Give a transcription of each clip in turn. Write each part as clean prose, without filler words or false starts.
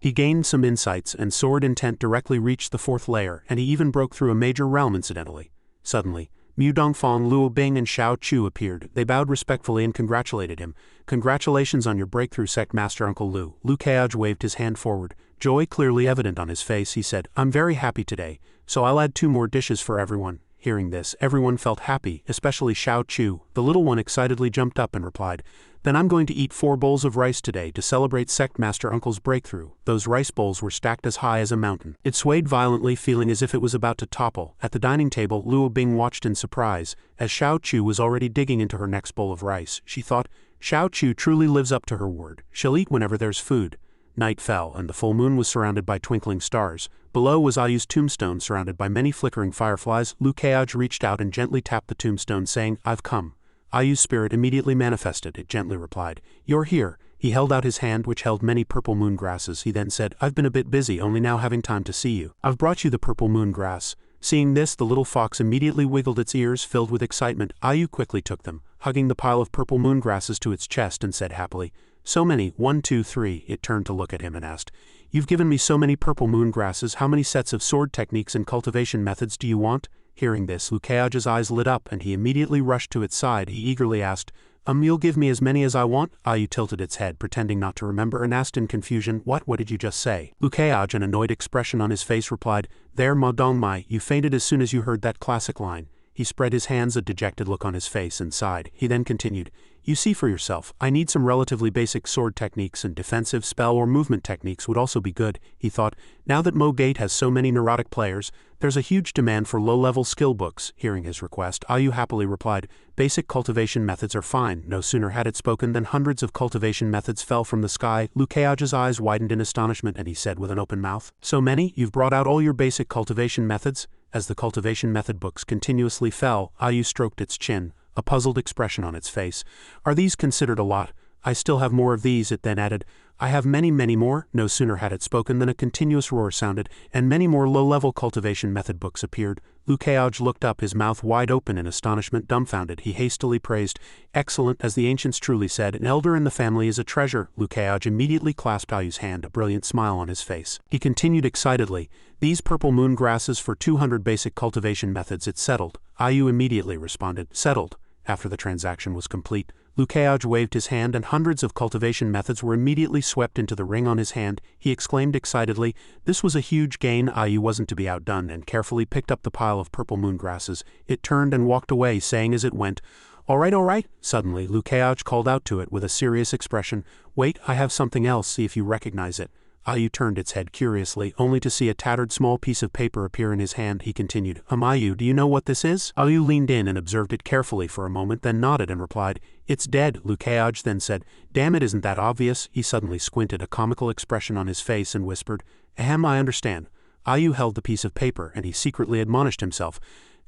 He gained some insights, and sword intent directly reached the 4th layer, and he even broke through a major realm incidentally. Suddenly, Mu Dongfang, Luo Bing and Xiao Chu appeared. They bowed respectfully and congratulated him. "Congratulations on your breakthrough, Sect Master Uncle Lu." Lu Keaj waved his hand forward. Joy clearly evident on his face, he said, "I'm very happy today, so I'll add 2 more dishes for everyone." Hearing this, everyone felt happy, especially Xiao Chu. The little one excitedly jumped up and replied, "Then I'm going to eat 4 bowls of rice today to celebrate Sect Master Uncle's breakthrough." Those rice bowls were stacked as high as a mountain. It swayed violently, feeling as if it was about to topple. At the dining table, Luo Bing watched in surprise, as Xiao Chu was already digging into her next bowl of rice. She thought, Xiao Chu truly lives up to her word. She'll eat whenever there's food. Night fell, and the full moon was surrounded by twinkling stars. Below was Ayu's tombstone, surrounded by many flickering fireflies. Lu Keaj reached out and gently tapped the tombstone, saying, "I've come." Ayu's spirit immediately manifested. It gently replied, "You're here." He held out his hand, which held many purple moon grasses. He then said, "I've been a bit busy, only now having time to see you. I've brought you the purple moon grass." Seeing this, the little fox immediately wiggled its ears, filled with excitement. Ayu quickly took them, hugging the pile of purple moon grasses to its chest, and said happily, "So many, 1, 2, 3. It turned to look at him and asked, "You've given me so many purple moon grasses, how many sets of sword techniques and cultivation methods do you want?" Hearing this, Lu Keaj's eyes lit up, and he immediately rushed to its side. He eagerly asked, "You'll give me as many as I want?" Ayu tilted its head, pretending not to remember, and asked in confusion, What did you just say?" Lu Keaj, an annoyed expression on his face, replied, "There, Ma Dongmai, you fainted as soon as you heard that classic line." He spread his hands, a dejected look on his face, and sighed. He then continued, "You see for yourself, I need some relatively basic sword techniques, and defensive spell or movement techniques would also be good." He thought, now that Mo Gate has so many neurotic players, there's a huge demand for low-level skill books. Hearing his request, Ayu happily replied, "Basic cultivation methods are fine." No sooner had it spoken than hundreds of cultivation methods fell from the sky. Lu Keaj's eyes widened in astonishment, and he said with an open mouth, "So many? You've brought out all your basic cultivation methods?" As the cultivation method books continuously fell, Ayu stroked its chin, a puzzled expression on its face. "Are these considered a lot? I still have more of these." It then added, "I have many, many more." No sooner had it spoken than a continuous roar sounded, and many more low-level cultivation method books appeared. Lu Keaj looked up, his mouth wide open in astonishment, dumbfounded. He hastily praised, "Excellent, as the ancients truly said, an elder in the family is a treasure." Lu Keaj immediately clasped Ayu's hand, a brilliant smile on his face. He continued excitedly, "These purple moon grasses for 200 basic cultivation methods, it's settled." Ayu immediately responded, "Settled." After the transaction was complete, Lu Keaj waved his hand, and hundreds of cultivation methods were immediately swept into the ring on his hand. He exclaimed excitedly, this was a huge gain. Ayu wasn't to be outdone, and carefully picked up the pile of purple moon grasses. It turned and walked away, saying as it went, all right, all right." Suddenly, Lu Keaj called out to it with a serious expression, "Wait, I have something else, see if you recognize it." Ayu turned its head curiously, only to see a tattered small piece of paper appear in his hand. He continued, Ayu, do you know what this is?" Ayu leaned in and observed it carefully for a moment, then nodded and replied, "It's dead." Lu Keaj then said, "Damn it, isn't that obvious?" He suddenly squinted, a comical expression on his face, and whispered, "Ahem, I understand." Ayu held the piece of paper, and he secretly admonished himself,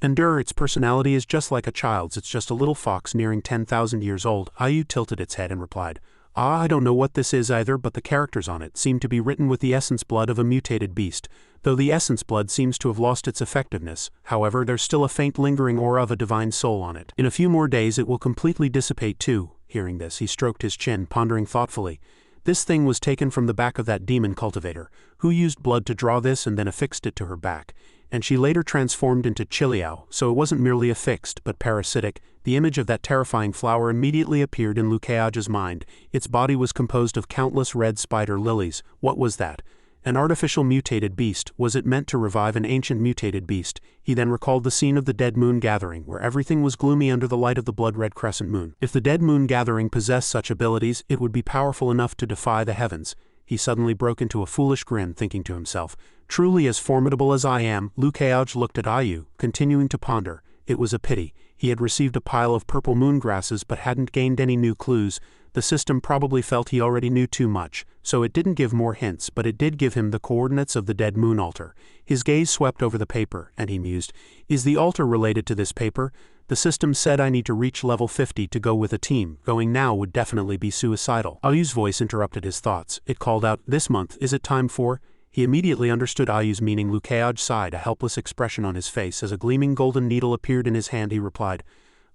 "Endure, its personality is just like a child's, it's just a little fox nearing 10,000 years old." Ayu tilted its head and replied, I don't know what this is either, but the characters on it seem to be written with the essence blood of a mutated beast, though the essence blood seems to have lost its effectiveness. However, there's still a faint lingering aura of a divine soul on it. In a few more days it will completely dissipate too." Hearing this, he stroked his chin, pondering thoughtfully. "This thing was taken from the back of that demon cultivator, who used blood to draw this and then affixed it to her back, and she later transformed into Chiliao, so it wasn't merely affixed, but parasitic." The image of that terrifying flower immediately appeared in Lu Keaj's mind. Its body was composed of countless red spider lilies. What was that? An artificial mutated beast. Was it meant to revive an ancient mutated beast? He then recalled the scene of the dead moon gathering, where everything was gloomy under the light of the blood-red crescent moon. If the dead moon gathering possessed such abilities, it would be powerful enough to defy the heavens. He suddenly broke into a foolish grin, thinking to himself, "Truly as formidable as I am." Lu Keaj looked at Ayu, continuing to ponder. It was a pity. He had received a pile of purple moon grasses but hadn't gained any new clues. The system probably felt he already knew too much, so it didn't give more hints, but it did give him the coordinates of the dead moon altar. His gaze swept over the paper, and he mused, "Is the altar related to this paper? The system said I need to reach level 50 to go with a team. Going now would definitely be suicidal." Ayu's voice interrupted his thoughts. It called out, "This month, is it time for—" He immediately understood Ayu's meaning. Lu Keaj sighed, a helpless expression on his face. As a gleaming golden needle appeared in his hand, he replied,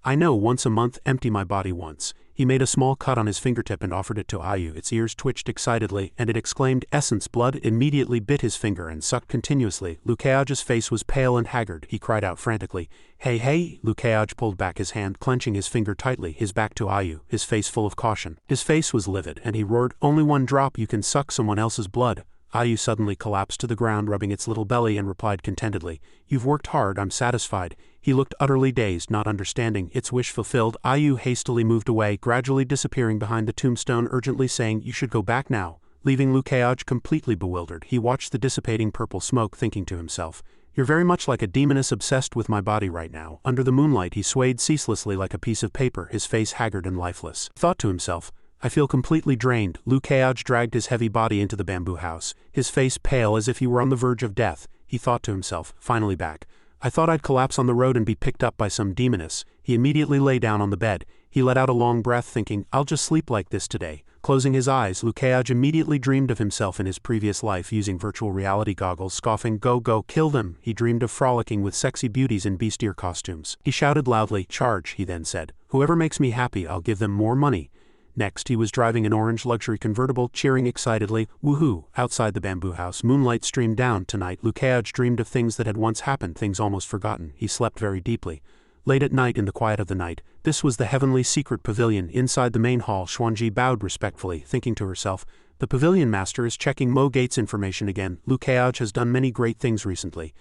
"I know, once a month, empty my body once." He He made a small cut on his fingertip and offered it to Ayu. Its ears twitched excitedly, and it exclaimed, "Essence!" Blood immediately bit his finger and sucked continuously. Lukeage's face was pale and haggard. He cried out frantically, "Hey, hey!" Lukeage pulled back his hand, clenching his finger tightly, his back to Ayu, his face full of caution. His face was livid, and he roared, "Only one drop, you can suck someone else's blood." Ayu suddenly collapsed to the ground, rubbing its little belly, and replied contentedly, "You've worked hard, I'm satisfied." He looked utterly dazed, not understanding. Its wish fulfilled, Ayu hastily moved away, gradually disappearing behind the tombstone, urgently saying, "You should go back now." Leaving Lukeage completely bewildered, he watched the dissipating purple smoke, thinking to himself, "You're very much like a demoness obsessed with my body right now." Under the moonlight he swayed ceaselessly like a piece of paper, his face haggard and lifeless. He thought to himself, "I feel completely drained." Lukeage dragged his heavy body into the bamboo house, his face pale as if he were on the verge of death. He thought to himself, finally back, "I thought I'd collapse on the road and be picked up by some demoness." He immediately lay down on the bed. He let out a long breath, thinking, "I'll just sleep like this today." Closing his eyes, Lukeage immediately dreamed of himself in his previous life using virtual reality goggles, scoffing, "Go, kill them." He dreamed of frolicking with sexy beauties in bestiar costumes. He shouted loudly, "Charge," he then said. "Whoever makes me happy, I'll give them more money." Next, he was driving an orange luxury convertible, cheering excitedly, "Woohoo!" Outside the bamboo house, moonlight streamed down. Tonight, Lukeage dreamed of things that had once happened, things almost forgotten. He slept very deeply. Late at night, in the quiet of the night, this was the heavenly secret pavilion. Inside the main hall, Xuanji bowed respectfully, thinking to herself, "The pavilion master is checking Mo Gate's information again. Lukeage has done many great things recently.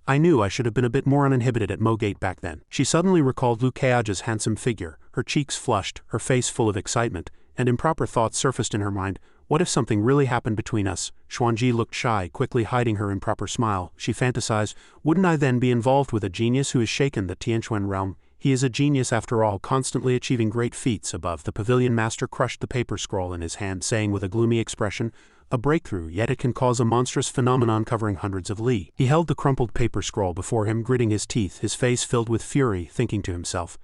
I knew I should have been a bit more uninhibited at Mo Gate back then." She suddenly recalled Lukeage's handsome figure, her cheeks flushed, her face full of excitement, and improper thoughts surfaced in her mind. What if something really happened between us? Xuanji looked shy, quickly hiding her improper smile. She fantasized, wouldn't I then be involved with a genius who has shaken the Tianquan realm? He is a genius after all, constantly achieving great feats. Above, the pavilion master crushed the paper scroll in his hand, saying with a gloomy expression, "A breakthrough, yet it can cause a monstrous phenomenon covering hundreds of li." He held the crumpled paper scroll before him, gritting his teeth, his face filled with fury, thinking to himself,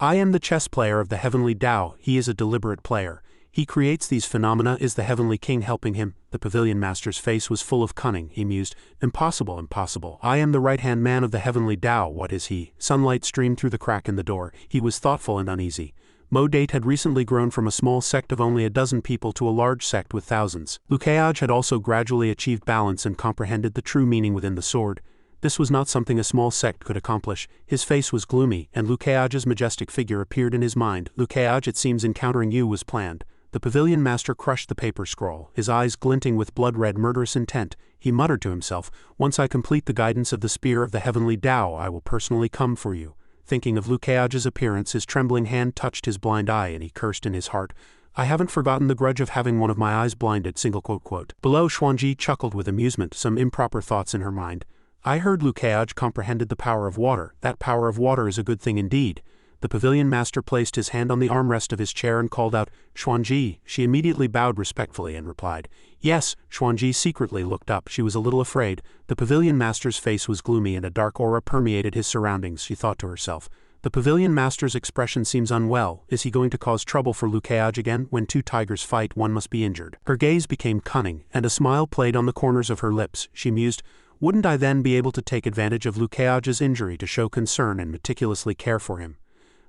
"I am the chess player of the heavenly Tao. He is a deliberate player. He creates these phenomena. Is the heavenly king helping him?" The pavilion master's face was full of cunning. He mused, "Impossible, impossible. I am the right-hand man of the heavenly Tao. What is he?" Sunlight streamed through the crack in the door. He was thoughtful and uneasy. Mo Date had recently grown from a small sect of only a dozen people to a large sect with thousands. Lukeage had also gradually achieved balance and comprehended the true meaning within the sword. This was not something a small sect could accomplish. His face was gloomy, and Lukeage's majestic figure appeared in his mind. "Lukeage, it seems encountering you was planned." The pavilion master crushed the paper scroll, his eyes glinting with blood-red murderous intent. He muttered to himself, "Once I complete the guidance of the spear of the heavenly Tao, I will personally come for you." Thinking of Lukeage's appearance, his trembling hand touched his blind eye, and he cursed in his heart, "I haven't forgotten the grudge of having one of my eyes blinded." Below, Xuanji chuckled with amusement, some improper thoughts in her mind. "I heard Lukeage comprehended the power of water. That power of water is a good thing indeed." The pavilion master placed his hand on the armrest of his chair and called out, "Xuanji." She immediately bowed respectfully and replied, "Yes." Xuanji secretly looked up. She was a little afraid. The pavilion master's face was gloomy and a dark aura permeated his surroundings. She thought to herself, "The pavilion master's expression seems unwell. Is he going to cause trouble for Lukeage again? When two tigers fight, one must be injured." Her gaze became cunning, and a smile played on the corners of her lips. She mused, "Wouldn't I then be able to take advantage of Lukeage's injury to show concern and meticulously care for him?"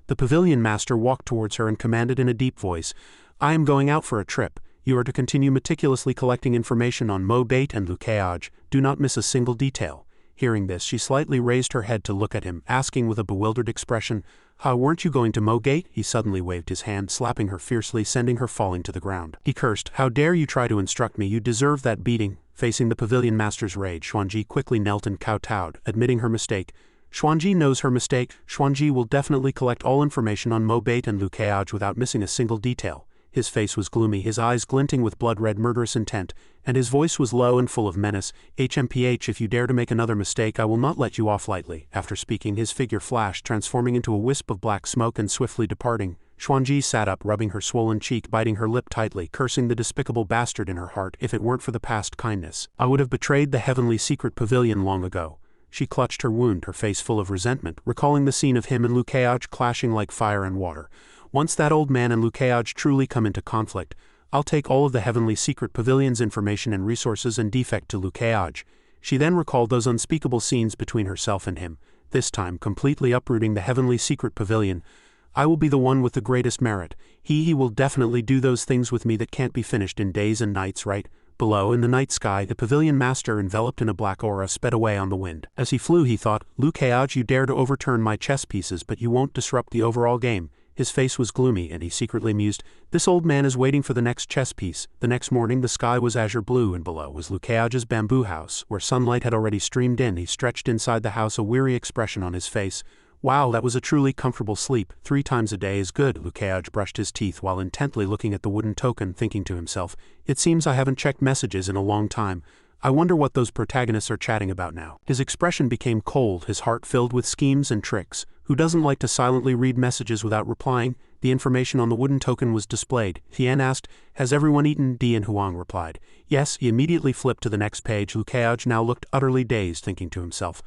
The pavilion master walked towards her and commanded in a deep voice, "I am going out for a trip. You are to continue meticulously collecting information on Mo Bate and Lukeage. Do not miss a single detail." Hearing this, she slightly raised her head to look at him, asking with a bewildered expression, "How, weren't you going to Mo Gate?" He suddenly waved his hand, slapping her fiercely, sending her falling to the ground. He cursed, "How dare you try to instruct me? You deserve that beating." Facing the pavilion master's rage, Xuanji quickly knelt and kowtowed, admitting her mistake. Xuanji knows her mistake. Xuanji will definitely collect all information on Mo Bate and Lukeage without missing a single detail. His face was gloomy, his eyes glinting with blood-red murderous intent, and his voice was low and full of menace. "HMPH, if you dare to make another mistake, I will not let you off lightly." After speaking, his figure flashed, transforming into a wisp of black smoke and swiftly departing. Xuanji sat up, rubbing her swollen cheek, biting her lip tightly, cursing the despicable bastard in her heart. If it weren't for the past kindness, I would have betrayed the heavenly secret pavilion long ago. She clutched her wound, her face full of resentment, recalling the scene of him and Lukeage clashing like fire and water. Once that old man and Lukeage truly come into conflict, I'll take all of the heavenly secret pavilion's information and resources and defect to Lukeage. She then recalled those unspeakable scenes between herself and him, this time completely uprooting the heavenly secret pavilion. I will be the one with the greatest merit. He will definitely do those things with me that can't be finished in days and nights, right? Below, in the night sky, the pavilion master, enveloped in a black aura, sped away on the wind. As he flew, he thought, Liu Keaj, you dare to overturn my chess pieces, but you won't disrupt the overall game. His face was gloomy, and he secretly mused, this old man is waiting for the next chess piece. The next morning, the sky was azure blue, and below was Liu Keaj's bamboo house, where sunlight had already streamed in. He stretched inside the house, a weary expression on his face. Wow, that was a truly comfortable sleep. 3 times a day is good. Liu Keaj brushed his teeth while intently looking at the wooden token, thinking to himself, it seems I haven't checked messages in a long time. I wonder what those protagonists are chatting about now. His expression became cold, his heart filled with schemes and tricks. Who doesn't like to silently read messages without replying? The information on the wooden token was displayed. Tien asked, has everyone eaten? Dian Huang replied, yes. He immediately flipped to the next page. Liu Keaj now looked utterly dazed, thinking to himself,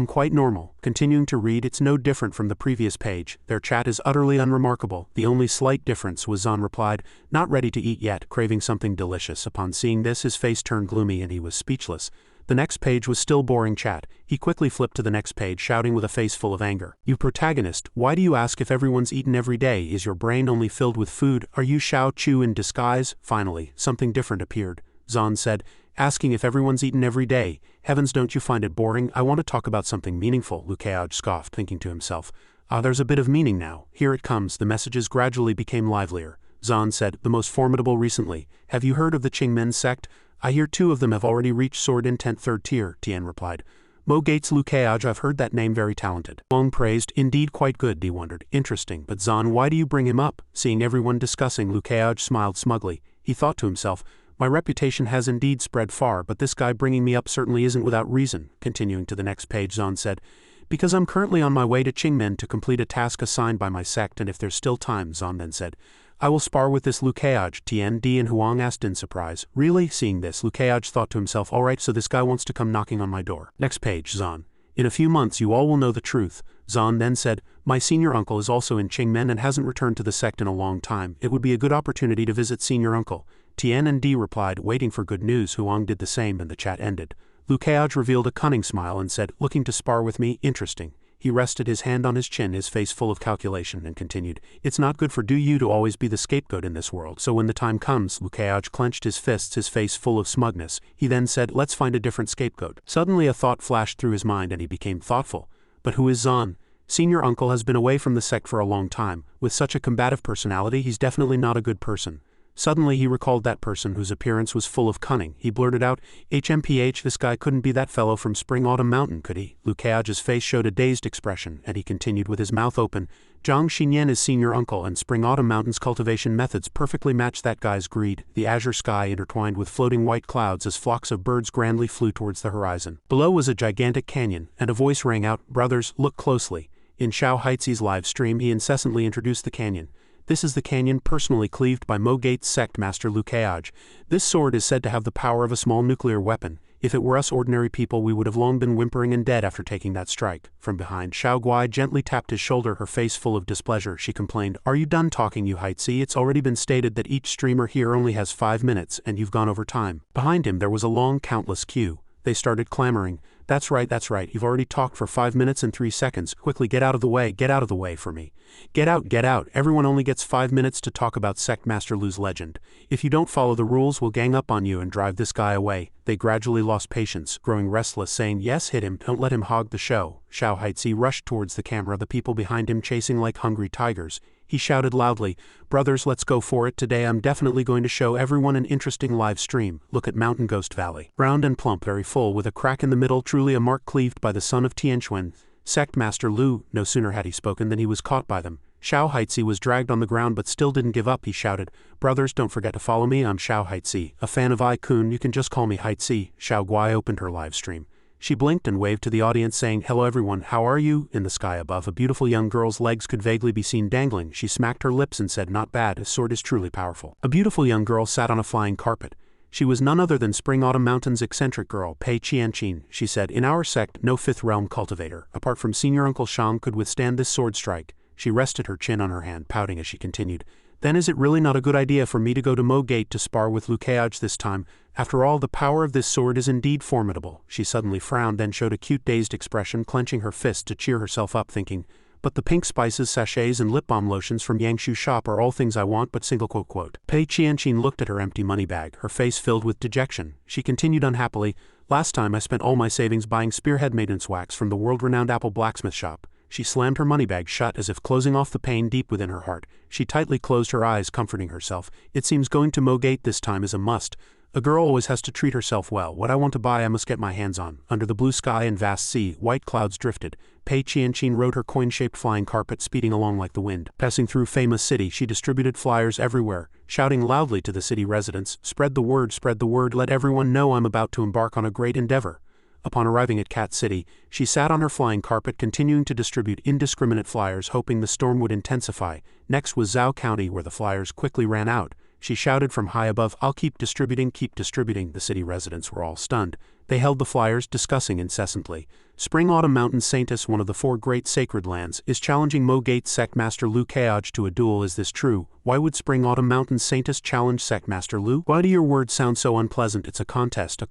quite normal. Continuing to read, it's no different from the previous page. Their chat is utterly unremarkable. The only slight difference was Zan replied, not ready to eat yet, craving something delicious. Upon seeing this, his face turned gloomy and he was speechless. The next page was still boring chat. He quickly flipped to the next page, shouting with a face full of anger, you protagonist, why do you ask if everyone's eaten every day? Is your brain only filled with food? Are you Xiao Chu in disguise? Finally, something different appeared. Zan said, asking if everyone's eaten every day. Heavens, don't you find it boring? I want to talk about something meaningful. Liu Keaj scoffed, thinking to himself, there's a bit of meaning now. Here it comes. The messages gradually became livelier. Zan said, the most formidable recently. Have you heard of the Qingmen sect? I hear 2 of them have already reached sword intent 3rd tier, Tien replied. Mo Gates. Liu Keaj, I've heard that name, very talented. Wang praised, indeed quite good. Di wondered, interesting, but Zan, why do you bring him up? Seeing everyone discussing, Liu Keaj smiled smugly. He thought to himself, my reputation has indeed spread far, but this guy bringing me up certainly isn't without reason. Continuing to the next page, Zan said, because I'm currently on my way to Qingmen to complete a task assigned by my sect, and if there's still time, Zan then said, I will spar with this Liu Keaj. Tien Di and Huang asked in surprise. Really? Seeing this, Liu Keaj thought to himself, alright, so this guy wants to come knocking on my door. Next page, Zan. In a few months you all will know the truth. Zan then said, my senior uncle is also in Qingmen and hasn't returned to the sect in a long time. It would be a good opportunity to visit senior uncle. Tien and Di replied, waiting for good news. Huang did the same, and the chat ended. Liu Keaj revealed a cunning smile and said, looking to spar with me? Interesting. He rested his hand on his chin, his face full of calculation, and continued, it's not good for you to always be the scapegoat in this world, so when the time comes, Liu Keaj clenched his fists, his face full of smugness. He then said, let's find a different scapegoat. Suddenly a thought flashed through his mind and he became thoughtful. But who is Zan? Senior uncle has been away from the sect for a long time. With such a combative personality, he's definitely not a good person. Suddenly he recalled that person whose appearance was full of cunning. He blurted out, HMPH, this guy couldn't be that fellow from Spring Autumn Mountain, could he? Liu Keaj's face showed a dazed expression, and he continued with his mouth open, Zhang Xinyan is senior uncle, and Spring Autumn Mountain's cultivation methods perfectly match that guy's greed. The azure sky intertwined with floating white clouds as flocks of birds grandly flew towards the horizon. Below was a gigantic canyon, and a voice rang out, brothers, look closely. In Xiao Heizi's live stream he incessantly introduced the canyon. This is the canyon personally cleaved by Mo Gates sect master Liu Keaj. This sword is said to have the power of a small nuclear weapon. If it were us ordinary people, we would have long been whimpering and dead after taking that strike. From behind, Xiao Guai gently tapped his shoulder, her face full of displeasure. She complained, are you done talking, you Heizi? It's already been stated that each streamer here only has 5 minutes, and you've gone over time. Behind him there was a long, countless queue. They started clamoring. That's right, you've already talked for 5 minutes and 3 seconds. Quickly, get out of the way for me. Get out, everyone only gets 5 minutes to talk about Sect Master Lu's legend. If you don't follow the rules, we'll gang up on you and drive this guy away. They gradually lost patience, growing restless, saying, yes, hit him, don't let him hog the show. Xiao Heizi rushed towards the camera, the people behind him chasing like hungry tigers. He shouted loudly, brothers, let's go for it. Today I'm definitely going to show everyone an interesting live stream. Look at Mountain Ghost Valley. Round and plump, very full, with a crack in the middle, truly a mark cleaved by the son of Tianquan. Sect Master Lu. No sooner had he spoken than he was caught by them. Xiao Heizi was dragged on the ground but still didn't give up. He shouted, brothers, don't forget to follow me. I'm Xiao Heizi, a fan of I-kun. You can just call me Heizi. Xiao Guai opened her live stream. She blinked and waved to the audience, saying, hello everyone, how are you? In the sky above, a beautiful young girl's legs could vaguely be seen dangling. She smacked her lips and said, not bad, his sword is truly powerful. A beautiful young girl sat on a flying carpet. She was none other than Spring Autumn Mountain's eccentric girl, Pei Qianqin. She said, in our sect, no 5th realm cultivator, apart from senior uncle Shang, could withstand this sword strike. She rested her chin on her hand, pouting as she continued, then is it really not a good idea for me to go to Mo Gate to spar with Liu Keaj this time? After all, the power of this sword is indeed formidable. She suddenly frowned, then showed a cute dazed expression, clenching her fist to cheer herself up, thinking, but the pink spices, sachets and lip balm lotions from Yangshu shop are all things I want but single quote. Pei Qianqin looked at her empty money bag, her face filled with dejection. She continued unhappily, last time I spent all my savings buying spearhead maintenance wax from the world-renowned Apple blacksmith shop. She slammed her money bag shut as if closing off the pain deep within her heart. She tightly closed her eyes, comforting herself. It seems going to Mogate this time is a must. A girl always has to treat herself well. What I want to buy I must get my hands on. Under the blue sky and vast sea, white clouds drifted. Pei Qianqin rode her coin-shaped flying carpet, speeding along like the wind. Passing through famous city, she distributed flyers everywhere, shouting loudly to the city residents, spread the word, let everyone know I'm about to embark on a great endeavor. Upon arriving at Cat City, she sat on her flying carpet continuing to distribute indiscriminate flyers, hoping the storm would intensify. Next was Zhao County, where the flyers quickly ran out. She shouted from high above, I'll keep distributing. The city residents were all stunned. They held the flyers, discussing incessantly. Spring-Autumn Mountain Saintess, one of the 4 great sacred lands, is challenging Mogate Sect Master Lu Keaj to a duel. Is this true? Why would Spring-Autumn Mountain Saintess challenge Sect Master Lu? Why do your words sound so unpleasant? It's a contest,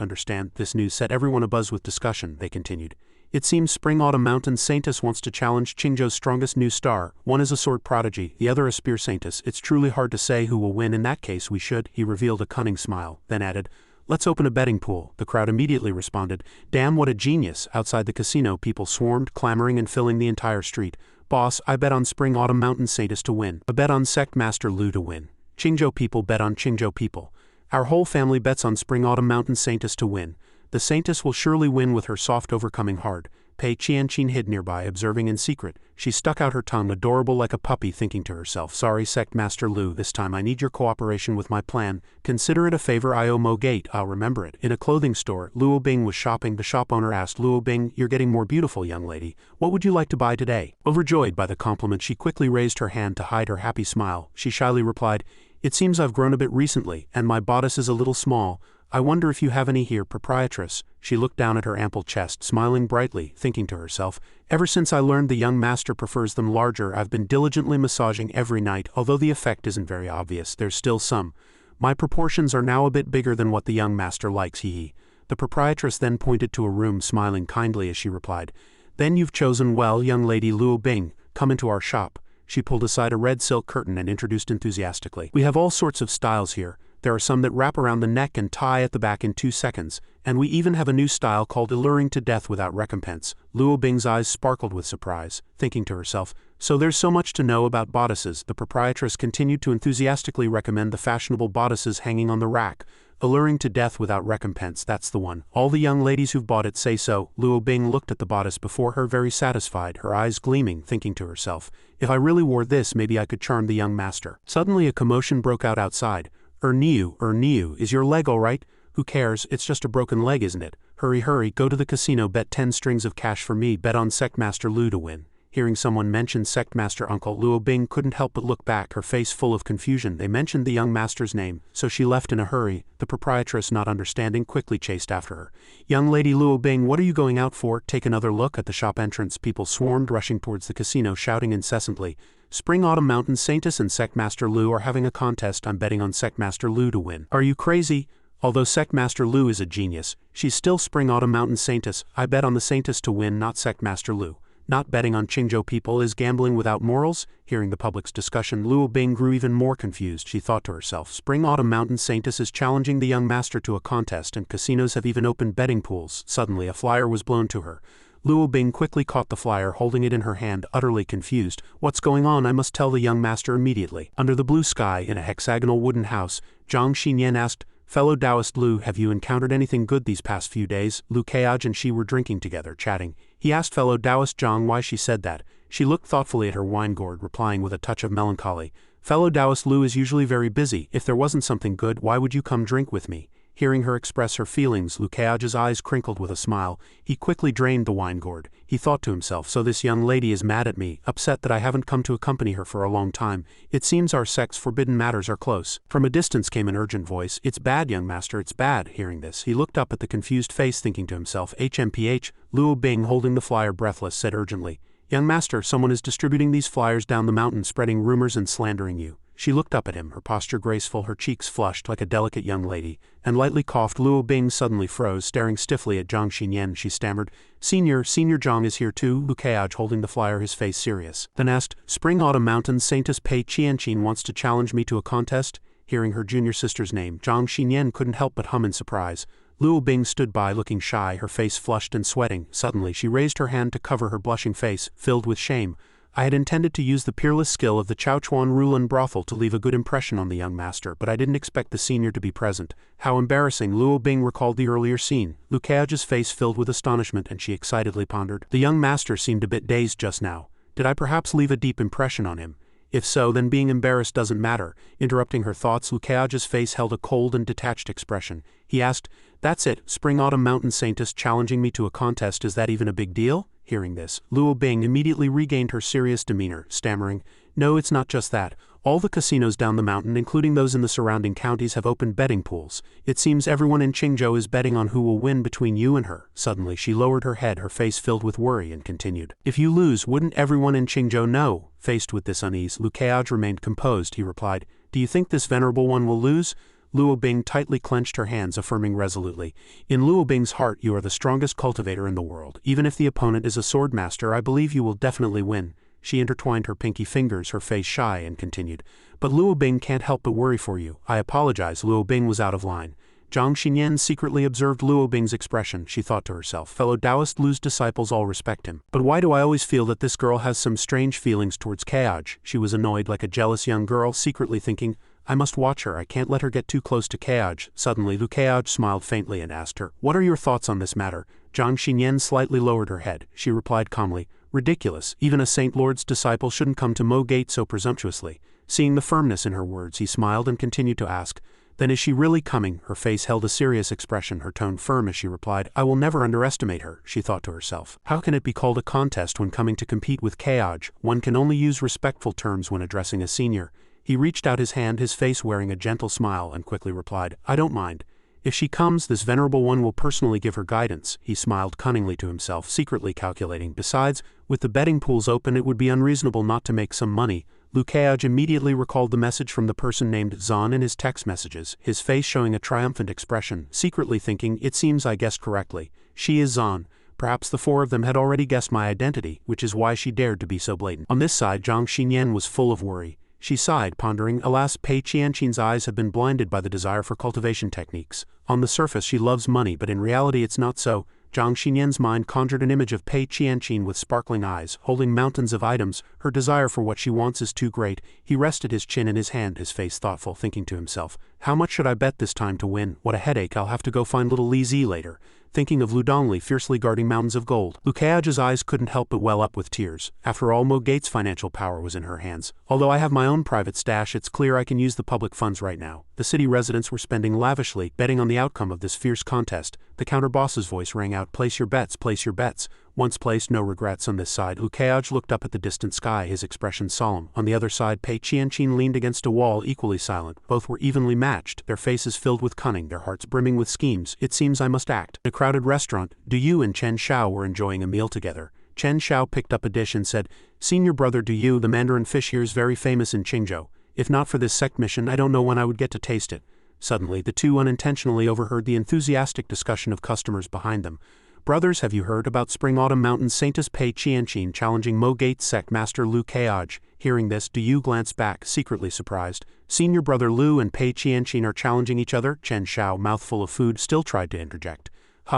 understand? This news set everyone abuzz with discussion, they continued. It seems Spring-Autumn Mountain Saintess wants to challenge Qingzhou's strongest new star. One is a sword prodigy, the other a spear saintess. It's truly hard to say who will win. In that case we should, he revealed a cunning smile, then added, let's open a betting pool. The crowd immediately responded, damn, what a genius. Outside the casino people swarmed, clamoring and filling the entire street. Boss, I bet on Spring-Autumn Mountain Saintess to win. I bet on Sect Master Lu to win. Qingzhou people bet on Qingzhou people. Our whole family bets on Spring-Autumn Mountain Saintess to win. The Saintess will surely win with her soft overcoming hard. Pei Qianqin hid nearby, observing in secret. She stuck out her tongue, adorable like a puppy, thinking to herself, sorry Sect Master Lu, this time I need your cooperation with my plan. Consider it a favor I owe Mogate, I'll remember it. In a clothing store, Luo Bing was shopping. The shop owner asked, Luo Bing, you're getting more beautiful, young lady. What would you like to buy today? Overjoyed by the compliment, she quickly raised her hand to hide her happy smile. She shyly replied, it seems I've grown a bit recently, and my bodice is a little small. I wonder if you have any here, proprietress. She looked down at her ample chest, smiling brightly, thinking to herself, ever since I learned the young master prefers them larger, I've been diligently massaging every night. Although the effect isn't very obvious, there's still some. My proportions are now a bit bigger than what the young master likes, hee. The proprietress then pointed to a room, smiling kindly as she replied, then you've chosen well, young lady Luo Bing, come into our shop. She pulled aside a red silk curtain and introduced enthusiastically. We have all sorts of styles here. There are some that wrap around the neck and tie at the back in 2 seconds, and we even have a new style called alluring to death without recompense. Luo Bing's eyes sparkled with surprise, thinking to herself, so there's so much to know about bodices. The proprietress continued to enthusiastically recommend the fashionable bodices hanging on the rack. Alluring to death without recompense, that's the one. All the young ladies who've bought it say so. Luo Bing looked at the bodice before her, very satisfied, her eyes gleaming, thinking to herself, if I really wore this, maybe I could charm the young master. Suddenly a commotion broke out outside. Niu, is your leg all right? Who cares, it's just a broken leg, isn't it? Hurry, go to the casino, bet 10 strings of cash for me, bet on Sect Master Lu to win. Hearing someone mention Sect Master Uncle, Luo Bing couldn't help but look back, her face full of confusion. They mentioned the young master's name, so she left in a hurry. The proprietress, not understanding, quickly chased after her. Young lady Luo Bing, what are you going out for? Take another look. At the shop entrance, people swarmed, rushing towards the casino, shouting incessantly, Spring-Autumn Mountain Saintess and Sect Master Lu are having a contest. I'm betting on Sect Master Lu to win. Are you crazy? Although Sect Master Lu is a genius, she's still Spring-Autumn Mountain Saintess. I bet on the Saintess to win, not Sect Master Lu. Not betting on Qingzhou people is gambling without morals? Hearing the public's discussion, Luo Bing grew even more confused. She thought to herself, Spring-Autumn Mountain Saintess is challenging the young master to a contest, and casinos have even opened betting pools. Suddenly a flyer was blown to her. Luo Bing quickly caught the flyer, holding it in her hand, utterly confused. What's going on? I must tell the young master immediately. Under the blue sky, in a hexagonal wooden house, Zhang Xinyan asked, fellow Taoist Lu, have you encountered anything good these past few days? Lu Keaj and she were drinking together, chatting. He asked fellow Taoist Zhang why she said that. She looked thoughtfully at her wine gourd, replying with a touch of melancholy, fellow Taoist Lu is usually very busy. If there wasn't something good, why would you come drink with me? Hearing her express her feelings, Lu Keaj's eyes crinkled with a smile. He quickly drained the wine gourd. He thought to himself, so this young lady is mad at me, upset that I haven't come to accompany her for a long time. It seems our sect's forbidden matters are close. From a distance came an urgent voice. It's bad, young master, it's bad. Hearing this, he looked up at the confused face, thinking to himself, HMPH. Luo Bing, holding the flyer breathless, said urgently, young master, someone is distributing these flyers down the mountain, spreading rumors and slandering you. She looked up at him, her posture graceful, her cheeks flushed like a delicate young lady, and lightly coughed. Luo Bing suddenly froze, staring stiffly at Zhang Xinyan. She stammered, Senior Zhang is here too, Lu Keaj holding the flyer, his face serious. Then asked, Spring Autumn Mountain Saintess Pei Qianqin wants to challenge me to a contest? Hearing her junior sister's name, Zhang Xinyan couldn't help but hum in surprise. Luo Bing stood by looking shy, her face flushed and sweating. Suddenly she raised her hand to cover her blushing face, filled with shame. I had intended to use the peerless skill of the Chaochuan Rulan brothel to leave a good impression on the young master, but I didn't expect the senior to be present. How embarrassing. Luo Bing recalled the earlier scene. Lu Keaj's face filled with astonishment and she excitedly pondered. The young master seemed a bit dazed just now. Did I perhaps leave a deep impression on him? If so, then being embarrassed doesn't matter. Interrupting her thoughts, Lu Keaj's face held a cold and detached expression. He asked, That's it, Spring Autumn Mountain Saintess challenging me to a contest, is that even a big deal? Hearing this, Luo Bing immediately regained her serious demeanor, stammering, No, it's not just that. All the casinos down the mountain, including those in the surrounding counties, have opened betting pools. It seems everyone in Qingzhou is betting on who will win between you and her. Suddenly she lowered her head, her face filled with worry, and continued, If you lose, wouldn't everyone in Qingzhou know? Faced with this unease, Lu Keaj remained composed. He replied, Do you think this venerable one will lose? Luo Bing tightly clenched her hands, affirming resolutely, In Luo Bing's heart you are the strongest cultivator in the world. Even if the opponent is a sword master, I believe you will definitely win. She intertwined her pinky fingers, her face shy, and continued, But Luo Bing can't help but worry for you. I apologize. Luo Bing was out of line. Zhang Xinyan secretly observed Luo Bing's expression. She thought to herself, Fellow Taoist Lu's disciples all respect him. But why do I always feel that this girl has some strange feelings towards Keaj? She was annoyed like a jealous young girl, secretly thinking, I must watch her. I can't let her get too close to Keaj. Suddenly Lu Keaj smiled faintly and asked her, What are your thoughts on this matter? Zhang Xinyan slightly lowered her head. She replied calmly, Ridiculous. Even a Saint Lord's disciple shouldn't come to Mo Gate so presumptuously. Seeing the firmness in her words, he smiled and continued to ask, Then is she really coming? Her face held a serious expression, her tone firm as she replied, I will never underestimate her. She thought to herself, How can it be called a contest when coming to compete with Keaj? One can only use respectful terms when addressing a senior. He reached out his hand, his face wearing a gentle smile, and quickly replied, I don't mind. If she comes, this venerable one will personally give her guidance. He smiled cunningly to himself, secretly calculating. Besides, with the betting pools open, it would be unreasonable not to make some money. Lu Keaj immediately recalled the message from the person named Zan in his text messages, his face showing a triumphant expression, secretly thinking, It seems I guessed correctly. She is Zan. Perhaps the four of them had already guessed my identity, which is why she dared to be so blatant. On this side, Zhang Xinyan was full of worry. She sighed, pondering, Alas, Pei Qianqin's eyes have been blinded by the desire for cultivation techniques. On the surface she loves money, but in reality it's not so. Zhang Xinyan's mind conjured an image of Pei Qianqin with sparkling eyes, holding mountains of items. Her desire for what she wants is too great. He rested his chin in his hand, his face thoughtful, thinking to himself, How much should I bet this time to win? What a headache, I'll have to go find little Li Zi later. Thinking of Lu Dongli fiercely guarding mountains of gold, Lu Keaj's eyes couldn't help but well up with tears. After all, Mo Gate's financial power was in her hands. Although I have my own private stash, it's clear I can use the public funds right now. The city residents were spending lavishly, betting on the outcome of this fierce contest. The counter boss's voice rang out, Place your bets, place your bets. Once placed, no regrets on this side. Lu Keaj looked up at the distant sky, his expression solemn. On the other side, Pei Qianqin leaned against a wall, equally silent. Both were evenly matched, their faces filled with cunning, their hearts brimming with schemes. It seems I must act. In a crowded restaurant, Du Yu and Chen Xiao were enjoying a meal together. Chen Xiao picked up a dish and said, Senior brother Du Yu, the Mandarin fish here is very famous in Qingzhou. If not for this sect mission, I don't know when I would get to taste it. Suddenly, the two unintentionally overheard the enthusiastic discussion of customers behind them. Brothers, have you heard about Spring Autumn Mountain Saintess Pei Qianqin challenging Mo Gate Sect Master Lu Keaj? Hearing this, Du Yu glanced back, secretly surprised. Senior brother Lu and Pei Qianqin are challenging each other? Chen Xiao, mouthful of food, still tried to interject.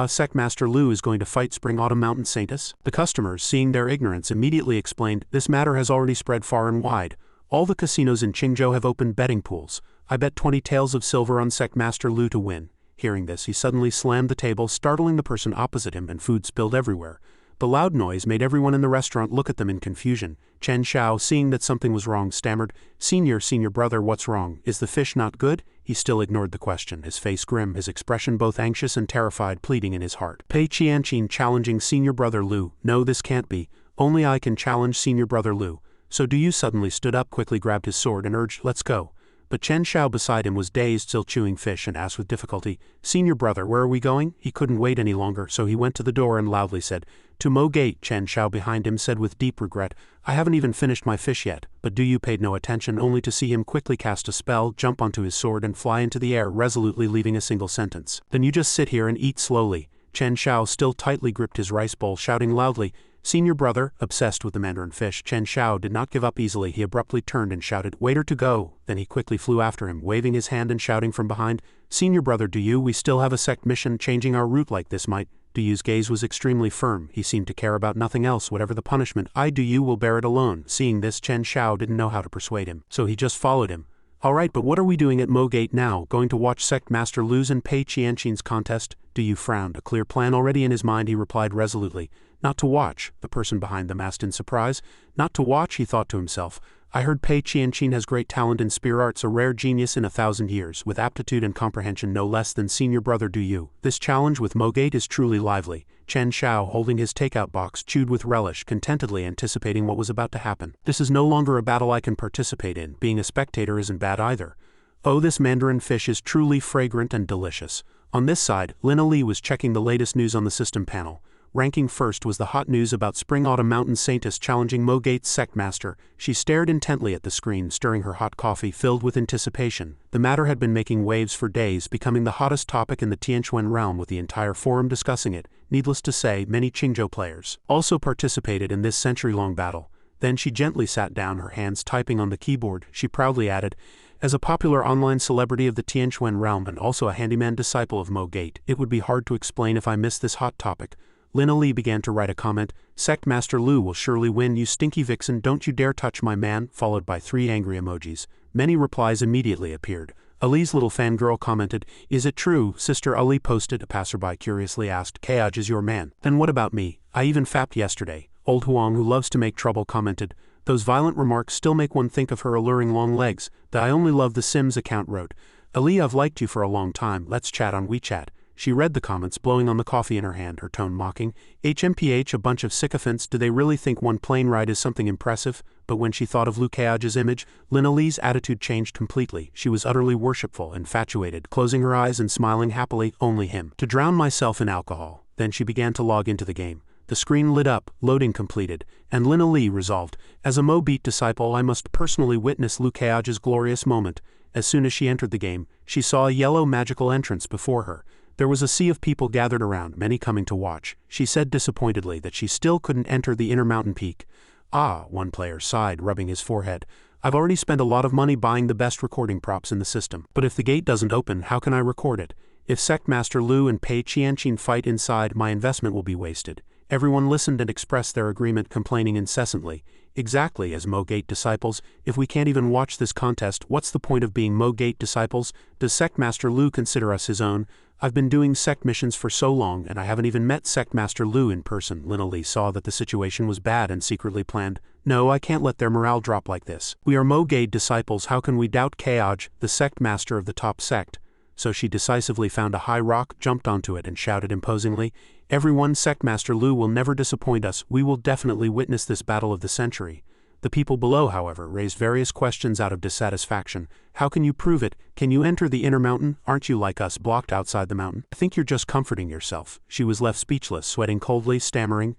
Sect Master Lu is going to fight Spring Autumn Mountain Saintess? The customers, seeing their ignorance, immediately explained, This matter has already spread far and wide. All the casinos in Qingzhou have opened betting pools. I bet 20 taels of silver on Sect Master Lu to win. Hearing this, he suddenly slammed the table, startling the person opposite him, and food spilled everywhere. The loud noise made everyone in the restaurant look at them in confusion. Chen Xiao, seeing that something was wrong, stammered, Senior brother, what's wrong? Is the fish not good? He still ignored the question, his face grim, his expression both anxious and terrified, pleading in his heart. Pei Qianqin challenging senior brother Lu. No, this can't be. Only I can challenge senior brother Lu. So Du Yu suddenly stood up, quickly grabbed his sword and urged, Let's go. but Chen Xiao beside him was dazed, still chewing fish, and asked with difficulty, "Senior brother, where are we going?" He couldn't wait any longer, so he went to the door and loudly said, "To Mo Gate." Chen Xiao behind him said with deep regret, "I haven't even finished my fish yet." But Du Yu paid no attention, only to see him quickly cast a spell, jump onto his sword and fly into the air, resolutely leaving a single sentence. "Then you just sit here and eat slowly." Chen Xiao still tightly gripped his rice bowl, shouting loudly, "Senior brother." Obsessed with the mandarin fish, Chen Xiao did not give up easily. He abruptly turned and shouted, "Waiter to go." Then he quickly flew after him, waving his hand and shouting from behind, "Senior brother Du Yu, we still have a sect mission. Changing our route like this might..." Du Yu's gaze was extremely firm. He seemed to care about nothing else, whatever the punishment. Du Yu will bear it alone." Seeing this, Chen Xiao didn't know how to persuade him, so he just followed him. "Alright, but what are we doing at Mo Gate now? Going to watch Sect Master Lu's and Pei Qianqin's contest?" Du Yu frowned, a clear plan already in his mind. He replied resolutely, "Not to watch." The person behind them asked in surprise. "Not to watch?" he thought to himself. "I heard Pei Qianqin has great talent in spear arts, a rare genius in 1,000 years, with aptitude and comprehension no less than senior brother Du Yu. This challenge with Mo Gate is truly lively." Chen Xiao, holding his takeout box, chewed with relish, contentedly anticipating what was about to happen. "This is no longer a battle I can participate in. Being a spectator isn't bad either. Oh, this mandarin fish is truly fragrant and delicious." On this side, Lin Ali was checking the latest news on the system panel. Ranking first was the hot news about Spring-Autumn Mountain Saintess challenging Mo Gate's Sect Master. She stared intently at the screen, stirring her hot coffee, filled with anticipation. The matter had been making waves for days, becoming the hottest topic in the Tianquan realm, with the entire forum discussing it. Needless to say, many Qingzhou players also participated in this century-long battle. Then she gently sat down, her hands typing on the keyboard. She proudly added, "As a popular online celebrity of the Tianquan realm and also a handyman disciple of Mo Gate, it would be hard to explain if I missed this hot topic." Lin Ali began to write a comment. "Sect Master Lu will surely win, you stinky vixen, don't you dare touch my man," followed by 3 angry emojis. Many replies immediately appeared. Ali's little fangirl commented, "Is it true?" Sister Ali posted. A passerby curiously asked, "Kayaj is your man?" "Then what about me? I even fapped yesterday." Old Huang, who loves to make trouble, commented, "Those violent remarks still make one think of her alluring long legs." The I Only Love the Sims account wrote, "Ali, I've liked you for a long time, let's chat on WeChat." She read the comments, blowing on the coffee in her hand, her tone mocking. HMPH, a bunch of sycophants, do they really think one plane ride is something impressive? But when she thought of Liu Kayaj's image, Lin Ali's attitude changed completely. She was utterly worshipful, infatuated, closing her eyes and smiling happily, only him. "To drown myself in alcohol." Then she began to log into the game. The screen lit up, loading completed, and Lin Ali resolved, "As a Mo Beat disciple, I must personally witness Liu Kayaj's glorious moment." As soon as she entered the game, she saw a yellow magical entrance before her. There was a sea of people gathered around, many coming to watch. She said disappointedly that she still couldn't enter the inner mountain peak. "Ah," one player sighed, rubbing his forehead. "I've already spent a lot of money buying the best recording props in the system. But if the gate doesn't open, how can I record it? If Sect Master Lu and Pei Qianqin fight inside, my investment will be wasted." Everyone listened and expressed their agreement, complaining incessantly. "Exactly, as Mo Gate disciples, if we can't even watch this contest, what's the point of being Mo Gate disciples? Does Sect Master Lu consider us his own? I've been doing sect missions for so long, and I haven't even met Sect Master Lu in person." Lin Ali saw that the situation was bad and secretly planned, "No, I can't let their morale drop like this. We are Mo Gate disciples, how can we doubt Kayaj, the sect master of the top sect?" So she decisively found a high rock, jumped onto it, and shouted imposingly, "Everyone, Sect Master Lu will never disappoint us. We will definitely witness this battle of the century." The people below, however, raised various questions out of dissatisfaction. "How can you prove it? Can you enter the inner mountain? Aren't you like us, blocked outside the mountain?" "I think you're just comforting yourself." She was left speechless, sweating coldly, stammering,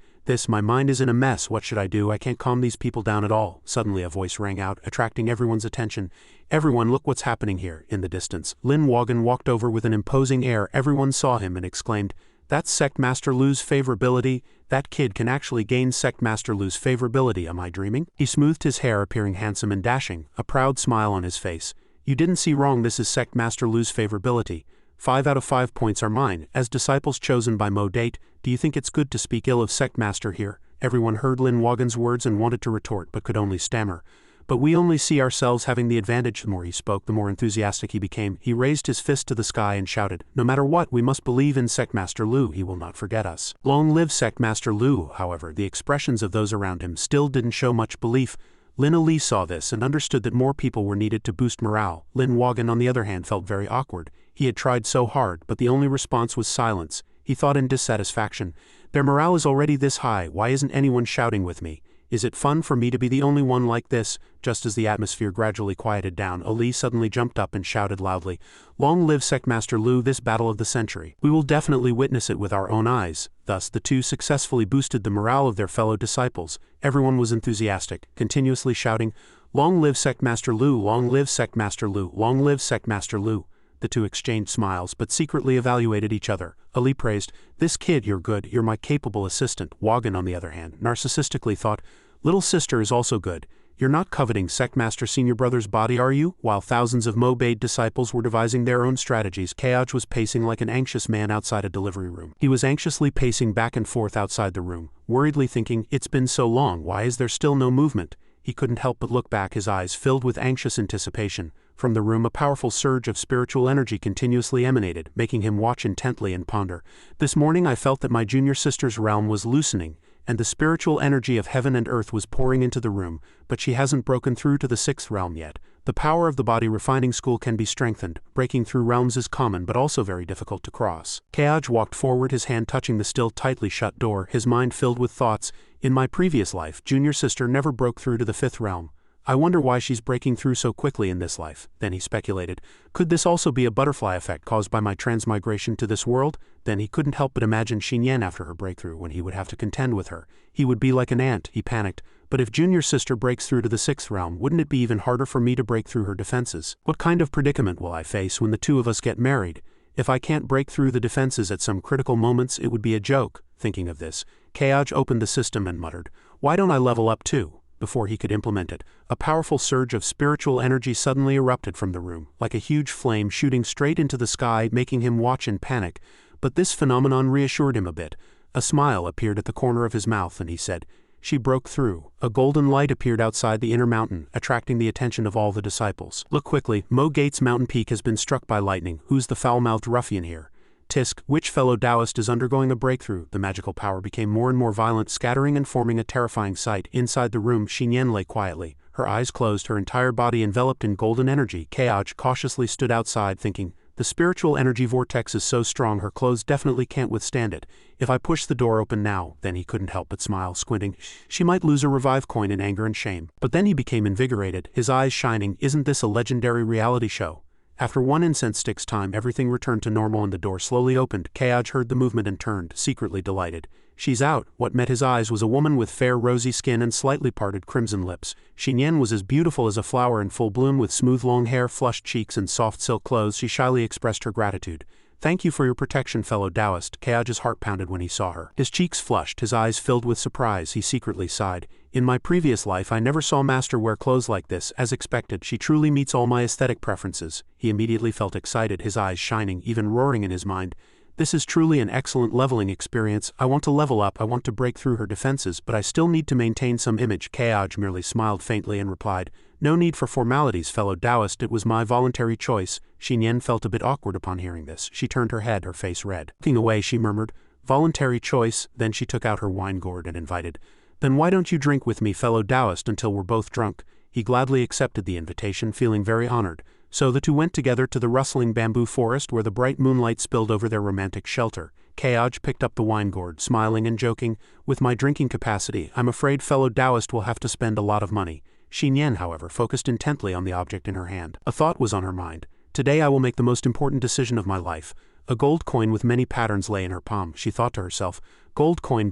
My mind is in a mess, what should I do? I can't calm these people down at all." Suddenly a voice rang out, attracting everyone's attention. "Everyone, look what's happening here." In the distance, Lin Wagon walked over with an imposing air. Everyone saw him and exclaimed, "That's Sect Master Lu's favorability. That kid can actually gain Sect Master Lu's favorability. Am I dreaming?" He smoothed his hair, appearing handsome and dashing, a proud smile on his face. "You didn't see wrong, this is Sect Master Lu's favorability. 5 out of 5 points are mine. As disciples chosen by Mo Date, do you think it's good to speak ill of Sect Master here?" Everyone heard Lin Wagon's words and wanted to retort, but could only stammer. "But we only see ourselves having the advantage." The more he spoke, the more enthusiastic he became. He raised his fist to the sky and shouted, "No matter what, we must believe in Sect Master Lu. He will not forget us." Long live Sect Master Lu. However, the expressions of those around him still didn't show much belief. Lin Ali saw this and understood that more people were needed to boost morale. Lin Wagon, on the other hand, felt very awkward. He had tried so hard, but the only response was silence. He thought in dissatisfaction, "Their morale is already this high, why isn't anyone shouting with me?" Is it fun for me to be the only one like this? Just as the atmosphere gradually quieted down, Ali suddenly jumped up and shouted loudly, "Long live Sect Master Lu, this battle of the century. We will definitely witness it with our own eyes." Thus, the two successfully boosted the morale of their fellow disciples. Everyone was enthusiastic, continuously shouting, "Long live Sect Master Lu, long live Sect Master Lu, long live Sect Master Lu." The two exchanged smiles but secretly evaluated each other. Ali praised, "This kid, you're good, you're my capable assistant." Wagon, on the other hand, narcissistically thought, "Little sister is also good. You're not coveting Sect Master Senior Brother's body, are you?" While thousands of Mo-Bade disciples were devising their own strategies, Kaj was pacing like an anxious man outside a delivery room. He was anxiously pacing back and forth outside the room, worriedly thinking, "It's been so long, why is there still no movement?" He couldn't help but look back, his eyes filled with anxious anticipation. From the room a powerful surge of spiritual energy continuously emanated, making him watch intently and ponder. "This morning I felt that my junior sister's realm was loosening, and the spiritual energy of heaven and earth was pouring into the room, but she hasn't broken through to the 6th realm yet. The power of the body refining school can be strengthened. Breaking through realms is common but also very difficult to cross." Kaj walked forward, his hand touching the still tightly shut door, his mind filled with thoughts. "In my previous life, junior sister never broke through to the 5th realm. I wonder why she's breaking through so quickly in this life." Then he speculated, "Could this also be a butterfly effect caused by my transmigration to this world?" Then he couldn't help but imagine Xinyan after her breakthrough, when he would have to contend with her. He would be like an ant, he panicked. "But if junior sister breaks through to the 6th realm, wouldn't it be even harder for me to break through her defenses? What kind of predicament will I face when the two of us get married? If I can't break through the defenses at some critical moments, it would be a joke." Thinking of this, Kaj opened the system and muttered, "Why don't I level up too?" Before he could implement it, a powerful surge of spiritual energy suddenly erupted from the room, like a huge flame shooting straight into the sky, making him watch in panic. But this phenomenon reassured him a bit. A smile appeared at the corner of his mouth and he said, "She broke through." A golden light appeared outside the inner mountain, attracting the attention of all the disciples. "Look quickly, Mo Gates mountain peak has been struck by lightning. Who's the foul-mouthed ruffian here? Tisk, which fellow Taoist is undergoing a breakthrough?" The magical power became more and more violent, scattering and forming a terrifying sight. Inside the room, Xinyan lay quietly, her eyes closed, her entire body enveloped in golden energy. Kaj cautiously stood outside, thinking, "The spiritual energy vortex is so strong her clothes definitely can't withstand it. If I push the door open now," then he couldn't help but smile, squinting, "she might lose a revive coin in anger and shame." But then he became invigorated, his eyes shining. "Isn't this a legendary reality show?" After one incense stick's time, everything returned to normal and the door slowly opened. Kaj heard the movement and turned, secretly delighted. "She's out." What met his eyes was a woman with fair rosy skin and slightly parted crimson lips. Xinyan was as beautiful as a flower in full bloom, with smooth long hair, flushed cheeks, and soft silk clothes. She shyly expressed her gratitude. "Thank you for your protection, fellow Taoist." Kaj's heart pounded when he saw her. His cheeks flushed, his eyes filled with surprise. He secretly sighed. "In my previous life I never saw Master wear clothes like this. As expected, she truly meets all my aesthetic preferences." He immediately felt excited, his eyes shining, even roaring in his mind. "This is truly an excellent leveling experience. I want to level up, I want to break through her defenses, but I still need to maintain some image." Kaj merely smiled faintly and replied, "No need for formalities, fellow Taoist, it was my voluntary choice." Xinyan felt a bit awkward upon hearing this. She turned her head, her face red. Looking away, she murmured, "Voluntary choice?" Then she took out her wine gourd and invited, "Then why don't you drink with me, fellow Taoist, until we're both drunk?" He gladly accepted the invitation, feeling very honored. So the two went together to the rustling bamboo forest where the bright moonlight spilled over their romantic shelter. Kaj picked up the wine gourd, smiling and joking, "With my drinking capacity, I'm afraid fellow Taoist will have to spend a lot of money." Xinyan, however, focused intently on the object in her hand. A thought was on her mind. "Today I will make the most important decision of my life." A gold coin with many patterns lay in her palm. She thought to herself, gold coin,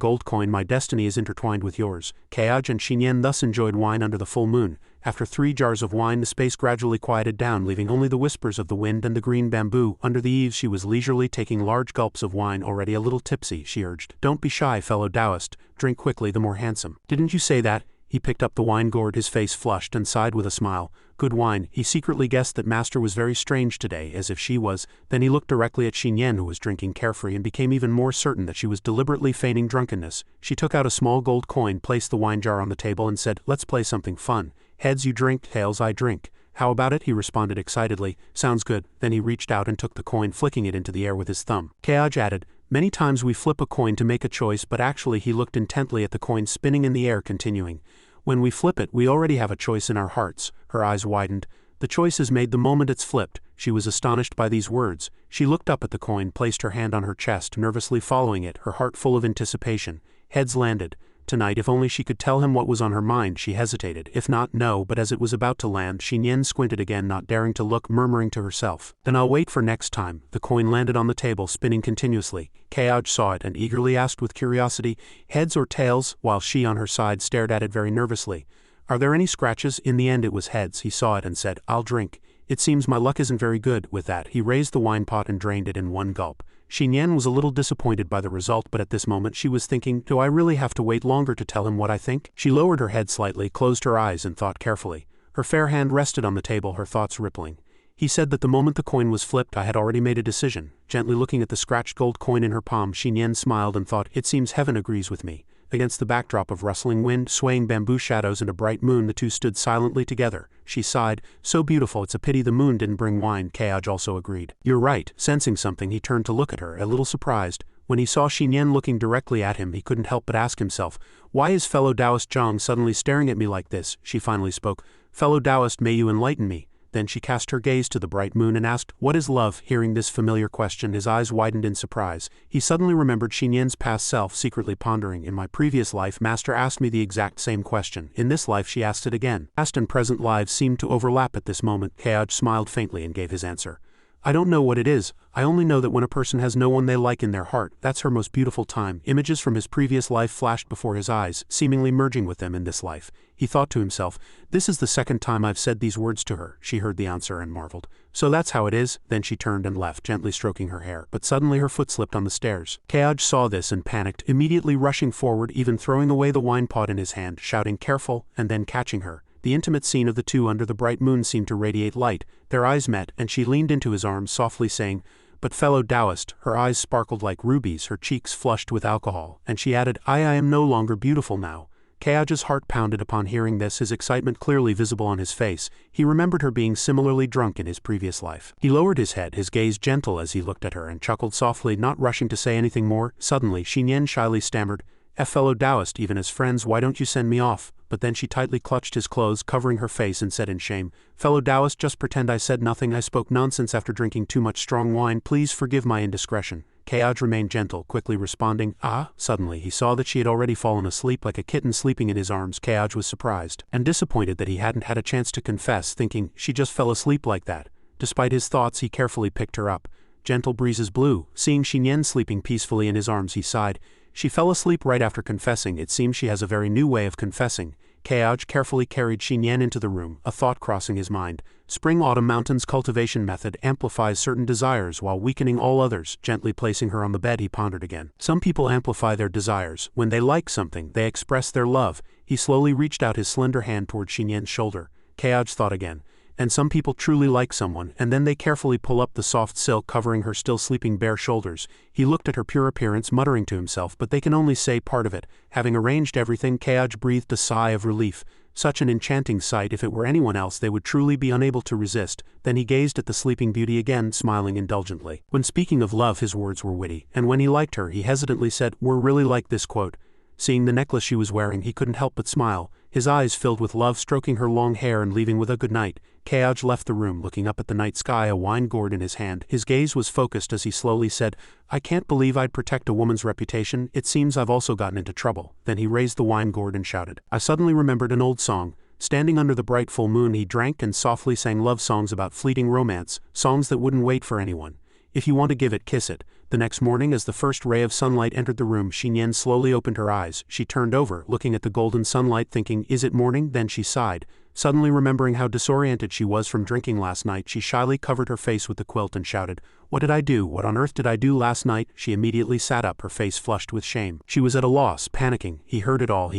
my destiny is intertwined with yours." Kaj and Xinyan thus enjoyed wine under the full moon. After 3 jars of wine, the space gradually quieted down, leaving only the whispers of the wind and the green bamboo. Under the eaves she was leisurely taking large gulps of wine, already a little tipsy. She urged, "Don't be shy, fellow Taoist. Drink quickly, the more handsome." "Didn't you say that?" He picked up the wine gourd, his face flushed, and sighed with a smile. "Good wine." He secretly guessed that Master was very strange today, as if she was. Then he looked directly at Xinyan, who was drinking carefree, and became even more certain that she was deliberately feigning drunkenness. She took out a small gold coin, placed the wine jar on the table, and said, "Let's play something fun. Heads you drink, tails I drink." "How about it?" he responded excitedly. "Sounds good." Then he reached out and took the coin, flicking it into the air with his thumb. Kaj added, "Many times we flip a coin to make a choice, but actually," he looked intently at the coin spinning in the air, continuing, "when we flip it, we already have a choice in our hearts." Her eyes widened. "The choice is made the moment it's flipped." She was astonished by these words. She looked up at the coin, placed her hand on her chest, nervously following it, her heart full of anticipation. Heads landed. Tonight, if only she could tell him what was on her mind. She hesitated. If not, no, but as it was about to land, Xinyan squinted again, not daring to look, murmuring to herself, "Then I'll wait for next time." The coin landed on the table, spinning continuously. Keoj saw it and eagerly asked with curiosity, "Heads or tails?" while she on her side stared at it very nervously. "Are there any scratches?" In the end it was heads. He saw it and said, "I'll drink. It seems my luck isn't very good." With that, he raised the wine pot and drained it in one gulp. Xinyan was a little disappointed by the result, but at this moment she was thinking, do I really have to wait longer to tell him what I think? She lowered her head slightly, closed her eyes and thought carefully. Her fair hand rested on the table, her thoughts rippling. He said that the moment the coin was flipped I had already made a decision. Gently looking at the scratched gold coin in her palm, Xinyan smiled and thought, it seems heaven agrees with me. Against the backdrop of rustling wind, swaying bamboo shadows and a bright moon, the two stood silently together. She sighed, so beautiful, it's a pity the moon didn't bring wine. Keoj also agreed. You're right. Sensing something, he turned to look at her, a little surprised. When he saw Xinyan looking directly at him, he couldn't help but ask himself, why is fellow Taoist Zhang suddenly staring at me like this? She finally spoke, fellow Taoist, may you enlighten me. Then she cast her gaze to the bright moon and asked, what is love? Hearing this familiar question, his eyes widened in surprise. He suddenly remembered Xinyan's past self, secretly pondering, in my previous life, Master asked me the exact same question. In this life she asked it again. Past and present lives seemed to overlap at this moment. Keoj smiled faintly and gave his answer. I don't know what it is. I only know that when a person has no one they like in their heart, that's her most beautiful time. Images from his previous life flashed before his eyes, seemingly merging with them in this life. He thought to himself, this is the second time I've said these words to her. She heard the answer and marveled. So that's how it is? Then she turned and left, gently stroking her hair, but suddenly her foot slipped on the stairs. Keoj saw this and panicked, immediately rushing forward, even throwing away the wine pot in his hand, shouting careful, and then catching her. The intimate scene of the two under the bright moon seemed to radiate light. Their eyes met, and she leaned into his arms, softly saying, but fellow Taoist, her eyes sparkled like rubies, her cheeks flushed with alcohol, and she added, I am no longer beautiful now. Keoj's heart pounded upon hearing this, his excitement clearly visible on his face. He remembered her being similarly drunk in his previous life. He lowered his head, his gaze gentle as he looked at her, and chuckled softly, not rushing to say anything more. Suddenly, Xinyan shyly stammered, fellow Taoist, even as friends, why don't you send me off? But then she tightly clutched his clothes, covering her face, and said in shame, fellow Taoist, just pretend I said nothing. I spoke nonsense after drinking too much strong wine. Please forgive my indiscretion. Keoj remained gentle, quickly responding, ah. Suddenly he saw that she had already fallen asleep like a kitten sleeping in his arms. Keoj was surprised and disappointed that he hadn't had a chance to confess, thinking, she just fell asleep like that. Despite his thoughts, he carefully picked her up. Gentle breezes blew. Seeing Xinyan sleeping peacefully in his arms, he sighed. She fell asleep right after confessing. It seems she has a very new way of confessing. Keoj carefully carried Xinyan into the room, a thought crossing his mind. Spring-Autumn Mountain's cultivation method amplifies certain desires while weakening all others. Gently placing her on the bed, he pondered again. Some people amplify their desires. When they like something, they express their love. He slowly reached out his slender hand toward Xinyan's shoulder. Keoj thought again. And some people truly like someone, and then they carefully pull up the soft silk covering her still sleeping bare shoulders. He looked at her pure appearance, muttering to himself, but they can only say part of it. Having arranged everything, Keoj breathed a sigh of relief. Such an enchanting sight, if it were anyone else they would truly be unable to resist. Then he gazed at the sleeping beauty again, smiling indulgently. When speaking of love, his words were witty, and when he liked her, he hesitantly said, we're really like this, quote. Seeing the necklace she was wearing, he couldn't help but smile, his eyes filled with love, stroking her long hair and leaving with a good night. Keoj left the room, looking up at the night sky, a wine gourd in his hand. His gaze was focused as he slowly said, I can't believe I'd protect a woman's reputation. It seems I've also gotten into trouble. Then he raised the wine gourd and shouted. I suddenly remembered an old song. Standing under the bright full moon, he drank and softly sang love songs about fleeting romance, songs that wouldn't wait for anyone. If you want to give it, kiss it. The next morning, as the first ray of sunlight entered the room, Xinyan slowly opened her eyes. She turned over, looking at the golden sunlight, thinking, is it morning? Then she sighed. Suddenly remembering how disoriented she was from drinking last night, she shyly covered her face with the quilt and shouted, what did I do? What on earth did I do last night? She immediately sat up, her face flushed with shame. She was at a loss, panicking. He heard it all.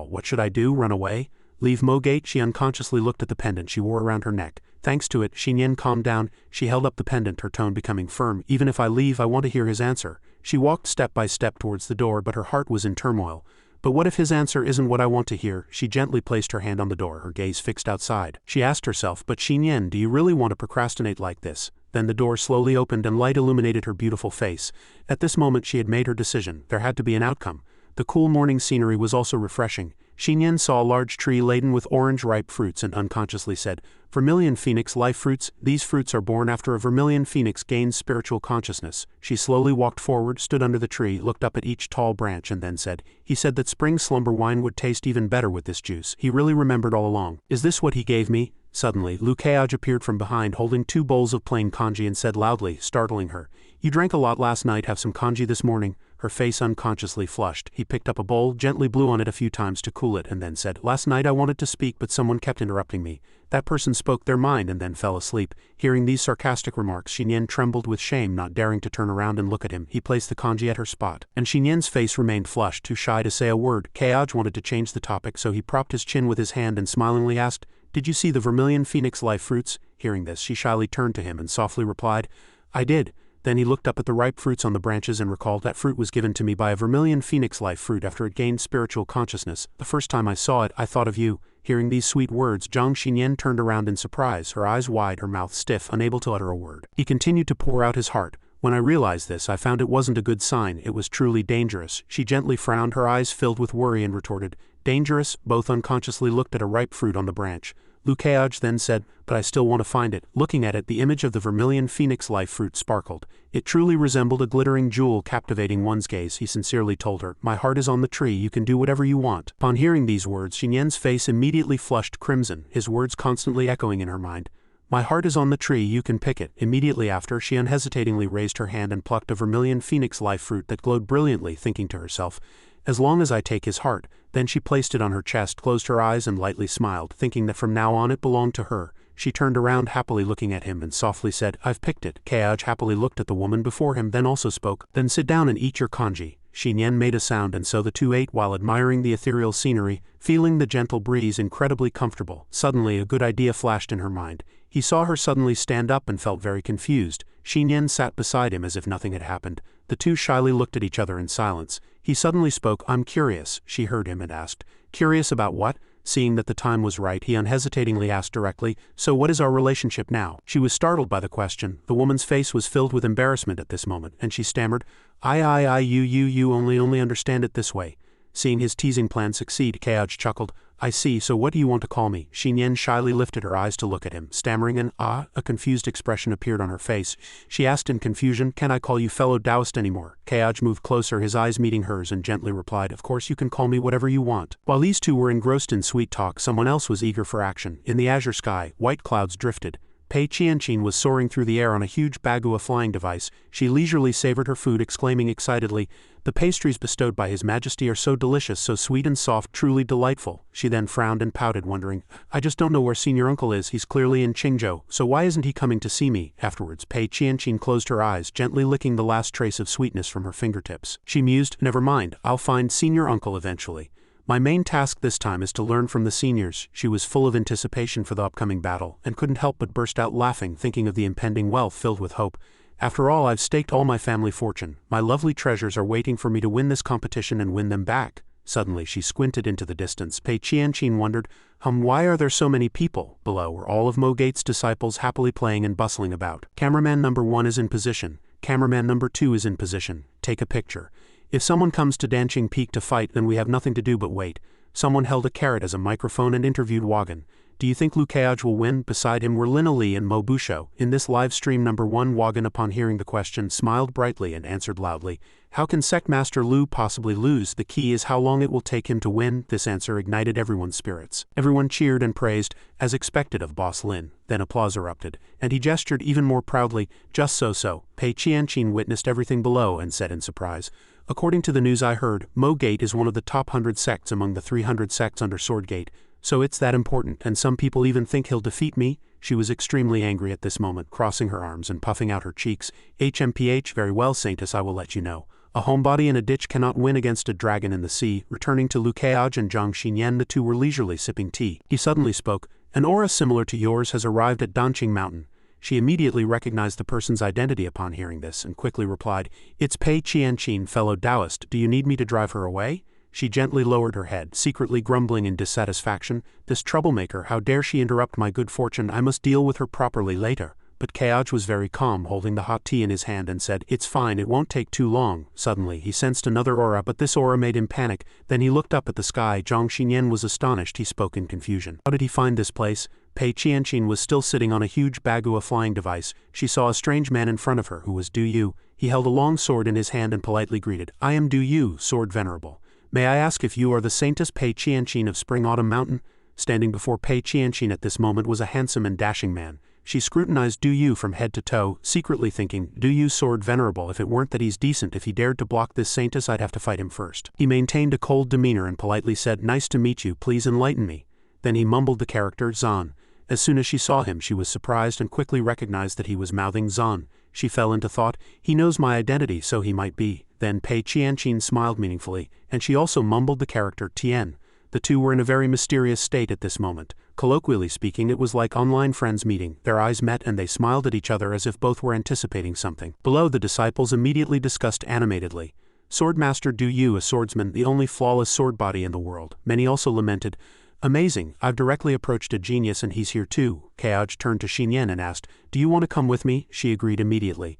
What should I do? Run away? Leave Mogate? She unconsciously looked at the pendant she wore around her neck. Thanks to it, Xinyan calmed down. She held up the pendant, her tone becoming firm. Even if I leave, I want to hear his answer. She walked step by step towards the door, but her heart was in turmoil. But what if his answer isn't what I want to hear? She gently placed her hand on the door, her gaze fixed outside. She asked herself, but Xinyan, do you really want to procrastinate like this? Then the door slowly opened and light illuminated her beautiful face. At this moment she had made her decision. There had to be an outcome. The cool morning scenery was also refreshing. Xinyan saw a large tree laden with orange ripe fruits and unconsciously said, "Vermilion Phoenix life fruits, these fruits are born after a Vermilion Phoenix gains spiritual consciousness." She slowly walked forward, stood under the tree, looked up at each tall branch and then said, "He said that spring slumber wine would taste even better with this juice. He really remembered all along. Is this what he gave me?" Suddenly, Lukeaj appeared from behind holding 2 bowls of plain kanji and said loudly, startling her, "You drank a lot last night, have some kanji this morning." Her face unconsciously flushed. He picked up a bowl, gently blew on it a few times to cool it and then said, "Last night I wanted to speak but someone kept interrupting me. That person spoke their mind and then fell asleep." Hearing these sarcastic remarks, Xinyan trembled with shame, not daring to turn around and look at him. He placed the kanji at her spot, and Xinyan's face remained flushed, too shy to say a word. Kaoj wanted to change the topic, so he propped his chin with his hand and smilingly asked, "Did you see the Vermilion Phoenix life fruits?" Hearing this, she shyly turned to him and softly replied, "I did." Then he looked up at the ripe fruits on the branches and recalled that fruit was given to me by a Vermilion Phoenix life fruit after it gained spiritual consciousness. "The first time I saw it, I thought of you." Hearing these sweet words, Zhang Xinyan turned around in surprise, her eyes wide, her mouth stiff, unable to utter a word. He continued to pour out his heart. "When I realized this, I found it wasn't a good sign, it was truly dangerous." She gently frowned, her eyes filled with worry, and retorted, "Dangerous?" Both unconsciously looked at a ripe fruit on the branch. Lukeaj then said, "But I still want to find it." Looking at it, the image of the Vermilion Phoenix life fruit sparkled. It truly resembled a glittering jewel captivating one's gaze. He sincerely told her, "My heart is on the tree, you can do whatever you want." Upon hearing these words, Xinyan's face immediately flushed crimson, his words constantly echoing in her mind. "My heart is on the tree, you can pick it." Immediately after, she unhesitatingly raised her hand and plucked a Vermilion Phoenix life fruit that glowed brilliantly, thinking to herself, "As long as I take his heart." Then she placed it on her chest, closed her eyes and lightly smiled, thinking that from now on it belonged to her. She turned around happily looking at him and softly said, "I've picked it." Kaoj happily looked at the woman before him, then also spoke, "Then sit down and eat your kanji." Xinyan made a sound and so the two ate while admiring the ethereal scenery, feeling the gentle breeze incredibly comfortable. Suddenly a good idea flashed in her mind. He saw her suddenly stand up and felt very confused. Xinyan sat beside him as if nothing had happened. The two shyly looked at each other in silence. He suddenly spoke, "I'm curious." She heard him and asked, "Curious about what?" Seeing that the time was right, he unhesitatingly asked directly, "So what is our relationship now?" She was startled by the question. The woman's face was filled with embarrassment at this moment, and she stammered, You only understand it this way." Seeing his teasing plan succeed, Kaoj chuckled, "I see, so what do you want to call me?" Xinyan shyly lifted her eyes to look at him, stammering an "ah," a confused expression appeared on her face. She asked in confusion, "Can I call you fellow Taoist anymore?" Kaoj moved closer, his eyes meeting hers, and gently replied, "Of course you can call me whatever you want." While these two were engrossed in sweet talk, someone else was eager for action. In the azure sky, white clouds drifted. Pei Qianqin was soaring through the air on a huge bagua flying device. She leisurely savored her food, exclaiming excitedly, "The pastries bestowed by His Majesty are so delicious, so sweet and soft, truly delightful." She then frowned and pouted, wondering, "I just don't know where Senior Uncle is. He's clearly in Qingzhou, so why isn't he coming to see me?" Afterwards, Pei Qianqin closed her eyes, gently licking the last trace of sweetness from her fingertips. She mused, "Never mind, I'll find Senior Uncle eventually. My main task this time is to learn from the seniors." She was full of anticipation for the upcoming battle, and couldn't help but burst out laughing, thinking of the impending wealth filled with hope. "After all, I've staked all my family fortune. My lovely treasures are waiting for me to win this competition and win them back." Suddenly she squinted into the distance. Pei Qianqin wondered, why are there so many people? Below were all of Mo Gate's disciples happily playing and bustling about. Cameraman number 1 is in position. Cameraman number 2 is in position. Take a picture. If someone comes to Danqing Peak to fight, then we have nothing to do but wait. Someone held a carrot as a microphone and interviewed Wagon. "Do you think Lukeaj will win?" Beside him were Lin Ali and Mo Busho. In this live stream number 1, Wagon, upon hearing the question, smiled brightly and answered loudly, "How can Sect Master Lu possibly lose? The key is how long it will take him to win." This answer ignited everyone's spirits. Everyone cheered and praised, as expected of Boss Lin. Then applause erupted, and he gestured even more proudly, "Just so." Pei Qianqin witnessed everything below and said in surprise, "According to the news I heard, Mo Gate is one of the top 100 sects among the 300 sects under Swordgate. So it's that important, and some people even think he'll defeat me?" She was extremely angry at this moment, crossing her arms and puffing out her cheeks. "HMPH, very well, Saintus, I will let you know. A homebody in a ditch cannot win against a dragon in the sea." Returning to Lukeaj and Zhang Xinyan, the two were leisurely sipping tea. He suddenly spoke, "An aura similar to yours has arrived at Danqing Mountain." She immediately recognized the person's identity upon hearing this, and quickly replied, "It's Pei Qianqin, fellow Taoist. Do you need me to drive her away?" She gently lowered her head, secretly grumbling in dissatisfaction. "This troublemaker, how dare she interrupt my good fortune? I must deal with her properly later." but Keoj was very calm, holding the hot tea in his hand, and said, "It's fine, it won't take too long." Suddenly, he sensed another aura, but this aura made him panic. Then he looked up at the sky. Zhang Xinyan was astonished. He spoke in confusion. How did he find this place? Pei Qianqin was still sitting on a huge bagua flying device. She saw a strange man in front of her, who was Du Yu. He held a long sword in his hand and politely greeted, "I am Du Yu, Sword Venerable. May I ask if you are the Saintess Pei Qianqin of Spring Autumn Mountain?" Standing before Pei Qianqin at this moment was a handsome and dashing man. She scrutinized Du Yu from head to toe, secretly thinking, Du Yu, Sword Venerable, if it weren't that he's decent, if he dared to block this Saintess, I'd have to fight him first. He maintained a cold demeanor and politely said, "Nice to meet you, please enlighten me." Then he mumbled the character, Zan. As soon as she saw him, she was surprised and quickly recognized that he was mouthing Zan. She fell into thought, he knows my identity, so he might be. Then Pei Qianqin smiled meaningfully, and she also mumbled the character Tien. The two were in a very mysterious state at this moment. Colloquially speaking, it was like online friends meeting. Their eyes met and they smiled at each other as if both were anticipating something. Below, the disciples immediately discussed animatedly. Swordmaster Du Yu, a swordsman, the only flawless sword body in the world. Many also lamented, "Amazing, I've directly approached a genius and he's here too." Keoj turned to Xinyan and asked, "Do you want to come with me?" She agreed immediately.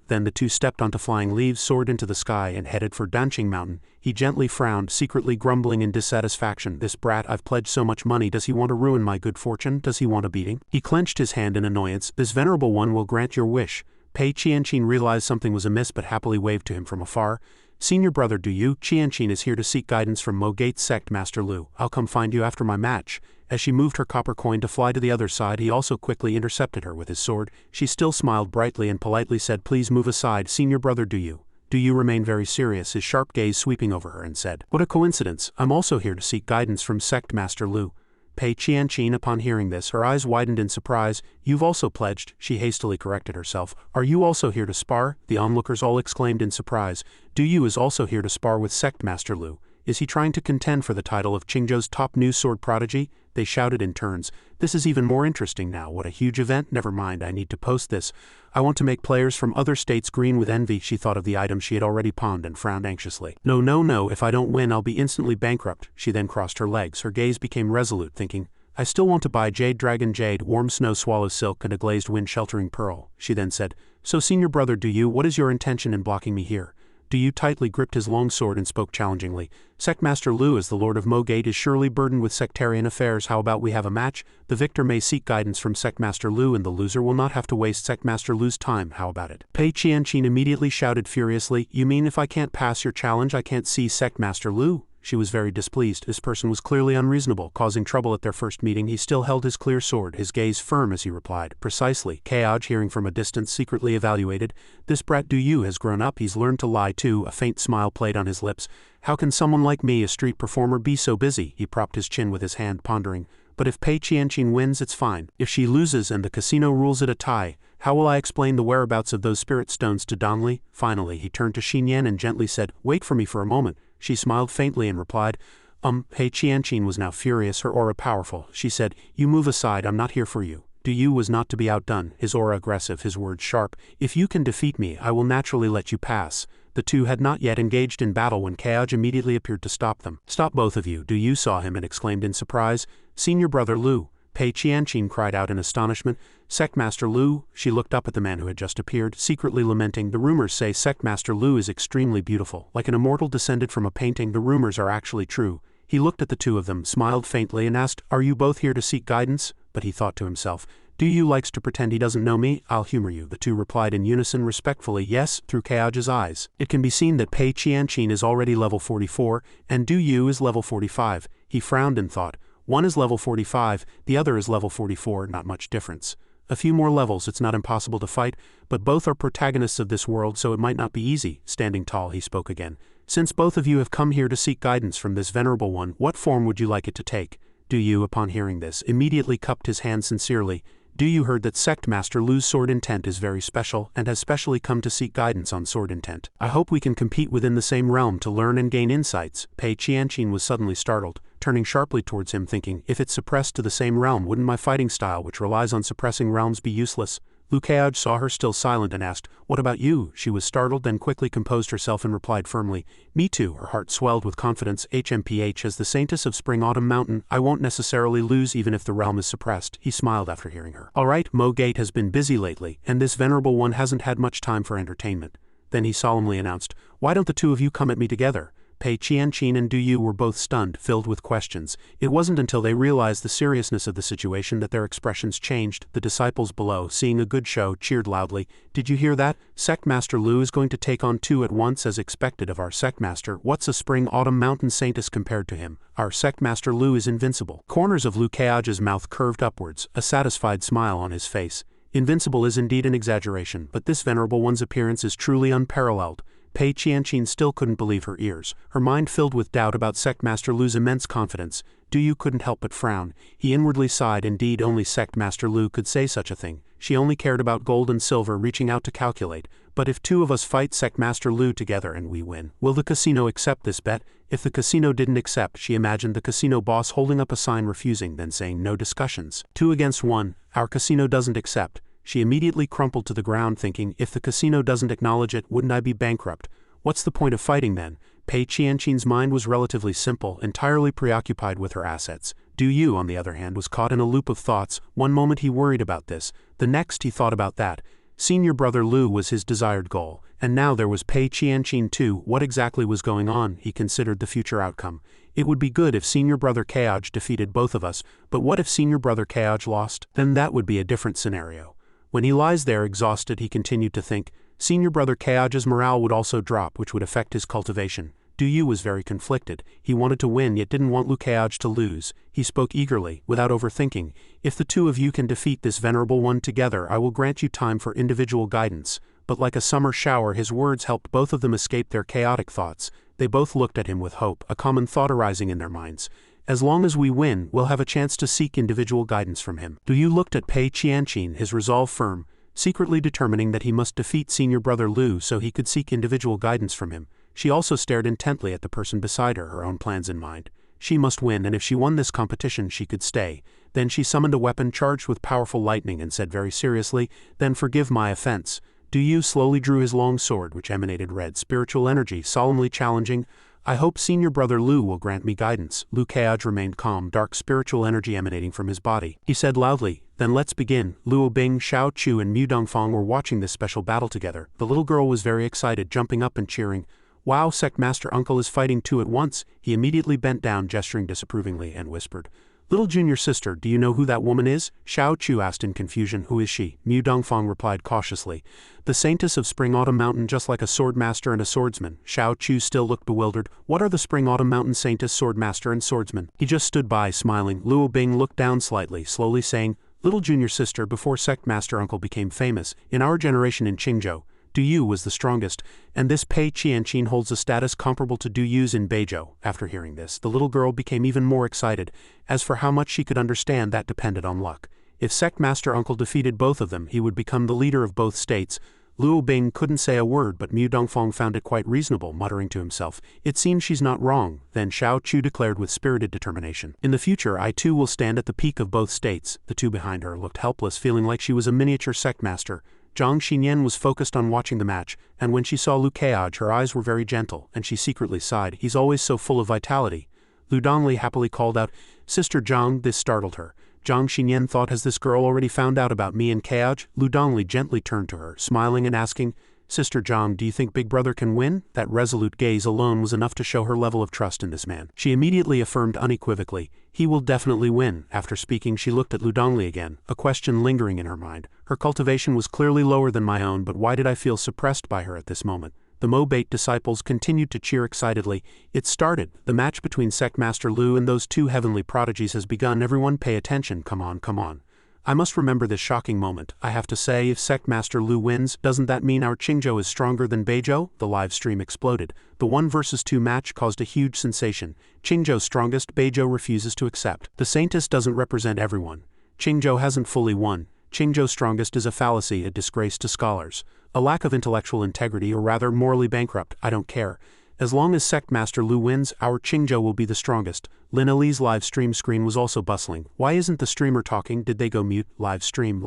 Then the two stepped onto flying leaves, soared into the sky, and headed for Danqing Mountain. He gently frowned, secretly grumbling in dissatisfaction. "This brat, I've pledged so much money, does he want to ruin my good fortune? Does he want a beating?" He clenched his hand in annoyance. "This venerable one will grant your wish." Pei Qianqin realized something was amiss but happily waved to him from afar. "Senior brother Du Yu, Qianqin is here to seek guidance from Mo Gate's sect, Master Lu. I'll come find you after my match." As she moved her copper coin to fly to the other side, he also quickly intercepted her with his sword. She still smiled brightly and politely said, "Please move aside, Senior brother Du Yu." Du Yu remained very serious, his sharp gaze sweeping over her, and said, "What a coincidence, I'm also here to seek guidance from Sect Master Lu." Pei Qianqin, upon hearing this, her eyes widened in surprise. "You've also pledged," she hastily corrected herself. "Are you also here to spar?" The onlookers all exclaimed in surprise. Du Yu is also here to spar with Sect Master Lu. Is he trying to contend for the title of Qingzhou's top new sword prodigy? They shouted in turns. "This is even more interesting now. What a huge event. Never mind, I need to post this. I want to make players from other states green with envy." She thought of the item she had already pawned and frowned anxiously. No, if I don't win I'll be instantly bankrupt." She then crossed her legs. Her gaze became resolute, thinking, "I still want to buy Jade Dragon Jade, Warm Snow Swallow Silk, and a glazed wind sheltering pearl." She then said, "So Senior brother Du Yu, what is your intention in blocking me here?" Du Yu tightly gripped his long sword and spoke challengingly. "Sectmaster Lu, as the Lord of Mo Gate, is surely burdened with sectarian affairs. How about we have a match? The victor may seek guidance from Sectmaster Lu and the loser will not have to waste Sectmaster Lu's time. How about it?" Pei Qianqin immediately shouted furiously, "You mean if I can't pass your challenge I can't see Sectmaster Lu?" She was very displeased. This person was clearly unreasonable, causing trouble at their first meeting. He still held his clear sword, his gaze firm as he replied, "Precisely." Keoj, hearing from a distance, secretly evaluated, "This brat Du Yu has grown up, he's learned to lie too." A faint smile played on his lips. "How can someone like me, a street performer, be so busy?" He propped his chin with his hand, pondering. "But if Pei Qianqin wins, it's fine. If she loses and the casino rules it a tie, how will I explain the whereabouts of those spirit stones to Donli?" Finally, he turned to Xinyan and gently said, "Wait for me for a moment." She smiled faintly and replied, Pei Qianqin was now furious, her aura powerful. She said, "You move aside, I'm not here for you." Du Yu was not to be outdone, his aura aggressive, his words sharp. "If you can defeat me, I will naturally let you pass." The two had not yet engaged in battle when Keoj immediately appeared to stop them. "Stop both of you." Du Yu saw him and exclaimed in surprise, "Senior brother Lu." Pei Qianqin cried out in astonishment, "Sectmaster Lu?" She looked up at the man who had just appeared, secretly lamenting, "The rumors say Sectmaster Lu is extremely beautiful. Like an immortal descended from a painting, the rumors are actually true." He looked at the two of them, smiled faintly, and asked, "Are you both here to seek guidance?" But he thought to himself, Du Yu likes to pretend he doesn't know me, I'll humor you. The two replied in unison respectfully, "Yes," through Keoj's eyes. It can be seen that Pei Qianqin is already level 44, and Du Yu is level 45. He frowned and thought, one is level 45, the other is level 44, not much difference. A few more levels, it's not impossible to fight, but both are protagonists of this world, so it might not be easy. Standing tall, he spoke again. "Since both of you have come here to seek guidance from this venerable one, what form would you like it to take?" Du Yu, upon hearing this, immediately cupped his hand sincerely. Du Yu heard that Sect Master Lu's sword intent is very special, and has specially come to seek guidance on sword intent. "I hope we can compete within the same realm to learn and gain insights." Pei Qianqin was suddenly startled, turning sharply towards him, thinking, if it's suppressed to the same realm, wouldn't my fighting style, which relies on suppressing realms, be useless? Lukeaj saw her still silent and asked, "What about you?" She was startled, then quickly composed herself and replied firmly, "Me too." Her heart swelled with confidence. HMPH, as the Saintess of Spring-Autumn Mountain, I won't necessarily lose even if the realm is suppressed. He smiled after hearing her. All right, Mo Gate has been busy lately, and this venerable one hasn't had much time for entertainment. Then he solemnly announced, "Why don't the two of you come at me together?" Pei Qianqin and Du Yu were both stunned, filled with questions. It wasn't until they realized the seriousness of the situation that their expressions changed. The disciples below, seeing a good show, cheered loudly. "Did you hear that? Sect Master Lu is going to take on two at once as expected of our Sect Master. What's a Spring-Autumn Mountain Saintess compared to him? Our Sect Master Lu is invincible." Corners of Lukeaj's mouth curved upwards, a satisfied smile on his face. Invincible is indeed an exaggeration, but this venerable one's appearance is truly unparalleled. Pei Qianqin still couldn't believe her ears, her mind filled with doubt about Sect Master Lu's immense confidence. Du Yu couldn't help but frown. He inwardly sighed. Indeed, only Sect Master Lu could say such a thing. She only cared about gold and silver, reaching out to calculate. But if two of us fight Sect Master Lu together and we win, will the casino accept this bet? If the casino didn't accept, she imagined the casino boss holding up a sign refusing, then saying no discussions. 2 against 1, our casino doesn't accept. She immediately crumpled to the ground thinking, if the casino doesn't acknowledge it, wouldn't I be bankrupt? What's the point of fighting then? Pei Qianqin's mind was relatively simple, entirely preoccupied with her assets. Du Yu, on the other hand, was caught in a loop of thoughts. One moment he worried about this, the next he thought about that. Senior brother Lu was his desired goal, and now there was Pei Qianqin too. What exactly was going on? He considered the future outcome. It would be good if senior brother Keaj defeated both of us, but what if senior brother Keaj lost? Then that would be a different scenario. When he lies there exhausted, he continued to think, senior brother Keaj's morale would also drop, which would affect his cultivation. Du Yu was very conflicted. He wanted to win yet didn't want Lukeaj to lose. He spoke eagerly, without overthinking. If the two of you can defeat this venerable one together, I will grant you time for individual guidance. But like a summer shower, his words helped both of them escape their chaotic thoughts. They both looked at him with hope, a common thought arising in their minds. As long as we win, we'll have a chance to seek individual guidance from him. Du Yu looked at Pei Qianqin, his resolve firm, secretly determining that he must defeat senior brother Lu so he could seek individual guidance from him. She also stared intently at the person beside her, her own plans in mind. She must win, and if she won this competition she could stay. Then she summoned a weapon charged with powerful lightning and said very seriously, "Then forgive my offense." Du Yu slowly drew his long sword, which emanated red spiritual energy, solemnly challenging, "I hope senior brother Lu will grant me guidance." Lukeaj remained calm, dark spiritual energy emanating from his body. He said loudly, "Then let's begin." Luo Bing, Xiao Chu and Mu Dongfang were watching this special battle together. The little girl was very excited, jumping up and cheering. "Wow, Sect Master Uncle is fighting two at once." He immediately bent down, gesturing disapprovingly, and whispered, "Little junior sister, do you know who that woman is?" Xiao Chu asked in confusion. "Who is she?" Mu Dongfang replied cautiously, "The Saintess of Spring-Autumn Mountain, just like a sword master and a swordsman." Xiao Chu still looked bewildered. "What are the Spring-Autumn Mountain Saintess, sword master and swordsman?" He just stood by, smiling. Luo Bing looked down slightly, slowly saying, "Little junior sister, before Sect Master Uncle became famous, in our generation in Qingzhou, Du Yu was the strongest, and this Pei Qianqin holds a status comparable to Du Yu's in Beizhou." After hearing this, the little girl became even more excited. As for how much she could understand, that depended on luck. If Sect Master Uncle defeated both of them, he would become the leader of both states. Luo Bing couldn't say a word, but Mu Dongfang found it quite reasonable, muttering to himself, "It seems she's not wrong." Then Xiao Chu declared with spirited determination, "In the future, I too will stand at the peak of both states." The two behind her looked helpless, feeling like she was a miniature sect master. Zhang Xinyan was focused on watching the match, and when she saw Lukeaj, her eyes were very gentle, and she secretly sighed. "He's always so full of vitality." Lu Dongli happily called out, "Sister Zhang." This startled her. Zhang Xinyan thought, has this girl already found out about me and Keaj? Lu Dongli gently turned to her, smiling and asking, "Sister Zhang, do you think Big Brother can win?" That resolute gaze alone was enough to show her level of trust in this man. She immediately affirmed unequivocally, "He will definitely win." After speaking, she looked at Lu Dongli again, a question lingering in her mind. Her cultivation was clearly lower than my own, but why did I feel suppressed by her at this moment? The Mo Bait disciples continued to cheer excitedly. It started. The match between Sect Master Lu and those two heavenly prodigies has begun. Everyone pay attention. Come on, come on. I must remember this shocking moment. I have to say, if Sect Master Lu wins, doesn't that mean our Qingzhou is stronger than Beizhou? The live stream exploded. The 1 versus 2 match caused a huge sensation. Qingzhou strongest, Beizhou refuses to accept. The Saintess doesn't represent everyone. Qingzhou hasn't fully won. Qingzhou strongest is a fallacy, a disgrace to scholars. A lack of intellectual integrity, or rather morally bankrupt. I don't care. As long as Sect Master Lu wins, our Qingzhou will be the strongest. Lin Ali's live stream screen was also bustling. Why isn't the streamer talking? Did they go mute? Live stream.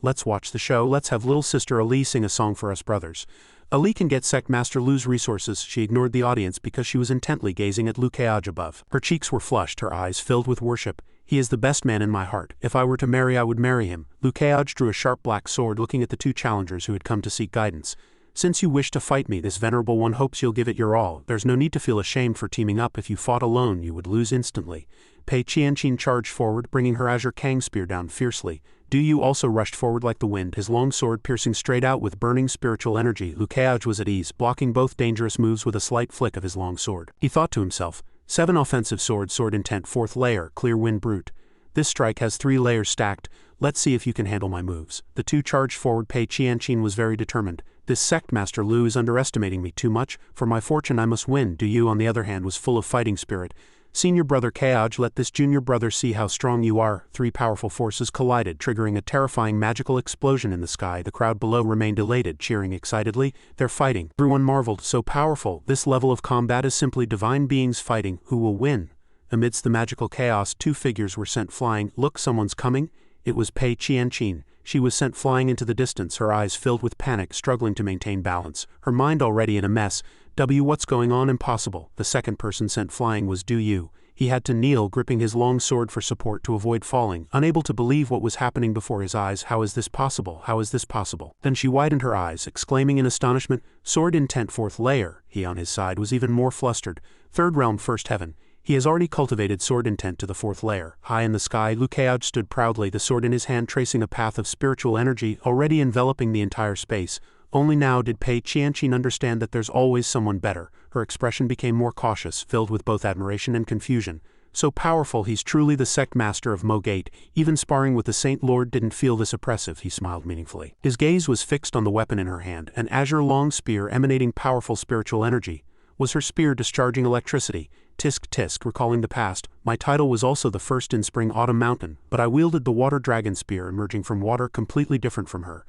Let's watch the show. Let's have little sister Ali sing a song for us brothers. Ali can get Sect Master Lu's resources. She ignored the audience because she was intently gazing at Liu Keaj above. Her cheeks were flushed, her eyes filled with worship. He is the best man in my heart. If I were to marry, I would marry him. Liu Keaj drew a sharp black sword, looking at the two challengers who had come to seek guidance. Since you wish to fight me, this venerable one hopes you'll give it your all. There's no need to feel ashamed for teaming up. If you fought alone, you would lose instantly. Pei Qianqin charged forward, bringing her azure Kang spear down fiercely. Du Yu also rushed forward like the wind, his long sword piercing straight out with burning spiritual energy. Liu Keaj was at ease, blocking both dangerous moves with a slight flick of his long sword. He thought to himself, 7 offensive sword intent 4th layer, clear wind brute. This strike has 3 layers stacked. Let's see if you can handle my moves. The two charged forward. Pei Qianqin was very determined. This Sect Master Lu is underestimating me too much. For my fortune I must win. Du Yu on the other hand was full of fighting spirit. Senior brother Keaj, let this junior brother see how strong you are. 3 powerful forces collided, triggering a terrifying magical explosion in the sky. The crowd below remained elated, cheering excitedly. They're fighting. Everyone marveled. So powerful. This level of combat is simply divine beings fighting. Who will win? Amidst the magical chaos, 2 figures were sent flying. Look, someone's coming. It was Pei Qianqin. She was sent flying into the distance, her eyes filled with panic, struggling to maintain balance, her mind already in a mess. What's going on? Impossible. The second person sent flying was Du Yu. He had to kneel, gripping his long sword for support to avoid falling, unable to believe what was happening before his eyes. How is this possible? How is this possible? Then she widened her eyes, exclaiming in astonishment, sword intent 4th layer. He on his side was even more flustered. 3rd realm, 1st heaven. He has already cultivated sword intent to the 4th layer. High in the sky, Liu Keaj stood proudly, the sword in his hand tracing a path of spiritual energy already enveloping the entire space. Only now did Pei Qianqin understand that there's always someone better. Her expression became more cautious, filled with both admiration and confusion. So powerful, he's truly the Sect Master of Mo Gate. Even sparring with the Saint Lord didn't feel this oppressive, he smiled meaningfully. His gaze was fixed on the weapon in her hand, an azure long spear emanating powerful spiritual energy. Was her spear discharging electricity? Tisk tisk, recalling the past, my title was also the first in Spring Autumn Mountain, but I wielded the water dragon spear emerging from water, completely different from her.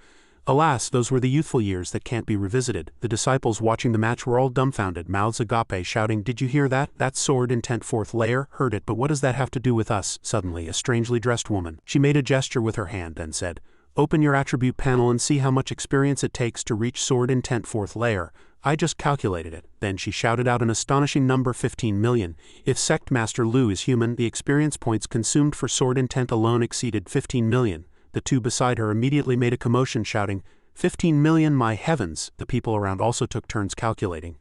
Alas, those were the youthful years that can't be revisited. The disciples watching the match were all dumbfounded, mouths agape shouting, did you hear that? That sword intent 4th layer? Heard it, but what does that have to do with us? Suddenly, a strangely dressed woman. She made a gesture with her hand and said, open your attribute panel and see how much experience it takes to reach sword intent 4th layer. I just calculated it. Then she shouted out an astonishing number, 15 million. If Sect Master Lu is human, the experience points consumed for sword intent alone exceeded 15 million. The two beside her immediately made a commotion, shouting, 15 million, my heavens! The people around also took turns calculating.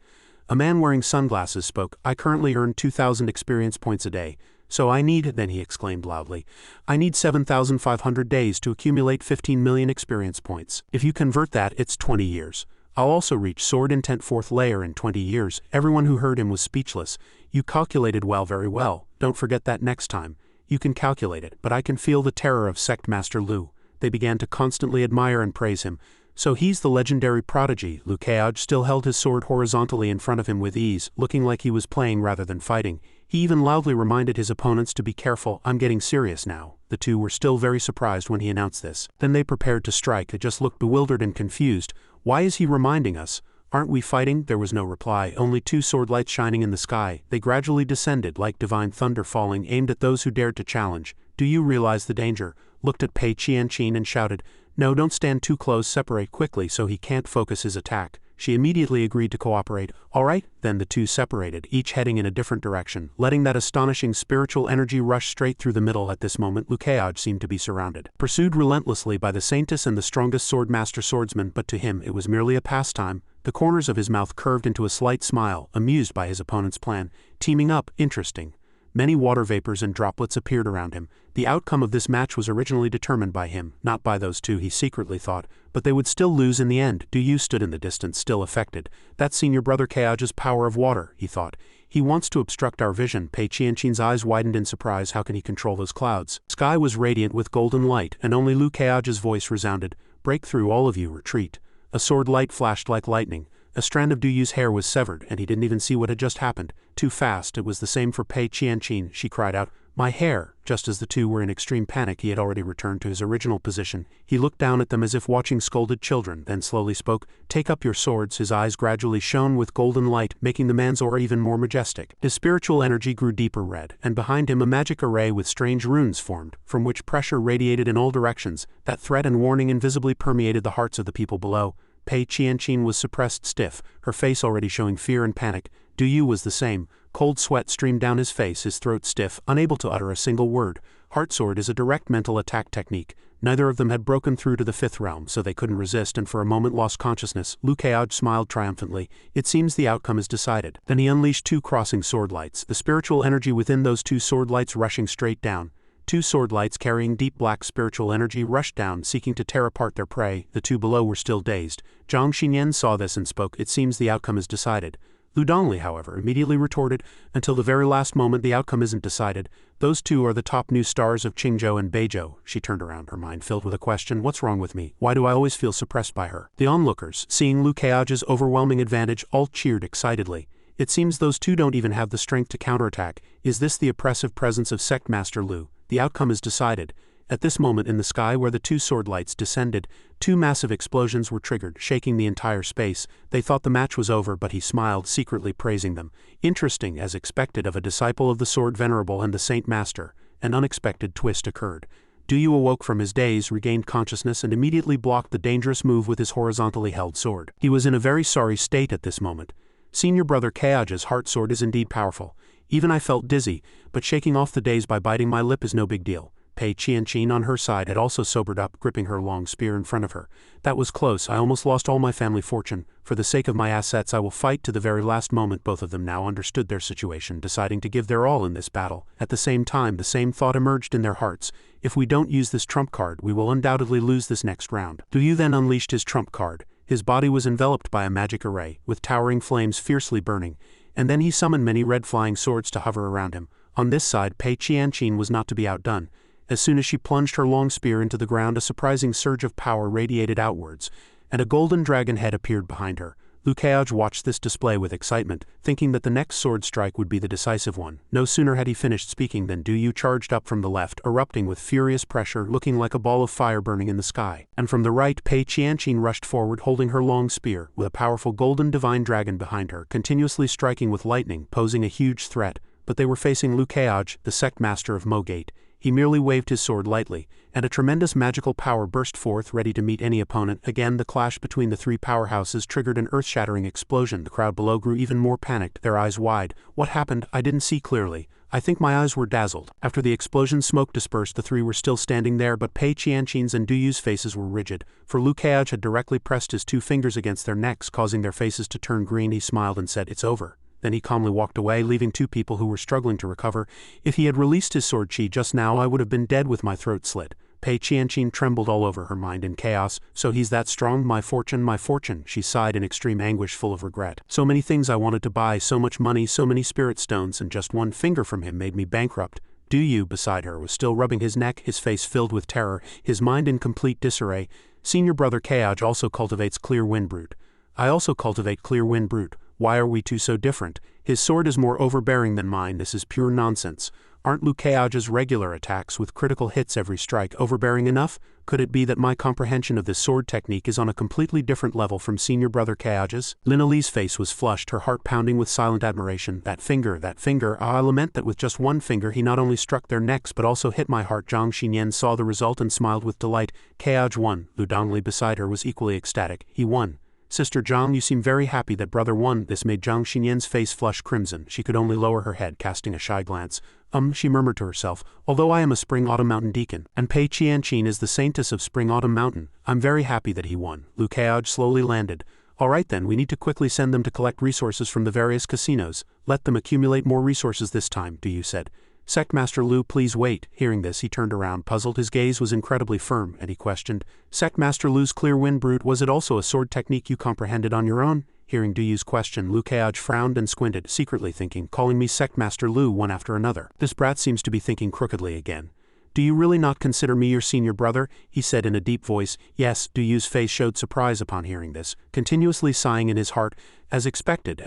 A man wearing sunglasses spoke, I currently earn 2,000 experience points a day. So I need, then he exclaimed loudly, I need 7,500 days to accumulate 15 million experience points. If you convert that, it's 20 years. I'll also reach sword intent 4th layer in 20 years. Everyone who heard him was speechless. You calculated well, very well. Don't forget that next time. You can calculate it, but I can feel the terror of Sect Master Lu. They began to constantly admire and praise him. So he's the legendary prodigy. Liu Keaj still held his sword horizontally in front of him with ease, looking like he was playing rather than fighting. He even loudly reminded his opponents to be careful. I'm getting serious now. The two were still very surprised when he announced this. Then they prepared to strike. They just looked bewildered and confused. Why is he reminding us? Aren't we fighting? There was no reply, only 2 sword lights shining in the sky. They gradually descended like divine thunder falling, aimed at those who dared to challenge. Do you realize the danger? Looked at Pei Qianqin and shouted, no, don't stand too close, separate quickly so he can't focus his attack. She immediately agreed to cooperate. All right, then the two separated, each heading in a different direction, letting that astonishing spiritual energy rush straight through the middle. At this moment, Liu Keaj seemed to be surrounded, pursued relentlessly by the saintess and the strongest swordmaster swordsman, but to him it was merely a pastime. The corners of his mouth curved into a slight smile, amused by his opponent's plan. Teaming up, interesting. Many water vapors and droplets appeared around him. The outcome of this match was originally determined by him, not by those two, he secretly thought, but they would still lose in the end. Du Yu stood in the distance, still affected. That's senior brother Keaj's power of water, he thought. He wants to obstruct our vision. Pei Qianqin's eyes widened in surprise. How can he control those clouds? Sky was radiant with golden light, and only Liu Keaj's voice resounded. Break through, all of you, retreat. A sword light flashed like lightning. A strand of Du Yu's hair was severed, and he didn't even see what had just happened. Too fast. It was the same for Pei Qianqin. She cried out, My hair. Just as the two were in extreme panic, he had already returned to his original position. He looked down at them as if watching scolded children, then slowly spoke. Take up your swords. His eyes gradually shone with golden light, making the man's aura even more majestic. His spiritual energy grew deeper red, and behind him a magic array with strange runes formed, from which pressure radiated in all directions. That threat and warning invisibly permeated the hearts of the people below. Pei Qianqin was suppressed stiff, her face already showing fear and panic. Du Yu was the same. Cold sweat streamed down his face, his throat stiff, unable to utter a single word. Heart Sword is a direct mental attack technique. Neither of them had broken through to the fifth realm, so they couldn't resist and for a moment lost consciousness. Liu Keaj smiled triumphantly. It seems the outcome is decided. Then he unleashed two crossing sword lights, the spiritual energy within those two sword lights rushing straight down. Two sword lights carrying deep black spiritual energy rushed down, seeking to tear apart their prey. The two below were still dazed. Zhang Xinyan saw this and spoke. It seems the outcome is decided. Lu Dongli, however, immediately retorted, until the very last moment the outcome isn't decided. Those two are the top new stars of Qingzhou and Beizhou. She turned around, her mind filled with a question. What's wrong with me? Why do I always feel suppressed by her? The onlookers, seeing Liu Keaj's overwhelming advantage, all cheered excitedly. It seems those two don't even have the strength to counterattack. Is this the oppressive presence of Sect Master Liu? The outcome is decided. At this moment in the sky where the two sword lights descended, two massive explosions were triggered, shaking the entire space. They thought the match was over, but he smiled, secretly praising them. Interesting, as expected of a disciple of the Sword Venerable and the Saint Master. An unexpected twist occurred. Du Yu awoke from his daze, regained consciousness, and immediately blocked the dangerous move with his horizontally held sword. He was in a very sorry state at this moment. Senior brother Keaj's heart sword is indeed powerful. Even I felt dizzy, but shaking off the daze by biting my lip is no big deal. Pei Qianqin on her side had also sobered up, gripping her long spear in front of her. That was close. I almost lost all my family fortune. For the sake of my assets I will fight to the very last moment. Both of them now understood their situation, deciding to give their all in this battle. At the same time, the same thought emerged in their hearts. If we don't use this trump card, we will undoubtedly lose this next round. Du Yu then unleashed his trump card. His body was enveloped by a magic array, with towering flames fiercely burning, and then he summoned many red flying swords to hover around him. On this side, Pei Qianqin was not to be outdone. As soon as she plunged her long spear into the ground, a surprising surge of power radiated outwards, and a golden dragon head appeared behind her. Liu Keaj watched this display with excitement, thinking that the next sword strike would be the decisive one. No sooner had he finished speaking than Du Yu charged up from the left, erupting with furious pressure, looking like a ball of fire burning in the sky. And from the right, Pei Qianqin rushed forward, holding her long spear, with a powerful golden divine dragon behind her, continuously striking with lightning, posing a huge threat. But they were facing Liu Keaj, the sect master of Mogate. He merely waved his sword lightly, and a tremendous magical power burst forth, ready to meet any opponent. Again, the clash between the three powerhouses triggered an earth-shattering explosion. The crowd below grew even more panicked, their eyes wide. What happened? I didn't see clearly. I think my eyes were dazzled. After the explosion smoke dispersed, the three were still standing there, but Pei Qianqin's and Du Yu's faces were rigid, for Liu Keaj had directly pressed his two fingers against their necks, causing their faces to turn green. He smiled and said, "It's over." Then he calmly walked away, leaving two people who were struggling to recover. If he had released his sword chi just now, I would have been dead with my throat slit. Pei Qianqin trembled all over, her mind in chaos. So he's that strong? My fortune, she sighed in extreme anguish, full of regret. So many things I wanted to buy, so much money, so many spirit stones, and just one finger from him made me bankrupt. Du Yu, beside her, was still rubbing his neck, his face filled with terror, his mind in complete disarray. Senior brother Keaj also cultivates Clear Wind Brute. I also cultivate Clear Wind Brute. Why are we two so different? His sword is more overbearing than mine. This is pure nonsense. Aren't Liu Keaj's regular attacks with critical hits every strike overbearing enough? Could it be that my comprehension of this sword technique is on a completely different level from senior brother Keaj's? Lina Li's face was flushed, her heart pounding with silent admiration. That finger, I lament that with just one finger he not only struck their necks but also hit my heart. Zhang Xinyan saw the result and smiled with delight. Keaj won. Lu Dongli beside her was equally ecstatic. He won. Sister Zhang, you seem very happy that brother won. This made Zhang Xinyan's face flush crimson. She could only lower her head, casting a shy glance. She murmured to herself, although I am a Spring-Autumn Mountain deacon, and Pei Qianqin is the saintess of Spring-Autumn Mountain, I'm very happy that he won. Liu Keaj slowly landed. All right then, we need to quickly send them to collect resources from the various casinos. Let them accumulate more resources this time, Du Yu said. Sect Master Liu, please wait. Hearing this, he turned around, puzzled. His gaze was incredibly firm, and he questioned, Sect Master Liu's Clear Wind Brute, was it also a sword technique you comprehended on your own? Hearing Du Yu's question, Liu Keaj frowned and squinted, secretly thinking, calling me Sect Master Liu one after another. This brat seems to be thinking crookedly again. Do you really not consider me your senior brother? He said in a deep voice. Yes, Du Yu's face showed surprise upon hearing this, continuously sighing in his heart. As expected,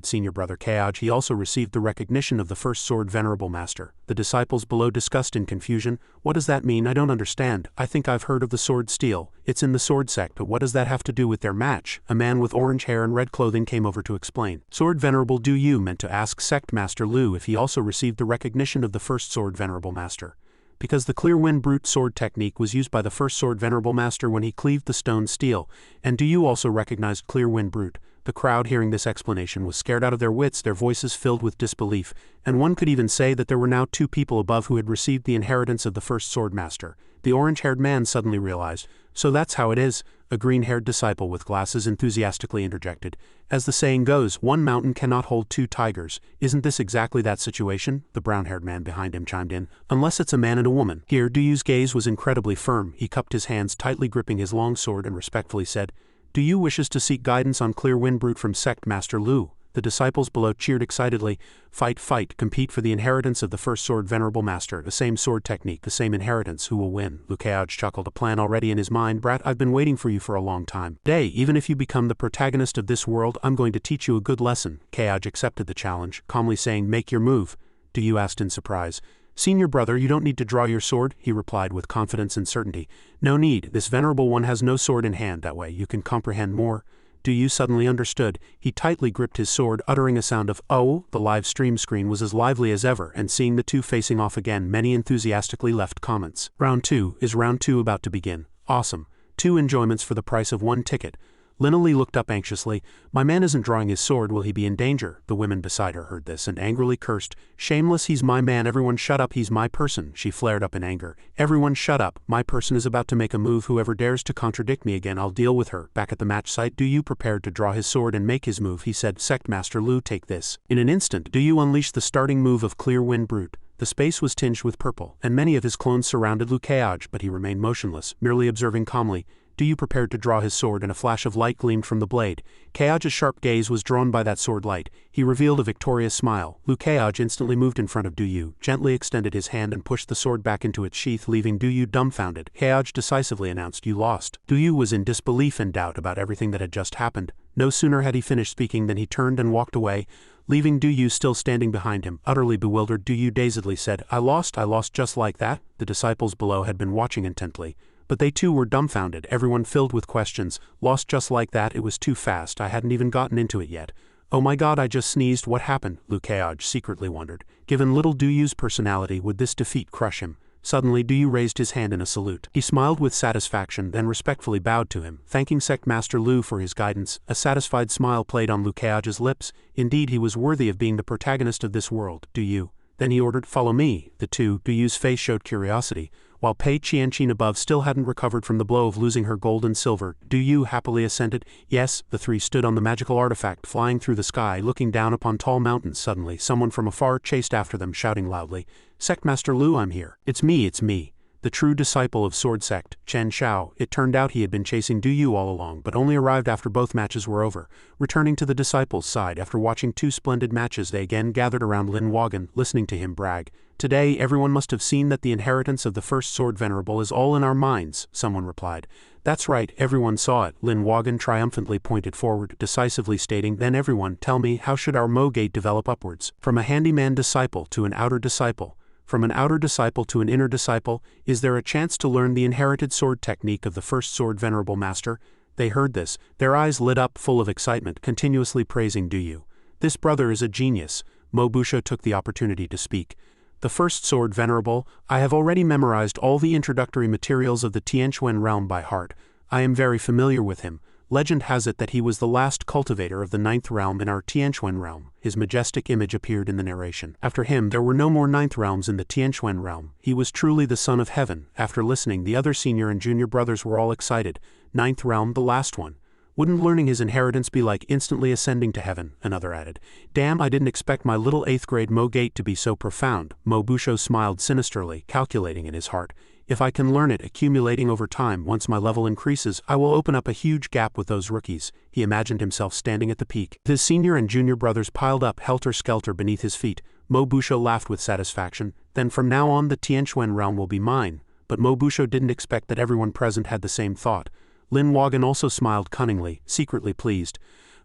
senior brother Kaoj. He also received the recognition of the first sword venerable master. The disciples below discussed in confusion. What does that mean? I don't understand. I think I've heard of the sword steel. It's in the sword sect, but what does that have to do with their match? A man with orange hair and red clothing came over to explain. Sword venerable Du Yu meant to ask Sect Master Lu if he also received the recognition of the first sword venerable master. Because the clear wind brute sword technique was used by the first sword venerable master when he cleaved the stone steel, and Du Yu also recognized clear wind brute. The crowd hearing this explanation was scared out of their wits, their voices filled with disbelief, and one could even say that there were now 2 people above who had received the inheritance of the first sword master. The orange-haired man suddenly realized. So that's how it is, a green-haired disciple with glasses enthusiastically interjected. As the saying goes, one mountain cannot hold 2 tigers. Isn't this exactly that situation? The brown-haired man behind him chimed in. Unless it's a man and a woman. Here, Du Yu's gaze was incredibly firm. He cupped his hands, tightly gripping his long sword, and respectfully said, Du Yu wishes to seek guidance on clear wind brute from Sect Master Lu. The disciples below cheered excitedly. Fight, compete for the inheritance of the first sword venerable master, the same sword technique, the same inheritance, who will win? Lukeoj chuckled, a plan already in his mind. Brat, I've been waiting for you for a long time. Today, even if you become the protagonist of this world, I'm going to teach you a good lesson. Kaoj accepted the challenge, calmly saying, make your move. Du Yu asked in surprise. Senior brother, you don't need to draw your sword, he replied with confidence and certainty. No need, this venerable one has no sword in hand, that way you can comprehend more. Du Yu suddenly understood. He tightly gripped his sword, uttering a sound of "oh." The live stream screen was as lively as ever, and seeing the 2 facing off again, many enthusiastically left comments. Round 2, is round 2 about to begin? Awesome. 2 enjoyments for the price of 1 ticket. Lina Lee looked up anxiously. My man isn't drawing his sword, will he be in danger? The women beside her heard this and angrily cursed. Shameless, he's my man, everyone shut up, he's my person. She flared up in anger. Everyone shut up, my person is about to make a move, whoever dares to contradict me again, I'll deal with her. Back at the match site, Du Yu prepared to draw his sword and make his move. He said, Sect Master Lu, take this. In an instant, Du Yu unleashed the starting move of Clear Wind Brute. The space was tinged with purple, and many of his clones surrounded Lukeoj, but he remained motionless, merely observing calmly. Du Yu prepared to draw his sword, and a flash of light gleamed from the blade. Kaoj's sharp gaze was drawn by that sword light. He revealed a victorious smile. Lukeoj instantly moved in front of Du Yu, gently extended his hand and pushed the sword back into its sheath, leaving Du Yu dumbfounded. Kaoj decisively announced, You lost. Du Yu was in disbelief and doubt about everything that had just happened. No sooner had he finished speaking than he turned and walked away, leaving Du Yu still standing behind him. Utterly bewildered, Du Yu dazedly said, I lost just like that? The disciples below had been watching intently. But they too were dumbfounded, everyone filled with questions. Lost just like that? It was too fast, I hadn't even gotten into it yet. Oh my god, I just sneezed, what happened? Lukeoj secretly wondered. Given little Du Yu's personality, would this defeat crush him? Suddenly Du Yu raised his hand in a salute. He smiled with satisfaction, then respectfully bowed to him, thanking Sect Master Lu for his guidance. A satisfied smile played on Lukeoj's lips. Indeed, he was worthy of being the protagonist of this world. Du Yu. Then he ordered, follow me. Du Yu's face showed curiosity. While Pei Qianqin above still hadn't recovered from the blow of losing her gold and silver, Du Yu happily assented. Yes, the 3 stood on the magical artifact, flying through the sky, looking down upon tall mountains. Suddenly, someone from afar chased after them, shouting loudly, Sect Master Lu, I'm here. It's me. The true disciple of Sword Sect, Chen Xiao. It turned out he had been chasing Du Yu all along, but only arrived after both matches were over. Returning to the disciples' side after watching 2 splendid matches, they again gathered around Lin Wagen, listening to him brag. Today, everyone must have seen that the inheritance of the first sword venerable is all in our minds, someone replied. That's right, everyone saw it. Lin Wagen triumphantly pointed forward, decisively stating, Then everyone, tell me, how should our Mo gate develop upwards? From a handyman disciple to an outer disciple. From an outer disciple to an inner disciple, is there a chance to learn the inherited sword technique of the first sword venerable master? They heard this, their eyes lit up full of excitement, continuously praising Du Yu. This brother is a genius. Mo Busho took the opportunity to speak. The first sword venerable, I have already memorized all the introductory materials of the Tianquan realm by heart. I am very familiar with him. Legend has it that he was the last cultivator of the 9th realm in our Tianquan realm. His majestic image appeared in the narration. After him, there were no more 9th realms in the Tianquan realm. He was truly the son of heaven. After listening, the other senior and junior brothers were all excited. 9th realm, the last one. Wouldn't learning his inheritance be like instantly ascending to heaven? Another added. Damn, I didn't expect my little 8th grade Mo gate to be so profound. Mo Busho smiled sinisterly, calculating in his heart. If I can learn it, accumulating over time, once my level increases, I will open up a huge gap with those rookies. He imagined himself standing at the peak. His senior and junior brothers piled up helter-skelter beneath his feet. Mo Busho laughed with satisfaction. Then from now on the Tianquan realm will be mine. But Mo Busho didn't expect that everyone present had the same thought. Lin Wagon also smiled cunningly, secretly pleased.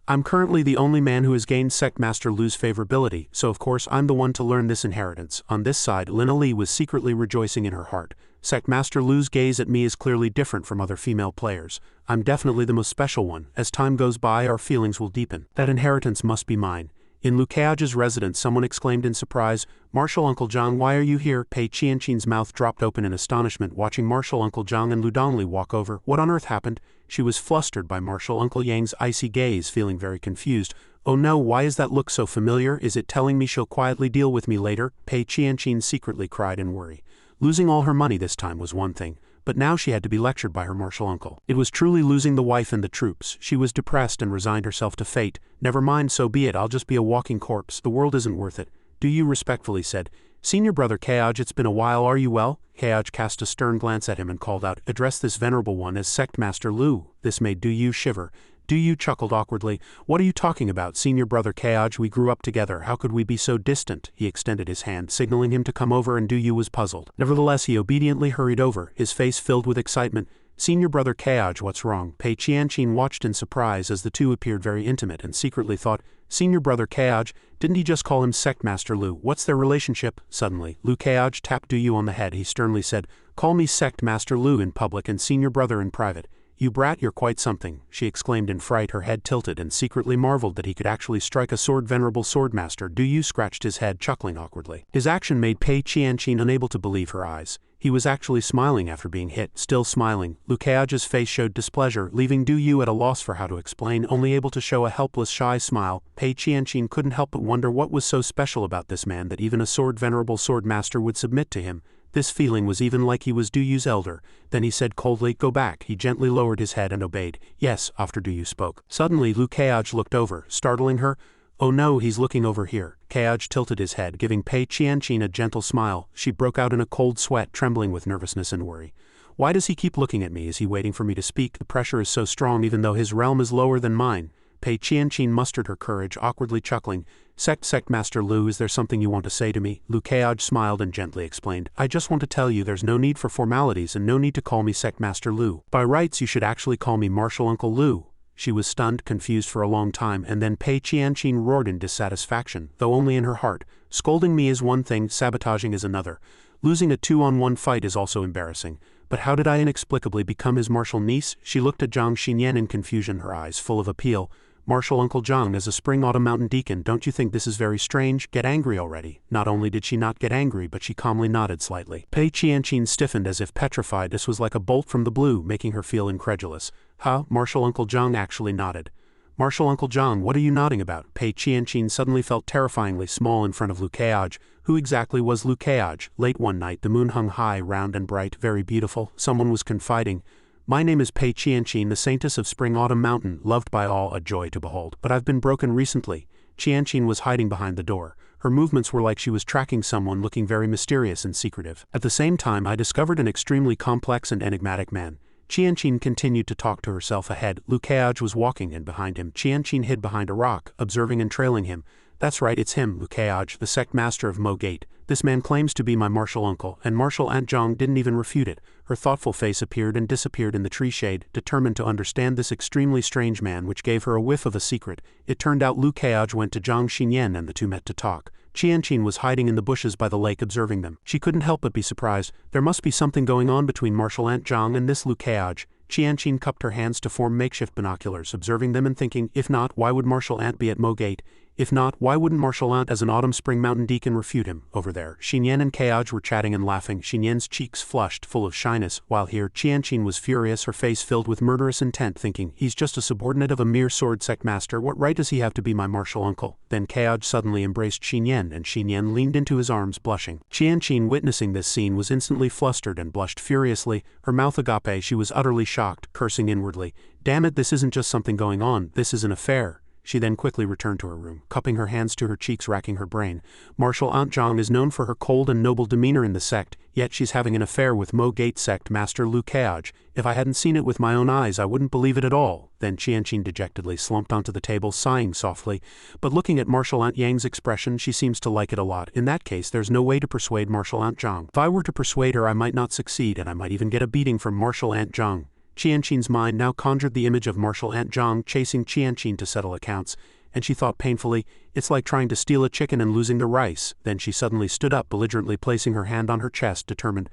I'm currently the only man who has gained Sect Master Lu's favorability, so of course I'm the one to learn this inheritance. On this side, Lin Li was secretly rejoicing in her heart. Sect Master Lu's gaze at me is clearly different from other female players. I'm definitely the most special one. As time goes by, our feelings will deepen. That inheritance must be mine. In Lu Keage's residence, someone exclaimed in surprise, Martial Uncle Zhang, why are you here? Pei Qianqin's mouth dropped open in astonishment, watching Martial Uncle Zhang and Lu Dongli walk over. What on earth happened? She was flustered by Martial Uncle Yang's icy gaze, feeling very confused. Oh no, why is that look so familiar? Is it telling me she'll quietly deal with me later? Pei Qianqin secretly cried in worry. Losing all her money this time was one thing, but now she had to be lectured by her martial uncle. It was truly losing the wife and the troops. She was depressed and resigned herself to fate. Never mind, so be it, I'll just be a walking corpse. The world isn't worth it. Du Yu respectfully said, Senior brother Keage, it's been a while, are you well? Keage cast a stern glance at him and called out, address this venerable one as Sect Master Lu. This made Du Yu shiver. Du Yu chuckled awkwardly. What are you talking about, Senior brother Keage? We grew up together. How could we be so distant? He extended his hand, signaling him to come over, and Du Yu was puzzled. Nevertheless, he obediently hurried over, his face filled with excitement. Senior brother Keage, what's wrong? Pei Qianqin watched in surprise as the two appeared very intimate and secretly thought, Senior brother Keage, didn't he just call him Sect Master Lu? What's their relationship? Suddenly, Lu Keage tapped Du Yu on the head. He sternly said, Call me Sect Master Lu in public and Senior brother in private. You brat, you're quite something, she exclaimed in fright, her head tilted, and secretly marveled that he could actually strike a sword. Venerable swordmaster. Du Yu scratched his head, chuckling awkwardly. His action made Pei Qianqin unable to believe her eyes. He was actually smiling after being hit, still smiling. Lu Keage's face showed displeasure, leaving Du Yu at a loss for how to explain, only able to show a helpless, shy smile. Pei Qianqin couldn't help but wonder what was so special about this man that even a venerable swordmaster would submit to him. This feeling was even like he was Du Yu's elder. Then he said coldly, Go back. He gently lowered his head and obeyed. Yes, after Du Yu spoke. Suddenly, Lu Keage looked over, startling her. Oh no, he's looking over here. Keage tilted his head, giving Pei Qianqin a gentle smile. She broke out in a cold sweat, trembling with nervousness and worry. Why does he keep looking at me? Is he waiting for me to speak? The pressure is so strong even though his realm is lower than mine. Pei Qianqin mustered her courage, awkwardly chuckling. Sect Master Lu, is there something you want to say to me? Lu Keage smiled and gently explained. I just want to tell you there's no need for formalities and no need to call me Sect Master Lu. By rights you should actually call me Martial Uncle Lu. She was stunned, confused for a long time, and then Pei Qianqin roared in dissatisfaction, though only in her heart. Scolding me is one thing, sabotaging is another. Losing a 2-on-1 fight is also embarrassing. But how did I inexplicably become his martial niece? She looked at Zhang Xinyan in confusion, her eyes full of appeal. Martial Uncle Zhang, as a Spring Autumn Mountain Deacon, don't you think this is very strange? Get angry already. Not only did she not get angry, but she calmly nodded slightly. Pei Qianqin stiffened as if petrified. This was like a bolt from the blue, making her feel incredulous. Huh? Martial Uncle Zhang actually nodded. Martial Uncle Zhang, what are you nodding about? Pei Qianqin suddenly felt terrifyingly small in front of Lu Keage. Who exactly was Lu Keage? Late one night, the moon hung high, round and bright, very beautiful. Someone was confiding. My name is Pei Qianqin, the saintess of Spring Autumn Mountain, loved by all, a joy to behold. But I've been broken recently. Qianqin was hiding behind the door. Her movements were like she was tracking someone, looking very mysterious and secretive. At the same time, I discovered an extremely complex and enigmatic man. Qianqin continued to talk to herself ahead. Lu Keage was walking in behind him. Qianqin hid behind a rock, observing and trailing him. That's right, it's him, Lu Keage, the sect master of Mo Gate. This man claims to be my martial uncle, and Martial Aunt Zhang didn't even refute it. Her thoughtful face appeared and disappeared in the tree shade, determined to understand this extremely strange man, which gave her a whiff of a secret. It turned out Lu Keage went to Zhang Xinyan and the two met to talk. Qianqin was hiding in the bushes by the lake observing them. She couldn't help but be surprised. There must be something going on between Martial Aunt Zhang and this Lu Keage. Qianqin cupped her hands to form makeshift binoculars, observing them and thinking, if not, why would Martial Aunt be at Mo Gate? If not, why wouldn't Martial Aunt as an Autumn Spring Mountain Deacon refute him? Over there, Xinyan and Keage were chatting and laughing, Xinyan's cheeks flushed, full of shyness, while here, Qianqin was furious, her face filled with murderous intent, thinking, he's just a subordinate of a mere sword sect master, what right does he have to be my martial uncle? Then Keage suddenly embraced Xinyan, and Xinyan leaned into his arms, blushing. Qianqin, witnessing this scene, was instantly flustered and blushed furiously, her mouth agape, she was utterly shocked, cursing inwardly. Damn it, this isn't just something going on, this is an affair. She then quickly returned to her room, cupping her hands to her cheeks, racking her brain. Martial Aunt Zhang is known for her cold and noble demeanor in the sect, yet she's having an affair with Mo Gate sect master Lu Keaj. If I hadn't seen it with my own eyes, I wouldn't believe it at all. Then Qianqin dejectedly slumped onto the table, sighing softly. But looking at Martial Aunt Yang's expression, she seems to like it a lot. In that case, there's no way to persuade Martial Aunt Zhang. If I were to persuade her, I might not succeed, and I might even get a beating from Martial Aunt Zhang. Qianqin's mind now conjured the image of Martial Aunt Zhang chasing Qianqin to settle accounts, and she thought painfully, it's like trying to steal a chicken and losing the rice. Then she suddenly stood up, belligerently placing her hand on her chest, determined.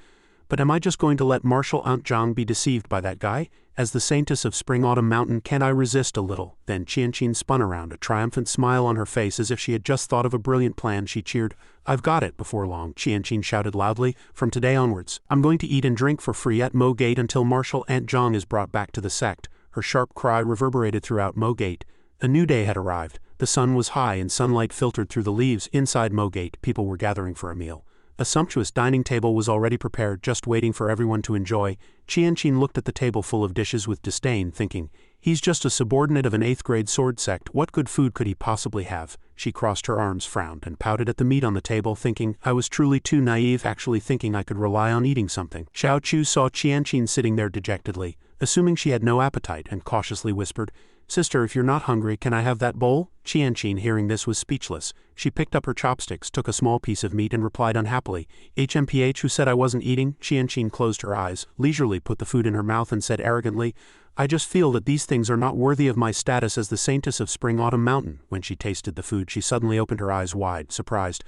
But am I just going to let Martial Aunt Zhang be deceived by that guy? As the Saintess of Spring Autumn Mountain, can't I resist a little? Then Qianqin spun around, a triumphant smile on her face as if she had just thought of a brilliant plan. She cheered. I've got it. Before long, Qianqin shouted loudly, from today onwards, I'm going to eat and drink for free at Mo Gate until Martial Aunt Zhang is brought back to the sect. Her sharp cry reverberated throughout Mo Gate. A new day had arrived. The sun was high and sunlight filtered through the leaves. Inside Mo Gate, people were gathering for a meal. A sumptuous dining table was already prepared, just waiting for everyone to enjoy. Qianqin looked at the table full of dishes with disdain, thinking, he's just a subordinate of an 8th-grade sword sect. What good food could he possibly have? She crossed her arms, frowned, and pouted at the meat on the table, thinking, I was truly too naive, actually thinking I could rely on eating something. Xiao Chu saw Qianqin sitting there dejectedly, assuming she had no appetite, and cautiously whispered, Sister, if you're not hungry, can I have that bowl? Qianqin, hearing this, was speechless. She picked up her chopsticks, took a small piece of meat, and replied unhappily, HMPH, who said I wasn't eating? Qianqin closed her eyes, leisurely put the food in her mouth, and said arrogantly, I just feel that these things are not worthy of my status as the Saintess of Spring Autumn Mountain. When she tasted the food, she suddenly opened her eyes wide, surprised.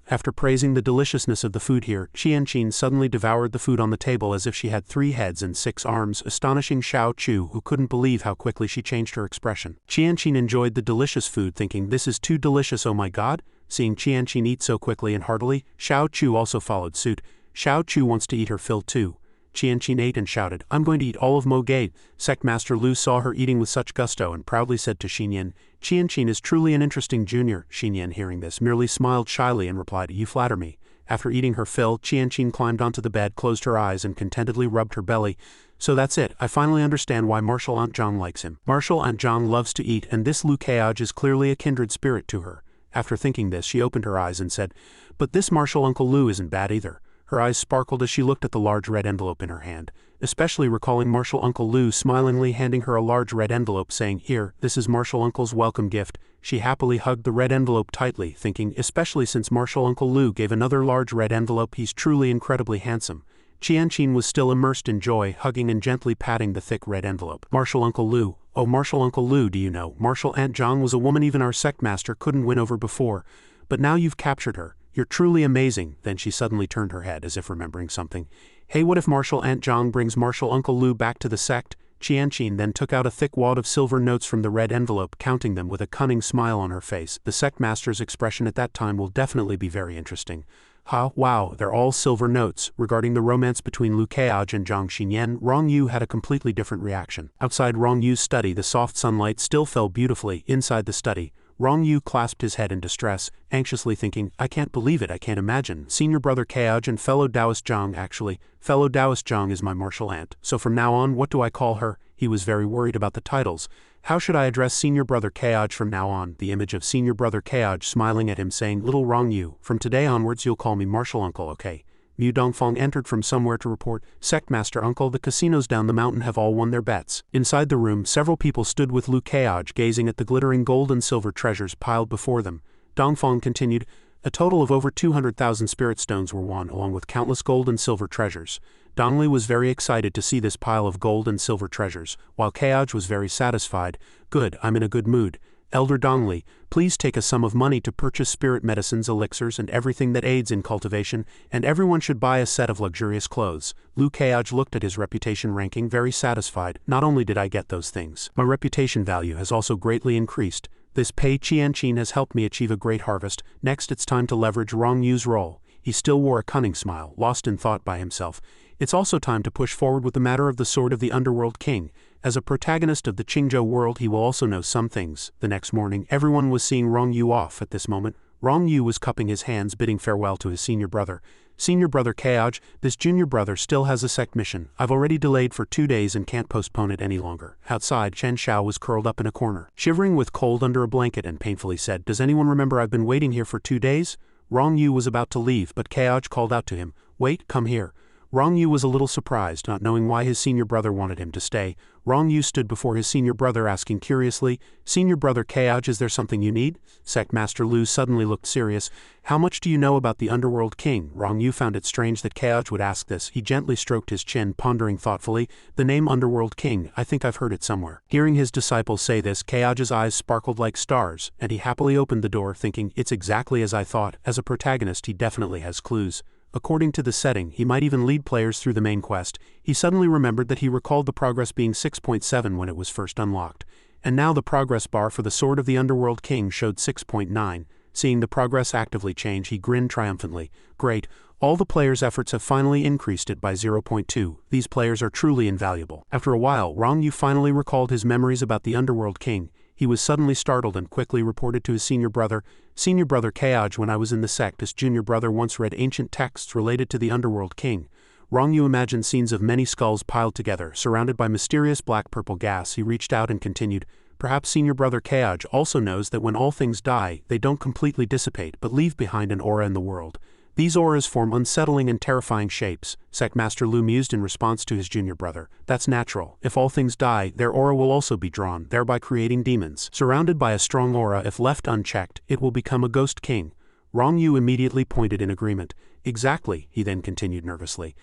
After praising the deliciousness of the food here, Qianqin suddenly devoured the food on the table as if she had 3 heads and 6 arms, astonishing Xiao Chu, who couldn't believe how quickly she changed her expression. Qianqin enjoyed the delicious food, thinking, this is too delicious, oh my god. Seeing Qianqin eat so quickly and heartily, Xiao Chu also followed suit. Xiao Chu wants to eat her fill too. Qianqin ate and shouted, I'm going to eat all of Mo Gate. Sect Master Lu saw her eating with such gusto and proudly said to Xinyan, Qianqin is truly an interesting junior. Xinyan, hearing this, merely smiled shyly and replied, you flatter me. After eating her fill, Qianqin climbed onto the bed, closed her eyes, and contentedly rubbed her belly. So that's it, I finally understand why Martial Aunt Zhang likes him. Martial Aunt Zhang loves to eat, and this Lu Keaj is clearly a kindred spirit to her. After thinking this, she opened her eyes and said, but this Martial Uncle Lu isn't bad either. Her eyes sparkled as she looked at the large red envelope in her hand, especially recalling Martial Uncle Lu smilingly handing her a large red envelope, saying, here, this is Martial Uncle's welcome gift. She happily hugged the red envelope tightly, thinking, especially since Martial Uncle Lu gave another large red envelope, he's truly incredibly handsome. Qianqin was still immersed in joy, hugging and gently patting the thick red envelope. Martial Uncle Lu, oh Martial Uncle Lu, do you know, Martial Aunt Zhang was a woman even our sect master couldn't win over before, but now you've captured her. You're truly amazing. Then she suddenly turned her head as if remembering something. Hey, what if Martial Aunt Zhang brings Martial Uncle Lu back to the sect? Qianqin then took out a thick wad of silver notes from the red envelope, counting them with a cunning smile on her face. The sect master's expression at that time will definitely be very interesting. Wow, they're all silver notes. Regarding the romance between Lu Keaj and Zhang Xinyan, Rong Yu had a completely different reaction. Outside Rong Yu's study, the soft sunlight still fell beautifully. Inside the study, Rong Yu clasped his head in distress, anxiously thinking, I can't believe it, I can't imagine. Senior brother Keaj and fellow Taoist Zhang, actually, fellow Taoist Zhang is my martial aunt. So from now on, what do I call her? He was very worried about the titles. How should I address senior brother Keaj from now on? The image of senior brother Keaj smiling at him, saying, little Rong Yu, from today onwards you'll call me martial uncle, okay? Mu Dongfang entered from somewhere to report, Sect Master Uncle, the casinos down the mountain have all won their bets. Inside the room, several people stood with Lu Keaj gazing at the glittering gold and silver treasures piled before them. Dongfang continued, a total of over 200,000 spirit stones were won, along with countless gold and silver treasures. Dongli was very excited to see this pile of gold and silver treasures, while Keaj was very satisfied. Good, I'm in a good mood. Elder Dongli, please take a sum of money to purchase spirit medicines, elixirs, and everything that aids in cultivation, and everyone should buy a set of luxurious clothes. Lu Keaj looked at his reputation ranking, very satisfied. Not only did I get those things, my reputation value has also greatly increased. This Pei Qianqin has helped me achieve a great harvest. Next it's time to leverage Rong Yu's role. He still wore a cunning smile, lost in thought by himself. It's also time to push forward with the matter of the Sword of the Underworld King. As a protagonist of the Qingzhou world, he will also know some things. The next morning, everyone was seeing Rong Yu off. At this moment, Rong Yu was cupping his hands, bidding farewell to his senior brother. "Senior brother Kaoj, this junior brother still has a sect mission. I've already delayed for 2 days and can't postpone it any longer." Outside, Chen Xiao was curled up in a corner, shivering with cold under a blanket and painfully said, "Does anyone remember I've been waiting here for 2 days?" Rong Yu was about to leave, but Kaoj called out to him, "Wait, come here." Rong Yu was a little surprised, not knowing why his senior brother wanted him to stay. Rong Yu stood before his senior brother asking curiously, "Senior brother Kaoj, is there something you need?" Sect Master Lu suddenly looked serious. "How much do you know about the Underworld King?" Rong Yu found it strange that Kaoj would ask this. He gently stroked his chin, pondering thoughtfully. "The name Underworld King, I think I've heard it somewhere." Hearing his disciple say this, Kaoj's eyes sparkled like stars, and he happily opened the door, thinking, "It's exactly as I thought. As a protagonist, he definitely has clues." According to the setting, he might even lead players through the main quest. He suddenly remembered that he recalled the progress being 6.7 when it was first unlocked. And now the progress bar for the Sword of the Underworld King showed 6.9. Seeing the progress actively change, he grinned triumphantly. "Great, all the players' efforts have finally increased it by 0.2. These players are truly invaluable." After a while, Rong Yu finally recalled his memories about the Underworld King. He was suddenly startled and quickly reported to his senior brother, "Senior brother Kaoj, when I was in the sect, this junior brother once read ancient texts related to the Underworld King." Rong Yu imagined scenes of many skulls piled together, surrounded by mysterious black-purple gas. He reached out and continued, "Perhaps senior brother Kaoj also knows that when all things die, they don't completely dissipate, but leave behind an aura in the world. These auras form unsettling and terrifying shapes." Sect Master Lu mused in response to his junior brother. "That's natural. If all things die, their aura will also be drawn, thereby creating demons. Surrounded by a strong aura, if left unchecked, it will become a ghost king." Rong Yu immediately pointed in agreement. "Exactly," he then continued nervously.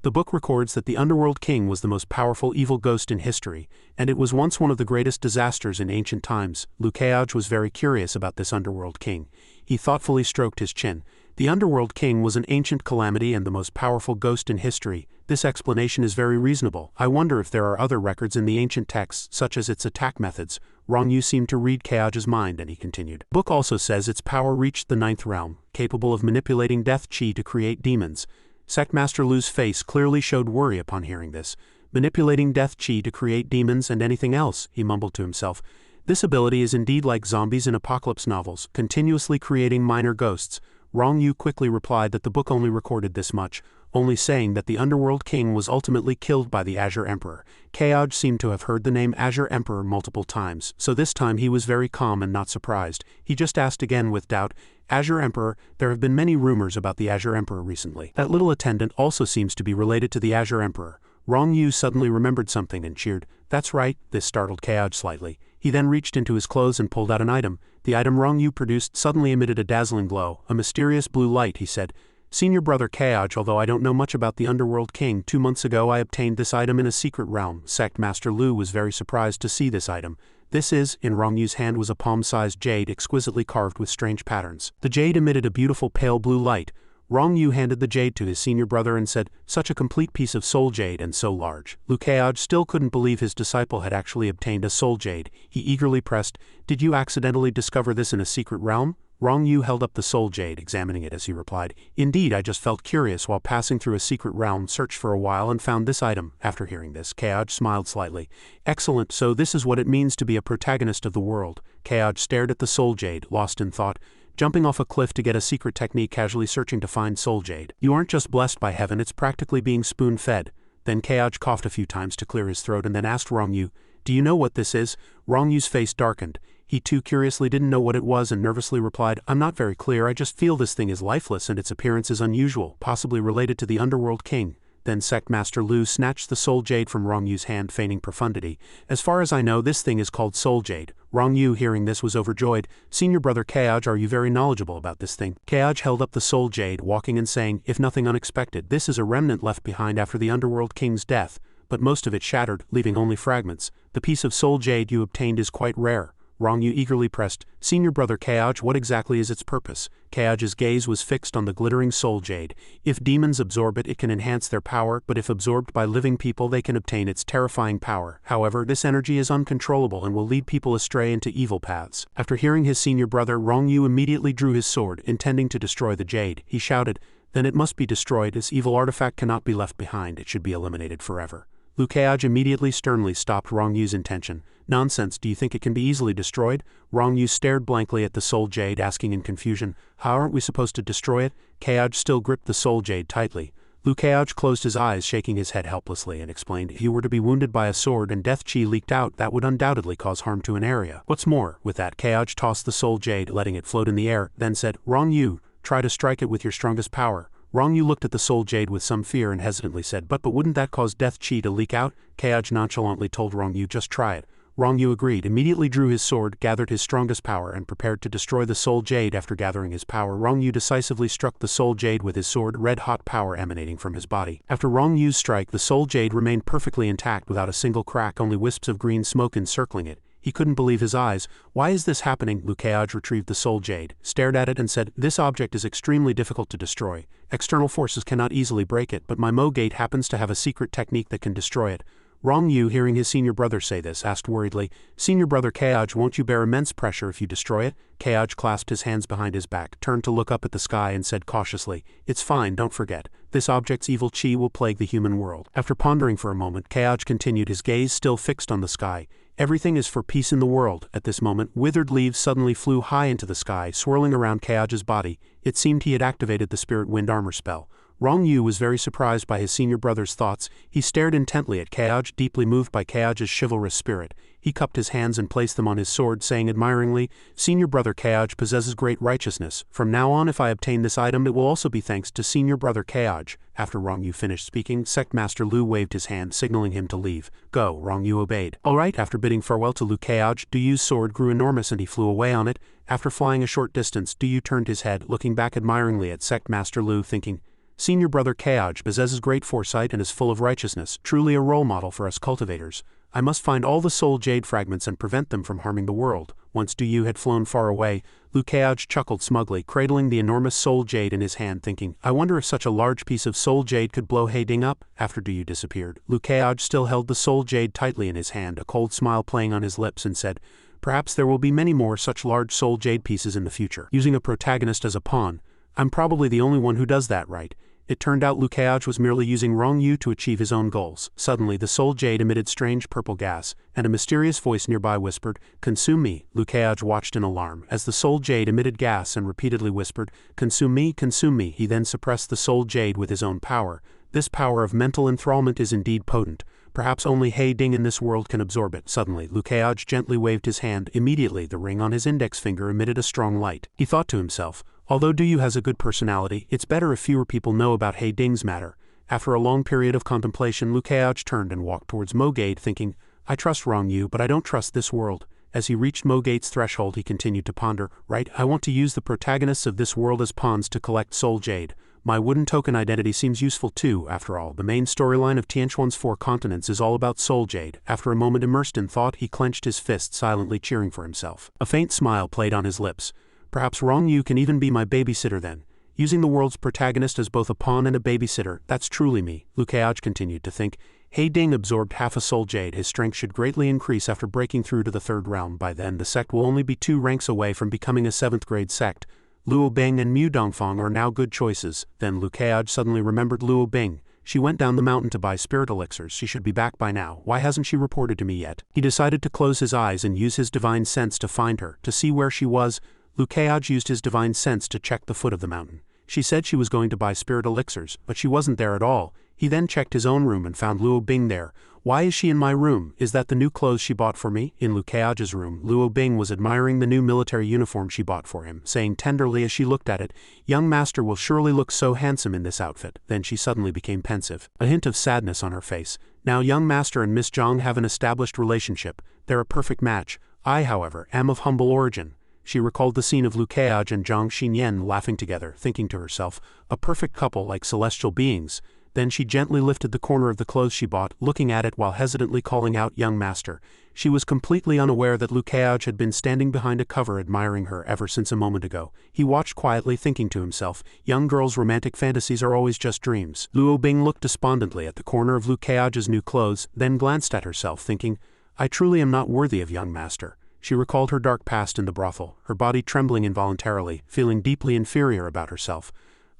"The book records that the Underworld King was the most powerful evil ghost in history, and it was once one of the greatest disasters in ancient times." Lu Kaoj was very curious about this Underworld King. He thoughtfully stroked his chin. "The Underworld King was an ancient calamity and the most powerful ghost in history. This explanation is very reasonable. I wonder if there are other records in the ancient texts, such as its attack methods." Rong Yu seemed to read Kaoj's mind, and he continued. "The book also says its power reached the 9th realm, capable of manipulating death chi to create demons." Sect Master Lu's face clearly showed worry upon hearing this. "Manipulating death chi to create demons and anything else," he mumbled to himself. "This ability is indeed like zombies in apocalypse novels, continuously creating minor ghosts." Rong Yu quickly replied that the book only recorded this much, only saying that the Underworld King was ultimately killed by the Azure Emperor. Kaoj seemed to have heard the name Azure Emperor multiple times, so this time he was very calm and not surprised. He just asked again with doubt, "Azure Emperor, there have been many rumors about the Azure Emperor recently. That little attendant also seems to be related to the Azure Emperor." Rong Yu suddenly remembered something and cheered. "That's right." This startled Kaoj slightly. He then reached into his clothes and pulled out an item. The item Rong Yu produced suddenly emitted a dazzling glow, a mysterious blue light. He said, "Senior brother Kaoj, although I don't know much about the Underworld King, 2 months ago I obtained this item in a secret realm." Sect Master Lu was very surprised to see this item. "This is," in Rong Yu's hand was a palm-sized jade exquisitely carved with strange patterns. The jade emitted a beautiful pale blue light. Rong Yu handed the jade to his senior brother and said, "Such a complete piece of soul jade and so large." Lu Kaoj still couldn't believe his disciple had actually obtained a soul jade. He eagerly pressed, "Did you accidentally discover this in a secret realm?" Rong Yu held up the soul jade, examining it as he replied, "Indeed, I just felt curious while passing through a secret realm, searched for a while and found this item." After hearing this, Kaoj smiled slightly. "Excellent, so this is what it means to be a protagonist of the world." Kaoj stared at the soul jade, lost in thought. Jumping off a cliff to get a secret technique, casually searching to find soul jade. "You aren't just blessed by heaven, it's practically being spoon-fed." Then Kaoj coughed a few times to clear his throat and then asked Rong Yu, "Do you know what this is?" Rong Yu's face darkened. He too curiously didn't know what it was and nervously replied, "I'm not very clear, I just feel this thing is lifeless and its appearance is unusual, possibly related to the Underworld King." Then Sect Master Lu snatched the soul jade from Rong Yu's hand, feigning profundity. "As far as I know, this thing is called soul jade." Rong Yu, hearing this, was overjoyed. "Senior brother Kaoj, are you very knowledgeable about this thing?" Kaoj held up the soul jade, walking and saying, "If nothing unexpected, this is a remnant left behind after the Underworld King's death, but most of it shattered, leaving only fragments. The piece of soul jade you obtained is quite rare." Rong Yu eagerly pressed, "Senior brother Kaoj, what exactly is its purpose?" Kaoj's gaze was fixed on the glittering soul jade. "If demons absorb it, it can enhance their power, but if absorbed by living people, they can obtain its terrifying power. However, this energy is uncontrollable and will lead people astray into evil paths." After hearing his senior brother, Rong Yu immediately drew his sword, intending to destroy the jade. He shouted, "Then it must be destroyed. This evil artifact cannot be left behind. It should be eliminated forever." Liu Keaj immediately sternly stopped Rong Yu's intention. Nonsense, do you think it can be easily destroyed? Rong Yu stared blankly at the soul jade, asking in confusion, how aren't we supposed to destroy it? Keaj still gripped the soul jade tightly. Liu Keaj closed his eyes, shaking his head helplessly, and explained, if you were to be wounded by a sword and death chi leaked out, that would undoubtedly cause harm to an area. What's more, with that, Keaj tossed the soul jade, letting it float in the air, then said, Rong Yu, try to strike it with your strongest power. Rong Yu looked at the soul jade with some fear and hesitantly said, but wouldn't that cause death chi to leak out? Keaj nonchalantly told Rong Yu, just try it. Rong Yu agreed, immediately drew his sword, gathered his strongest power, and prepared to destroy the soul jade. After gathering his power, Rong Yu decisively struck the soul jade with his sword, red-hot power emanating from his body. After Rong Yu's strike, the soul jade remained perfectly intact without a single crack, only wisps of green smoke encircling it. He couldn't believe his eyes. Why is this happening? Liu Keaj retrieved the soul jade, stared at it and said, this object is extremely difficult to destroy. External forces cannot easily break it, but my Mo gate happens to have a secret technique that can destroy it. Rong Yu, hearing his senior brother say this, asked worriedly, Senior brother Keaj, won't you bear immense pressure if you destroy it? Keaj clasped his hands behind his back, turned to look up at the sky and said cautiously, it's fine, don't forget. This object's evil chi will plague the human world. After pondering for a moment, Keaj continued, his gaze still fixed on the sky. Everything is for peace in the world. At this moment, withered leaves suddenly flew high into the sky, swirling around Keaj's body. It seemed he had activated the spirit wind armor spell. Rong Yu was very surprised by his senior brother's thoughts. He stared intently at Keaj, deeply moved by Keaj's chivalrous spirit. He cupped his hands and placed them on his sword, saying admiringly, Senior brother Keaj possesses great righteousness. From now on, if I obtain this item, it will also be thanks to Senior brother Keaj. After Rong Yu finished speaking, Sect Master Lu waved his hand, signaling him to leave. Go, Rong Yu obeyed. All right. After bidding farewell to Liu Keaj, Du Yu's sword grew enormous and he flew away on it. After flying a short distance, Du Yu turned his head, looking back admiringly at Sect Master Lu, thinking, Senior brother Keaj possesses great foresight and is full of righteousness, truly a role model for us cultivators. I must find all the soul jade fragments and prevent them from harming the world. Once Du Yu had flown far away, Liu Keaj chuckled smugly, cradling the enormous soul jade in his hand, thinking, I wonder if such a large piece of soul jade could blow He Ding up. After Du Yu disappeared, Liu Keaj still held the soul jade tightly in his hand, a cold smile playing on his lips, and said, perhaps there will be many more such large soul jade pieces in the future. Using a protagonist as a pawn, I'm probably the only one who does that right. It turned out Liu Keaj was merely using Rong Yu to achieve his own goals. Suddenly, the soul jade emitted strange purple gas, and a mysterious voice nearby whispered, consume me. Liu Keaj watched in alarm as the soul jade emitted gas and repeatedly whispered, consume me, consume me. He then suppressed the soul jade with his own power. This power of mental enthrallment is indeed potent. Perhaps only He Ding in this world can absorb it. Suddenly, Liu Keaj gently waved his hand. Immediately, the ring on his index finger emitted a strong light. He thought to himself, although Du Yu has a good personality, it's better if fewer people know about He Ding's matter. After a long period of contemplation, Liu Keaj turned and walked towards Mo Gate, thinking, I trust Rong Yu, but I don't trust this world. As he reached Mo Gate's threshold, he continued to ponder, right, I want to use the protagonists of this world as pawns to collect soul jade. My wooden token identity seems useful too. After all, the main storyline of Tianquan's Four Continents is all about soul jade. After a moment immersed in thought, he clenched his fist, silently cheering for himself. A faint smile played on his lips. Perhaps Rong Yu can even be my babysitter then. Using the world's protagonist as both a pawn and a babysitter, that's truly me. Liu Keaj continued to think. He Ding absorbed half a soul jade. His strength should greatly increase after breaking through to the third realm. By then, the sect will only be 2 ranks away from becoming a 7th grade sect. Luo Bing and Mu Dongfang are now good choices. Then Liu Keaj suddenly remembered Luo Bing. She went down the mountain to buy spirit elixirs. She should be back by now. Why hasn't she reported to me yet? He decided to close his eyes and use his divine sense to find her. To see where she was, Liu Keaj used his divine sense to check the foot of the mountain. She said she was going to buy spirit elixirs, but she wasn't there at all. He then checked his own room and found Luo Bing there. Why is she in my room? Is that the new clothes she bought for me? In Liu Keaj's room, Luo Bing was admiring the new military uniform she bought for him, saying tenderly as she looked at it, young master will surely look so handsome in this outfit. Then she suddenly became pensive, a hint of sadness on her face. Now young master and Miss Zhang have an established relationship. They're a perfect match. I, however, am of humble origin. She recalled the scene of Liu Keaj and Zhang Xinyan laughing together, thinking to herself, a perfect couple like celestial beings. Then she gently lifted the corner of the clothes she bought, looking at it while hesitantly calling out, young master. She was completely unaware that Liu Keaj had been standing behind a cover admiring her ever since a moment ago. He watched quietly, thinking to himself, young girls' romantic fantasies are always just dreams. Luo Bing looked despondently at the corner of Liu Keaj's new clothes, then glanced at herself, thinking, I truly am not worthy of young master. She recalled her dark past in the brothel, her body trembling involuntarily, feeling deeply inferior about herself.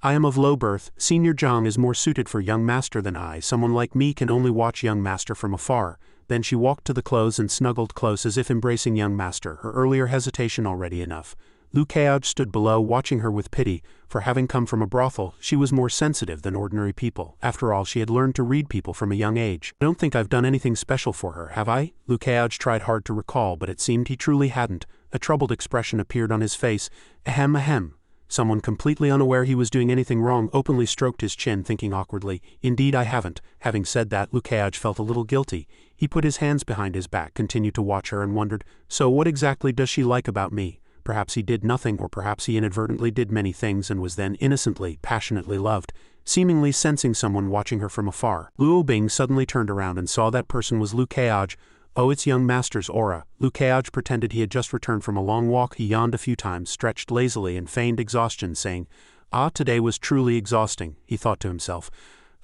I am of low birth, Senior Zhang is more suited for young master than I, someone like me can only watch young master from afar. Then she walked to the clothes and snuggled close as if embracing young master, her earlier hesitation already enough. Liu Keaj stood below watching her with pity, for having come from a brothel, she was more sensitive than ordinary people. After all, she had learned to read people from a young age. I don't think I've done anything special for her, have I? Liu Keaj tried hard to recall, but it seemed he truly hadn't. A troubled expression appeared on his face. Ahem ahem. Someone completely unaware he was doing anything wrong openly stroked his chin, thinking awkwardly, indeed I haven't. Having said that, Liu Keaj felt a little guilty. He put his hands behind his back, continued to watch her and wondered, so what exactly does she like about me? Perhaps he did nothing, or perhaps he inadvertently did many things and was then innocently, passionately loved. Seemingly sensing someone watching her from afar, Luo Bing suddenly turned around and saw that person was Liu Keaj. Oh, it's young master's aura. Liu Keaj pretended he had just returned from a long walk. He yawned a few times, stretched lazily and feigned exhaustion, saying, "Ah, today was truly exhausting," he thought to himself.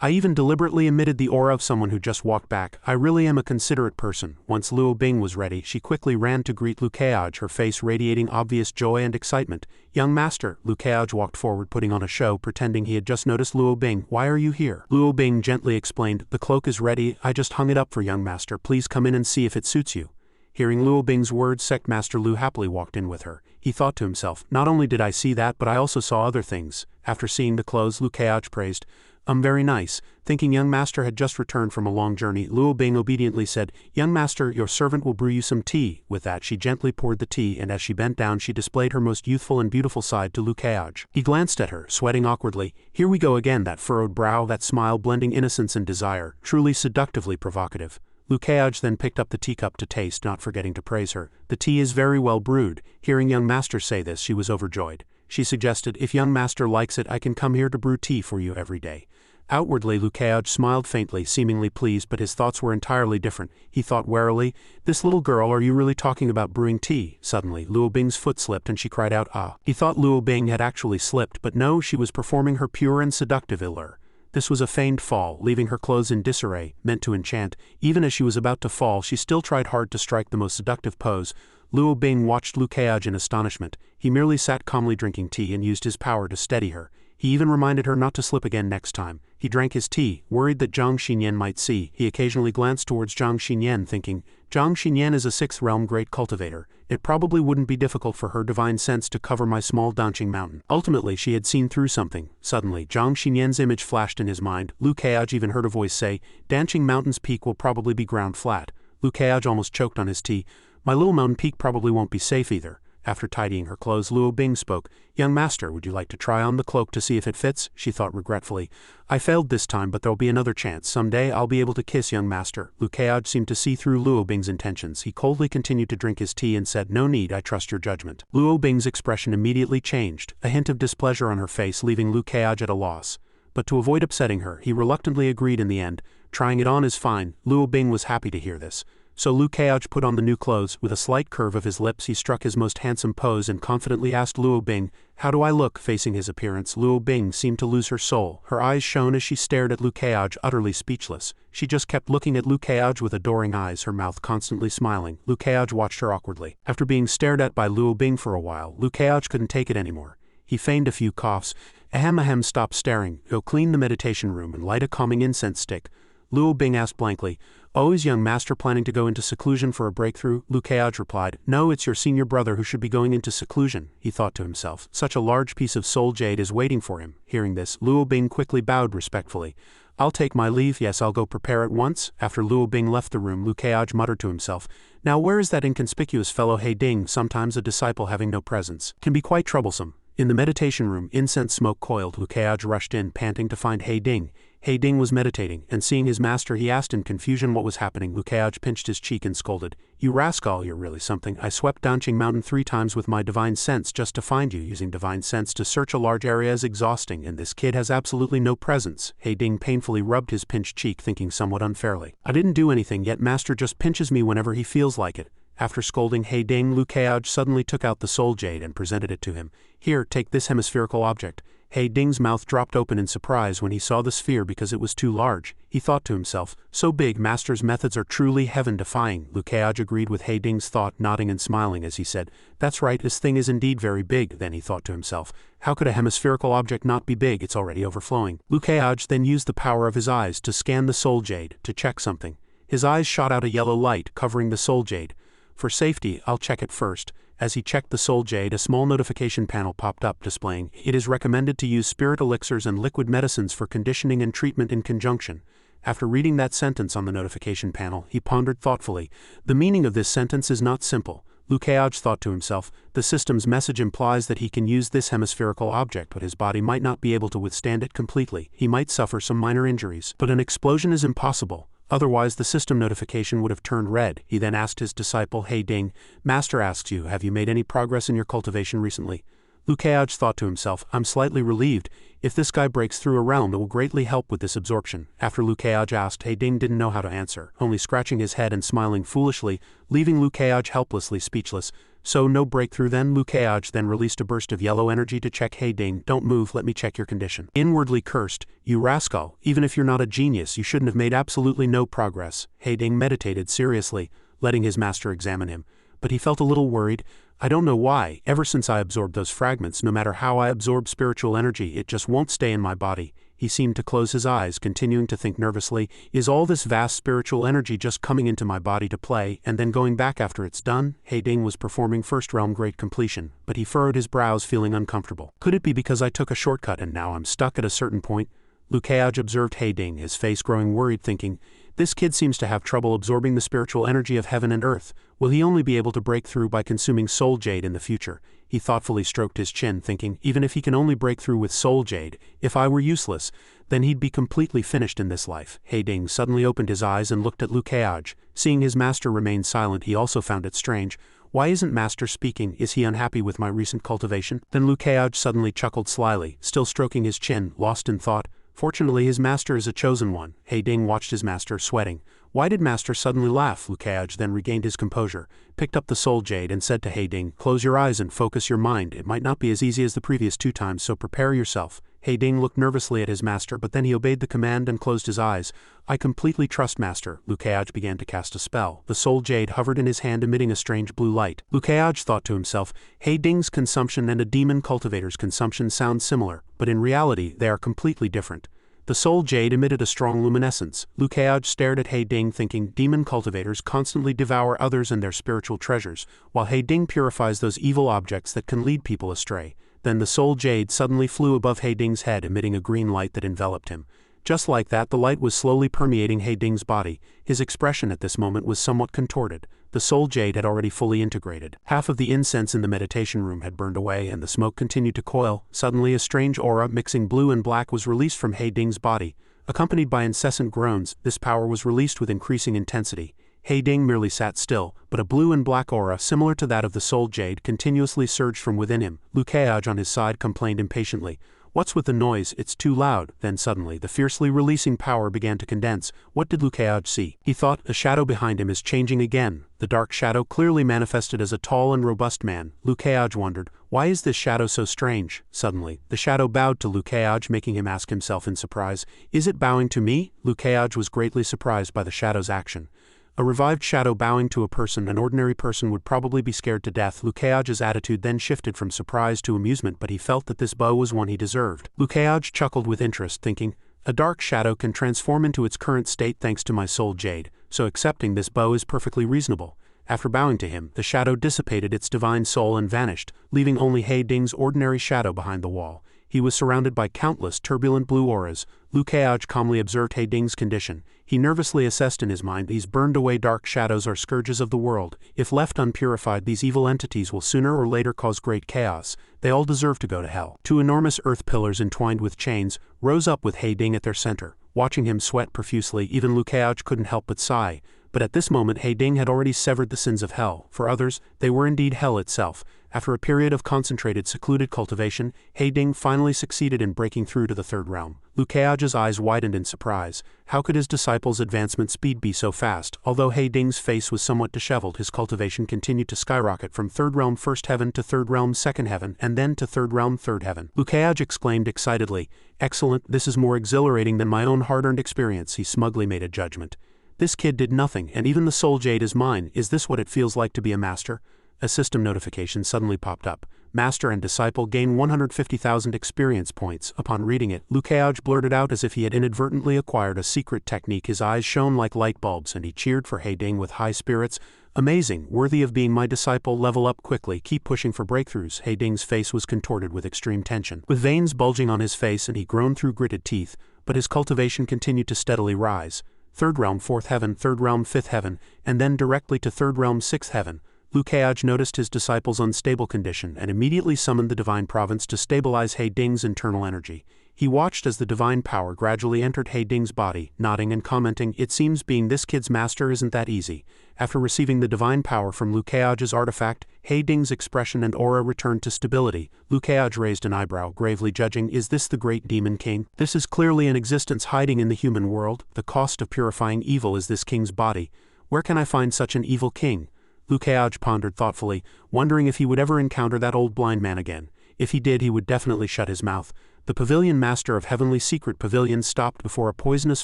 I even deliberately emitted the aura of someone who just walked back. I really am a considerate person. Once Luo Bing was ready, she quickly ran to greet Liu Keaj, her face radiating obvious joy and excitement. Young master, Liu Keaj walked forward, putting on a show, pretending he had just noticed Luo Bing. Why are you here? Luo Bing gently explained, the cloak is ready, I just hung it up for young master, please come in and see if it suits you. Hearing Luo Bing's words, Sect Master Lu happily walked in with her. He thought to himself, not only did I see that, but I also saw other things. After seeing the clothes, Liu Keaj praised, very nice. Thinking young master had just returned from a long journey, Luo Bing obediently said, young master, your servant will brew you some tea. With that she gently poured the tea, and as she bent down she displayed her most youthful and beautiful side to Liu Keaj. He glanced at her, sweating awkwardly. Here we go again, that furrowed brow, that smile blending innocence and desire, truly seductively provocative. Liu Keaj then picked up the teacup to taste, not forgetting to praise her. The tea is very well brewed. Hearing young master say this, she was overjoyed. She suggested, if young master likes it, I can come here to brew tea for you every day. Outwardly, Liu Keaj smiled faintly, seemingly pleased, but his thoughts were entirely different. He thought warily, this little girl, are you really talking about brewing tea? Suddenly, Luo Bing's foot slipped and she cried out, ah. He thought Luo Bing had actually slipped, but no, she was performing her pure and seductive allure. This was a feigned fall, leaving her clothes in disarray, meant to enchant. Even as she was about to fall, she still tried hard to strike the most seductive pose. Luo Bing watched Liu Keaj in astonishment. He merely sat calmly drinking tea and used his power to steady her. He even reminded her not to slip again next time. He drank his tea, worried that Zhang Xinyan might see. He occasionally glanced towards Zhang Xinyan, thinking, Zhang Xinyan is a 6th realm great cultivator. It probably wouldn't be difficult for her divine sense to cover my small Danqing mountain. Ultimately, she had seen through something. Suddenly, Zhang Xinyan's image flashed in his mind. Liu Keaj even heard a voice say, Danqing mountain's peak will probably be ground flat. Liu Keaj almost choked on his tea. My little mountain peak probably won't be safe either. After tidying her clothes, Luo Bing spoke. Young master, would you like to try on the cloak to see if it fits? She thought regretfully. I failed this time, but there'll be another chance. Someday I'll be able to kiss young master. Liu Keaj seemed to see through Luo Bing's intentions. He coldly continued to drink his tea and said, no need, I trust your judgment. Luo Bing's expression immediately changed, a hint of displeasure on her face leaving Liu Keaj at a loss. But to avoid upsetting her, he reluctantly agreed in the end. Trying it on is fine. Luo Bing was happy to hear this. So Liu Keaj put on the new clothes. With a slight curve of his lips he struck his most handsome pose and confidently asked Luo Bing, how do I look? Facing his appearance, Luo Bing seemed to lose her soul. Her eyes shone as she stared at Liu Keaj, utterly speechless. She just kept looking at Liu Keaj with adoring eyes, her mouth constantly smiling. Liu Keaj watched her awkwardly. After being stared at by Luo Bing for a while, Liu Keaj couldn't take it anymore. He feigned a few coughs. Ahem, stop staring. Go clean the meditation room and light a calming incense stick. Luo Bing asked blankly, oh, is young master planning to go into seclusion for a breakthrough? Liu Keaj replied, no, it's your senior brother who should be going into seclusion. He thought to himself, such a large piece of soul jade is waiting for him. Hearing this, Luo Bing quickly bowed respectfully. I'll take my leave, yes, I'll go prepare at once. After Luo Bing left the room, Liu Keaj muttered to himself, now where is that inconspicuous fellow He Ding? Sometimes a disciple having no presence can be quite troublesome. In the meditation room, incense smoke coiled. Liu Keaj rushed in, panting to find He Ding. He Ding was meditating, and seeing his master he asked in confusion what was happening. Liu Keaj pinched his cheek and scolded, you rascal, you're really something. I swept Danqing Mountain 3 times with my divine sense just to find you. Using divine sense to search a large area is exhausting, and this kid has absolutely no presence. He Ding painfully rubbed his pinched cheek, thinking somewhat unfairly. I didn't do anything, yet master just pinches me whenever he feels like it. After scolding He Ding, Liu Keaj suddenly took out the soul jade and presented it to him. Here, take this hemispherical object. He Ding's mouth dropped open in surprise when he saw the sphere because it was too large. He thought to himself, so big, Master's methods are truly heaven-defying. Liu Keaj agreed with He Ding's thought, nodding and smiling as he said, that's right, this thing is indeed very big. Then he thought to himself, how could a hemispherical object not be big? It's already overflowing. Liu Keaj then used the power of his eyes to scan the soul jade to check something. His eyes shot out a yellow light covering the soul jade. For safety, I'll check it first. As he checked the soul jade, a small notification panel popped up displaying, it is recommended to use spirit elixirs and liquid medicines for conditioning and treatment in conjunction. After reading that sentence on the notification panel, he pondered thoughtfully. The meaning of this sentence is not simple. Liu Keaj thought to himself, the system's message implies that he can use this hemispherical object, but his body might not be able to withstand it completely. He might suffer some minor injuries. But an explosion is impossible. Otherwise the system notification would have turned red. He then asked his disciple He Ding, Master asks you, have you made any progress in your cultivation recently? Liu Keaj thought to himself, I'm slightly relieved. If this guy breaks through a realm, it will greatly help with this absorption. After Liu Keaj asked, He Ding didn't know how to answer, only scratching his head and smiling foolishly, leaving Liu Keaj helplessly speechless. So no breakthrough then? Liu Keaj then released a burst of yellow energy to check He Ding. Don't move, let me check your condition. Inwardly cursed, you rascal, even if you're not a genius, you shouldn't have made absolutely no progress. He Ding meditated seriously, letting his master examine him. But he felt a little worried. I don't know why, ever since I absorbed those fragments, no matter how I absorb spiritual energy, it just won't stay in my body. He seemed to close his eyes, continuing to think nervously, is all this vast spiritual energy just coming into my body to play, and then going back after it's done? He Ding was performing First Realm Great Completion, but he furrowed his brows, feeling uncomfortable. Could it be because I took a shortcut and now I'm stuck at a certain point? Liu Keaj observed He Ding, his face growing worried, thinking, this kid seems to have trouble absorbing the spiritual energy of heaven and earth. Will he only be able to break through by consuming soul jade in the future? He thoughtfully stroked his chin, thinking, even if he can only break through with soul jade, if I were useless, then he'd be completely finished in this life. He Ding suddenly opened his eyes and looked at Liu Keaj. Seeing his master remain silent, he also found it strange. Why isn't master speaking? Is he unhappy with my recent cultivation? Then Liu Keaj suddenly chuckled slyly, still stroking his chin, lost in thought. Fortunately, his master is a chosen one. He Ding watched his master, sweating. Why did master suddenly laugh? Liu Keaj then regained his composure, picked up the soul jade and said to He Ding, close your eyes and focus your mind. It might not be as easy as the previous 2 times, so prepare yourself. He Ding looked nervously at his master, but then he obeyed the command and closed his eyes. I completely trust master. Liu Keaj began to cast a spell. The soul jade hovered in his hand, emitting a strange blue light. Liu Keaj thought to himself, He Ding's consumption and a demon cultivator's consumption sound similar, but in reality they are completely different. The soul jade emitted a strong luminescence. Liu Keaj stared at He Ding, thinking, demon cultivators constantly devour others and their spiritual treasures, while He Ding purifies those evil objects that can lead people astray. Then the soul jade suddenly flew above He Ding's head, emitting a green light that enveloped him. Just like that, the light was slowly permeating He Ding's body. His expression at this moment was somewhat contorted. The soul jade had already fully integrated. Half of the incense in the meditation room had burned away and the smoke continued to coil. Suddenly a strange aura mixing blue and black was released from He Ding's body. Accompanied by incessant groans, this power was released with increasing intensity. He Ding merely sat still, but a blue and black aura similar to that of the soul jade continuously surged from within him. Liu Keaj on his side complained impatiently. What's with the noise? It's too loud. Then suddenly the fiercely releasing power began to condense. What did Liu Keaj see? He thought, a shadow behind him is changing again. The dark shadow clearly manifested as a tall and robust man. Liu Keaj wondered, why is this shadow so strange? Suddenly, the shadow bowed to Liu Keaj, making him ask himself in surprise, is it bowing to me? Liu Keaj was greatly surprised by the shadow's action. A revived shadow bowing to a person, an ordinary person would probably be scared to death. Liu Keaj's attitude then shifted from surprise to amusement, but he felt that this bow was one he deserved. Liu Keaj chuckled with interest, thinking, a dark shadow can transform into its current state thanks to my soul jade, so accepting this bow is perfectly reasonable. After bowing to him, the shadow dissipated its divine soul and vanished, leaving only He Ding's ordinary shadow behind the wall. He was surrounded by countless turbulent blue auras. Liu Keaj calmly observed He Ding's condition. He nervously assessed in his mind, these burned-away dark shadows are scourges of the world. If left unpurified, these evil entities will sooner or later cause great chaos. They all deserve to go to hell. 2 enormous earth pillars entwined with chains rose up with He Ding at their center. Watching him sweat profusely, even Liu Keaj couldn't help but sigh. But at this moment He Ding had already severed the sins of hell. For others, they were indeed hell itself. After a period of concentrated, secluded cultivation, He Ding finally succeeded in breaking through to the third realm. Liu Keage's eyes widened in surprise. How could his disciple's advancement speed be so fast? Although He Ding's face was somewhat disheveled, his cultivation continued to skyrocket from third realm first heaven to third realm second heaven, and then to third realm third heaven. Liu Keage exclaimed excitedly, "Excellent, this is more exhilarating than my own hard-earned experience," he smugly made a judgment. "This kid did nothing, and even the soul jade is mine. Is this what it feels like to be a master?" A system notification suddenly popped up. Master and disciple gain 150,000 experience points. Upon reading it, Liu Keage blurted out as if he had inadvertently acquired a secret technique. His eyes shone like light bulbs, and he cheered for He Ding with high spirits. "Amazing, worthy of being my disciple. Level up quickly, keep pushing for breakthroughs." He Ding's face was contorted with extreme tension, with veins bulging on his face, and he groaned through gritted teeth, but his cultivation continued to steadily rise. Third realm fourth heaven, third realm fifth heaven, and then directly to third realm sixth heaven. Liu Keage noticed his disciple's unstable condition and immediately summoned the divine province to stabilize He Ding's internal energy. He watched as the divine power gradually entered He Ding's body, nodding and commenting, "It seems being this kid's master isn't that easy." After receiving the divine power from Liu Keage's artifact, He Ding's expression and aura returned to stability. Liu Keage raised an eyebrow, gravely judging, "Is this the great demon king? This is clearly an existence hiding in the human world. The cost of purifying evil is this king's body. Where can I find such an evil king?" Liu Keage pondered thoughtfully, wondering if he would ever encounter that old blind man again. If he did, he would definitely shut his mouth. The pavilion master of Heavenly Secret Pavilion stopped before a poisonous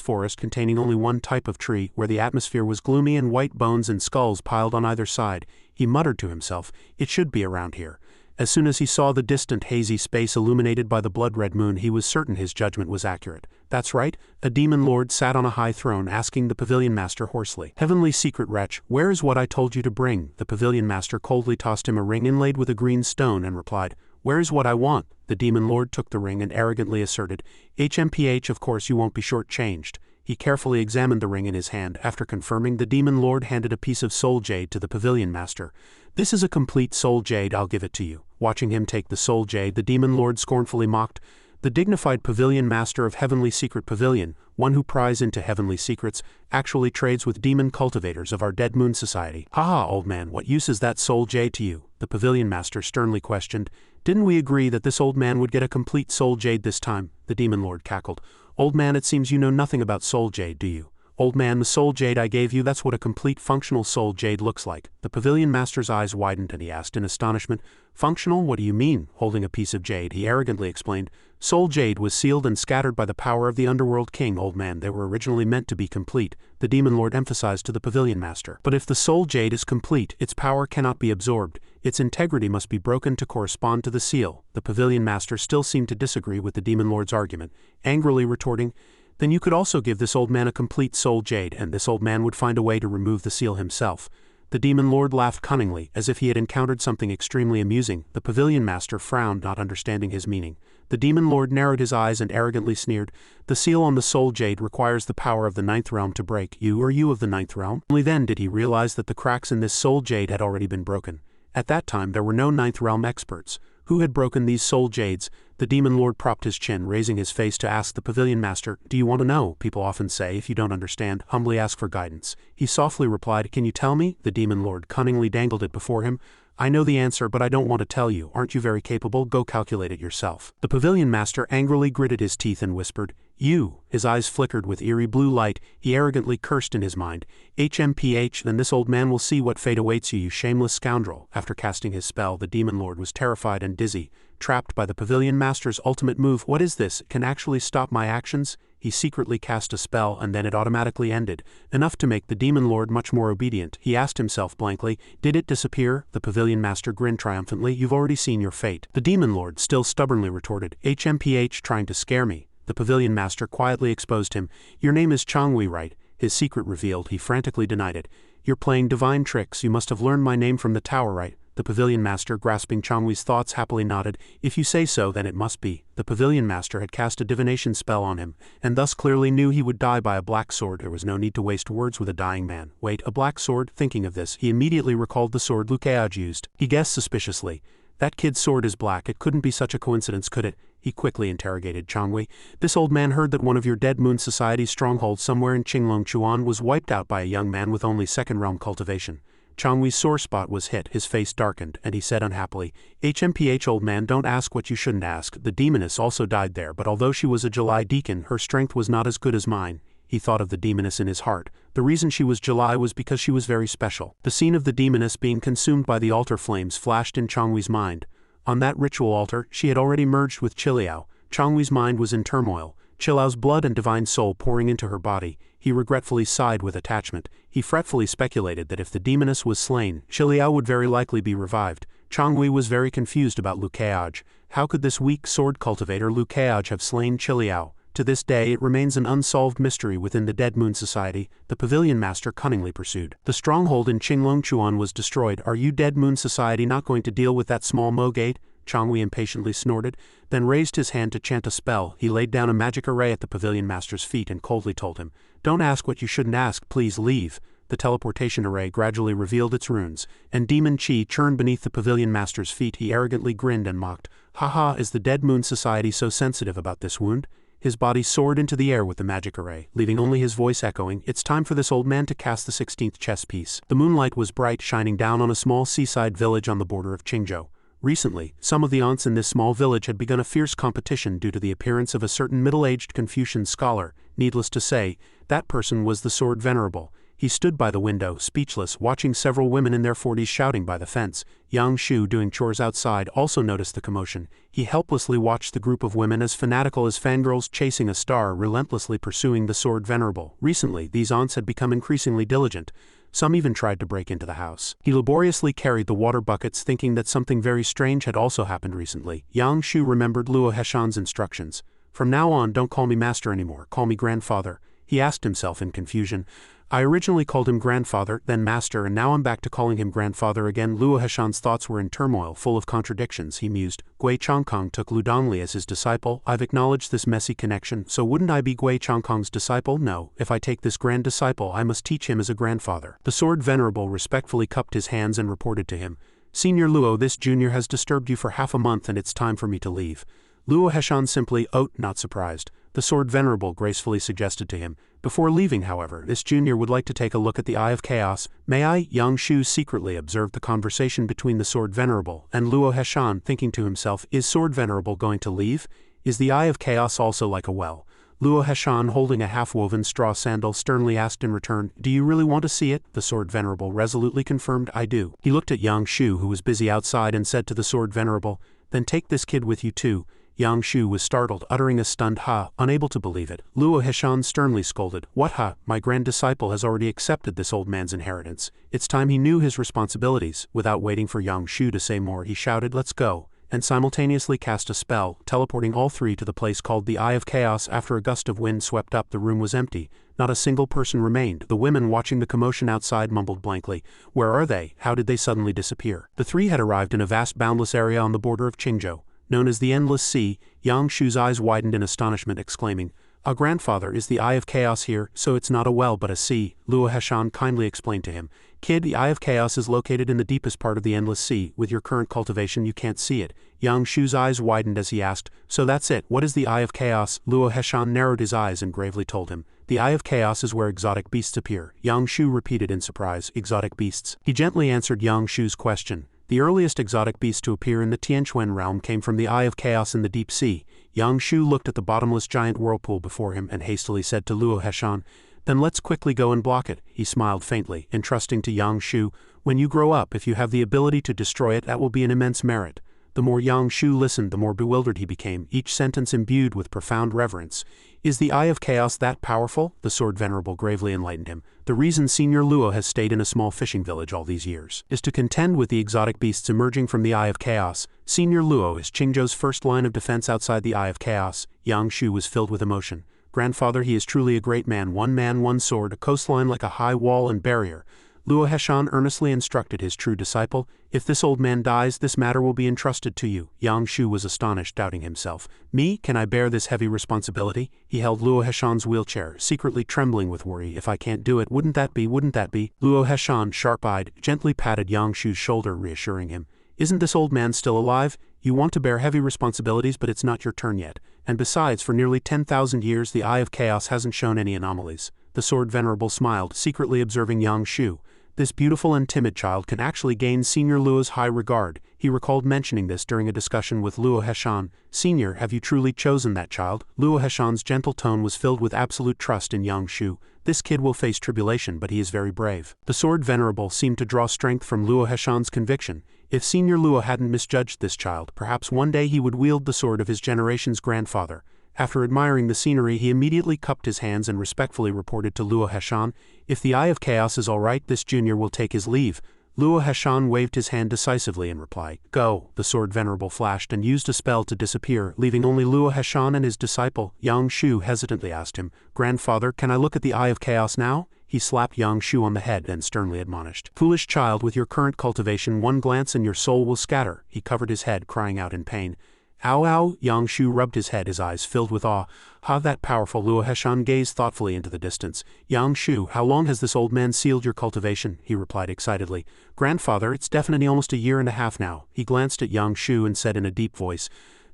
forest containing only one type of tree, where the atmosphere was gloomy and white bones and skulls piled on either side. He muttered to himself, "It should be around here." As soon as he saw the distant hazy space illuminated by the blood-red moon, he was certain his judgment was accurate. That's right, a demon lord sat on a high throne, asking the pavilion master hoarsely, "Heavenly secret wretch, where is what I told you to bring?" The pavilion master coldly tossed him a ring inlaid with a green stone and replied, "Where is what I want?" The demon lord took the ring and arrogantly asserted, "HMPH, of course you won't be short-changed." He carefully examined the ring in his hand. After confirming, the demon lord handed a piece of soul jade to the pavilion master. "This is a complete soul jade, I'll give it to you." Watching him take the soul jade, the demon lord scornfully mocked, "The dignified pavilion master of Heavenly Secret Pavilion, one who pries into heavenly secrets, actually trades with demon cultivators of our Dead Moon Society. Haha, old man, what use is that soul jade to you?" The pavilion master sternly questioned. "Didn't we agree that this old man would get a complete soul jade this time?" The demon lord cackled. "Old man, it seems you know nothing about soul jade, do you?" "Old man, the soul jade I gave you, that's what a complete functional soul jade looks like." The pavilion master's eyes widened and he asked in astonishment, "Functional? What do you mean?" Holding a piece of jade, he arrogantly explained, "Soul jade was sealed and scattered by the power of the underworld king, old man. They were originally meant to be complete," the demon lord emphasized to the pavilion master. "But if the soul jade is complete, its power cannot be absorbed. Its integrity must be broken to correspond to the seal." The pavilion master still seemed to disagree with the demon lord's argument, angrily retorting, "Then you could also give this old man a complete soul jade, and this old man would find a way to remove the seal himself." The demon lord laughed cunningly, as if he had encountered something extremely amusing. The pavilion master frowned, not understanding his meaning. The demon lord narrowed his eyes and arrogantly sneered, "The seal on the soul jade requires the power of the ninth realm to break. Are you of the ninth realm?" Only then did he realize that the cracks in this soul jade had already been broken. At that time there were no ninth realm experts. Who had broken these soul jades? The demon lord propped his chin, raising his face to ask the pavilion master, "Do you want to know? People often say, if you don't understand, humbly ask for guidance." He softly replied, "Can you tell me?" The demon lord cunningly dangled it before him. "I know the answer, but I don't want to tell you. Aren't you very capable? Go calculate it yourself." The pavilion master angrily gritted his teeth and whispered, "You." His eyes flickered with eerie blue light. He arrogantly cursed in his mind, "HMPH, then this old man will see what fate awaits you, you shameless scoundrel." After casting his spell, the demon lord was terrified and dizzy, trapped by the pavilion master's ultimate move. "What is this? It can actually stop my actions?" He secretly cast a spell and then it automatically ended, enough to make the demon lord much more obedient. He asked himself blankly, "Did it disappear?" The pavilion master grinned triumphantly, "You've already seen your fate." The demon lord still stubbornly retorted, "HMPH, trying to scare me." The pavilion master quietly exposed him. "Your name is Changwei, right?" His secret revealed, he frantically denied it. "You're playing divine tricks. You must have learned my name from the tower, right?" The pavilion master, grasping Changwei's thoughts, happily nodded. "If you say so, then it must be." The pavilion master had cast a divination spell on him, and thus clearly knew he would die by a black sword. There was no need to waste words with a dying man. Wait, a black sword? Thinking of this, he immediately recalled the sword Liu Keage used. He guessed suspiciously, That kid's sword is black, it couldn't be such a coincidence, could it? He quickly interrogated Changwei. This old man heard that one of your Dead Moon Society's strongholds somewhere in Qinglong Chuan was wiped out by a young man with only second realm cultivation. Changwei's sore spot was hit, his face darkened, and he said unhappily, HMPH old man, don't ask what you shouldn't ask. The demoness also died there, but although she was a July deacon, her strength was not as good as mine. He thought of the demoness in his heart. The reason she was July was because she was very special. The scene of the demoness being consumed by the altar flames flashed in Changwei's mind. On that ritual altar, she had already merged with Qiliao. Changwei's mind was in turmoil, Qiliao's blood and divine soul pouring into her body. He regretfully sighed with attachment. He fretfully speculated that if the demoness was slain, Qiliao would very likely be revived. Changwei was very confused about Lu Keaj. How could this weak sword cultivator Lu Keaj have slain Qiliao? To this day it remains an unsolved mystery within the Dead Moon Society, the Pavilion Master cunningly pursued. The stronghold in Qinglong Chuan was destroyed. Are you Dead Moon Society not going to deal with that small Mo-gate? Changwei impatiently snorted, then raised his hand to chant a spell. He laid down a magic array at the Pavilion Master's feet and coldly told him, "Don't ask what you shouldn't ask, please leave." The teleportation array gradually revealed its runes, and demon chi churned beneath the Pavilion Master's feet. He arrogantly grinned and mocked, "Haha, is the Dead Moon Society so sensitive about this wound?" His body soared into the air with the magic array, leaving only his voice echoing. It's time for this old man to cast the 16th chess piece. The moonlight was bright, shining down on a small seaside village on the border of Qingzhou. Recently, some of the aunts in this small village had begun a fierce competition due to the appearance of a certain middle-aged Confucian scholar. Needless to say, that person was the Sword Venerable. He stood by the window, speechless, watching several women in their 40s shouting by the fence. Yang Shu, doing chores outside, also noticed the commotion. He helplessly watched the group of women as fanatical as fangirls chasing a star, relentlessly pursuing the Sword Venerable. Recently, these aunts had become increasingly diligent. Some even tried to break into the house. He laboriously carried the water buckets, thinking that something very strange had also happened recently. Yang Shu remembered Luo Heshan's instructions. "From now on, don't call me master anymore, call me grandfather," he asked himself in confusion. "I originally called him grandfather, then master, and now I'm back to calling him grandfather again." Luo Heshan's thoughts were in turmoil, full of contradictions. He mused, "Gui Changkong took Lu Dongli as his disciple. I've acknowledged this messy connection, so wouldn't I be Gui Changkong's disciple? No, if I take this grand disciple, I must teach him as a grandfather." The Sword Venerable respectfully cupped his hands and reported to him, "Senior Luo, this junior has disturbed you for half a month and it's time for me to leave." Luo Heshan simply, not surprised. The Sword Venerable gracefully suggested to him, "Before leaving, however, this junior would like to take a look at the Eye of Chaos. May I?" Yang Shu secretly observed the conversation between the Sword Venerable and Luo Heshan, thinking to himself, is Sword Venerable going to leave? Is the Eye of Chaos also like a well? Luo Heshan, holding a half-woven straw sandal, sternly asked in return, "Do you really want to see it?" The Sword Venerable resolutely confirmed, "I do." He looked at Yang Shu, who was busy outside, and said to the Sword Venerable, "Then take this kid with you too." Yang Shu was startled, uttering a stunned ha, unable to believe it. Luo Heshan sternly scolded, "What ha? My grand disciple has already accepted this old man's inheritance. It's time he knew his responsibilities." Without waiting for Yang Shu to say more, he shouted, "Let's go," and simultaneously cast a spell, teleporting all three to the place called the Eye of Chaos. After a gust of wind swept up, the room was empty. Not a single person remained. The women watching the commotion outside mumbled blankly, "Where are they? How did they suddenly disappear?" The three had arrived in a vast boundless area on the border of Qingzhou, known as the Endless Sea. Yang Shu's eyes widened in astonishment, exclaiming, "Ah, grandfather, is the Eye of Chaos here? So it's not a well but a sea." Luo Heshan kindly explained to him, "Kid, the Eye of Chaos is located in the deepest part of the Endless Sea. With your current cultivation you can't see it." Yang Shu's eyes widened as he asked, "So that's it, what is the Eye of Chaos?" Luo Heshan narrowed his eyes and gravely told him, "The Eye of Chaos is where exotic beasts appear." Yang Shu repeated in surprise, "Exotic beasts?" He gently answered Yang Shu's question. The earliest exotic beast to appear in the Tianquan realm came from the Eye of Chaos in the deep sea. Yang Shu looked at the bottomless giant whirlpool before him and hastily said to Luo Heshan, "Then let's quickly go and block it." He smiled faintly, entrusting to Yang Shu, "When you grow up, if you have the ability to destroy it, that will be an immense merit." The more Yang Shu listened, the more bewildered he became, each sentence imbued with profound reverence. "Is the Eye of Chaos that powerful?" The Sword Venerable gravely enlightened him. "The reason Senior Luo has stayed in a small fishing village all these years is to contend with the exotic beasts emerging from the Eye of Chaos. Senior Luo is Qingzhou's first line of defense outside the Eye of Chaos." Yang Shu was filled with emotion. "Grandfather, he is truly a great man, one sword, a coastline like a high wall and barrier." Luo Heshan earnestly instructed his true disciple, "If this old man dies, this matter will be entrusted to you." Yang Shu was astonished, doubting himself. "Me? Can I bear this heavy responsibility?" He held Luo Heshan's wheelchair, secretly trembling with worry. "If I can't do it, wouldn't that be? Luo Heshan, sharp-eyed, gently patted Yang Shu's shoulder, reassuring him. Isn't this old man still alive? You want to bear heavy responsibilities, but it's not your turn yet. And besides, for nearly 10,000 years the Eye of Chaos hasn't shown any anomalies. The Sword Venerable smiled, secretly observing Yang Shu. This beautiful and timid child can actually gain Senior Luo's high regard. He recalled mentioning this during a discussion with Luo Heshan. Senior, have you truly chosen that child? Luo Heshan's gentle tone was filled with absolute trust in Yang Shu. This kid will face tribulation, but he is very brave. The Sword Venerable seemed to draw strength from Luo Heshan's conviction. If Senior Luo hadn't misjudged this child, perhaps one day he would wield the sword of his generation's grandfather. After admiring the scenery, he immediately cupped his hands and respectfully reported to Luo Heshan, "If the Eye of Chaos is all right, this junior will take his leave." Luo Heshan waved his hand decisively in reply. "Go." The Sword Venerable flashed and used a spell to disappear, leaving only Luo Heshan and his disciple. Yang Shu hesitantly asked him, "Grandfather, can I look at the Eye of Chaos now?" He slapped Yang Shu on the head and sternly admonished, "Foolish child, with your current cultivation, one glance and your soul will scatter." He covered his head, crying out in pain. "Ow, ow!" Yang Shu rubbed his head, his eyes filled with awe. "How that powerful?" Luo Heshan gazed thoughtfully into the distance. "Yang Shu, how long has this old man sealed your cultivation?" he replied excitedly. "Grandfather, it's definitely almost a year and a half now." He glanced at Yang Shu and said in a deep voice,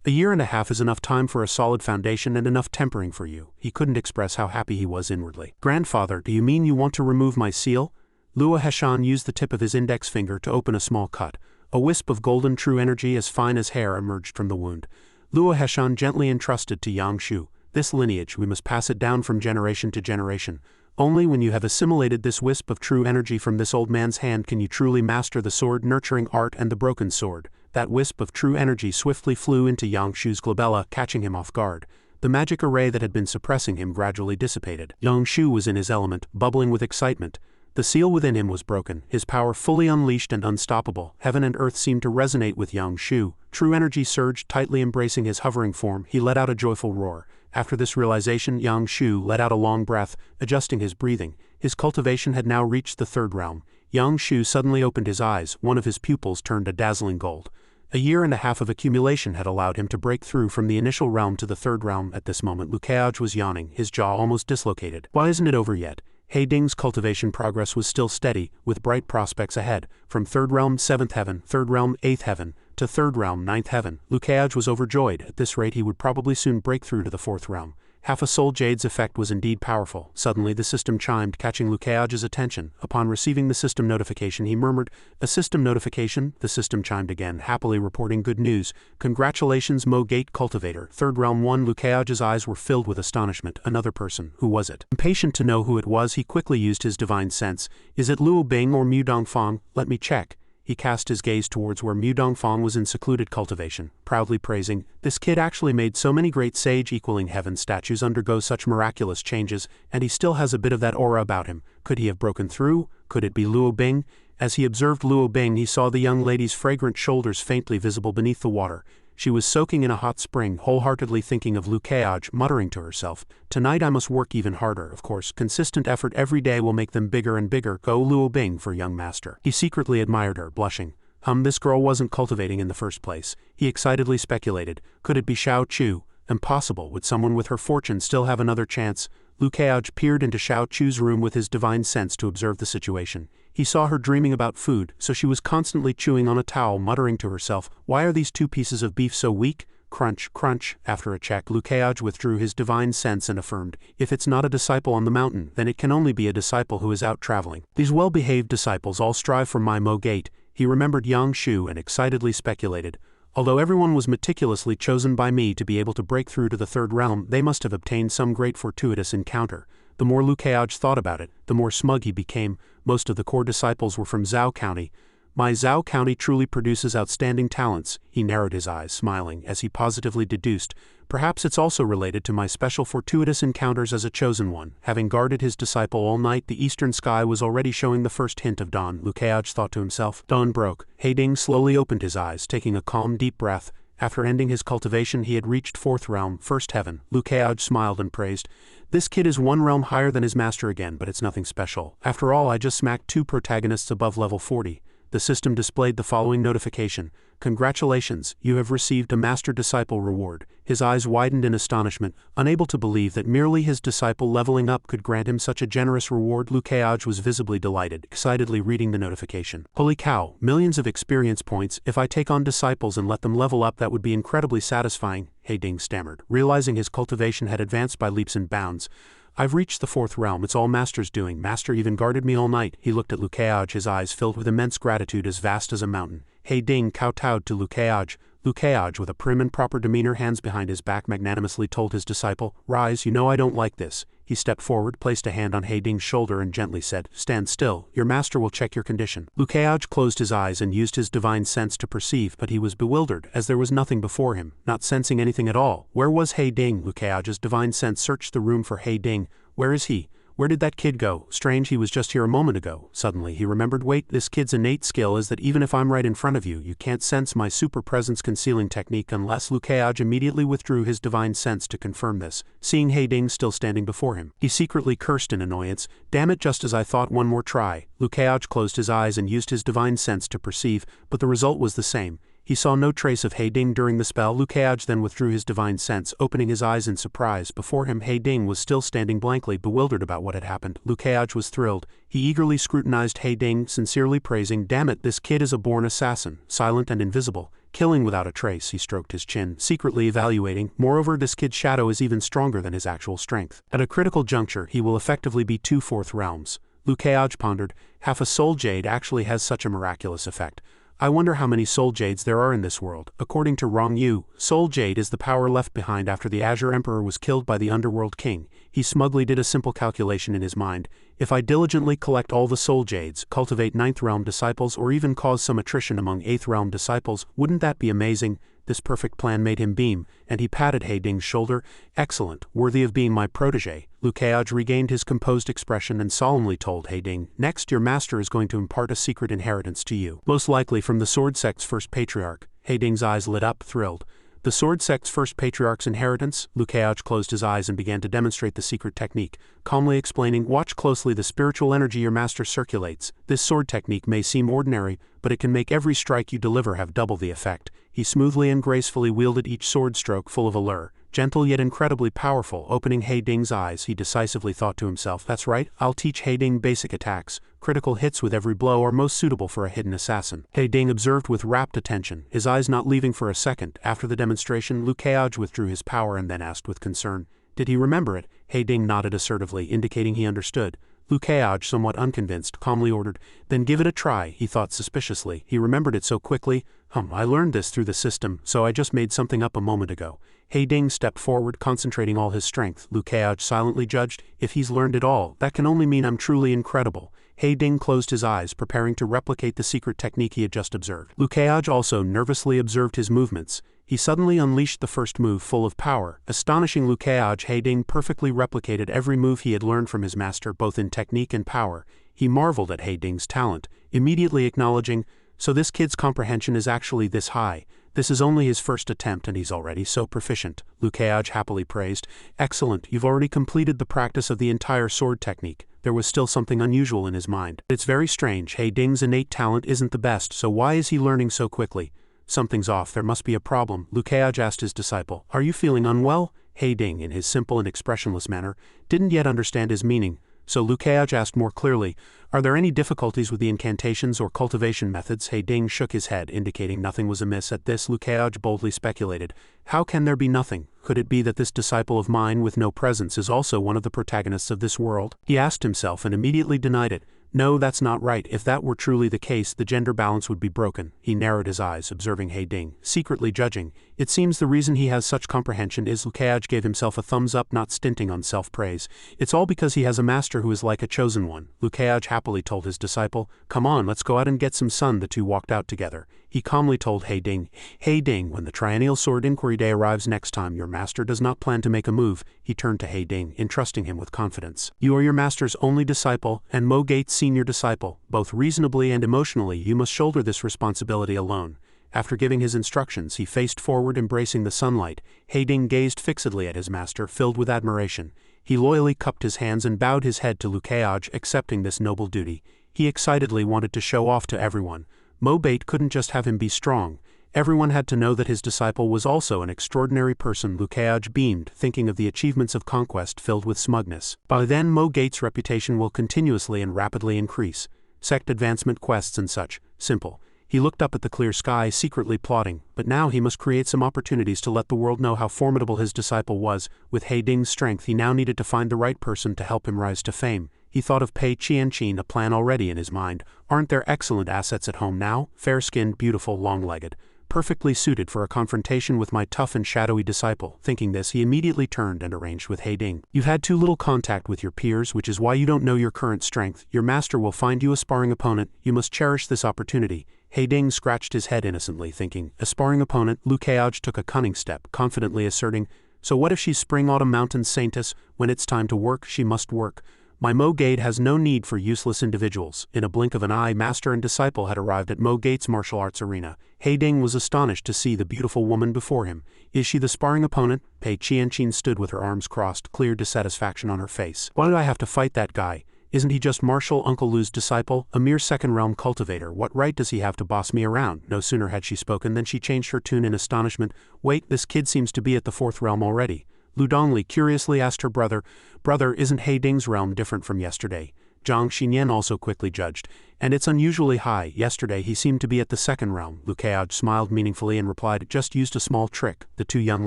"A year and a half is enough time for a solid foundation and enough tempering for you." He couldn't express how happy he was inwardly. "Grandfather, do you mean you want to remove my seal?" Luo Heshan used the tip of his index finger to open a small cut. A wisp of golden true energy as fine as hair emerged from the wound. Luo Heshan gently entrusted to Yang Shu, "This lineage, we must pass it down from generation to generation. Only when you have assimilated this wisp of true energy from this old man's hand can you truly master the sword nurturing art and the broken sword." That wisp of true energy swiftly flew into Yang Shu's glabella, catching him off guard. The magic array that had been suppressing him gradually dissipated. Yang Shu was in his element, bubbling with excitement. The seal within him was broken, his power fully unleashed and unstoppable. Heaven and earth seemed to resonate with Yang Shu. True energy surged, tightly embracing his hovering form. He let out a joyful roar. After this realization, Yang Shu let out a long breath, adjusting his breathing. His cultivation had now reached the third realm. Yang Shu suddenly opened his eyes, one of his pupils turned a dazzling gold. A year and a half of accumulation had allowed him to break through from the initial realm to the third realm. At this moment, Lukeage was yawning, his jaw almost dislocated. "Why isn't it over yet?" He Ding's cultivation progress was still steady, with bright prospects ahead. From third realm 7th heaven, third realm 8th heaven, to third realm 9th heaven, Lukeage was overjoyed. At this rate he would probably soon break through to the fourth realm. Half a soul jade's effect was indeed powerful. Suddenly the system chimed, catching Lukeage's attention. Upon receiving the system notification, he murmured, "A system notification?" The system chimed again, happily reporting good news. "Congratulations, Mo Gate Cultivator. Third realm 1." Lukeage's eyes were filled with astonishment. Another person. Who was it? Impatient to know who it was, he quickly used his divine sense. "Is it Luo Bing or Mu Dongfang? Let me check." He cast his gaze towards where Mu Dongfang was in secluded cultivation, proudly praising, "This kid actually made so many great sage equaling heaven statues undergo such miraculous changes, and he still has a bit of that aura about him. Could he have broken through? Could it be Luo Bing?" As he observed Luo Bing, he saw the young lady's fragrant shoulders faintly visible beneath the water. She was soaking in a hot spring, wholeheartedly thinking of Lukeage, muttering to herself, "Tonight I must work even harder. Of course, consistent effort every day will make them bigger and bigger. Go Luo Bing for young master." He secretly admired her, blushing. This girl wasn't cultivating in the first place. He excitedly speculated. Could it be Xiao Chu? Impossible. Would someone with her fortune still have another chance? Lukeage peered into Xiao Chu's room with his divine sense to observe the situation. He saw her dreaming about food, so she was constantly chewing on a towel, muttering to herself, "Why are these 2 pieces of beef so weak?" Crunch, crunch. After a check, Lukeage withdrew his divine sense and affirmed, "If it's not a disciple on the mountain, then it can only be a disciple who is out traveling. These well-behaved disciples all strive for my Mo Gate." He remembered Yang Shu and excitedly speculated, "Although everyone was meticulously chosen by me to be able to break through to the third realm, they must have obtained some great fortuitous encounter." The more Lukeage thought about it, the more smug he became. Most of the core disciples were from Zhao County. "My Zhao County truly produces outstanding talents." He narrowed his eyes, smiling, as he positively deduced, "Perhaps it's also related to my special fortuitous encounters as a chosen one." Having guarded his disciple all night, the eastern sky was already showing the first hint of dawn. Lukeage thought to himself. Dawn broke. He Ding slowly opened his eyes, taking a calm, deep breath. After ending his cultivation, he had reached fourth realm, first heaven. Lukeage smiled and praised, "This kid is one realm higher than his master again, but it's nothing special. After all, I just smacked 2 protagonists above level 40. the system displayed the following notification: "Congratulations, you have received a Master Disciple reward." His eyes widened in astonishment, unable to believe that merely his disciple leveling up could grant him such a generous reward. Liu Keaj was visibly delighted, excitedly reading the notification. "Holy cow, millions of experience points. If I take on disciples and let them level up, that would be incredibly satisfying," He Ding stammered, realizing his cultivation had advanced by leaps and bounds. "I've reached the 4th realm, it's all Master's doing. Master even guarded me all night." He looked at Liu Keaj, his eyes filled with immense gratitude as vast as a mountain. He Ding kowtowed to Liu Keaj. Liu Keaj, with a prim and proper demeanor, hands behind his back, magnanimously told his disciple, "Rise, you know I don't like this." He stepped forward, placed a hand on He Ding's shoulder and gently said, "Stand still, your master will check your condition." Liu Keaj closed his eyes and used his divine sense to perceive, but he was bewildered, as there was nothing before him, not sensing anything at all. Where was He Ding? Liu Keaj's divine sense searched the room for He Ding. Where is he? Where did that kid go? Strange, he was just here a moment ago. Suddenly he remembered, wait, this kid's innate skill is that even if I'm right in front of you, you can't sense my super presence concealing technique unless. Liu Keaj immediately withdrew his divine sense to confirm this, seeing He Ding still standing before him. He secretly cursed in annoyance. Damn it, just as I thought, one more try. Liu Keaj closed his eyes and used his divine sense to perceive, but the result was the same. He saw no trace of He Ding during the spell. Liu Keaj then withdrew his divine sense, opening his eyes in surprise. Before him, He Ding was still standing blankly, bewildered about what had happened. Liu Keaj was thrilled. He eagerly scrutinized He Ding, sincerely praising, "Damn it, this kid is a born assassin, silent and invisible, killing without a trace." He stroked his chin, secretly evaluating. Moreover, this kid's shadow is even stronger than his actual strength. At a critical juncture, he will effectively be 2 4th realms. Liu Keaj pondered, half a soul jade actually has such a miraculous effect. I wonder how many soul jades there are in this world. According to Rong Yu, soul jade is the power left behind after the Azure Emperor was killed by the Underworld King. He smugly did a simple calculation in his mind. If I diligently collect all the soul jades, cultivate 9th realm disciples, or even cause some attrition among 8th realm disciples, wouldn't that be amazing? This perfect plan made him beam, and he patted He Ding's shoulder. "Excellent, worthy of being my protege." Liu Keaj regained his composed expression and solemnly told He Ding, "Next, your master is going to impart a secret inheritance to you. Most likely from the Sword Sect's first patriarch." He Ding's eyes lit up, thrilled. The Sword Sect's first patriarch's inheritance? Liu Keaj closed his eyes and began to demonstrate the secret technique, calmly explaining, "Watch closely the spiritual energy your master circulates. This sword technique may seem ordinary, but it can make every strike you deliver have double the effect." He smoothly and gracefully wielded each sword stroke full of allure, gentle yet incredibly powerful. Opening He Ding's eyes, he decisively thought to himself, "That's right, I'll teach He Ding basic attacks. Critical hits with every blow are most suitable for a hidden assassin." He Ding observed with rapt attention, his eyes not leaving for a second. After the demonstration, Liu Keaj withdrew his power and then asked with concern, "Did he remember it?" He Ding nodded assertively, indicating he understood. Liu Keaj, somewhat unconvinced, calmly ordered, "Then give it a try." He thought suspiciously. He remembered it so quickly. I learned this through the system, so I just made something up a moment ago." He Ding stepped forward, concentrating all his strength. Liu Keaj silently judged, "If he's learned it all, that can only mean I'm truly incredible." He Ding closed his eyes, preparing to replicate the secret technique he had just observed. Liu Keaj also nervously observed his movements. He suddenly unleashed the first move, full of power. Astonishing Liu Keaj, He Ding perfectly replicated every move he had learned from his master, both in technique and power. He marveled at He Ding's talent, immediately acknowledging, "So this kid's comprehension is actually this high. This is only his first attempt and he's already so proficient." Liu Keaj happily praised, "Excellent, you've already completed the practice of the entire sword technique." There was still something unusual in his mind. "It's very strange, He Ding's innate talent isn't the best, so why is he learning so quickly? Something's off, there must be a problem." Liu Keaj asked his disciple, "Are you feeling unwell?" He Ding, in his simple and expressionless manner, didn't yet understand his meaning. So Liu Keaj asked more clearly, "Are there any difficulties with the incantations or cultivation methods?" He Ding shook his head, indicating nothing was amiss. At this, Liu Keaj boldly speculated, "How can there be nothing? Could it be that this disciple of mine with no presence is also one of the protagonists of this world?" He asked himself and immediately denied it. "No, that's not right. If that were truly the case, the gender balance would be broken." He narrowed his eyes, observing He Ding, secretly judging. "It seems the reason he has such comprehension is." Liu Keaj gave himself a thumbs up, not stinting on self-praise. "It's all because he has a master who is like a chosen one." Liu Keaj happily told his disciple, "Come on, let's go out and get some sun." The two walked out together. He calmly told He Ding, "He Ding, when the Triennial Sword Inquiry Day arrives next time, your master does not plan to make a move." He turned to He Ding, entrusting him with confidence. "You are your master's only disciple, and Mo Gate's senior disciple. Both reasonably and emotionally, you must shoulder this responsibility alone." After giving his instructions, he faced forward, embracing the sunlight. He Ding gazed fixedly at his master, filled with admiration. He loyally cupped his hands and bowed his head to Liu Keaj, accepting this noble duty. He excitedly wanted to show off to everyone. Mo Bait couldn't just have him be strong. Everyone had to know that his disciple was also an extraordinary person. Lukeaj beamed, thinking of the achievements of conquest filled with smugness. By then Mo Gate's reputation will continuously and rapidly increase. Sect advancement quests and such. Simple. He looked up at the clear sky, secretly plotting, but now he must create some opportunities to let the world know how formidable his disciple was. With He Ding's strength, he now needed to find the right person to help him rise to fame. He thought of Pei Qianqin, a plan already in his mind. Aren't there excellent assets at home now? Fair-skinned, beautiful, long-legged. Perfectly suited for a confrontation with my tough and shadowy disciple. Thinking this, he immediately turned and arranged with He Ding. You've had too little contact with your peers, which is why you don't know your current strength. Your master will find you a sparring opponent. You must cherish this opportunity. He Ding scratched his head innocently, thinking, a sparring opponent. Lukeaj took a cunning step, confidently asserting, so what if she's Spring-Autumn Mountain Saintess? When it's time to work, she must work. My Mo Gate has no need for useless individuals. In a blink of an eye, master and disciple had arrived at Mo Gate's martial arts arena. He Ding was astonished to see the beautiful woman before him. Is she the sparring opponent? Pei Qianqin stood with her arms crossed, clear dissatisfaction on her face. Why did I have to fight that guy? Isn't he just Marshal Uncle Lu's disciple, a mere second-realm cultivator? What right does he have to boss me around? No sooner had she spoken than she changed her tune in astonishment. Wait, this kid seems to be at the fourth realm already. Lu Dongli curiously asked her brother, Brother, isn't He Ding's realm different from yesterday? Zhang Xinyan also quickly judged, and it's unusually high. Yesterday he seemed to be at the second realm. Lukeaj smiled meaningfully and replied, just used a small trick. The two young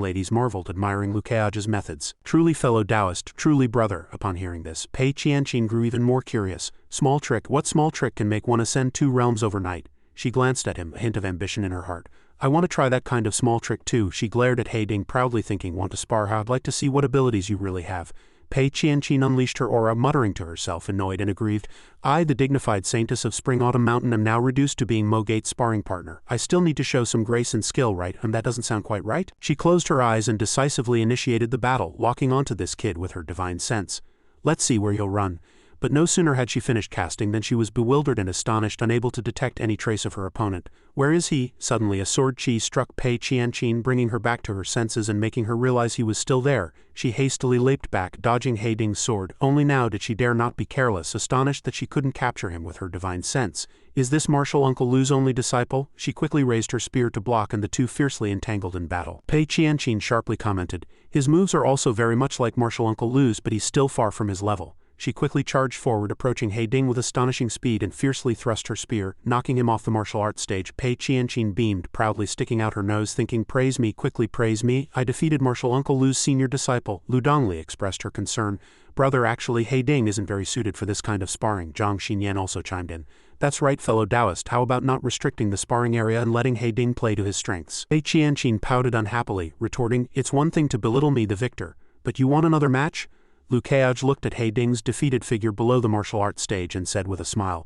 ladies marveled, admiring Lukeaj's methods. Truly fellow Taoist, truly brother. Upon hearing this, Pei Qianqin grew even more curious. Small trick? What small trick can make one ascend 2 realms overnight? She glanced at him, a hint of ambition in her heart. I want to try that kind of small trick too. She glared at He Ding proudly, thinking, want to spar? I'd like to see what abilities you really have. Pei Qianqin unleashed her aura, muttering to herself, annoyed and aggrieved. I, the dignified saintess of Spring-Autumn Mountain, am now reduced to being Mo Gate's sparring partner. I still need to show some grace and skill, right? That doesn't sound quite right. She closed her eyes and decisively initiated the battle, locking onto this kid with her divine sense. Let's see where you'll run. But no sooner had she finished casting than she was bewildered and astonished, unable to detect any trace of her opponent. Where is he? Suddenly a sword chi struck Pei Qianqin, bringing her back to her senses and making her realize he was still there. She hastily leaped back, dodging He Ding's sword. Only now did she dare not be careless, astonished that she couldn't capture him with her divine sense. Is this Marshal Uncle Lu's only disciple? She quickly raised her spear to block, and the two fiercely entangled in battle. Pei Qianqin sharply commented, his moves are also very much like Marshal Uncle Lu's, but he's still far from his level. She quickly charged forward, approaching He Ding with astonishing speed, and fiercely thrust her spear, knocking him off the martial arts stage. Pei Qianqin beamed, proudly sticking out her nose, thinking, praise me, quickly praise me. I defeated Marshal Uncle Lu's senior disciple. Lu Dongli expressed her concern. Brother, actually He Ding isn't very suited for this kind of sparring. Zhang Xinyan also chimed in. That's right, fellow Taoist, how about not restricting the sparring area and letting He Ding play to his strengths? Pei Qianqin pouted unhappily, retorting, it's one thing to belittle me, the victor, but you want another match? Lukeaj looked at He Ding's defeated figure below the martial arts stage and said with a smile,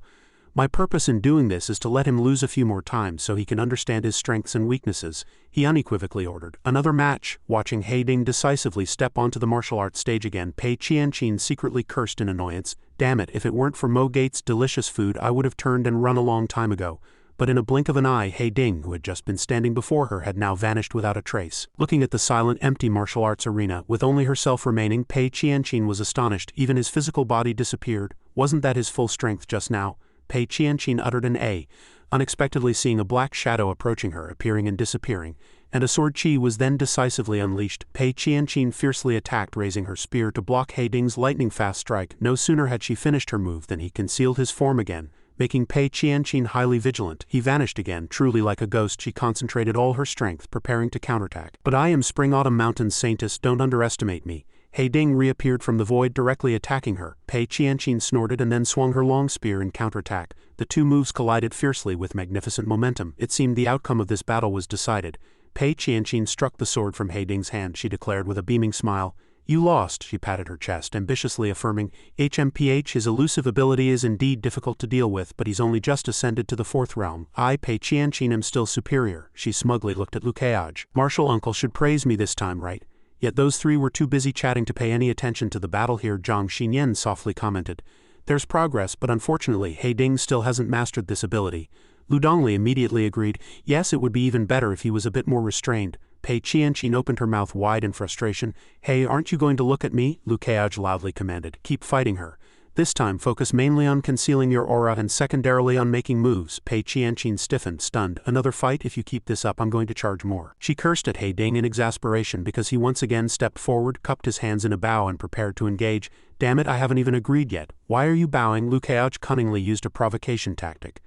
my purpose in doing this is to let him lose a few more times so he can understand his strengths and weaknesses. He unequivocally ordered, another match. Watching He Ding decisively step onto the martial arts stage again, Pei Qianqin secretly cursed in annoyance. Damn it, if it weren't for Mo Gate's delicious food I would have turned and run a long time ago. But in a blink of an eye, He Ding, who had just been standing before her, had now vanished without a trace. Looking at the silent, empty martial arts arena, with only herself remaining, Pei Qianqin was astonished. Even his physical body disappeared. Wasn't that his full strength just now? Pei Qianqin uttered an A, unexpectedly seeing a black shadow approaching her, appearing and disappearing, and a sword chi was then decisively unleashed. Pei Qianqin fiercely attacked, raising her spear to block He Ding's lightning-fast strike. No sooner had she finished her move than he concealed his form again, making Pei Qianqin highly vigilant. He vanished again, truly like a ghost. She concentrated all her strength, preparing to counterattack. But I am Spring-Autumn Mountain Saintess, don't underestimate me. He Ding reappeared from the void, directly attacking her. Pei Qianqin snorted and then swung her long spear in counterattack. The two moves collided fiercely with magnificent momentum. It seemed the outcome of this battle was decided. Pei Qianqin struck the sword from He Ding's hand. She declared with a beaming smile, you lost. She patted her chest, ambitiously affirming, HMPH, his elusive ability is indeed difficult to deal with, but he's only just ascended to the fourth realm. I, Pei Qianqin, am still superior. She smugly looked at Lukeaj. Martial Uncle should praise me this time, right? Yet those three were too busy chatting to pay any attention to the battle here. Zhang Xinyan softly commented, there's progress, but unfortunately He Ding still hasn't mastered this ability. Lu Dongli immediately agreed, yes, it would be even better if he was a bit more restrained. Pei Qianqin opened her mouth wide in frustration. Hey, aren't you going to look at me? Lukeaj loudly commanded. Keep fighting her. This time focus mainly on concealing your aura and secondarily on making moves. Pei Qianqin stiffened, stunned. Another fight? If you keep this up, I'm going to charge more. She cursed at He Ding in exasperation because he once again stepped forward, cupped his hands in a bow and prepared to engage. Damn it, I haven't even agreed yet. Why are you bowing? Lu Keoj cunningly used a provocation tactic.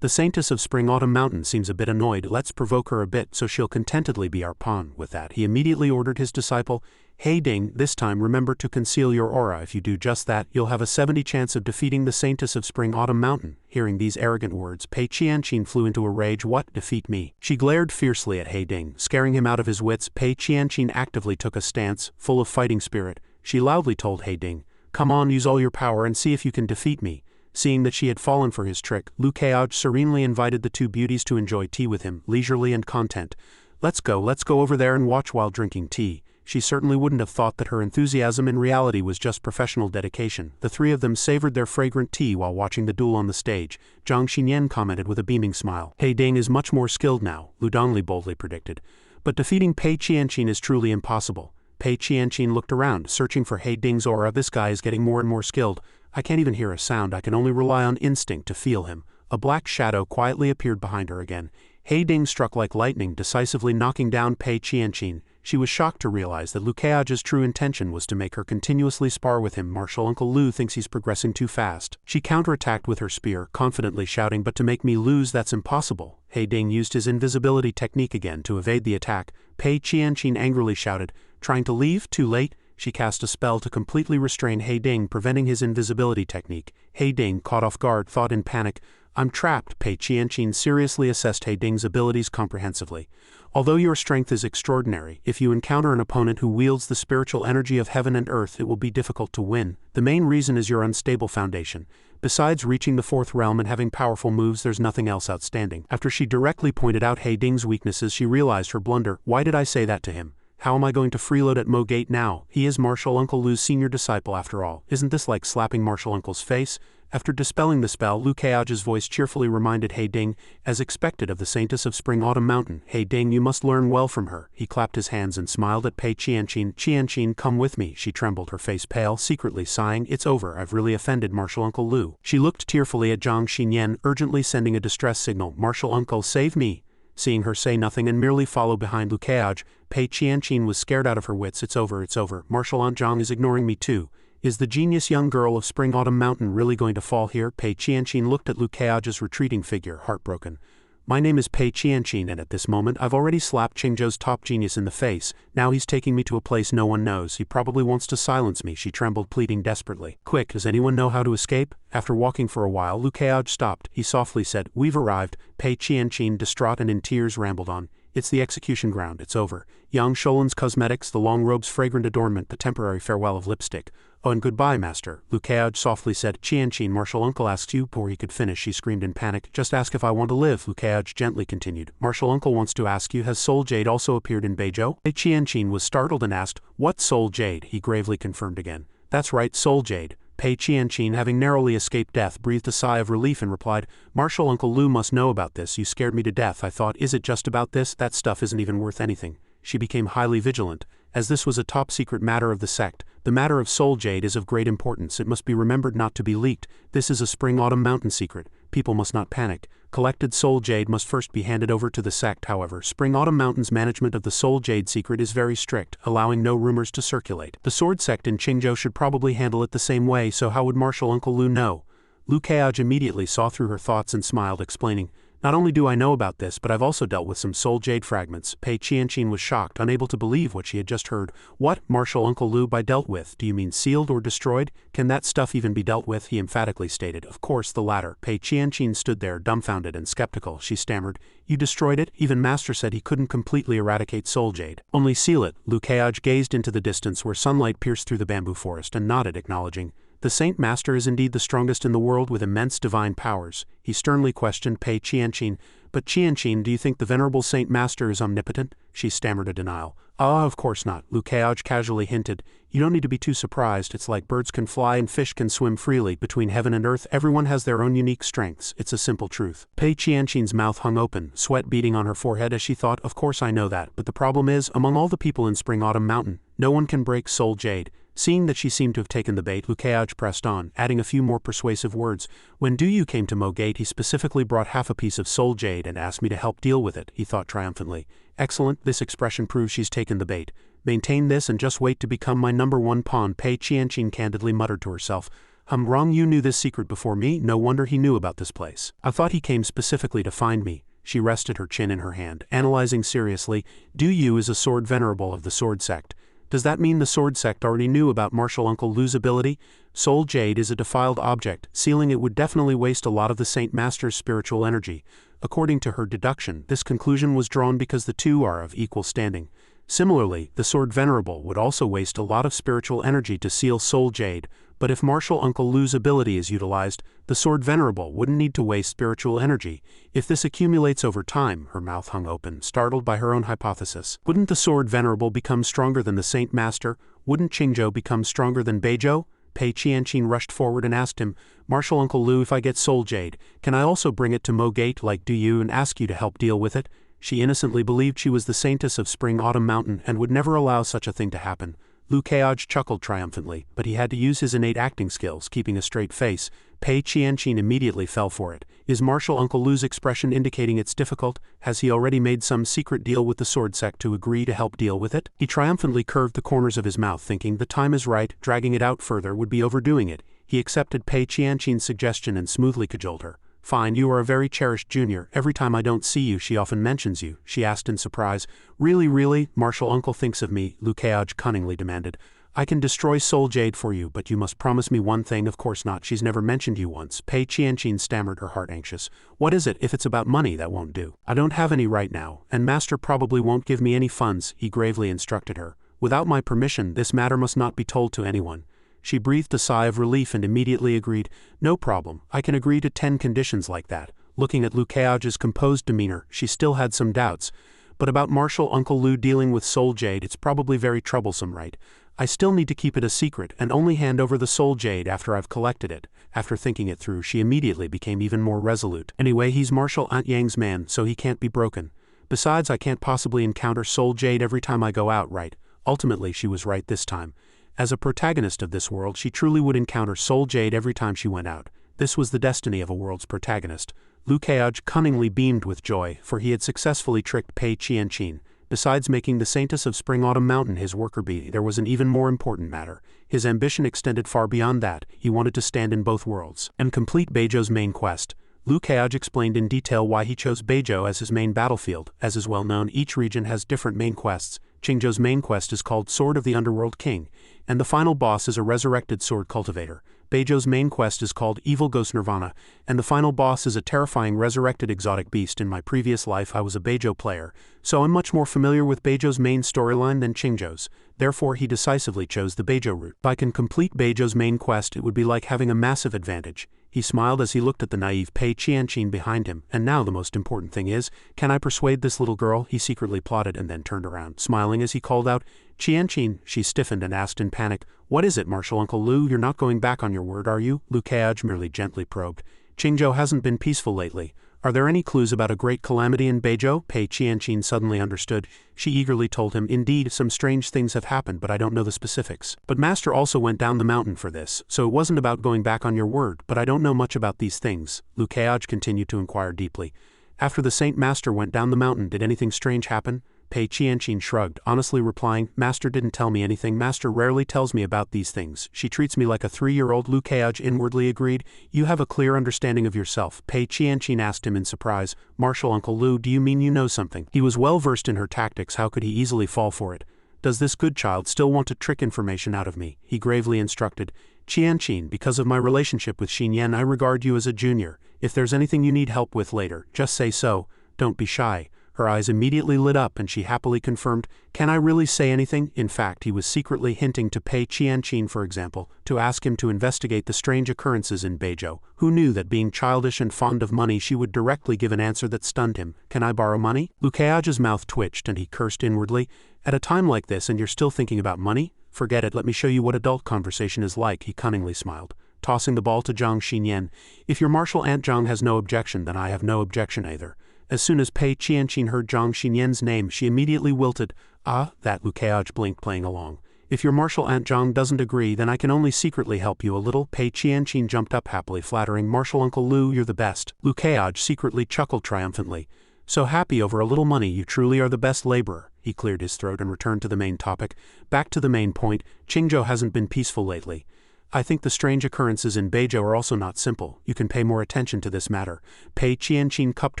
The Saintess of Spring Autumn Mountain seems a bit annoyed. Let's provoke her a bit so she'll contentedly be our pawn. With that, he immediately ordered his disciple, He Ding, this time remember to conceal your aura. If you do just that, you'll have a 70% chance of defeating the Saintess of Spring Autumn Mountain. Hearing these arrogant words, Pei Qianqin flew into a rage. What? Defeat me? She glared fiercely at He Ding, scaring him out of his wits. Pei Qianqin actively took a stance, full of fighting spirit. She loudly told He Ding, come on, use all your power and see if you can defeat me. Seeing that she had fallen for his trick, Lu Keoj serenely invited the two beauties to enjoy tea with him, leisurely and content. Let's go over there and watch while drinking tea. She certainly wouldn't have thought that her enthusiasm in reality was just professional dedication. The three of them savored their fragrant tea while watching the duel on the stage. Zhang Xinyan commented with a beaming smile. He Ding is much more skilled now, Lu Dongli boldly predicted. But defeating Pei Qianqin is truly impossible. Pei Qianqin looked around, searching for He Ding's aura. This guy is getting more and more skilled. I can't even hear a sound. I can only rely on instinct to feel him. A black shadow quietly appeared behind her again. He Ding struck like lightning, decisively knocking down Pei Qianqin. She was shocked to realize that Lu Keoj's true intention was to make her continuously spar with him. Martial Uncle Lu thinks he's progressing too fast. She counterattacked with her spear, confidently shouting, but to make me lose, that's impossible. He Ding used his invisibility technique again to evade the attack. Pei Qianqin angrily shouted, trying to leave? Too late. She cast a spell to completely restrain He Ding, preventing his invisibility technique. He Ding, caught off guard, thought in panic, I'm trapped. Pei Qianqin seriously assessed He Ding's abilities comprehensively. Although your strength is extraordinary, if you encounter an opponent who wields the spiritual energy of heaven and earth, it will be difficult to win. The main reason is your unstable foundation. Besides reaching the fourth realm and having powerful moves, there's nothing else outstanding. After she directly pointed out He Ding's weaknesses, she realized her blunder. Why did I say that to him? How am I going to freeload at Mo Gate now? He is Martial Uncle Lu's senior disciple after all. Isn't this like slapping Martial Uncle's face? After dispelling the spell, Lu Keoj's voice cheerfully reminded He Ding, as expected of the Saintess of Spring Autumn Mountain. He Ding, you must learn well from her. He clapped his hands and smiled at Pei Qianqin. Qianqin, come with me. She trembled, her face pale, secretly sighing, it's over, I've really offended Martial Uncle Lu. She looked tearfully at Zhang Xinyan, urgently sending a distress signal. Martial Uncle, save me. Seeing her say nothing and merely follow behind Lu Keoj, Pei Qianqin was scared out of her wits. It's over. Martial Aunt Zhang is ignoring me too. Is the genius young girl of Spring Autumn Mountain really going to fall here? Pei Qianqin looked at Lu Keoj's retreating figure, heartbroken. My name is Pei Qianqin, and at this moment I've already slapped Qingzhou's top genius in the face. Now he's taking me to a place no one knows. He probably wants to silence me. She trembled, pleading desperately. Quick, does anyone know how to escape? After walking for a while, Lu Keoj stopped. He softly said, we've arrived. Pei Qianqin, distraught and in tears, rambled on. It's the execution ground. It's over. Young Sholin's cosmetics, the long robe's fragrant adornment, the temporary farewell of lipstick. Oh, and goodbye, master. Lu Keoj softly said. Qianqin, Martial Uncle asks you. Before he could finish, she screamed in panic. Just ask if I want to live. Lu Keoj gently continued. Martial Uncle wants to ask you, has Soul Jade also appeared in Beizhou? Qianqin was startled and asked, what Soul Jade? He gravely confirmed again. That's right, Soul Jade. Pei Qianqin, having narrowly escaped death, breathed a sigh of relief and replied, Martial Uncle Lu must know about this. You scared me to death. I thought, is it just about this? That stuff isn't even worth anything. She became highly vigilant. As this was a top-secret matter of the sect, the matter of Soul Jade is of great importance. It must be remembered not to be leaked. This is a Spring Autumn Mountain secret. People must not panic. Collected Soul Jade must first be handed over to the sect. However, Spring Autumn Mountain's management of the Soul Jade secret is very strict, allowing no rumors to circulate. The Sword Sect in Qingzhou should probably handle it the same way, so how would Martial Uncle Lu know? Lu Keoj immediately saw through her thoughts and smiled, explaining, not only do I know about this, but I've also dealt with some Soul Jade fragments. Pei Qianqin was shocked, unable to believe what she had just heard. What, Martial Uncle Lu, by dealt with? Do you mean sealed or destroyed? Can that stuff even be dealt with? He emphatically stated. Of course, the latter. Pei Qianqin stood there, dumbfounded and skeptical. She stammered, you destroyed it? Even Master said he couldn't completely eradicate Soul Jade. Only seal it. Lu Keoj gazed into the distance where sunlight pierced through the bamboo forest and nodded, acknowledging. The Saint Master is indeed the strongest in the world with immense divine powers. He sternly questioned Pei Qianqin. But Qianqin, do you think the Venerable Saint Master is omnipotent? She stammered a denial. Ah, of course not. Lu Keoj casually hinted. You don't need to be too surprised. It's like birds can fly and fish can swim freely. Between heaven and earth, everyone has their own unique strengths. It's a simple truth. Pei Qianqin's mouth hung open, sweat beading on her forehead as she thought, of course I know that, but the problem is, among all the people in Spring Autumn Mountain, no one can break Soul Jade. Seeing that she seemed to have taken the bait, Lukeaj pressed on, adding a few more persuasive words. When Du came to Mo Gate, he specifically brought half a piece of soul jade and asked me to help deal with it, he thought triumphantly. Excellent, this expression proves she's taken the bait. Maintain this and just wait to become my #1 pawn, Pei Qianqin candidly muttered to herself. Wrong, you knew this secret before me, no wonder he knew about this place. I thought he came specifically to find me. She rested her chin in her hand, analyzing seriously. Du is a sword venerable of the Sword Sect. Does that mean the Sword Sect already knew about Martial Uncle Lu's ability? Soul Jade is a defiled object, sealing it would definitely waste a lot of the Saint Master's spiritual energy. According to her deduction, this conclusion was drawn because the two are of equal standing. Similarly, the Sword Venerable would also waste a lot of spiritual energy to seal Soul Jade, but if Martial Uncle Lu's ability is utilized, the Sword Venerable wouldn't need to waste spiritual energy. If this accumulates over time, her mouth hung open, startled by her own hypothesis. Wouldn't the Sword Venerable become stronger than the Saint Master? Wouldn't Qingzhou become stronger than Beizhou? Pei Qianqin rushed forward and asked him, Martial Uncle Lu, if I get Soul Jade, can I also bring it to Mo Gate like Du and ask you to help deal with it? She innocently believed she was the saintess of Spring-Autumn Mountain and would never allow such a thing to happen. Lukeaj chuckled triumphantly, but he had to use his innate acting skills, keeping a straight face. Pei Qianqin immediately fell for it. Is Martial Uncle Lu's expression indicating it's difficult? Has he already made some secret deal with the Sword Sect to agree to help deal with it? He triumphantly curved the corners of his mouth, thinking the time is right, dragging it out further would be overdoing it. He accepted Pei Qianqin's suggestion and smoothly cajoled her. Fine, you are a very cherished junior. Every time I don't see you, she often mentions you, she asked in surprise. Really, Martial Uncle thinks of me, Lukeaj cunningly demanded. I can destroy Soul Jade for you, but you must promise me one thing. Of course not, she's never mentioned you once. Pei Qianqin stammered, her heart anxious. What is it? If it's about money, that won't do. I don't have any right now, and Master probably won't give me any funds, he gravely instructed her. Without my permission, this matter must not be told to anyone. She breathed a sigh of relief and immediately agreed. No problem, I can agree to 10 conditions like that. Looking at Lukeaj's composed demeanor, she still had some doubts. But about Martial Uncle Lu dealing with Soul Jade, it's probably very troublesome, right? I still need to keep it a secret and only hand over the Soul Jade after I've collected it. After thinking it through, she immediately became even more resolute. Anyway, he's Martial Aunt Yang's man, so he can't be broken. Besides, I can't possibly encounter Soul Jade every time I go out, right? Ultimately, she was right this time. As a protagonist of this world, she truly would encounter Soul Jade every time she went out. This was the destiny of a world's protagonist. Lukeaj cunningly beamed with joy, for he had successfully tricked Pei Qianqin. Besides making the saintess of Spring-Autumn Mountain his worker bee, there was an even more important matter. His ambition extended far beyond that. He wanted to stand in both worlds and complete Beizhou's main quest. Lukeaj explained in detail why he chose Beizhou as his main battlefield. As is well known, each region has different main quests. Qingzhou's main quest is called Sword of the Underworld King, and the final boss is a resurrected sword cultivator. Beizhou's main quest is called Evil Ghost Nirvana, and the final boss is a terrifying resurrected exotic beast. In my previous life I was a Beizhou player, so I'm much more familiar with Beizhou's main storyline than Qingzhou's. Therefore he decisively chose the Beizhou route. If I can complete Beizhou's main quest, it would be like having a massive advantage. He smiled as he looked at the naive Pei Qianqin behind him. And now the most important thing is, can I persuade this little girl? He secretly plotted and then turned around, smiling as he called out, Qianqin. She stiffened and asked in panic, what is it, Martial Uncle Lu? You're not going back on your word, are you? Lukeaj merely gently probed. Qingzhou hasn't been peaceful lately. Are there any clues about a great calamity in Beizhou? Pei Qianqin suddenly understood. She eagerly told him, indeed, some strange things have happened, but I don't know the specifics. But Master also went down the mountain for this, so it wasn't about going back on your word, but I don't know much about these things. Lukeaj continued to inquire deeply. After the Saint Master went down the mountain, did anything strange happen? Pei Qianqin shrugged, honestly replying, Master didn't tell me anything. Master rarely tells me about these things. She treats me like a 3-year-old. Lukeaj inwardly agreed. You have a clear understanding of yourself. Pei Qianqin asked him in surprise. Martial Uncle Lu, do you mean you know something? He was well versed in her tactics. How could he easily fall for it? Does this good child still want to trick information out of me? He gravely instructed. Qianqin, because of my relationship with Xinyan, I regard you as a junior. If there's anything you need help with later, just say so. Don't be shy. Her eyes immediately lit up and she happily confirmed, can I really say anything? In fact, he was secretly hinting to Pei Qianqin, for example, to ask him to investigate the strange occurrences in Beizhou. Who knew that being childish and fond of money she would directly give an answer that stunned him? Can I borrow money? Lukeaj's mouth twitched and he cursed inwardly. At a time like this and you're still thinking about money? Forget it, let me show you what adult conversation is like, he cunningly smiled, tossing the ball to Zhang Xinyan. If your martial aunt Zhang has no objection, then I have no objection either. As soon as Pei Qianqin heard Zhang Xinyan's name, she immediately wilted. Ah, that, Lukeaj blinked, playing along. If your Martial Aunt Zhang doesn't agree, then I can only secretly help you a little. Pei Qianqin jumped up happily, flattering Martial Uncle Lu, you're the best. Lu Keaj secretly chuckled triumphantly. So happy over a little money, you truly are the best laborer. He cleared his throat and returned to the main topic. Back to the main point, Qingzhou hasn't been peaceful lately. I think the strange occurrences in Beizhou are also not simple. You can pay more attention to this matter. Pei Qianqin cupped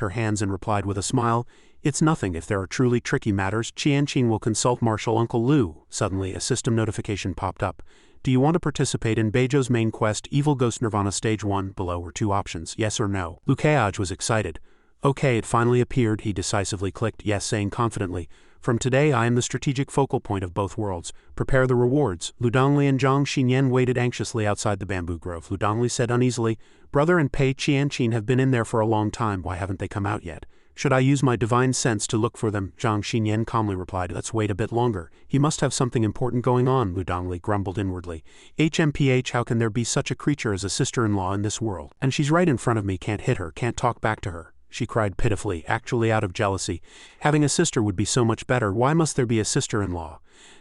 her hands and replied with a smile, it's nothing. If there are truly tricky matters, Qianqin will consult Martial Uncle Lu. Suddenly, a system notification popped up. Do you want to participate in Beizhou's main quest, Evil Ghost Nirvana Stage 1? Below were 2 options, yes or no. Lu Keaj was excited. Okay, it finally appeared. He decisively clicked yes, saying confidently, from today I am the strategic focal point of both worlds. Prepare the rewards. Lu Dongli and Zhang Xinyan waited anxiously outside the bamboo grove. Lu Dongli said uneasily, Brother and Pei Qianqin have been in there for a long time. Why haven't they come out yet? Should I use my divine sense to look for them? Zhang Xinyan calmly replied, let's wait a bit longer. He must have something important going on, Lu Dongli grumbled inwardly. HMPH, how can there be such a creature as a sister-in-law in this world? And she's right in front of me, can't hit her, can't talk back to her. She cried pitifully, actually out of jealousy. Having a sister would be so much better. Why must there be a sister-in-law?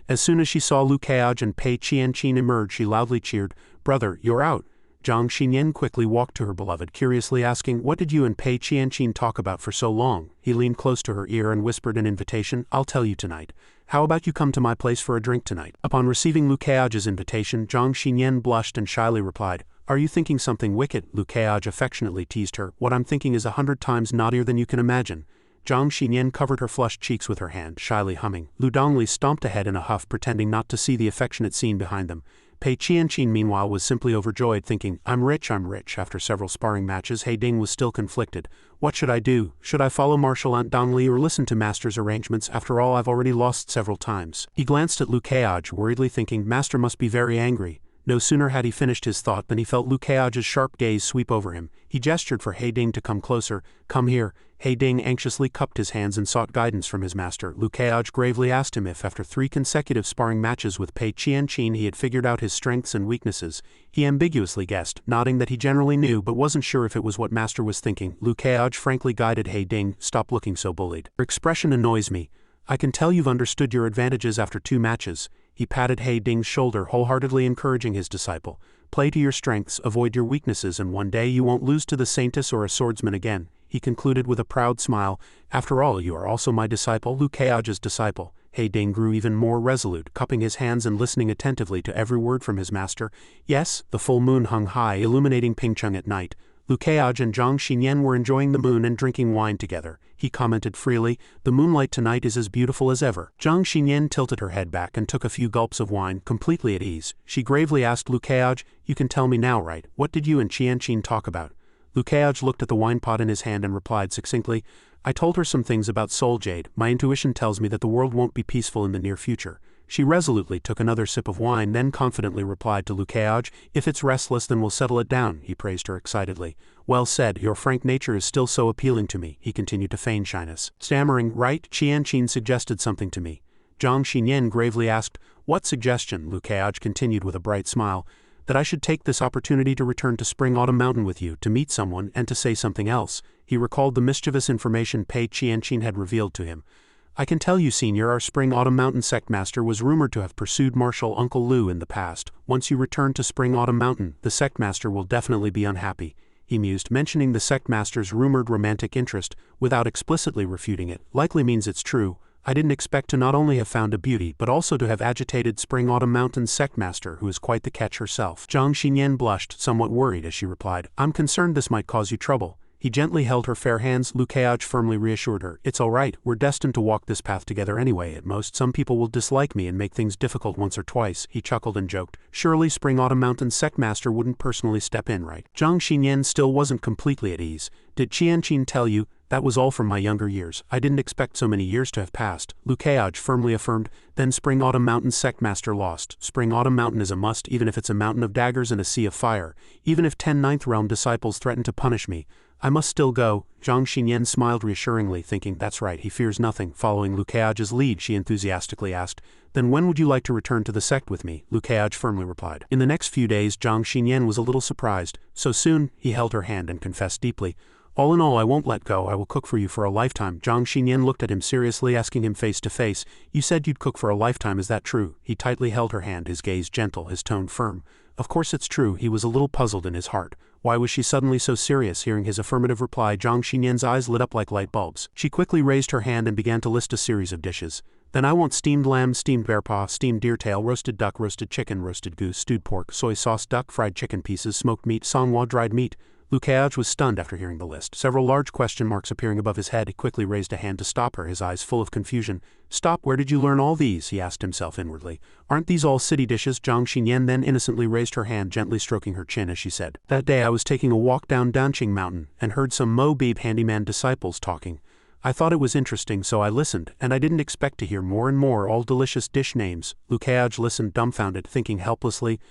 As soon as she saw Lu Keaj and Pei Qianqin emerge, she loudly cheered, Brother, you're out. Zhang Xinyan quickly walked to her beloved, curiously asking, what did you and Pei Qianqin talk about for so long? He leaned close to her ear and whispered an invitation, I'll tell you tonight. How about you come to my place for a drink tonight? Upon receiving Lu Keaj's invitation, Zhang Xinyan blushed and shyly replied, Are you thinking something wicked? Lu Keaj affectionately teased her. What I'm thinking is 100 times naughtier than you can imagine. Zhang Xinyan covered her flushed cheeks with her hand, shyly humming. Lu Dongli stomped ahead in a huff, pretending not to see the affectionate scene behind them. Pei Qianqin meanwhile was simply overjoyed, thinking, I'm rich. After several sparring matches, He Ding was still conflicted. What should I do? Should I follow Martial Aunt Dongli or listen to Master's arrangements? After all, I've already lost several times. He glanced at Lu Keaj, worriedly thinking, Master must be very angry. No sooner had he finished his thought than he felt Lu Keaj's sharp gaze sweep over him. He gestured for He Ding to come closer. Come here. He Ding anxiously cupped his hands and sought guidance from his master. Lu Keaj gravely asked him if, after 3 consecutive sparring matches with Pei Qianqin, he had figured out his strengths and weaknesses. He ambiguously guessed, nodding that he generally knew but wasn't sure if it was what Master was thinking. Lu Keaj frankly guided He Ding, stop looking so bullied. Your expression annoys me. I can tell you've understood your advantages after 2 matches. He patted He Ding's shoulder, wholeheartedly encouraging his disciple. Play to your strengths, avoid your weaknesses, and one day you won't lose to the Saintess or a swordsman again. He concluded with a proud smile. After all, you are also my disciple, Lu Keaj's disciple. He Ding grew even more resolute, cupping his hands and listening attentively to every word from his master. Yes, the full moon hung high, illuminating Pingcheng at night. Lu Keaj and Zhang Xinyan were enjoying the moon and drinking wine together. He commented freely, the moonlight tonight is as beautiful as ever. Zhang Xinyan tilted her head back and took a few gulps of wine, completely at ease. She gravely asked Lu Keaj, you can tell me now, right? What did you and Qianqin talk about? Lu Keaj looked at the wine pot in his hand and replied succinctly, I told her some things about Soul Jade. My intuition tells me that the world won't be peaceful in the near future. She resolutely took another sip of wine, then confidently replied to Lu Keaj, if it's restless then we'll settle it down. He praised her excitedly. Well said, your frank nature is still so appealing to me, he continued to feign shyness. Stammering, right, Qianqin suggested something to me. Zhang Xinyan gravely asked, what suggestion? Lu Keaj continued with a bright smile, that I should take this opportunity to return to Spring Autumn Mountain with you, to meet someone, and to say something else. He recalled the mischievous information Pei Qianqin had revealed to him. I can tell you, Senior, our Spring Autumn Mountain Sect Master was rumored to have pursued Martial Uncle Lu in the past. Once you return to Spring Autumn Mountain, the Sect Master will definitely be unhappy. He mused, mentioning the Sect Master's rumored romantic interest, without explicitly refuting it, likely means it's true. I didn't expect to not only have found a beauty, but also to have agitated Spring Autumn Mountain's Sect Master, who is quite the catch herself. Zhang Xinyan blushed, somewhat worried as she replied, I'm concerned this might cause you trouble. He gently held her fair hands. Lu Keaj firmly reassured her, it's all right, we're destined to walk this path together anyway. At most, some people will dislike me and make things difficult once or twice. He chuckled and joked, surely Spring Autumn Mountain's Sect Master wouldn't personally step in, right? Zhang Xinyan still wasn't completely at ease. Did Qianqin tell you? That was all from my younger years. I didn't expect so many years to have passed. Lu Keaj firmly affirmed, then Spring Autumn Mountain's Sect Master lost. Spring Autumn Mountain is a must, even if it's a mountain of daggers and a sea of fire. Even if 10 Ninth Realm disciples threaten to punish me, I must still go. Zhang Xinyan smiled reassuringly, thinking, that's right, he fears nothing. Following Lu Keaj's lead, she enthusiastically asked, then when would you like to return to the sect with me? Lu Keaj firmly replied. In the next few days. Zhang Xinyan was a little surprised. So soon? He held her hand and confessed deeply, All in all, I won't let go. I will cook for you for a lifetime. Zhang Xinyan looked at him seriously, asking him face to face, "You said you'd cook for a lifetime, is that true?" He tightly held her hand, his gaze gentle, his tone firm. Of course it's true. He was a little puzzled in his heart. Why was she suddenly so serious? Hearing his affirmative reply, Zhang Xinyan's eyes lit up like light bulbs. She quickly raised her hand and began to list a series of dishes. "Then I want steamed lamb, steamed bear paw, steamed deer tail, roasted duck, roasted chicken, roasted goose, stewed pork, soy sauce duck, fried chicken pieces, smoked meat, sangwa dried meat." Liu Kaiage was stunned after hearing the list, several large question marks appearing above his head. He quickly raised a hand to stop her, his eyes full of confusion. "Stop, where did you learn all these?" he asked himself inwardly. "Aren't these all city dishes?" Zhang Xinyan then innocently raised her hand, gently stroking her chin as she said, "That day I was taking a walk down Danqing Mountain and heard some Mo Beeb handyman disciples talking. I thought it was interesting, so I listened, and I didn't expect to hear more and more all delicious dish names." Liu Kaiage listened dumbfounded, thinking helplessly,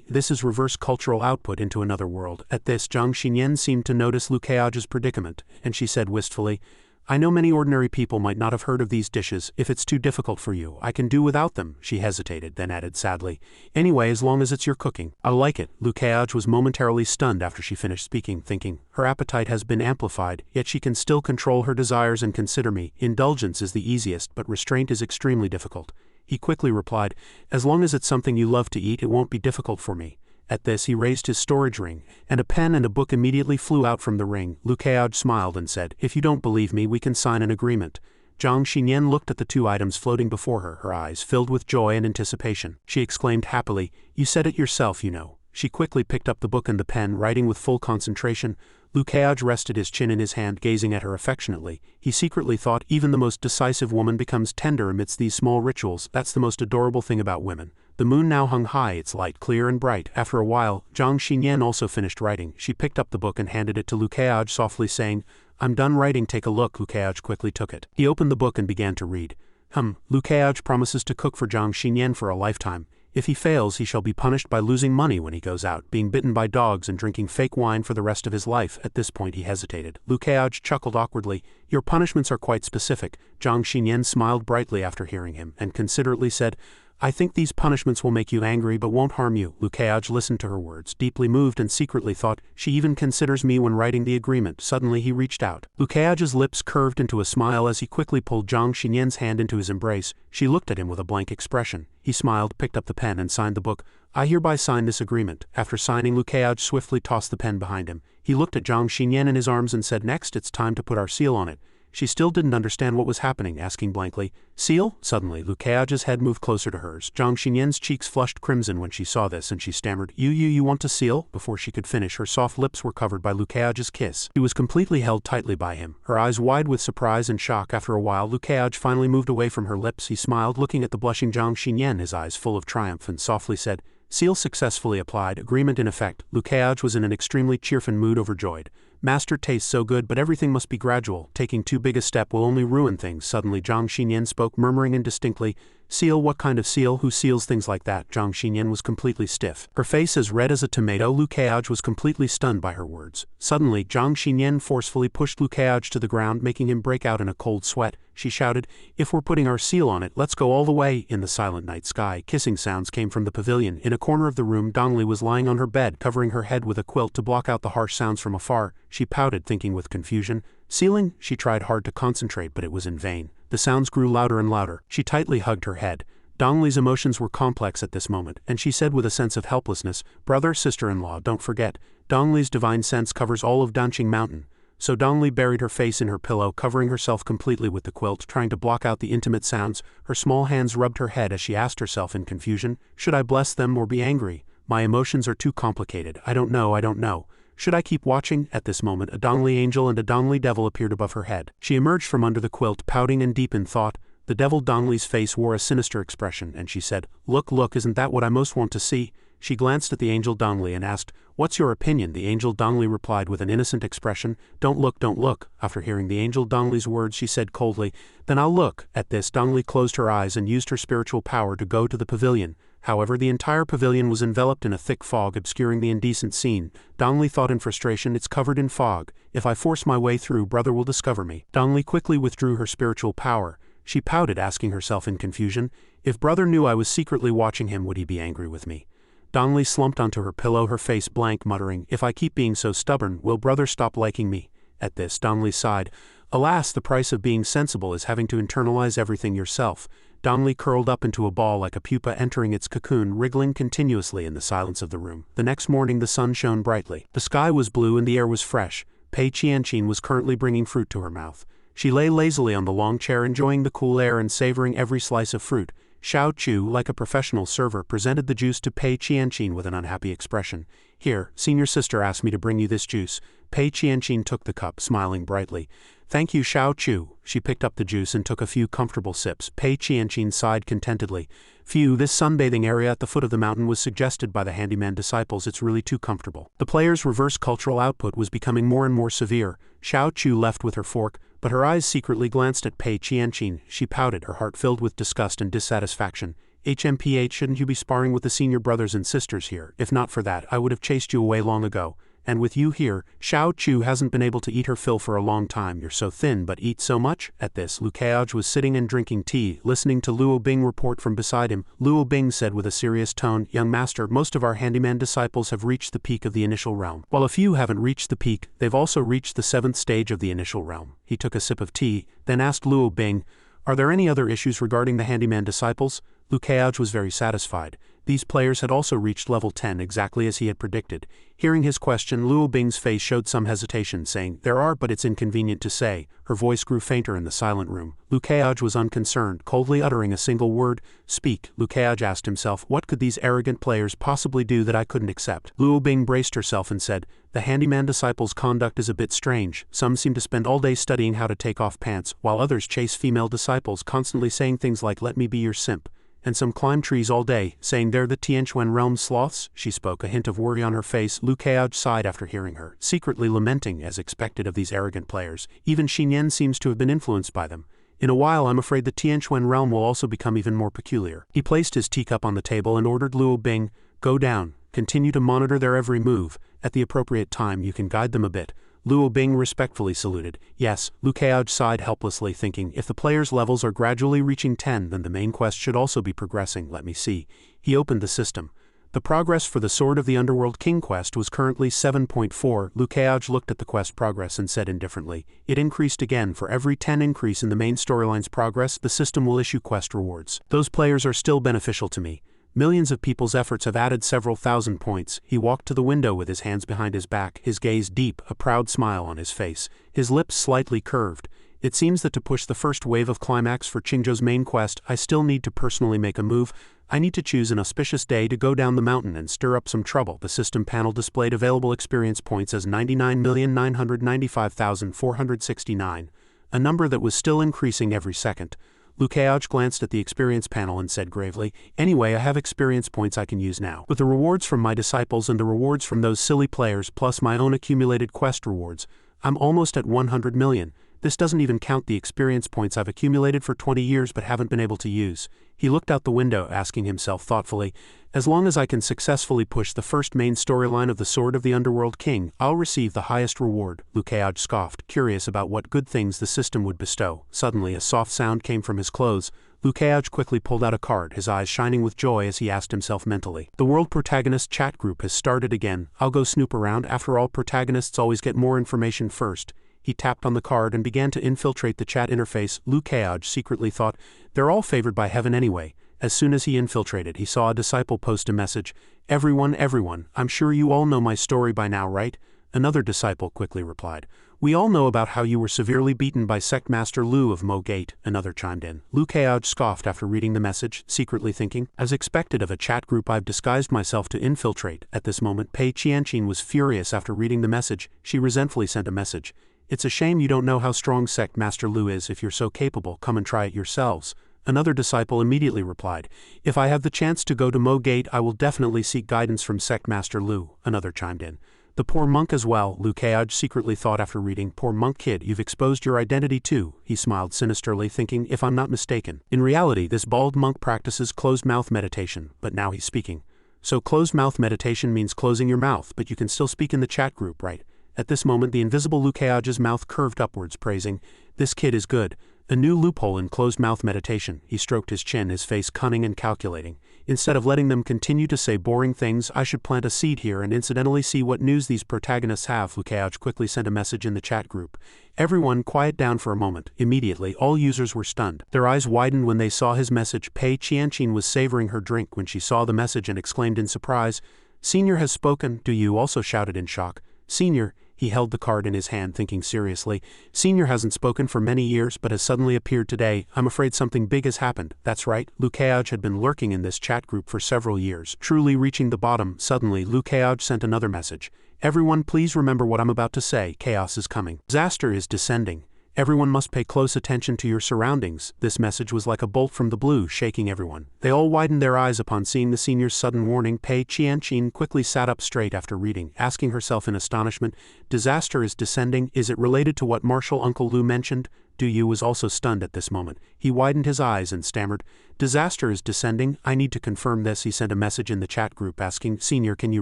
this is reverse cultural output into another world. At this, Zhang Xinyan seemed to notice Liu Kaiage's predicament, and she said wistfully, "I know many ordinary people might not have heard of these dishes. If it's too difficult for you, I can do without them." She hesitated, then added sadly, "Anyway, as long as it's your cooking, I'll like it." Liu Kaiage was momentarily stunned after she finished speaking, thinking, her appetite has been amplified, yet she can still control her desires and consider me. Indulgence is the easiest, but restraint is extremely difficult. He quickly replied, "As long as it's something you love to eat, it won't be difficult for me." At this, he raised his storage ring, and a pen and a book immediately flew out from the ring. Liu Kaiage smiled and said, "If you don't believe me, we can sign an agreement." Zhang Xinyan looked at the two items floating before her, her eyes filled with joy and anticipation. She exclaimed happily, "You said it yourself, you know." She quickly picked up the book and the pen, writing with full concentration. Liu Kaiage rested his chin in his hand, gazing at her affectionately. He secretly thought, even the most decisive woman becomes tender amidst these small rituals. That's the most adorable thing about women. The moon now hung high, its light clear and bright. After a while, Zhang Xinyan also finished writing. She picked up the book and handed it to Liu Kaiage, softly saying, "I'm done writing, take a look." Liu Kaiage quickly took it. He opened the book and began to read. Liu Kaiage promises to cook for Zhang Xinyan for a lifetime. If he fails, he shall be punished by losing money when he goes out, being bitten by dogs, and drinking fake wine for the rest of his life. At this point he hesitated. Liu Kaiage chuckled awkwardly. "Your punishments are quite specific." Zhang Xinyan smiled brightly after hearing him, and considerately said, "I think these punishments will make you angry but won't harm you." Liu Kaiage listened to her words, deeply moved, and secretly thought, "She even considers me when writing the agreement." Suddenly he reached out. Liu Kaiage's lips curved into a smile as he quickly pulled Zhang Xinyan's hand into his embrace. She looked at him with a blank expression. He smiled, picked up the pen, and signed the book. "I hereby sign this agreement." After signing, Liu Kaiage swiftly tossed the pen behind him. He looked at Zhang Xinyan in his arms and said, "Next, it's time to put our seal on it." She still didn't understand what was happening, asking blankly, "Seal?" Suddenly, Liu Kaiage's head moved closer to hers. Zhang Xinyan's cheeks flushed crimson when she saw this, and she stammered, You want to seal?" Before she could finish, her soft lips were covered by Liu Kaiage's kiss. She was completely held tightly by him, her eyes wide with surprise and shock. After a while, Liu Kaiage finally moved away from her lips. He smiled, looking at the blushing Zhang Xinyan, his eyes full of triumph, and softly said, "Seal successfully applied, agreement in effect." Liu Kaiage was in an extremely cheerful mood, overjoyed. "Master, tastes so good, but everything must be gradual. Taking too big a step will only ruin things." Suddenly Zhang Xinyan spoke, murmuring indistinctly, "Seal? What kind of seal? Who seals things like that?" Zhang Xinyan was completely stiff, her face as red as a tomato. Liu Kaiage was completely stunned by her words. Suddenly, Zhang Xinyan forcefully pushed Liu Kaiage to the ground, making him break out in a cold sweat. She shouted, "If we're putting our seal on it, let's go all the way." In the silent night sky, kissing sounds came from the pavilion. In a corner of the room, Dongli was lying on her bed, covering her head with a quilt to block out the harsh sounds from afar. She pouted, thinking with confusion. Sealing? She tried hard to concentrate, but it was in vain. The sounds grew louder and louder. She tightly hugged her head. Dongli's emotions were complex at this moment, and she said with a sense of helplessness, "Brother, sister-in-law, don't forget, Dongli's divine sense covers all of Danqing Mountain." So Dongli buried her face in her pillow, covering herself completely with the quilt, trying to block out the intimate sounds. Her small hands rubbed her head as she asked herself in confusion, "Should I bless them or be angry? My emotions are too complicated. I don't know. Should I keep watching?" At this moment, a Dongli angel and a Dongli devil appeared above her head. She emerged from under the quilt, pouting and deep in thought. The devil Dongli's face wore a sinister expression, and she said, Look, isn't that what I most want to see?" She glanced at the angel Dongli and asked, "What's your opinion?" The angel Dongli replied with an innocent expression, Don't look." After hearing the angel Dongli's words, she said coldly, "Then I'll look." At this, Dongli closed her eyes and used her spiritual power to go to the pavilion. However, the entire pavilion was enveloped in a thick fog, obscuring the indecent scene. Dongli thought in frustration, "It's covered in fog. If I force my way through, brother will discover me." Dongli quickly withdrew her spiritual power. She pouted, asking herself in confusion, "If brother knew I was secretly watching him, would he be angry with me?" Dongli slumped onto her pillow, her face blank, muttering, "If I keep being so stubborn, will brother stop liking me?" At this, Donnelly sighed. Alas, the price of being sensible is having to internalize everything yourself. Donnelly curled up into a ball like a pupa entering its cocoon, wriggling continuously in the silence of the room. The next morning the sun shone brightly. The sky was blue and the air was fresh. Pei Qianqin was currently bringing fruit to her mouth. She lay lazily on the long chair, enjoying the cool air and savoring every slice of fruit. Xiao Chu, like a professional server, presented the juice to Pei Qianqin with an unhappy expression. Here, senior sister asked me to bring you this juice. Pei Qianqin took the cup, smiling brightly. Thank you, Xiao Chu. She picked up the juice and took a few comfortable sips. Pei Qianqin sighed contentedly. Phew, this sunbathing area at the foot of the mountain was suggested by the handyman disciples. It's really too comfortable. The player's reverse cultural output was becoming more and more severe. Xiao Chu left with her fork, but her eyes secretly glanced at Pei Qianqin. She pouted, her heart filled with disgust and dissatisfaction. HMPH, shouldn't you be sparring with the senior brothers and sisters here? If not for that, I would have chased you away long ago. And with you here, Xiao Chu hasn't been able to eat her fill for a long time. You're so thin but eat so much? At this, Lu Keaj was sitting and drinking tea, listening to Luo Bing report from beside him. Luo Bing said with a serious tone, Young master, most of our handyman disciples have reached the peak of the initial realm. While a few haven't reached the peak, they've also reached the 7th stage of the initial realm. He took a sip of tea, then asked Luo Bing, Are there any other issues regarding the handyman disciples? Lu Keaj was very satisfied. These players had also reached level 10 exactly as he had predicted. Hearing his question, Luo Bing's face showed some hesitation, saying, There are, but it's inconvenient to say. Her voice grew fainter in the silent room. Lu Keaj was unconcerned, coldly uttering a single word, Speak. Lu Keaj asked himself, What could these arrogant players possibly do that I couldn't accept? Luo Bing braced herself and said, The handyman disciples' conduct is a bit strange. Some seem to spend all day studying how to take off pants, while others chase female disciples, constantly saying things like, Let me be your simp. And some climb trees all day, saying they're the Tianquan realm sloths. She spoke, a hint of worry on her face. Lu Keaj sighed after hearing her, secretly lamenting, as expected of these arrogant players. Even Xinyan seems to have been influenced by them. In a while, I'm afraid the Tianquan realm will also become even more peculiar. He placed his teacup on the table and ordered Luo Bing, Go down, continue to monitor their every move. At the appropriate time, you can guide them a bit. Luo Bing respectfully saluted. Yes, Lu Keaj sighed helplessly, thinking, if the players' levels are gradually reaching 10, then the main quest should also be progressing. Let me see. He opened the system. The progress for the Sword of the Underworld King quest was currently 7.4. Lu Keaj looked at the quest progress and said indifferently, It increased again. For every 10 increase in the main storyline's progress, the system will issue quest rewards. Those players are still beneficial to me. Millions of people's efforts have added several thousand points. He walked to the window with his hands behind his back, his gaze deep, a proud smile on his face, his lips slightly curved. It seems that to push the first wave of climax for Qingzhou's main quest, I still need to personally make a move. I need to choose an auspicious day to go down the mountain and stir up some trouble. The system panel displayed available experience points as 99,995,469, a number that was still increasing every second. Lu Keaj glanced at the experience panel and said gravely, Anyway, I have experience points I can use now. With the rewards from my disciples and the rewards from those silly players plus my own accumulated quest rewards, I'm almost at 100 million. This doesn't even count the experience points I've accumulated for 20 years but haven't been able to use. He looked out the window, asking himself thoughtfully, As long as I can successfully push the first main storyline of the Sword of the Underworld King, I'll receive the highest reward. Lu Keaj scoffed, curious about what good things the system would bestow. Suddenly a soft sound came from his clothes. Lu Keaj quickly pulled out a card, his eyes shining with joy as he asked himself mentally, The World Protagonist chat group has started again. I'll go snoop around. After all, protagonists always get more information first. He tapped on the card and began to infiltrate the chat interface. Lu Keaj secretly thought, They're all favored by heaven anyway. As soon as he infiltrated, he saw a disciple post a message, Everyone, I'm sure you all know my story by now, right? Another disciple quickly replied, We all know about how you were severely beaten by Sect Master Lu of Mo Gate. Another chimed in. Lu Keaj scoffed after reading the message, secretly thinking, As expected of a chat group I've disguised myself to infiltrate. At this moment, Pei Qianqin was furious after reading the message. She resentfully sent a message, It's a shame you don't know how strong Sect Master Lu is. If you're so capable, come and try it yourselves. Another disciple immediately replied, If I have the chance to go to Mo Gate, I will definitely seek guidance from Sect Master Lu. Another chimed in. The poor monk as well, Lu Keaj secretly thought after reading, Poor monk kid, you've exposed your identity too. He smiled sinisterly, thinking, If I'm not mistaken. In reality, this bald monk practices closed-mouth meditation, but now he's speaking. So closed-mouth meditation means closing your mouth, but you can still speak in the chat group, right? At this moment, the invisible Lu Keaj's mouth curved upwards, praising, This kid is good. A new loophole in closed-mouth meditation. He stroked his chin, his face cunning and calculating. Instead of letting them continue to say boring things, I should plant a seed here and incidentally see what news these protagonists have. Lukács quickly sent a message in the chat group. Everyone quiet down for a moment. Immediately, all users were stunned. Their eyes widened when they saw his message. Pei Qianqin was savoring her drink when she saw the message and exclaimed in surprise, "Senior has spoken." Du Yu also shouted in shock. "Senior," he held the card in his hand thinking seriously. "Senior hasn't spoken for many years but has suddenly appeared today. I'm afraid something big has happened." That's right, Lukács had been lurking in this chat group for several years, truly reaching the bottom. Suddenly, Lukács sent another message. "Everyone please remember what I'm about to say. Chaos is coming. Disaster is descending. Everyone must pay close attention to your surroundings." This message was like a bolt from the blue, shaking everyone. They all widened their eyes upon seeing the senior's sudden warning. Pei Qianqin quickly sat up straight after reading, asking herself in astonishment, "Disaster is descending. Is it related to what Martial Uncle Lu mentioned?" Du Yu was also stunned at this moment. He widened his eyes and stammered, "Disaster is descending. I need to confirm this." He sent a message in the chat group asking, "Senior, can you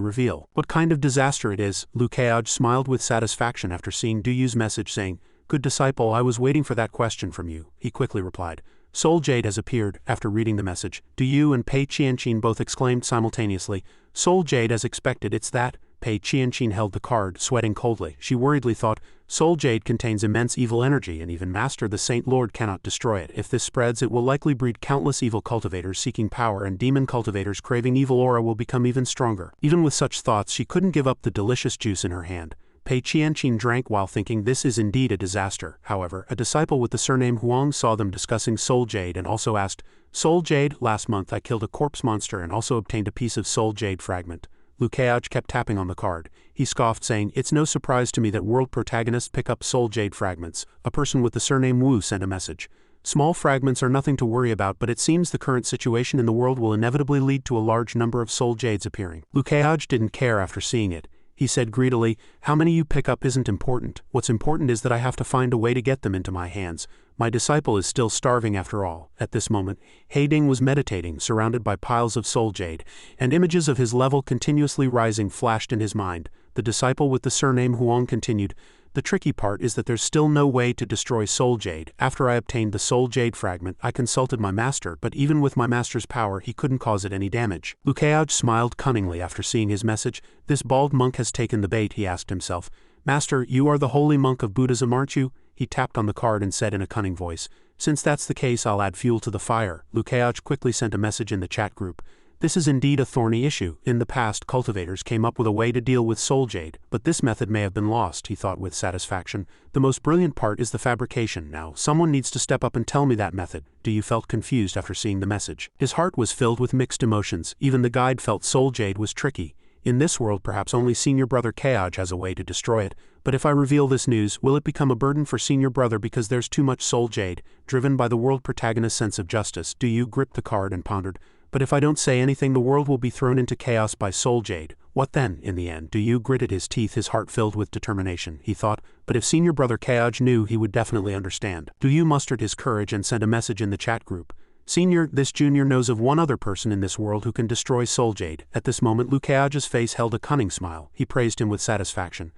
reveal what kind of disaster it is?" Lukács smiled with satisfaction after seeing Du Yu's message, saying, "Good disciple, I was waiting for that question from you." He quickly replied, "Soul Jade has appeared." After reading the message, Du Yu and Pei Qianqin both exclaimed simultaneously, "Soul Jade as expected, it's that." Pei Qianqin held the card, sweating coldly. She worriedly thought, "Soul Jade contains immense evil energy and even Master the Saint Lord cannot destroy it. If this spreads, it will likely breed countless evil cultivators seeking power and demon cultivators craving evil aura will become even stronger." Even with such thoughts, she couldn't give up the delicious juice in her hand. Pei Qianqin drank while thinking this is indeed a disaster. However, a disciple with the surname Huang saw them discussing Soul Jade and also asked, "Soul Jade, last month I killed a corpse monster and also obtained a piece of Soul Jade fragment." Lukács kept tapping on the card. He scoffed, saying, "It's no surprise to me that world protagonists pick up Soul Jade fragments." A person with the surname Wu sent a message. "Small fragments are nothing to worry about, but it seems the current situation in the world will inevitably lead to a large number of Soul Jades appearing." Lukács didn't care after seeing it. He said greedily, "How many you pick up isn't important. What's important is that I have to find a way to get them into my hands. My disciple is still starving after all." At this moment, Heiding was meditating, surrounded by piles of Soul Jade, and images of his level continuously rising flashed in his mind. The disciple with the surname Huang continued, "The tricky part is that there's still no way to destroy Soul Jade. After I obtained the Soul Jade fragment, I consulted my master, but even with my master's power, he couldn't cause it any damage." Lukács smiled cunningly after seeing his message. "This bald monk has taken the bait," he asked himself. "Master, you are the holy monk of Buddhism, aren't you?" He tapped on the card and said in a cunning voice, "Since that's the case, I'll add fuel to the fire." Lukács quickly sent a message in the chat group. "This is indeed a thorny issue. In the past, cultivators came up with a way to deal with Soul Jade, but this method may have been lost," he thought with satisfaction. "The most brilliant part is the fabrication. Now, someone needs to step up and tell me that method." Du Yu felt confused after seeing the message. His heart was filled with mixed emotions. Even the guide felt Soul Jade was tricky. In this world, perhaps only Senior Brother Chaos has a way to destroy it, but if I reveal this news, will it become a burden for Senior Brother because there's too much Soul Jade? Driven by the world protagonist's sense of justice, Du Yu gripped the card and pondered, "But if I don't say anything, the world will be thrown into chaos by Soul Jade. What then?" In the end, Du Yu gritted his teeth, his heart filled with determination. He thought, but if Senior Brother Chaos knew, he would definitely understand. Du Yu mustered his courage and sent a message in the chat group. "Senior, this junior knows of one other person in this world who can destroy Soul Jade." At this moment, Lukács' face held a cunning smile. He praised him with satisfaction.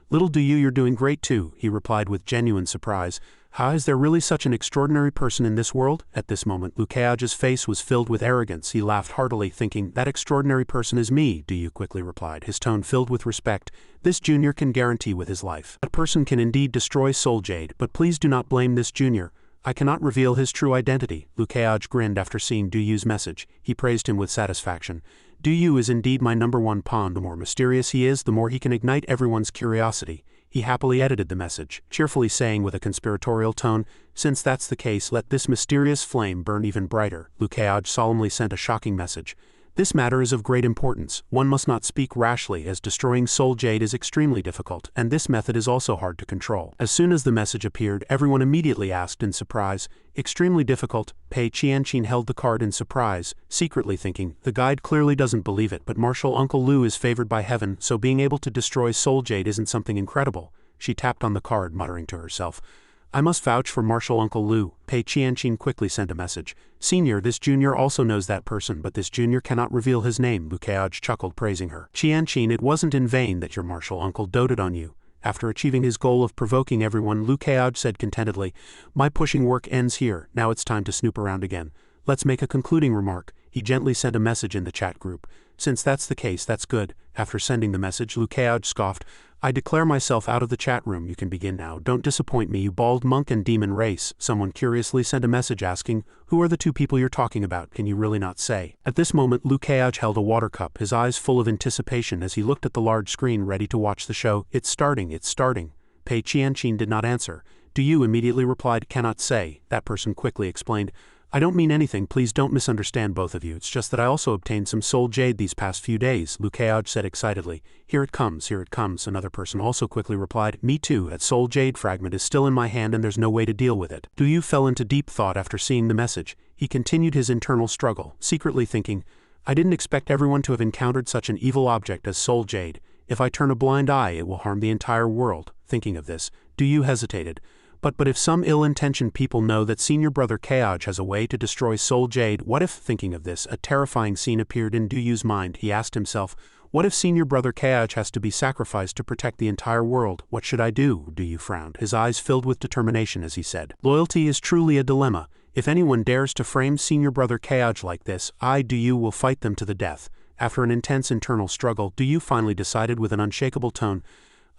"Little Du Yu, you're doing great too," he replied with genuine surprise. "How is there really such an extraordinary person in this world?" At this moment, Lukács' face was filled with arrogance. He laughed heartily, thinking, "That extraordinary person is me," Du Yu quickly replied, his tone filled with respect. "This junior can guarantee with his life. That person can indeed destroy Soul Jade, but please do not blame this junior. I cannot reveal his true identity." Lukács grinned after seeing Du Yu's message. He praised him with satisfaction. "Du Yu is indeed my #1 pawn. The more mysterious he is, the more he can ignite everyone's curiosity." He happily edited the message, cheerfully saying with a conspiratorial tone, "Since that's the case, let this mysterious flame burn even brighter." Lukács solemnly sent a shocking message. "This matter is of great importance. One must not speak rashly, as destroying Soul Jade is extremely difficult, and this method is also hard to control." As soon as the message appeared, everyone immediately asked in surprise, "Extremely difficult?" Pei Qianqin held the card in surprise, secretly thinking, the guide clearly doesn't believe it, but Martial Uncle Lu is favored by heaven, so being able to destroy Soul Jade isn't something incredible. She tapped on the card, muttering to herself, "I must vouch for Martial Uncle Lu." Pei Qianqin quickly sent a message. "Senior, this junior also knows that person, but this junior cannot reveal his name." Lukács chuckled, praising her. "Qianqin, it wasn't in vain that your martial uncle doted on you." After achieving his goal of provoking everyone, Lukács said contentedly, "My pushing work ends here, now it's time to snoop around again. Let's make a concluding remark. He gently sent a message in the chat group. Since that's the case, that's good. After sending the message, Lukeaj scoffed. I declare myself out of the chat room. You can begin now. Don't disappoint me, you bald monk and demon race. Someone curiously sent a message asking, who are the two people you're talking about? Can you really not say? At this moment, Lukeaj held a water cup, his eyes full of anticipation as he looked at the large screen ready to watch the show. It's starting, it's starting. Pei Qianqin did not answer. Do you immediately replied, cannot say. That person quickly explained, I don't mean anything, please don't misunderstand both of you, it's just that I also obtained some soul jade these past few days, Lukeaj said excitedly. Here it comes, another person also quickly replied, me too, that soul jade fragment is still in my hand and there's no way to deal with it. Du Yu fell into deep thought after seeing the message. He continued his internal struggle, secretly thinking, I didn't expect everyone to have encountered such an evil object as soul jade. If I turn a blind eye, it will harm the entire world. Thinking of this, Du Yu hesitated. But if some ill-intentioned people know that senior brother Keaj has a way to destroy soul jade, what if, thinking of this, a terrifying scene appeared in Du Yu's mind. He asked himself, what if senior brother Keaj has to be sacrificed to protect the entire world? What should I do? Du Yu frowned, his eyes filled with determination as he said, loyalty is truly a dilemma. If anyone dares to frame senior brother Keaj like this, I, Du Yu, will fight them to the death. After an intense internal struggle, Du Yu finally decided with an unshakable tone,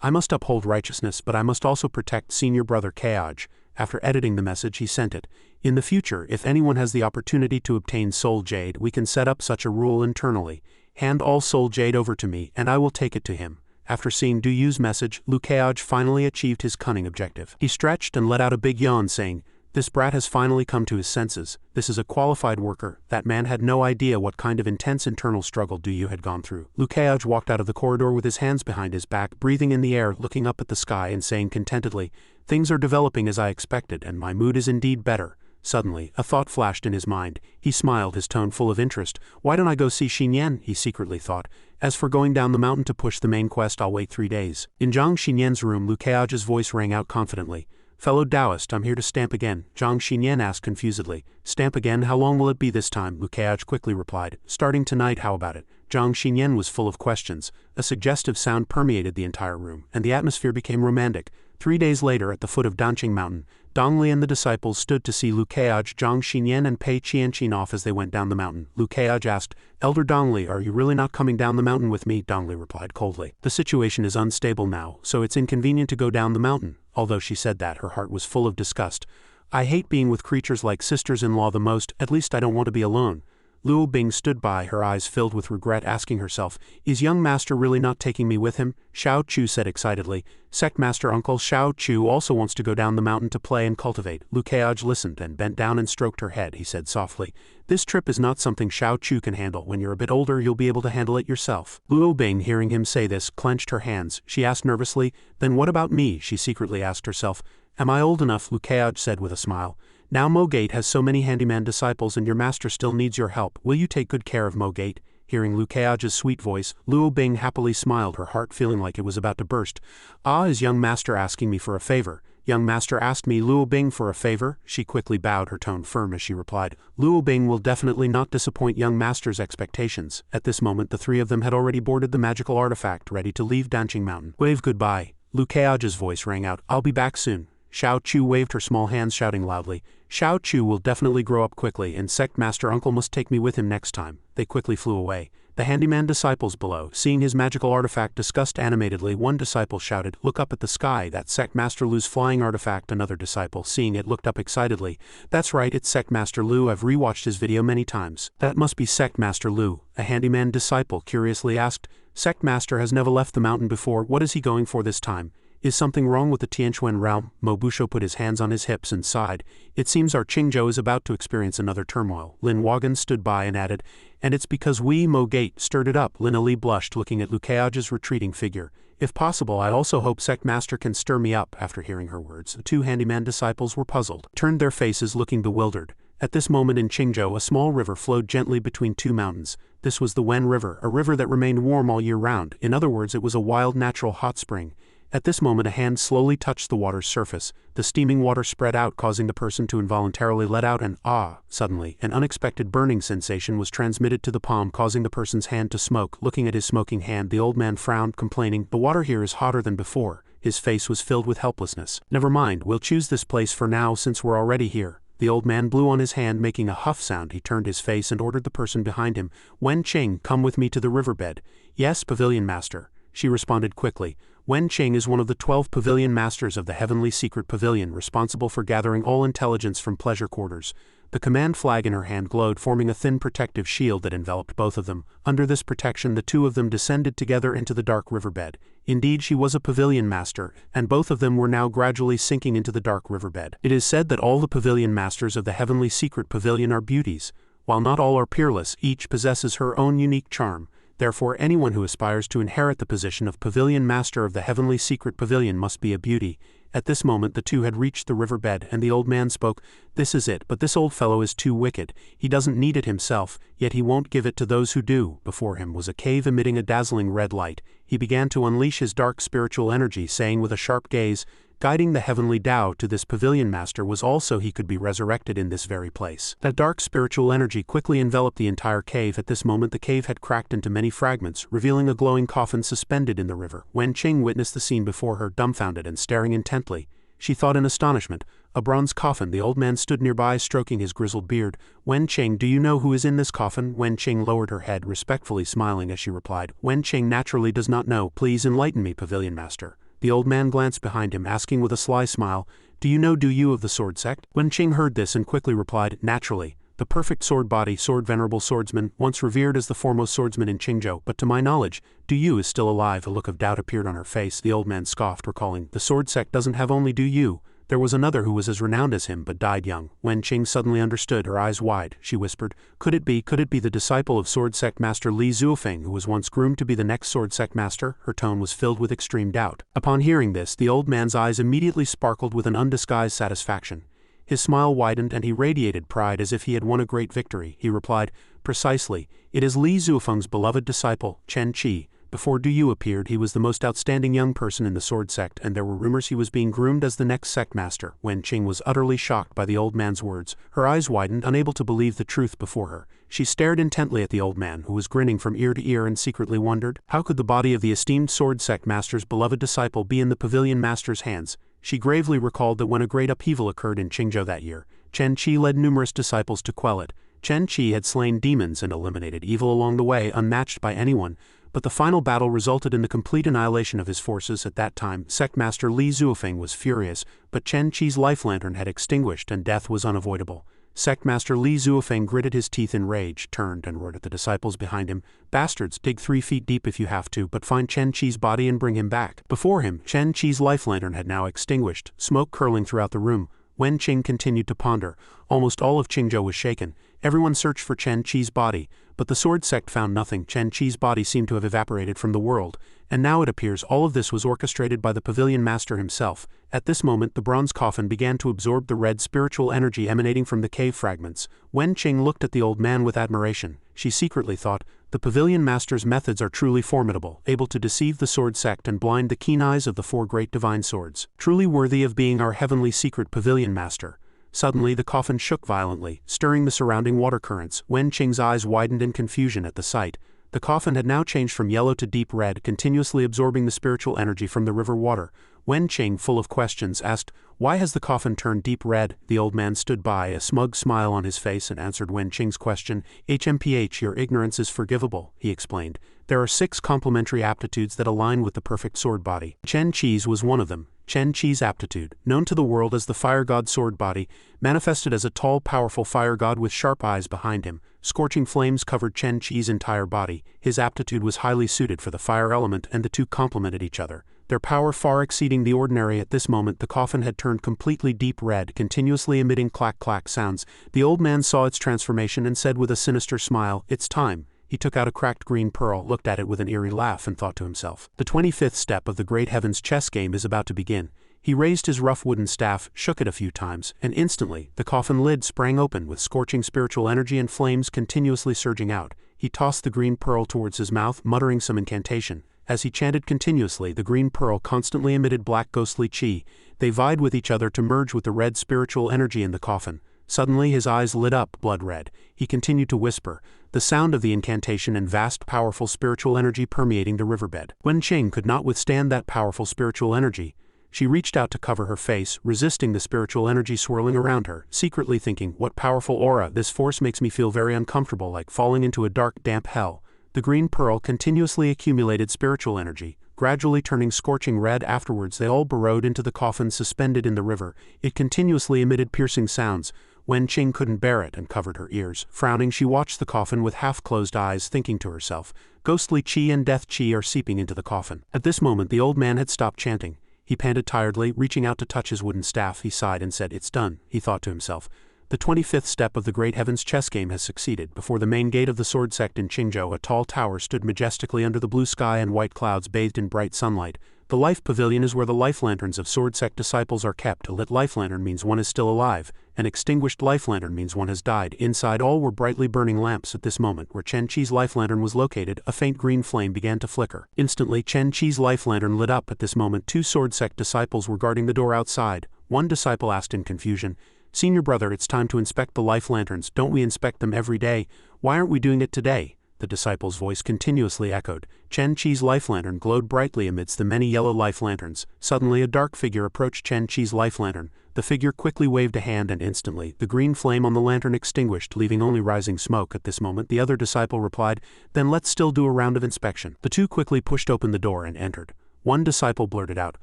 I must uphold righteousness, but I must also protect senior brother Keaj. After editing the message, he sent it. In the future, if anyone has the opportunity to obtain soul jade, we can set up such a rule internally. Hand all soul jade over to me, and I will take it to him. After seeing Du Yu's message, Lukeaj finally achieved his cunning objective. He stretched and let out a big yawn, saying, this brat has finally come to his senses. This is a qualified worker. That man had no idea what kind of intense internal struggle Du Yu had gone through. Lukeaj walked out of the corridor with his hands behind his back, breathing in the air, looking up at the sky and saying contentedly, things are developing as I expected, and my mood is indeed better. Suddenly, a thought flashed in his mind. He smiled, his tone full of interest. Why don't I go see Xinyan? He secretly thought. As for going down the mountain to push the main quest, I'll wait 3 days. In Zhang Xinyan's room, Lukeaj's voice rang out confidently. Fellow Taoist, I'm here to stamp again, Zhang Xinyan asked confusedly. Stamp again? How long will it be this time? Lukeaj quickly replied. Starting tonight, how about it? Zhang Xinyan was full of questions. A suggestive sound permeated the entire room, and the atmosphere became romantic. 3 days later, at the foot of Danqing Mountain, Dongli and the disciples stood to see Lukeaj, Zhang Xinyan and Pei Qianqin off as they went down the mountain. Lukeaj asked, Elder Dongli, are you really not coming down the mountain with me? Dongli replied coldly. The situation is unstable now, so it's inconvenient to go down the mountain. Although she said that, her heart was full of disgust. I hate being with creatures like sisters-in-law the most, at least I don't want to be alone. Luo Bing stood by, her eyes filled with regret, asking herself, is young master really not taking me with him? Xiao Chu said excitedly. Sect master uncle Xiao Chu also wants to go down the mountain to play and cultivate. Lukeaj listened and bent down and stroked her head. He said softly, this trip is not something Xiao Chu can handle. When you're a bit older, you'll be able to handle it yourself. Luo Bing, hearing him say this, clenched her hands. She asked nervously, then what about me? She secretly asked herself. Am I old enough? Lukeaj said with a smile. Now Mogate has so many handyman disciples and your master still needs your help. Will you take good care of Mogate? Hearing Lukeaj's sweet voice, Luo Bing happily smiled, her heart feeling like it was about to burst. Ah, is young master asking me for a favor? Young master asked me, Luo Bing, for a favor? She quickly bowed, her tone firm as she replied, Luo Bing will definitely not disappoint young master's expectations. At this moment, the three of them had already boarded the magical artifact, ready to leave Danqing Mountain. Wave goodbye. Lukeaj's voice rang out, I'll be back soon. Xiao Chu waved her small hands, shouting loudly, Xiao Chu will definitely grow up quickly, and Sect Master Uncle must take me with him next time. They quickly flew away. The handyman disciples below, seeing his magical artifact, discussed animatedly. One disciple shouted, look up at the sky, that's Sect Master Lu's flying artifact. Another disciple, seeing it, looked up excitedly. That's right, it's Sect Master Lu, I've rewatched his video many times. That must be Sect Master Lu, a handyman disciple curiously asked. Sect Master has never left the mountain before, what is he going for this time? Is something wrong with the Tianquan realm? Mo Busho put his hands on his hips and sighed. It seems our Qingzhou is about to experience another turmoil. Lin Wagan stood by and added, and it's because we, Mo Gate, stirred it up. Lin Ali blushed, looking at Lukeaj's retreating figure. If possible, I also hope Sect Master can stir me up. After hearing her words, the two handyman disciples were puzzled, turned their faces, looking bewildered. At this moment in Qingzhou, a small river flowed gently between two mountains. This was the Wen River, a river that remained warm all year round. In other words, it was a wild natural hot spring. At this moment, a hand slowly touched the water's surface. The steaming water spread out, causing the person to involuntarily let out an ah. Suddenly, an unexpected burning sensation was transmitted to the palm, causing the person's hand to smoke. Looking at his smoking hand, the old man frowned, complaining, the water here is hotter than before. His face was filled with helplessness. Never mind, we'll choose this place for now since we're already here. The old man blew on his hand, making a huff sound. He turned his face and ordered the person behind him, Wen Qing, come with me to the riverbed. Yes, Pavilion Master, she responded quickly. Wen Qing is one of the 12 Pavilion Masters of the Heavenly Secret Pavilion, responsible for gathering all intelligence from pleasure quarters. The command flag in her hand glowed, forming a thin protective shield that enveloped both of them. Under this protection, the two of them descended together into the dark riverbed. Indeed, she was a Pavilion Master, and both of them were now gradually sinking into the dark riverbed. It is said that all the Pavilion Masters of the Heavenly Secret Pavilion are beauties. While not all are peerless, each possesses her own unique charm. Therefore, anyone who aspires to inherit the position of Pavilion Master of the Heavenly Secret Pavilion must be a beauty. At this moment the two had reached the riverbed, and the old man spoke. This is it, but this old fellow is too wicked. He doesn't need it himself, yet he won't give it to those who do. Before him was a cave emitting a dazzling red light. He began to unleash his dark spiritual energy, saying with a sharp gaze, guiding the heavenly Tao to this Pavilion Master was also he could be resurrected in this very place. That dark spiritual energy quickly enveloped the entire cave. At this moment the cave had cracked into many fragments, revealing a glowing coffin suspended in the river. Wen Qing witnessed the scene before her, dumbfounded and staring intently. She thought in astonishment, a bronze coffin. The old man stood nearby, stroking his grizzled beard. Wen Qing, do you know who is in this coffin? Wen Qing lowered her head, respectfully smiling as she replied. Wen Qing naturally does not know. Please enlighten me, Pavilion Master. The old man glanced behind him, asking with a sly smile, do you know Du Yu of the Sword Sect? Wen Qing heard this and quickly replied, naturally. The perfect sword body, sword venerable swordsman, once revered as the foremost swordsman in Qingzhou, but to my knowledge, Du Yu is still alive. A look of doubt appeared on her face. The old man scoffed, recalling, the Sword Sect doesn't have only Du Yu. There was another who was as renowned as him but died young. Wen Qing suddenly understood, her eyes wide. She whispered, could it be the disciple of Sword Sect Master Li Zuofeng who was once groomed to be the next Sword Sect Master? Her tone was filled with extreme doubt. Upon hearing this, the old man's eyes immediately sparkled with an undisguised satisfaction. His smile widened and he radiated pride as if he had won a great victory. He replied, precisely, it is Li Zuofeng's beloved disciple, Chen Qi. Before Du Yu appeared, he was the most outstanding young person in the Sword Sect, and there were rumors he was being groomed as the next sect master. Wen Qing was utterly shocked by the old man's words. Her eyes widened, unable to believe the truth before her. She stared intently at the old man, who was grinning from ear to ear, and secretly wondered, how could the body of the esteemed Sword Sect Master's beloved disciple be in the Pavilion Master's hands? She gravely recalled that when a great upheaval occurred in Qingzhou that year, Chen Qi led numerous disciples to quell it. Chen Qi had slain demons and eliminated evil along the way, unmatched by anyone. But the final battle resulted in the complete annihilation of his forces. At that time, Sect Master Li Zuofeng was furious, but Chen Qi's life lantern had extinguished and death was unavoidable. Sect Master Li Zuofeng gritted his teeth in rage, turned and roared at the disciples behind him, bastards, dig 3 feet deep if you have to, but find Chen Qi's body and bring him back. Before him, Chen Qi's life lantern had now extinguished, smoke curling throughout the room. Wen Qing continued to ponder. Almost all of Qingzhou was shaken. Everyone searched for Chen Qi's body, but the Sword Sect found nothing. Chen Qi's body seemed to have evaporated from the world, and now it appears all of this was orchestrated by the Pavilion Master himself. At this moment the bronze coffin began to absorb the red spiritual energy emanating from the cave fragments. Wen Qing looked at the old man with admiration. She secretly thought, the Pavilion Master's methods are truly formidable, able to deceive the Sword Sect and blind the keen eyes of the 4 great divine swords. Truly worthy of being our Heavenly Secret Pavilion Master. Suddenly the coffin shook violently, stirring the surrounding water currents. Wen Qing's eyes widened in confusion at the sight. The coffin had now changed from yellow to deep red, continuously absorbing the spiritual energy from the river water. Wen Qing, full of questions, asked, why has the coffin turned deep red? The old man stood by, a smug smile on his face, and answered Wen Qing's question. HMPH, your ignorance is forgivable, he explained. There are 6 complementary aptitudes that align with the perfect sword body. Chen Qi's was one of them. Chen Qi's aptitude, known to the world as the Fire God sword body, manifested as a tall, powerful fire god with sharp eyes behind him. Scorching flames covered Chen Qi's entire body. His aptitude was highly suited for the fire element, and the two complemented each other, their power far exceeding the ordinary. At this moment the coffin had turned completely deep red, continuously emitting clack-clack sounds. The old man saw its transformation and said with a sinister smile, it's time. He took out a cracked green pearl, looked at it with an eerie laugh, and thought to himself, the 25th step of the Great Heavens chess game is about to begin. He raised his rough wooden staff, shook it a few times, and instantly, the coffin lid sprang open with scorching spiritual energy and flames continuously surging out. He tossed the green pearl towards his mouth, muttering some incantation. As he chanted continuously, the green pearl constantly emitted black ghostly chi. They vied with each other to merge with the red spiritual energy in the coffin. Suddenly his eyes lit up, blood red. He continued to whisper, the sound of the incantation and vast powerful spiritual energy permeating the riverbed. Wen Qing could not withstand that powerful spiritual energy. She reached out to cover her face, resisting the spiritual energy swirling around her, secretly thinking, what powerful aura, this force makes me feel very uncomfortable, like falling into a dark, damp hell. The green pearl continuously accumulated spiritual energy, gradually turning scorching red. Afterwards they all burrowed into the coffin suspended in the river. It continuously emitted piercing sounds. Wen Qing couldn't bear it and covered her ears. Frowning, she watched the coffin with half-closed eyes, thinking to herself, ghostly qi and death qi are seeping into the coffin. At this moment the old man had stopped chanting. He panted tiredly, reaching out to touch his wooden staff. He sighed and said, "It's done," he thought to himself. The 25th step of the Great Heavens chess game has succeeded. Before the main gate of the Sword Sect in Qingzhou, a tall tower stood majestically under the blue sky and white clouds bathed in bright sunlight. The Life Pavilion is where the life lanterns of Sword Sect disciples are kept. A lit life lantern means one is still alive. An extinguished life lantern means one has died. Inside all were brightly burning lamps. At this moment, where Chen Qi's life lantern was located, a faint green flame began to flicker. Instantly, Chen Qi's life lantern lit up. At this moment, 2 Sword Sect disciples were guarding the door outside. One disciple asked in confusion, "Senior brother, it's time to inspect the life lanterns. Don't we inspect them every day? Why aren't we doing it today?" The disciple's voice continuously echoed. Chen Qi's life lantern glowed brightly amidst the many yellow life lanterns. Suddenly a dark figure approached Chen Qi's life lantern. The figure quickly waved a hand and instantly, the green flame on the lantern extinguished, leaving only rising smoke. At this moment the other disciple replied, "Then let's still do a round of inspection." The 2 quickly pushed open the door and entered. One disciple blurted out,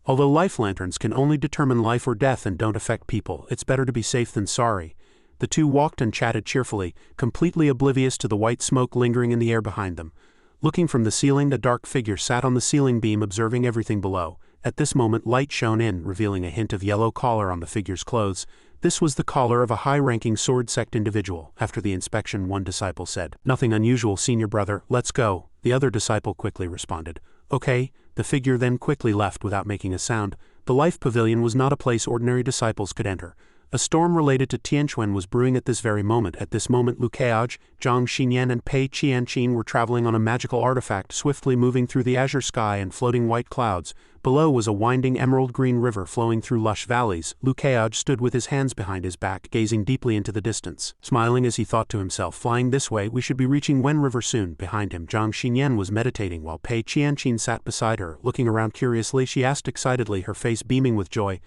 "Although life lanterns can only determine life or death and don't affect people, it's better to be safe than sorry." The 2 walked and chatted cheerfully, completely oblivious to the white smoke lingering in the air behind them. Looking from the ceiling, a dark figure sat on the ceiling beam observing everything below. At this moment light shone in, revealing a hint of yellow collar on the figure's clothes. This was the collar of a high-ranking Sword Sect individual. After the inspection, one disciple said, "Nothing unusual, senior brother, let's go." The other disciple quickly responded, "Okay." The figure then quickly left without making a sound. The Life Pavilion was not a place ordinary disciples could enter. A storm related to Tianquan was brewing at this very moment. At this moment Lu Keaj, Zhang Xinyan and Pei Qianqin were traveling on a magical artifact, swiftly moving through the azure sky and floating white clouds. Below was a winding emerald-green river flowing through lush valleys. Lu Keaj stood with his hands behind his back, gazing deeply into the distance. Smiling as he thought to himself, "Flying this way, we should be reaching Wen River soon." Behind him, Zhang Xinyan was meditating while Pei Qianqin sat beside her. Looking around curiously, she asked excitedly, her face beaming with joy,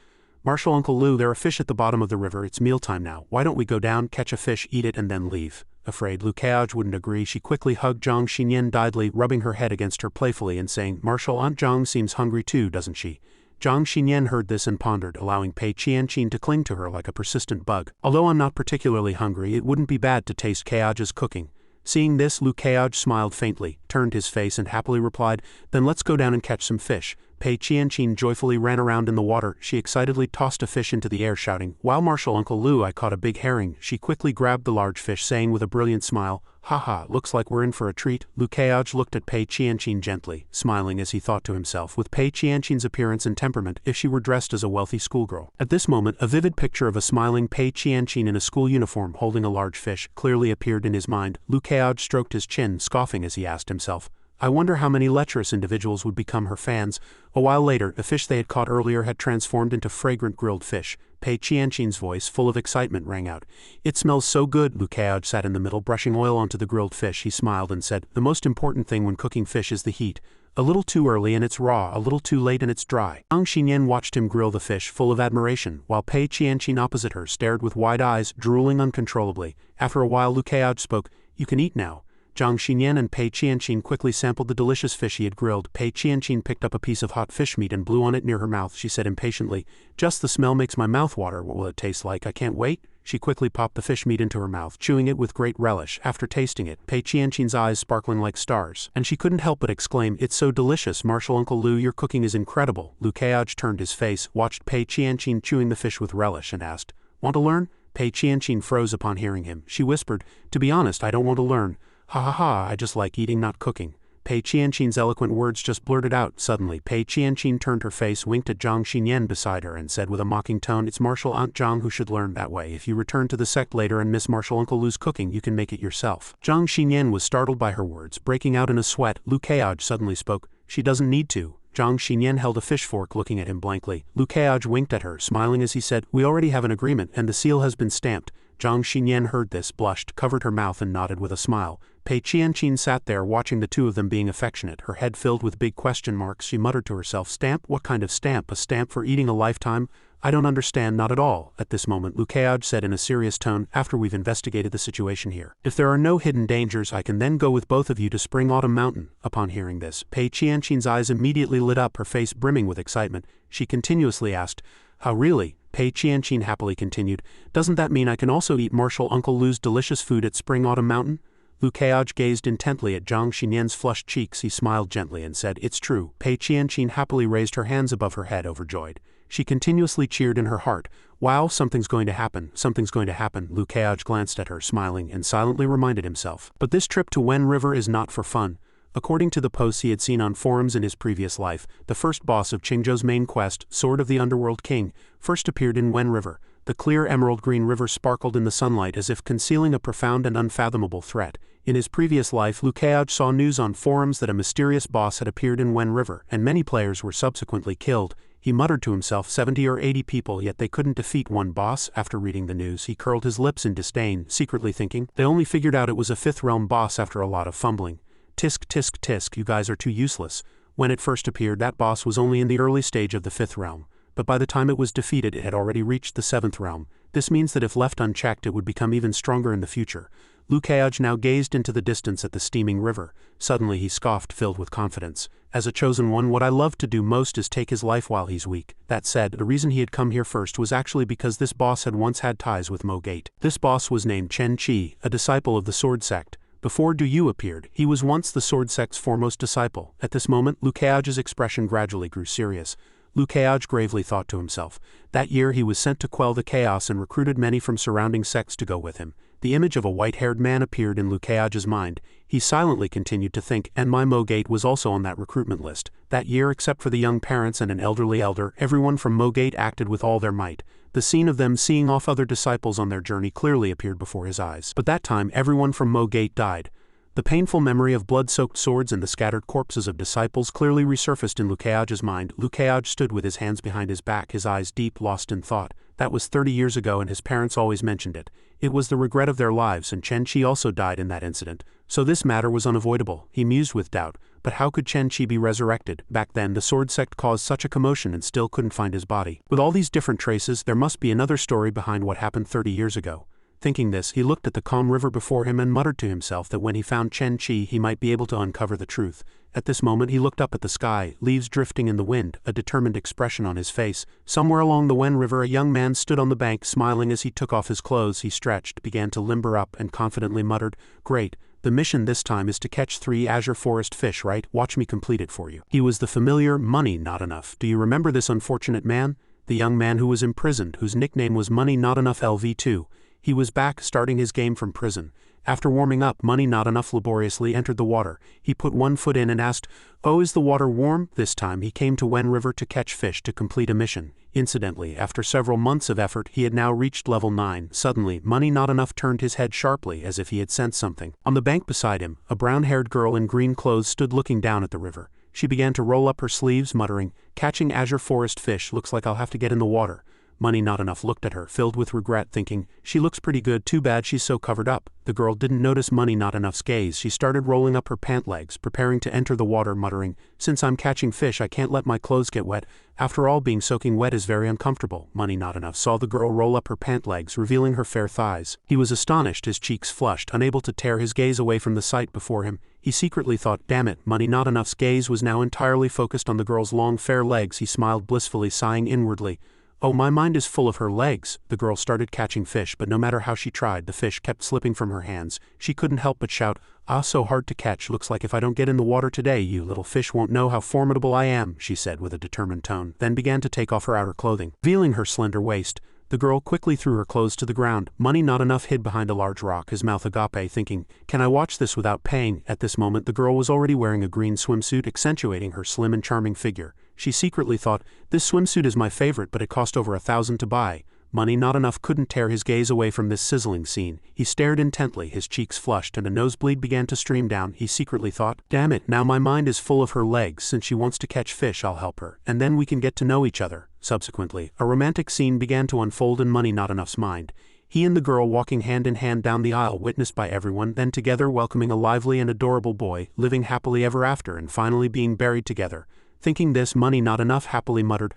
"Marshal Uncle Lu, there are fish at the bottom of the river. It's mealtime now. Why don't we go down, catch a fish, eat it, and then leave?" Afraid Lu Keaj wouldn't agree, she quickly hugged Zhang Xinyan idly, rubbing her head against her playfully and saying, "Marshal, Aunt Zhang seems hungry too, doesn't she?" Zhang Xinyan heard this and pondered, allowing Pei Qianqin to cling to her like a persistent bug. "Although I'm not particularly hungry, it wouldn't be bad to taste Keaj's cooking." Seeing this, Lu Keaj smiled faintly, turned his face and happily replied, "Then let's go down and catch some fish." Pei Qianqin joyfully ran around in the water. She excitedly tossed a fish into the air, shouting, "Wow, Marshal Uncle Lu, I caught a big herring." She quickly grabbed the large fish, saying with a brilliant smile, "Haha, looks like we're in for a treat." Lu Keaj looked at Pei Qianqin gently, smiling as he thought to himself, with Pei Qianqin's appearance and temperament, if she were dressed as a wealthy schoolgirl. At this moment, a vivid picture of a smiling Pei Qianqin in a school uniform holding a large fish clearly appeared in his mind. Lu Keaj stroked his chin, scoffing as he asked himself, "I wonder how many lecherous individuals would become her fans." A while later, the fish they had caught earlier had transformed into fragrant grilled fish. Pei Qianqin's voice, full of excitement, rang out, "It smells so good." Lu Keaj sat in the middle, brushing oil onto the grilled fish. He smiled and said, "The most important thing when cooking fish is the heat. A little too early and it's raw, a little too late and it's dry." Zhang Xinyan watched him grill the fish, full of admiration, while Pei Qianqin opposite her stared with wide eyes, drooling uncontrollably. After a while Lu Keaj spoke, "You can eat now." Zhang Xinyan and Pei Qianqin quickly sampled the delicious fish he had grilled. Pei Qianqin picked up a piece of hot fish meat and blew on it near her mouth. She said impatiently, "Just the smell makes my mouth water. What will it taste like? I can't wait." She quickly popped the fish meat into her mouth, chewing it with great relish. After tasting it, Pei Qianqin's eyes sparkling like stars, and she couldn't help but exclaim, "It's so delicious. Marshal Uncle Lu, your cooking is incredible." Lu Keaj turned his face, watched Pei Qianqin chewing the fish with relish, and asked, "Want to learn?" Pei Qianqin froze upon hearing him. She whispered, "To be honest, I don't want to learn. Ha ha ha, I just like eating, not cooking." Pei Qianqin's eloquent words just blurted out. Suddenly, Pei Qianqin turned her face, winked at Zhang Xinyan beside her, and said with a mocking tone, "It's Marshal Aunt Zhang who should learn that way. If you return to the sect later and miss Marshal Uncle Lu's cooking, you can make it yourself." Zhang Xinyan was startled by her words, breaking out in a sweat. Lu Keaj suddenly spoke, "She doesn't need to." Zhang Xinyan held a fish fork, looking at him blankly. Lu Keaj winked at her, smiling as he said, "We already have an agreement, and the seal has been stamped." Zhang Xinyan heard this, blushed, covered her mouth and nodded with a smile. Pei Qianqin sat there watching the two of them being affectionate, her head filled with big question marks. She muttered to herself, "Stamp? What kind of stamp? A stamp for eating a lifetime? I don't understand, not at all." At this moment, Lukeaj said in a serious tone, "After we've investigated the situation here, if there are no hidden dangers, I can then go with both of you to Spring Autumn Mountain." Upon hearing this, Pei Qianqin's eyes immediately lit up, her face brimming with excitement. She continuously asked, "How really?" Pei Qianqin happily continued, "Doesn't that mean I can also eat Martial Uncle Lu's delicious food at Spring Autumn Mountain?" Lukeaj gazed intently at Zhang Xinyan's flushed cheeks. He smiled gently and said, "It's true." Pei Qianqin happily raised her hands above her head, overjoyed. She continuously cheered in her heart. "Wow, something's going to happen, something's going to happen." Lukeaj glanced at her, smiling, and silently reminded himself. But this trip to Wen River is not for fun. According to the posts he had seen on forums in his previous life, the first boss of Qingzhou's main quest, Sword of the Underworld King, first appeared in Wen River. The clear emerald-green river sparkled in the sunlight as if concealing a profound and unfathomable threat. In his previous life, Lukeaj saw news on forums that a mysterious boss had appeared in Wen River, and many players were subsequently killed. He muttered to himself, 70 or 80 people, yet they couldn't defeat one boss. After reading the news, he curled his lips in disdain, secretly thinking, they only figured out it was a 5th realm boss after a lot of fumbling. Tisk tisk tisk, you guys are too useless. When it first appeared, that boss was only in the early stage of the 5th realm, but by the time it was defeated it had already reached the 7th realm. This means that if left unchecked it would become even stronger in the future. Lukeaj now gazed into the distance at the steaming river. Suddenly he scoffed, filled with confidence. "As a chosen one, what I love to do most is take his life while he's weak." That said, the reason he had come here first was actually because this boss had once had ties with Mo Gate. This boss was named Chen Qi, a disciple of the Sword Sect. Before Du Yu appeared, he was once the Sword Sect's foremost disciple. At this moment, Lukeaj's expression gradually grew serious. Lukeaj gravely thought to himself. That year he was sent to quell the chaos and recruited many from surrounding sects to go with him. The image of a white-haired man appeared in Lukeaj's mind. He silently continued to think, and my Mogate was also on that recruitment list. That year, except for the young parents and an elderly elder, everyone from Mogate acted with all their might. The scene of them seeing off other disciples on their journey clearly appeared before his eyes. But that time, everyone from Mogate died. The painful memory of blood-soaked swords and the scattered corpses of disciples clearly resurfaced in Lukeaj's mind. Lukeaj stood with his hands behind his back, his eyes deep, lost in thought. That was 30 years ago and his parents always mentioned it. It was the regret of their lives, and Chen Qi also died in that incident. So this matter was unavoidable, he mused with doubt. But how could Chen Qi be resurrected? Back then, the Sword Sect caused such a commotion and still couldn't find his body. With all these different traces, there must be another story behind what happened 30 years ago. Thinking this, he looked at the calm river before him and muttered to himself that when he found Chen Qi he might be able to uncover the truth. At this moment he looked up at the sky, leaves drifting in the wind, a determined expression on his face. Somewhere along the Wen River a young man stood on the bank, smiling as he took off his clothes. He stretched, began to limber up, and confidently muttered, "Great. The mission this time is to catch 3 azure forest fish, right? Watch me complete it for you." He was the familiar Money Not Enough. Do you remember this unfortunate man? The young man who was imprisoned, whose nickname was Money Not Enough LV2. He was back, starting his game from prison. After warming up, Money Not Enough laboriously entered the water. He put one foot in and asked, "Oh, is the water warm?" This time he came to Wen River to catch fish to complete a mission. Incidentally, after several months of effort, he had now reached level 9. Suddenly, Money Not Enough turned his head sharply as if he had sensed something. On the bank beside him, a brown-haired girl in green clothes stood looking down at the river. She began to roll up her sleeves, muttering, "Catching azure forest fish, looks like I'll have to get in the water." Money Not Enough looked at her, filled with regret, thinking, "She looks pretty good, too bad she's so covered up." The girl didn't notice Money Not Enough's gaze. She started rolling up her pant legs, preparing to enter the water, muttering, "Since I'm catching fish I can't let my clothes get wet. After all, being soaking wet is very uncomfortable." Money Not Enough saw the girl roll up her pant legs, revealing her fair thighs. He was astonished, his cheeks flushed, unable to tear his gaze away from the sight before him. He secretly thought, damn it, Money Not Enough's gaze was now entirely focused on the girl's long fair legs. He smiled blissfully, sighing inwardly, "Oh, my mind is full of her legs." The girl started catching fish, but no matter how she tried, the fish kept slipping from her hands. She couldn't help but shout, "Ah, so hard to catch. Looks like if I don't get in the water today, you little fish won't know how formidable I am," she said with a determined tone, then began to take off her outer clothing, revealing her slender waist. The girl quickly threw her clothes to the ground. Money Not Enough hid behind a large rock, his mouth agape, thinking, "Can I watch this without paying?" At this moment the girl was already wearing a green swimsuit, accentuating her slim and charming figure. She secretly thought, "This swimsuit is my favorite, but it cost over 1,000 to buy." Money Not Enough couldn't tear his gaze away from this sizzling scene. He stared intently, his cheeks flushed, and a nosebleed began to stream down. He secretly thought, "Damn it, now my mind is full of her legs. Since she wants to catch fish, I'll help her, and then we can get to know each other." Subsequently, a romantic scene began to unfold in Money Not Enough's mind. He and the girl walking hand in hand down the aisle witnessed by everyone, then together welcoming a lively and adorable boy, living happily ever after and finally being buried together. Thinking this, Money Not Enough happily muttered,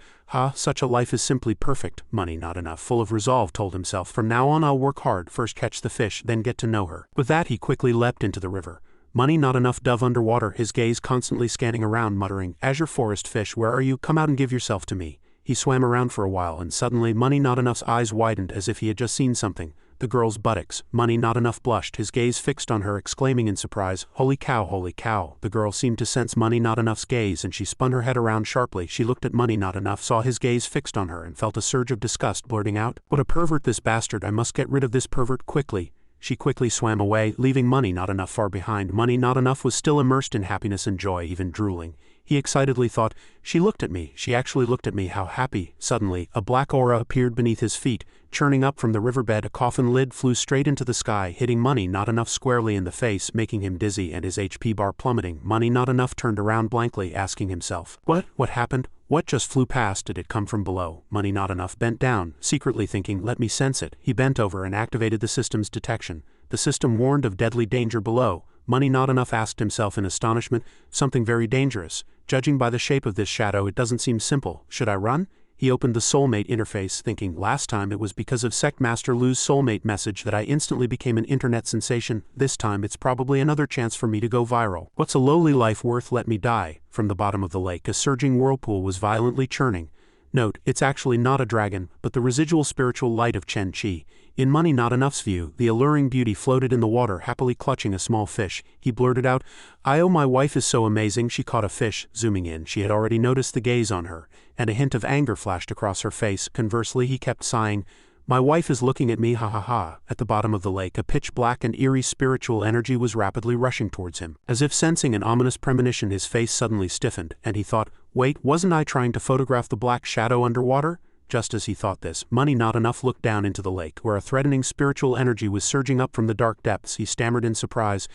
such a life is simply perfect. Money Not Enough, full of resolve, told himself, from now on I'll work hard, first catch the fish, then get to know her. With that he quickly leapt into the river. Money Not Enough dove underwater, his gaze constantly scanning around, muttering, Azure Forest Fish, where are you? Come out and give yourself to me. He swam around for a while and suddenly Money Not Enough's eyes widened as if he had just seen something. The girl's buttocks. Money Not Enough blushed, his gaze fixed on her, exclaiming in surprise, holy cow, holy cow. The girl seemed to sense Money Not Enough's gaze and she spun her head around sharply. She looked at Money Not Enough, saw his gaze fixed on her and felt a surge of disgust, blurting out, what a pervert this bastard, I must get rid of this pervert quickly. She quickly swam away, leaving Money Not Enough far behind. Money Not Enough was still immersed in happiness and joy, even drooling. He excitedly thought, she looked at me, she actually looked at me, how happy. Suddenly, a black aura appeared beneath his feet. Churning up from the riverbed, a coffin lid flew straight into the sky, hitting Money Not Enough squarely in the face, making him dizzy and his HP bar plummeting. Money Not Enough turned around blankly, asking himself, what happened? What just flew past? Did it come from below? Money Not Enough bent down, secretly thinking, let me sense it. He bent over and activated the system's detection. The system warned of deadly danger below. Money Not Enough asked himself in astonishment, something very dangerous. Judging by the shape of this shadow, it doesn't seem simple. Should I run? He opened the soulmate interface, thinking, last time it was because of Sect Master Lu's soulmate message that I instantly became an internet sensation. This time it's probably another chance for me to go viral. What's a lowly life worth? Let me die. From the bottom of the lake, a surging whirlpool was violently churning. Note, it's actually not a dragon, but the residual spiritual light of Chen Qi. In Money Not Enough's view, the alluring beauty floated in the water, happily clutching a small fish. He blurted out, my wife is so amazing. She caught a fish. Zooming in, she had already noticed the gaze on her, and a hint of anger flashed across her face. Conversely, he kept sighing, my wife is looking at me, ha ha ha. At the bottom of the lake, a pitch-black and eerie spiritual energy was rapidly rushing towards him. As if sensing an ominous premonition, his face suddenly stiffened, and he thought, wait, wasn't I trying to photograph the black shadow underwater? Just as he thought this, Money Not Enough looked down into the lake, where a threatening spiritual energy was surging up from the dark depths. He stammered in surprise,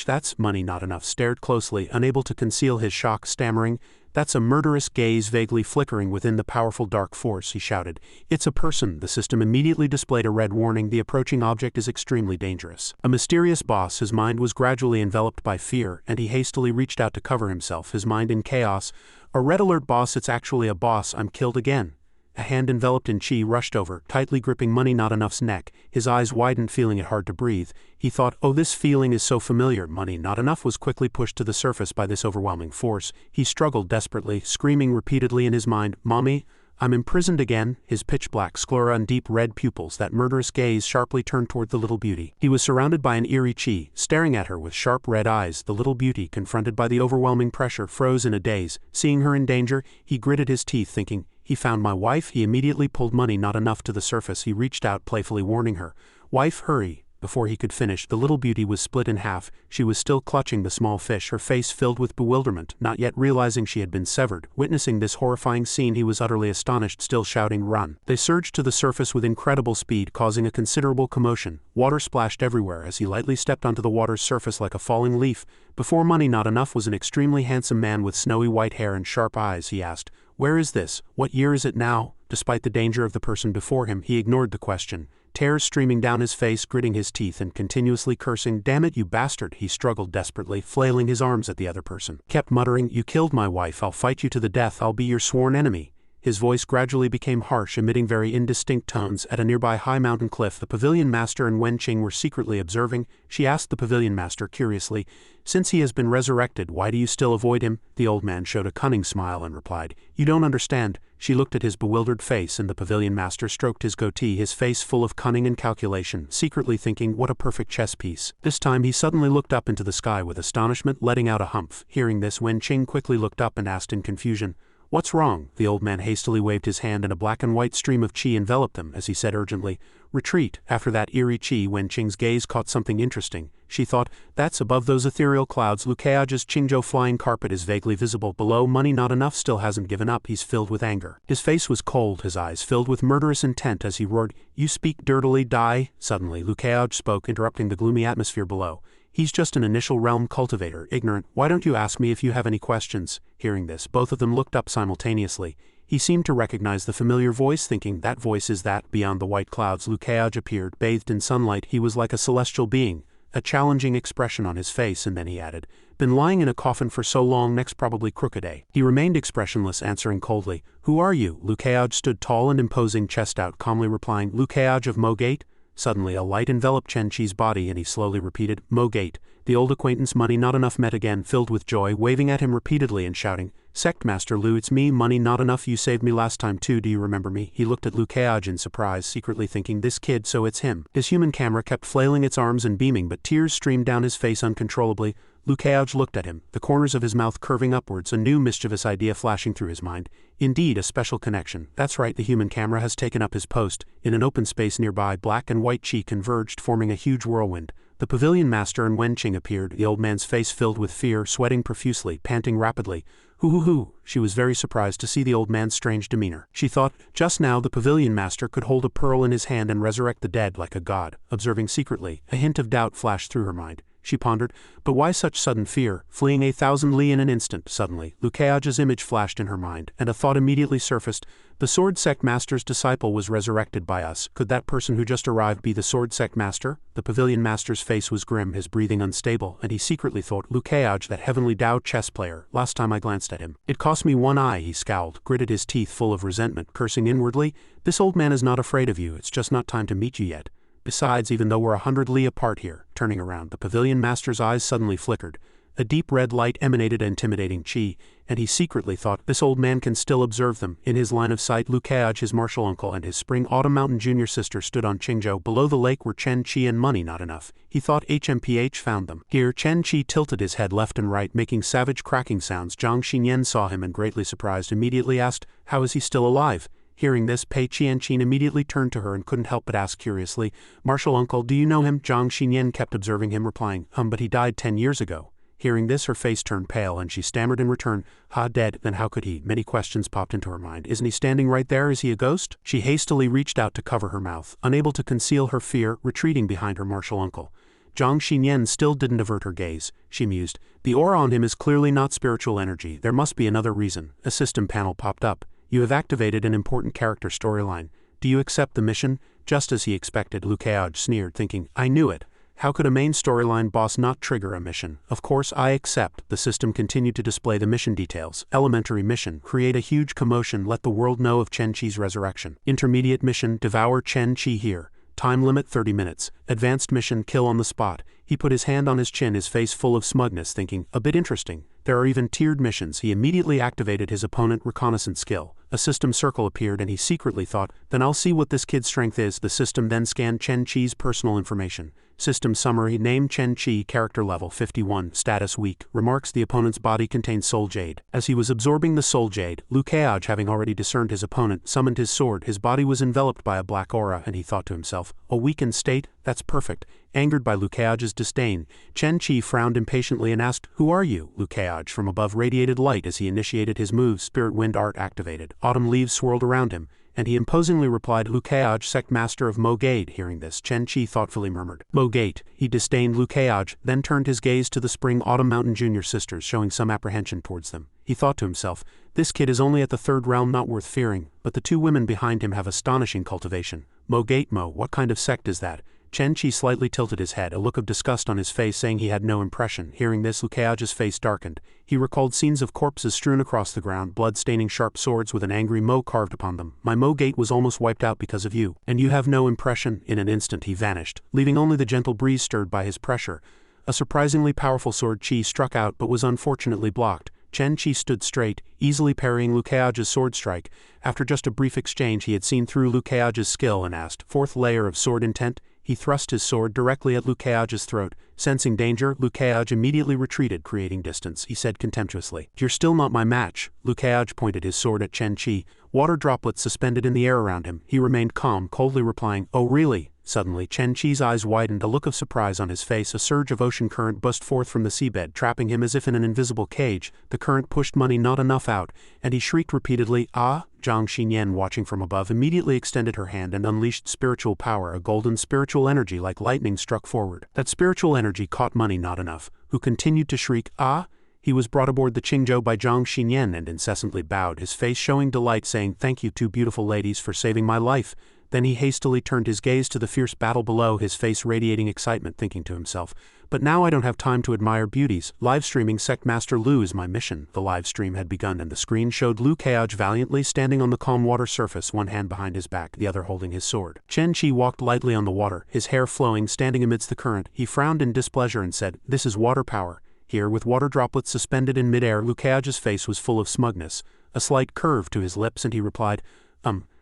that's Money Not Enough stared closely, unable to conceal his shock, stammering, that's a murderous gaze vaguely flickering within the powerful dark force, he shouted. It's a person. The system immediately displayed a red warning, the approaching object is extremely dangerous. A mysterious boss. His mind was gradually enveloped by fear, and he hastily reached out to cover himself, his mind in chaos. A red alert, boss, it's actually a boss, I'm killed again. A hand enveloped in chi rushed over, tightly gripping Money Not Enough's neck. His eyes widened, feeling it hard to breathe. He thought, this feeling is so familiar. Money Not Enough was quickly pushed to the surface by this overwhelming force. He struggled desperately, screaming repeatedly in his mind, Mommy, I'm imprisoned again. His pitch-black sclera and deep red pupils, that murderous gaze, sharply turned toward the little beauty. He was surrounded by an eerie chi, staring at her with sharp red eyes. The little beauty, confronted by the overwhelming pressure, froze in a daze. Seeing her in danger, he gritted his teeth, thinking, he found my wife. He immediately pulled Money Not Enough to the surface. He reached out, playfully warning her, wife, hurry. Before he could finish, the little beauty was split in half. She was still clutching the small fish, her face filled with bewilderment, not yet realizing she had been severed. Witnessing this horrifying scene, he was utterly astonished, still shouting, run. They surged to the surface with incredible speed, causing a considerable commotion. Water splashed everywhere as he lightly stepped onto the water's surface like a falling leaf. Before Money Not Enough was an extremely handsome man with snowy white hair and sharp eyes. He asked, where is this? What year is it now? Despite the danger of the person before him, he ignored the question. Tears streaming down his face, gritting his teeth and continuously cursing, damn it, you bastard. He struggled desperately, flailing his arms at the other person. Kept muttering, you killed my wife, I'll fight you to the death, I'll be your sworn enemy. His voice gradually became harsh, emitting very indistinct tones. At a nearby high mountain cliff, the pavilion master and Wen Qing were secretly observing. She asked the pavilion master curiously, since he has been resurrected, why do you still avoid him? The old man showed a cunning smile and replied, you don't understand. She looked at his bewildered face, and the pavilion master stroked his goatee, his face full of cunning and calculation, secretly thinking, what a perfect chess piece. This time he suddenly looked up into the sky with astonishment, letting out a humph. Hearing this, Wen Qing quickly looked up and asked in confusion, what's wrong? The old man hastily waved his hand and a black and white stream of chi enveloped them as he said urgently, retreat. After that eerie chi, Wen Qing's gaze caught something interesting. She thought, that's above those ethereal clouds. Lucaoja's Qingzhou flying carpet is vaguely visible. Below, Money Not Enough still hasn't given up. He's filled with anger. His face was cold, his eyes filled with murderous intent as he roared, you speak dirtily, die. Suddenly, Lucaoj spoke, interrupting the gloomy atmosphere below. He's just an initial realm cultivator, ignorant. Why don't you ask me if you have any questions? Hearing this, both of them looked up simultaneously. He seemed to recognize the familiar voice, thinking, that voice is that. Beyond the white clouds, Lukács appeared, bathed in sunlight. He was like a celestial being, a challenging expression on his face, and then he added, been lying in a coffin for so long, next probably crooked, eh? He remained expressionless, answering coldly, who are you? Lukács stood tall and imposing, chest out, calmly replying, Lukács of Mogate? Suddenly a light enveloped Chen Chi's body and he slowly repeated, Mogate. The old acquaintance Money Not Enough met again, filled with joy, waving at him repeatedly and shouting, Sect Master Lu, it's me, Money Not Enough, you saved me last time too, do you remember me? He looked at Lukács in surprise, secretly thinking, this kid, so it's him. His human camera kept flailing its arms and beaming, but tears streamed down his face uncontrollably. Lukács looked at him, the corners of his mouth curving upwards, a new mischievous idea flashing through his mind. Indeed, a special connection. That's right, the human camera has taken up his post. In an open space nearby, black and white chi converged, forming a huge whirlwind. The pavilion master and Wenqing appeared, the old man's face filled with fear, sweating profusely, panting rapidly. Hoo. She was very surprised to see the old man's strange demeanor. She thought, just now the pavilion master could hold a pearl in his hand and resurrect the dead like a god. Observing secretly, a hint of doubt flashed through her mind. She pondered, but why such sudden fear, fleeing 1,000 li in an instant? Suddenly, Lukács' image flashed in her mind, and a thought immediately surfaced. The Sword Sect Master's disciple was resurrected by us. Could that person who just arrived be the Sword Sect Master? The pavilion master's face was grim, his breathing unstable, and he secretly thought, Lukács, that heavenly Dao chess player, last time I glanced at him. It cost me one eye, he scowled, gritted his teeth full of resentment, cursing inwardly, this old man is not afraid of you, it's just not time to meet you yet. Besides, even though we're 100 li apart here, turning around, the pavilion master's eyes suddenly flickered. A deep red light emanated intimidating chi, and he secretly thought, this old man can still observe them. In his line of sight, Lukács, his martial uncle, and his Spring Autumn Mountain junior sister stood on Qingzhou. Below the lake were Chen Chi and Money Not Enough. He thought HMPH found them. Here, Chen Chi tilted his head left and right, making savage cracking sounds. Zhang Xinyan saw him and, greatly surprised, immediately asked, how is he still alive? Hearing this, Pei Qianqin immediately turned to her and couldn't help but ask curiously, Martial uncle, do you know him? Zhang Xinyan kept observing him, replying, but he died 10 years ago. Hearing this, her face turned pale and she stammered in return, dead, then how could he? Many questions popped into her mind. Isn't he standing right there? Is he a ghost? She hastily reached out to cover her mouth, unable to conceal her fear, retreating behind her martial uncle. Zhang Xinyan still didn't avert her gaze. She mused, the aura on him is clearly not spiritual energy. There must be another reason. A system panel popped up. You have activated an important character storyline. Do you accept the mission? Just as he expected, Lukács sneered, thinking, I knew it. How could a main storyline boss not trigger a mission? Of course I accept. The system continued to display the mission details. Elementary mission, create a huge commotion, let the world know of Chen Chi's resurrection. Intermediate mission, devour Chen Chi here. Time limit 30 minutes. Advanced mission, kill on the spot. He put his hand on his chin, his face full of smugness, thinking, a bit interesting. There are even tiered missions. He immediately activated his opponent reconnaissance skill. A system circle appeared and he secretly thought, then I'll see what this kid's strength is. The system then scanned Chen Chi's personal information. System summary, name Chen Chi, character level 51, status weak, remarks the opponent's body contains soul jade. As he was absorbing the soul jade, Lukács, having already discerned his opponent, summoned his sword. His body was enveloped by a black aura and he thought to himself, a weakened state? That's perfect. Angered by Lukács' disdain, Chen Chi frowned impatiently and asked, who are you? Lukács from above radiated light as he initiated his move. Spirit wind art activated. Autumn leaves swirled around him, and he imposingly replied, Lukács, Sect Master of Mogate. Hearing this, Chen Chi thoughtfully murmured, Mogate. He disdained Lukács, then turned his gaze to the Spring Autumn Mountain junior sisters, showing some apprehension towards them. He thought to himself, this kid is only at the 3rd realm, not worth fearing, but the 2 women behind him have astonishing cultivation. Mogate, what kind of sect is that? Chen Chi slightly tilted his head, a look of disgust on his face, saying he had no impression. Hearing this, Lukács' face darkened. He recalled scenes of corpses strewn across the ground, blood-staining sharp swords with an angry Mo carved upon them. My Mogate was almost wiped out because of you. And you have no impression? In an instant he vanished, leaving only the gentle breeze stirred by his pressure. A surprisingly powerful sword chi struck out but was unfortunately blocked. Chen Chi stood straight, easily parrying Lukács' sword strike. After just a brief exchange he had seen through Lukács' skill and asked, 4th layer of sword intent? He thrust his sword directly at Lukács' throat. Sensing danger, Lukács immediately retreated, creating distance. He said contemptuously, you're still not my match. Lukács pointed his sword at Chen Chi. Water droplets suspended in the air around him. He remained calm, coldly replying, oh really? Suddenly, Chen Chi's eyes widened, a look of surprise on his face. A surge of ocean current burst forth from the seabed, trapping him as if in an invisible cage. The current pushed Money Not Enough out, and he shrieked repeatedly, ah! Zhang Xinyan, watching from above, immediately extended her hand and unleashed spiritual power. A golden spiritual energy like lightning struck forward. That spiritual energy caught Money Not Enough, who continued to shriek, ah! He was brought aboard the Qingzhou by Zhang Xinyan and incessantly bowed, his face showing delight, saying, "Thank you, two beautiful ladies, for saving my life." Then he hastily turned his gaze to the fierce battle below, his face radiating excitement, thinking to himself, "But now I don't have time to admire beauties. Live streaming Sect Master Lu is my mission." The live stream had begun and the screen showed Liu Keaj valiantly standing on the calm water surface, one hand behind his back, the other holding his sword. Chen Qi walked lightly on the water, his hair flowing, standing amidst the current. He frowned in displeasure and said, "This is water power." Here, with water droplets suspended in midair, Liu Keaj's face was full of smugness, a slight curve to his lips, and he replied,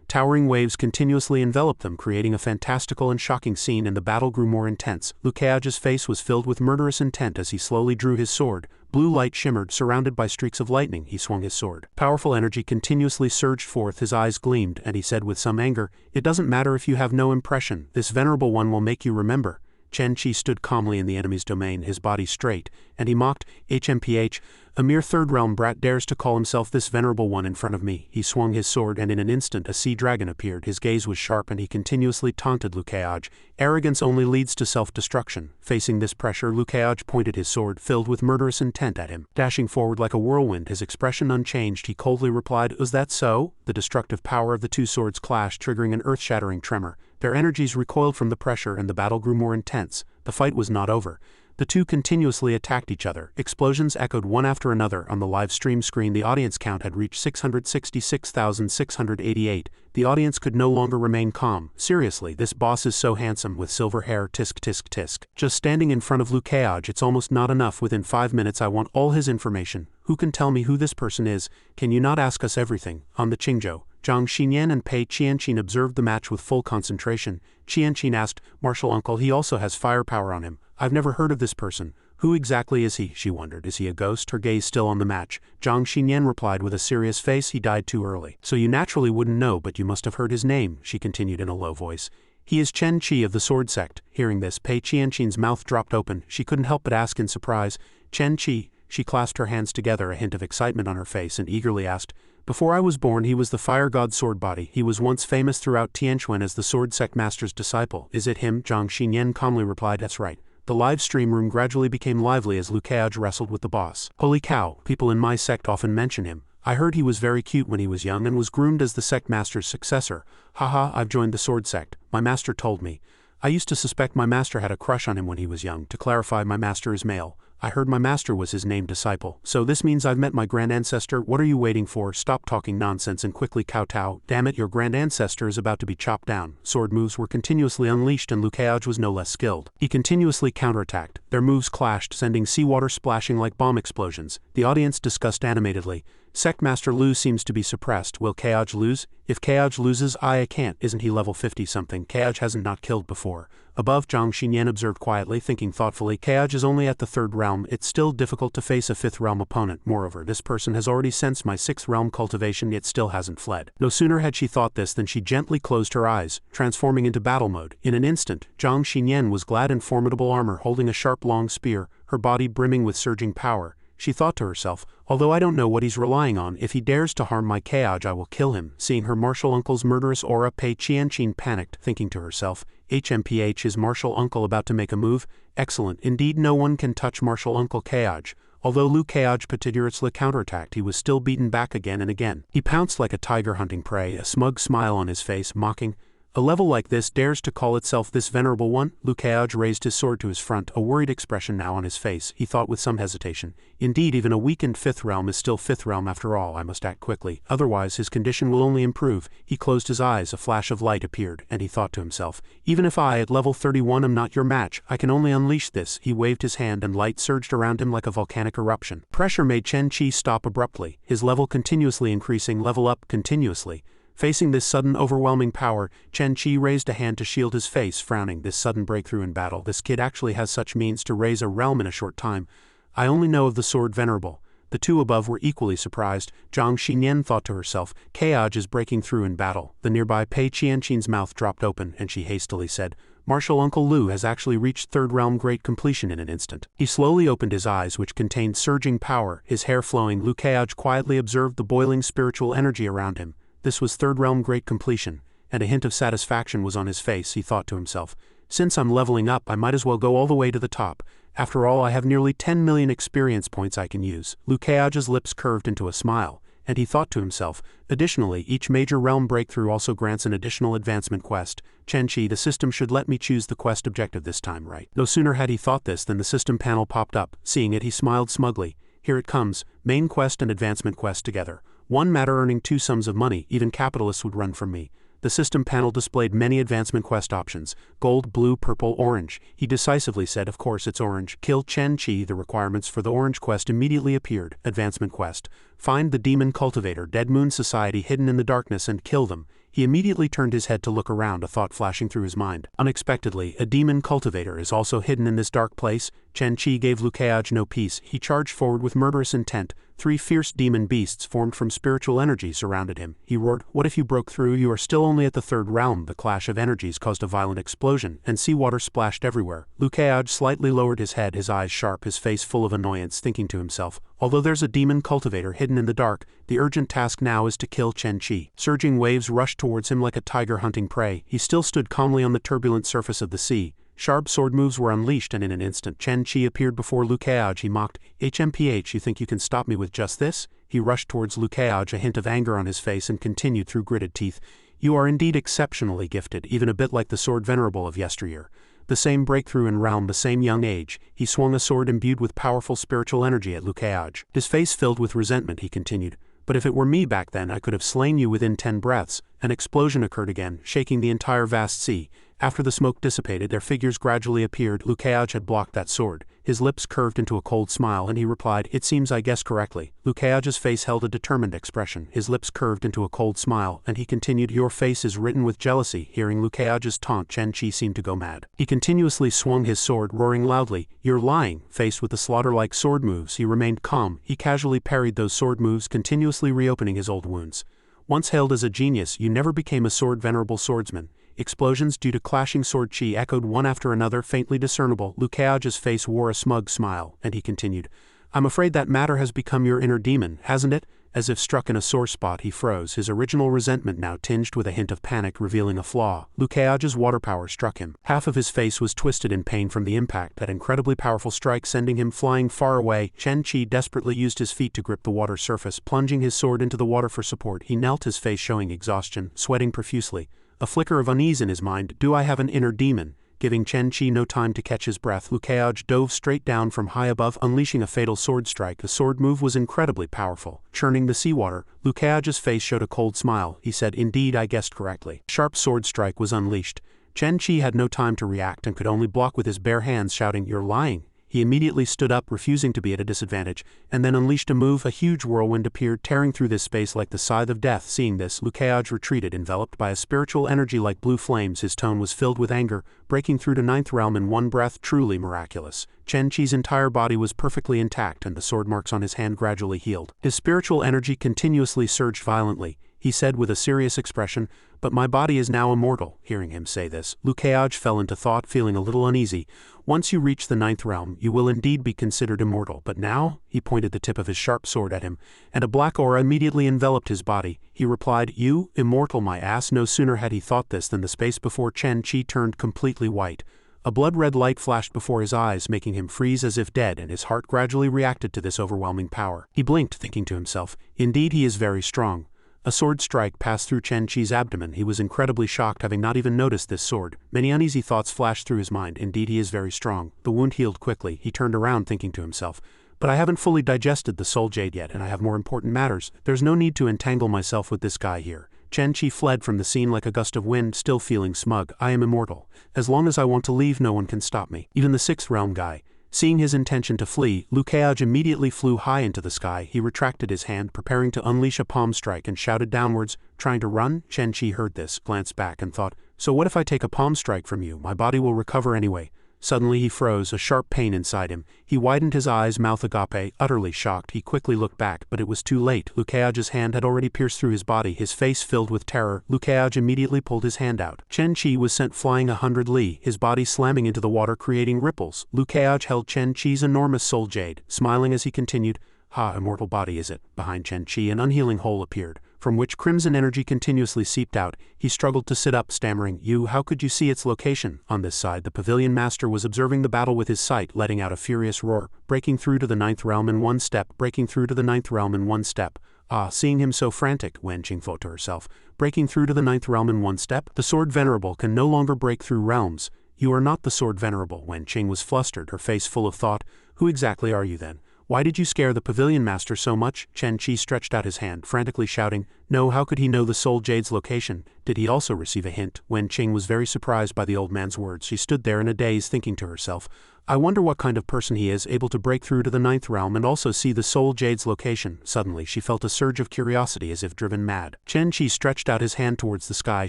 Towering waves continuously enveloped them, creating a fantastical and shocking scene, and the battle grew more intense. Liu Keaj's face was filled with murderous intent as he slowly drew his sword. Blue light shimmered, surrounded by streaks of lightning. He swung his sword. Powerful energy continuously surged forth, his eyes gleamed, and he said with some anger, "It doesn't matter if you have no impression. This venerable one will make you remember." Chen Qi stood calmly in the enemy's domain, his body straight, and he mocked, "HMPH, a mere third-realm brat dares to call himself this venerable one in front of me." He swung his sword, and in an instant a sea dragon appeared. His gaze was sharp, and he continuously taunted Liu Keaj. "Arrogance only leads to self-destruction." Facing this pressure, Liu Keaj pointed his sword, filled with murderous intent, at him. Dashing forward like a whirlwind, his expression unchanged, he coldly replied, "Was that so?" The destructive power of the two swords clashed, triggering an earth-shattering tremor. Their energies recoiled from the pressure, and the battle grew more intense. The fight was not over. The two continuously attacked each other. Explosions echoed one after another. On the live stream screen, the audience count had reached 666,688. The audience could no longer remain calm. "Seriously, this boss is so handsome, with silver hair, tisk tisk tisk. Just standing in front of Liu Keaj, it's almost not enough. Within 5 minutes I want all his information. Who can tell me who this person is? Can you not ask us everything?" On the Qingzhou, Zhang Xinyan and Pei Qianqin observed the match with full concentration. Qianqin asked, "Martial uncle, he also has firepower on him. I've never heard of this person. Who exactly is he?" she wondered. "Is he a ghost?" Her gaze still on the match. Zhang Xinyan replied with a serious face, "He died too early. So you naturally wouldn't know, but you must have heard his name," she continued in a low voice. "He is Chen Qi of the Sword Sect." Hearing this, Pei Qianqin's mouth dropped open. She couldn't help but ask in surprise, "Chen Qi?" She clasped her hands together, a hint of excitement on her face, and eagerly asked, "Before I was born, he was the fire god Sword Body. He was once famous throughout Tianquan as the Sword Sect Master's disciple." "Is it him?" Zhang Xinyan calmly replied, "That's right." The live stream room gradually became lively as Liu Keaj wrestled with the boss. "Holy cow, people in my sect often mention him. I heard he was very cute when he was young and was groomed as the sect master's successor. Haha, I've joined the Sword Sect. My master told me. I used to suspect my master had a crush on him when he was young. To clarify, my master is male. I heard my master was his named disciple. So this means I've met my grand ancestor. What are you waiting for? Stop talking nonsense and quickly kowtow. Damn it, your grand ancestor is about to be chopped down." Sword moves were continuously unleashed, and Liu Keaj was no less skilled. He continuously counterattacked. Their moves clashed, sending seawater splashing like bomb explosions. The audience discussed animatedly. "Sect Master Lu seems to be suppressed. Will Keaj lose? If Keaj loses, I can't. Isn't he level 50-something? Keaj hasn't not killed before." Above, Zhang Xinyan observed quietly, thinking thoughtfully, "Keaj is only at the 3rd realm. It's still difficult to face a 5th realm opponent. Moreover, this person has already sensed my 6th realm cultivation, yet still hasn't fled." No sooner had she thought this than she gently closed her eyes, transforming into battle mode. In an instant, Zhang Xinyan was clad in formidable armor, holding a sharp long spear, her body brimming with surging power. She thought to herself, "Although I don't know what he's relying on, if he dares to harm my Keaj, I will kill him." Seeing her martial uncle's murderous aura, Pei Qianqin panicked, thinking to herself, "HMPH, is martial uncle about to make a move? Excellent. Indeed, no one can touch martial uncle Keaj." Although Liu Keaj petitiously counterattacked, he was still beaten back again and again. He pounced like a tiger hunting prey, a smug smile on his face, mocking, "A level like this dares to call itself this venerable one?" Liu Keaj raised his sword to his front, a worried expression now on his face. He thought with some hesitation, "Indeed, even a weakened 5th realm is still 5th realm after all. I must act quickly, otherwise his condition will only improve." He closed his eyes, a flash of light appeared, and he thought to himself, "Even if I, at level 31, am not your match, I can only unleash this." He waved his hand and light surged around him like a volcanic eruption. Pressure made Chen Qi stop abruptly, his level continuously increasing, level up continuously. Facing this sudden overwhelming power, Chen Qi raised a hand to shield his face, frowning. "This sudden breakthrough in battle, this kid actually has such means to raise a realm in a short time. I only know of the sword venerable." The two above were equally surprised. Zhang Xinyan thought to herself, "Keaj is breaking through in battle." The nearby Pei Qianqin's mouth dropped open, and she hastily said, "Martial Uncle Lu has actually reached 3rd realm great completion in an instant." He slowly opened his eyes, which contained surging power, his hair flowing. Liu Keaj quietly observed the boiling spiritual energy around him. This was 3rd realm great completion, and a hint of satisfaction was on his face. He thought to himself, "Since I'm leveling up, I might as well go all the way to the top." After all, I have nearly 10 million experience points I can use. Liu Keage's lips curved into a smile, and he thought to himself, additionally, each major realm breakthrough also grants an additional advancement quest. Chen-Chi, the system should let me choose the quest objective this time, right? No sooner had he thought this than the system panel popped up. Seeing it, he smiled smugly. Here it comes, main quest and advancement quest together. One matter earning 2 sums of money, even capitalists would run from me. The system panel displayed many advancement quest options, gold, blue, purple, orange. He decisively said, of course it's orange. Kill Chen-Chi. The requirements for the orange quest immediately appeared. Advancement quest. Find the demon cultivator, Dead Moon Society hidden in the darkness and kill them. He immediately turned his head to look around, a thought flashing through his mind. Unexpectedly, a demon cultivator is also hidden in this dark place. Chen-Chi gave Liu Keage no peace. He charged forward with murderous intent. 3 fierce demon beasts formed from spiritual energy surrounded him. He roared, "What if you broke through? You are still only at the 3rd realm." The clash of energies caused a violent explosion, and seawater splashed everywhere. Liu Keage slightly lowered his head, his eyes sharp, his face full of annoyance, thinking to himself, although there's a demon cultivator hidden in the dark, the urgent task now is to kill Chen-Chi. Surging waves rushed towards him like a tiger hunting prey. He still stood calmly on the turbulent surface of the sea. Sharp sword moves were unleashed, and in an instant Chen-Chi appeared before Liu Keage. He mocked, "HMPH, you think you can stop me with just this?" He rushed towards Liu Keage, a hint of anger on his face, and continued through gritted teeth, "You are indeed exceptionally gifted, even a bit like the sword venerable of yesteryear. The same breakthrough in realm, the same young age." He swung a sword imbued with powerful spiritual energy at Liu Keage. His face filled with resentment, he continued, "But if it were me back then, I could have slain you within 10 breaths. An explosion occurred again, shaking the entire vast sea. After the smoke dissipated, their figures gradually appeared. Liu Keage had blocked that sword. His lips curved into a cold smile, and he replied, "It seems I guessed correctly." Liu Keage's face held a determined expression. His lips curved into a cold smile, and he continued, "Your face is written with jealousy." Hearing Liu Keage's taunt, Chen-Chi seemed to go mad. He continuously swung his sword, roaring loudly, "You're lying." Faced with the slaughter-like sword moves, he remained calm. He casually parried those sword moves, continuously reopening his old wounds. Once hailed as a genius, you never became a sword-venerable swordsman. Explosions due to clashing sword chi echoed one after another, faintly discernible. Liu Keage's face wore a smug smile, and he continued, "I'm afraid that matter has become your inner demon, hasn't it?" As if struck in a sore spot, he froze, his original resentment now tinged with a hint of panic, revealing a flaw. Liu Keage's water power struck him. Half of his face was twisted in pain from the impact, that incredibly powerful strike sending him flying far away. Chen-Chi desperately used his feet to grip the water surface, plunging his sword into the water for support. He knelt, his face showing exhaustion, sweating profusely. A flicker of unease in his mind. Do I have an inner demon? Giving Chen-Chi no time to catch his breath, Liu Keage dove straight down from high above, unleashing a fatal sword strike. The sword move was incredibly powerful, churning the seawater. Liu Keage's face showed a cold smile. He said, "Indeed, I guessed correctly." Sharp sword strike was unleashed. Chen-Chi had no time to react and could only block with his bare hands, shouting, "You're lying." He immediately stood up, refusing to be at a disadvantage, and then unleashed a move. A huge whirlwind appeared, tearing through this space like the scythe of death. Seeing this, Liu Keage retreated, enveloped by a spiritual energy like blue flames. His tone was filled with anger, breaking through to 9th realm in one breath. Truly miraculous. Chen-Chi's entire body was perfectly intact, and the sword marks on his hand gradually healed. His spiritual energy continuously surged violently. He said with a serious expression, "But my body is now immortal." Hearing him say this, Liu Keage fell into thought, feeling a little uneasy. "Once you reach the 9th realm, you will indeed be considered immortal, but now?" He pointed the tip of his sharp sword at him, and a black aura immediately enveloped his body. He replied, "You, immortal, my ass." No sooner had he thought this than the space before Chen-Chi turned completely white. A blood-red light flashed before his eyes, making him freeze as if dead, and his heart gradually reacted to this overwhelming power. He blinked, thinking to himself, "Indeed he is very strong." A sword strike passed through Chen-Chi's abdomen. He was incredibly shocked, having not even noticed this sword. Many uneasy thoughts flashed through his mind. Indeed, he is very strong. The wound healed quickly. He turned around, thinking to himself, "But I haven't fully digested the soul jade yet, and I have more important matters. There's no need to entangle myself with this guy here." Chen-Chi fled from the scene like a gust of wind, still feeling smug. "I am immortal. As long as I want to leave, no one can stop me. Even the 6th realm guy." Seeing his intention to flee, Liu Keage immediately flew high into the sky. He retracted his hand, preparing to unleash a palm strike, and shouted downwards, "Trying to run?" Chen-Chi heard this, glanced back, and thought, "So what if I take a palm strike from you? My body will recover anyway." Suddenly he froze, a sharp pain inside him. He widened his eyes, mouth agape, utterly shocked. He quickly looked back, but it was too late. Liu Keage's hand had already pierced through his body, his face filled with terror. Liu Keage immediately pulled his hand out. Chen-Chi was sent flying 100 li, his body slamming into the water, creating ripples. Liu Keage held Chen-Chi's enormous soul jade, smiling as he continued, "Ha, immortal body is it?" Behind Chen-Chi an unhealing hole appeared. from which crimson energy continuously seeped out. He struggled to sit up, stammering, "You, how could you see its location?" On this side, the pavilion master was observing the battle with his sight, letting out a furious roar, breaking through to the ninth realm in one step, breaking through to the ninth realm in one step. Ah, seeing him so frantic, Wen Qing thought to herself, breaking through to the ninth realm in one step? The sword venerable can no longer break through realms. You are not the sword venerable. Wen Qing was flustered, her face full of thought. Who exactly are you then? Why did you scare the pavilion master so much? Chen Qi stretched out his hand, frantically shouting, "No, how could he know the soul jade's location? Did he also receive a hint?" Wen Qing was very surprised by the old man's words. She stood there in a daze, thinking to herself, I wonder what kind of person he is, able to break through to the ninth realm and also see the soul jade's location. Suddenly she felt a surge of curiosity as if driven mad. Chen Qi stretched out his hand towards the sky,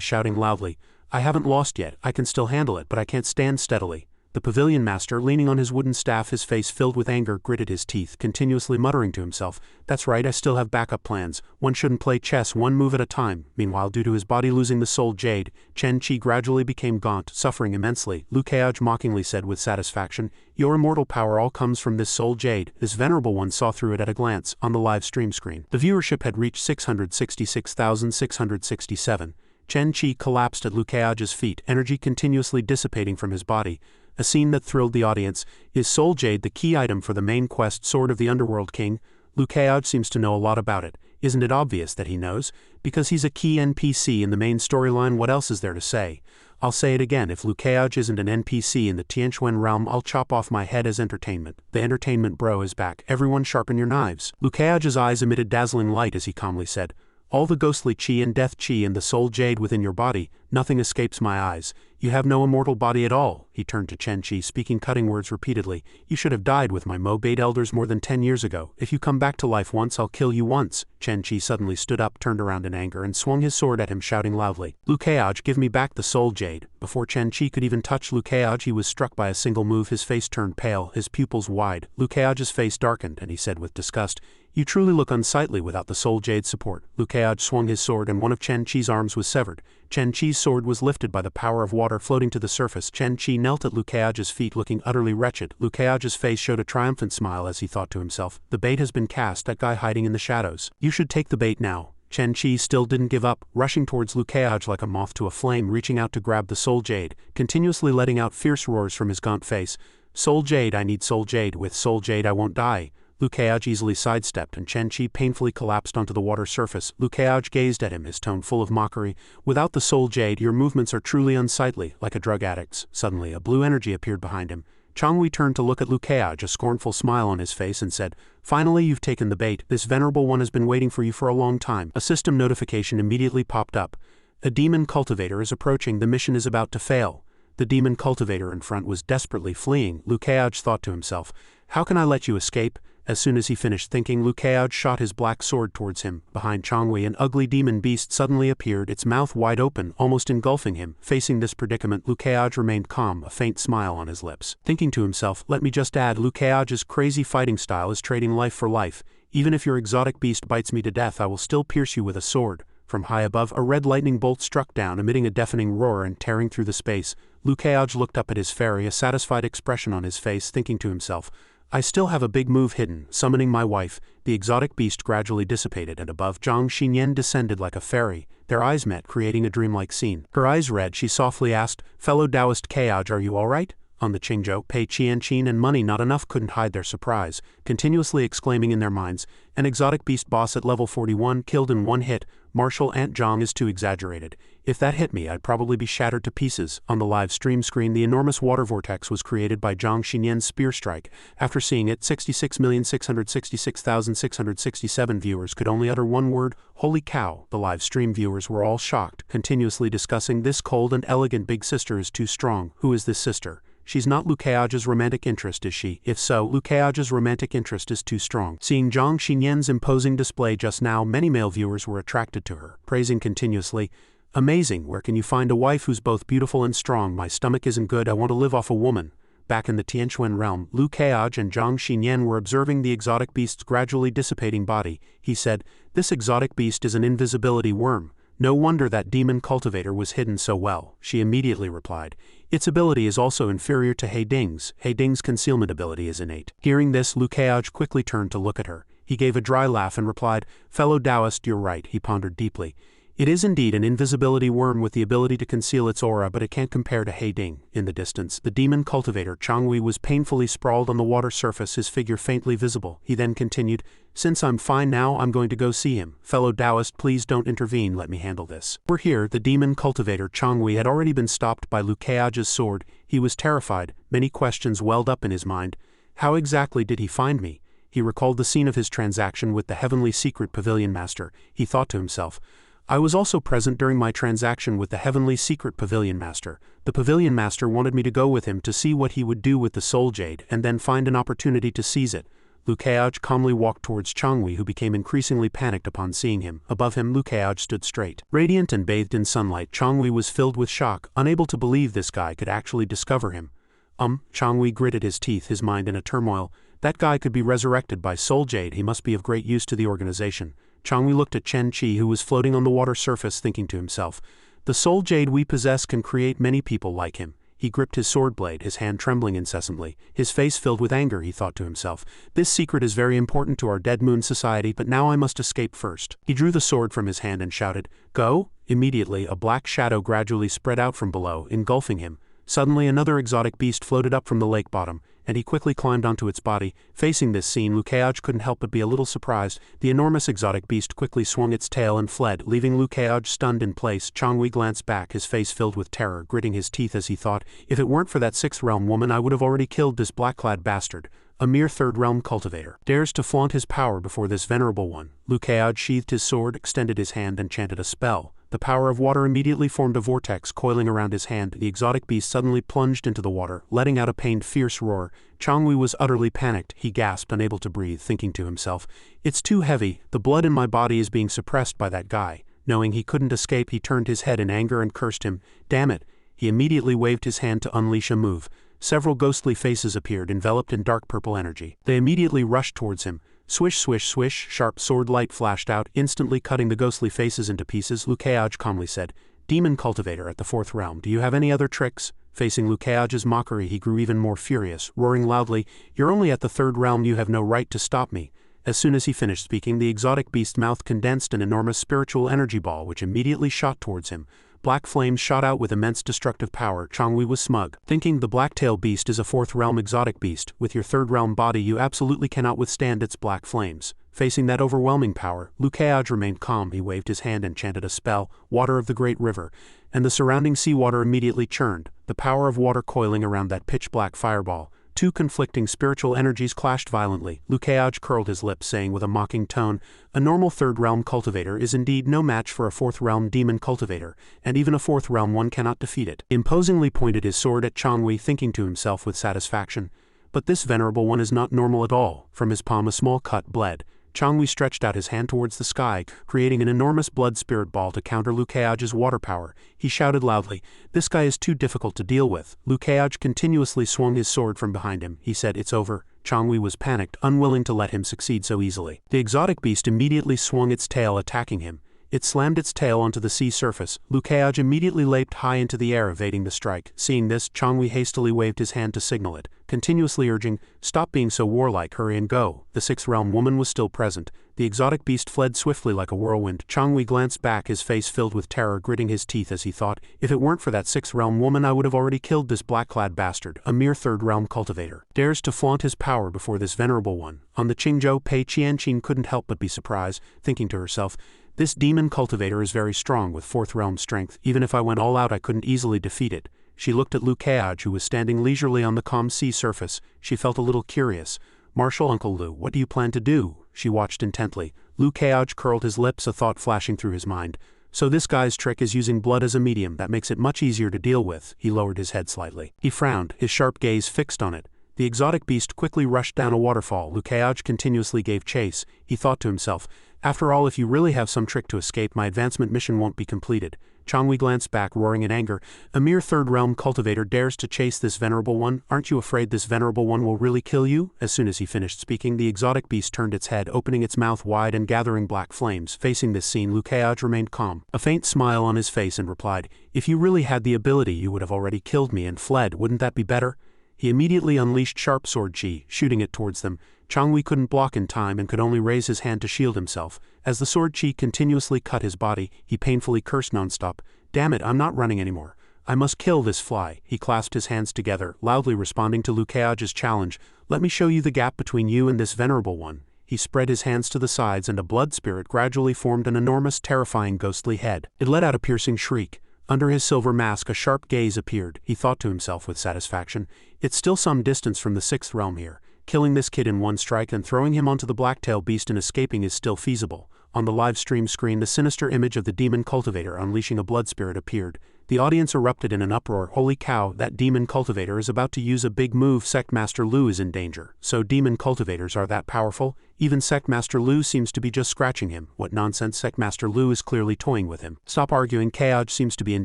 shouting loudly, I haven't lost yet, I can still handle it, but I can't stand steadily. The pavilion master, leaning on his wooden staff, his face filled with anger, gritted his teeth, continuously muttering to himself, That's right, I still have backup plans. One shouldn't play chess one move at a time. Meanwhile, due to his body losing the soul jade, Chen Qi gradually became gaunt, suffering immensely. Lu Keaj mockingly said with satisfaction, Your immortal power all comes from this soul jade. This venerable one saw through it at a glance, on the live stream screen. The viewership had reached 666,667. Chen Qi collapsed at Lu Keaj's feet, energy continuously dissipating from his body. A scene that thrilled the audience. Is Soul Jade the key item for the main quest, Sword of the Underworld King? Lu Keaj seems to know a lot about it. Isn't it obvious that he knows? Because he's a key NPC in the main storyline, what else is there to say? I'll say it again, if Lu Keaj isn't an NPC in the Tianquan realm, I'll chop off my head as entertainment. The entertainment bro is back. Everyone sharpen your knives. Lu Keaj's eyes emitted dazzling light as he calmly said, All the ghostly chi and death chi and the soul jade within your body, nothing escapes my eyes. You have no immortal body at all. He turned to Chen Qi, speaking cutting words repeatedly. You should have died with my Mo-Bade elders more than 10 years ago. If you come back to life once, I'll kill you once. Chen Qi suddenly stood up, turned around in anger, and swung his sword at him, shouting loudly, Lu Keaj, give me back the soul jade. Before Chen Qi could even touch Lu Keaj, he was struck by a single move. His face turned pale, his pupils wide. Lu Keaj's face darkened, and he said with disgust, You truly look unsightly without the soul jade's support. Lu Keaj swung his sword, and one of Chen Qi's arms was severed. Chen Qi's sword was lifted by the power of water floating to the surface. Chen Qi knelt at Lu Keaj's feet, looking utterly wretched. Lu Keaj's face showed a triumphant smile as he thought to himself, The bait has been cast, that guy hiding in the shadows. You should take the bait now. Chen Qi still didn't give up, rushing towards Lu Keaj like a moth to a flame, reaching out to grab the soul jade, continuously letting out fierce roars from his gaunt face. Soul jade, I need soul jade. With soul jade I won't die. Lu Keaj easily sidestepped, and Chen Qi painfully collapsed onto the water surface. Lu Keaj gazed at him, his tone full of mockery. Without the soul jade, your movements are truly unsightly, like a drug addict's. Suddenly, a blue energy appeared behind him. Changwei turned to look at Lu Keaj, a scornful smile on his face, and said, Finally, you've taken the bait. This venerable one has been waiting for you for a long time. A system notification immediately popped up. A demon cultivator is approaching. The mission is about to fail. The demon cultivator in front was desperately fleeing. Lu Keaj thought to himself, How can I let you escape? As soon as he finished thinking, Lu Keaj shot his black sword towards him. Behind Changwei, an ugly demon beast suddenly appeared, its mouth wide open, almost engulfing him. Facing this predicament, Lu Keaj remained calm, a faint smile on his lips. Thinking to himself, let me just add, Lu Keaj's crazy fighting style is trading life for life. Even if your exotic beast bites me to death, I will still pierce you with a sword. From high above, a red lightning bolt struck down, emitting a deafening roar and tearing through the space. Lu Keaj looked up at his fairy, a satisfied expression on his face, thinking to himself, I still have a big move hidden, summoning my wife. The exotic beast gradually dissipated, and above, Zhang Xinyan descended like a fairy. Their eyes met, creating a dreamlike scene. Her eyes red, she softly asked, Fellow Taoist Keaj, are you all right? On the Qingzhou, Pei Qianqin and money not enough couldn't hide their surprise, continuously exclaiming in their minds, an exotic beast boss at level 41 killed in one hit. Martial Ant Zhang is too exaggerated. If that hit me, I'd probably be shattered to pieces. On the live stream screen, the enormous water vortex was created by Zhang Xinyan's spear strike. After seeing it, 66,666,667 viewers could only utter one word, Holy cow. The live stream viewers were all shocked, continuously discussing, This cold and elegant big sister is too strong. Who is this sister? She's not Lu Keaj's romantic interest, is she? If so, Lu Keaj's romantic interest is too strong. Seeing Zhang Xinyan's imposing display just now, many male viewers were attracted to her, praising continuously, Amazing, where can you find a wife who's both beautiful and strong? My stomach isn't good, I want to live off a woman. Back in the Tianquan realm, Lu Keaj and Zhang Xinyan were observing the exotic beast's gradually dissipating body. He said, This exotic beast is an invisibility worm. No wonder that demon cultivator was hidden so well. She immediately replied, Its ability is also inferior to He Ding's. He Ding's concealment ability is innate. Hearing this, Lu Keaj quickly turned to look at her. He gave a dry laugh and replied, "Fellow Taoist, you're right," he pondered deeply. "It is indeed an invisibility worm with the ability to conceal its aura, but it can't compare to He Ding." In the distance, the demon cultivator Changwei was painfully sprawled on the water surface, his figure faintly visible. He then continued, "Since I'm fine now, I'm going to go see him. Fellow Taoist, please don't intervene, let me handle this." Over here, the demon cultivator Changwei had already been stopped by Liu Keiage's sword. He was terrified. Many questions welled up in his mind. How exactly did he find me? He recalled the scene of his transaction with the Heavenly Secret Pavilion Master. He thought to himself, "I was also present during my transaction with the Heavenly Secret Pavilion Master. The Pavilion Master wanted me to go with him to see what he would do with the Soul Jade and then find an opportunity to seize it." Liu Keiage calmly walked towards Changwei, who became increasingly panicked upon seeing him. Above him, Liu Keiage stood straight. Radiant and bathed in sunlight, Changwei was filled with shock, unable to believe this guy could actually discover him. Changwei gritted his teeth, his mind in a turmoil. That guy could be resurrected by Soul Jade. He must be of great use to the organization. Changwei looked at Chen Qi, who was floating on the water surface, thinking to himself, "The Soul Jade we possess can create many people like him." He gripped his sword blade, his hand trembling incessantly, his face filled with anger. He thought to himself, "This secret is very important to our Dead Moon society, but now I must escape first." He drew the sword from his hand and shouted, "Go!" Immediately, a black shadow gradually spread out from below, engulfing him. Suddenly, another exotic beast floated up from the lake bottom, and he quickly climbed onto its body. Facing this scene, Liu Keiage couldn't help but be a little surprised. The enormous exotic beast quickly swung its tail and fled, leaving Liu Keiage stunned in place. Changwei glanced back, his face filled with terror, gritting his teeth as he thought, "If it weren't for that sixth realm woman, I would have already killed this black-clad bastard. A mere third realm cultivator dares to flaunt his power before this venerable one." Liu Keiage sheathed his sword, extended his hand, and chanted a spell. The power of water immediately formed a vortex coiling around his hand. The exotic beast suddenly plunged into the water, letting out a pained, fierce roar. Changwei was utterly panicked. He gasped, unable to breathe, thinking to himself, "It's too heavy. The blood in my body is being suppressed by that guy." Knowing he couldn't escape, he turned his head in anger and cursed him. "Damn it!" He immediately waved his hand to unleash a move. Several ghostly faces appeared, enveloped in dark purple energy. They immediately rushed towards him. Swish, swish, swish, sharp sword light flashed out, instantly cutting the ghostly faces into pieces. Liu Keiage calmly said, "Demon cultivator at the fourth realm, do you have any other tricks?" Facing Liu Keiage's mockery, he grew even more furious, roaring loudly, "You're only at the third realm, you have no right to stop me." As soon as he finished speaking, the exotic beast's mouth condensed an enormous spiritual energy ball, which immediately shot towards him. Black flames shot out with immense destructive power. Changwei was smug, thinking, "The black-tail beast is a fourth realm exotic beast. With your third realm body, you absolutely cannot withstand its black flames." Facing that overwhelming power, Liu Keiage remained calm. He waved his hand and chanted a spell, "Water of the Great River," and the surrounding seawater immediately churned, the power of water coiling around that pitch-black fireball. Two conflicting spiritual energies clashed violently. Liu Keiage curled his lips, saying with a mocking tone, "A normal third-realm cultivator is indeed no match for a fourth-realm demon cultivator, and even a fourth-realm one cannot defeat it." Imposingly pointed his sword at Changwei, thinking to himself with satisfaction, "But this venerable one is not normal at all." From his palm a small cut bled. Changwei stretched out his hand towards the sky, creating an enormous blood spirit ball to counter Liu Keiage's water power. He shouted loudly, "This guy is too difficult to deal with." Liu Keiage continuously swung his sword from behind him. He said, "It's over." Changwei was panicked, unwilling to let him succeed so easily. The exotic beast immediately swung its tail, attacking him. It slammed its tail onto the sea surface. Liu Keiage immediately leaped high into the air, evading the strike. Seeing this, Changwei hastily waved his hand to signal it, continuously urging, "Stop being so warlike, hurry and go." The sixth realm woman was still present. The exotic beast fled swiftly like a whirlwind. Changwei glanced back, his face filled with terror, gritting his teeth as he thought, "If it weren't for that sixth realm woman, I would have already killed this black-clad bastard. A mere third realm cultivator dares to flaunt his power before this venerable one." On the Qingzhou, Pei Qianqing couldn't help but be surprised, thinking to herself, "This demon cultivator is very strong with fourth realm strength. Even if I went all out, I couldn't easily defeat it." She looked at Liu Keiage, who was standing leisurely on the calm sea surface. She felt a little curious. "Martial Uncle Liu, what do you plan to do?" She watched intently. Liu Keiage curled his lips, a thought flashing through his mind. "So this guy's trick is using blood as a medium. That makes it much easier to deal with." He lowered his head slightly. He frowned, his sharp gaze fixed on it. The exotic beast quickly rushed down a waterfall. Liu Keiage continuously gave chase. He thought to himself, "After all, if you really have some trick to escape, my advancement mission won't be completed." Changwei glanced back, roaring in anger. "A mere third-realm cultivator dares to chase this venerable one? Aren't you afraid this venerable one will really kill you?" As soon as he finished speaking, the exotic beast turned its head, opening its mouth wide and gathering black flames. Facing this scene, Liu Keiage remained calm, a faint smile on his face, and replied, "If you really had the ability, you would have already killed me and fled. Wouldn't that be better?" He immediately unleashed sharp sword chi, shooting it towards them. Changwei couldn't block in time and could only raise his hand to shield himself. As the sword chi continuously cut his body, he painfully cursed nonstop. "Damn it, I'm not running anymore. I must kill this fly." He clasped his hands together, loudly responding to Liu Keage's challenge. "Let me show you the gap between you and this venerable one." He spread his hands to the sides and a blood spirit gradually formed an enormous, terrifying ghostly head. It let out a piercing shriek. Under his silver mask a sharp gaze appeared. He thought to himself with satisfaction, "It's still some distance from the 6th realm here. Killing this kid in one strike and throwing him onto the blacktail beast and escaping is still feasible." On the live stream screen the sinister image of the demon cultivator unleashing a blood spirit appeared. The audience erupted in an uproar. "Holy cow, that demon cultivator is about to use a big move. Sect Master Lu is in danger." So demon cultivators are that powerful? Even Sect Master Lu seems to be just scratching him. What nonsense, Sect Master Lu is clearly toying with him. Stop arguing, Keage seems to be in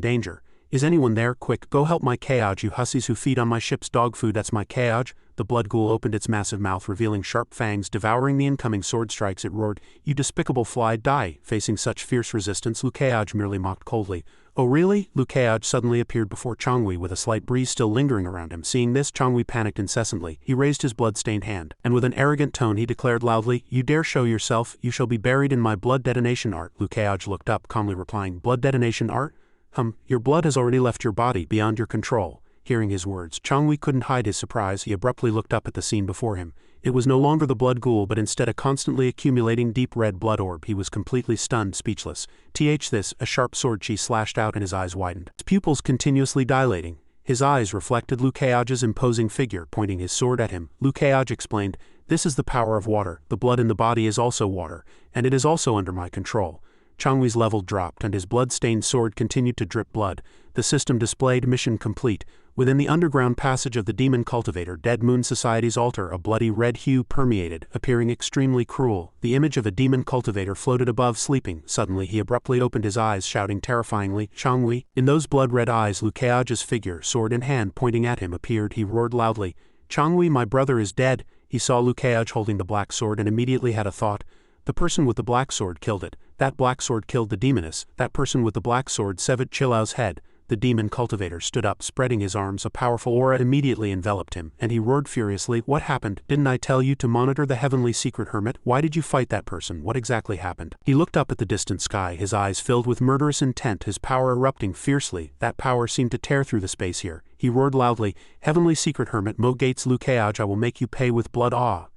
danger. Is anyone there? Quick, go help my Keage, you hussies who feed on my ship's dog food. That's my Keage. The blood ghoul opened its massive mouth, revealing sharp fangs, devouring the incoming sword strikes. It roared, "You despicable fly, die!" Facing such fierce resistance, Liu Keage merely mocked coldly. "Oh really?" Liu Keage suddenly appeared before Changwei with a slight breeze still lingering around him. Seeing this, Changwei panicked incessantly. He raised his blood-stained hand, and with an arrogant tone he declared loudly, "You dare show yourself, you shall be buried in my blood detonation art." Liu Keage looked up, calmly replying, "Blood detonation art? Your blood has already left your body, beyond your control." Hearing his words, Changwei couldn't hide his surprise. He abruptly looked up at the scene before him. It was no longer the blood ghoul but instead a constantly accumulating deep red blood orb. He was completely stunned, speechless. This, a sharp sword chi slashed out and his eyes widened, his pupils continuously dilating. His eyes reflected Liu Keage's imposing figure, pointing his sword at him. Liu Keage explained, "This is the power of water. The blood in the body is also water, and it is also under my control." Changwei's level dropped and his blood-stained sword continued to drip blood. The system displayed mission complete. Within the underground passage of the demon cultivator, Dead Moon Society's altar, a bloody red hue permeated, appearing extremely cruel. The image of a demon cultivator floated above, sleeping. Suddenly he abruptly opened his eyes, shouting terrifyingly, "Changwei!" In those blood-red eyes, Liu Keage's figure, sword in hand pointing at him, appeared. He roared loudly, "Changwei, my brother is dead." He saw Liu Keage holding the black sword and immediately had a thought. The person with the black sword killed it. That black sword killed the demoness. That person with the black sword severed Chilao's head. The demon cultivator stood up, spreading his arms. A powerful aura immediately enveloped him, and he roared furiously, "What happened? Didn't I tell you to monitor the heavenly secret hermit? Why did you fight that person? What exactly happened?" He looked up at the distant sky, his eyes filled with murderous intent, his power erupting fiercely. That power seemed to tear through the space here. He roared loudly, "Heavenly secret hermit, Mo Gates Liu Keage, I will make you pay with blood."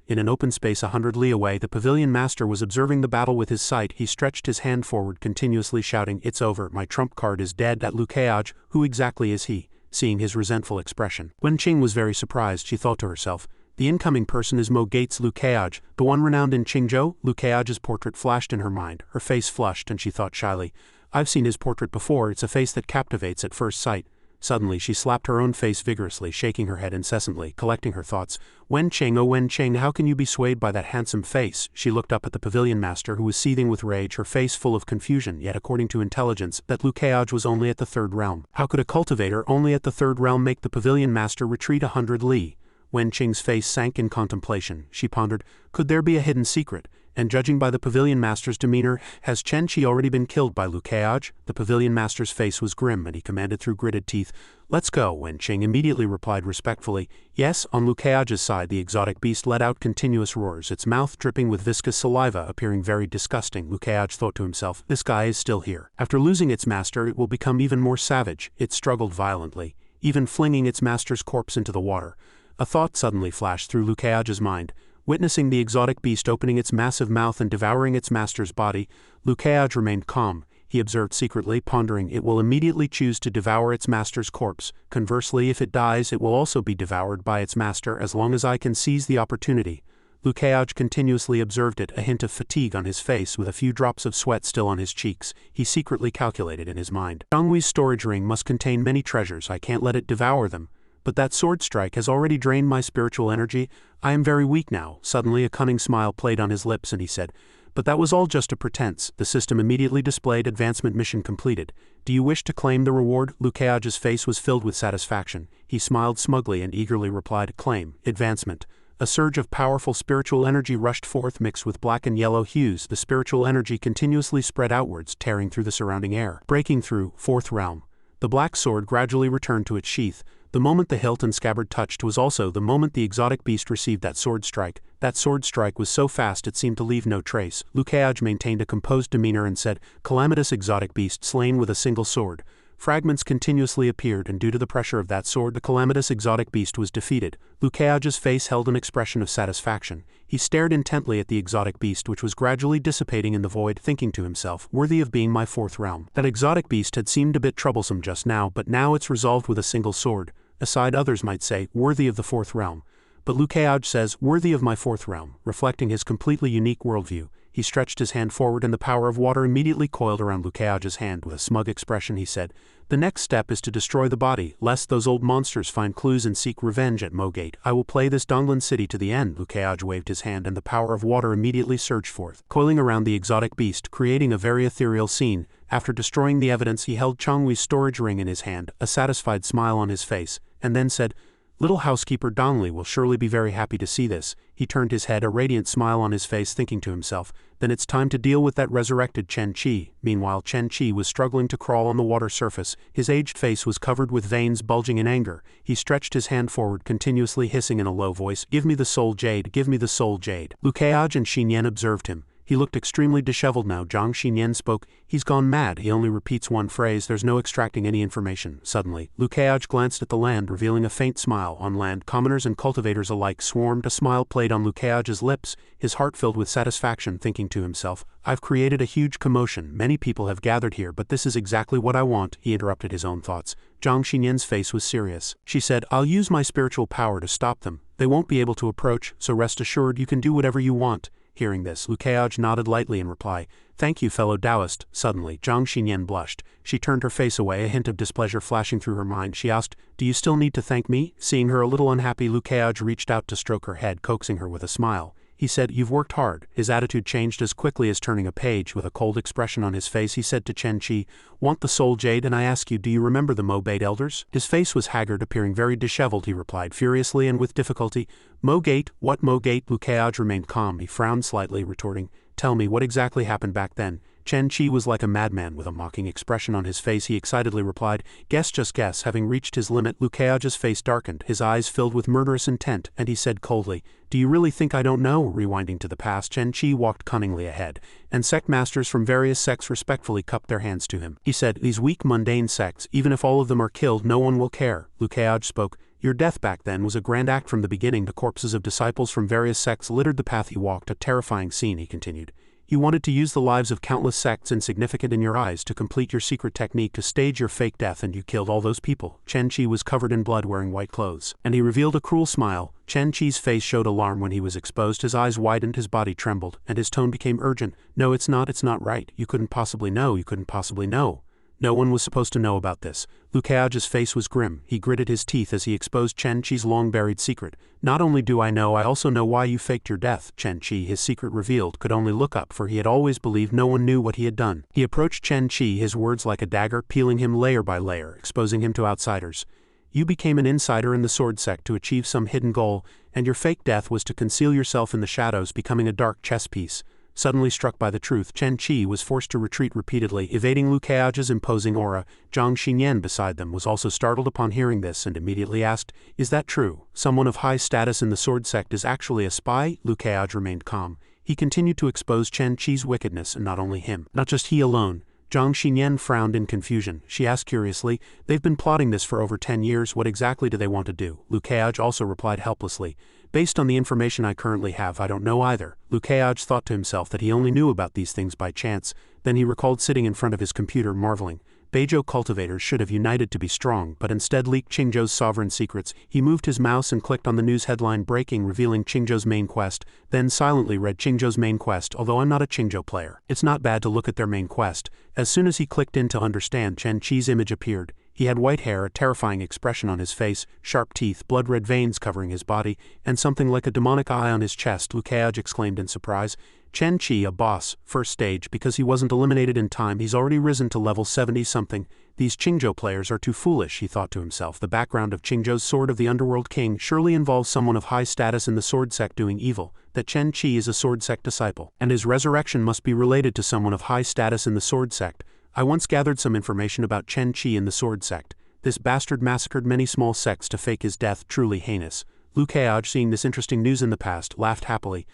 In an open space 100 li away, the pavilion master was observing the battle with his sight. He stretched his hand forward, continuously shouting, "It's over, my trump card is dead." At Liu Keage, who exactly is he? Seeing his resentful expression, Wen Qing was very surprised. She thought to herself, the incoming person is Mo Gates Liu Keage, the one renowned in Qingzhou. Liu Keage's portrait flashed in her mind. Her face flushed and she thought shyly, "I've seen his portrait before. It's a face that captivates at first sight." Suddenly she slapped her own face vigorously, shaking her head incessantly, collecting her thoughts. "Wen Qing, oh Wen Qing, how can you be swayed by that handsome face?" She looked up at the pavilion master, who was seething with rage, her face full of confusion. Yet according to intelligence, that Liu Keage was only at the 3rd realm. How could a cultivator only at the 3rd realm make the pavilion master retreat 100 li? Wen Qing's face sank in contemplation. She pondered, could there be a hidden secret? And judging by the pavilion master's demeanor, has Chen Qi already been killed by Liu Keage? The pavilion master's face was grim and he commanded through gritted teeth, "Let's go." Wen Qing immediately replied respectfully, "Yes." On Liu Keage's side, the exotic beast let out continuous roars, its mouth dripping with viscous saliva, appearing very disgusting. Liu Keage thought to himself, this guy is still here. After losing its master, it will become even more savage. It struggled violently, even flinging its master's corpse into the water. A thought suddenly flashed through Liu Keage's mind. Witnessing the exotic beast opening its massive mouth and devouring its master's body, Liu Keage remained calm. He observed secretly, pondering, it will immediately choose to devour its master's corpse. Conversely, if it dies, it will also be devoured by its master as long as I can seize the opportunity. Liu Keage continuously observed it, a hint of fatigue on his face with a few drops of sweat still on his cheeks. He secretly calculated in his mind. Changwei's storage ring must contain many treasures. I can't let it devour them. But that sword strike has already drained my spiritual energy. I am very weak now. Suddenly a cunning smile played on his lips and he said, but that was all just a pretense. The system immediately displayed advancement mission completed. Do you wish to claim the reward? Liu Keage's face was filled with satisfaction. He smiled smugly and eagerly replied, claim, advancement. A surge of powerful spiritual energy rushed forth mixed with black and yellow hues. The spiritual energy continuously spread outwards, tearing through the surrounding air. Breaking through, 4th realm. The black sword gradually returned to its sheath. The The moment the hilt and scabbard touched was also the moment the exotic beast received that sword strike. That sword strike was so fast it seemed to leave no trace. Lukeaj maintained a composed demeanor and said, "Calamitous exotic beast slain with a single sword." Fragments continuously appeared, and due to the pressure of that sword, the calamitous exotic beast was defeated. Lukeaj's face held an expression of satisfaction. He stared intently at the exotic beast, which was gradually dissipating in the void, thinking to himself, "Worthy of being my fourth realm." That exotic beast had seemed a bit troublesome just now, but now it's resolved with a single sword. Aside, others might say, "Worthy of the fourth realm." But Lukeaj says, "Worthy of my fourth realm," reflecting his completely unique worldview. He stretched his hand forward, and the power of water immediately coiled around Lukeaj's hand. With a smug expression, he said, "The next step is to destroy the body, lest those old monsters find clues and seek revenge at Mogate. I will play this Donglan city to the end." Lukeaj waved his hand, and the power of water immediately surged forth, coiling around the exotic beast, creating a very ethereal scene. After destroying the evidence, he held Chongwei's storage ring in his hand, a satisfied smile on his face, and then said, "Little housekeeper Dongli will surely be very happy to see this." He turned his head, a radiant smile on his face, thinking to himself, "Then it's time to deal with that resurrected Chen Qi." Meanwhile, Chen Qi was struggling to crawl on the water surface. His aged face was covered with veins bulging in anger. He stretched his hand forward, continuously hissing in a low voice, "Give me the soul jade, give me the soul jade." Lukeaj and Xinyan observed him. He looked extremely disheveled now. Zhang Xinyan spoke, "He's gone mad. He only repeats one phrase. There's no extracting any information." Suddenly, Lukeaj glanced at the land, revealing a faint smile. On land, commoners and cultivators alike swarmed. A smile played on Lukeaj's lips, his heart filled with satisfaction, thinking to himself, "I've created a huge commotion. Many people have gathered here, but this is exactly what I want." He interrupted his own thoughts. Zhang Xinyan's face was serious. She said, "I'll use my spiritual power to stop them. They won't be able to approach, so rest assured you can do whatever you want." Hearing this, Lukeaj nodded lightly in reply. "Thank you, fellow Taoist." Suddenly, Zhang Xinyan blushed. She turned her face away, a hint of displeasure flashing through her mind. She asked, "Do you still need to thank me?" Seeing her a little unhappy, Lukeaj reached out to stroke her head, coaxing her with a smile. He said, "You've worked hard." His attitude changed as quickly as turning a page. With a cold expression on his face, he said to Chen Qi, "Want the soul jade, and I ask you, do you remember the Mogate elders?" His face was haggard, appearing very disheveled. He replied furiously and with difficulty, "Mogate? What Mogate?" Lukeaj remained calm. He frowned slightly, retorting, "Tell me, what exactly happened back then?" Chen Qi was like a madman. With a mocking expression on his face, he excitedly replied, "Guess, just guess." Having reached his limit, Lukeaj's face darkened, his eyes filled with murderous intent, and he said coldly, "Do you really think I don't know?" Rewinding to the past, Chen Qi walked cunningly ahead, and sect masters from various sects respectfully cupped their hands to him. He said, "These weak, mundane sects, even if all of them are killed, no one will care." Lukeaj spoke, "Your death back then was a grand act from the beginning. The corpses of disciples from various sects littered the path you walked. A terrifying scene," he continued. "You wanted to use the lives of countless sects, insignificant in your eyes, to complete your secret technique to stage your fake death, and you killed all those people." Chen Qi was covered in blood, wearing white clothes, and he revealed a cruel smile. Chen Qi's face showed alarm when he was exposed. His eyes widened, his body trembled, and his tone became urgent. "No, it's not right. You couldn't possibly know. You couldn't possibly know. No one was supposed to know about this." Lukeaj's face was grim. He gritted his teeth as he exposed Chen Qi's long-buried secret. "Not only do I know, I also know why you faked your death." Chen Qi, his secret revealed, could only look up, for he had always believed no one knew what he had done. He approached Chen Qi, his words like a dagger, peeling him layer by layer, exposing him to outsiders. "You became an insider in the Sword Sect to achieve some hidden goal, and your fake death was to conceal yourself in the shadows, becoming a dark chess piece." Suddenly struck by the truth, Chen Qi was forced to retreat repeatedly, evading Lukeaj's imposing aura. Zhang Xinyan beside them was also startled upon hearing this and immediately asked, "Is that true? Someone of high status in the Sword Sect is actually a spy?" Lukeaj remained calm. He continued to expose Chen Qi's wickedness, and not only him, not just he alone. Zhang Xinyan frowned in confusion. She asked curiously, "They've been plotting this for over 10 years. What exactly do they want to do?" Lukeaj also replied helplessly, "Based on the information I currently have, I don't know either." Lukeaj thought to himself that he only knew about these things by chance. Then he recalled sitting in front of his computer, marveling. Beizhou cultivators should have united to be strong, but instead leaked Qingzhou's sovereign secrets. He moved his mouse and clicked on the news headline breaking, revealing Qingzhou's main quest, then silently read Qingzhou's main quest. Although I'm not a Qingzhou player, it's not bad to look at their main quest. As soon as he clicked in to understand, Chen Qi's image appeared. He had white hair, a terrifying expression on his face, sharp teeth, blood-red veins covering his body, and something like a demonic eye on his chest. Lukeaj exclaimed in surprise. Chen Qi, a boss, first stage, because he wasn't eliminated in time. He's already risen to level 70-something. These Qingzhou players are too foolish, he thought to himself. The background of Qingzhou's Sword of the Underworld King surely involves someone of high status in the Sword Sect doing evil, that Chen Qi is a Sword Sect disciple, and his resurrection must be related to someone of high status in the Sword Sect. I once gathered some information about Chen Qi in the Sword Sect. This bastard massacred many small sects to fake his death, truly heinous. Liu Keaj, seeing this interesting news in the past, laughed happily.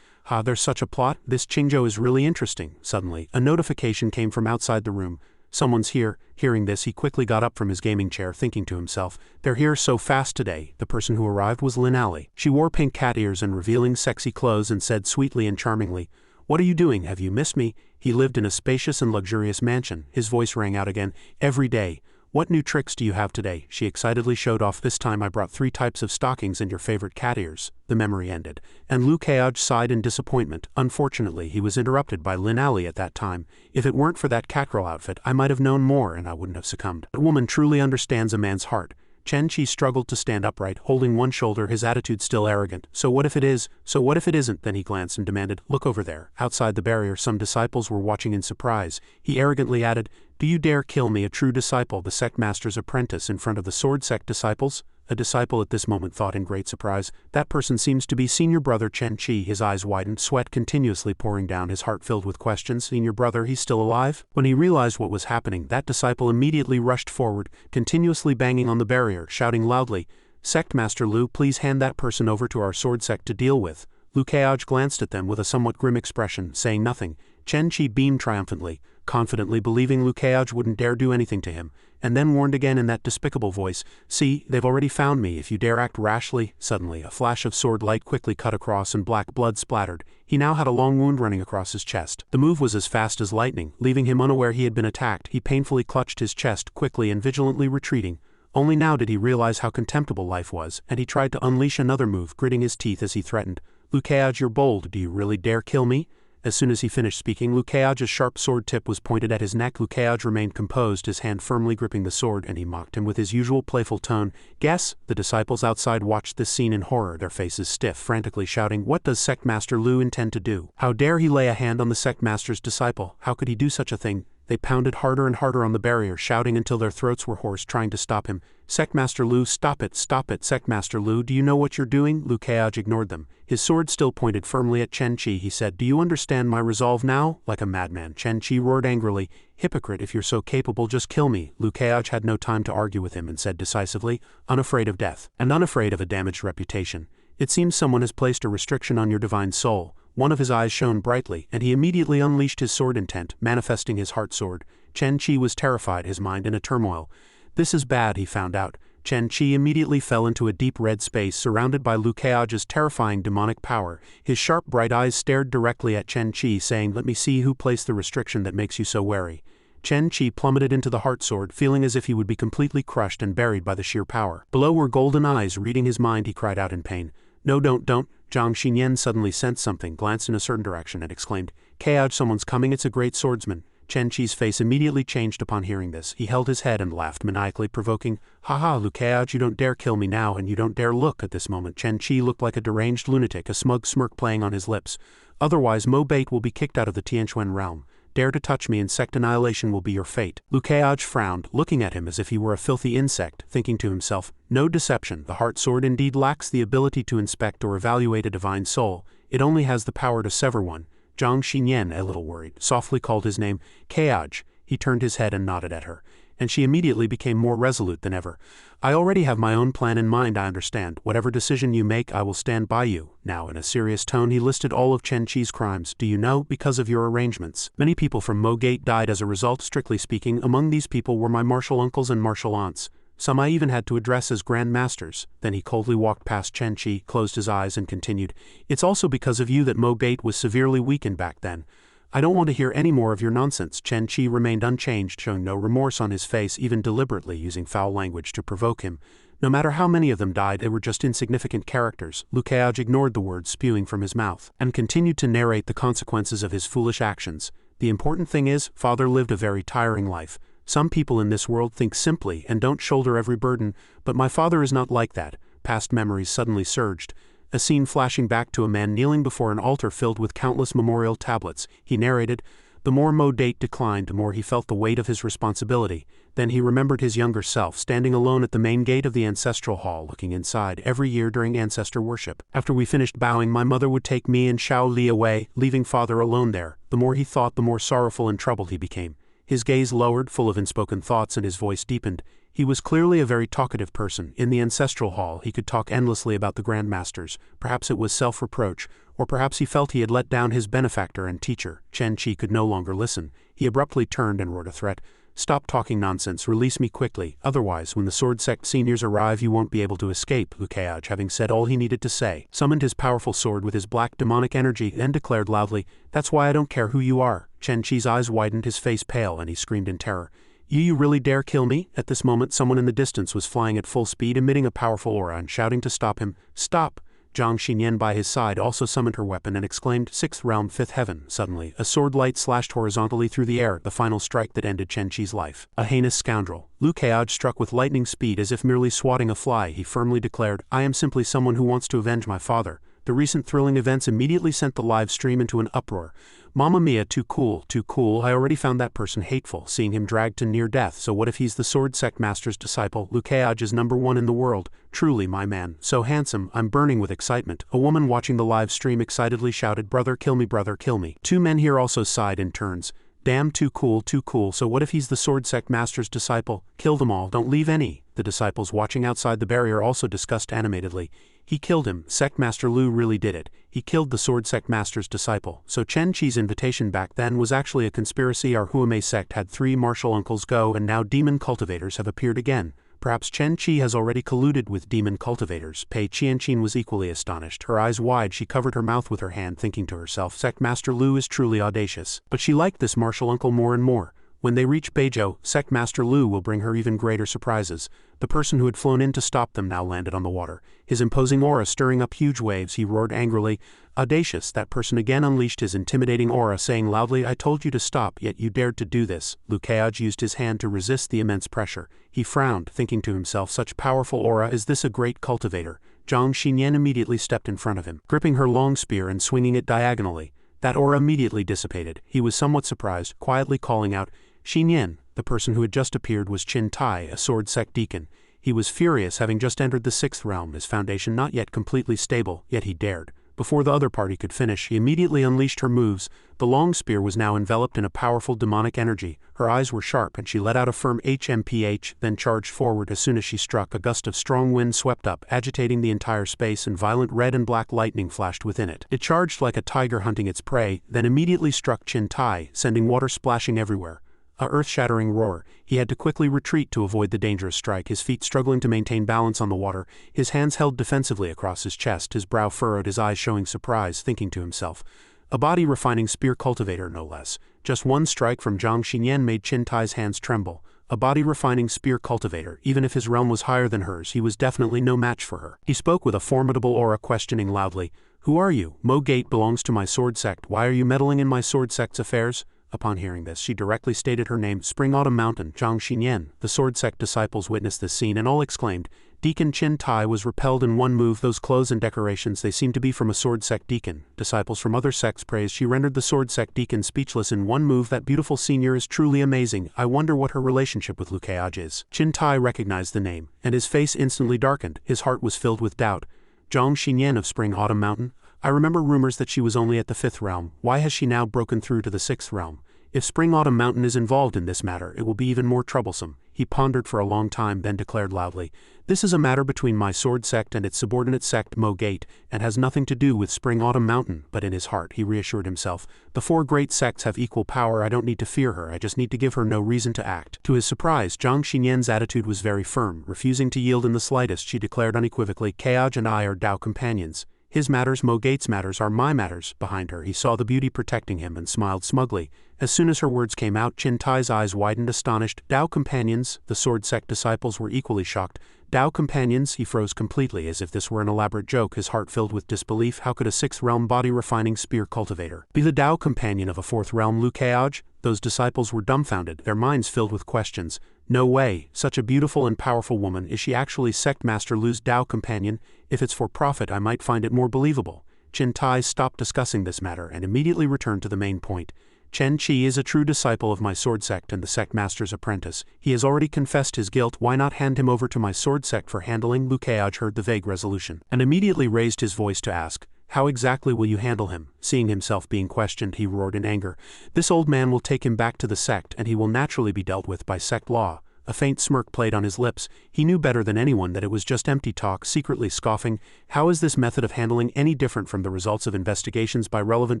There's such a plot? This Qingzhou is really interesting. Suddenly, a notification came from outside the room. Someone's here. Hearing this, he quickly got up from his gaming chair, thinking to himself, they're here so fast today. The person who arrived was Lin Ali. She wore pink cat ears and revealing sexy clothes and said sweetly and charmingly, "What are you doing? Have you missed me?" He lived in a spacious and luxurious mansion. His voice rang out again, every day. "What new tricks do you have today?" She excitedly showed off. "This time I brought 3 types of stockings and your favorite cat ears." The memory ended, and Liu Keaj sighed in disappointment. Unfortunately, he was interrupted by Lin Ali at that time. "If it weren't for that catgirl outfit, I might have known more and I wouldn't have succumbed. That woman truly understands a man's heart." Chen Qi struggled to stand upright, holding one shoulder, his attitude still arrogant. "So what if it is? So what if it isn't?" Then he glanced and demanded, "Look over there." Outside the barrier, some disciples were watching in surprise. He arrogantly added, "Do you dare kill me, a true disciple, the sect master's apprentice, in front of the sword sect disciples?" A disciple at this moment thought in great surprise, "That person seems to be senior brother Chen Qi." His eyes widened, sweat continuously pouring down, his heart filled with questions. Senior brother, he's still alive? When he realized what was happening, that disciple immediately rushed forward, continuously banging on the barrier, shouting loudly, "Sect Master Liu, please hand that person over to our sword sect to deal with." Liu Keaj glanced at them with a somewhat grim expression, saying nothing. Chen Qi beamed triumphantly, confidently believing Liu Keaj wouldn't dare do anything to him, and then warned again in that despicable voice, "See, they've already found me. If you dare act rashly." Suddenly, a flash of sword light quickly cut across and black blood splattered. He now had a long wound running across his chest. The move was as fast as lightning, leaving him unaware he had been attacked. He painfully clutched his chest, quickly and vigilantly retreating. Only now did he realize how contemptible life was, and he tried to unleash another move, gritting his teeth as he threatened, "Liu Keaj, you're bold. Do you really dare kill me?" As soon as he finished speaking, Liu Keaj's sharp sword tip was pointed at his neck. Liu Keaj remained composed, his hand firmly gripping the sword, and he mocked him with his usual playful tone. "Guess?" The disciples outside watched this scene in horror, their faces stiff, frantically shouting, "What does Sect Master Liu intend to do? How dare he lay a hand on the Sect Master's disciple? How could he do such a thing?" They pounded harder and harder on the barrier, shouting until their throats were hoarse, trying to stop him. "Sect Master Liu, stop it, stop it, Sect Master Liu, do you know what you're doing?" Liu Keaj ignored them. His sword still pointed firmly at Chen Qi. He said, "Do you understand my resolve now?" Like a madman, Chen Qi roared angrily, "Hypocrite, if you're so capable, just kill me." Liu Keaj had no time to argue with him and said decisively, "Unafraid of death, and unafraid of a damaged reputation. It seems someone has placed a restriction on your divine soul." One of his eyes shone brightly, and he immediately unleashed his sword intent, manifesting his heart sword. Chen Qi was terrified, his mind in a turmoil. This is bad, he found out. Chen Qi immediately fell into a deep red space surrounded by Liu Keaj's terrifying demonic power. His sharp bright eyes stared directly at Chen Qi, saying, "Let me see who placed the restriction that makes you so wary." Chen Qi plummeted into the heart sword, feeling as if he would be completely crushed and buried by the sheer power. Below were golden eyes. Reading his mind, he cried out in pain, "No, don't. Zhang Xinyan suddenly sensed something, glanced in a certain direction, and exclaimed, "Keaj, someone's coming, it's a great swordsman." Chen Qi's face immediately changed upon hearing this. He held his head and laughed maniacally, provoking, "Ha, Liu Keaj, you don't dare kill me now, and you don't dare look." At this moment, Chen Qi looked like a deranged lunatic, a smug smirk playing on his lips. "Otherwise, Mo Bait will be kicked out of the Tianquan realm. Dare to touch me and sect annihilation will be your fate." Liu Keaj frowned, looking at him as if he were a filthy insect, thinking to himself, "No deception, the heart sword indeed lacks the ability to inspect or evaluate a divine soul. It only has the power to sever one." Zhang Xinyan, a little worried, softly called his name, "Keaj." He turned his head and nodded at her, and she immediately became more resolute than ever. "I already have my own plan in mind, I understand. Whatever decision you make, I will stand by you." Now, in a serious tone, he listed all of Chen Qi's crimes. "Do you know, because of your arrangements, many people from Mo Gate died as a result. Strictly speaking, among these people were my martial uncles and martial aunts. Some I even had to address as Grand Masters." Then he coldly walked past Chen Qi, closed his eyes, and continued, "It's also because of you that Mo Bait was severely weakened back then. I don't want to hear any more of your nonsense." Chen Qi remained unchanged, showing no remorse on his face, even deliberately using foul language to provoke him. No matter how many of them died, they were just insignificant characters. Liu Keaj ignored the words spewing from his mouth, and continued to narrate the consequences of his foolish actions. "The important thing is, father lived a very tiring life. Some people in this world think simply and don't shoulder every burden, but my father is not like that." Past memories suddenly surged. A scene flashing back to a man kneeling before an altar filled with countless memorial tablets. He narrated, "The more Mo Date declined, the more he felt the weight of his responsibility. Then he remembered his younger self, standing alone at the main gate of the ancestral hall, looking inside every year during ancestor worship. After we finished bowing, my mother would take me and Xiao Li away, leaving father alone there. The more he thought, the more sorrowful and troubled he became." His gaze lowered, full of unspoken thoughts, and his voice deepened. He was clearly a very talkative person. In the ancestral hall, he could talk endlessly about the grandmasters. Perhaps it was self-reproach, or perhaps he felt he had let down his benefactor and teacher. Chen Qi could no longer listen. He abruptly turned and roared a threat. "Stop talking nonsense, release me quickly, otherwise when the Sword Sect seniors arrive you won't be able to escape." Liu Keiaj, having said all he needed to say, summoned his powerful sword with his black demonic energy and declared loudly, "That's why I don't care who you are." Chen Qi's eyes widened, his face pale, and he screamed in terror. You really dare kill me?" At this moment someone in the distance was flying at full speed, emitting a powerful aura and shouting to stop him. "Stop!" Zhang Xinyan by his side also summoned her weapon and exclaimed, "Sixth realm, fifth heaven." Suddenly, a sword light slashed horizontally through the air, the final strike that ended Chen Qi's life. A heinous scoundrel. Liu Keiaj struck with lightning speed as if merely swatting a fly. He firmly declared, "I am simply someone who wants to avenge my father." The recent thrilling events immediately sent the live stream into an uproar. "Mamma mia, too cool, too cool. I already found that person hateful, seeing him dragged to near death, so what if he's the Sword Sect Master's disciple? Liu Keiaj is #1 in the world. Truly, my man. So handsome, I'm burning with excitement." A woman watching the live stream excitedly shouted, brother, kill me." Two men here also sighed in turns. "Damn, too cool, so what if he's the Sword Sect Master's disciple? Kill them all, don't leave any." The disciples watching outside the barrier also discussed animatedly. "He killed him. Sect Master Liu really did it. He killed the Sword Sect Master's disciple." So Chen Qi's invitation back then was actually a conspiracy. Our Huamei sect had 3 martial uncles go, and now demon cultivators have appeared again. Perhaps Chen Qi has already colluded with demon cultivators. Pei Qianqin was equally astonished. Her eyes wide, she covered her mouth with her hand, thinking to herself, Sect Master Liu is truly audacious. But she liked this martial uncle more and more. When they reach Beizhou, Sect Master Liu will bring her even greater surprises. The person who had flown in to stop them now landed on the water. His imposing aura stirring up huge waves, he roared angrily. "Audacious!" That person again unleashed his intimidating aura, saying loudly, "I told you to stop, yet you dared to do this." Liu Keiaj used his hand to resist the immense pressure. He frowned, thinking to himself, such powerful aura, is this a great cultivator? Zhang Xinyan immediately stepped in front of him, gripping her long spear and swinging it diagonally. That aura immediately dissipated. He was somewhat surprised, quietly calling out, "Xinyan." The person who had just appeared was Qin Tai, a Sword Sect deacon. He was furious, having just entered the 6th realm, his foundation not yet completely stable, yet he dared. Before the other party could finish, he immediately unleashed her moves. The long spear was now enveloped in a powerful demonic energy. Her eyes were sharp, and she let out a firm HMPH, then charged forward. As soon as she struck, a gust of strong wind swept up, agitating the entire space, and violent red and black lightning flashed within it. It charged like a tiger hunting its prey, then immediately struck Qin Tai, sending water splashing everywhere. A earth-shattering roar. He had to quickly retreat to avoid the dangerous strike, his feet struggling to maintain balance on the water, his hands held defensively across his chest, his brow furrowed, his eyes showing surprise, thinking to himself, a body-refining spear cultivator no less. Just one strike from Zhang Xinyan made Qin Tai's hands tremble. A body-refining spear cultivator, even if his realm was higher than hers, he was definitely no match for her. He spoke with a formidable aura, questioning loudly, "Who are you? Mo Gate belongs to my Sword Sect. Why are you meddling in my Sword Sect's affairs?" Upon hearing this, she directly stated her name, Spring Autumn Mountain, Zhang Xinyan. The Sword Sect disciples witnessed this scene and all exclaimed. Deacon Qin Tai was repelled in one move. Those clothes and decorations, they seemed to be from a Sword Sect deacon. Disciples from other sects praised. She rendered the Sword Sect deacon speechless in one move. That beautiful senior is truly amazing. I wonder what her relationship with Liu Keiaj is. Qin Tai recognized the name, and his face instantly darkened. His heart was filled with doubt. Zhang Xinyan of Spring Autumn Mountain? I remember rumors that she was only at the 5th realm. Why has she now broken through to the 6th realm? If Spring Autumn Mountain is involved in this matter, it will be even more troublesome. He pondered for a long time, then declared loudly, "This is a matter between my Sword Sect and its subordinate sect, Mo Gate, and has nothing to do with Spring Autumn Mountain." But in his heart, he reassured himself, "The 4 great sects have equal power. I don't need to fear her. I just need to give her no reason to act." To his surprise, Zhang Xinyan's attitude was very firm. Refusing to yield in the slightest, she declared unequivocally, "Keiaj and I are Dao companions. His matters, Mo Gate's matters, are my matters." Behind her, he saw the beauty protecting him and smiled smugly. As soon as her words came out, Qin Tai's eyes widened, astonished. Dao companions? The Sword Sect disciples were equally shocked. Dao companions? He froze completely, as if this were an elaborate joke, his heart filled with disbelief. How could a 6th realm body-refining spear cultivator be the Dao companion of a 4th realm Liu Keiaj? Those disciples were dumbfounded, their minds filled with questions. No way, such a beautiful and powerful woman, is she actually Sect Master Liu's Dao companion? If it's for profit, I might find it more believable. Qin Tai stopped discussing this matter and immediately returned to the main point. Chen Qi is a true disciple of my Sword Sect and the Sect Master's apprentice. He has already confessed his guilt. Why not hand him over to my Sword Sect for handling? Liu Keiaj heard the vague resolution and immediately raised his voice to ask, "How exactly will you handle him?" Seeing himself being questioned, he roared in anger, "This old man will take him back to the sect, and he will naturally be dealt with by sect law. A faint smirk played on his lips. He knew better than anyone that it was just empty talk, secretly scoffing. How is this method of handling any different from the results of investigations by relevant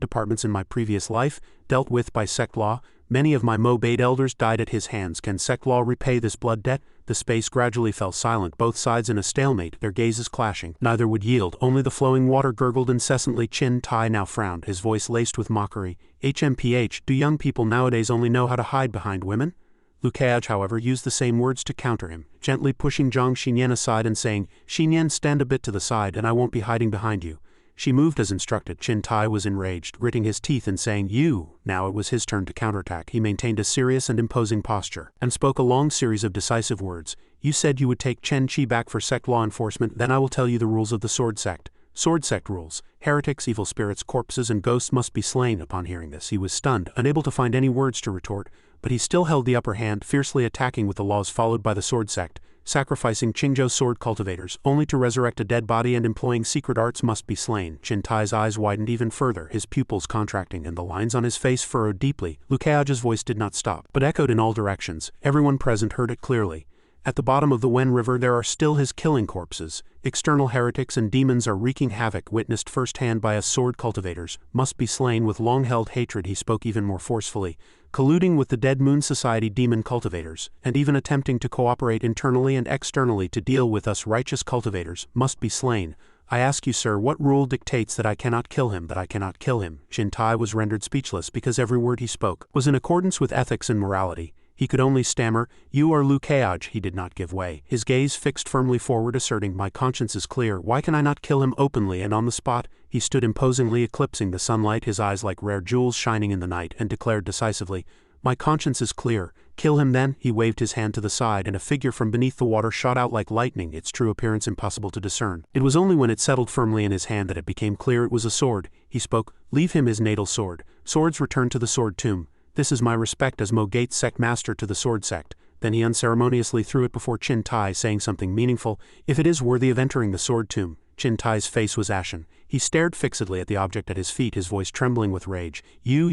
departments in my previous life, dealt with by Sect law? Many of my Mo-Bade elders died at his hands. Can Sect law repay this blood debt? The space gradually fell silent, both sides in a stalemate, their gazes clashing. Neither would yield, only the flowing water gurgled incessantly. Chin Tai now frowned, his voice laced with mockery. HMPH, do young people nowadays only know how to hide behind women? Lu Kaiaj, however, used the same words to counter him, gently pushing Zhang Xinyan aside and saying, Xinyan, stand a bit to the side and I won't be hiding behind you. She moved as instructed. Chin Tai was enraged, gritting his teeth and saying, You. Now it was his turn to counterattack. He maintained a serious and imposing posture, and spoke a long series of decisive words. You said you would take Chen Qi back for Sect law enforcement, then I will tell you the rules of the Sword Sect. Sword Sect rules. Heretics, evil spirits, corpses, and ghosts must be slain. Upon hearing this, he was stunned, unable to find any words to retort, but he still held the upper hand, fiercely attacking with the laws followed by the Sword Sect. Sacrificing Qingzhou sword cultivators, only to resurrect a dead body, and employing secret arts must be slain. Chin Tai's eyes widened even further, his pupils contracting and the lines on his face furrowed deeply. Lu Kaiaj's voice did not stop, but echoed in all directions. Everyone present heard it clearly. At the bottom of the Wen River there are still his killing corpses. External heretics and demons are wreaking havoc, witnessed firsthand by us sword cultivators, must be slain with long-held hatred. He spoke even more forcefully, colluding with the Dead Moon Society demon cultivators, and even attempting to cooperate internally and externally to deal with us righteous cultivators, must be slain. I ask you, sir, what rule dictates that I cannot kill him, that I cannot kill him? Chin Tai was rendered speechless because every word he spoke was in accordance with ethics and morality. He could only stammer, You are Lu Kaiaj. He did not give way, his gaze fixed firmly forward, asserting, My conscience is clear. Why can I not kill him openly and on the spot? He stood imposingly, eclipsing the sunlight, his eyes like rare jewels shining in the night, and declared decisively, My conscience is clear. Kill him then. He waved his hand to the side, and a figure from beneath the water shot out like lightning, its true appearance impossible to discern. It was only when it settled firmly in his hand that it became clear it was a sword. He spoke, Leave him his natal sword. Swords return to the sword tomb. This is my respect as Mo Gate's sect master to the Sword Sect. Then he unceremoniously threw it before Chin Tai, saying something meaningful, If it is worthy of entering the sword tomb. Chin Tai's face was ashen. He stared fixedly at the object at his feet, his voice trembling with rage. You.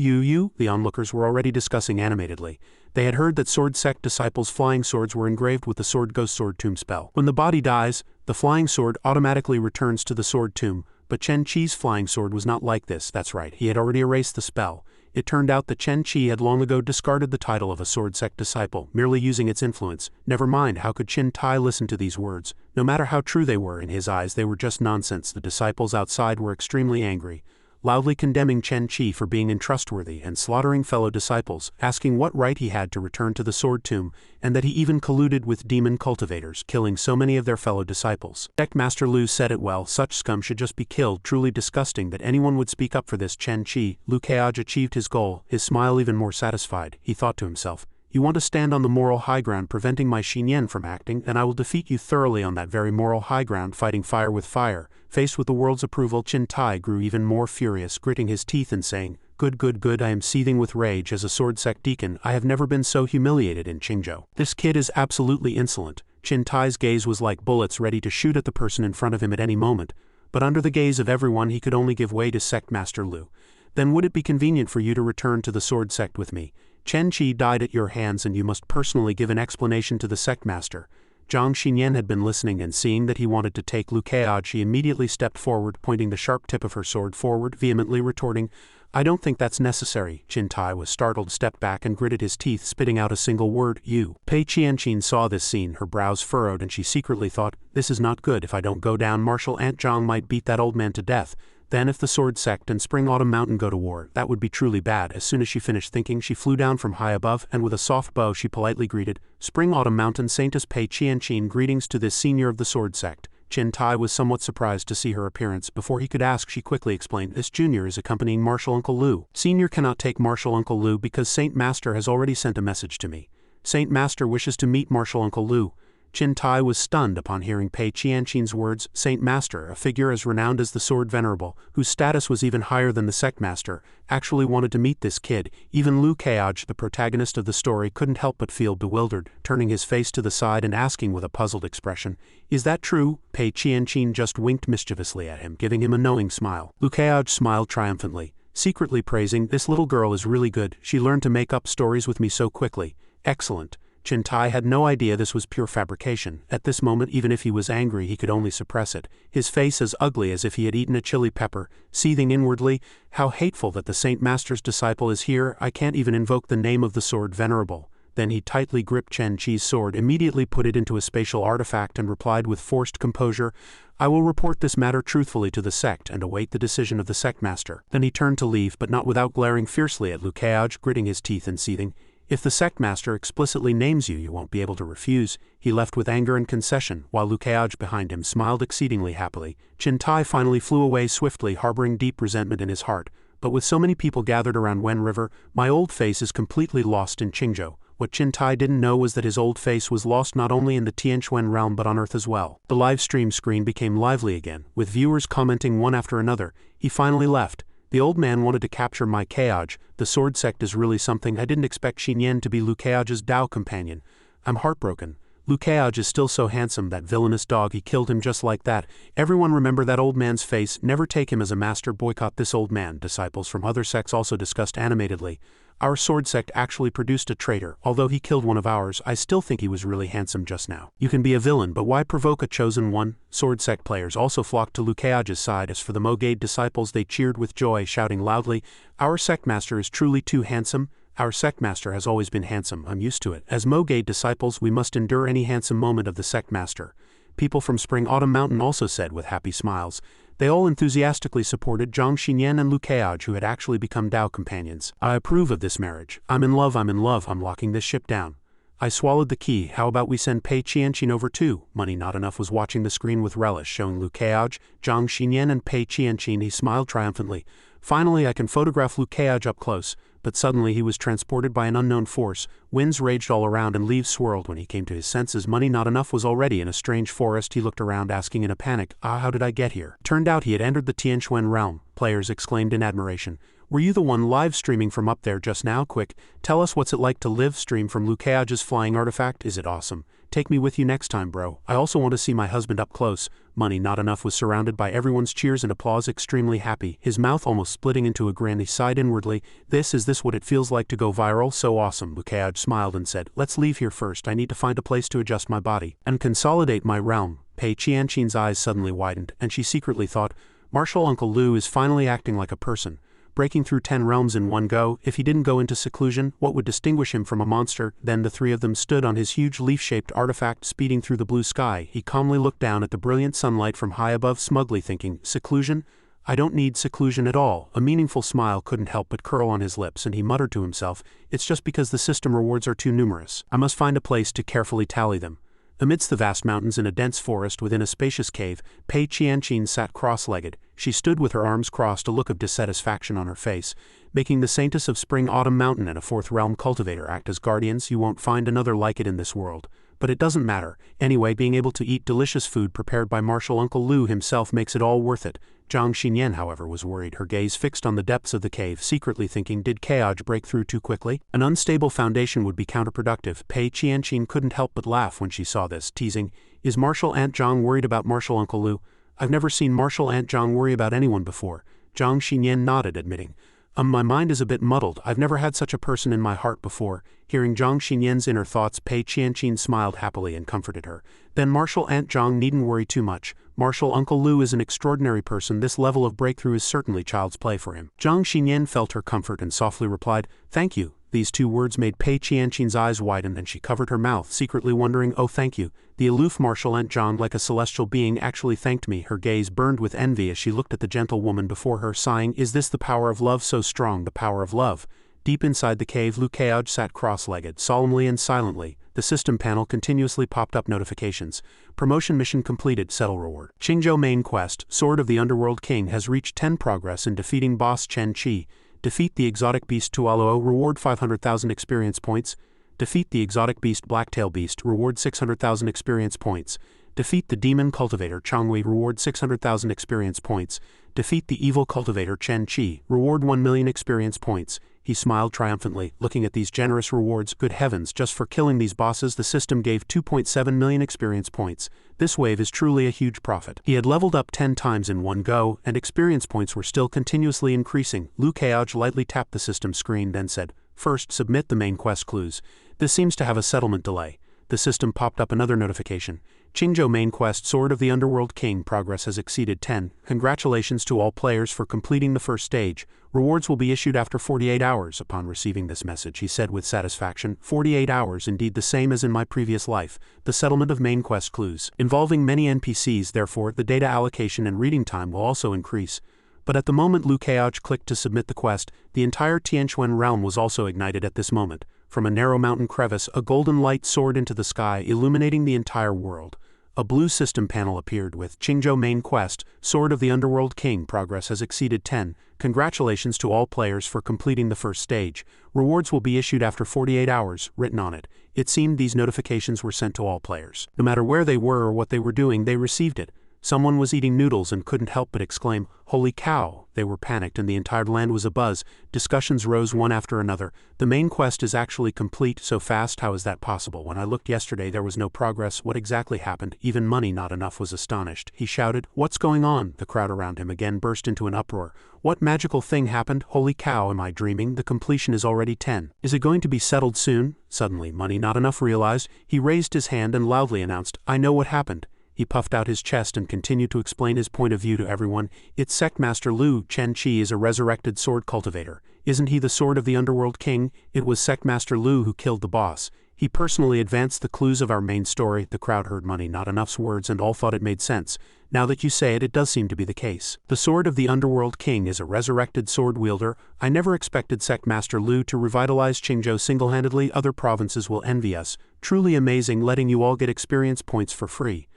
The onlookers were already discussing animatedly. They had heard that Sword Sect disciples' flying swords were engraved with the Sword Ghost Sword Tomb spell. When the body dies, the flying sword automatically returns to the sword tomb, but Chen Qi's flying sword was not like this. That's right, he had already erased the spell. It turned out that Chen Qi had long ago discarded the title of a Sword Sect disciple, merely using its influence. Never mind, how could Chin Tai listen to these words? No matter how true they were, in his eyes they were just nonsense. The disciples outside were extremely angry, loudly condemning Chen Qi for being untrustworthy and slaughtering fellow disciples, asking what right he had to return to the sword tomb, and that he even colluded with demon cultivators, killing so many of their fellow disciples. Sect Master Lu said it well, such scum should just be killed. Truly disgusting that anyone would speak up for this. Chen Qi. Lu Kaiaj achieved his goal, his smile even more satisfied. He thought to himself, You want to stand on the moral high ground preventing my Xinyan from acting, then I will defeat you thoroughly on that very moral high ground, fighting fire with fire. Faced with the world's approval, Chin Tai grew even more furious, gritting his teeth and saying, Good, I am seething with rage. As a Sword Sect deacon, I have never been so humiliated in Qingzhou. This kid is absolutely insolent. Chin Tai's gaze was like bullets ready to shoot at the person in front of him at any moment, but under the gaze of everyone he could only give way to Sect Master Lu. Then would it be convenient for you to return to the Sword Sect with me? Chen Qi died at your hands and you must personally give an explanation to the Sect Master. Zhang Xinyan had been listening, and seeing that he wanted to take Lu Kaiaj, she immediately stepped forward, pointing the sharp tip of her sword forward, vehemently retorting, I don't think that's necessary. Chin Tai was startled, stepped back and gritted his teeth, spitting out a single word, You. Pei Qianqin saw this scene, her brows furrowed, and she secretly thought, This is not good. If I don't go down, Martial Aunt Zhang might beat that old man to death. Then if the Sword Sect and Spring Autumn Mountain go to war, that would be truly bad. As soon as she finished thinking, she flew down from high above, and with a soft bow she politely greeted, Spring Autumn Mountain Saintess Pei Qianqin, greetings to this senior of the Sword Sect. Chin Tai was somewhat surprised to see her appearance. Before he could ask, she quickly explained, This junior is accompanying Martial Uncle Lu. Senior cannot take Martial Uncle Lu because Saint Master has already sent a message to me. Saint Master wishes to meet Martial Uncle Lu. Chin Tai was stunned upon hearing Pei Qianqin's words. Saint Master, a figure as renowned as the Sword Venerable, whose status was even higher than the Sect Master, actually wanted to meet this kid. Even Lu Kaiaj, the protagonist of the story, couldn't help but feel bewildered, turning his face to the side and asking with a puzzled expression, Is that true? Pei Qianqin just winked mischievously at him, giving him a knowing smile. Lu Kaiaj smiled triumphantly, secretly praising, This little girl is really good. She learned to make up stories with me so quickly. Excellent. Chintai had no idea this was pure fabrication. At this moment, even if he was angry, he could only suppress it, his face as ugly as if he had eaten a chili pepper, seething inwardly. How hateful that the Saint Master's disciple is here. I can't even invoke the name of the sword, venerable. Then he tightly gripped Chen Chi's sword, immediately put it into a spatial artifact and replied with forced composure, I will report this matter truthfully to the sect and await the decision of the sect master. Then he turned to leave, but not without glaring fiercely at Liu Keaj, gritting his teeth and seething. If the sect master explicitly names you, you won't be able to refuse. He left with anger and concession, while Liu Keaj behind him smiled exceedingly happily. Chintai finally flew away swiftly, harboring deep resentment in his heart. But with so many people gathered around Wen River, my old face is completely lost in Qingzhou. What Chintai didn't know was that his old face was lost not only in the Tianquan realm but on Earth as well. The live stream screen became lively again, with viewers commenting one after another. He finally left. The old man wanted to capture my Keaj. The sword sect is really something. I didn't expect Xinyan to be Liu Keaj's Dao companion. I'm heartbroken. Liu Keaj is still so handsome, that villainous dog, he killed him just like that. Everyone remember that old man's face. Never take him as a master. Boycott this old man. Disciples from other sects also discussed animatedly. Our sword sect actually produced a traitor. Although he killed one of ours, I still think he was really handsome just now. You can be a villain, but why provoke a chosen one? Sword sect players also flocked to Liu Keaj's side. As for the Mogade disciples, they cheered with joy, shouting loudly, Our sect master is truly too handsome. Our sect master has always been handsome. I'm used to it. As Mogade disciples, we must endure any handsome moment of the sect master. People from Spring Autumn Mountain also said with happy smiles. They all enthusiastically supported Zhang Xinyan and Liu Keaj, who had actually become Dao companions. I approve of this marriage. I'm in love. I'm locking this ship down. I swallowed the key. How about we send Pei Qianqin over too? Money Not Enough was watching the screen with relish, showing Liu Keaj, Zhang Xinyan and Pei Qianqin. He smiled triumphantly. Finally, I can photograph Liu Keaj up close. But suddenly he was transported by an unknown force. Winds raged all around and leaves swirled. When he came to his senses, Money Not Enough was already in a strange forest. He looked around, asking in a panic, how did I get here? Turned out he had entered the Tianquan realm. Players exclaimed in admiration. Were you the one live streaming from up there just now? Quick, tell us what's it like to live stream from Liu Keaj's flying artifact. Is it awesome? Take me with you next time, bro. I also want to see my husband up close. Money Not Enough was surrounded by everyone's cheers and applause, extremely happy, his mouth almost splitting into a grin. He sighed inwardly. Is this what it feels like to go viral? So awesome. Liu Keaj smiled and said, let's leave here first. I need to find a place to adjust my body and consolidate my realm. Pei Qianqin's eyes suddenly widened, and she secretly thought, Martial Uncle Liu is finally acting like a person. Breaking through 10 realms in one go. If he didn't go into seclusion, what would distinguish him from a monster? Then the three of them stood on his huge leaf-shaped artifact, speeding through the blue sky. He calmly looked down at the brilliant sunlight from high above, smugly thinking, seclusion? I don't need seclusion at all. A meaningful smile couldn't help but curl on his lips, and he muttered to himself, it's just because the system rewards are too numerous. I must find a place to carefully tally them. Amidst the vast mountains in a dense forest within a spacious cave, Pei Qianqin sat cross-legged. She stood with her arms crossed, a look of dissatisfaction on her face. Making the Saintess of Spring Autumn Mountain and a fourth realm cultivator act as guardians, you won't find another like it in this world. But it doesn't matter. Anyway, being able to eat delicious food prepared by Martial Uncle Liu himself makes it all worth it. Zhang Xinyan, however, was worried, her gaze fixed on the depths of the cave, secretly thinking, did Keaj break through too quickly? An unstable foundation would be counterproductive. Pei Qianqin couldn't help but laugh when she saw this, teasing, is Martial Aunt Zhang worried about Martial Uncle Liu? I've never seen Martial Aunt Zhang worry about anyone before. Zhang Xinyan nodded, admitting, my mind is a bit muddled. I've never had such a person in my heart before. Hearing Zhang Xinyan's inner thoughts, Pei Qianqin smiled happily and comforted her. Then Martial Aunt Zhang needn't worry too much. Martial Uncle Liu is an extraordinary person. This level of breakthrough is certainly child's play for him. Zhang Xinyan felt her comfort and softly replied, thank you. These two words made Pei Qianqin's eyes widen, and she covered her mouth, secretly wondering, oh thank you. The aloof Martial Aunt Zhang, like a celestial being, actually thanked me. Her gaze burned with envy as she looked at the gentle woman before her, sighing, is this the power of love so strong? The power of love. Deep inside the cave, Liu Keaj sat cross-legged, solemnly and silently. The system panel continuously popped up notifications. Promotion mission completed, settle reward. Qingzhou main quest, Sword of the Underworld King has reached 10 progress in defeating boss Chen Chi. Defeat the exotic beast Tualuo, reward 500,000 experience points. Defeat the exotic beast Blacktail Beast, reward 600,000 experience points. Defeat the demon cultivator Changwei, reward 600,000 experience points. Defeat the evil cultivator Chen Chi, reward 1 million experience points. He smiled triumphantly, looking at these generous rewards. Good heavens, just for killing these bosses the system gave 2.7 million experience points. This wave is truly a huge profit. He had leveled up 10 times in one go, and experience points were still continuously increasing. Liu Keaj lightly tapped the system screen, then said, first, submit the main quest clues. This seems to have a settlement delay. The system popped up another notification. Qingzhou Main Quest Sword of the Underworld King progress has exceeded 10. Congratulations to all players for completing the first stage. Rewards will be issued after 48 hours. Upon receiving this message, he said with satisfaction, 48 hours, indeed the same as in my previous life. The settlement of main quest clues. Involving many NPCs, therefore, the data allocation and reading time will also increase. But at the moment Liu Keaj clicked to submit the quest, the entire Tianquan realm was also ignited at this moment. From a narrow mountain crevice, a golden light soared into the sky, illuminating the entire world. A blue system panel appeared with Qingzhou Main Quest, Sword of the Underworld King progress has exceeded 10. Congratulations to all players for completing the first stage. Rewards will be issued after 48 hours, written on it. It seemed these notifications were sent to all players. No matter where they were or what they were doing, they received it. Someone was eating noodles and couldn't help but exclaim, "Holy cow!" They were panicked and the entire land was abuzz. Discussions rose one after another. The main quest is actually complete, so fast, how is that possible? When I looked yesterday there was no progress. What exactly happened? Even money not enough was astonished. He shouted, "What's going on?" The crowd around him again burst into an uproar. What magical thing happened? Holy cow, am I dreaming? The completion is already 10. Is it going to be settled soon? Suddenly, money not enough realized. He raised his hand and loudly announced, "I know what happened." He puffed out his chest and continued to explain his point of view to everyone. It's Sect Master Liu Chen-Chi is a resurrected sword cultivator. Isn't he the Sword of the Underworld King? It was Sect Master Liu who killed the boss. He personally advanced the clues of our main story. The crowd heard money not enough's words and all thought it made sense. Now that you say it, it does seem to be the case. The Sword of the Underworld King is a resurrected sword wielder. I never expected Sect Master Liu to revitalize Qingzhou single-handedly. Other provinces will envy us. Truly amazing, letting you all get experience points for free.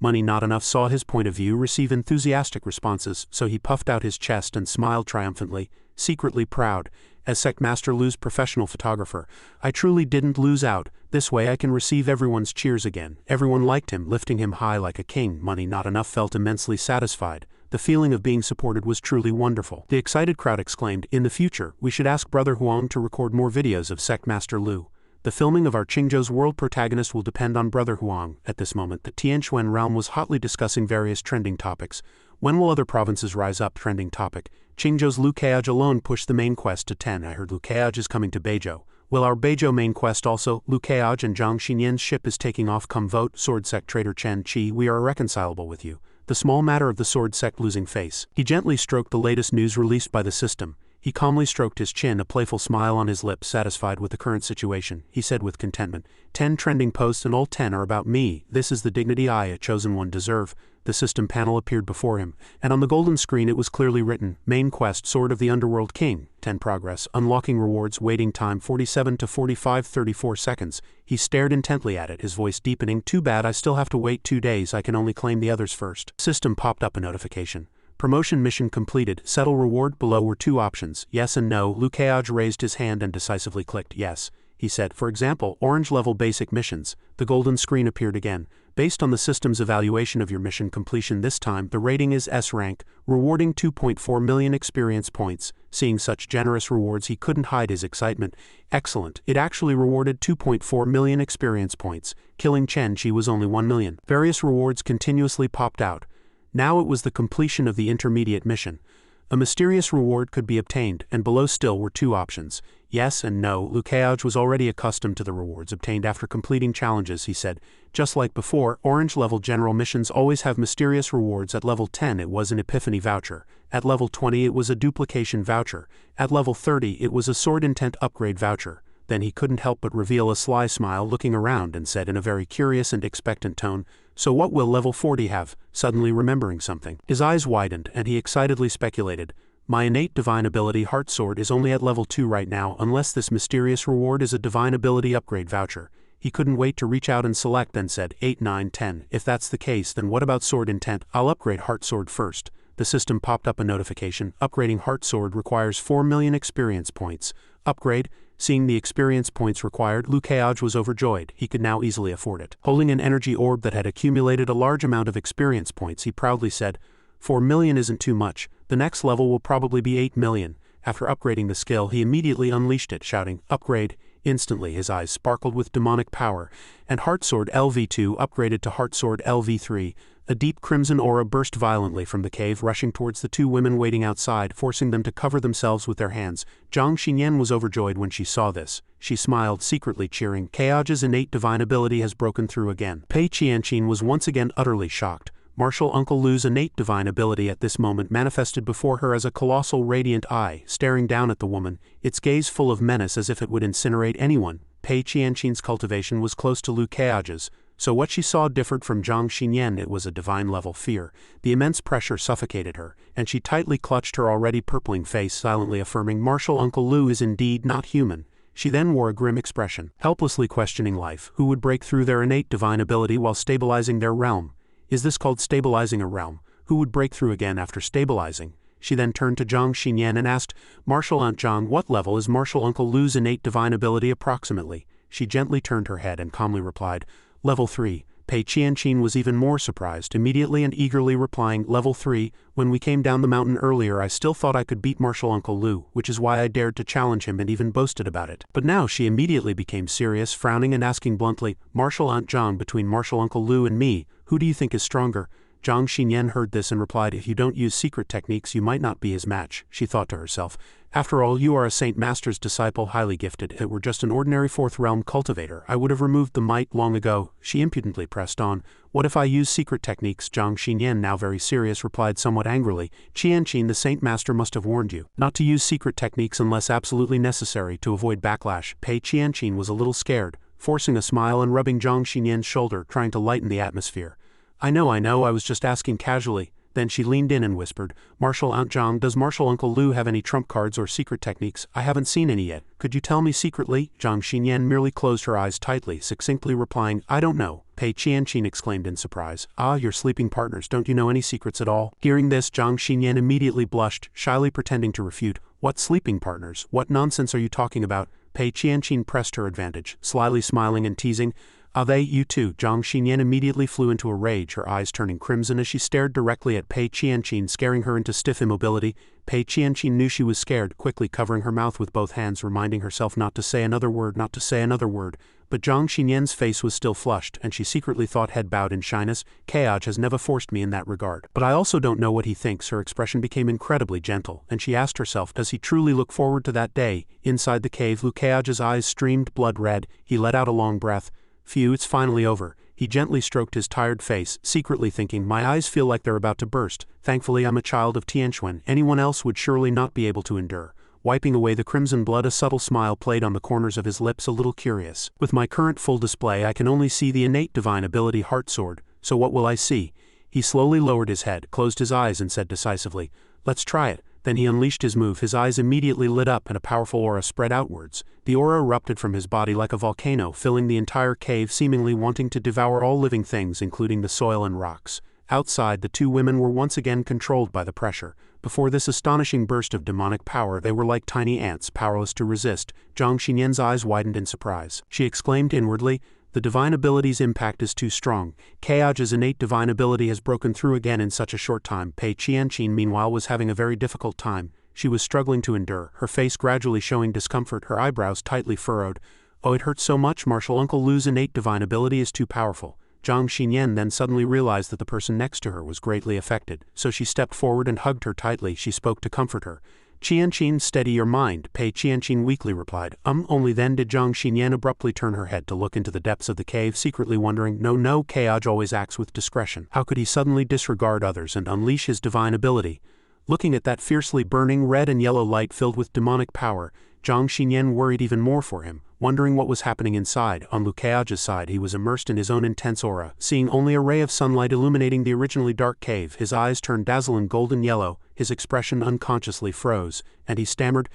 Money not enough saw his point of view receive enthusiastic responses, so he puffed out his chest and smiled triumphantly, secretly proud. As Sect Master Liu's professional photographer, I truly didn't lose out. This way I can receive everyone's cheers again. Everyone liked him, lifting him high like a king. Money not enough felt immensely satisfied. The feeling of being supported was truly wonderful. The excited crowd exclaimed, "In the future, we should ask Brother Huang to record more videos of Sect Master Liu. The filming of our Qingzhou's world protagonist will depend on Brother Huang." At this moment, the Tianquan realm was hotly discussing various trending topics. When will other provinces rise up? Trending topic. Qingzhou's Liu Keaj alone pushed the main quest to 10. I heard Liu Keaj is coming to Beizhou. Will our Beizhou main quest also? Liu Keaj and Zhang Xinyan's ship is taking off. Come vote. Sword Sect Trader Chen Chi, we are irreconcilable with you. The small matter of the Sword Sect losing face. He gently stroked the latest news released by the system. He calmly stroked his chin, a playful smile on his lips. Satisfied with the current situation, he said with contentment, 10 trending posts and all 10 are about me. This is the dignity I, a chosen one, deserve. The system panel appeared before him, and on the golden screen it was clearly written, Main Quest Sword of the Underworld King, 10 progress, unlocking rewards, waiting time 47 to 45-34 seconds. He stared intently at it, his voice deepening. Too bad I still have to wait 2 days, I can only claim the others first. System popped up a notification. Promotion mission completed. Settle reward. Below were 2 options, yes and no. Liu Keaj raised his hand and decisively clicked yes. He said, for example, orange level basic missions. The golden screen appeared again. Based on the system's evaluation of your mission completion this time, the rating is S rank, rewarding 2.4 million experience points. Seeing such generous rewards, he couldn't hide his excitement. Excellent. It actually rewarded 2.4 million experience points. Killing Chen Chi was only 1 million. Various rewards continuously popped out. Now it was the completion of the intermediate mission. A mysterious reward could be obtained, and below still were 2 options, yes and no. Liu Keaj was already accustomed to the rewards obtained after completing challenges, he said. Just like before, orange-level general missions always have mysterious rewards. At level 10 it was an Epiphany voucher. At level 20 it was a duplication voucher. At level 30 it was a sword intent upgrade voucher. Then he couldn't help but reveal a sly smile, looking around, and said in a very curious and expectant tone, "So what will level 40 have?" Suddenly remembering something, his eyes widened, and he excitedly speculated, "My innate divine ability Heart Sword is only at level 2 right now, unless this mysterious reward is a divine ability upgrade voucher." He couldn't wait to reach out and select, then said, 8, 9, 10. If that's the case, then what about Sword Intent? I'll upgrade Heart Sword first. The system popped up a notification. Upgrading Heart Sword requires 4 million experience points. Upgrade. Seeing the experience points required, Liu Keaj was overjoyed. He could now easily afford it. Holding an energy orb that had accumulated a large amount of experience points, he proudly said, 4 million isn't too much. The next level will probably be 8 million. After upgrading the skill, he immediately unleashed it, shouting, "Upgrade!" Instantly his eyes sparkled with demonic power, and Heart Sword LV2 upgraded to Heart Sword LV3. A deep crimson aura burst violently from the cave, rushing towards the two women waiting outside, forcing them to cover themselves with their hands. Zhang Xinyan was overjoyed when she saw this. She smiled, secretly cheering. Kayaja's innate divine ability has broken through again. Pei Qianqin was once again utterly shocked. Martial Uncle Lu's innate divine ability at this moment manifested before her as a colossal radiant eye, staring down at the woman, its gaze full of menace as if it would incinerate anyone. Pei Qianqin's cultivation was close to Lu Kayaja's, so what she saw differed from Zhang Xinyan. It was a divine-level fear. The immense pressure suffocated her, and she tightly clutched her already purpling face, silently affirming, "Martial Uncle Lu is indeed not human." She then wore a grim expression, helplessly questioning life. Who would break through their innate divine ability while stabilizing their realm? Is this called stabilizing a realm? Who would break through again after stabilizing? She then turned to Zhang Xinyan and asked, "Martial Aunt Zhang, what level is Martial Uncle Lu's innate divine ability approximately?" She gently turned her head and calmly replied, "Level 3. Pei Qianqin was even more surprised, immediately and eagerly replying, "Level 3, when we came down the mountain earlier I still thought I could beat Martial Uncle Lu, which is why I dared to challenge him and even boasted about it." But now she immediately became serious, frowning and asking bluntly, "Martial Aunt Zhang, between Martial Uncle Lu and me, who do you think is stronger?" Zhang Xinyan heard this and replied, "If you don't use secret techniques you might not be his match." She thought to herself, "After all, you are a Saint Master's disciple, highly gifted. If it were just an ordinary fourth realm cultivator, I would have removed the might long ago." She impudently pressed on, "What if I use secret techniques?" Zhang Xinyan, now very serious, replied somewhat angrily, "Qianqin, the Saint Master must have warned you not to use secret techniques unless absolutely necessary to avoid backlash." Pei Qianqin was a little scared, forcing a smile and rubbing Zhang Xinyan's shoulder, trying to lighten the atmosphere. I know, I was just asking casually." Then she leaned in and whispered, "Martial Aunt Zhang, does Martial Uncle Lu have any trump cards or secret techniques? I haven't seen any yet. Could you tell me secretly?" Zhang Xinyan merely closed her eyes tightly, succinctly replying, "I don't know." Pei Qianqin exclaimed in surprise, "Ah, your sleeping partners, don't you know any secrets at all?" Hearing this, Zhang Xinyan immediately blushed, shyly pretending to refute. "What sleeping partners? What nonsense are you talking about?" Pei Qianqin pressed her advantage, slyly smiling and teasing, "Are they you too?" Zhang Xinyan immediately flew into a rage, her eyes turning crimson as she stared directly at Pei Qianqin, scaring her into stiff immobility. Pei Qianqin knew she was scared, quickly covering her mouth with both hands, reminding herself not to say another word, not to say another word. But Zhang Xinyan's face was still flushed, and she secretly thought, head bowed in shyness, "Kayaj has never forced me in that regard. But I also don't know what he thinks." Her expression became incredibly gentle, and she asked herself, does he truly look forward to that day? Inside the cave, Lu Kayaj's eyes streamed blood red. He let out a long breath. "Phew, it's finally over." He gently stroked his tired face, secretly thinking, "My eyes feel like they're about to burst. Thankfully I'm a child of Tianquan. Anyone else would surely not be able to endure." Wiping away the crimson blood, a subtle smile played on the corners of his lips, a little curious. "With my current full display I can only see the innate divine ability Heart Sword, so what will I see?" He slowly lowered his head, closed his eyes and said decisively, "Let's try it." Then he unleashed his move. His eyes immediately lit up and a powerful aura spread outwards. The aura erupted from his body like a volcano, filling the entire cave, seemingly wanting to devour all living things, including the soil and rocks. Outside, the two women were once again controlled by the pressure. Before this astonishing burst of demonic power, they were like tiny ants, powerless to resist. Zhang Xinyan's eyes widened in surprise. She exclaimed inwardly, "The divine ability's impact is too strong. Kayaj's innate divine ability has broken through again in such a short time." Pei Qianqin, meanwhile, was having a very difficult time. She was struggling to endure, her face gradually showing discomfort, her eyebrows tightly furrowed. "Oh, it hurts so much. Martial Uncle Lu's innate divine ability is too powerful." Zhang Xinyan then suddenly realized that the person next to her was greatly affected, so she stepped forward and hugged her tightly. She spoke to comfort her. "Qianqin, steady your mind," Pei Qianqin weakly replied. Only then did Zhang Xinyan abruptly turn her head to look into the depths of the cave, secretly wondering, no, Kayaj always acts with discretion. How could he suddenly disregard others and unleash his divine ability? Looking at that fiercely burning red and yellow light filled with demonic power, Zhang Xinyan worried even more for him, wondering what was happening inside. On Lu Kayaj's side, he was immersed in his own intense aura, seeing only a ray of sunlight illuminating the originally dark cave. His eyes turned dazzling golden yellow, his expression unconsciously froze, and he stammered,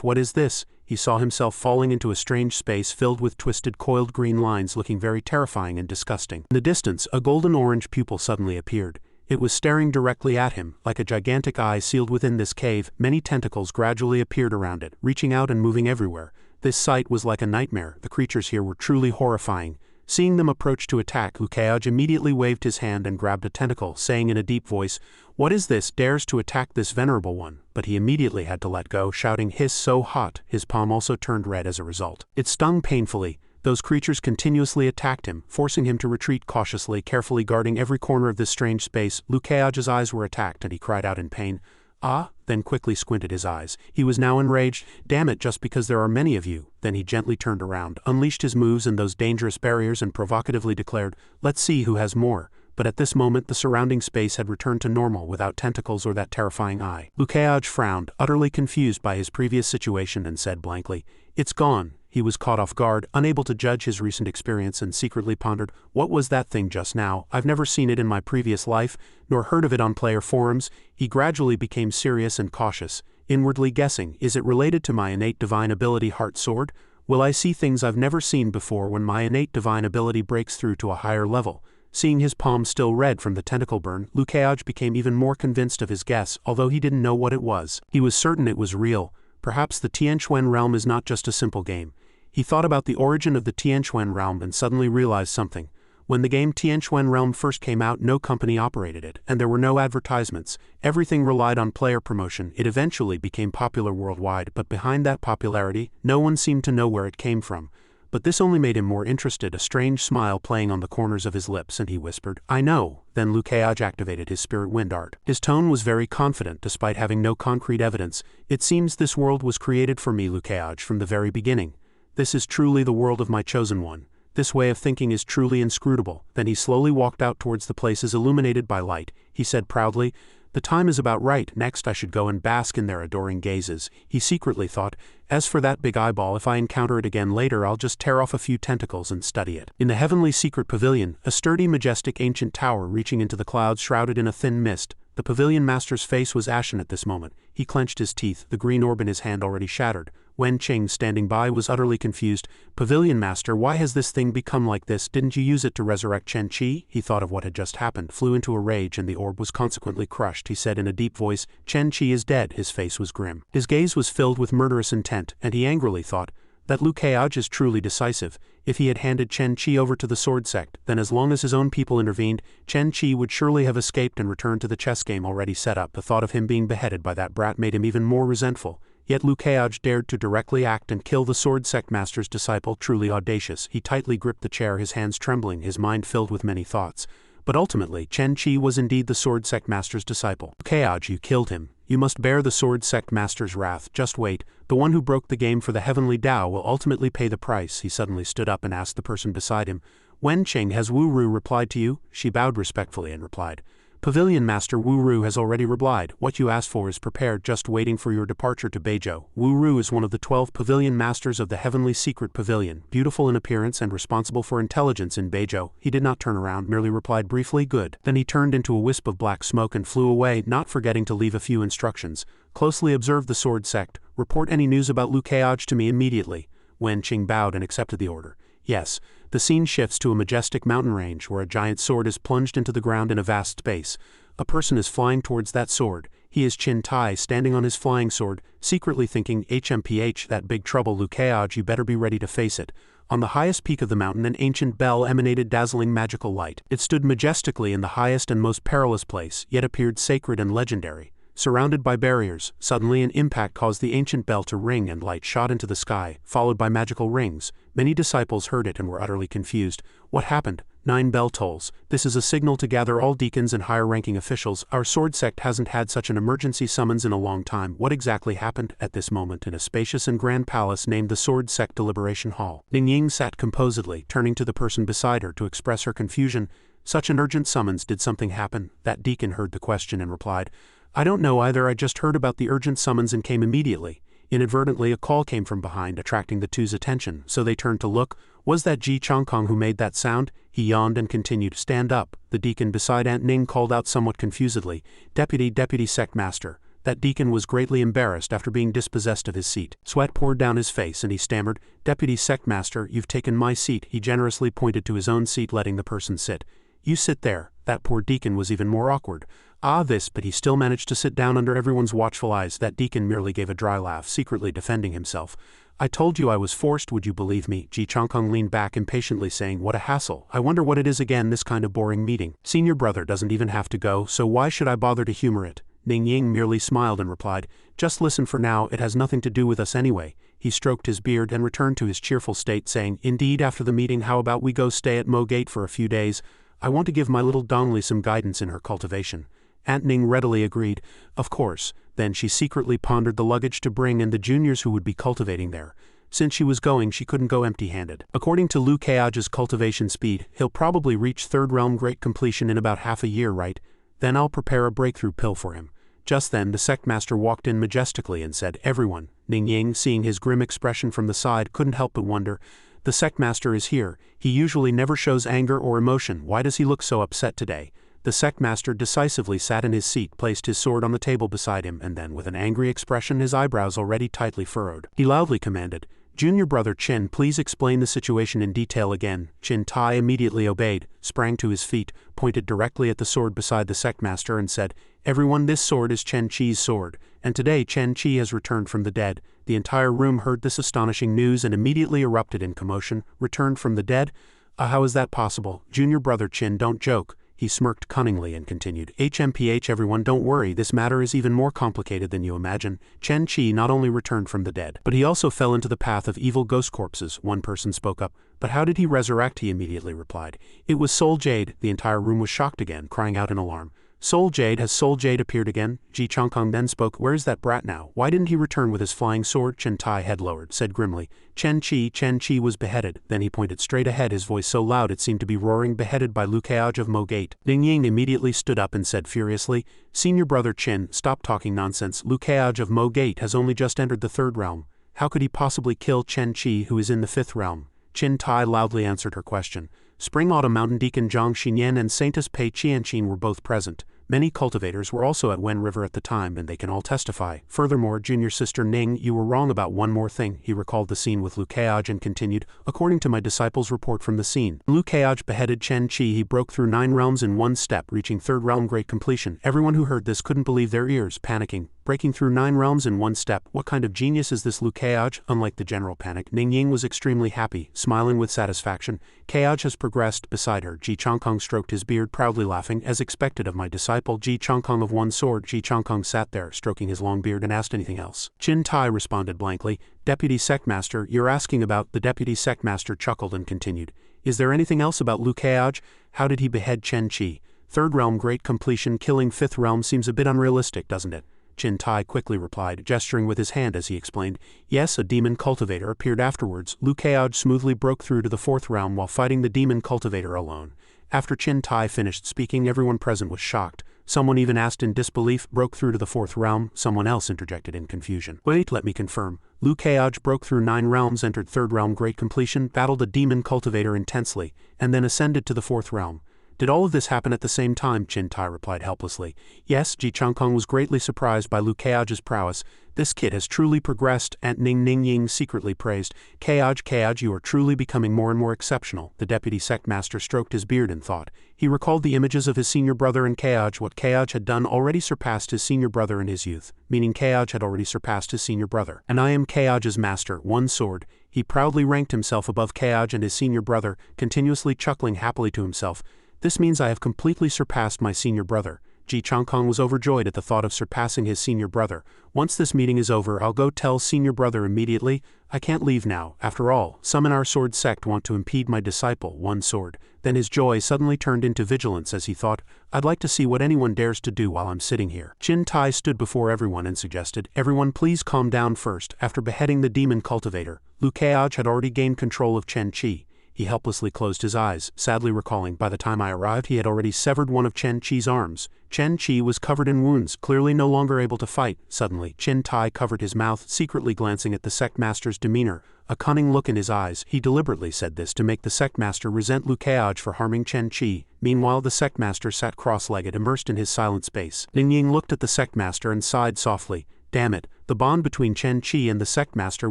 what is this?" He saw himself falling into a strange space filled with twisted, coiled green lines, looking very terrifying and disgusting. In the distance, a golden-orange pupil suddenly appeared. It was staring directly at him, like a gigantic eye sealed within this cave. Many tentacles gradually appeared around it, reaching out and moving everywhere. This sight was like a nightmare. The creatures here were truly horrifying. Seeing them approach to attack, Lu Kayaj immediately waved his hand and grabbed a tentacle, saying in a deep voice, "What is this? Dares to attack this venerable one?" But he immediately had to let go, shouting, "Hiss, so hot." His palm also turned red as a result. It stung painfully. Those creatures continuously attacked him, forcing him to retreat cautiously, carefully guarding every corner of this strange space. Lukeage's eyes were attacked and he cried out in pain. Ah, then quickly squinted his eyes. He was now enraged. Damn it, just because there are many of you. Then he gently turned around, unleashed his moves and those dangerous barriers and provocatively declared, let's see who has more. But at this moment the surrounding space had returned to normal without tentacles or that terrifying eye. Lukeage frowned, utterly confused by his previous situation, and said blankly, it's gone. He was caught off guard, unable to judge his recent experience, and secretly pondered, what was that thing just now? I've never seen it in my previous life, nor heard of it on player forums. He gradually became serious and cautious, inwardly guessing, is it related to my innate divine ability Heart Sword? Will I see things I've never seen before when my innate divine ability breaks through to a higher level? Seeing his palm still red from the tentacle burn, Lukeage became even more convinced of his guess, although he didn't know what it was. He was certain it was real. Perhaps the Tianquan realm is not just a simple game. He thought about the origin of the Tianquan realm and suddenly realized something. When the game Tianquan realm first came out, no company operated it, and there were no advertisements. Everything relied on player promotion. It eventually became popular worldwide, but behind that popularity, no one seemed to know where it came from. But this only made him more interested, a strange smile playing on the corners of his lips, and he whispered, I know. Then Lukeage activated his spirit wind art. His tone was very confident despite having no concrete evidence. It seems this world was created for me, Lukeage, from the very beginning. This is truly the world of my chosen one. This way of thinking is truly inscrutable. Then he slowly walked out towards the places illuminated by light. He said proudly, the time is about right, next I should go and bask in their adoring gazes. He secretly thought, as for that big eyeball, if I encounter it again later I'll just tear off a few tentacles and study it. In the heavenly secret pavilion, a sturdy, majestic ancient tower reaching into the clouds shrouded in a thin mist. The pavilion master's face was ashen at this moment. He clenched his teeth, the green orb in his hand already shattered. Wen Qing, standing by, was utterly confused. Pavilion master, why has this thing become like this? Didn't you use it to resurrect Chen Qi? He thought of what had just happened, flew into a rage, and the orb was consequently crushed. He said in a deep voice, Chen Qi is dead. His face was grim. His gaze was filled with murderous intent, and he angrily thought, that Lukeage is truly decisive. If he had handed Chen Qi over to the Sword Sect, then as long as his own people intervened, Chen Qi would surely have escaped and returned to the chess game already set up. The thought of him being beheaded by that brat made him even more resentful. Yet Lukeage dared to directly act and kill the Sword Sect master's disciple, truly audacious. He tightly gripped the chair, his hands trembling, his mind filled with many thoughts. But ultimately, Chen Qi was indeed the Sword Sect master's disciple. Lukeage, you killed him. You must bear the Sword Sect master's wrath. Just wait. The one who broke the game for the heavenly Tao will ultimately pay the price. He suddenly stood up and asked the person beside him, Wen Qing, has Wu Ru replied to you? She bowed respectfully and replied, Pavilion Master Wu Ru has already replied. What you asked for is prepared, just waiting for your departure to Beizhou. Wu Ru is one of the 12 Pavilion Masters of the Heavenly Secret Pavilion, beautiful in appearance and responsible for intelligence in Beizhou. He did not turn around, merely replied briefly, good. Then he turned into a wisp of black smoke and flew away, not forgetting to leave a few instructions. Closely observe the Sword Sect. Report any news about Lukeage to me immediately. Wen Qing bowed and accepted the order. Yes. The scene shifts to a majestic mountain range where a giant sword is plunged into the ground in a vast space. A person is flying towards that sword. He is Qin Tai, standing on his flying sword, secretly thinking, HMPH, that big trouble, Lukeage, you better be ready to face it. On the highest peak of the mountain, an ancient bell emanated dazzling magical light. It stood majestically in the highest and most perilous place, yet appeared sacred and legendary. Surrounded by barriers, suddenly an impact caused the ancient bell to ring and light shot into the sky, followed by magical rings. Many disciples heard it and were utterly confused. What happened? 9 bell tolls. This is a signal to gather all deacons and higher-ranking officials. Our Sword Sect hasn't had such an emergency summons in a long time. What exactly happened? At this moment, in a spacious and grand palace named the Sword Sect Deliberation Hall, Ning Ying sat composedly, turning to the person beside her to express her confusion. Such an urgent summons, did something happen? That deacon heard the question and replied, I don't know either, I just heard about the urgent summons and came immediately. Inadvertently a call came from behind, attracting the two's attention, so they turned to look. Was that Ji Chongkong who made that sound? He yawned and continued, stand up. The deacon beside Aunt Ning called out somewhat confusedly, Deputy Sect Master. That deacon was greatly embarrassed after being dispossessed of his seat. Sweat poured down his face and he stammered, Deputy Sect Master, you've taken my seat. He generously pointed to his own seat, letting the person sit. You sit there. That poor deacon was even more awkward. But he still managed to sit down under everyone's watchful eyes. That deacon merely gave a dry laugh, secretly defending himself. I told you I was forced, would you believe me? Ji Chongkong leaned back impatiently, saying, what a hassle. I wonder what it is again, this kind of boring meeting. Senior brother doesn't even have to go, so why should I bother to humor it? Ning Ying merely smiled and replied, just listen for now, it has nothing to do with us anyway. He stroked his beard and returned to his cheerful state, saying, "Indeed, after the meeting, how about we go stay at Mo Gate for a few days? I want to give my little Dongli some guidance in her cultivation." Aunt Ning readily agreed. Of course. Then she secretly pondered the luggage to bring and the juniors who would be cultivating there. Since she was going, she couldn't go empty-handed. According to Liu Keage's cultivation speed, he'll probably reach Third Realm Great Completion in about half a year, right? Then I'll prepare a breakthrough pill for him. Just then the sect master walked in majestically and said, "Everyone." Ning Ying, seeing his grim expression from the side, couldn't help but wonder. The sect master is here. He usually never shows anger or emotion. Why does he look so upset today? The sect master decisively sat in his seat, placed his sword on the table beside him, and then, with an angry expression, his eyebrows already tightly furrowed, he loudly commanded, "Junior brother Qin, please explain the situation in detail again." Qin Tai immediately obeyed, sprang to his feet, pointed directly at the sword beside the sect master and said, "Everyone, this sword is Chen Qi's sword, and today Chen Qi has returned from the dead." The entire room heard this astonishing news and immediately erupted in commotion. "Returned from the dead? How is that possible? Junior brother Qin, don't joke." He smirked cunningly and continued, "HMPH, everyone, don't worry, this matter is even more complicated than you imagine. Chen Qi not only returned from the dead, but he also fell into the path of evil ghost corpses." One person spoke up. "But how did he resurrect?" He immediately replied, "It was Soul Jade." The entire room was shocked again, crying out in alarm. "Soul Jade? Has Soul Jade appeared again?" Ji Changkong then spoke. "Where is that brat now? Why didn't he return with his flying sword?" Chen Tai, head lowered, said grimly, Chen Qi was beheaded." Then he pointed straight ahead, his voice so loud it seemed to be roaring, "Beheaded by Liu Keage of Mo Gate." Ning Ying immediately stood up and said furiously, "Senior brother Qin, stop talking nonsense. Liu Keage of Mo Gate has only just entered the third realm. How could he possibly kill Chen Qi, who is in the fifth realm?" Qin Tai loudly answered her question. Spring Autumn Mountain Deacon Zhang Xinyan and Saintess Pei Qianqin were both present. Many cultivators were also at Wen River at the time, and they can all testify. Furthermore, junior sister Ning, you were wrong about one more thing. He recalled the scene with Liu Keage and continued, "According to my disciple's report from the scene, Liu Keage beheaded Chen Qi. He broke through 9 realms in one step, reaching third realm great completion." Everyone who heard this couldn't believe their ears, panicking. Breaking through 9 realms in one step, what kind of genius is this Liu Keage? Unlike the general panic, Ning Ying was extremely happy, smiling with satisfaction. Keage has progressed. Beside her, Ji Changkong stroked his beard, proudly laughing, as expected of my disciple Ji Changkong of one sword. Ji Changkong sat there, stroking his long beard, and asked anything else. Qin Tai responded blankly, "Deputy Sectmaster, you're asking about..." The Deputy Sectmaster chuckled and continued, "Is there anything else about Liu Keage? How did he behead Chen Qi? Third realm great completion, killing fifth realm seems a bit unrealistic, doesn't it?" Qin Tai quickly replied, gesturing with his hand as he explained, "Yes, a demon cultivator appeared afterwards. Liu Keage smoothly broke through to the fourth realm while fighting the demon cultivator alone." After Qin Tai finished speaking, everyone present was shocked. Someone even asked in disbelief, "Broke through to the fourth realm?" Someone else interjected in confusion, "Wait, let me confirm. Liu Keage broke through 9 realms, entered third realm great completion, battled a demon cultivator intensely, and then ascended to the fourth realm." "Did all of this happen at the same time?" Qin Tai replied helplessly. "Yes." Ji Changkong was greatly surprised by Liu Keage's prowess. "This kid has truly progressed," Aunt Ning Ying secretly praised. Keage, you are truly becoming more and more exceptional." The deputy sectmaster stroked his beard in thought. He recalled the images of his senior brother and Keage. What Keage had done already surpassed his senior brother in his youth, meaning Keage had already surpassed his senior brother. "And I am Keage's master, one sword." He proudly ranked himself above Keage and his senior brother, continuously chuckling happily to himself. "This means I have completely surpassed my senior brother." Ji Changkong was overjoyed at the thought of surpassing his senior brother. "Once this meeting is over, I'll go tell senior brother immediately. I can't leave now. After all, some in our sword sect want to impede my disciple, one sword." Then his joy suddenly turned into vigilance as he thought, "I'd like to see what anyone dares to do while I'm sitting here." Qin Tai stood before everyone and suggested, "Everyone please calm down first." After beheading the demon cultivator, Liu Keage had already gained control of Chen Qi. He helplessly closed his eyes, sadly recalling, by the time I arrived he had already severed one of Chen Qi's arms. Chen Qi was covered in wounds, clearly no longer able to fight. Suddenly, Qin Tai covered his mouth, secretly glancing at the sectmaster's demeanor, a cunning look in his eyes. He deliberately said this to make the sectmaster resent Liu Keage for harming Chen Qi. Meanwhile, the sectmaster sat cross-legged, immersed in his silent space. Ning Ying looked at the sectmaster and sighed softly. Damn it, the bond between Chen Qi and the sectmaster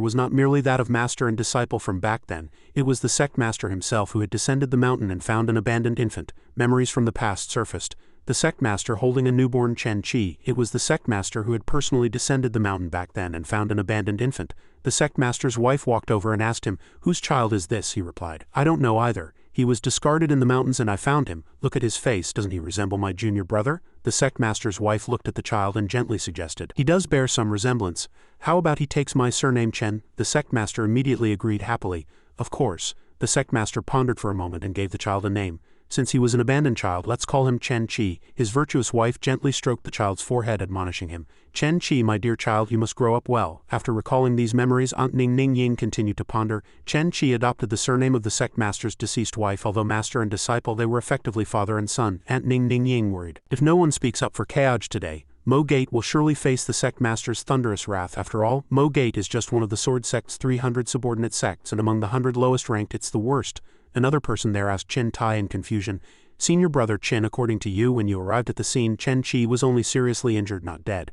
was not merely that of master and disciple from back then, it was the sectmaster himself who had descended the mountain and found an abandoned infant. Memories from the past surfaced. The sectmaster holding a newborn Chen Qi. It was the sectmaster who had personally descended the mountain back then and found an abandoned infant. The sectmaster's wife walked over and asked him, "Whose child is this?" He replied, "I don't know either." He was discarded in the mountains and I found him. Look at his face, doesn't he resemble my junior brother? The sect master's wife looked at the child and gently suggested. He does bear some resemblance. How about he takes my surname Chen? The sect master immediately agreed happily. Of course. The sect master pondered for a moment and gave the child a name. Since he was an abandoned child, let's call him Chen Chi. His virtuous wife gently stroked the child's forehead, admonishing him. Chen Chi, my dear child, you must grow up well. After recalling these memories, Aunt Ning Ning Ying continued to ponder. Chen Chi adopted the surname of the sect master's deceased wife. Although master and disciple, they were effectively father and son. Aunt Ning Ning Ying worried. If no one speaks up for Kaoj today, Mo Gate will surely face the sect master's thunderous wrath. After all, Mo Gate is just one of the sword sect's 300 subordinate sects, and among the 100 lowest ranked, it's the worst. Another person there asked Chin Tai in confusion. Senior brother Chin, according to you, when you arrived at the scene, Chen Chi was only seriously injured, not dead.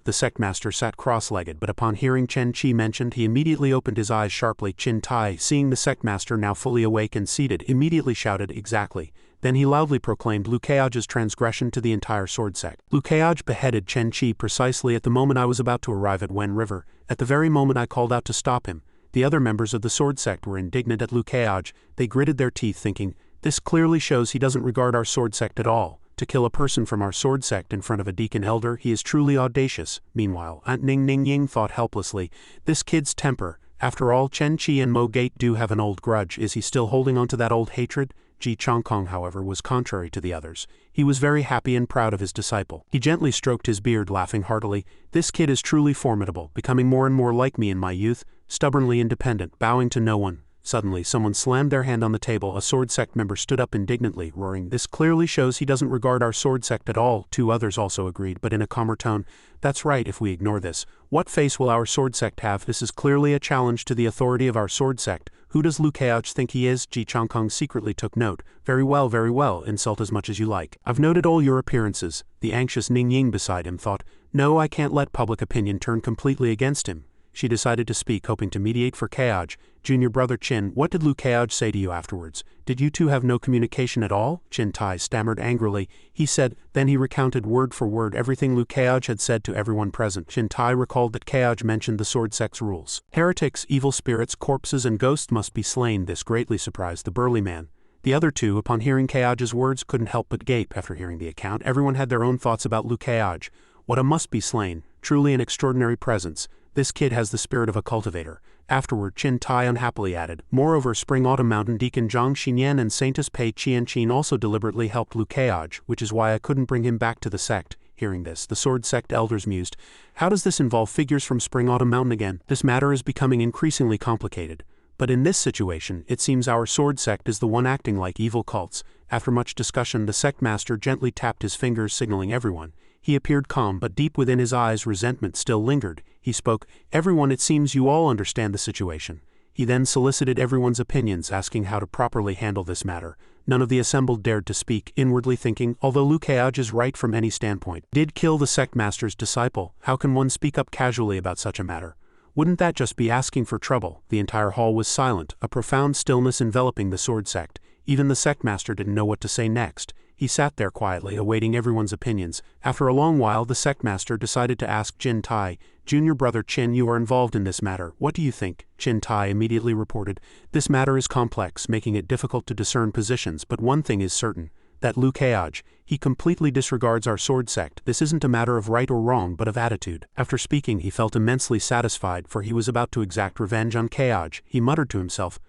The sect master sat cross-legged, but upon hearing Chen Chi mentioned, he immediately opened his eyes sharply. Chin Tai, seeing the sect master now fully awake and seated, immediately shouted, exactly. Then he loudly proclaimed Lu Kaoj's transgression to the entire sword sect. Lu Kaoj beheaded Chen Chi precisely at the moment I was about to arrive at Wen River, at the very moment I called out to stop him. The other members of the sword sect were indignant at Lu Kaoj. They gritted their teeth thinking, this clearly shows he doesn't regard our sword sect at all. To kill a person from our sword sect in front of a deacon elder, he is truly audacious. Meanwhile, Aunt Ning Ning Ying thought helplessly, this kid's temper. After all, Chen Chi and Mo Gate do have an old grudge. Is he still holding on to that old hatred? Ji Chongkong, however, was contrary to the others. He was very happy and proud of his disciple. He gently stroked his beard, laughing heartily. This kid is truly formidable, becoming more and more like me in my youth, stubbornly independent, bowing to no one. Suddenly, someone slammed their hand on the table. A sword sect member stood up indignantly, roaring, this clearly shows he doesn't regard our sword sect at all. Two others also agreed, but in a calmer tone, that's right, if we ignore this, what face will our sword sect have? This is clearly a challenge to the authority of our sword sect. Who does Lu Kaoj think he is? Ji Chongkong secretly took note. Very well, insult as much as you like. I've noted all your appearances. The anxious Ning Ying beside him thought, no, I can't let public opinion turn completely against him. She decided to speak, hoping to mediate for Kaoj. Junior brother Chin, what did Lu Kaoj say to you afterwards? Did you two have no communication at all? Chin Tai stammered angrily. He said, then he recounted word for word everything Lu Kaoj had said to everyone present. Chin Tai recalled that Kaoj mentioned the sword sect's rules. Heretics, evil spirits, corpses and ghosts must be slain. This greatly surprised the burly man. The other two, upon hearing Kaoj's words, couldn't help but gape. After hearing the account, everyone had their own thoughts about Lu Kaoj. What a must be slain, truly an extraordinary presence. This kid has the spirit of a cultivator. Afterward, Chin Tai unhappily added, moreover, Spring-Autumn Mountain Deacon Zhang Xinyan and Saintess Pei Qianqin also deliberately helped Lu Kaoj, which is why I couldn't bring him back to the sect. Hearing this, the sword sect elders mused, how does this involve figures from Spring-Autumn Mountain again? This matter is becoming increasingly complicated. But in this situation, it seems our sword sect is the one acting like evil cults. After much discussion, the sect master gently tapped his fingers, signaling everyone. He appeared calm, but deep within his eyes resentment still lingered. He spoke, everyone, it seems you all understand the situation. He then solicited everyone's opinions, asking how to properly handle this matter. None of the assembled dared to speak, inwardly thinking, although Lu Kaoj is right from any standpoint, did kill the sect master's disciple, how can one speak up casually about such a matter? Wouldn't that just be asking for trouble? The entire hall was silent, a profound stillness enveloping the sword sect. Even the sect master didn't know what to say next. He sat there quietly, awaiting everyone's opinions. After a long while, the sect master decided to ask Chin Tai, junior brother Chin, you are involved in this matter. What do you think? Chin Tai immediately reported, this matter is complex, making it difficult to discern positions, but one thing is certain. That Lu Kaoj, he completely disregards our sword sect. This isn't a matter of right or wrong, but of attitude. After speaking, he felt immensely satisfied, for he was about to exact revenge on Kaoj. He muttered to himself,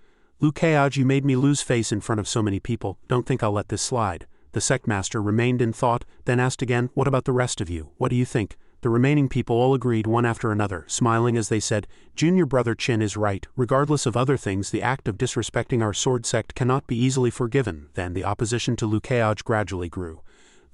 Lu Kaoj, you made me lose face in front of so many people. Don't think I'll let this slide. The sect master remained in thought, then asked again, what about the rest of you? What do you think? The remaining people all agreed one after another, smiling as they said, junior brother Chin is right. Regardless of other things, the act of disrespecting our sword sect cannot be easily forgiven. Then the opposition to Lu Kaoj gradually grew.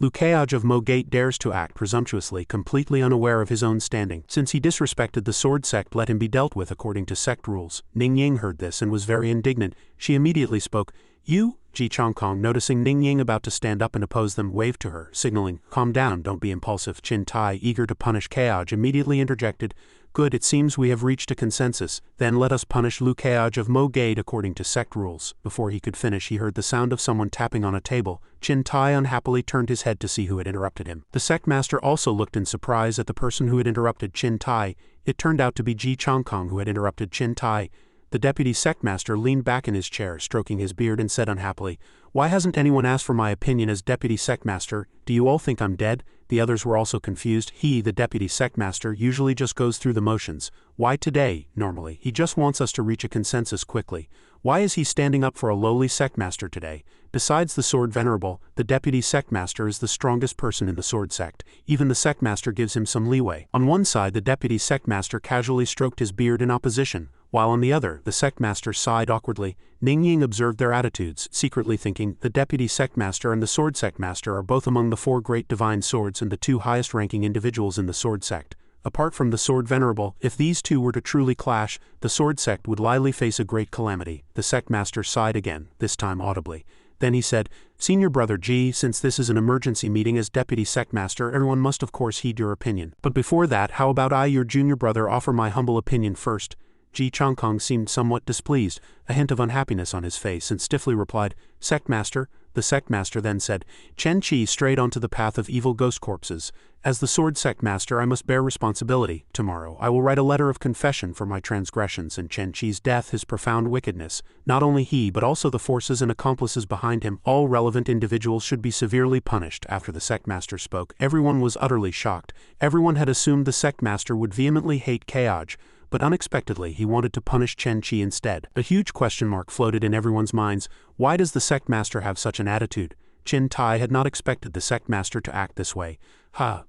Lu Kaoj of Mo Gate dares to act presumptuously, completely unaware of his own standing. Since he disrespected the sword sect, let him be dealt with according to sect rules. Ning Ying heard this and was very indignant. She immediately spoke, you? Ji Chongkong, noticing Ning Ying about to stand up and oppose them, waved to her, signaling, calm down, don't be impulsive. Chin Tai, eager to punish Kaoj, immediately interjected, good, it seems we have reached a consensus. Then let us punish Lu Kaoj of Mo Gate according to sect rules. Before he could finish, he heard the sound of someone tapping on a table. Chin Tai unhappily turned his head to see who had interrupted him. The sect master also looked in surprise at the person who had interrupted Chin Tai. It turned out to be Ji Chongkong who had interrupted Chin Tai. The deputy sectmaster leaned back in his chair, stroking his beard, and said unhappily, "Why hasn't anyone asked for my opinion as deputy sectmaster? Do you all think I'm dead?" The others were also confused. He, the deputy sectmaster, usually just goes through the motions. Why today, normally? He just wants us to reach a consensus quickly. Why is he standing up for a lowly sectmaster today? Besides the sword venerable, the deputy sectmaster is the strongest person in the sword sect. Even the sectmaster gives him some leeway. On one side, the deputy sectmaster casually stroked his beard in opposition, while on the other, the sectmaster sighed awkwardly. Ning Ying observed their attitudes, secretly thinking, the deputy sectmaster and the sword sectmaster are both among the 4 great divine swords and the 2 highest-ranking individuals in the sword sect. Apart from the sword venerable, if these 2 were to truly clash, the sword sect would likely face a great calamity. The sectmaster sighed again, this time audibly. Then he said, "Senior Brother G, since this is an emergency meeting as Deputy Sectmaster, everyone must of course heed your opinion. But before that, how about I, your junior brother, offer my humble opinion first?" Ji Changkong seemed somewhat displeased, a hint of unhappiness on his face, and stiffly replied, "Sectmaster." The sectmaster then said, "Chen Qi strayed onto the path of evil ghost corpses. As the sword sectmaster I must bear responsibility. Tomorrow I will write a letter of confession for my transgressions and Chen Qi's death, his profound wickedness. Not only he but also the forces and accomplices behind him, all relevant individuals should be severely punished." After the sectmaster spoke, everyone was utterly shocked. Everyone had assumed the sectmaster would vehemently hate Keoj, but unexpectedly he wanted to punish Chen Qi instead. A huge question mark floated in everyone's minds. Why does the sectmaster have such an attitude? Chin Tai had not expected the sectmaster to act this way.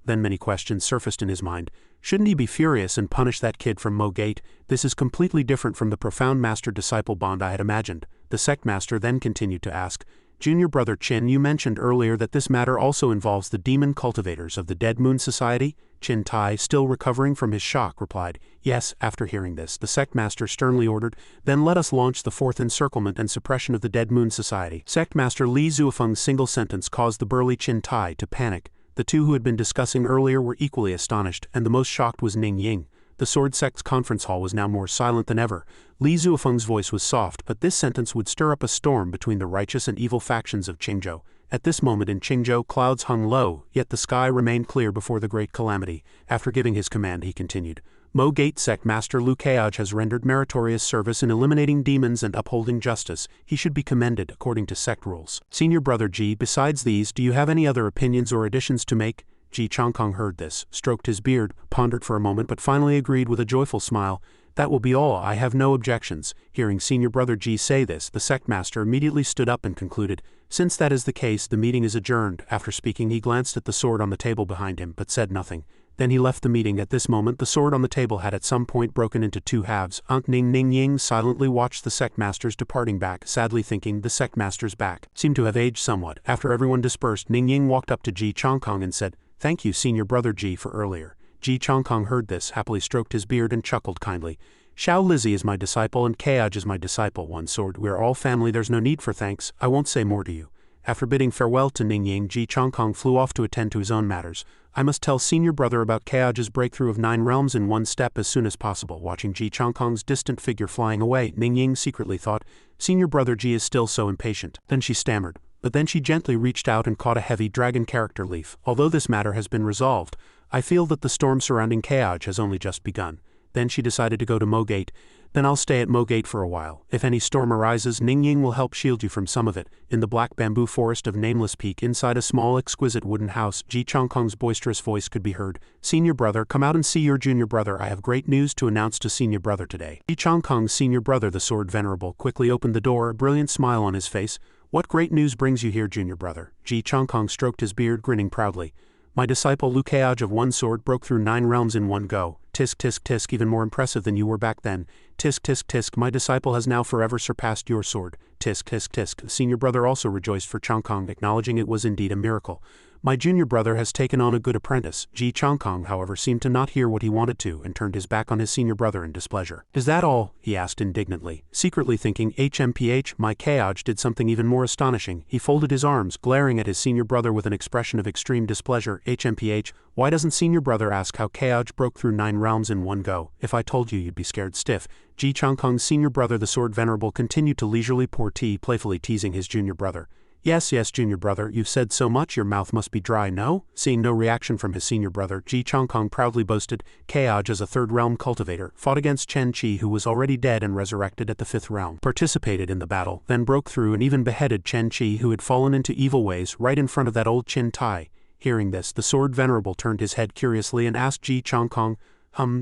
Then many questions surfaced in his mind. Shouldn't he be furious and punish that kid from Mo Gate? This is completely different from the profound master-disciple bond I had imagined. The sectmaster then continued to ask, "Junior Brother Chin, you mentioned earlier that this matter also involves the demon cultivators of the Dead Moon Society?" Chin Tai, still recovering from his shock, replied, "Yes." After hearing this, the sectmaster sternly ordered, "Then let us launch the 4th encirclement and suppression of the Dead Moon Society." Sectmaster Li Zuofeng's single sentence caused the burly Chin Tai to panic. The 2 who had been discussing earlier were equally astonished, and the most shocked was Ning Ying. The sword sect's conference hall was now more silent than ever. Li Zuofeng's voice was soft, but this sentence would stir up a storm between the righteous and evil factions of Qingzhou. At this moment in Qingzhou, clouds hung low, yet the sky remained clear before the great calamity. After giving his command, he continued, "Mo Gate Sect Master Lu Keoj has rendered meritorious service in eliminating demons and upholding justice. He should be commended according to sect rules. Senior Brother Ji, besides these, do you have any other opinions or additions to make?" Ji Changkong heard this, stroked his beard, pondered for a moment, but finally agreed with a joyful smile, "That will be all. I have no objections." Hearing Senior Brother Ji say this, the sectmaster immediately stood up and concluded, "Since that is the case, the meeting is adjourned." After speaking, he glanced at the sword on the table behind him, but said nothing. Then he left the meeting. At this moment, the sword on the table had at some point broken into 2 halves. Ning Ying silently watched the sectmaster's departing back, sadly thinking the sectmaster's back seemed to have aged somewhat. After everyone dispersed, Ning Ying walked up to Ji Changkong and said, "Thank you, Senior Brother Ji, for earlier." Ji Changkong heard this, happily stroked his beard and chuckled kindly. "Xiao Lizzie is my disciple and Keoj is my disciple. One sword, we are all family, there's no need for thanks. I won't say more to you." After bidding farewell to Ning Ying, Ji Changkong flew off to attend to his own matters. "I must tell Senior Brother about Keoj's breakthrough of 9 realms in one step as soon as possible." Watching Ji Changkong's distant figure flying away, Ning Ying secretly thought, "Senior Brother Ji is still so impatient." Then she stammered. But then she gently reached out and caught a heavy dragon character leaf. "Although this matter has been resolved, I feel that the storm surrounding Keoj has only just begun." Then she decided to go to Mo Gate. "Then I'll stay at Mo Gate for a while. If any storm arises, Ning Ying will help shield you from some of it." In the black bamboo forest of Nameless Peak, inside a small exquisite wooden house, Ji Changkong's boisterous voice could be heard. "Senior Brother, come out and see your junior brother. I have great news to announce to Senior Brother today." Ji Changkong's senior brother, the sword venerable, quickly opened the door, a brilliant smile on his face. "What great news brings you here, junior brother?" Ji Changkong stroked his beard, grinning proudly. "My disciple Lu Keoj of one sword broke through 9 realms in one go. Tisk tisk tisk, even more impressive than you were back then. Tisk tisk tisk, my disciple has now forever surpassed your sword. Tisk tisk tisk." The senior brother also rejoiced for Changkong, acknowledging it was indeed a miracle. "My junior brother has taken on a good apprentice." Ji Changkong, however, seemed to not hear what he wanted to and turned his back on his senior brother in displeasure. "Is that all?" he asked indignantly, secretly thinking, "HMPH, my Keoj did something even more astonishing." He folded his arms, glaring at his senior brother with an expression of extreme displeasure. "HMPH, why doesn't senior brother ask how Keoj broke through 9 realms in one go? If I told you, you'd be scared stiff." Ji Changkong's senior brother, the sword venerable, continued to leisurely pour tea, playfully teasing his junior brother. Yes, yes, junior brother, you've said so much your mouth must be dry, no? Seeing no reaction from his senior brother, Ji Chongkong proudly boasted, Kaoj as a third realm cultivator, fought against Chen Qi who was already dead and resurrected at the fifth realm, participated in the battle, then broke through and even beheaded Chen Qi who had fallen into evil ways right in front of that old Qin Tai. Hearing this, the sword venerable turned his head curiously and asked Ji Chongkong,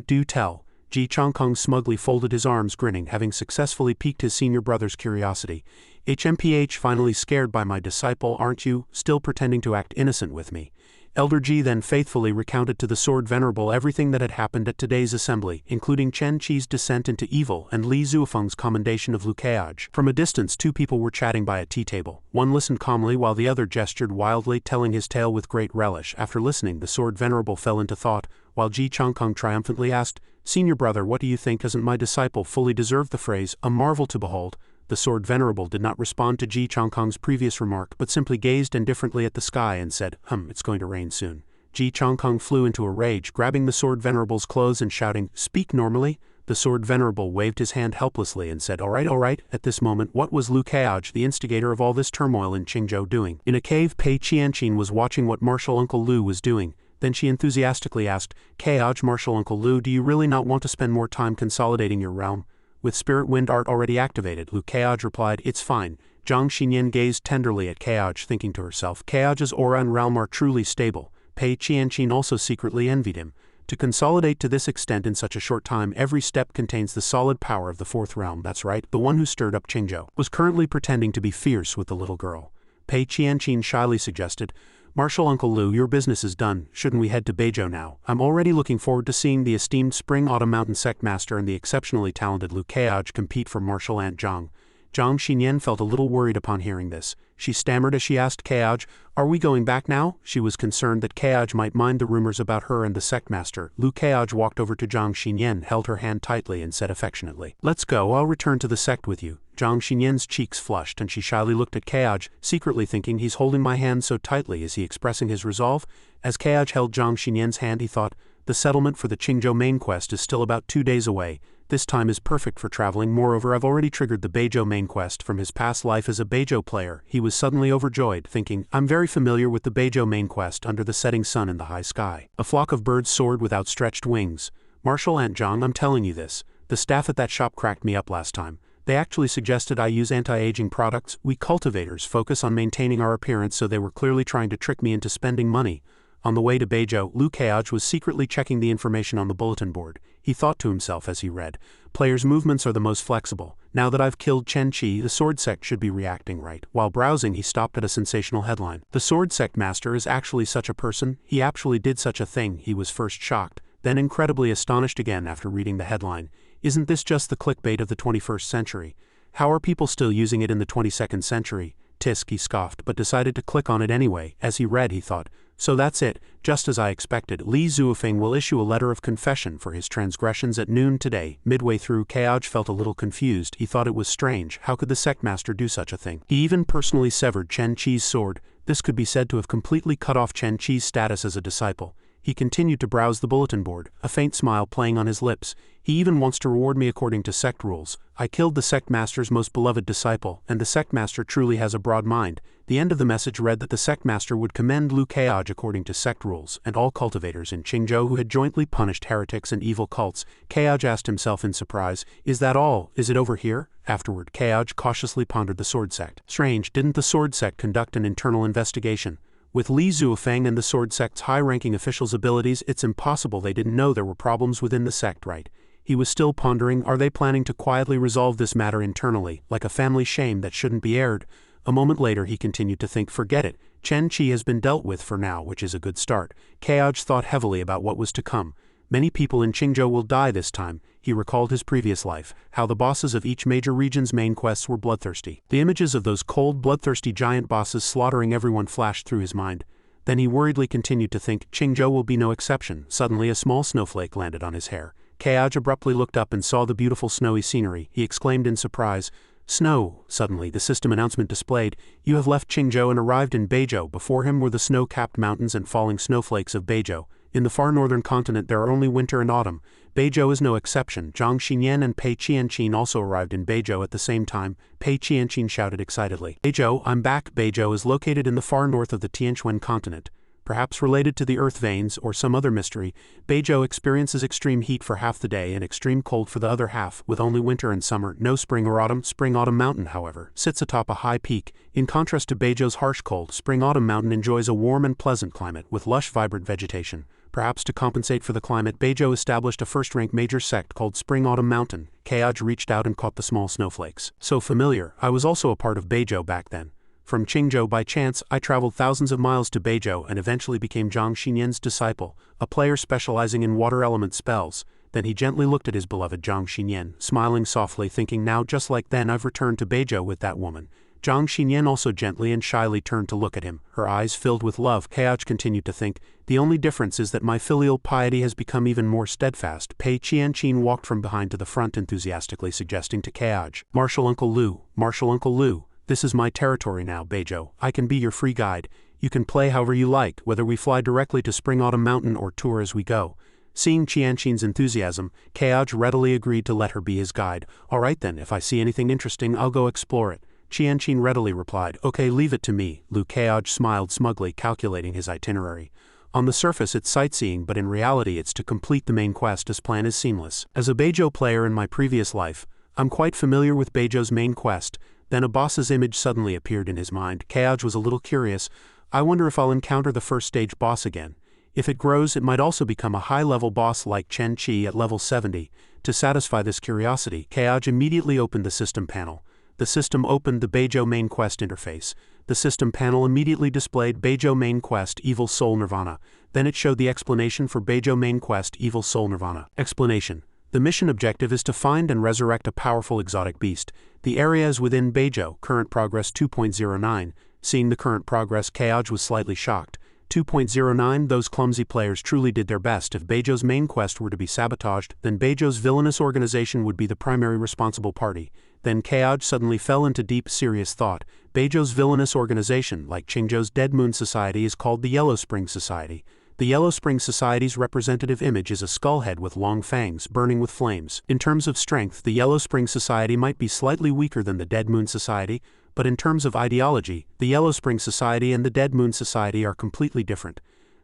do tell. Ji Chongkong smugly folded his arms grinning, having successfully piqued his senior brother's curiosity. HMPH, finally scared by my disciple, aren't you, still pretending to act innocent with me? Elder Ji then faithfully recounted to the sword venerable everything that had happened at today's assembly, including Chen Qi's descent into evil and Li Zuofeng's commendation of Lu Keaj. From a distance, two people were chatting by a tea table. One listened calmly while the other gestured wildly, telling his tale with great relish. After listening, the sword venerable fell into thought, while Ji Chongkong triumphantly asked, Senior brother, what do you think? Doesn't my disciple fully deserve the phrase, a marvel to behold? The sword venerable did not respond to Ji Chongkong's previous remark but simply gazed indifferently at the sky and said, it's going to rain soon. Ji Chongkong flew into a rage, grabbing the sword venerable's clothes and shouting, Speak normally? The sword venerable waved his hand helplessly and said, All right. At this moment, what was Lu Keaj, the instigator of all this turmoil in Qingzhou, doing? In a cave, Pei Qianqin was watching what Martial Uncle Lu was doing. Then she enthusiastically asked, Keaj, Martial Uncle Lu, do you really not want to spend more time consolidating your realm? With spirit wind art already activated, Lu Keaj replied, It's fine. Zhang Xinyan gazed tenderly at Keaj, thinking to herself, Keaj's aura and realm are truly stable. Pei Qianqin also secretly envied him. To consolidate to this extent in such a short time, every step contains the solid power of the fourth realm. That's right, the one who stirred up Qingzhou was currently pretending to be fierce with the little girl. Pei Qianqin shyly suggested, Martial Uncle Lu, your business is done. Shouldn't we head to Beizhou now? I'm already looking forward to seeing the esteemed Spring-Autumn Mountain Sect Master and the exceptionally talented Lu Keaj compete for Martial Aunt Zhang. Zhang Xinyan felt a little worried upon hearing this. She stammered as she asked Keaj, Are we going back now? She was concerned that Keaj might mind the rumors about her and the Sect Master. Lu Keaj walked over to Zhang Xinyan, held her hand tightly and said affectionately, Let's go, I'll return to the Sect with you. Zhang Xinyan's cheeks flushed and she shyly looked at Keaj, secretly thinking he's holding my hand so tightly. Is he expressing his resolve? As Keaj held Zhang Xinyan's hand, he thought, The settlement for the Qingzhou main quest is still about 2 days away. This time is perfect for traveling. Moreover, I've already triggered the Beizhou main quest from his past life as a Beizhou player. He was suddenly overjoyed, thinking, I'm very familiar with the Beizhou main quest under the setting sun in the high sky. A flock of birds soared with outstretched wings. Martial Aunt Zhang, I'm telling you this. The staff at that shop cracked me up last time. They actually suggested I use anti-aging products. We cultivators focus on maintaining our appearance, so they were clearly trying to trick me into spending money. On the way to Beizhou, Lu Keaj was secretly checking the information on the bulletin board. He thought to himself as he read, Players' movements are the most flexible. Now that I've killed Chen Qi, the Sword Sect should be reacting right. While browsing, he stopped at a sensational headline. The Sword Sect Master is actually such a person. He actually did such a thing. He was first shocked, then incredibly astonished again after reading the headline. Isn't this just the clickbait of the 21st century? How are people still using it in the 22nd century? Tisk, he scoffed, but decided to click on it anyway. As he read, he thought, So that's it, just as I expected. Li Zuofeng will issue a letter of confession for his transgressions at noon today. Midway through, Keaj felt a little confused. He thought it was strange. How could the Sect Master do such a thing? He even personally severed Chen Qi's sword. This could be said to have completely cut off Chen Qi's status as a disciple. He continued to browse the bulletin board, a faint smile playing on his lips. He even wants to reward me according to sect rules. I killed the Sect Master's most beloved disciple, and the Sect Master truly has a broad mind. The end of the message read that the Sect Master would commend Lu Keaj according to sect rules, and all cultivators in Qingzhou who had jointly punished heretics and evil cults. Keaj asked himself in surprise, Is that all? Is it over here? Afterward, Keaj cautiously pondered the Sword Sect. Strange, didn't the Sword Sect conduct an internal investigation? With Li Zuofeng and the Sword Sect's high-ranking officials' abilities, it's impossible they didn't know there were problems within the sect, right? He was still pondering, are they planning to quietly resolve this matter internally, like a family shame that shouldn't be aired? A moment later he continued to think, forget it, Chen Qi has been dealt with for now, which is a good start. Keaj thought heavily about what was to come. Many people in Qingzhou will die this time. He recalled his previous life, how the bosses of each major region's main quests were bloodthirsty. The images of those cold, bloodthirsty giant bosses slaughtering everyone flashed through his mind. Then he worriedly continued to think, Qingzhou will be no exception. Suddenly a small snowflake landed on his hair. Keaj abruptly looked up and saw the beautiful snowy scenery. He exclaimed in surprise, Snow! Suddenly the system announcement displayed, You have left Qingzhou and arrived in Beizhou. Before him were the snow-capped mountains and falling snowflakes of Beizhou. In the far northern continent there are only winter and autumn. Beizhou is no exception. Zhang Xinyan and Pei Qianqin also arrived in Beizhou at the same time. Pei Qianqin shouted excitedly. Beizhou, I'm back. Beizhou is located in the far north of the Tianquan continent. Perhaps related to the earth veins or some other mystery, Beizhou experiences extreme heat for half the day and extreme cold for the other half, with only winter and summer, no spring or autumn. Spring-Autumn Mountain, however, sits atop a high peak. In contrast to Beizhou's harsh cold, Spring-Autumn Mountain enjoys a warm and pleasant climate, with lush, vibrant vegetation. Perhaps to compensate for the climate, Beizhou established a first-rank major sect called Spring-Autumn Mountain. Kayaj reached out and caught the small snowflakes. So familiar, I was also a part of Beizhou back then. From Qingzhou by chance, I traveled thousands of miles to Beizhou and eventually became Zhang Xinyan's disciple, a player specializing in water element spells. Then he gently looked at his beloved Zhang Xinyan, smiling softly, thinking, now just like then I've returned to Beizhou with that woman. Zhang Xinyan also gently and shyly turned to look at him, her eyes filled with love. Kayaj continued to think, the only difference is that my filial piety has become even more steadfast. Pei Qianqin walked from behind to the front enthusiastically, suggesting to Kayaj, Martial Uncle Lu, this is my territory now, Beizhou. I can be your free guide. You can play however you like, whether we fly directly to Spring-Autumn Mountain or tour as we go. Seeing Qianqin's enthusiasm, Kayaj readily agreed to let her be his guide. All right then, if I see anything interesting, I'll go explore it. Qianqin readily replied, okay, leave it to me. Lu Kayaj smiled smugly, calculating his itinerary. On the surface it's sightseeing, but in reality it's to complete the main quest. His plan is seamless. As a Beizhou player in my previous life, I'm quite familiar with Beizhou's main quest. Then a boss's image suddenly appeared in his mind. Kayaj was a little curious. I wonder if I'll encounter the first stage boss again. If it grows, it might also become a high-level boss like Chen Qi at level 70. To satisfy this curiosity, Kayaj immediately opened the system panel. The system opened the Beizhou main quest interface. The system panel immediately displayed Beizhou main quest Evil Soul Nirvana. Then it showed the explanation for Beizhou main quest Evil Soul Nirvana. Explanation. The mission objective is to find and resurrect a powerful exotic beast. The area is within Beizhou, current progress 2.09. Seeing the current progress, Kayaj was slightly shocked. 2.09, those clumsy players truly did their best. If Beizhou's main quest were to be sabotaged, then Beizhou's villainous organization would be the primary responsible party. Then Kayaj suddenly fell into deep, serious thought. Beizhou's villainous organization, like Qingzhou's Dead Moon Society, is called the Yellow Spring Society. The Yellow Spring Society's representative image is a skull head with long fangs, burning with flames. In terms of strength, the Yellow Spring Society might be slightly weaker than the Dead Moon Society, but in terms of ideology, the Yellow Spring Society and the Dead Moon Society are completely different.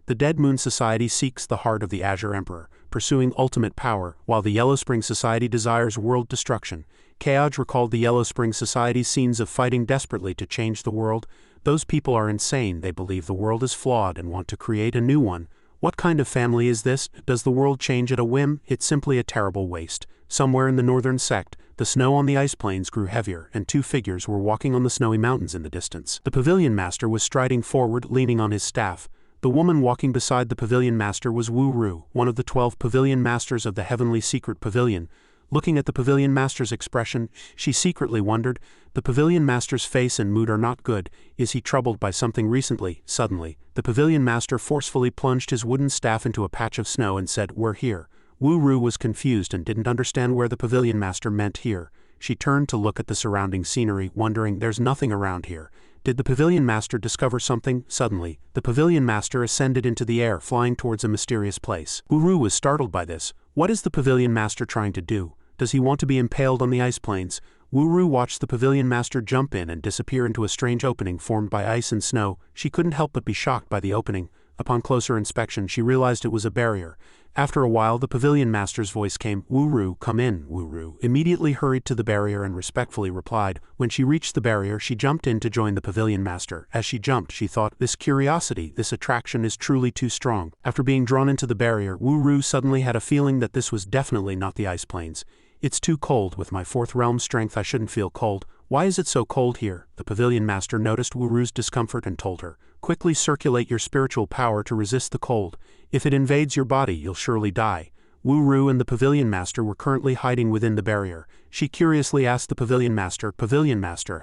The Dead Moon Society seeks the heart of the Azure Emperor, pursuing ultimate power, while the Yellow Spring Society desires world destruction. Kayaj recalled the Yellow Spring Society's scenes of fighting desperately to change the world. Those people are insane. They believe the world is flawed and want to create a new one. What kind of family is this? Does the world change at a whim? It's simply a terrible waste. Somewhere in the northern sect, the snow on the ice plains grew heavier, and two figures were walking on the snowy mountains in the distance. The pavilion master was striding forward, leaning on his staff. The woman walking beside the pavilion master was Wu Ru, one of the 12 pavilion masters of the Heavenly Secret Pavilion. Looking at the pavilion master's expression, she secretly wondered, the pavilion master's face and mood are not good. Is he troubled by something recently? Suddenly, the pavilion master forcefully plunged his wooden staff into a patch of snow and said, "We're here." Wu Ru was confused and didn't understand where the pavilion master meant here. She turned to look at the surrounding scenery, wondering, there's nothing around here. Did the pavilion master discover something? Suddenly, the pavilion master ascended into the air, flying towards a mysterious place. Wu Ru was startled by this. What is the pavilion master trying to do? Does he want to be impaled on the ice plains? Wu Ru watched the pavilion master jump in and disappear into a strange opening formed by ice and snow. She couldn't help but be shocked by the opening. Upon closer inspection, she realized it was a barrier. After a while, the pavilion master's voice came, "Wu Ru, come in." Wu Ru immediately hurried to the barrier and respectfully replied. When she reached the barrier, she jumped in to join the pavilion master. As she jumped, she thought, this curiosity, this attraction is truly too strong. After being drawn into the barrier, Wu Ru suddenly had a feeling that this was definitely not the ice plains. It's too cold. With my fourth realm strength, I shouldn't feel cold. Why is it so cold here? The pavilion master noticed Wu Ru's discomfort and told her, quickly circulate your spiritual power to resist the cold. If it invades your body, you'll surely die. Wu Ru and the pavilion master were currently hiding within the barrier. She curiously asked the pavilion master,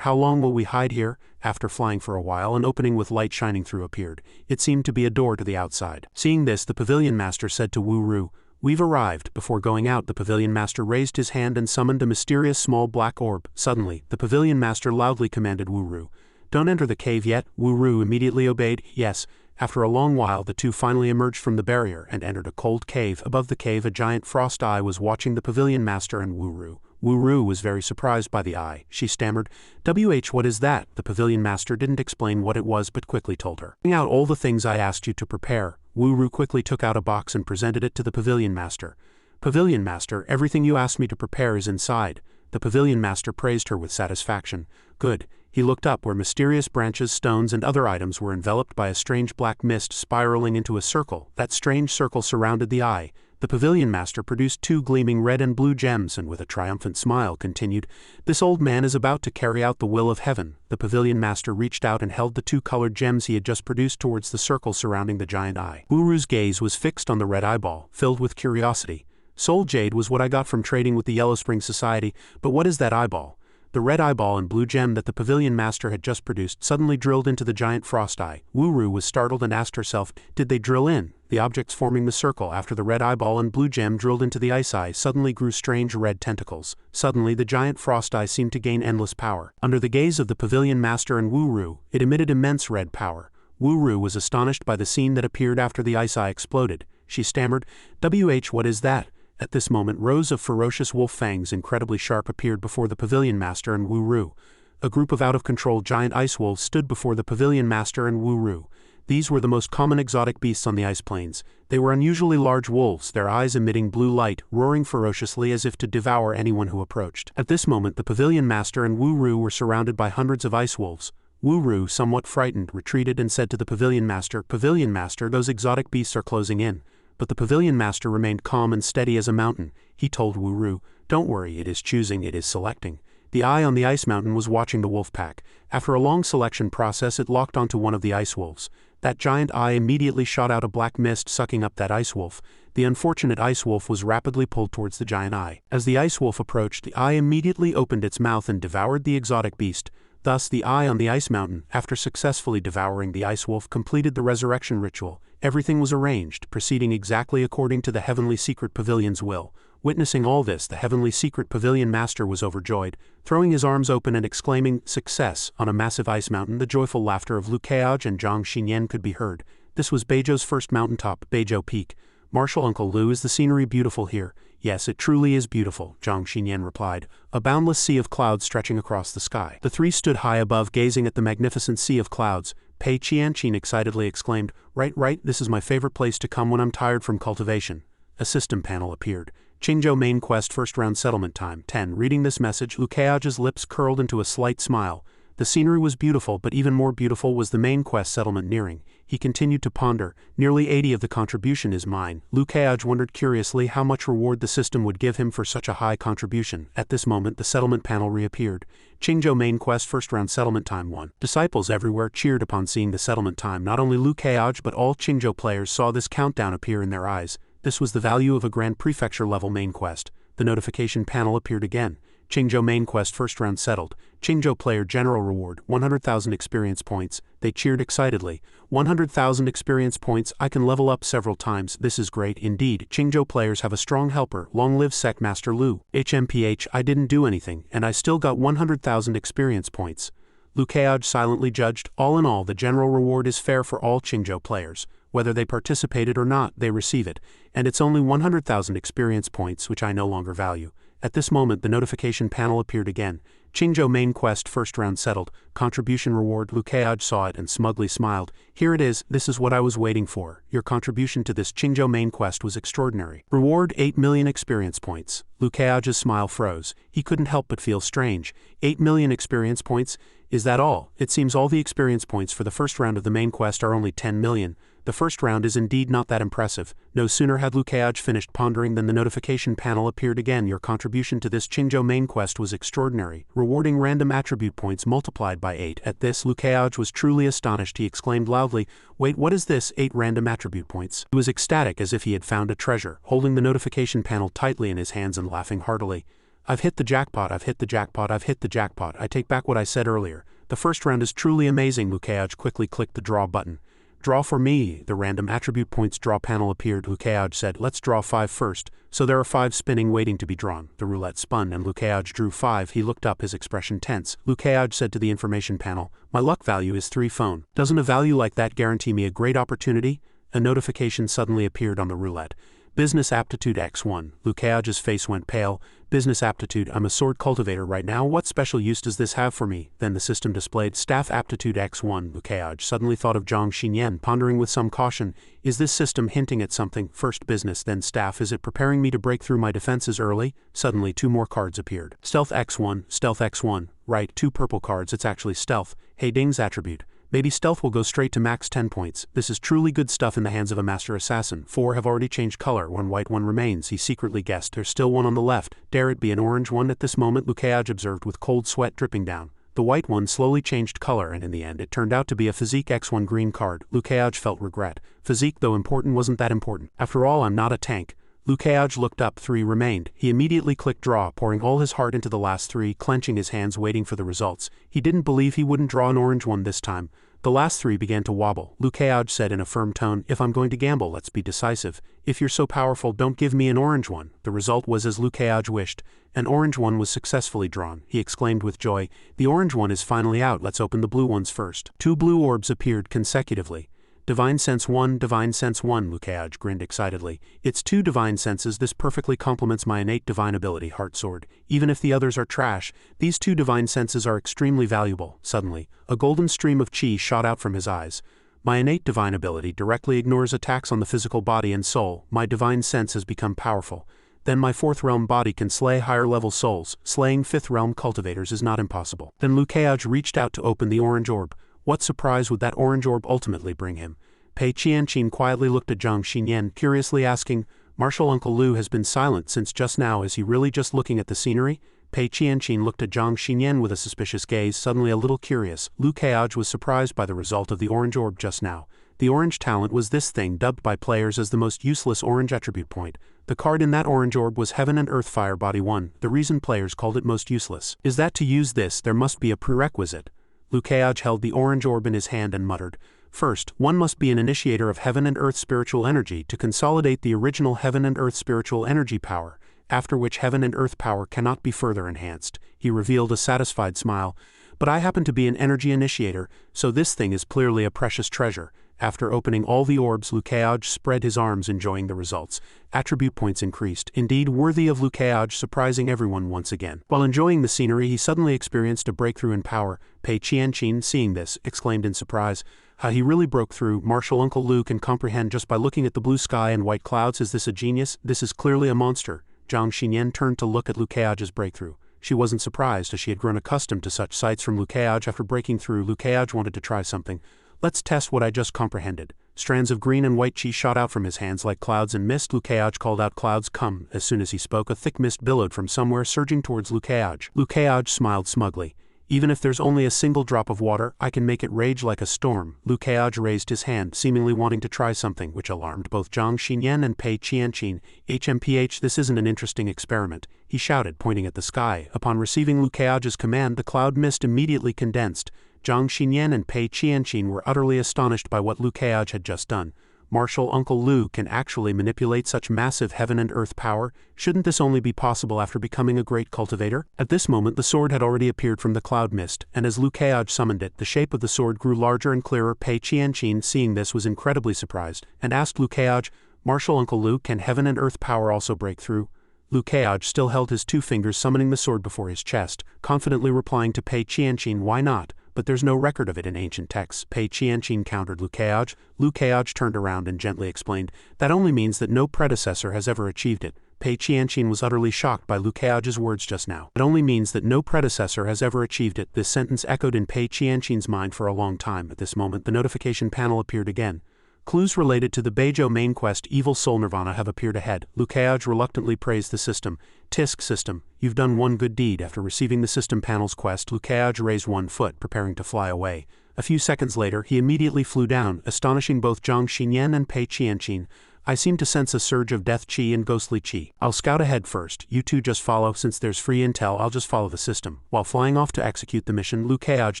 how long will we hide here? After flying for a while, an opening with light shining through appeared. It seemed to be a door to the outside. Seeing this, the pavilion master said to Wu Ru, "We've arrived." Before going out, the pavilion master raised his hand and summoned a mysterious small black orb. Suddenly, the pavilion master loudly commanded Wu Ru, "Don't enter the cave yet." Wu Ru immediately obeyed. Yes. After a long while the two finally emerged from the barrier and entered a cold cave. Above the cave a giant frost eye was watching the pavilion master and Wu-Ru. Wu-Ru was very surprised by the eye. She stammered, what is that? The pavilion master didn't explain what it was but quickly told her. Bring out all the things I asked you to prepare. Wu-Ru quickly took out a box and presented it to the pavilion master. Pavilion master, everything you asked me to prepare is inside. The pavilion master praised her with satisfaction. Good. He looked up where mysterious branches, stones and other items were enveloped by a strange black mist spiraling into a circle. That strange circle surrounded the eye. The pavilion master produced 2 gleaming red and blue gems and with a triumphant smile continued, "This old man is about to carry out the will of heaven." The pavilion master reached out and held the 2 colored gems he had just produced towards the circle surrounding the giant eye. Wu-Ru's gaze was fixed on the red eyeball, filled with curiosity. Soul jade was what I got from trading with the Yellow Spring Society, but what is that eyeball? The red eyeball and blue gem that the pavilion master had just produced suddenly drilled into the giant frost eye. Wu-Ru was startled and asked herself, did they drill in? The objects forming the circle after the red eyeball and blue gem drilled into the ice eye suddenly grew strange red tentacles. Suddenly the giant frost eye seemed to gain endless power. Under the gaze of the pavilion master and Wu-Ru, it emitted immense red power. Wu-Ru was astonished by the scene that appeared after the ice eye exploded. She stammered, what is that? At this moment rows of ferocious wolf fangs incredibly sharp appeared before the pavilion master and Wu-Ru. A group of out-of-control giant ice wolves stood before the pavilion master and Wu-Ru. These were the most common exotic beasts on the ice plains. They were unusually large wolves, their eyes emitting blue light, roaring ferociously as if to devour anyone who approached. At this moment the pavilion master and Wu-Ru were surrounded by hundreds of ice wolves. Wu-Ru, somewhat frightened, retreated and said to the pavilion master, those exotic beasts are closing in." But the pavilion master remained calm and steady as a mountain. He told Wu-Ru, "Don't worry, it is choosing, it is selecting." The eye on the ice mountain was watching the wolf pack. After a long selection process it locked onto one of the ice wolves. That giant eye immediately shot out a black mist sucking up that ice wolf. The unfortunate ice wolf was rapidly pulled towards the giant eye. As the ice wolf approached, the eye immediately opened its mouth and devoured the exotic beast. Thus the eye on the ice mountain, after successfully devouring the ice wolf, completed the resurrection ritual. Everything was arranged, proceeding exactly according to the Heavenly Secret Pavilion's will. Witnessing all this, the Heavenly Secret Pavilion Master was overjoyed. Throwing his arms open and exclaiming, "Success!" on a massive ice mountain, the joyful laughter of Liu Keaj and Zhang Xinyan could be heard. This was Beizhou's first mountaintop, Beizhou Peak. "Marshal Uncle Liu, is the scenery beautiful here?" "Yes, it truly is beautiful," Zhang Xinyan replied, a boundless sea of clouds stretching across the sky. The 3 stood high above gazing at the magnificent sea of clouds. Pei Qianqin excitedly exclaimed, Right, this is my favorite place to come when I'm tired from cultivation." A system panel appeared. Qingzhou Main Quest First Round Settlement Time 10. Reading this message, Liu Keaj's lips curled into a slight smile. The scenery was beautiful, but even more beautiful was the main quest settlement nearing. He continued to ponder, "Nearly 80 of the contribution is mine." Liu Keaj wondered curiously how much reward the system would give him for such a high contribution. At this moment the settlement panel reappeared. Qingzhou Main Quest First Round Settlement Time 1. Disciples everywhere cheered upon seeing the settlement time. Not only Liu Keaj but all Qingzhou players saw this countdown appear in their eyes. This was the value of a Grand Prefecture level main quest. The notification panel appeared again. Qingzhou Main Quest First Round Settled. Qingzhou Player General Reward, 100,000 experience points. They cheered excitedly. 100,000 experience points, I can level up several times, this is great indeed. Qingzhou players have a strong helper, long live Sect Master Liu. HMPH, I didn't do anything, and I still got 100,000 experience points. Liu Keaj silently judged, all in all the general reward is fair for all Qingzhou players. Whether they participated or not, they receive it, and it's only 100,000 experience points which I no longer value. At this moment the notification panel appeared again. Qingzhou Main Quest First Round Settled. Contribution Reward. Liu Keaj saw it and smugly smiled. "Here it is, this is what I was waiting for. Your contribution to this Qingzhou Main Quest was extraordinary. Reward 8 million experience points." Liu Keaj's smile froze. He couldn't help but feel strange. 8 million experience points? Is that all? It seems all the experience points for the first round of the main quest are only 10 million. The first round is indeed not that impressive. No sooner had Liu Keaj finished pondering than the notification panel appeared again. Your contribution to this Qingzhou main quest was extraordinary, rewarding random attribute points multiplied by 8. At this, Liu Keaj was truly astonished. He exclaimed loudly, "Wait, what is this? 8 random attribute points?" He was ecstatic as if he had found a treasure, holding the notification panel tightly in his hands and laughing heartily. "I've hit the jackpot, I've hit the jackpot, I've hit the jackpot. I take back what I said earlier. The first round is truly amazing." Liu Keaj quickly clicked the draw button. Draw for me. The random attribute points draw panel appeared. Lukeaj said, let's draw 5 first. So there are 5 spinning waiting to be drawn. The roulette spun and Lukeaj drew 5. He looked up, his expression tense. Lukeaj said to the information panel, my luck value is 3 phone. Doesn't a value like that guarantee me a great opportunity? A notification suddenly appeared on the roulette. Business aptitude X1. Lukeaj's face went pale. Business aptitude, I'm a sword cultivator right now. What special use does this have for me? Then the system displayed staff aptitude X1. Lukeaj suddenly thought of Zhang Xinyan, pondering with some caution. Is this system hinting at something? First business, then staff. Is it preparing me to break through my defenses early? Suddenly 2 more cards appeared. Stealth X1, Stealth X1. Right, 2 purple cards, it's actually stealth. Hey Ding's attribute. Maybe stealth will go straight to max 10 points. This is truly good stuff in the hands of a master assassin. 4 have already changed color. 1 white, 1 remains. He secretly guessed there's still 1 on the left. Dare it be an orange one? At this moment Lukeaj observed with cold sweat dripping down. The white one slowly changed color and in the end it turned out to be a Physique X1 green card. Lukeaj felt regret. Physique, though important, wasn't that important. After all, I'm not a tank. Lukeaj looked up. 3 remained. He immediately clicked draw, pouring all his heart into the last 3, clenching his hands waiting for the results. He didn't believe he wouldn't draw an orange one this time. The last 3 began to wobble. Lukeaj said in a firm tone, if I'm going to gamble, let's be decisive. If you're so powerful, don't give me an orange one. The result was as Lukeaj wished. An orange one was successfully drawn. He exclaimed with joy, the orange one is finally out. Let's open the blue ones first. 2 blue orbs appeared consecutively. Divine Sense 1, Divine Sense 1, Lukeaj grinned excitedly. It's 2 divine senses. This perfectly complements my innate divine ability, Heart Sword. Even if the others are trash, these 2 divine senses are extremely valuable. Suddenly, a golden stream of chi shot out from his eyes. My innate divine ability directly ignores attacks on the physical body and soul. My divine sense has become powerful. Then my 4th realm body can slay higher level souls. Slaying 5th realm cultivators is not impossible. Then Lukeaj reached out to open the orange orb. What surprise would that orange orb ultimately bring him? Pei Qianqin quietly looked at Zhang Xinyan, curiously asking, Martial Uncle Lu has been silent since just now. Is he really just looking at the scenery? Pei Qianqin looked at Zhang Xinyan with a suspicious gaze, suddenly a little curious. Lukeaj was surprised by the result of the orange orb just now. The orange talent was this thing dubbed by players as the most useless orange attribute point. The card in that orange orb was Heaven and Earth Fire Body 1. The reason players called it most useless is that to use this there must be a prerequisite. Lukeaj held the orange orb in his hand and muttered, first, one must be an initiator of Heaven and Earth spiritual energy to consolidate the original Heaven and Earth spiritual energy power, after which Heaven and Earth power cannot be further enhanced. He revealed a satisfied smile. But I happen to be an energy initiator, so this thing is clearly a precious treasure. After opening all the orbs, Lukeaj spread his arms, enjoying the results. Attribute points increased, indeed worthy of Lukeaj, surprising everyone once again. While enjoying the scenery, he suddenly experienced a breakthrough in power. Pei Qianqin, seeing this, exclaimed in surprise, how he really broke through. Martial Uncle Lu can comprehend just by looking at the blue sky and white clouds. Is this a genius? This is clearly a monster. Zhang Xinyan turned to look at Lukeaj's breakthrough. She wasn't surprised, as she had grown accustomed to such sights from Lukeaj. After breaking through, Lukeaj wanted to try something. Let's test what I just comprehended. Strands of green and white chi shot out from his hands like clouds and mist. Lukeaj called out, clouds, come. As soon as he spoke, a thick mist billowed from somewhere, surging towards Lukeaj. Lukeaj smiled smugly. Even if there's only a single drop of water, I can make it rage like a storm. Lukeaj raised his hand, seemingly wanting to try something, which alarmed both Zhang Xinyan and Pei Qianqin. HMPH, this isn't an interesting experiment, he shouted, pointing at the sky. Upon receiving Lukeaj's command, the cloud mist immediately condensed. Zhang Xinyan and Pei Qianqin were utterly astonished by what Lukeaj had just done. Martial Uncle Lu can actually manipulate such massive heaven and earth power. Shouldn't this only be possible after becoming a great cultivator? At this moment the sword had already appeared from the cloud mist, and as Lukeaj summoned it, the shape of the sword grew larger and clearer. Pei Qianqin, seeing this, was incredibly surprised, and asked Lukeaj, Martial Uncle Lu, can heaven and earth power also break through? Lukeaj still held his 2 fingers, summoning the sword before his chest, confidently replying to Pei Qianqin, why not? But there's no record of it in ancient texts. Pei Qianqin countered Lukeaj. Lukeaj turned around and gently explained, that only means that no predecessor has ever achieved it. Pei Qianqin was utterly shocked by Lukeaj's words just now. It only means that no predecessor has ever achieved it. This sentence echoed in Pei Qianqin's mind for a long time. At this moment the notification panel appeared again. Clues related to the Beijo main quest Evil Soul Nirvana have appeared ahead. Lukeaj reluctantly praised the system. Tisk system, you've done one good deed. After receiving the system panel's quest, Lukeaj raised 1 foot, preparing to fly away. A few seconds later, he immediately flew down, astonishing both Zhang Xinyan and Pei Qianqin. I seem to sense a surge of death chi and ghostly chi. I'll scout ahead first. You two just follow. Since there's free intel, I'll just follow the system. While flying off to execute the mission, Lukeaj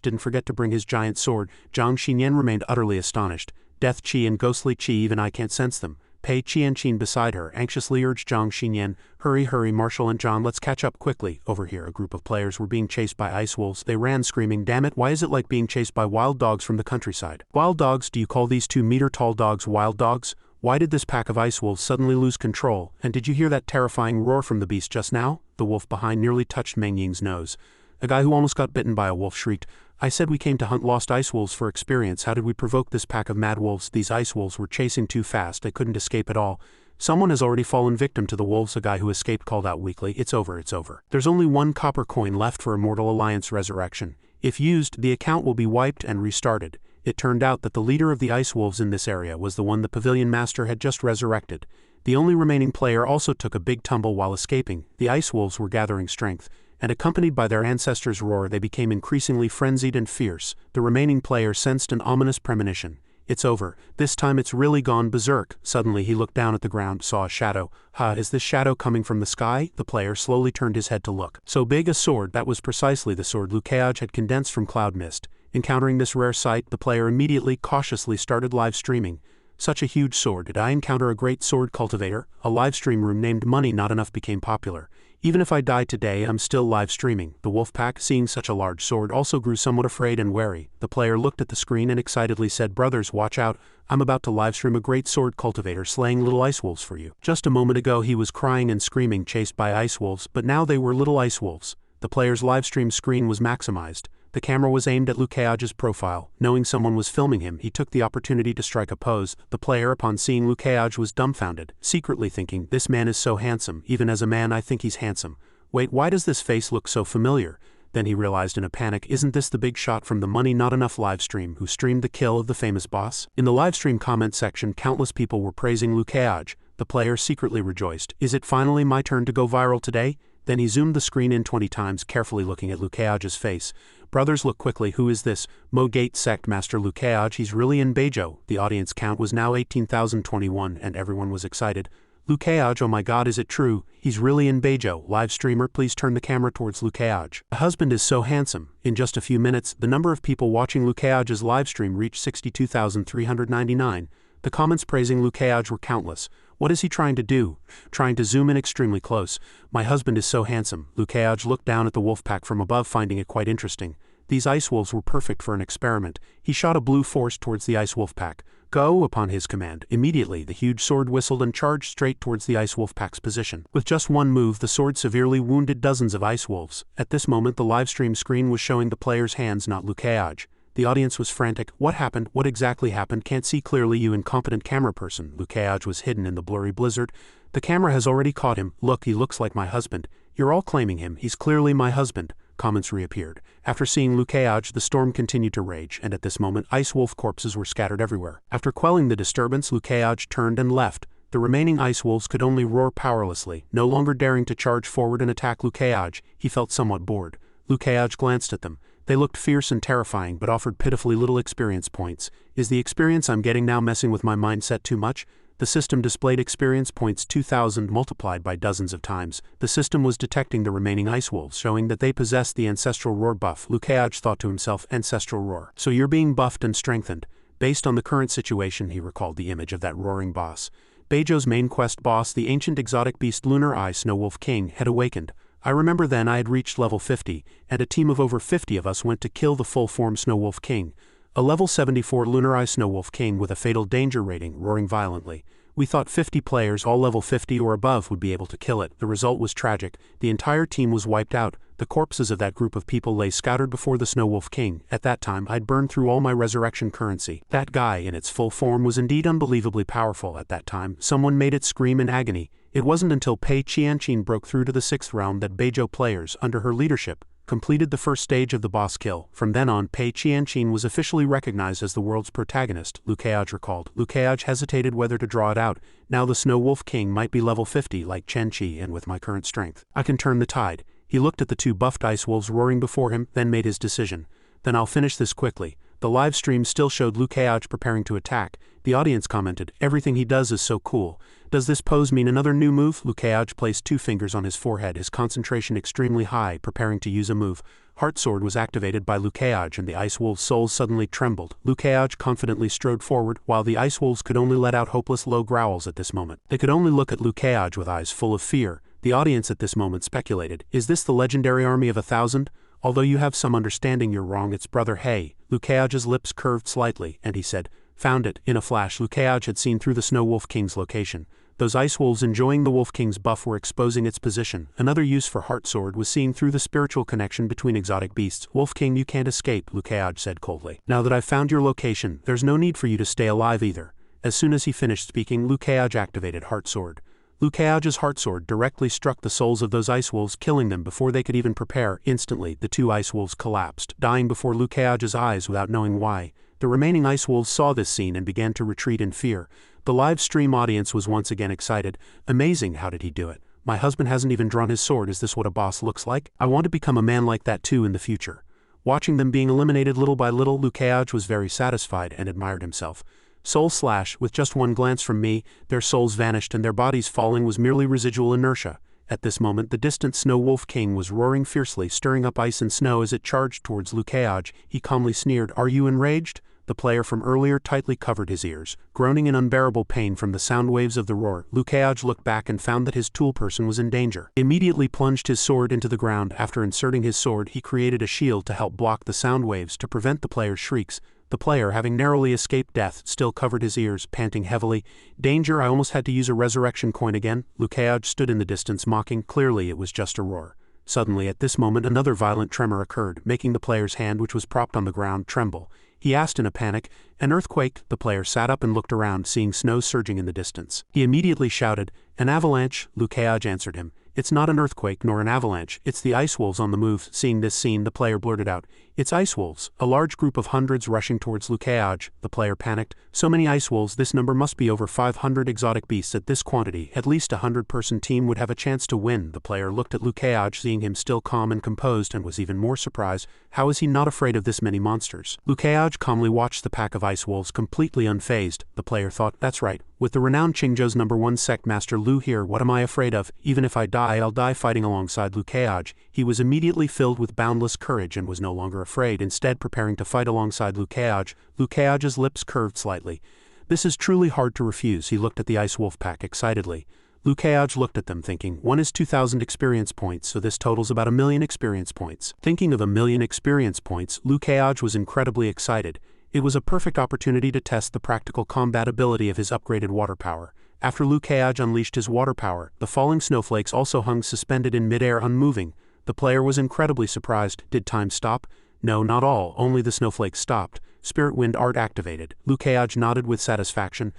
didn't forget to bring his giant sword. Zhang Xinyan remained utterly astonished. Death Chi and ghostly Chi, even I can't sense them. Pei Qianqin beside her anxiously urged Zhang Xinyan, hurry, hurry, Marshall and John, let's catch up quickly. Over here a group of players were being chased by ice wolves. They ran screaming, damn it, why is it like being chased by wild dogs from the countryside? Wild dogs? Do you call these 2-meter-tall dogs wild dogs? Why did this pack of ice wolves suddenly lose control? And did you hear that terrifying roar from the beast just now? The wolf behind nearly touched Meng Ying's nose. A guy who almost got bitten by a wolf shrieked, I said we came to hunt lost ice wolves for experience. How did we provoke this pack of mad wolves? These ice wolves were chasing too fast. They couldn't escape at all. Someone has already fallen victim to the wolves. A guy who escaped called out weakly, it's over, it's over. There's only one copper coin left for Immortal Alliance resurrection. If used, the account will be wiped and restarted. It turned out that the leader of the ice wolves in this area was the one the Pavilion Master had just resurrected. The only remaining player also took a big tumble while escaping. The ice wolves were gathering strength, and accompanied by their ancestors' roar, they became increasingly frenzied and fierce. The remaining player sensed an ominous premonition. It's over. This time it's really gone berserk. Suddenly he looked down at the ground, saw a shadow. Is this shadow coming from the sky? The player slowly turned his head to look. So big a sword, that was precisely the sword Liu Keaj had condensed from cloud mist. Encountering this rare sight, the player immediately cautiously started live streaming. Such a huge sword. Did I encounter a great sword cultivator? A live stream room named Money Not Enough became popular. Even if I die today, I'm still live streaming. The wolf pack, seeing such a large sword, also grew somewhat afraid and wary. The player looked at the screen and excitedly said, brothers, watch out. I'm about to live stream a great sword cultivator slaying little ice wolves for you. Just a moment ago he was crying and screaming chased by ice wolves, but now they were little ice wolves. The player's live stream screen was maximized. The camera was aimed at Liu Keaj's profile. Knowing someone was filming him, he took the opportunity to strike a pose. The player, upon seeing Liu Keaj, was dumbfounded, secretly thinking, this man is so handsome. Even as a man I think he's handsome. Wait, why does this face look so familiar? Then he realized in a panic, isn't this the big shot from the Money Not Enough livestream who streamed the kill of the famous boss? In the livestream comment section, countless people were praising Liu Keaj. The player secretly rejoiced. Is it finally my turn to go viral today? Then he zoomed the screen in 20 times, carefully looking at Liu Keaj's face. Brothers, look quickly, who is this? Mo Gate Sect Master Liu Keaj, he's really in Beizhou. The audience count was now 18,021 and everyone was excited. Liu Keaj, oh my god, is it true? He's really in Beizhou. Live streamer, please turn the camera towards Liu Keaj. The husband is so handsome. In just a few minutes, the number of people watching Liu Keaj's live stream reached 62,399. The comments praising Liu Keaj were countless. What is he trying to do? Trying to zoom in extremely close. My husband is so handsome. Liu Keaj looked down at the wolf pack from above, finding it quite interesting. These ice wolves were perfect for an experiment. He shot a blue force towards the ice wolf pack. Go, upon his command. Immediately, the huge sword whistled and charged straight towards the ice wolf pack's position. With just one move, the sword severely wounded dozens of ice wolves. At this moment, the livestream screen was showing the player's hands, not Liu Keaj. The audience was frantic. What happened? What exactly happened? Can't see clearly, you incompetent camera person. Liu Keaj was hidden in the blurry blizzard. The camera has already caught him. Look, he looks like my husband. You're all claiming him. He's clearly my husband. Comments reappeared. After seeing Liu Keaj, the storm continued to rage, and at this moment, ice wolf corpses were scattered everywhere. After quelling the disturbance, Liu Keaj turned and left. The remaining ice wolves could only roar powerlessly, no longer daring to charge forward and attack Liu Keaj. He felt somewhat bored. Liu Keaj glanced at them. They looked fierce and terrifying, but offered pitifully little experience points. Is the experience I'm getting now messing with my mindset too much? The system displayed experience points 2,000 multiplied by dozens of times. The system was detecting the remaining ice wolves, showing that they possessed the Ancestral Roar buff. Liu Keaj thought to himself, Ancestral Roar. So you're being buffed and strengthened. Based on the current situation, he recalled the image of that roaring boss. Beizhou's main quest boss, the ancient exotic beast Lunar Eye Snow Wolf King, had awakened. I remember then I had reached level 50, and a team of over 50 of us went to kill the full-form Snow Wolf King. A level 74 Lunar Eye Snow Wolf King with a fatal danger rating, roaring violently. We thought 50 players, all level 50 or above, would be able to kill it. The result was tragic. The entire team was wiped out. The corpses of that group of people lay scattered before the Snow Wolf King. At that time, I'd burned through all my resurrection currency. That guy, in its full form, was indeed unbelievably powerful at that time. Someone made it scream in agony. It wasn't until Pei Qianqin broke through to the 6th round that Beizhou players, under her leadership, completed the first stage of the boss kill. From then on, Pei Qianqin was officially recognized as the world's protagonist, Liu Keaj recalled. Liu Keaj hesitated whether to draw it out. Now the Snow Wolf King might be level 50 like Chen Qi, and with my current strength, I can turn the tide. He looked at the two buffed ice wolves roaring before him, then made his decision. Then I'll finish this quickly. The live stream still showed Liu Keaj preparing to attack. The audience commented, everything he does is so cool. Does this pose mean another new move? Liu Keaj placed 2 fingers on his forehead, his concentration extremely high, preparing to use a move. Heart Sword was activated by Lukeaj and the Ice Wolves' souls suddenly trembled. Lukeaj confidently strode forward, while the Ice Wolves could only let out hopeless low growls at this moment. They could only look at Lukeaj with eyes full of fear. The audience at this moment speculated, is this the legendary army of 1,000? Although you have some understanding, you're wrong, it's Brother Hay. Lukeaj's lips curved slightly, and he said, found it. In a flash, Lukeaj had seen through the Snow Wolf King's location. Those Ice Wolves enjoying the Wolf King's buff were exposing its position. Another use for Heart Sword was seeing through the spiritual connection between exotic beasts. Wolf King, you can't escape, Lukeaj said coldly. Now that I've found your location, there's no need for you to stay alive either. As soon as he finished speaking, Lukeaj activated Heart Sword. Lukeaj's Heart Sword directly struck the souls of those Ice Wolves, killing them before they could even prepare. Instantly, the two Ice Wolves collapsed, dying before Lukeaj's eyes without knowing why. The remaining Ice Wolves saw this scene and began to retreat in fear. The live stream audience was once again excited. Amazing, how did he do it? My husband hasn't even drawn his sword. Is this what a boss looks like? I want to become a man like that too in the future. Watching them being eliminated little by little, Lukeaj was very satisfied and admired himself. Soul Slash, with just one glance from me, their souls vanished and their bodies falling was merely residual inertia. At this moment, the distant Snow Wolf King was roaring fiercely, stirring up ice and snow as it charged towards Lukeaj. He calmly sneered, "Are you enraged?" The player from earlier tightly covered his ears, groaning in unbearable pain from the sound waves of the roar. Lukeaj looked back and found that his tool person was in danger. He immediately plunged his sword into the ground. After inserting his sword, he created a shield to help block the sound waves to prevent the player's shrieks. The player, having narrowly escaped death, still covered his ears, panting heavily. Danger, I almost had to use a resurrection coin again. Lukeaj stood in the distance, mocking. Clearly it was just a roar. Suddenly, at this moment, another violent tremor occurred, making the player's hand, which was propped on the ground, tremble. He asked in a panic, "An earthquake?" The player sat up and looked around, seeing snow surging in the distance. He immediately shouted, "An avalanche!" Lukeaj answered him. "It's not an earthquake nor an avalanche, it's the Ice Wolves on the move." Seeing this scene, the player blurted out, "It's Ice Wolves." A large group of hundreds rushing towards Lukeaj. The player panicked. So many Ice Wolves, this number must be over 500 exotic beasts. At this quantity, at least a 100-person team would have a chance to win. The player looked at Lukeaj, seeing him still calm and composed, and was even more surprised. How is he not afraid of this many monsters? Lukeaj calmly watched the pack of Ice Wolves, completely unfazed. The player thought, that's right. With the renowned Qingzhou's #1 Sect Master Lu here, what am I afraid of? Even if I die, I'll die fighting alongside Lukeaj. He was immediately filled with boundless courage and was no longer afraid, instead preparing to fight alongside Lukeaj. Lukeaj's lips curved slightly. This is truly hard to refuse. He looked at the Ice Wolf pack excitedly. Lukeaj looked at them, thinking, one is 2,000 experience points, so this totals about 1,000,000 experience points. Thinking of 1,000,000 experience points, Lukeaj was incredibly excited. It was a perfect opportunity to test the practical combat ability of his upgraded water power. After Lukeaj unleashed his water power, the falling snowflakes also hung suspended in midair, unmoving. The player was incredibly surprised. Did time stop? No, not all, only the snowflakes stopped. Spirit Wind Art activated. Lukeaj nodded with satisfaction.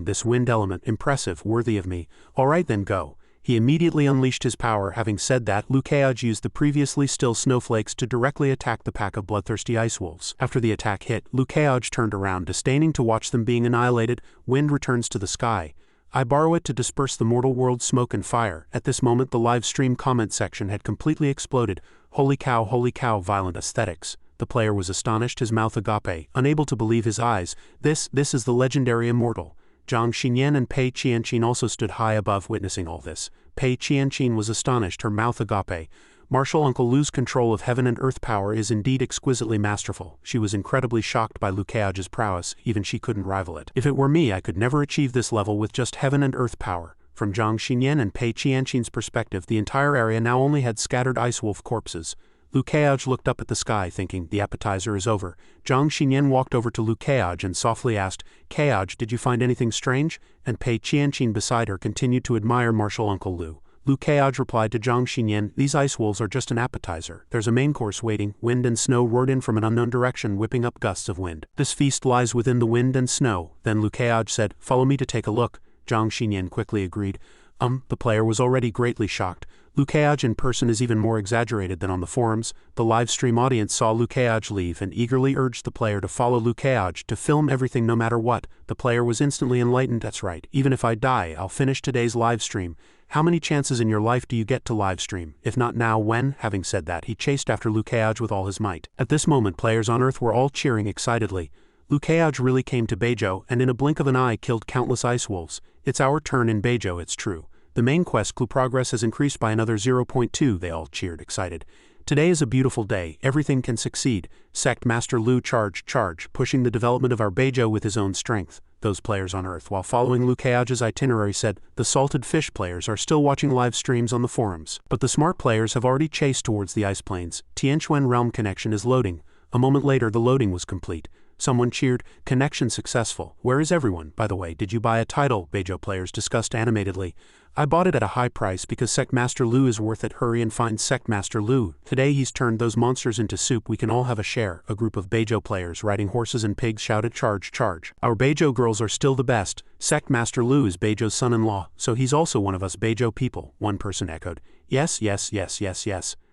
This wind element, impressive, worthy of me. Alright then, go. He immediately unleashed his power. Having said that, Lukeaj used the previously still snowflakes to directly attack the pack of bloodthirsty Ice Wolves. After the attack hit, Lukeaj turned around, disdaining to watch them being annihilated. Wind returns to the sky. I borrow it to disperse the mortal world's smoke and fire. At this moment, the live stream comment section had completely exploded. Holy cow, violent aesthetics. The player was astonished, his mouth agape, unable to believe his eyes. This is the legendary immortal. Zhang Xinyan and Pei Qianqin also stood high above, witnessing all this. Pei Qianqin was astonished, her mouth agape. Martial Uncle Lu's control of heaven and earth power is indeed exquisitely masterful. She was incredibly shocked by Lukeaj's prowess, even she couldn't rival it. If it were me, I could never achieve this level with just heaven and earth power. From Zhang Xinyan and Pei Qianqin's perspective, the entire area now only had scattered Ice Wolf corpses. Lukeaj looked up at the sky, thinking, the appetizer is over. Zhang Xinyan walked over to Lukeaj and softly asked, Keaj, did you find anything strange? And Pei Qianqin beside her continued to admire Martial Uncle Lu. Lukeaj replied to Zhang Xinyan, these Ice Wolves are just an appetizer. There's a main course waiting. Wind and snow roared in from an unknown direction, whipping up gusts of wind. This feast lies within the wind and snow. Then Lukeaj said, follow me to take a look. Zhang Xinyan quickly agreed. The player was already greatly shocked. Lukeaj in person is even more exaggerated than on the forums. The live stream audience saw Lukeaj leave and eagerly urged the player to follow Lukeaj, to film everything no matter what. The player was instantly enlightened. That's right, even if I die, I'll finish today's live stream. How many chances in your life do you get to live stream? If not now, when? Having said that, he chased after Lukeaj with all his might. At this moment, players on Earth were all cheering excitedly. Lukeaj really came to Beizhou and in a blink of an eye killed countless Ice Wolves. It's our turn in Beizhou, it's true. The main quest clue progress has increased by another 0.2, they all cheered, excited. Today is a beautiful day, everything can succeed. Sect Master Lu charge, pushing the development of our Beijo with his own strength. Those players on Earth, while following Liu Keiage's itinerary, said the salted fish players are still watching live streams on the forums. But the smart players have already chased towards the ice plains. Tianquan realm connection is loading. A moment later the loading was complete. Someone cheered, connection successful. Where is everyone? By the way, did you buy a title? Beijo players discussed animatedly. I bought it at a high price because Sect Master Lu is worth it. Hurry and find Sect Master Lu. Today he's turned those monsters into soup. We can all have a share. A group of Beijo players riding horses and pigs shouted charge. Our Beijo girls are still the best. Sect Master Lu is Beijo's son-in-law, so he's also one of us Beijo people. One person echoed. Yes.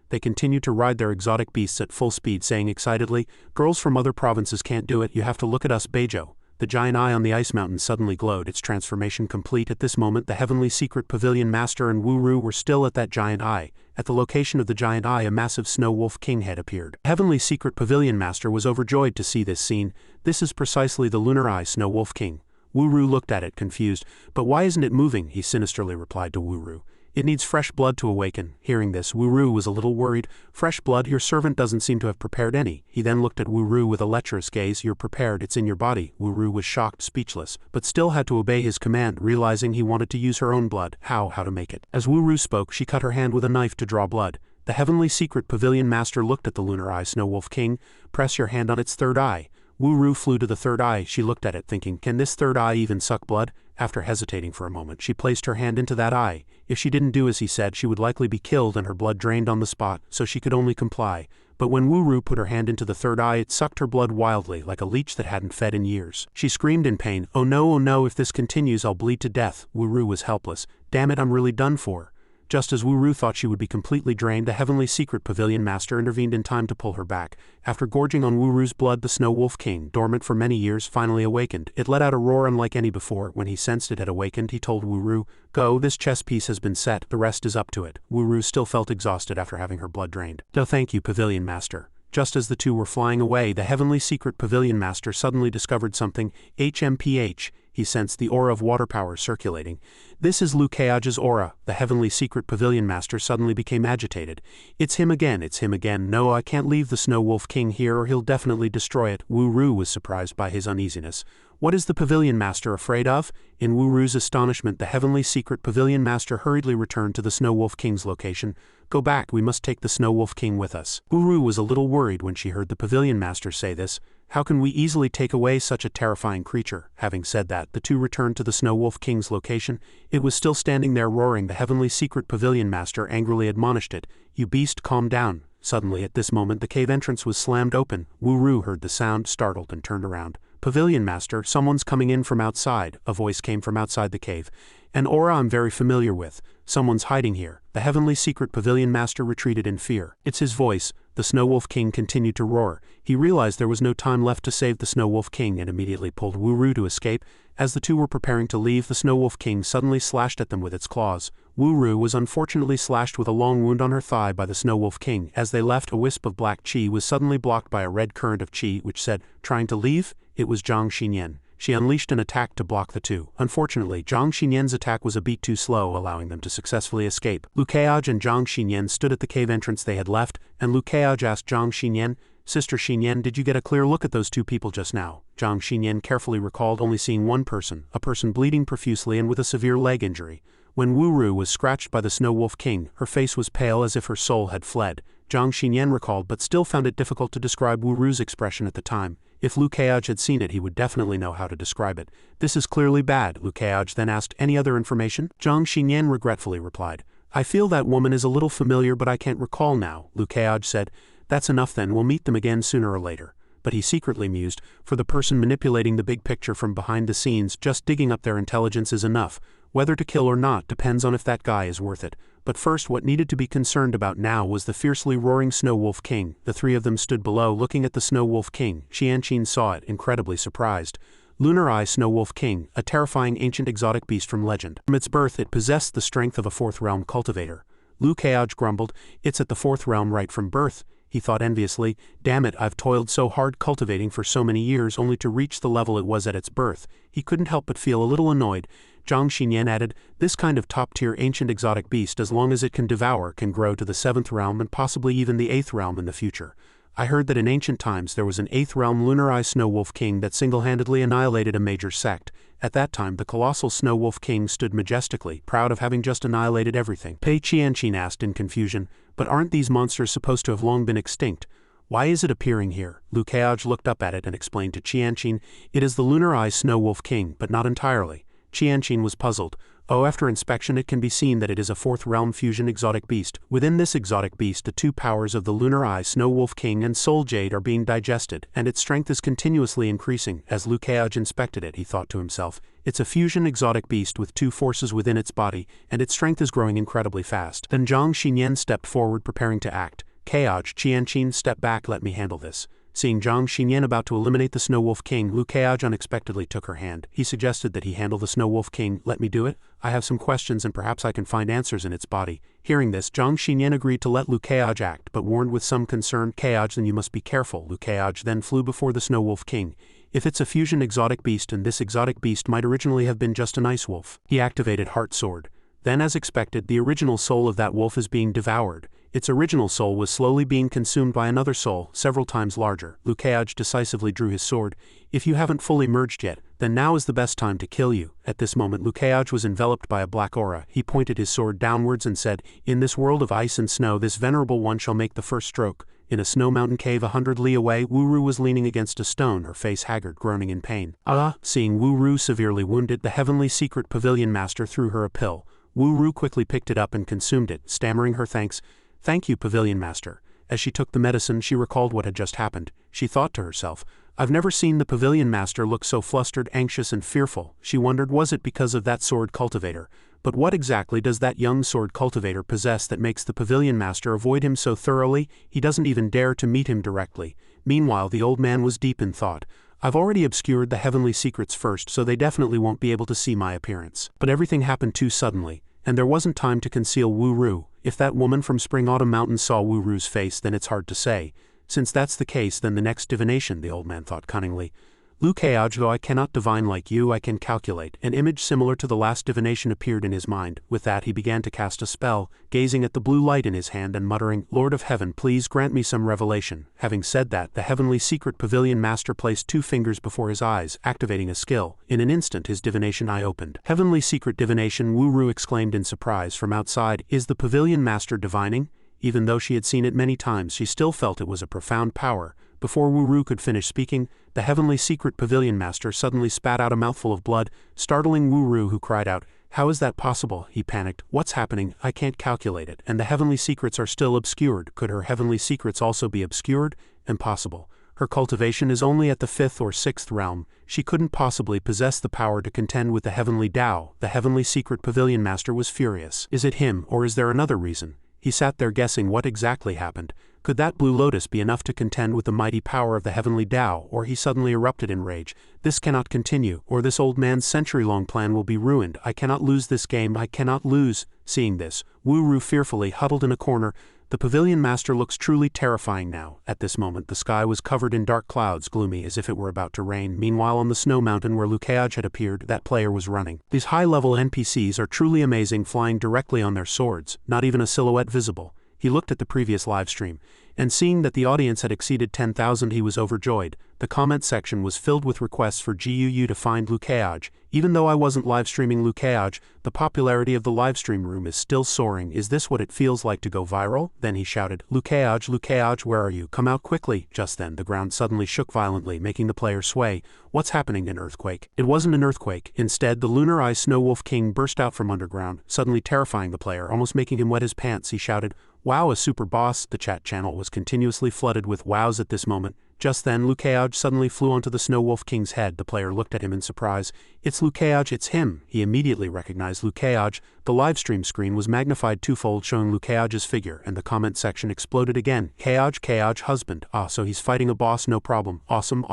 They continued to ride their exotic beasts at full speed, saying excitedly, girls from other provinces can't do it, you have to look at us Beijo. The giant eye on the ice mountain suddenly glowed, its transformation complete. At this moment the Heavenly Secret Pavilion Master and Wu Ru were still at that giant eye. At the location of the giant eye a massive snow wolf king head appeared. The Heavenly Secret Pavilion Master was overjoyed to see this scene. This is precisely the lunar eye snow wolf king. Wu Ru looked at it confused. But why isn't it moving? He sinisterly replied to Wu Ru. It needs fresh blood to awaken. Hearing this, Wu Ru was a little worried. Fresh blood? Your servant doesn't seem to have prepared any. He then looked at Wu Ru with a lecherous gaze. You're prepared, it's in your body. Wu Ru was shocked, speechless, but still had to obey his command, realizing he wanted to use her own blood. How to make it? As Wu Ru spoke, she cut her hand with a knife to draw blood. The Heavenly Secret Pavilion Master looked at the lunar eye Snow Wolf King. Press your hand on its third eye. Wu Ru flew to the third eye. She looked at it thinking, can this third eye even suck blood? After hesitating for a moment, she placed her hand into that eye. If she didn't do as he said, she would likely be killed and her blood drained on the spot, so she could only comply. But when Wu Ru put her hand into the third eye, it sucked her blood wildly, like a leech that hadn't fed in years. She screamed in pain, oh no, if this continues I'll bleed to death. Wu Ru was helpless. Damn it, I'm really done for. Just as Wu Ru thought she would be completely drained, the Heavenly Secret Pavilion Master intervened in time to pull her back. After gorging on Wu Ru's blood, the Snow Wolf King, dormant for many years, finally awakened. It let out a roar unlike any before. When he sensed it had awakened, he told Wu Ru, go, this chess piece has been set, the rest is up to it. Wu Ru still felt exhausted after having her blood drained. No thank you, Pavilion Master. Just as the two were flying away, the Heavenly Secret Pavilion Master suddenly discovered something. HMPH. He sensed the aura of water power circulating. This is Liu Keiage's aura. The Heavenly Secret Pavilion Master suddenly became agitated. It's him again. No, I can't leave the Snow Wolf King here or he'll definitely destroy it. Wu Ru was surprised by his uneasiness. What is the Pavilion Master afraid of? In Wu Ru's astonishment, the Heavenly Secret Pavilion Master hurriedly returned to the Snow Wolf King's location. Go back, we must take the Snow Wolf King with us. Wu Ru was a little worried when she heard the Pavilion Master say this. How can we easily take away such a terrifying creature? Having said that, the two returned to the Snow Wolf King's location. It was still standing there roaring. The Heavenly Secret Pavilion Master angrily admonished it. You beast, calm down. Suddenly, at this moment, the cave entrance was slammed open. Wu Ru heard the sound, startled, and turned around. Pavilion Master, someone's coming in from outside. A voice came from outside the cave. An aura I'm very familiar with. Someone's hiding here. The Heavenly Secret Pavilion Master retreated in fear. It's his voice. The Snow Wolf King continued to roar. He realized there was no time left to save the Snow Wolf King and immediately pulled Wu Ru to escape. As the two were preparing to leave, the Snow Wolf King suddenly slashed at them with its claws. Wu Ru was unfortunately slashed with a long wound on her thigh by the Snow Wolf King. As they left, a wisp of black chi was suddenly blocked by a red current of chi which said, trying to leave? It was Zhang Xinyan. She unleashed an attack to block the two. Unfortunately, Zhang Xinyan's attack was a beat too slow, allowing them to successfully escape. Liu Keiage and Zhang Xinyan stood at the cave entrance they had left, and Liu Keiage asked Zhang Xinyan, Sister Xinyan, did you get a clear look at those two people just now? Zhang Xinyan carefully recalled only seeing one person, a person bleeding profusely and with a severe leg injury. When Wu Ru was scratched by the Snow Wolf King, her face was pale as if her soul had fled. Zhang Xinyan recalled but still found it difficult to describe Wu Ru's expression at the time. If Liu Keiage had seen it, he would definitely know how to describe it. This is clearly bad. Liu Keiage then asked, any other information? Zhang Xinyan regretfully replied, I feel that woman is a little familiar but I can't recall now. Liu Keiage said, that's enough then, we'll meet them again sooner or later. But he secretly mused, for the person manipulating the big picture from behind the scenes, just digging up their intelligence is enough. Whether to kill or not depends on if that guy is worth it. But first, what needed to be concerned about now was the fiercely roaring Snow Wolf King. The three of them stood below looking at the Snow Wolf King. Qianqin saw it, incredibly surprised. Lunar Eye Snow Wolf King, a terrifying ancient exotic beast from legend. From its birth, it possessed the strength of a fourth realm cultivator. Liu Keiage grumbled, it's at the fourth realm right from birth. he thought enviously. Damn it, I've toiled so hard cultivating for so many years only to reach the level it was at its birth. He couldn't help but feel a little annoyed. Zhang Xinyan added, this kind of top-tier ancient exotic beast, as long as it can devour, can grow to the 7th realm and possibly even the 8th realm in the future. I heard that in ancient times there was an 8th realm lunar eye snow wolf king that single-handedly annihilated a major sect. At that time the colossal snow wolf king stood majestically, proud of having just annihilated everything. Pei Qianqin asked in confusion, but aren't these monsters supposed to have long been extinct? Why is it appearing here? Lu Keaj looked up at it and explained to Qianqin, it is the lunar eye snow wolf king, but not entirely. Qianqin was puzzled. Oh, after inspection it can be seen that it is a 4th realm fusion exotic beast. Within this exotic beast the 2 powers of the lunar eye snow wolf king and soul jade are being digested, and its strength is continuously increasing. As Lu Keaj inspected it, he thought to himself, it's a fusion exotic beast with 2 forces within its body, and its strength is growing incredibly fast. Then Zhang Xinyan stepped forward preparing to act. Keaj, Qianqin, step back, let me handle this. Seeing Zhang Xinyan about to eliminate the Snow Wolf King, Lu Keaj unexpectedly took her hand. He suggested that he handle the Snow Wolf King. Let me do it? I have some questions and perhaps I can find answers in its body. Hearing this, Zhang Xinyan agreed to let Lu Keaj act, but warned with some concern, Keaj, then you must be careful. Lu Keaj then flew before the Snow Wolf King. If it's a fusion exotic beast, and this exotic beast might originally have been just an ice wolf. He activated Heart Sword. Then as expected, the original soul of that wolf is being devoured. Its original soul was slowly being consumed by another soul, several times larger. Lu Keaj decisively drew his sword. If you haven't fully merged yet, then now is the best time to kill you. At this moment Lu Keaj was enveloped by a black aura. He pointed his sword downwards and said, in this world of ice and snow this venerable one shall make the first stroke. In a snow mountain cave 100 li away, Wu-Ru was leaning against a stone, her face haggard, groaning in pain. Seeing Wu-Ru severely wounded, the heavenly secret pavilion master threw her a pill. Wu-Ru quickly picked it up and consumed it, stammering her thanks. Thank you, Pavilion Master. As she took the medicine, she recalled what had just happened. She thought to herself, I've never seen the Pavilion Master look so flustered, anxious and fearful. She wondered, was it because of that sword cultivator? But what exactly does that young sword cultivator possess that makes the Pavilion Master avoid him so thoroughly? He doesn't even dare to meet him directly. Meanwhile, the old man was deep in thought. I've already obscured the heavenly secrets first, so they definitely won't be able to see my appearance. But everything happened too suddenly, and there wasn't time to conceal Wu-Ru. If that woman from Spring Autumn Mountain saw Wu-Ru's face, then it's hard to say. Since that's the case, then the next divination, the old man thought cunningly. Lu Keaj, though I cannot divine like you, I can calculate. An image similar to the last divination appeared in his mind. With that he began to cast a spell, gazing at the blue light in his hand and muttering, Lord of Heaven, please grant me some revelation. Having said that, the heavenly secret pavilion master placed 2 fingers before his eyes, activating a skill. In an instant his divination eye opened. Heavenly secret divination, Wu-Ru exclaimed in surprise from outside, is the pavilion master divining? Even though she had seen it many times, she still felt it was a profound power. Before Wu-Ru could finish speaking, the heavenly secret pavilion master suddenly spat out a mouthful of blood, startling Wu-Ru, who cried out, How is that possible? He panicked. What's happening? I can't calculate it, and the heavenly secrets are still obscured. Could her heavenly secrets also be obscured? Impossible. Her cultivation is only at the 5th or 6th realm. She couldn't possibly possess the power to contend with the heavenly Tao. The heavenly secret pavilion master was furious. Is it him, or is there another reason? He sat there guessing what exactly happened. Could that blue lotus be enough to contend with the mighty power of the heavenly Tao? Or he suddenly erupted in rage. This cannot continue, or this old man's century-long plan will be ruined. I cannot lose this game, I cannot lose. Seeing this, Wu-Ru fearfully huddled in a corner. The pavilion master looks truly terrifying now. At this moment the sky was covered in dark clouds, gloomy as if it were about to rain. Meanwhile on the snow mountain where Lu Keaj had appeared, that player was running. These high-level NPCs are truly amazing, flying directly on their swords, not even a silhouette visible. He looked at the previous live stream, and seeing that the audience had exceeded 10,000 he was overjoyed. The comment section was filled with requests for GUU to find Lu Keaj. Even though I wasn't live streaming Lu Keaj, the popularity of the live stream room is still soaring. Is this what it feels like to go viral? Then he shouted, Lu Keaj, where are you? Come out quickly. Just then the ground suddenly shook violently, making the player sway. What's happening? An earthquake? It wasn't an earthquake. Instead, the lunar eye Snow Wolf King burst out from underground, suddenly terrifying the player, almost making him wet his pants. He shouted, Wow, a super boss. The chat channel was continuously flooded with wows at this moment. Just then Lu Keaj suddenly flew onto the Snow Wolf King's head. The player looked at him in surprise. It's Lu Keaj, it's him. He immediately recognized Lu Keaj. The livestream screen was magnified twofold, showing Lu Keaj's figure, and the comment section exploded again. Keaj, husband. Ah, so he's fighting a boss, no problem. Awesome.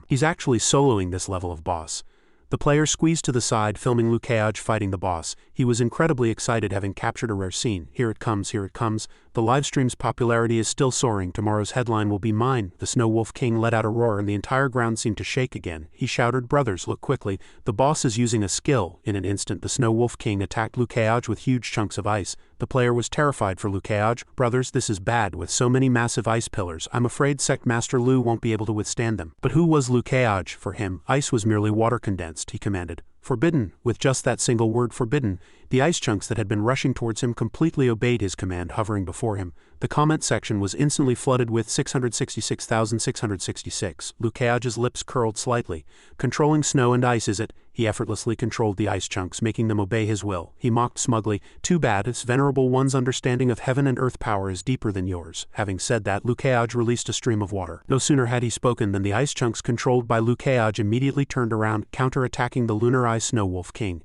He's actually soloing this level of boss. The player squeezed to the side, filming Liu Kaioj fighting the boss. He was incredibly excited, having captured a rare scene. Here it comes, here it comes. The livestream's popularity is still soaring. Tomorrow's headline will be mine. The Snow Wolf King let out a roar and the entire ground seemed to shake again. He shouted, "Brothers, look quickly. The boss is using a skill." In an instant, the Snow Wolf King attacked Liu Kaioj with huge chunks of ice. The player was terrified for Liu Kaioj. "Brothers, this is bad. With so many massive ice pillars, I'm afraid Sect Master Liu won't be able to withstand them." But who was Liu Kaioj? For him, ice was merely water condensed. He commanded, "Forbidden." With just that single word, forbidden, the ice chunks that had been rushing towards him completely obeyed his command, hovering before him. The comment section was instantly flooded with 666,666. Liu Kaioj's lips curled slightly. Controlling snow and ice, is it? He effortlessly controlled the ice chunks, making them obey his will. He mocked smugly, "Too bad, this venerable one's understanding of heaven and earth power is deeper than yours." Having said that, Liu Kaioj released a stream of water. No sooner had he spoken than the ice chunks controlled by Liu Kaioj immediately turned around, counter-attacking the Lunar Eye Snow Wolf King.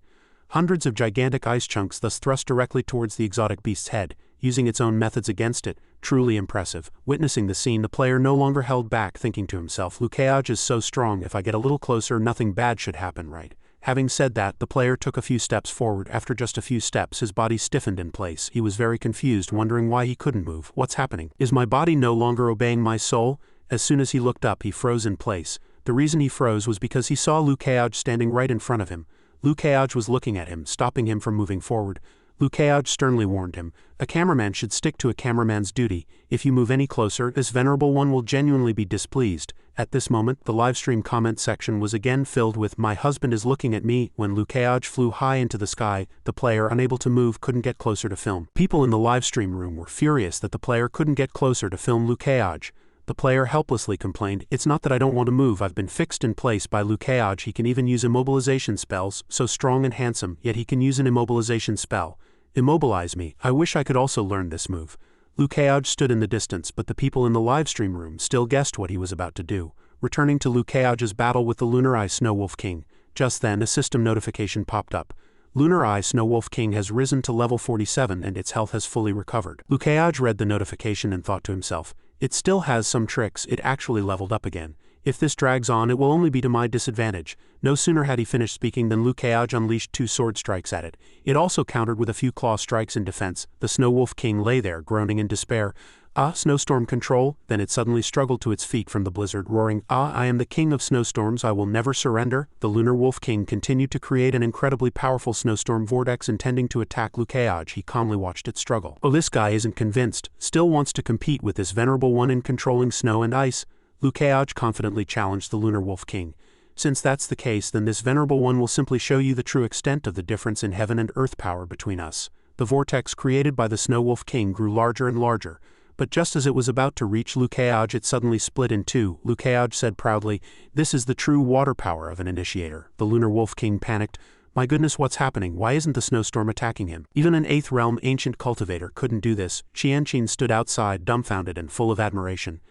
Hundreds of gigantic ice chunks thus thrust directly towards the exotic beast's head, using its own methods against it. Truly impressive. Witnessing the scene, the player no longer held back, thinking to himself, "Liu Kaioj is so strong, if I get a little closer, nothing bad should happen, right?" Having said that, the player took a few steps forward. After just a few steps, his body stiffened in place. He was very confused, wondering why he couldn't move. "What's happening? Is my body no longer obeying my soul?" As soon as he looked up, he froze in place. The reason he froze was because he saw Liu Kaioj standing right in front of him. Liu Kaioj was looking at him, stopping him from moving forward. Liu Kaioj sternly warned him, "A cameraman should stick to a cameraman's duty. If you move any closer, this venerable one will genuinely be displeased." At this moment, the livestream comment section was again filled with, "My husband is looking at me." When Liu Kaioj flew high into the sky, the player, unable to move, couldn't get closer to film. People in the livestream room were furious that the player couldn't get closer to film Liu Kaioj. The player helplessly complained, "It's not that I don't want to move, I've been fixed in place by Liu Kaioj. He can even use immobilization spells, so strong and handsome, yet he can use an immobilization spell. Immobilize me. I wish I could also learn this move." Liu Kaioj stood in the distance, but the people in the livestream room still guessed what he was about to do. Returning to Liu Kaioj's battle with the Lunar Eye Snow Wolf King. Just then, a system notification popped up. Lunar Eye Snow Wolf King has risen to level 47 and its health has fully recovered. Liu Kaioj read the notification and thought to himself, "It still has some tricks, it actually leveled up again. If this drags on, it will only be to my disadvantage." No sooner had he finished speaking than Liu Kaioj unleashed 2 sword strikes at it. It also countered with a few claw strikes in defense. The Snow Wolf King lay there, groaning in despair. "Ah, snowstorm control." Then it suddenly struggled to its feet from the blizzard, roaring, "Ah, I am the king of snowstorms, I will never surrender." The Lunar Wolf King continued to create an incredibly powerful snowstorm vortex intending to attack Liu Kaioj. He calmly watched it struggle. "Oh, this guy isn't convinced, still wants to compete with this venerable one in controlling snow and ice." Liu Kaioj confidently challenged the Lunar Wolf King. "Since that's the case, then this venerable one will simply show you the true extent of the difference in heaven and earth power between us." The vortex created by the Snow Wolf King grew larger and larger. But just as it was about to reach Liu Kaioj, it suddenly split in two. Liu Kaioj said proudly, "This is the true water power of an initiator." The Lunar Wolf King panicked. "My goodness, what's happening? Why isn't the snowstorm attacking him?" Even an 8th realm ancient cultivator couldn't do this. Qianqin stood outside, dumbfounded and full of admiration.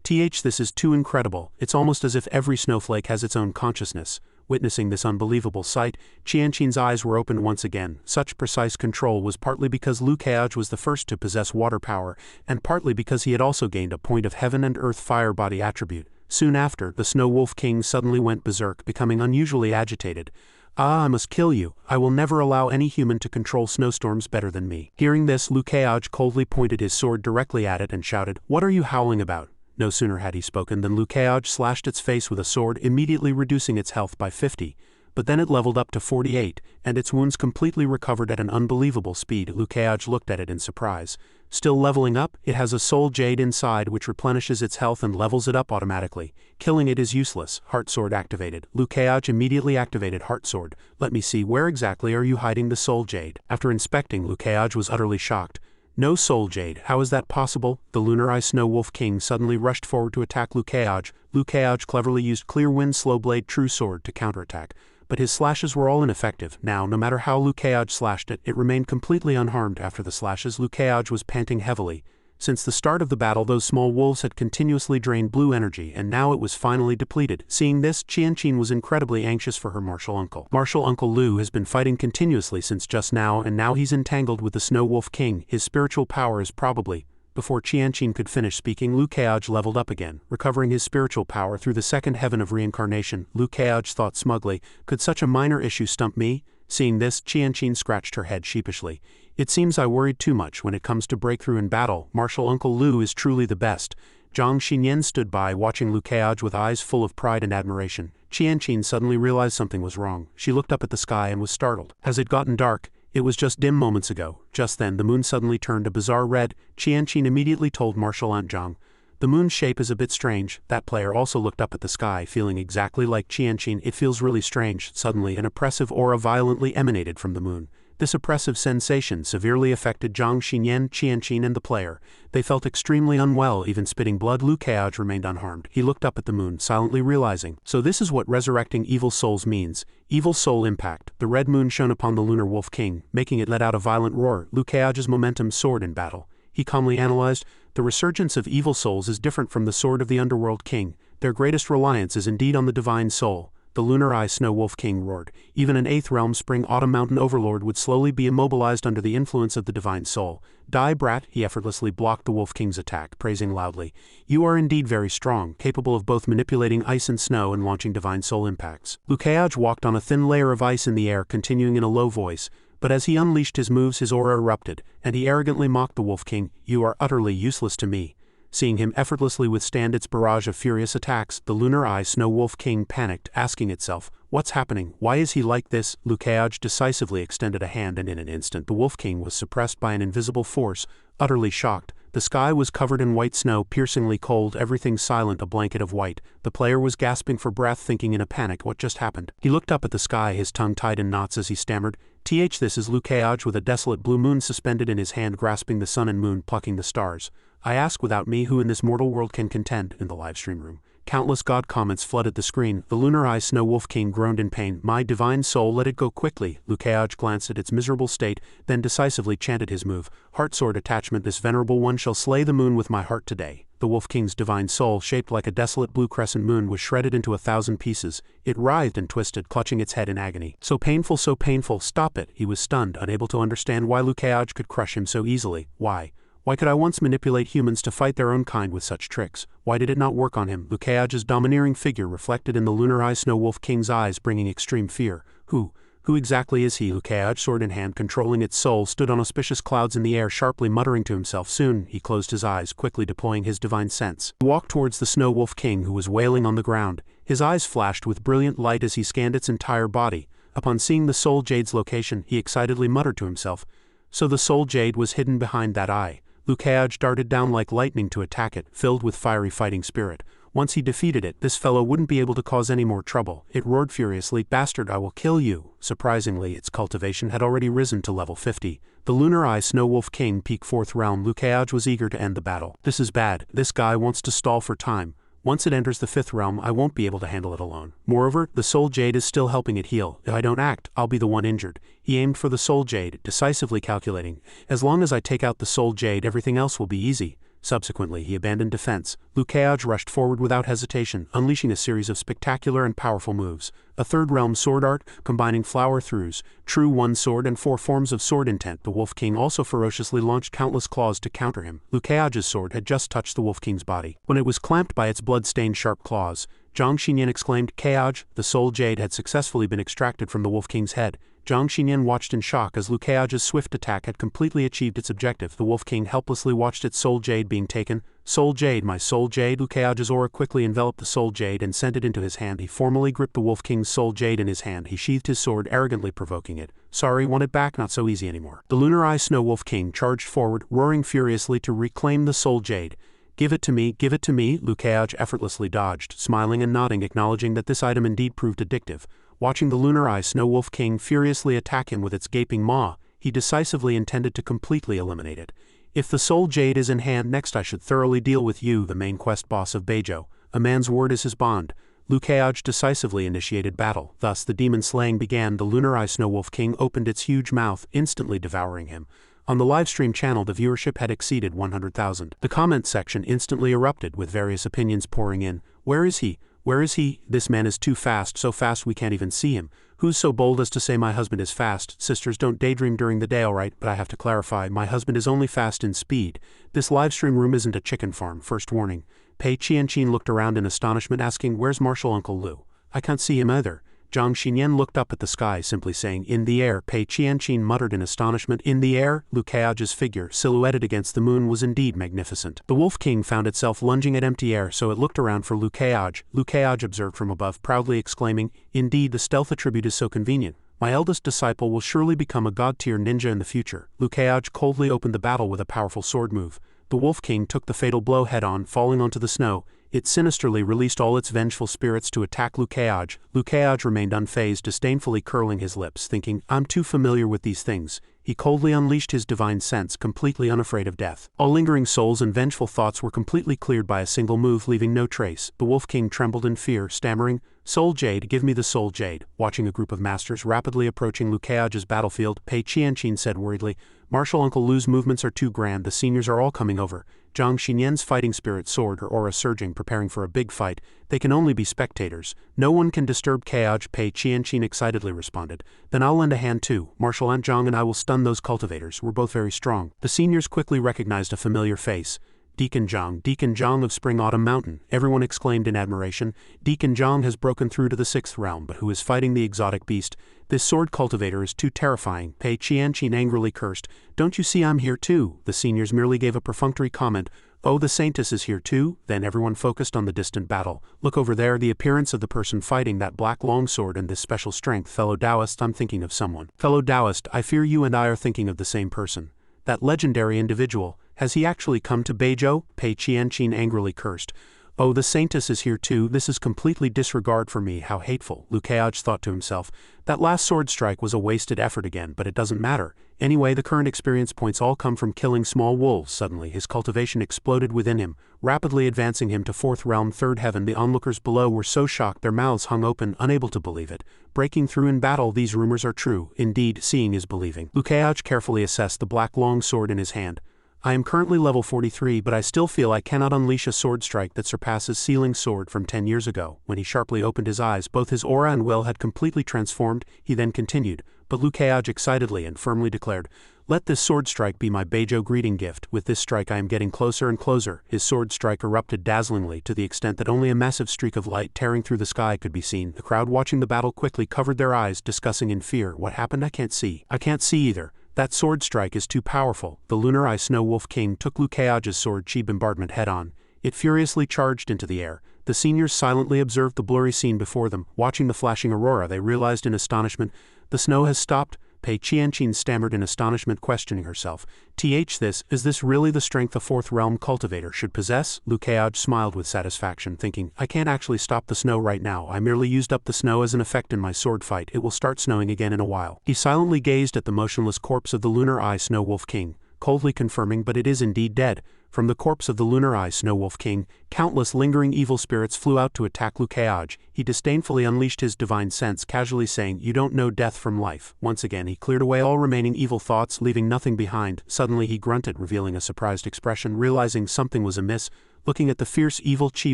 This is too incredible. It's almost as if every snowflake has its own consciousness." Witnessing this unbelievable sight, Qianqin's eyes were opened once again. Such precise control was partly because Liu Kaioj was the first to possess water power, and partly because he had also gained a point of heaven and earth fire body attribute. Soon after, the Snow Wolf King suddenly went berserk, becoming unusually agitated. "Ah, I must kill you. I will never allow any human to control snowstorms better than me." Hearing this, Liu Kaioj coldly pointed his sword directly at it and shouted, "What are you howling about?" No sooner had he spoken than Liu Kaioj slashed its face with a sword, immediately reducing its health by 50. But then it leveled up to 48, and its wounds completely recovered at an unbelievable speed. Liu Kaioj looked at it in surprise. Still leveling up, it has a soul jade inside which replenishes its health and levels it up automatically. Killing it is useless. Heart Sword activated. Liu Kaioj immediately activated Heart Sword. "Let me see, where exactly are you hiding the soul jade?" After inspecting, Liu Kaioj was utterly shocked. "No soul jade, how is that possible?" The Lunar Eye Snow Wolf King suddenly rushed forward to attack Liu Kaioj. Liu Kaioj cleverly used Clear Wind Slow Blade True Sword to counterattack, but his slashes were all ineffective. Now, no matter how Liu Kaioj slashed it, it remained completely unharmed. After the slashes, Liu Kaioj was panting heavily. Since the start of the battle, those small wolves had continuously drained blue energy, and now it was finally depleted. Seeing this, Qianqin was incredibly anxious for her martial uncle. Martial Uncle Liu has been fighting continuously since just now, and now he's entangled with the Snow Wolf King. His spiritual power is probably Before Qianqin could finish speaking, Liu Keaj leveled up again, recovering his spiritual power through the second heaven of reincarnation. Liu Keaj thought smugly, could such a minor issue stump me? Seeing this, Qianqin scratched her head sheepishly. It seems I worried too much when it comes to breakthrough in battle. Martial Uncle Liu is truly the best. Zhang Xinyan stood by, watching Liu Keaj with eyes full of pride and admiration. Qianqin suddenly realized something was wrong. She looked up at the sky and was startled. Has it gotten dark? It was just dim moments ago. Just then, the moon suddenly turned a bizarre red. Qianqin immediately told Martial Aunt Zhang. The moon's shape is a bit strange. That player also looked up at the sky, feeling exactly like Qianqin. It feels really strange. Suddenly, an oppressive aura violently emanated from the moon. This oppressive sensation severely affected Zhang Xinyan, Qianqin, and the player. They felt extremely unwell, even spitting blood. Liu Keaj remained unharmed. He looked up at the moon, silently realizing. So this is what resurrecting evil souls means. Evil soul impact. The red moon shone upon the lunar wolf king, making it let out a violent roar. Liu Keaj's momentum soared in battle. He calmly analyzed, the resurgence of evil souls is different from the sword of the underworld king. Their greatest reliance is indeed on the divine soul. The Lunar Eye Snow Wolf King roared. Even an 8th Realm Spring Autumn Mountain Overlord would slowly be immobilized under the influence of the divine soul. Die, brat! He effortlessly blocked the Wolf King's attack, praising loudly. You are indeed very strong, capable of both manipulating ice and snow and launching divine soul impacts. Liu Keaj walked on a thin layer of ice in the air, continuing in a low voice. But as he unleashed his moves, his aura erupted, and he arrogantly mocked the Wolf King. You are utterly useless to me. Seeing him effortlessly withstand its barrage of furious attacks, the Lunar Eye Snow Wolf King panicked, asking itself, what's happening? Why is he like this? Liu Keaj decisively extended a hand, and in an instant the Wolf King was suppressed by an invisible force. Utterly shocked, the sky was covered in white snow, piercingly cold, everything silent, a blanket of white. The player was gasping for breath, thinking in a panic, what just happened? He looked up at the sky, his tongue tied in knots as he stammered, This is Liu Keaj with a desolate blue moon suspended in his hand, grasping the sun and moon, plucking the stars. I ask, without me, who in this mortal world can contend? In the livestream room, countless god comments flooded the screen. The Lunar Eye Snow Wolf King groaned in pain. My divine soul, let it go quickly. Liu Keaj glanced at its miserable state, then decisively chanted his move. Heart sword attachment. This venerable one shall slay the moon with my heart today. The Wolf King's divine soul, shaped like a desolate blue crescent moon, was shredded into 1,000 pieces. It writhed and twisted, clutching its head in agony. So painful, stop it. He was stunned, unable to understand why Liu Keaj could crush him so easily. Why? Why could I once manipulate humans to fight their own kind with such tricks? Why did it not work on him? Liu Keaj's domineering figure reflected in the Lunar Eye Snow Wolf King's eyes, bringing extreme fear. Who exactly is he? Liu Keaj, sword in hand, controlling its soul, stood on auspicious clouds in the air, sharply muttering to himself. Soon, he closed his eyes, quickly deploying his divine sense. He walked towards the Snow Wolf King, who was wailing on the ground. His eyes flashed with brilliant light as he scanned its entire body. Upon seeing the Soul Jade's location, he excitedly muttered to himself. So the Soul Jade was hidden behind that eye. Liu Keaj darted down like lightning to attack it, filled with fiery fighting spirit. Once he defeated it, this fellow wouldn't be able to cause any more trouble. It roared furiously, Bastard, I will kill you. Surprisingly, its cultivation had already risen to level 50. The Lunar Eye Snow Wolf King, peak 4th realm. Liu Keaj was eager to end the battle. This is bad. This guy wants to stall for time. Once it enters the 5th realm, I won't be able to handle it alone. Moreover, the Soul Jade is still helping it heal. If I don't act, I'll be the one injured. He aimed for the Soul Jade, decisively calculating. As long as I take out the Soul Jade, everything else will be easy. Subsequently, he abandoned defense. Liu Keaj rushed forward without hesitation, unleashing a series of spectacular and powerful moves. A 3rd realm sword art, combining flower throughs, true one sword and 4 forms of sword intent. The Wolf King also ferociously launched countless claws to counter him. Liu Keaj's sword had just touched the Wolf King's body. When it was clamped by its blood-stained sharp claws, Zhang Xinyan exclaimed, Keaj, the Soul Jade had successfully been extracted from the Wolf King's head. Zhang Xinyan watched in shock as Liu Keaj's swift attack had completely achieved its objective. The Wolf King helplessly watched its Soul Jade being taken. Soul Jade, my Soul Jade. Liu Keaj's aura quickly enveloped the Soul Jade and sent it into his hand. He formally gripped the Wolf King's Soul Jade in his hand. He sheathed his sword, arrogantly provoking it. Sorry, want it back? Not so easy anymore. The Lunar Eye Snow Wolf King charged forward, roaring furiously to reclaim the Soul Jade. Give it to me, give it to me. Liu Keaj effortlessly dodged, smiling and nodding, acknowledging that this item indeed proved addictive. Watching the Lunar Eye Snow Wolf King furiously attack him with its gaping maw, he decisively intended to completely eliminate it. If the Soul Jade is in hand, next I should thoroughly deal with you, the main quest boss of Beijo. A man's word is his bond. Liu Keaj decisively initiated battle. Thus the demon slaying began. The Lunar Eye Snow Wolf King opened its huge mouth, instantly devouring him. On the livestream channel, the viewership had exceeded 100,000. The comment section instantly erupted, with various opinions pouring in. Where is he? Where is he? This man is too fast, so fast we can't even see him. Who's so bold as to say my husband is fast? Sisters, don't daydream during the day, alright, but I have to clarify, my husband is only fast in speed. This livestream room isn't a chicken farm, first warning. Pei Qianqin looked around in astonishment, asking, where's Martial Uncle Lu? I can't see him either. Zhang Xinyan looked up at the sky, simply saying, in the air. Pei Qianqin muttered in astonishment, in the air? Lu Kaiage's figure, silhouetted against the moon, was indeed magnificent. The Wolf King found itself lunging at empty air, so it looked around for Lu Kaiage. Lu Kaiage observed from above, proudly exclaiming, indeed, the stealth attribute is so convenient. My eldest disciple will surely become a god-tier ninja in the future. Lu Kaiage coldly opened the battle with a powerful sword move. The Wolf King took the fatal blow head-on, falling onto the snow. It sinisterly released all its vengeful spirits to attack Lu Kaiage. Lu Kaiage remained unfazed, disdainfully curling his lips, thinking, I'm too familiar with these things. He coldly unleashed his divine sense, completely unafraid of death. All lingering souls and vengeful thoughts were completely cleared by a single move, leaving no trace. The Wolf King trembled in fear, stammering, Soul Jade, give me the Soul Jade. Watching a group of masters rapidly approaching Lu Kaiage's battlefield, Pei Qianqin said worriedly, Martial Uncle Lu's movements are too grand, the seniors are all coming over. Zhang Xinyan's fighting spirit soared, her aura surging, preparing for a big fight. They can only be spectators. No one can disturb Kaiage, Pei Qianqin excitedly responded. Then I'll lend a hand too. Martial Aunt Zhang and I will stun those cultivators. We're both very strong. The seniors quickly recognized a familiar face. Deacon Zhang of Spring Autumn Mountain. Everyone exclaimed in admiration. Deacon Zhang has broken through to the 6th realm, but who is fighting the exotic beast? This sword cultivator is too terrifying. Pei Qianqin angrily cursed. Don't you see I'm here too? The seniors merely gave a perfunctory comment. Oh, the Saintess is here too? Then everyone focused on the distant battle. Look over there, the appearance of the person fighting that black longsword and this special strength. Fellow Taoist, I'm thinking of someone. Fellow Taoist, I fear you and I are thinking of the same person. That legendary individual. Has he actually come to Beizhou? Pei Qianqin angrily cursed. Oh, the Saintess is here too. This is completely disregard for me. How hateful. Lu Kaiage thought to himself. That last sword strike was a wasted effort again, but it doesn't matter. Anyway, the current experience points all come from killing small wolves. Suddenly, his cultivation exploded within him, rapidly advancing him to 4th realm, 3rd heaven. The onlookers below were so shocked their mouths hung open, unable to believe it. Breaking through in battle, these rumors are true. Indeed, seeing is believing. Lu Kaiage carefully assessed the black long sword in his hand. I am currently level 43, but I still feel I cannot unleash a sword strike that surpasses Sealing's sword from 10 years ago. When he sharply opened his eyes, both his aura and will had completely transformed. He then continued, but Lu Kaiage excitedly and firmly declared, let this sword strike be my Beizhou greeting gift. With this strike I am getting closer and closer. His sword strike erupted dazzlingly to the extent that only a massive streak of light tearing through the sky could be seen. The crowd watching the battle quickly covered their eyes, discussing in fear. What happened? I can't see. I can't see either. That sword strike is too powerful. The Lunar Eye Snow Wolf King took Lu Kaiage's sword chi bombardment head-on. It furiously charged into the air. The seniors silently observed the blurry scene before them. Watching the flashing aurora, they realized in astonishment, the snow has stopped. Pei Qianqin stammered in astonishment, questioning herself. Is this really the strength a 4th realm cultivator should possess? Lu Kaiage smiled with satisfaction, thinking, I can't actually stop the snow right now. I merely used up the snow as an effect in my sword fight. It will start snowing again in a while. He silently gazed at the motionless corpse of the Lunar Eye Snow Wolf King, coldly confirming, but it is indeed dead. From the corpse of the Lunar Eye Snow Wolf King, countless lingering evil spirits flew out to attack Lu Kaiage. He disdainfully unleashed his divine sense, casually saying, you don't know death from life. Once again he cleared away all remaining evil thoughts, leaving nothing behind. Suddenly he grunted, revealing a surprised expression. Realizing something was amiss, looking at the fierce evil chi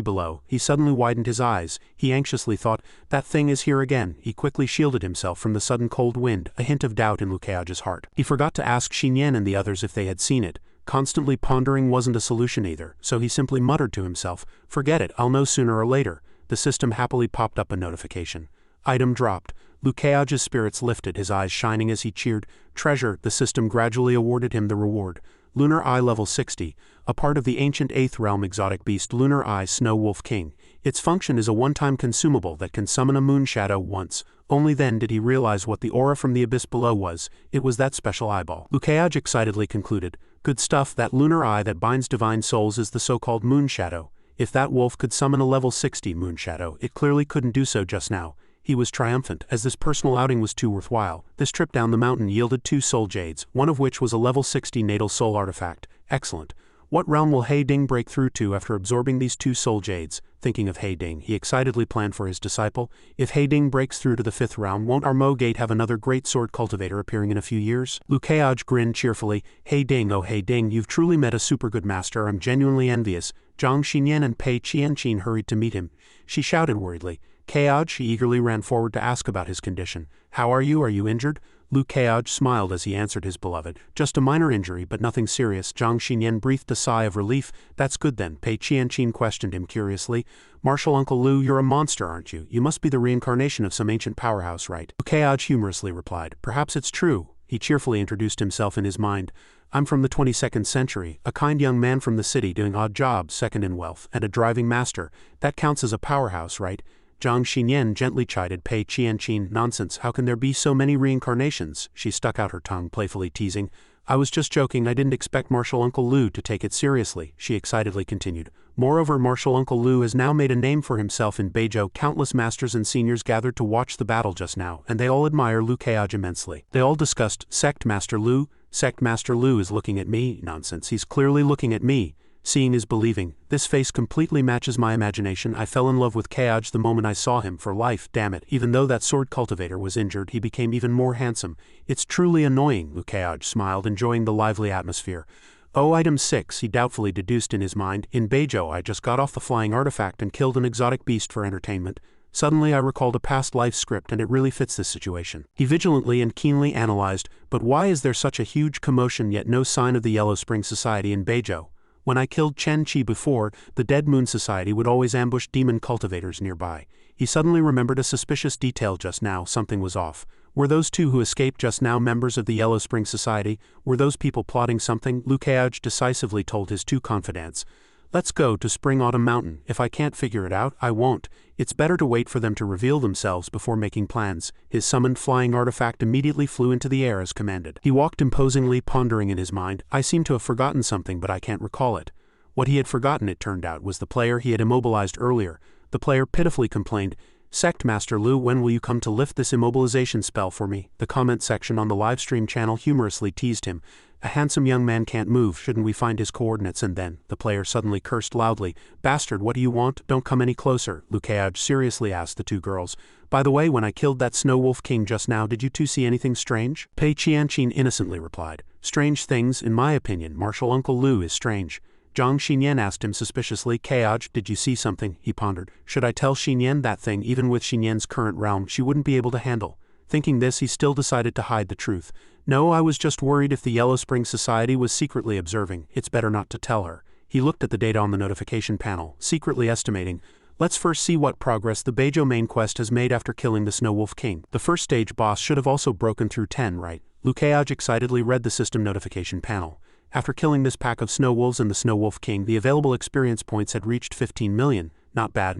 below, he suddenly widened his eyes. He anxiously thought, that thing is here again. He quickly shielded himself from the sudden cold wind, a hint of doubt in Lu Kaiage's heart. He forgot to ask Xinyan and the others if they had seen it. Constantly pondering wasn't a solution either, so he simply muttered to himself, forget it, I'll know sooner or later. The system happily popped up a notification. Item dropped. Lu Kaiage's spirits lifted, his eyes shining as he cheered. Treasure. The system gradually awarded him the reward. Lunar Eye level 60, a part of the ancient 8th realm exotic beast Lunar Eye Snow Wolf King. Its function is a one-time consumable that can summon a moon shadow once. Only then did he realize what the aura from the abyss below was. It was that special eyeball. Lu Kaiage excitedly concluded, good stuff, that lunar eye that binds divine souls is the so-called moon shadow. If that wolf could summon a level 60 moon shadow, it clearly couldn't do so just now. He was triumphant, as this personal outing was too worthwhile. This trip down the mountain yielded 2 soul jades, one of which was a level 60 natal soul artifact. Excellent. What realm will He Ding break through to after absorbing these 2 soul jades? Thinking of He Ding, he excitedly planned for his disciple. If He Ding breaks through to the 5th realm, won't our Mo Gate have another great sword cultivator appearing in a few years? Lu Kaiage grinned cheerfully. He Ding, oh He Ding, you've truly met a super good master. I'm genuinely envious. Zhang Xinyan and Pei Qianqin hurried to meet him. She shouted worriedly. Keoj, she eagerly ran forward to ask about his condition. How are you? Are you injured? Lu Keoj smiled as he answered his beloved. Just a minor injury, but nothing serious. Zhang Xinyan breathed a sigh of relief. That's good then. Pei Qianqin questioned him curiously. Martial Uncle Lu, you're a monster, aren't you? You must be the reincarnation of some ancient powerhouse, right? Lu Keoj humorously replied. Perhaps it's true. He cheerfully introduced himself in his mind. I'm from the 22nd century, a kind young man from the city doing odd jobs, second in wealth, and a driving master. That counts as a powerhouse, right? Zhang Xinyan gently chided Pei Qianqin. Nonsense, how can there be so many reincarnations? She stuck out her tongue, playfully teasing. I was just joking, I didn't expect Martial Uncle Lu to take it seriously, she excitedly continued. Moreover, Martial Uncle Lu has now made a name for himself in Beizhou. Countless masters and seniors gathered to watch the battle just now, and they all admire Lu Keoj immensely. They all discussed, Sect Master Lu? Sect Master Lu is looking at me? Nonsense, he's clearly looking at me. Seeing is believing. This face completely matches my imagination. I fell in love with Keoj the moment I saw him, for life, damn it. Even though that sword cultivator was injured, he became even more handsome. It's truly annoying, Lu Keoj smiled, enjoying the lively atmosphere. Oh, item 6, he doubtfully deduced in his mind. In Beizhou, I just got off the flying artifact and killed an exotic beast for entertainment. Suddenly I recalled a past life script and it really fits this situation. He vigilantly and keenly analyzed, but why is there such a huge commotion yet no sign of the Yellow Spring Society in Beizhou? When I killed Chen Qi before, the Dead Moon Society would always ambush demon cultivators nearby. He suddenly remembered a suspicious detail just now. Something was off. Were those two who escaped just now members of the Yellow Spring Society? Were those people plotting something? Lu Keoj decisively told his two confidants. Let's go to Spring Autumn Mountain. If I can't figure it out, I won't. It's better to wait for them to reveal themselves before making plans. His summoned flying artifact immediately flew into the air as commanded. He walked imposingly, pondering in his mind. I seem to have forgotten something, but I can't recall it. What he had forgotten, it turned out, was the player he had immobilized earlier. The player pitifully complained, Sect Master Lu, when will you come to lift this immobilization spell for me? The comment section on the livestream channel humorously teased him. A handsome young man can't move, shouldn't we find his coordinates? And then, the player suddenly cursed loudly. Bastard, what do you want? Don't come any closer, Lu Keoj seriously asked the two girls. By the way, when I killed that Snow Wolf King just now, did you two see anything strange? Pei Qianqin innocently replied. Strange things, in my opinion, Martial Uncle Lu is strange. Zhang Xinyan asked him suspiciously. Keoj, did you see something? He pondered. Should I tell Xinyan that thing? Even with Xinyan's current realm, she wouldn't be able to handle. Thinking this, he still decided to hide the truth. No, I was just worried if the Yellow Spring Society was secretly observing. It's better not to tell her. He looked at the data on the notification panel, secretly estimating. Let's first see what progress the Beizhou main quest has made after killing the Snow Wolf King. The first stage boss should have also broken through 10, right? Lu Keoj excitedly read the system notification panel. After killing this pack of Snow Wolves and the Snow Wolf King, the available experience points had reached 15 million. Not bad,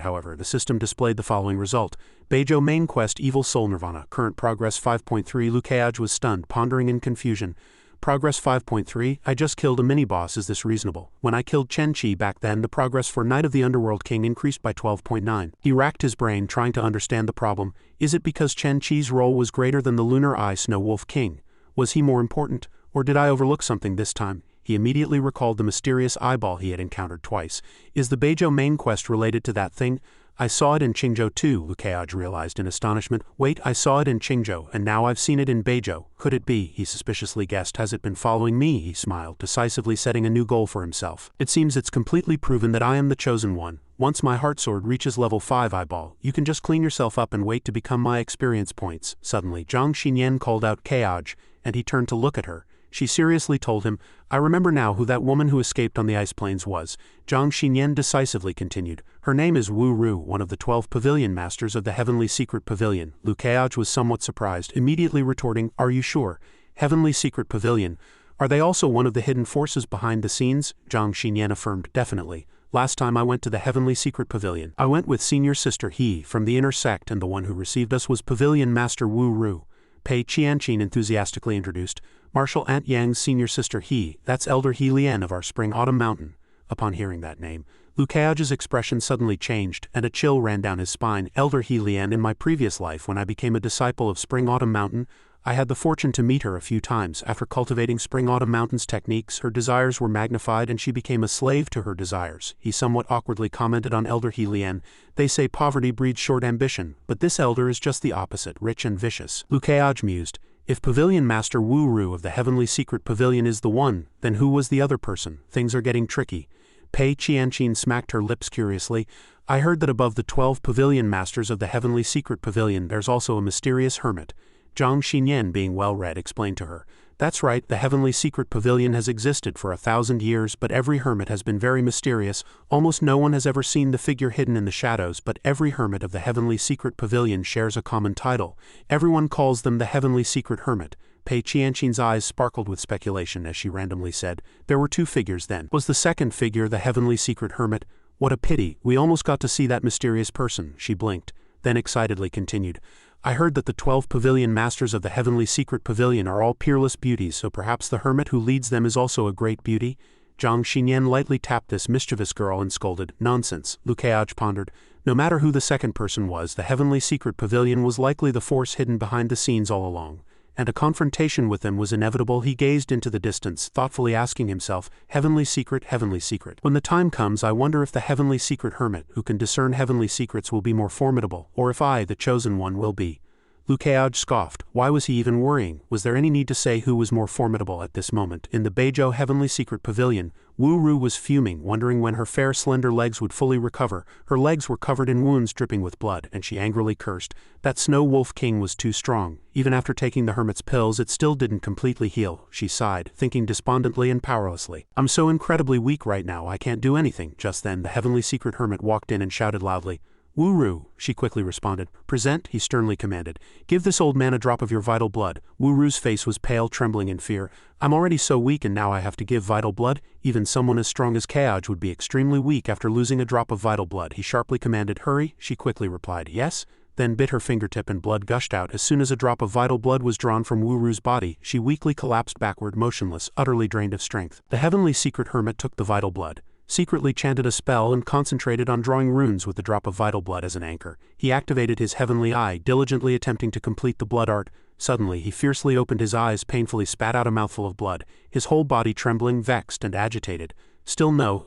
however. The system displayed the following result. Beizhou main quest Evil Soul Nirvana, current progress 5.3. Lu Keoj was stunned, pondering in confusion. Progress 5.3, I just killed a mini-boss, is this reasonable? When I killed Chen Qi back then, the progress for Knight of the Underworld King increased by 12.9. He racked his brain, trying to understand the problem. Is it because Chen Qi's role was greater than the Lunar Eye Snow Wolf King? Was he more important? Or did I overlook something this time? He immediately recalled the mysterious eyeball he had encountered twice. Is the Beizhou main quest related to that thing? I saw it in Qingzhou too, Lu Keoj realized in astonishment. Wait, I saw it in Qingzhou, and now I've seen it in Beizhou. Could it be? He suspiciously guessed. Has it been following me? He smiled, decisively setting a new goal for himself. It seems it's completely proven that I am the chosen one. Once my heart sword reaches level 5 eyeball, you can just clean yourself up and wait to become my experience points. Suddenly, Zhang Xinyan called out Keoj, and he turned to look at her. She seriously told him, I remember now who that woman who escaped on the ice plains was. Zhang Xinyan decisively continued. Her name is Wu Ru, one of the 12 pavilion masters of the Heavenly Secret Pavilion. Lu Keoj was somewhat surprised, immediately retorting, Are you sure? Heavenly Secret Pavilion. Are they also one of the hidden forces behind the scenes? Zhang Xinyan affirmed, definitely. Last time I went to the Heavenly Secret Pavilion, I went with Senior Sister He from the Inner Sect, and the one who received us was Pavilion Master Wu Ru. Pei Qianqin enthusiastically introduced. Martial Aunt Yang's senior sister He, that's Elder He Lian of our Spring Autumn Mountain. Upon hearing that name, Lu Keoj's expression suddenly changed, and a chill ran down his spine. Elder He Lian, in my previous life when I became a disciple of Spring Autumn Mountain, I had the fortune to meet her a few times. After cultivating Spring Autumn Mountain's techniques, her desires were magnified and she became a slave to her desires. He somewhat awkwardly commented on Elder He Lian. They say poverty breeds short ambition, but this elder is just the opposite, rich and vicious. Lu Keoj mused. If Pavilion Master Wu Ru of the Heavenly Secret Pavilion is the one, then who was the other person? Things are getting tricky. Pei Qianqin smacked her lips curiously. I heard that above the 12 pavilion masters of the Heavenly Secret Pavilion there's also a mysterious hermit. Zhang Xinyan, being well-read, explained to her. That's right, the Heavenly Secret Pavilion has existed for 1,000 years, but every hermit has been very mysterious. Almost no one has ever seen the figure hidden in the shadows, but every hermit of the Heavenly Secret Pavilion shares a common title. Everyone calls them the Heavenly Secret Hermit. Pei Qianqin's eyes sparkled with speculation as she randomly said, "There were 2 figures then. Was the second figure the Heavenly Secret Hermit? What a pity, we almost got to see that mysterious person." She blinked, then excitedly continued, "I heard that the 12 pavilion masters of the Heavenly Secret Pavilion are all peerless beauties, so perhaps the hermit who leads them is also a great beauty?" Zhang Xinyan lightly tapped this mischievous girl and scolded, "Nonsense," Lu Keaj pondered. No matter who the second person was, the Heavenly Secret Pavilion was likely the force hidden behind the scenes all along, and a confrontation with them was inevitable. He gazed into the distance, thoughtfully asking himself, Heavenly Secret, Heavenly Secret. When the time comes, I wonder if the Heavenly Secret Hermit, who can discern heavenly secrets, will be more formidable, or if I, the chosen one, will be. Lu Keaj scoffed. Why was he even worrying? Was there any need to say who was more formidable at this moment? In the Beizhou Heavenly Secret Pavilion, Wu Ru was fuming, wondering when her fair slender legs would fully recover. Her legs were covered in wounds dripping with blood, and she angrily cursed. That Snow Wolf King was too strong. Even after taking the hermit's pills, it still didn't completely heal. She sighed, thinking despondently and powerlessly. I'm so incredibly weak right now, I can't do anything. Just then, the Heavenly Secret Hermit walked in and shouted loudly. Wu Ru, she quickly responded. Present, he sternly commanded. Give this old man a drop of your vital blood. Wu Ru's face was pale, trembling in fear. I'm already so weak and now I have to give vital blood? Even someone as strong as Keaj would be extremely weak after losing a drop of vital blood. He sharply commanded. Hurry, she quickly replied. Yes? Then bit her fingertip and blood gushed out. As soon as a drop of vital blood was drawn from Wu Ru's body, she weakly collapsed backward, motionless, utterly drained of strength. The Heavenly Secret Hermit took the vital blood, secretly chanted a spell and concentrated on drawing runes with the drop of vital blood as an anchor. He activated his heavenly eye, diligently attempting to complete the blood art. Suddenly, he fiercely opened his eyes, painfully spat out a mouthful of blood, his whole body trembling, vexed, and agitated. Still no,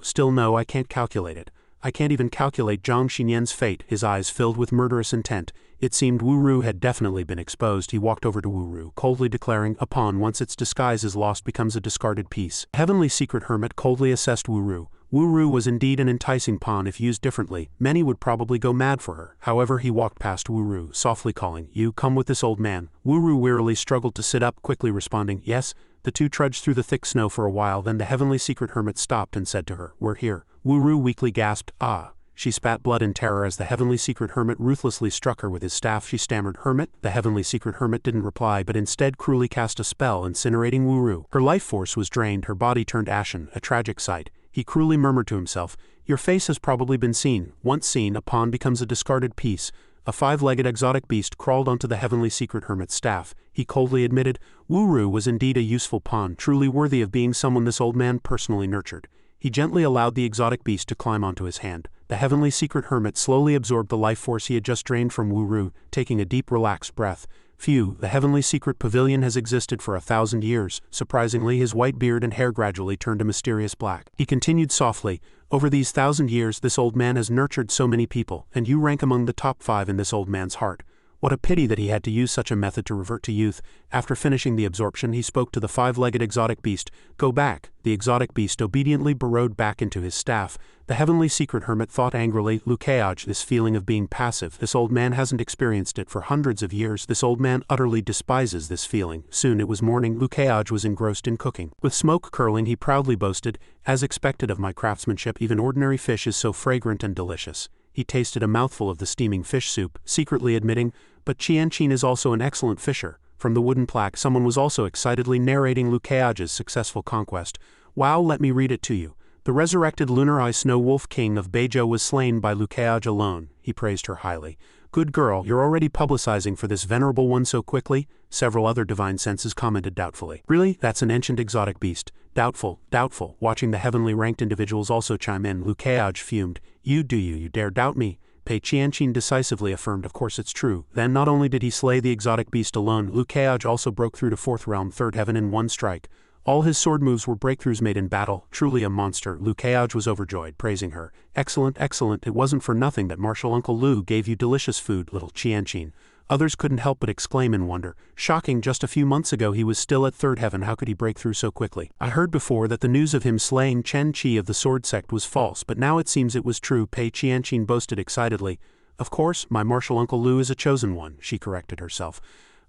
I can't calculate it. I can't even calculate Zhang Xinyan's fate. His eyes filled with murderous intent. It seemed Wu Ru had definitely been exposed. He walked over to Wu Ru, coldly declaring, a pawn once its disguise is lost becomes a discarded piece. Heavenly Secret Hermit coldly assessed Wu Ru. Wu Ru was indeed an enticing pawn if used differently. Many would probably go mad for her. However, he walked past Wu Ru, softly calling, You, come with this old man. Wu Ru wearily struggled to sit up, quickly responding, Yes. The two trudged through the thick snow for a while, then the Heavenly Secret Hermit stopped and said to her, We're here. Wu Ru weakly gasped, Ah. She spat blood in terror as the Heavenly Secret Hermit ruthlessly struck her with his staff. She stammered, Hermit? The Heavenly Secret Hermit didn't reply but instead cruelly cast a spell, incinerating Wu Ru. Her life force was drained, her body turned ashen, a tragic sight. He cruelly murmured to himself, Your face has probably been seen. Once seen, a pawn becomes a discarded piece. A 5-legged exotic beast crawled onto the Heavenly Secret Hermit's staff. He coldly admitted, Wu Ru was indeed a useful pawn, truly worthy of being someone this old man personally nurtured. He gently allowed the exotic beast to climb onto his hand. The Heavenly Secret Hermit slowly absorbed the life force he had just drained from Wu Ru, taking a deep, relaxed breath. Phew, the Heavenly Secret Pavilion has existed for 1,000 years. Surprisingly, his white beard and hair gradually turned a mysterious black. He continued softly, Over these 1,000 years this old man has nurtured so many people, and you rank among the top 5 in this old man's heart. What a pity that he had to use such a method to revert to youth. After finishing the absorption, he spoke to the 5-legged exotic beast. Go back. The exotic beast obediently burrowed back into his staff. The Heavenly Secret Hermit thought angrily, Lu Keaj, this feeling of being passive, this old man hasn't experienced it for hundreds of years. This old man utterly despises this feeling. Soon it was morning. Lu Keaj was engrossed in cooking. With smoke curling, he proudly boasted, As expected of my craftsmanship, even ordinary fish is so fragrant and delicious. He tasted a mouthful of the steaming fish soup, secretly admitting, But Qianqin is also an excellent fisher. From the wooden plaque, someone was also excitedly narrating Lu Keaj's successful conquest. Wow, let me read it to you. The resurrected Lunar Eye Snow Wolf King of Beizhou was slain by Lu Keaj alone. He praised her highly. Good girl, you're already publicizing for this venerable one so quickly? Several other divine senses commented doubtfully. Really? That's an ancient exotic beast. Doubtful. Watching the heavenly ranked individuals also chime in, Lu Keaj fumed. You dare doubt me? Pei Qianqin decisively affirmed, Of course it's true. Then not only did he slay the exotic beast alone, Lu Keaj also broke through to 4th realm, 3rd heaven in one strike. All his sword moves were breakthroughs made in battle. Truly a monster. Lu Keaj was overjoyed, praising her. Excellent. It wasn't for nothing that martial Uncle Lu gave you delicious food, little Qianqin. Others couldn't help but exclaim in wonder. Shocking, just a few months ago he was still at third heaven. How could he break through so quickly? I heard before that the news of him slaying Chen Qi of the Sword Sect was false, but now it seems it was true, Pei Qianqin boasted excitedly. Of course, my martial uncle Lu is a chosen one, she corrected herself.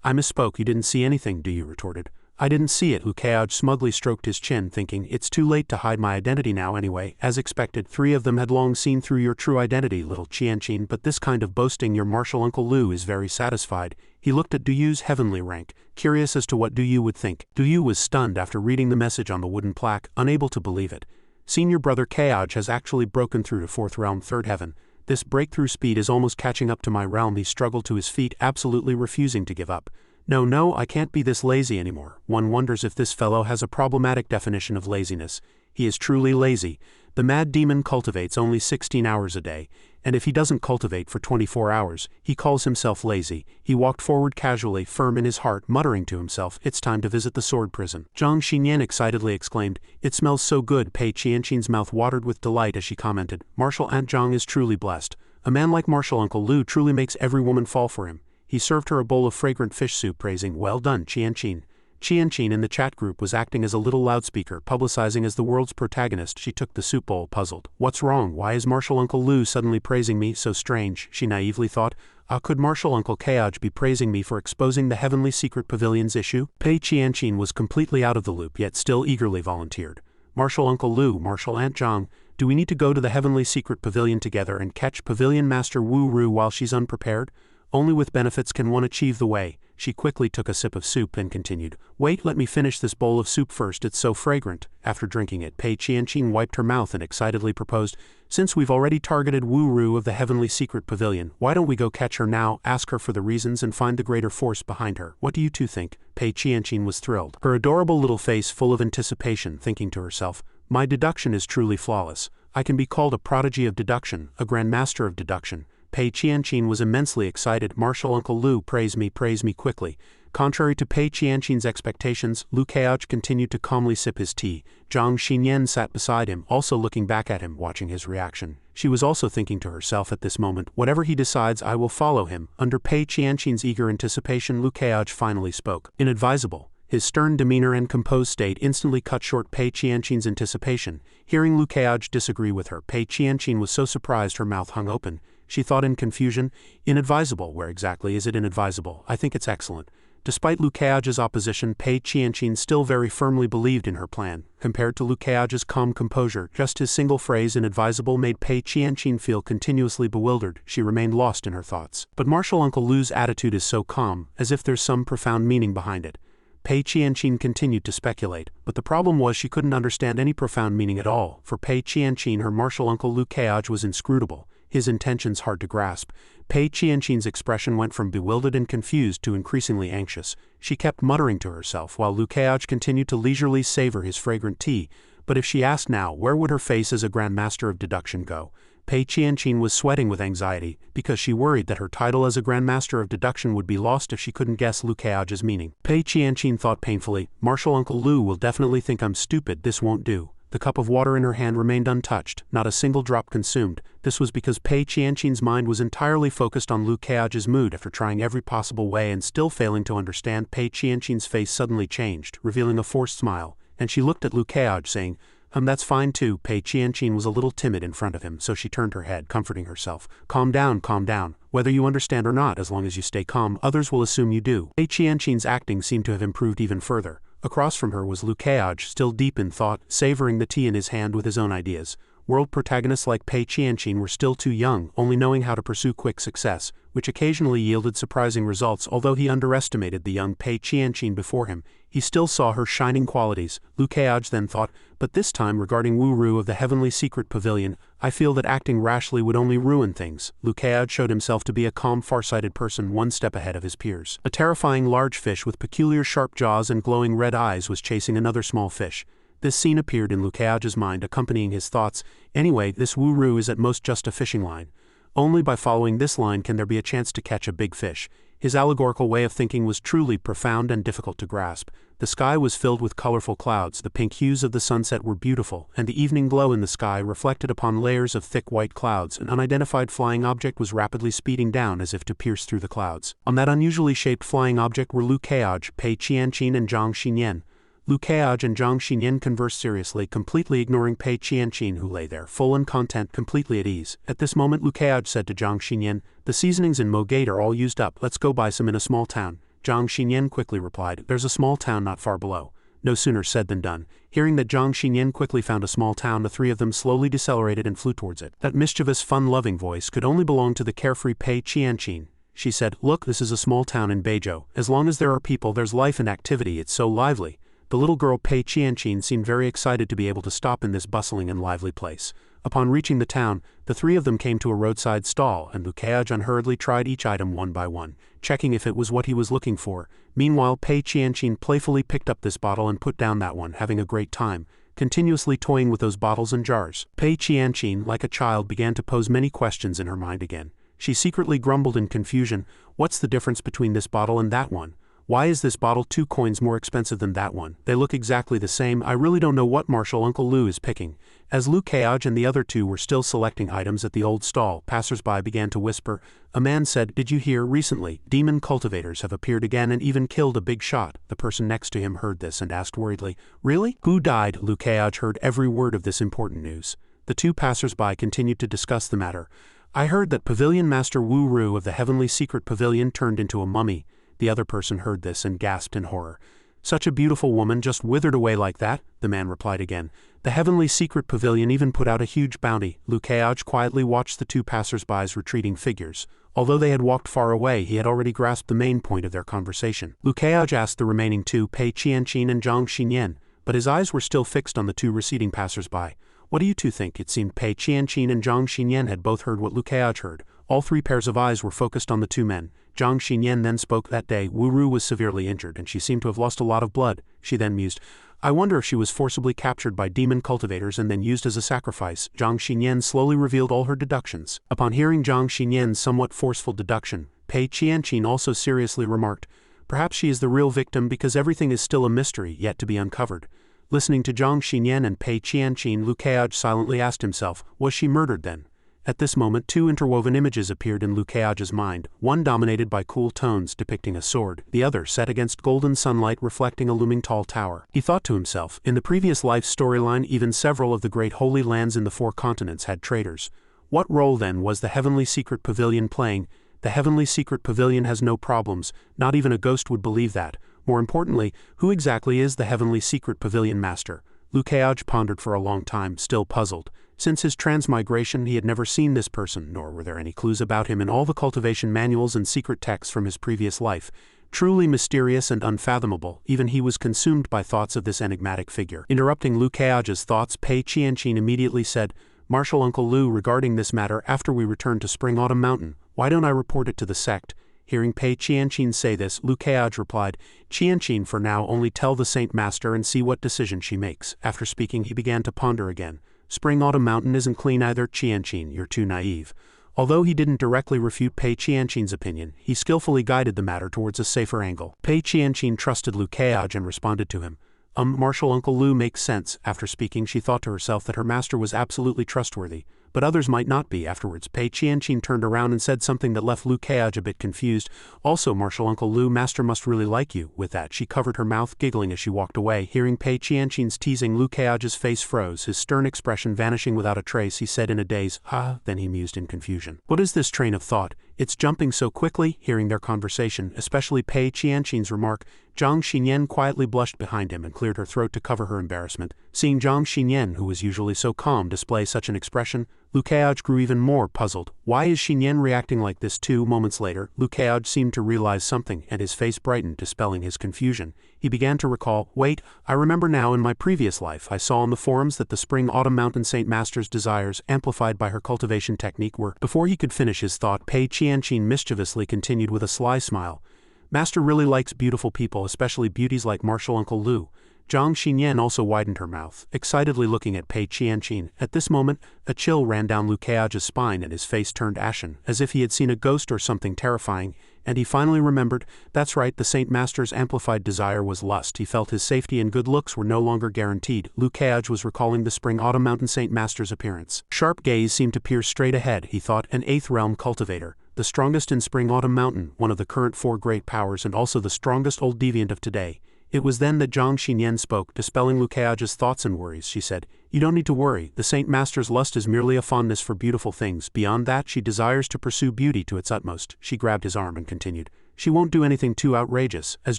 I misspoke, you didn't see anything, do you? Retorted. I didn't see it. Lu Keaj smugly stroked his chin, thinking, it's too late to hide my identity now anyway. As expected, 3 of them had long seen through your true identity, little Qianqin, but this kind of boasting your martial uncle Lu is very satisfied. He looked at Du Yu's heavenly rank, curious as to what Du Yu would think. Du Yu was stunned after reading the message on the wooden plaque, unable to believe it. Senior brother Keaj has actually broken through to 4th realm, 3rd heaven. This breakthrough speed is almost catching up to my realm. He struggled to his feet, absolutely refusing to give up. No, I can't be this lazy anymore. One wonders if this fellow has a problematic definition of laziness. He is truly lazy. The mad demon cultivates only 16 hours a day, and if he doesn't cultivate for 24 hours, he calls himself lazy. He walked forward casually, firm in his heart, muttering to himself, it's time to visit the sword prison. Zhang Xinyan excitedly exclaimed, it smells so good. Pei Qianqin's mouth watered with delight as she commented, Martial Aunt Zhang is truly blessed. A man like Martial Uncle Lu truly makes every woman fall for him. He served her a bowl of fragrant fish soup, praising, well done, Qianqin. Qianqin in the chat group was acting as a little loudspeaker, publicizing as the world's protagonist. She took the soup bowl, puzzled. What's wrong? Why is Martial Uncle Lu suddenly praising me? So strange, she naively thought. Could Martial Uncle Keaj be praising me for exposing the Heavenly Secret Pavilion's issue? Pei Qianqin was completely out of the loop, yet still eagerly volunteered. Martial Uncle Lu, Martial Aunt Zhang, do we need to go to the Heavenly Secret Pavilion together and catch Pavilion Master Wu Ru while she's unprepared? Only with benefits can one achieve the way. She quickly took a sip of soup and continued, wait, let me finish this bowl of soup first, it's so fragrant. After drinking it, Pei Qianqin wiped her mouth and excitedly proposed, since we've already targeted Wu Ru of the Heavenly Secret Pavilion, why don't we go catch her now, ask her for the reasons and find the greater force behind her? What do you two think? Pei Qianqin was thrilled, her adorable little face full of anticipation, thinking to herself, my deduction is truly flawless. I can be called a prodigy of deduction, a grand master of deduction. Pei Qianqin was immensely excited. Martial Uncle Lu, praise me quickly. Contrary to Pei Qianqin's expectations, Lu Keaj continued to calmly sip his tea. Zhang Xinyan sat beside him, also looking back at him, watching his reaction. She was also thinking to herself at this moment, whatever he decides, I will follow him. Under Pei Qianqin's eager anticipation, Lu Keaj finally spoke. Inadvisable. His stern demeanor and composed state instantly cut short Pei Qianqin's anticipation. Hearing Lu Keaj disagree with her, Pei Qianqin was so surprised her mouth hung open. She thought in confusion, inadvisable, where exactly is it inadvisable? I think it's excellent. Despite Lu Keaj's opposition, Pei Qianqin still very firmly believed in her plan. Compared to Lu Keaj's calm composure, just his single phrase inadvisable made Pei Qianqin feel continuously bewildered. She remained lost in her thoughts. But Martial Uncle Lu's attitude is so calm, as if there's some profound meaning behind it. Pei Qianqin continued to speculate, but the problem was she couldn't understand any profound meaning at all. For Pei Qianqin, her martial uncle Lu Keaj was inscrutable, his intentions hard to grasp. Pei Qianqin's expression went from bewildered and confused to increasingly anxious. She kept muttering to herself while Lu Keaj continued to leisurely savor his fragrant tea, but if she asked now, where would her face as a Grand Master of Deduction go? Pei Qianqin was sweating with anxiety, because she worried that her title as a Grand Master of Deduction would be lost if she couldn't guess Lu Keaj's meaning. Pei Qianqin thought painfully, Martial Uncle Lu will definitely think I'm stupid, this won't do. The cup of water in her hand remained untouched, not a single drop consumed. This was because Pei Qianqin's mind was entirely focused on Lu Keaj's mood. After trying every possible way and still failing to understand, Pei Qianqin's face suddenly changed, revealing a forced smile, and she looked at Lu Keaj saying, that's fine too. Pei Qianqin was a little timid in front of him, so she turned her head, comforting herself. Calm down. Whether you understand or not, as long as you stay calm, others will assume you do. Pei Qianqin's acting seemed to have improved even further. Across from her was Lu Keaj, still deep in thought, savoring the tea in his hand with his own ideas. World protagonists like Pei Qianqin were still too young, only knowing how to pursue quick success, which occasionally yielded surprising results. Although he underestimated the young Pei Qianqin before him, he still saw her shining qualities. Lu Keaj then thought, but this time regarding Wu Ru of the Heavenly Secret Pavilion, I feel that acting rashly would only ruin things. Lu Keaj showed himself to be a calm, far-sighted person, one step ahead of his peers. A terrifying large fish with peculiar sharp jaws and glowing red eyes was chasing another small fish. This scene appeared in Lu Keaj's mind, accompanying his thoughts. Anyway, this Wu Ru is at most just a fishing line. Only by following this line can there be a chance to catch a big fish. His allegorical way of thinking was truly profound and difficult to grasp. The sky was filled with colorful clouds, the pink hues of the sunset were beautiful, and the evening glow in the sky reflected upon layers of thick white clouds. An unidentified flying object was rapidly speeding down as if to pierce through the clouds. On that unusually shaped flying object were Lu Keaj, Pei Qianqin, and Zhang Xinyan. Lu Keaj and Zhang Xinyan conversed seriously, completely ignoring Pei Qianqin, who lay there, full and content, completely at ease. At this moment Lu Keaj said to Zhang Xinyan, "The seasonings in Mo Gate are all used up, let's go buy some in a small town." Zhang Xinyan quickly replied, "There's a small town not far below." No sooner said than done. Hearing that Zhang Xinyan quickly found a small town, the three of them slowly decelerated and flew towards it. That mischievous, fun-loving voice could only belong to the carefree Pei Qianqin. She said, "Look, this is a small town in Beizhou. As long as there are people, there's life and activity, it's so lively." The little girl Pei Qianqin seemed very excited to be able to stop in this bustling and lively place. Upon reaching the town, the three of them came to a roadside stall, and Lu Keaj unhurriedly tried each item one by one, checking if it was what he was looking for. Meanwhile, Pei Qianqin playfully picked up this bottle and put down that one, having a great time, continuously toying with those bottles and jars. Pei Qianqin, like a child, began to pose many questions in her mind again. She secretly grumbled in confusion, "What's the difference between this bottle and that one? Why is this bottle 2 coins more expensive than that one? They look exactly the same. I really don't know what Martial Uncle Lu is picking." As Lu Keaj and the other two were still selecting items at the old stall, passers-by began to whisper. A man said, "Did you hear, recently, demon cultivators have appeared again and even killed a big shot?" The person next to him heard this and asked worriedly, "Really? Who died?" Lu Keaj heard every word of this important news. The two passers-by continued to discuss the matter. "I heard that Pavilion Master Wu Ru of the Heavenly Secret Pavilion turned into a mummy." The other person heard this and gasped in horror. "Such a beautiful woman just withered away like that?" The man replied again. "The Heavenly Secret Pavilion even put out a huge bounty." Lu Keaj quietly watched the two passers-by's retreating figures. Although they had walked far away, he had already grasped the main point of their conversation. Lu Keaj asked the remaining two, Pei Qianqin and Zhang Xinyan, but his eyes were still fixed on the two receding passers-by. "What do you two think?" It seemed Pei Qianqin and Zhang Xinyan had both heard what Lu Keaj heard. All three pairs of eyes were focused on the two men. Zhang Xinyan then spoke. "That day, Wu Ru was severely injured, and she seemed to have lost a lot of blood." She then mused, "I wonder if she was forcibly captured by demon cultivators and then used as a sacrifice." Zhang Xinyan slowly revealed all her deductions. Upon hearing Zhang Xinyan's somewhat forceful deduction, Pei Qianqin also seriously remarked, "Perhaps she is the real victim because everything is still a mystery yet to be uncovered." Listening to Zhang Xinyan and Pei Qianqin, Lu Keaj silently asked himself, "Was she murdered then?" At this moment, two interwoven images appeared in Lu Keaj's mind, one dominated by cool tones depicting a sword, the other set against golden sunlight reflecting a looming tall tower. He thought to himself, in the previous life storyline, even several of the great holy lands in the 4 continents had traders. What role then was the Heavenly Secret Pavilion playing? The Heavenly Secret Pavilion has no problems, not even a ghost would believe that. More importantly, who exactly is the Heavenly Secret Pavilion Master? Lu Keaj pondered for a long time, still puzzled. Since his transmigration, he had never seen this person, nor were there any clues about him in all the cultivation manuals and secret texts from his previous life. Truly mysterious and unfathomable, even he was consumed by thoughts of this enigmatic figure. Interrupting Lu Keaj's thoughts, Pei Qianqin immediately said, "Martial Uncle Lu, regarding this matter, after we return to Spring Autumn Mountain, why don't I report it to the sect?" Hearing Pei Qianqin say this, Lu Keaj replied, "Qianqin, for now only tell the Saint Master and see what decision she makes." After speaking, he began to ponder again. "Spring Autumn Mountain isn't clean either, Qianqin, you're too naive." Although he didn't directly refute Pei Qianqin's opinion, he skillfully guided the matter towards a safer angle. Pei Qianqin trusted Lu Keaj and responded to him. Martial Uncle Lu makes sense." After speaking, she thought to herself that her master was absolutely trustworthy, but others might not be. Afterwards, Pei Qianqin turned around and said something that left Lu Keaj a bit confused. "Also, Martial Uncle Lu, Master must really like you." With that, she covered her mouth, giggling as she walked away. Hearing Pei Qianqin's teasing, Lu Keaj's face froze, his stern expression vanishing without a trace. He said in a daze, "Ah," then he mused in confusion. "What is this train of thought? It's jumping so quickly." Hearing their conversation, especially Pei Qianqin's remark, Zhang Xinyan quietly blushed behind him and cleared her throat to cover her embarrassment. Seeing Zhang Xinyan, who was usually so calm, display such an expression, Lu Keaj grew even more puzzled. Why is Xinyan reacting like this? 2 moments later, Lu Keaj seemed to realize something, and his face brightened, dispelling his confusion. He began to recall, "Wait, I remember now, in my previous life I saw on the forums that the Spring Autumn Mountain Saint Master's desires, amplified by her cultivation technique, were—" Before he could finish his thought, Pei Qianqin mischievously continued with a sly smile, "Master really likes beautiful people, especially beauties like Martial Uncle Lu." Zhang Xinyan also widened her mouth, excitedly looking at Pei Qianqin. At this moment, a chill ran down Lu Keaj's spine and his face turned ashen, as if he had seen a ghost or something terrifying. and he finally remembered, that's right, the Saint Master's amplified desire was lust. He felt his safety and good looks were no longer guaranteed. Liu Kaiaj was recalling the Spring-Autumn Mountain Saint Master's appearance. Sharp gaze seemed to peer straight ahead, he thought, an 8th realm cultivator, the strongest in Spring-Autumn Mountain, one of the current 4 great powers and also the strongest old deviant of today. It was then that Zhang Xinyan spoke, dispelling Liu Kaiaj's thoughts and worries. She said, "You don't need to worry, the Saint Master's lust is merely a fondness for beautiful things. Beyond that, she desires to pursue beauty to its utmost." She grabbed his arm and continued, "She won't do anything too outrageous," as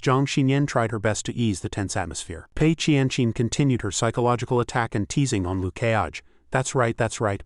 Zhang Xinyan tried her best to ease the tense atmosphere. Pei Qianqin continued her psychological attack and teasing on Liu Kaiaj. That's right,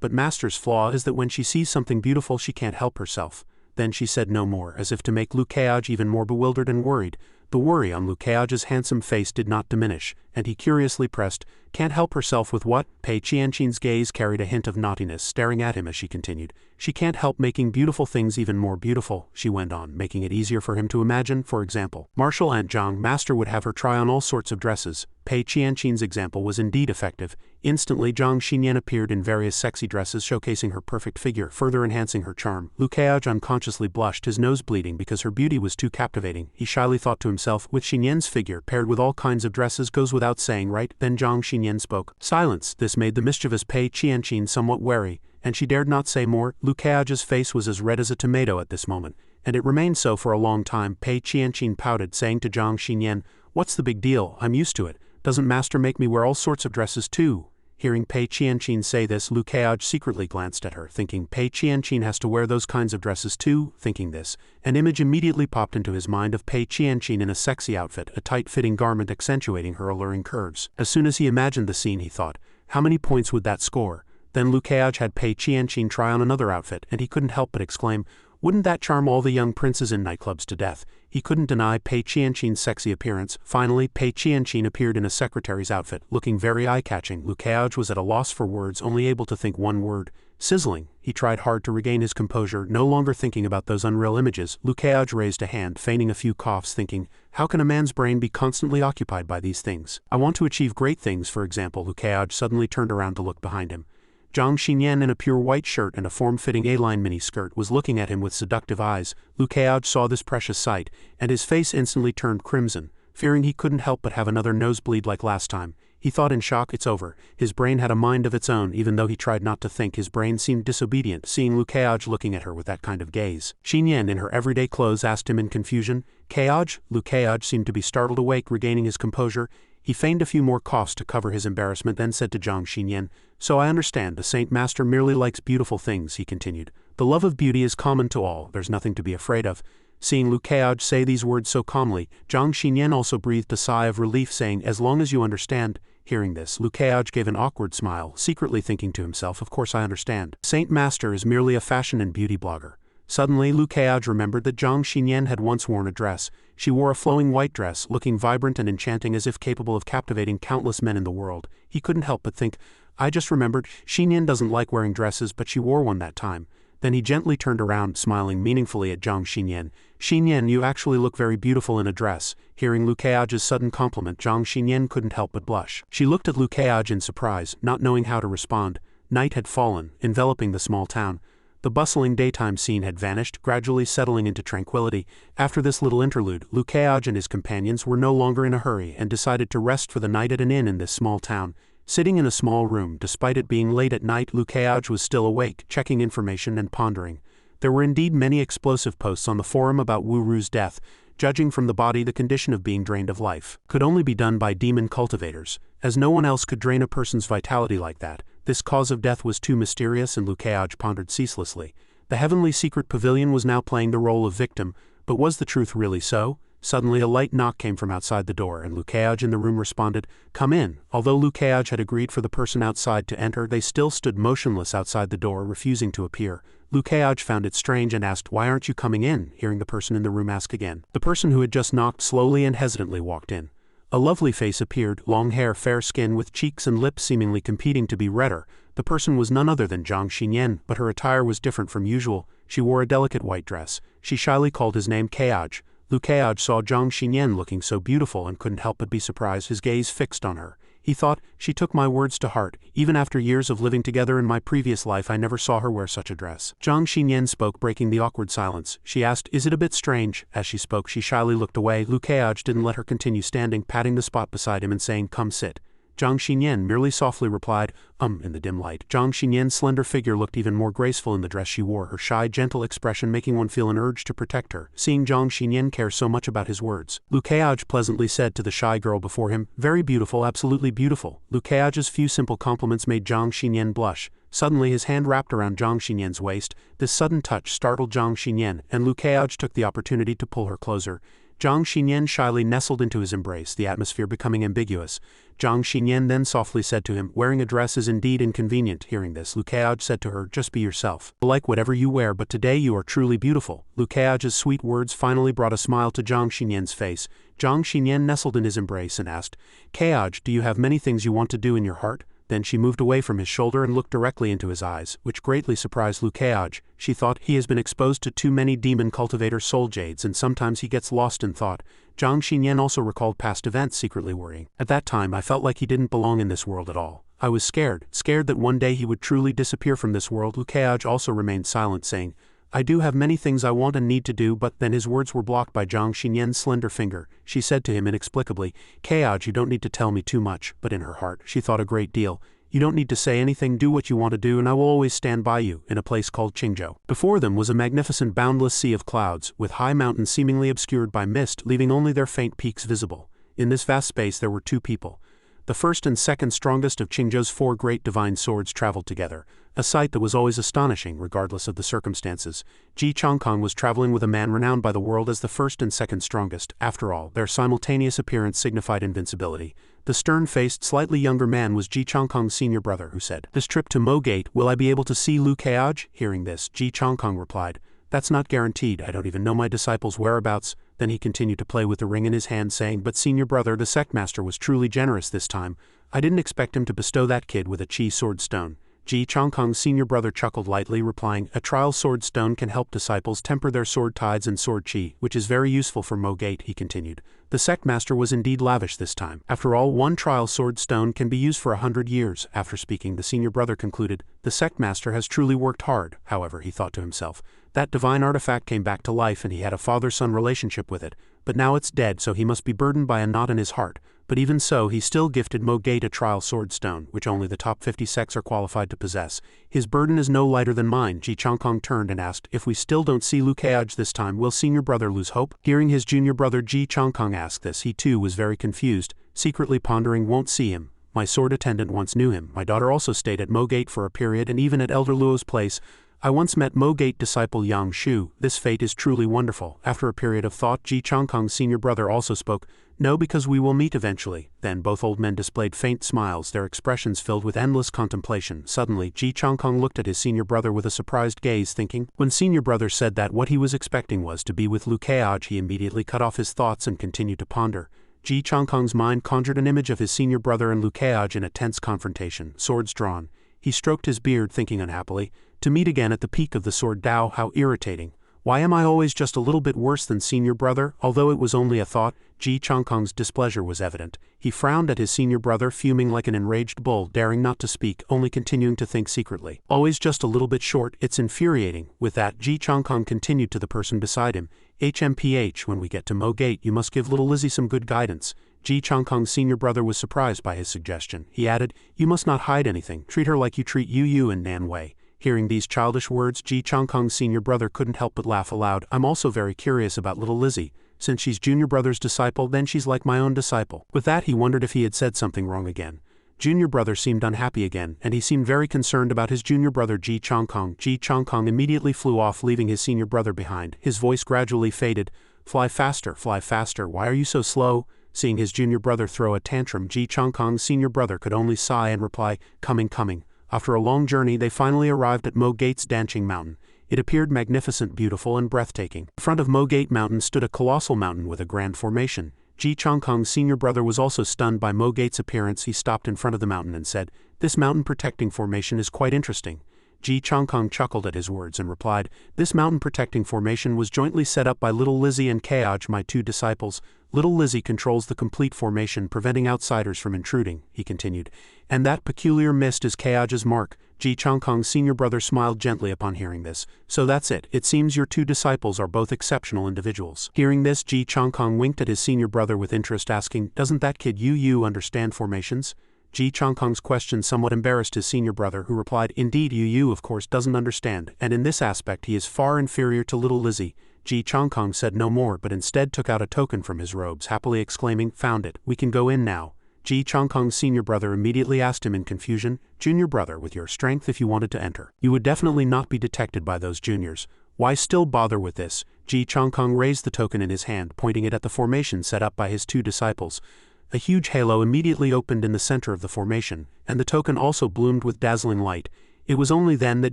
but Master's flaw is that when she sees something beautiful she can't help herself." Then she said no more, as if to make Liu Kaiaj even more bewildered and worried. The worry on Liu Kaiaj's handsome face did not diminish, and he curiously pressed, "Can't help herself with what?" Pei Qianqin's gaze carried a hint of naughtiness, staring at him as she continued. "She can't help making beautiful things even more beautiful," she went on, making it easier for him to imagine. For example, Martial Aunt Zhang Master would have her try on all sorts of dresses. Pei Qianqin's example was indeed effective. Instantly Zhang Xinyan appeared in various sexy dresses showcasing her perfect figure, further enhancing her charm. Liu Kaiaj unconsciously blushed, his nose bleeding because her beauty was too captivating. He shyly thought to himself, with Xinyan's figure paired with all kinds of dresses goes without saying, right? Then Zhang Xinyan spoke. Silence. This made the mischievous Pei Qianqin somewhat wary, and she dared not say more. Liu Kaiaj's face was as red as a tomato at this moment, and it remained so for a long time. Pei Qianqin pouted, saying to Zhang Xinyan, "What's the big deal? I'm used to it. Doesn't Master make me wear all sorts of dresses too?" Hearing Pei Qianqin say this, Liu Kaiaj secretly glanced at her, thinking Pei Qianqin has to wear those kinds of dresses too. Thinking this, an image immediately popped into his mind of Pei Qianqin in a sexy outfit, a tight-fitting garment accentuating her alluring curves. As soon as he imagined the scene, he thought, how many points would that score? Then Liu Kaiaj had Pei Qianqin try on another outfit, and he couldn't help but exclaim, "Wouldn't that charm all the young princes in nightclubs to death?" He couldn't deny Pei Qianqin's sexy appearance. Finally, Pei Qianqin appeared in a secretary's outfit, looking very eye-catching. Liu Kaiaj was at a loss for words, only able to think one word: sizzling. He tried hard to regain his composure, no longer thinking about those unreal images. Liu Kaiaj raised a hand, feigning a few coughs, thinking, how can a man's brain be constantly occupied by these things? I want to achieve great things, for example. Liu Kaiaj suddenly turned around to look behind him. Zhang Xinyan in a pure white shirt and a form-fitting A-line miniskirt was looking at him with seductive eyes. Liu Kaiaj saw this precious sight, and his face instantly turned crimson, fearing he couldn't help but have another nosebleed like last time. He thought in shock, it's over. His brain had a mind of its own. Even though he tried not to think, his brain seemed disobedient, seeing Liu Kaiaj looking at her with that kind of gaze. Xinyan in her everyday clothes asked him in confusion, "Kaiaj?" Liu Kaiaj seemed to be startled awake, regaining his composure. He feigned a few more coughs to cover his embarrassment, then said to Zhang Xinyan, "So I understand, the Saint Master merely likes beautiful things," he continued. "The love of beauty is common to all, there's nothing to be afraid of." Seeing Liu Kaiaj say these words so calmly, Zhang Xinyan also breathed a sigh of relief, saying, "As long as you understand." Hearing this, Liu Kaiaj gave an awkward smile, secretly thinking to himself, of course I understand. Saint Master is merely a fashion and beauty blogger. Suddenly Liu Kaiaj remembered that Zhang Xinyan had once worn a dress. She wore a flowing white dress, looking vibrant and enchanting, as if capable of captivating countless men in the world. He couldn't help but think, I just remembered, Xinyan doesn't like wearing dresses, but she wore one that time. Then he gently turned around, smiling meaningfully at Zhang Xinyan. "Xinyan, you actually look very beautiful in a dress." Hearing Liu Kaiaj's sudden compliment, Zhang Xinyan couldn't help but blush. She looked at Liu Kaiaj in surprise, not knowing how to respond. Night had fallen, enveloping the small town. The bustling daytime scene had vanished, gradually settling into tranquility. After this little interlude, Liu Kaiaj and his companions were no longer in a hurry and decided to rest for the night at an inn in this small town. Sitting in a small room, despite it being late at night, Liu Kaiaj was still awake, checking information and pondering. There were indeed many explosive posts on the forum about Wu Ru's death. Judging from the body, the condition of being drained of life could only be done by demon cultivators, as no one else could drain a person's vitality like that. This cause of death was too mysterious, and Liu Kaiaj pondered ceaselessly. The heavenly secret pavilion was now playing the role of victim, but was the truth really so? Suddenly a light knock came from outside the door, and Liu Kaiaj in the room responded, "Come in." Although Liu Kaiaj had agreed for the person outside to enter, they still stood motionless outside the door, refusing to appear. Liu Kaiaj found it strange and asked, "Why aren't you coming in?" Hearing the person in the room ask again, the person who had just knocked slowly and hesitantly walked in. A lovely face appeared, long hair, fair skin, with cheeks and lips seemingly competing to be redder. The person was none other than Zhang Xinyan, but her attire was different from usual. She wore a delicate white dress. She shyly called his name Kaiaj. Liu Kaiaj saw Zhang Xinyan looking so beautiful and couldn't help but be surprised, his gaze fixed on her. He thought, she took my words to heart. Even after years of living together in my previous life, I never saw her wear such a dress. Zhang Xinyan spoke, breaking the awkward silence. She asked, is it a bit strange? As she spoke, she shyly looked away. Lu Keaj didn't let her continue standing, patting the spot beside him and saying, come sit. Zhang Xinyan merely softly replied, in the dim light. Zhang Xinyan's slender figure looked even more graceful in the dress she wore, her shy, gentle expression making one feel an urge to protect her. Seeing Zhang Xinyan care so much about his words, Lu Keaj pleasantly said to the shy girl before him, very beautiful, absolutely beautiful. Lu Keaj's few simple compliments made Zhang Xinyan blush. Suddenly his hand wrapped around Zhang Xinyan's waist. This sudden touch startled Zhang Xinyan, and Lu Keaj took the opportunity to pull her closer. Zhang Xinyan shyly nestled into his embrace, the atmosphere becoming ambiguous. Zhang Xinyan then softly said to him, wearing a dress is indeed inconvenient. Hearing this, Lu Keaj said to her, just be yourself. I like whatever you wear, but today you are truly beautiful. Lu Keaj's sweet words finally brought a smile to Zhang Xinyan's face. Zhang Xinyan nestled in his embrace and asked, Keaj, do you have many things you want to do in your heart? Then she moved away from his shoulder and looked directly into his eyes, which greatly surprised Lu Keaj. She thought, he has been exposed to too many demon cultivator soul jades and sometimes he gets lost in thought. Zhang Xinyan also recalled past events, secretly worrying. At that time I felt like he didn't belong in this world at all. I was scared that one day he would truly disappear from this world. Lu Keaj also remained silent, saying, I do have many things I want and need to do, but then his words were blocked by Zhang Xinyan's slender finger. She said to him inexplicably, Keaj, you don't need to tell me too much, but in her heart, she thought a great deal. You don't need to say anything, do what you want to do and I will always stand by you, in a place called Qingzhou. Before them was a magnificent boundless sea of clouds, with high mountains seemingly obscured by mist, leaving only their faint peaks visible. In this vast space there were two people. The first and second strongest of Qingzhou's 4 great divine swords traveled together, a sight that was always astonishing regardless of the circumstances. Ji Changkong was traveling with a man renowned by the world as the first and second strongest. After all, their simultaneous appearance signified invincibility. The stern-faced, slightly younger man was Ji Changkong's senior brother, who said, this trip to Mo Gate, will I be able to see Lu Keaj? Hearing this, Ji Changkong replied, that's not guaranteed, I don't even know my disciple's whereabouts. Then he continued to play with the ring in his hand, saying, but senior brother, the sect master was truly generous this time. I didn't expect him to bestow that kid with a chi sword stone. Ji Changkong's senior brother chuckled lightly, replying, a trial sword stone can help disciples temper their sword tides and sword chi, which is very useful for Mo Gate, he continued. The sect master was indeed lavish this time. After all, one trial sword stone can be used for 100 years. After speaking, the senior brother concluded, the sect master has truly worked hard. However, he thought to himself, that divine artifact came back to life and he had a father-son relationship with it, but now it's dead, so he must be burdened by a knot in his heart. But even so, he still gifted Mo Gate a trial sword stone, which only the top 50 sects are qualified to possess. His burden is no lighter than mine. Ji Changkong turned and asked, if we still don't see Lu Keaj this time, will senior brother lose hope? Hearing his junior brother Ji Changkong ask this, he too was very confused, secretly pondering, won't see him. My sword attendant once knew him. My daughter also stayed at Mo Gate for a period, and even at Elder Luo's place. I once met Mo Gate disciple Yang Shu. This fate is truly wonderful. After a period of thought, Ji Changkong's senior brother also spoke, no, because we will meet eventually. Then both old men displayed faint smiles, their expressions filled with endless contemplation. Suddenly, Ji Changkong looked at his senior brother with a surprised gaze, thinking, when senior brother said that what he was expecting was to be with Lu Keaj, he immediately cut off his thoughts and continued to ponder. Ji Changkong's mind conjured an image of his senior brother and Lu Keaj in a tense confrontation, swords drawn. He stroked his beard, thinking unhappily, to meet again at the peak of the sword Dao, how irritating. Why am I always just a little bit worse than senior brother? Although it was only a thought, Ji Changkong's displeasure was evident. He frowned at his senior brother, fuming like an enraged bull, daring not to speak, only continuing to think secretly. Always just a little bit short, it's infuriating. With that, Ji Changkong continued to the person beside him, HMPH, when we get to Mo Gate, you must give little Lizzie some good guidance. Ji Changkong's senior brother was surprised by his suggestion. He added, you must not hide anything, treat her like you treat Yu and Nan Wei. Hearing these childish words, Ji Changkong's senior brother couldn't help but laugh aloud. I'm also very curious about little Lizzie. Since she's junior brother's disciple, then she's like my own disciple. With that, he wondered if he had said something wrong again. Junior brother seemed unhappy again, and he seemed very concerned about his junior brother Ji Changkong. Ji Changkong immediately flew off, leaving his senior brother behind. His voice gradually faded. Fly faster, why are you so slow? Seeing his junior brother throw a tantrum, Ji Changkong's senior brother could only sigh and reply, coming. After a long journey, they finally arrived at Mo Gate's Danqing Mountain. It appeared magnificent, beautiful, and breathtaking. In front of Mo Gate Mountain stood a colossal mountain with a grand formation. Ji Changkong's senior brother was also stunned by Mo Gate's appearance. He stopped in front of the mountain and said, this mountain protecting formation is quite interesting. Ji Changkong chuckled at his words and replied, "This mountain protecting formation was jointly set up by Little Lizzie and Kaoj, my 2 disciples. Little Lizzie controls the complete formation, preventing outsiders from intruding," he continued. "And that peculiar mist is Kaoj's mark." Ji Changkong's senior brother smiled gently upon hearing this. "So that's it. It seems your 2 disciples are both exceptional individuals." Hearing this, Ji Changkong winked at his senior brother with interest, asking, "Doesn't that kid Yu understand formations?" Ji Changkong's question somewhat embarrassed his senior brother, who replied, "Indeed, Yu of course doesn't understand, and in this aspect he is far inferior to Little Lizzie." Ji Changkong said no more, but instead took out a token from his robes, happily exclaiming, "Found it. We can go in now." Ji Changkong's senior brother immediately asked him in confusion, "Junior brother, with your strength, if you wanted to enter, you would definitely not be detected by those juniors. Why still bother with this?" Ji Changkong raised the token in his hand, pointing it at the formation set up by his 2 disciples. A huge halo immediately opened in the center of the formation, and the token also bloomed with dazzling light. It was only then that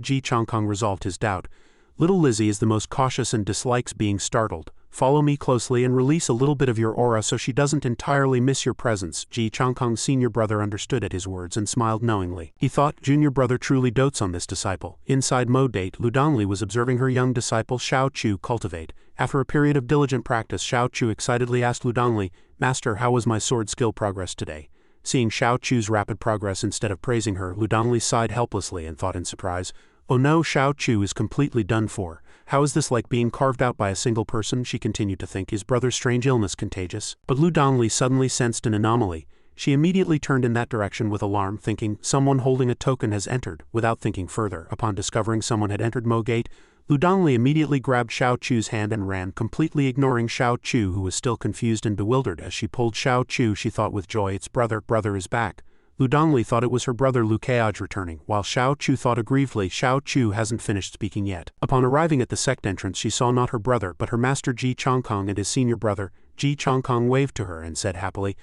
Ji Changkong resolved his doubt. Little Lizzie is the most cautious and dislikes being startled. Follow me closely and release a little bit of your aura so she doesn't entirely miss your presence. Ji Changkong's senior brother understood at his words and smiled knowingly. He thought, junior brother truly dotes on this disciple. Inside Mo-Date, Ludongli was observing her young disciple Xiao Chu cultivate. After a period of diligent practice, Xiao Chu excitedly asked Ludongli, "Master, how was my sword skill progress today?" Seeing Xiao Chu's rapid progress instead of praising her, Ludongli sighed helplessly and thought in surprise, "Oh no, Xiao Chu is completely done for. How is this like being carved out by a single person?" She continued to think, "Is brother's strange illness contagious?" But Ludongli suddenly sensed an anomaly. She immediately turned in that direction with alarm, thinking, "Someone holding a token has entered." Without thinking further, upon discovering someone had entered Mo-Gate, Ludongli immediately grabbed Xiao Chu's hand and ran, completely ignoring Xiao Chu, who was still confused and bewildered. As she pulled Xiao Chu, she thought with joy, "It's brother is back." Ludongli thought it was her brother Lu Kaoj returning, while Xiao Chu thought aggrievedly, "Xiao Chu hasn't finished speaking yet." Upon arriving at the sect entrance, she saw not her brother but her master Ji Changkong and his senior brother. Ji Changkong waved to her and said happily,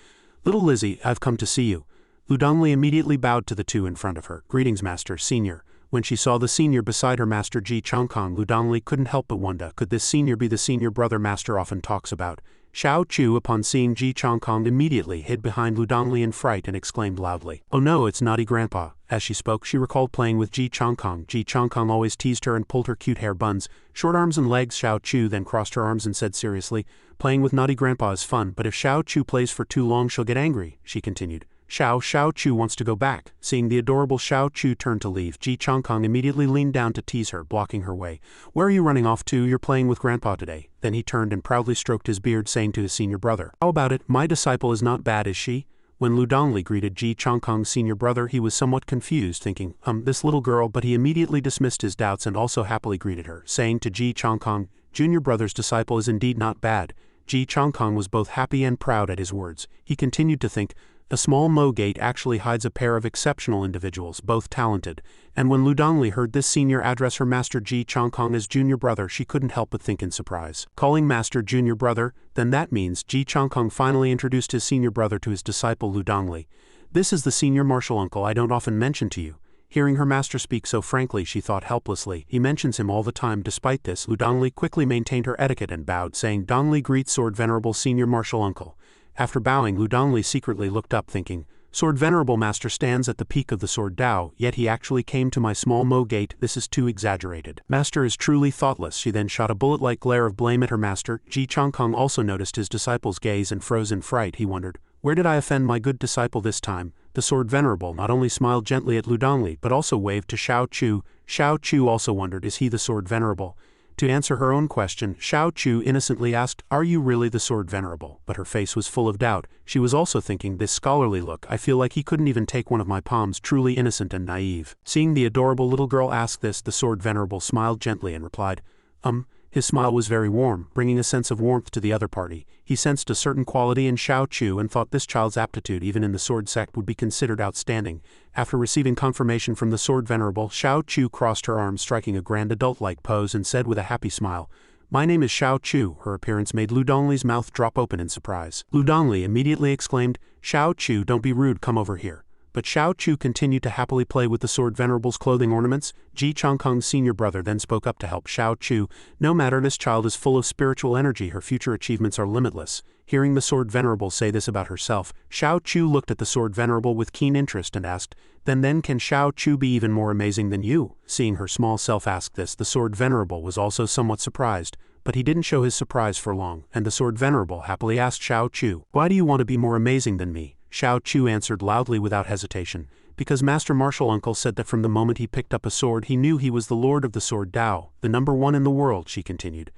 "Little Lizzie, I've come to see you." Ludongli immediately bowed to the 2 in front of her. "Greetings, master, senior." When she saw the senior beside her master Ji Changkong, Ludongli couldn't help but wonder, could this senior be the senior brother master often talks about? Xiao Chu, upon seeing Ji Changkong, immediately hid behind Ludongli in fright and exclaimed loudly, "Oh no, it's naughty grandpa." As she spoke, she recalled playing with Ji Changkong. Ji Changkong always teased her and pulled her cute hair buns, short arms and legs. Xiao Chu then crossed her arms and said seriously, "Playing with naughty grandpa is fun, but if Xiao Chu plays for too long she'll get angry," she continued. Xiao Chu wants to go back." Seeing the adorable Xiao Chu turn to leave, Ji Changkong immediately leaned down to tease her, blocking her way. "Where are you running off to? You're playing with grandpa today." Then he turned and proudly stroked his beard, saying to his senior brother, "How about it? My disciple is not bad, is she?" When Ludongli greeted Ji Changkong's senior brother, he was somewhat confused, thinking, this little girl, but he immediately dismissed his doubts and also happily greeted her, saying to Ji Changkong, "Junior brother's disciple is indeed not bad." Ji Changkong was both happy and proud at his words. He continued to think, a small Mo-Gate actually hides a pair of exceptional individuals, both talented, and when Ludongli heard this senior address her master Ji Changkong as junior brother, she couldn't help but think in surprise. Calling master junior brother, then that means Ji Changkong finally introduced his senior brother to his disciple Ludongli. "This is the senior martial uncle I don't often mention to you." Hearing her master speak so frankly, she thought helplessly, "He mentions him all the time." Despite this, Ludongli quickly maintained her etiquette and bowed, saying, "Dongli greets sword venerable senior martial uncle." After bowing, Ludongli secretly looked up, thinking, "Sword venerable master stands at the peak of the sword Dao, yet he actually came to my small Mo-Gate. This is too exaggerated. Master is truly thoughtless." She then shot a bullet-like glare of blame at her master. Ji Changkong also noticed his disciple's gaze and froze in fright. He wondered, "Where did I offend my good disciple this time?" The sword venerable not only smiled gently at Ludongli but also waved to Xiao Chu. Xiao Chu also wondered, is he the sword venerable? To answer her own question, Xiao Chu innocently asked, "Are you really the sword venerable?" But her face was full of doubt. She was also thinking, this scholarly look, I feel like he couldn't even take one of my palms, truly innocent and naive. Seeing the adorable little girl ask this, the sword venerable smiled gently and replied, His smile was very warm, bringing a sense of warmth to the other party. He sensed a certain quality in Xiao Chu and thought this child's aptitude even in the sword sect would be considered outstanding. After receiving confirmation from the sword venerable, Xiao Chu crossed her arms, striking a grand adult-like pose, and said with a happy smile, "My name is Xiao Chu." Her appearance made Ludongli's mouth drop open in surprise. Ludongli immediately exclaimed, "Xiao Chu, don't be rude, come over here." But Xiao Chu continued to happily play with the sword venerable's clothing ornaments. Ji Changkong's senior brother then spoke up to help Xiao Chu. "No matter, this child is full of spiritual energy, her future achievements are limitless." Hearing the Sword Venerable say this about herself, Xiao Chu looked at the Sword Venerable with keen interest and asked, Then can Xiao Chu be even more amazing than you? Seeing her small self ask this, the Sword Venerable was also somewhat surprised, but he didn't show his surprise for long, and the Sword Venerable happily asked Xiao Chu, Why do you want to be more amazing than me? Xiao Chu answered loudly without hesitation, Because Master Martial Uncle said that from the moment he picked up a sword he knew he was the Lord of the Sword Dao, the #1 in the world, she continued.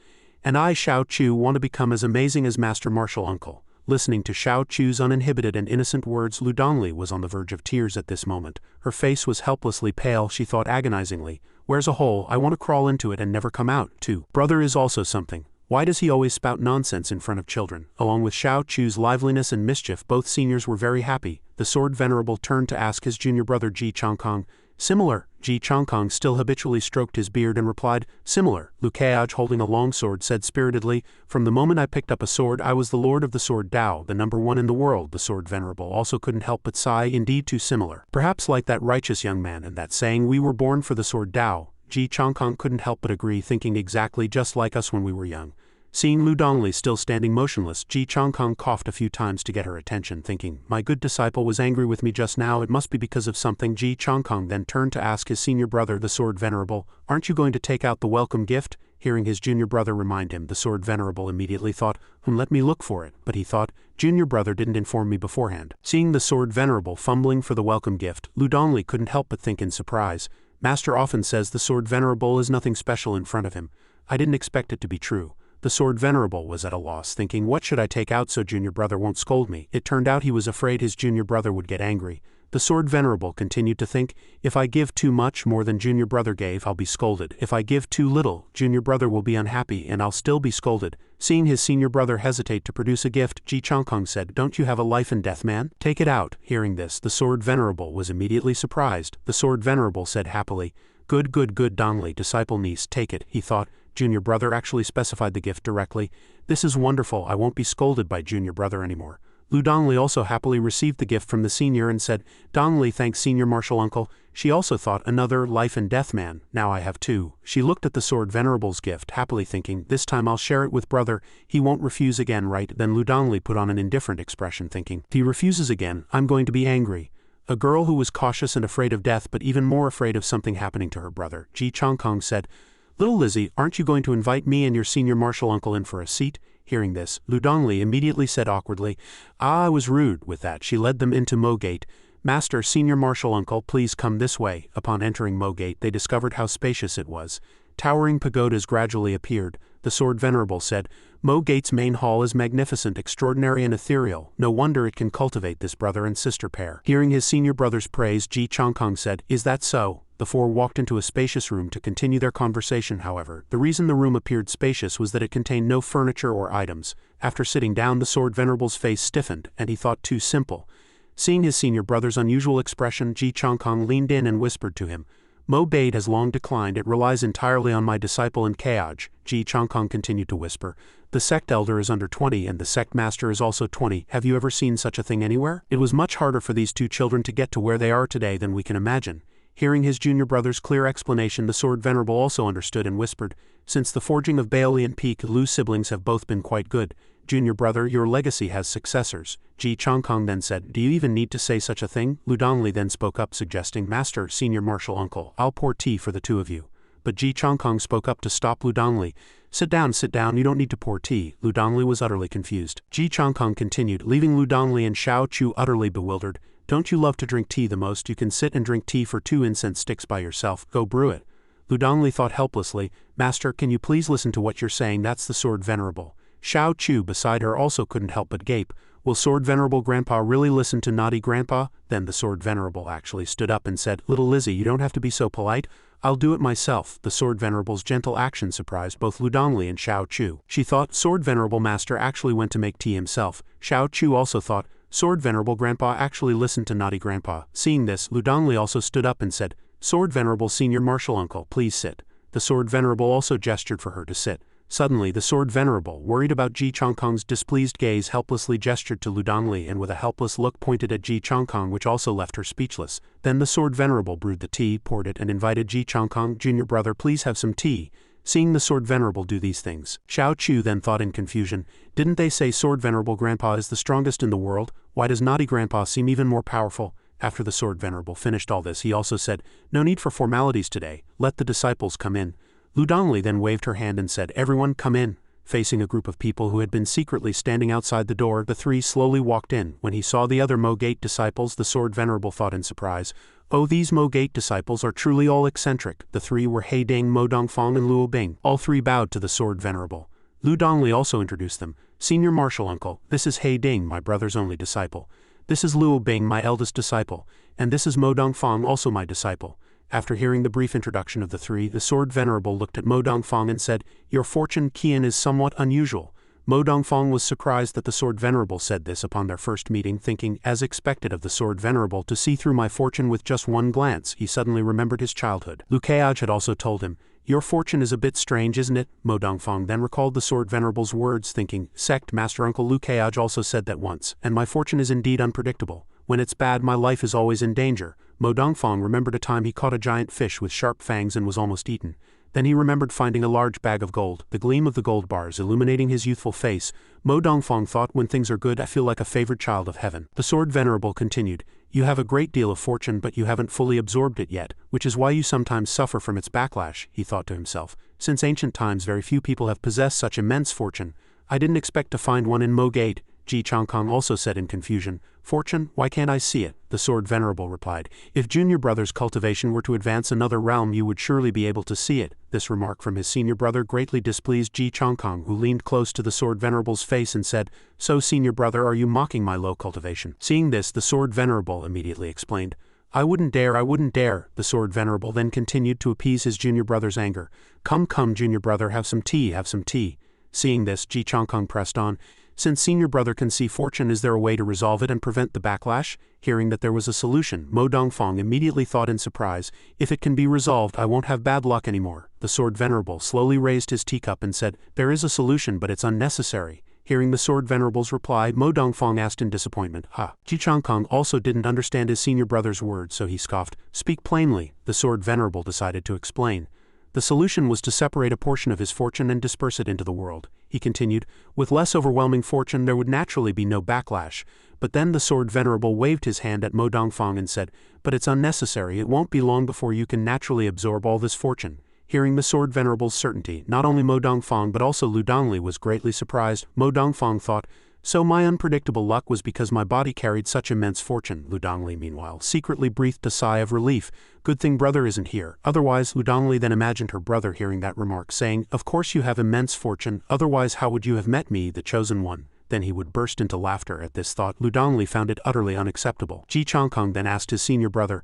And I, Xiao Chu, want to become as amazing as Master Martial Uncle. Listening to Xiao Chu's uninhibited and innocent words, Lu Dongli was on the verge of tears at this moment. Her face was helplessly pale. She thought agonizingly, Where's a hole? I want to crawl into it and never come out, too. Brother is also something. Why does he always spout nonsense in front of children? Along with Xiao Chu's liveliness and mischief, both seniors were very happy. The Sword Venerable turned to ask his junior brother Ji Chongkong. Similar. Ji Chongkong still habitually stroked his beard and replied, Similar. Lu Keaj, holding a long sword, said spiritedly, From the moment I picked up a sword I was the Lord of the Sword Dao, the #1 in the world. The Sword Venerable also couldn't help but sigh, indeed too similar. Perhaps like that righteous young man and that saying, We were born for the Sword Dao. Ji Chongkong couldn't help but agree, thinking exactly just like us when we were young. Seeing Lu Dongli still standing motionless, Ji Chongkong coughed a few times to get her attention, thinking, My good disciple was angry with me just now, it must be because of something. Ji Chongkong then turned to ask his senior brother, the Sword Venerable, Aren't you going to take out the welcome gift? Hearing his junior brother remind him, the Sword Venerable immediately thought, Let me look for it. But he thought, Junior brother didn't inform me beforehand. Seeing the Sword Venerable fumbling for the welcome gift, Lu Dongli couldn't help but think in surprise, Master often says the Sword Venerable is nothing special in front of him. I didn't expect it to be true. The Sword Venerable was at a loss, thinking, What should I take out so junior brother won't scold me? It turned out he was afraid his junior brother would get angry. The Sword Venerable continued to think, If I give too much, more than junior brother gave, I'll be scolded. If I give too little, junior brother will be unhappy and I'll still be scolded. Seeing his senior brother hesitate to produce a gift, Ji Chongkong said, Don't you have a life and death man? Take it out. Hearing this, the Sword Venerable was immediately surprised. The Sword Venerable said happily, Good Dongli, disciple niece, take it. He thought, Junior brother actually specified the gift directly. This is wonderful, I won't be scolded by junior brother anymore. Lu Dongli also happily received the gift from the senior and said, Dongli thanks senior martial uncle. She also thought, Another life and death man, now I have two. She looked at the Sword Venerable's gift, happily thinking, This time I'll share it with brother, he won't refuse again, right? Then Lu Dongli put on an indifferent expression, thinking, If he refuses again, I'm going to be angry. A girl who was cautious and afraid of death but even more afraid of something happening to her brother, Ji Chongkong said, Little Lizzie, aren't you going to invite me and your senior martial uncle in for a seat? Hearing this, Lu Dongli immediately said awkwardly, I was rude. With that, she led them into Mo Gate. Master, senior martial uncle, please come this way. Upon entering Mo Gate, they discovered how spacious it was. Towering pagodas gradually appeared. The Sword Venerable said, Mo Gate's main hall is magnificent, extraordinary and ethereal. No wonder it can cultivate this brother and sister pair. Hearing his senior brother's praise, Ji Chongkong said, Is that so? The four walked into a spacious room to continue their conversation, however. The reason the room appeared spacious was that it contained no furniture or items. After sitting down, the Sword Venerable's face stiffened, and he thought too simple. Seeing his senior brother's unusual expression, Ji Chongkong leaned in and whispered to him, Mo Bade has long declined, it relies entirely on my disciple in Keaj. Ji Chongkong continued to whisper, The sect elder is under 20 and the sect master is also 20. Have you ever seen such a thing anywhere? It was much harder for these two children to get to where they are today than we can imagine. Hearing his junior brother's clear explanation, the Sword Venerable also understood and whispered, Since the forging of Bailey and Peak, Lu's siblings have both been quite good. Junior brother, your legacy has successors. Ji Chongkong then said, Do you even need to say such a thing? Lu Dongli then spoke up, suggesting, Master, senior martial uncle, I'll pour tea for the two of you. But Ji Chongkong spoke up to stop Lu Dongli. Sit down, you don't need to pour tea. Lu Dongli was utterly confused. Ji Chongkong continued, leaving Lu Dongli and Xiao Chu utterly bewildered. Don't you love to drink tea the most? You can sit and drink tea for 2 incense sticks by yourself. Go brew it. Lu Dongli thought helplessly, Master, can you please listen to what you're saying? That's the Sword Venerable. Xiao Chu beside her also couldn't help but gape. Will Sword Venerable Grandpa really listen to naughty Grandpa? Then the Sword Venerable actually stood up and said, Little Lizzie, you don't have to be so polite. I'll do it myself. The Sword Venerable's gentle action surprised both Lu Dongli and Xiao Chu. She thought Sword Venerable Master actually went to make tea himself. Xiao Chu also thought, Sword Venerable Grandpa actually listened to naughty Grandpa. Seeing this, Lu Dongli also stood up and said, Sword Venerable Senior Martial Uncle, please sit. The Sword Venerable also gestured for her to sit. Suddenly, the Sword Venerable, worried about Ji Chongkong's displeased gaze, helplessly gestured to Lu Dongli and with a helpless look pointed at Ji Chongkong, which also left her speechless. Then the Sword Venerable brewed the tea, poured it, and invited Ji Chongkong, Junior brother, please have some tea. seeing the Sword Venerable do these things. Xiao Chu then thought in confusion, didn't they say Sword Venerable Grandpa is the strongest in the world? Why does Naughty Grandpa seem even more powerful? After the Sword Venerable finished all this, he also said, no need for formalities today, let the disciples come in. Lu Dongli then waved her hand and said, everyone come in. Facing a group of people who had been secretly standing outside the door, the three slowly walked in. When he saw the other Mo Gate disciples, the Sword Venerable thought in surprise, oh, these Mo Gate disciples are truly all eccentric. The three were He Ding, Mo Dongfang and Luo Bing. All three bowed to the Sword Venerable. Lu Dongli also introduced them. Senior Martial Uncle, this is He Ding, my brother's only disciple. This is Luo Bing, my eldest disciple. And this is Mo Dongfang, also my disciple. After hearing the brief introduction of the three, the Sword Venerable looked at Mo Dongfang and said, your fortune, Qian, is somewhat unusual. Mo Dongfang was surprised that the Sword Venerable said this upon their first meeting, thinking, as expected of the Sword Venerable, to see through my fortune with just one glance. He suddenly remembered his childhood. Lu Keaj had also told him, your fortune is a bit strange, isn't it? Mo Dongfang then recalled the Sword Venerable's words, thinking, Sect Master Uncle Lu Keaj also said that once, and my fortune is indeed unpredictable. When it's bad, my life is always in danger. Mo Dongfang remembered a time he caught a giant fish with sharp fangs and was almost eaten. Then he remembered finding a large bag of gold, the gleam of the gold bars illuminating his youthful face. Mo Dongfang thought, when things are good, I feel like a favored child of heaven. The Sword Venerable continued, you have a great deal of fortune, but you haven't fully absorbed it yet, which is why you sometimes suffer from its backlash, he thought to himself. Since ancient times, very few people have possessed such immense fortune. I didn't expect to find one in Mo Gate. Ji Changkong also said in confusion, fortune, why can't I see it? The Sword Venerable replied, if Junior Brother's cultivation were to advance another realm, you would surely be able to see it. This remark from his senior brother greatly displeased Ji Changkong, who leaned close to the Sword Venerable's face and said, so senior brother, are you mocking my low cultivation? Seeing this, the Sword Venerable immediately explained, I wouldn't dare. The Sword Venerable then continued to appease his junior brother's anger. Come, junior brother, have some tea. Seeing this, Ji Changkong pressed on, since senior brother can see fortune, is there a way to resolve it and prevent the backlash? Hearing that there was a solution, Mo Dongfang immediately thought in surprise, if it can be resolved, I won't have bad luck anymore. The Sword Venerable slowly raised his teacup and said, there is a solution, but it's unnecessary. Hearing the Sword Venerable's reply, Mo Dongfang asked in disappointment, Ji Changkong also didn't understand his senior brother's words, so he scoffed, speak plainly. The Sword Venerable decided to explain. The solution was to separate a portion of his fortune and disperse it into the world. He continued, with less overwhelming fortune there would naturally be no backlash. But then the Sword Venerable waved his hand at Mo Dongfang and said, but it's unnecessary, it won't be long before you can naturally absorb all this fortune. Hearing the Sword Venerable's certainty, not only Mo Dongfang but also Lu Dongli was greatly surprised. Mo Dongfang thought, so my unpredictable luck was because my body carried such immense fortune. Lu Dongli meanwhile secretly breathed a sigh of relief. Good thing brother isn't here. Otherwise, Lu Dongli then imagined her brother hearing that remark, saying, of course you have immense fortune, otherwise how would you have met me, the chosen one? Then he would burst into laughter at this thought. Lu Dongli found it utterly unacceptable. Ji Changkong then asked his senior brother,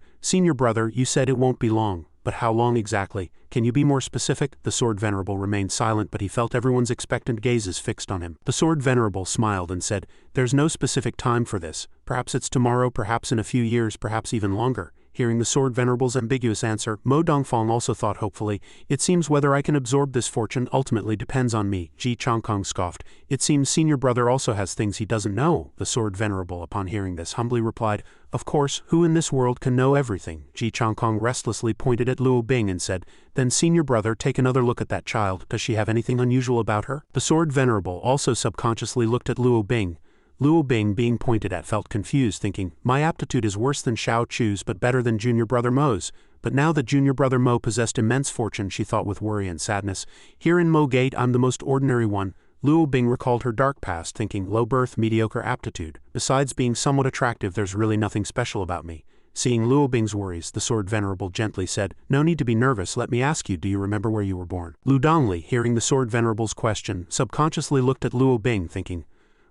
you said it won't be long. But how long exactly? Can you be more specific? The Sword Venerable remained silent, but he felt everyone's expectant gazes fixed on him. The Sword Venerable smiled and said, there's no specific time for this. Perhaps it's tomorrow, perhaps in a few years, perhaps even longer. Hearing the Sword Venerable's ambiguous answer, Mo Dongfang also thought hopefully, it seems whether I can absorb this fortune ultimately depends on me. Ji Changkong scoffed, it seems senior brother also has things he doesn't know. The Sword Venerable upon hearing this humbly replied, of course, who in this world can know everything? Ji Changkong restlessly pointed at Luo Bing and said, then senior brother, take another look at that child, does she have anything unusual about her? The Sword Venerable also subconsciously looked at Luo Bing. Luo Bing, being pointed at, felt confused, thinking, my aptitude is worse than Xiao Chu's but better than junior brother Mo's. But now that junior brother Mo possessed immense fortune, she thought with worry and sadness, here in Mo Gate I'm the most ordinary one. Luo Bing recalled her dark past, thinking, low birth, mediocre aptitude. Besides being somewhat attractive, there's really nothing special about me. Seeing Luo Bing's worries, the Sword Venerable gently said, no need to be nervous, let me ask you, do you remember where you were born? Lu Dongli, hearing the Sword Venerable's question, subconsciously looked at Luo Bing, thinking,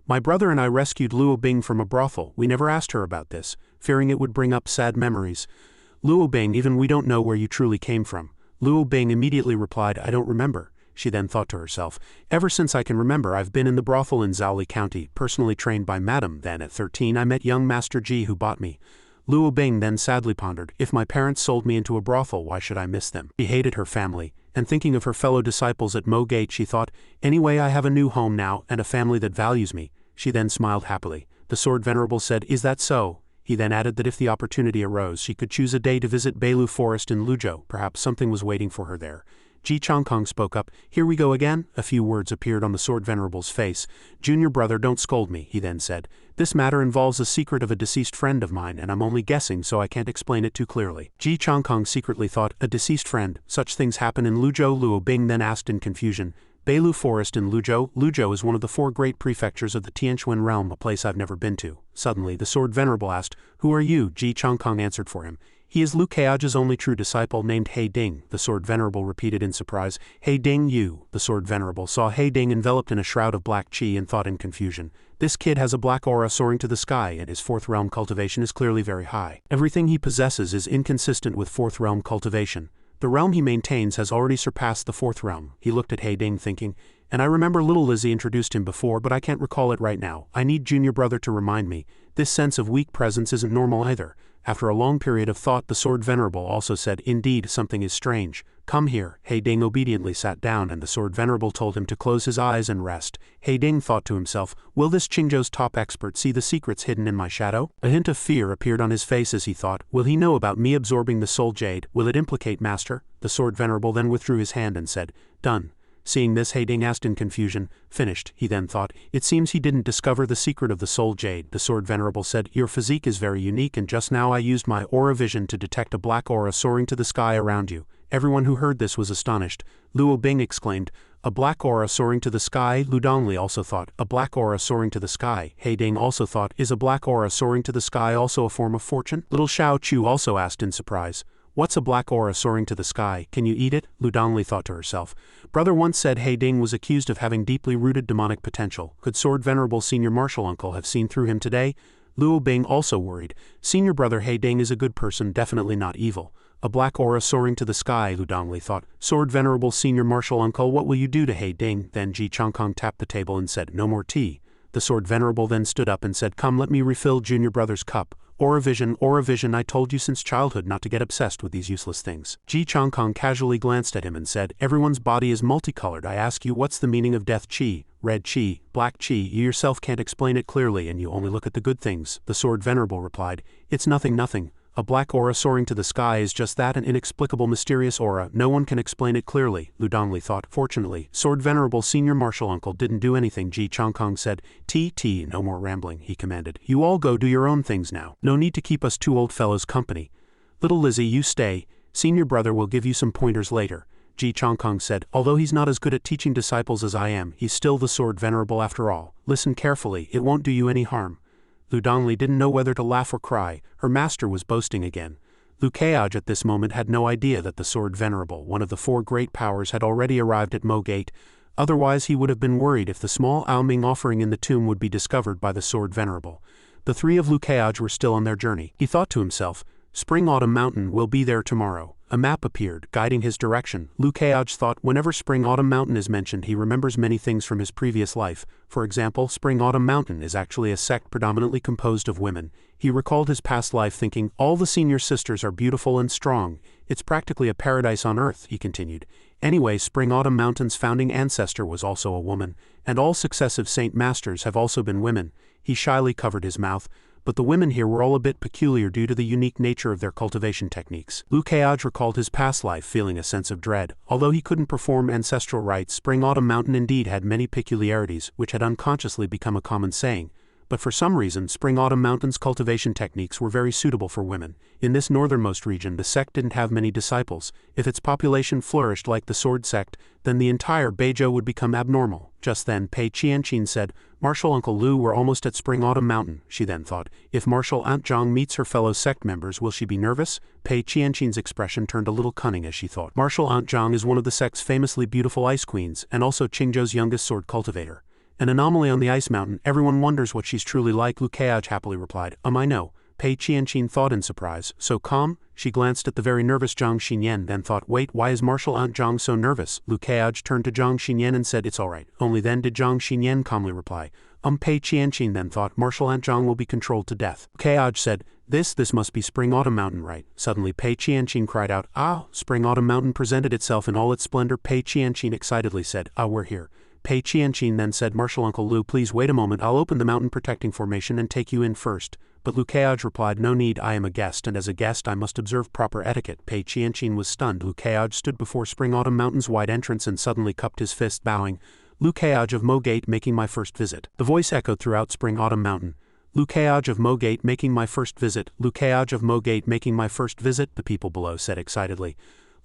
my brother and I rescued Luo Bing from a brothel. We never asked her about this, fearing it would bring up sad memories. Luo Bing, even we don't know where you truly came from. Luo Bing immediately replied, I don't remember. She then thought to herself, ever since I can remember I've been in the brothel in Zhaoli County, personally trained by Madam. Then at 13 I met young Master Ji who bought me. Luo Bing then sadly pondered, if my parents sold me into a brothel, why should I miss them? She hated her family, and thinking of her fellow disciples at Mo Gate, she thought, anyway I have a new home now, and a family that values me. She then smiled happily. The Sword Venerable said, is that so? He then added that if the opportunity arose, she could choose a day to visit Beilu Forest in Luzhou. Perhaps something was waiting for her there. Ji Changkong spoke up. Here we go again? A few words appeared on the Sword Venerable's face. Junior brother, don't scold me, he then said. This matter involves a secret of a deceased friend of mine, and I'm only guessing, so I can't explain it too clearly. Ji Changkong secretly thought, a deceased friend, such things happen in Luzhou. Luo Bing then asked in confusion. Beilu Forest in Luzhou. Luzhou is one of the 4 great prefectures of the Tianquan realm, a place I've never been to. Suddenly, the Sword Venerable asked, Who are you? Ji Changkong answered for him. He is Lu Keage's only true disciple named He Ding, the Sword Venerable repeated in surprise. He Ding you. The Sword Venerable saw He Ding enveloped in a shroud of black chi and thought in confusion. This kid has a black aura soaring to the sky, and his 4th realm cultivation is clearly very high. Everything he possesses is inconsistent with 4th realm cultivation. The realm he maintains has already surpassed the 4th realm. He looked at He Ding thinking, and I remember little Lizzie introduced him before, but I can't recall it right now. I need junior brother to remind me. This sense of weak presence isn't normal either. After a long period of thought, the Sword Venerable also said, Indeed, something is strange. Come here. He Ding obediently sat down, and the Sword Venerable told him to close his eyes and rest. He Ding thought to himself, Will this Qingzhou's top expert see the secrets hidden in my shadow? A hint of fear appeared on his face as he thought, Will he know about me absorbing the soul jade? Will it implicate Master? The Sword Venerable then withdrew his hand and said, Done. Seeing this, He Ding asked in confusion, Finished, he then thought. It seems he didn't discover the secret of the soul jade. The Sword Venerable said, Your physique is very unique, and just now I used my aura vision to detect a black aura soaring to the sky around you. Everyone who heard this was astonished. Luo Bing exclaimed, A black aura soaring to the sky? Lu Dongli also thought, A black aura soaring to the sky. He Ding also thought, Is a black aura soaring to the sky also a form of fortune? Little Xiao Chu also asked in surprise, What's a black aura soaring to the sky? Can you eat it? Lu Dongli thought to herself. Brother once said He Ding was accused of having deeply rooted demonic potential. Could Sword Venerable Senior Martial Uncle have seen through him today? Luo Bing also worried. Senior brother He Ding is a good person, definitely not evil. A black aura soaring to the sky, Lu Dongli thought. Sword Venerable Senior Martial Uncle, what will you do to He Ding? Then Ji Changkong tapped the table and said, No more tea. The Sword Venerable then stood up and said, Come, let me refill junior brother's cup. Aura vision, I told you since childhood not to get obsessed with these useless things. Ji Changkong casually glanced at him and said, Everyone's body is multicolored. I ask you, what's the meaning of death chi, red chi, black chi? You yourself can't explain it clearly, and you only look at the good things. The Sword Venerable replied, It's nothing. A black aura soaring to the sky is just that, an inexplicable mysterious aura. No one can explain it clearly, Lu Dongli thought. Fortunately, Sword Venerable Senior Martial Uncle didn't do anything. Ji Changkong said, No more rambling, he commanded. You all go do your own things now. No need to keep us 2 old fellows company. Little Lizzie, you stay. Senior brother will give you some pointers later. Ji Changkong said, Although he's not as good at teaching disciples as I am, he's still the Sword Venerable after all. Listen carefully, it won't do you any harm. Lu Dongli didn't know whether to laugh or cry. Her master was boasting again. Lu Keage at this moment had no idea that the Sword Venerable, one of the 4 great powers, had already arrived at Mo Gate. Otherwise he would have been worried if the small Aoming offering in the tomb would be discovered by the Sword Venerable. The 3 of Lu Keage were still on their journey. He thought to himself, Spring-Autumn Mountain will be there tomorrow. A map appeared, guiding his direction. Lu Keage thought whenever Spring-Autumn Mountain is mentioned, he remembers many things from his previous life. For example, Spring-Autumn Mountain is actually a sect predominantly composed of women. He recalled his past life thinking, all the senior sisters are beautiful and strong. It's practically a paradise on earth, he continued. Anyway, Spring-Autumn Mountain's founding ancestor was also a woman, and all successive Saint Masters have also been women. He shyly covered his mouth. But the women here were all a bit peculiar due to the unique nature of their cultivation techniques. Lu Keage recalled his past life, feeling a sense of dread. Although he couldn't perform ancestral rites, Spring-Autumn Mountain indeed had many peculiarities, which had unconsciously become a common saying. But for some reason, Spring-Autumn Mountain's cultivation techniques were very suitable for women. In this northernmost region, the sect didn't have many disciples. If its population flourished like the Sword Sect, then the entire Beizhou would become abnormal. Just then, Pei Qianqin said, Martial Uncle Lu, we're almost at Spring-Autumn Mountain. She then thought, if Martial Aunt Zhang meets her fellow sect members, will she be nervous? Pei Qianqin's expression turned a little cunning as she thought. Martial Aunt Zhang is one of the sect's famously beautiful ice queens, and also Qingzhou's youngest sword cultivator. An anomaly on the ice mountain, everyone wonders what she's truly like, Lu Keage happily replied. I know. Pei Qianqin thought in surprise. So calm? She glanced at the very nervous Zhang Xinyan, then thought, wait, why is Martial Aunt Zhang so nervous? Lu Keage turned to Zhang Xinyan and said, it's all right. Only then did Zhang Xinyan calmly reply. Pei Qianqin then thought, Martial Aunt Zhang will be controlled to death. Keage said, this must be Spring-Autumn Mountain, right? Suddenly Pei Qianqin cried out, Spring-Autumn Mountain presented itself in all its splendor. Pei Qianqin excitedly said, we're here. Pei Qianqin then said, Martial Uncle Lu, please wait a moment, I'll open the mountain protecting formation and take you in first. But Lu Keaj replied, no need, I am a guest, and as a guest I must observe proper etiquette. Pei Qianqin was stunned. Lu Keaj stood before Spring Autumn Mountain's wide entrance and suddenly cupped his fist, bowing. Lu Keaj of Mo Gate making my first visit. The voice echoed throughout Spring Autumn Mountain. Lu Keaj of Mo Gate making my first visit. Lu Keaj of Mo Gate making my first visit, the people below said excitedly.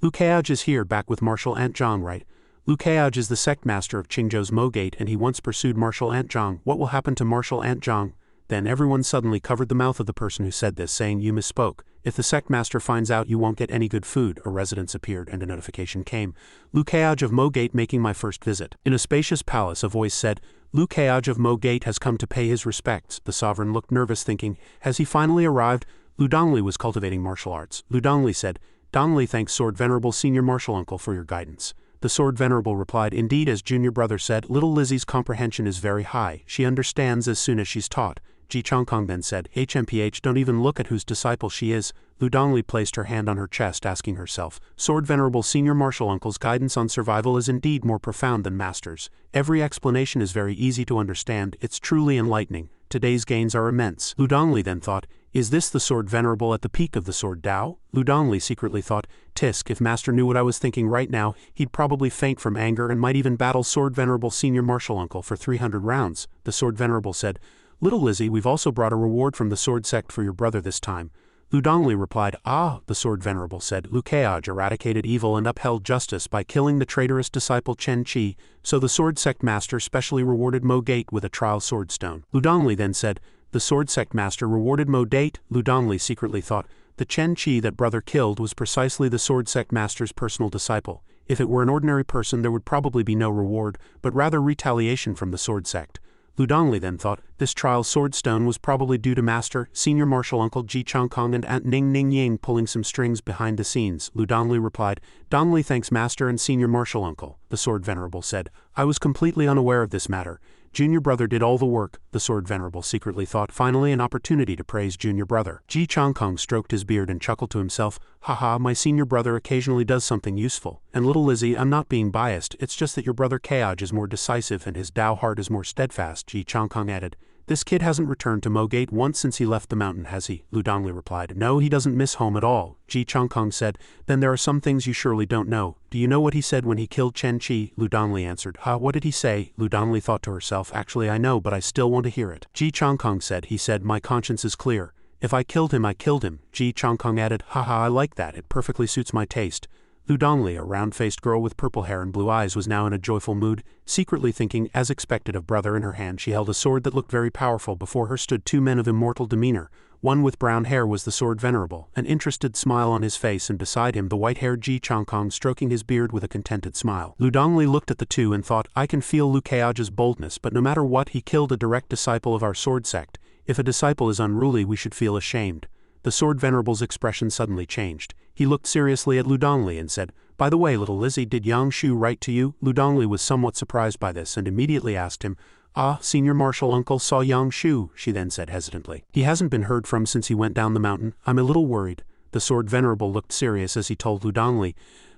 Lu Keaj is here, back with Martial Ant Zhang, right? Lu Keaj is the sect master of Qingzhou's Mo Gate, and he once pursued Martial Ant Zhang. What will happen to Martial Ant Zhang? Then everyone suddenly covered the mouth of the person who said this, saying, you misspoke. If the sect master finds out, you won't get any good food. A residence appeared and a notification came. Lu Keaj of Mo Gate making my first visit. In a spacious palace a voice said, Lu Keaj of Mo Gate has come to pay his respects. The sovereign looked nervous, thinking, has he finally arrived? Lu Dongli was cultivating martial arts. Lu Dongli said, Dongli thanks Sword Venerable Senior Martial Uncle for your guidance. The Sword Venerable replied, indeed, as Junior Brother said, little Lizzie's comprehension is very high. She understands as soon as she's taught. Ji Chongkong then said, HMPH, don't even look at whose disciple she is. Lu Dongli placed her hand on her chest, asking herself, Sword Venerable Senior Martial Uncle's guidance on survival is indeed more profound than Master's. Every explanation is very easy to understand, it's truly enlightening. Today's gains are immense. Lu Dongli then thought, is this the Sword Venerable at the peak of the Sword Dao? Lu Dongli secretly thought, Tisk, if Master knew what I was thinking right now, he'd probably faint from anger and might even battle Sword Venerable Senior Martial Uncle for 300 rounds. The Sword Venerable said, Little Lizzie, we've also brought a reward from the Sword Sect for your brother this time. Lu Dongli replied, ah, the Sword Venerable said, Lu Keaj eradicated evil and upheld justice by killing the traitorous disciple Chen Qi, so the Sword Sect Master specially rewarded Mo Gate with a trial sword stone. Lu Dongli then said, the Sword Sect Master rewarded Mo Gate. Lu Dongli secretly thought, the Chen Qi that brother killed was precisely the Sword Sect Master's personal disciple. If it were an ordinary person there would probably be no reward, but rather retaliation from the Sword Sect. Lu Dongli then thought, this trial sword stone was probably due to Master, Senior Martial Uncle Ji Chongkong and Aunt Ning Ning Ying pulling some strings behind the scenes. Lu Dongli replied, Dongli thanks Master and Senior Martial Uncle. The Sword Venerable said, I was completely unaware of this matter. Junior Brother did all the work, the Sword Venerable secretly thought, finally an opportunity to praise Junior Brother. Ji Chongkong stroked his beard and chuckled to himself, haha, my Senior Brother occasionally does something useful. And little Lizzie, I'm not being biased, it's just that your brother Keaj is more decisive and his Dao heart is more steadfast. Ji Chongkong added, this kid hasn't returned to Mo Gate once since he left the mountain, has he? Lu Dongli replied, no, he doesn't miss home at all. Ji Chongkong said, then there are some things you surely don't know. Do you know what he said when he killed Chen Qi? Lu Dongli answered, what did he say? Lu Dongli thought to herself, actually I know, but I still want to hear it. Ji Chongkong said, he said, my conscience is clear. If I killed him, I killed him. Ji Chongkong added, haha, I like that, it perfectly suits my taste. Lu Dongli, a round-faced girl with purple hair and blue eyes, was now in a joyful mood, secretly thinking, as expected of brother. In her hand she held a sword that looked very powerful. Before her stood two men of immortal demeanor. One with brown hair was the Sword Venerable, an interested smile on his face, and beside him the white-haired Ji Chongkong stroking his beard with a contented smile. Lu Dongli looked at the two and thought, I can feel Lu Keaj's boldness, but no matter what, he killed a direct disciple of our sword sect. If a disciple is unruly, we should feel ashamed. The Sword Venerable's expression suddenly changed. He looked seriously at Lu Dongli and said, by the way, little Lizzie, did Yang Shu write to you? Lu Dongli was somewhat surprised by this and immediately asked him, Senior Martial Uncle saw Yang Shu, she then said hesitantly. He hasn't been heard from since he went down the mountain. I'm a little worried. The Sword Venerable looked serious as he told Lu Dongli,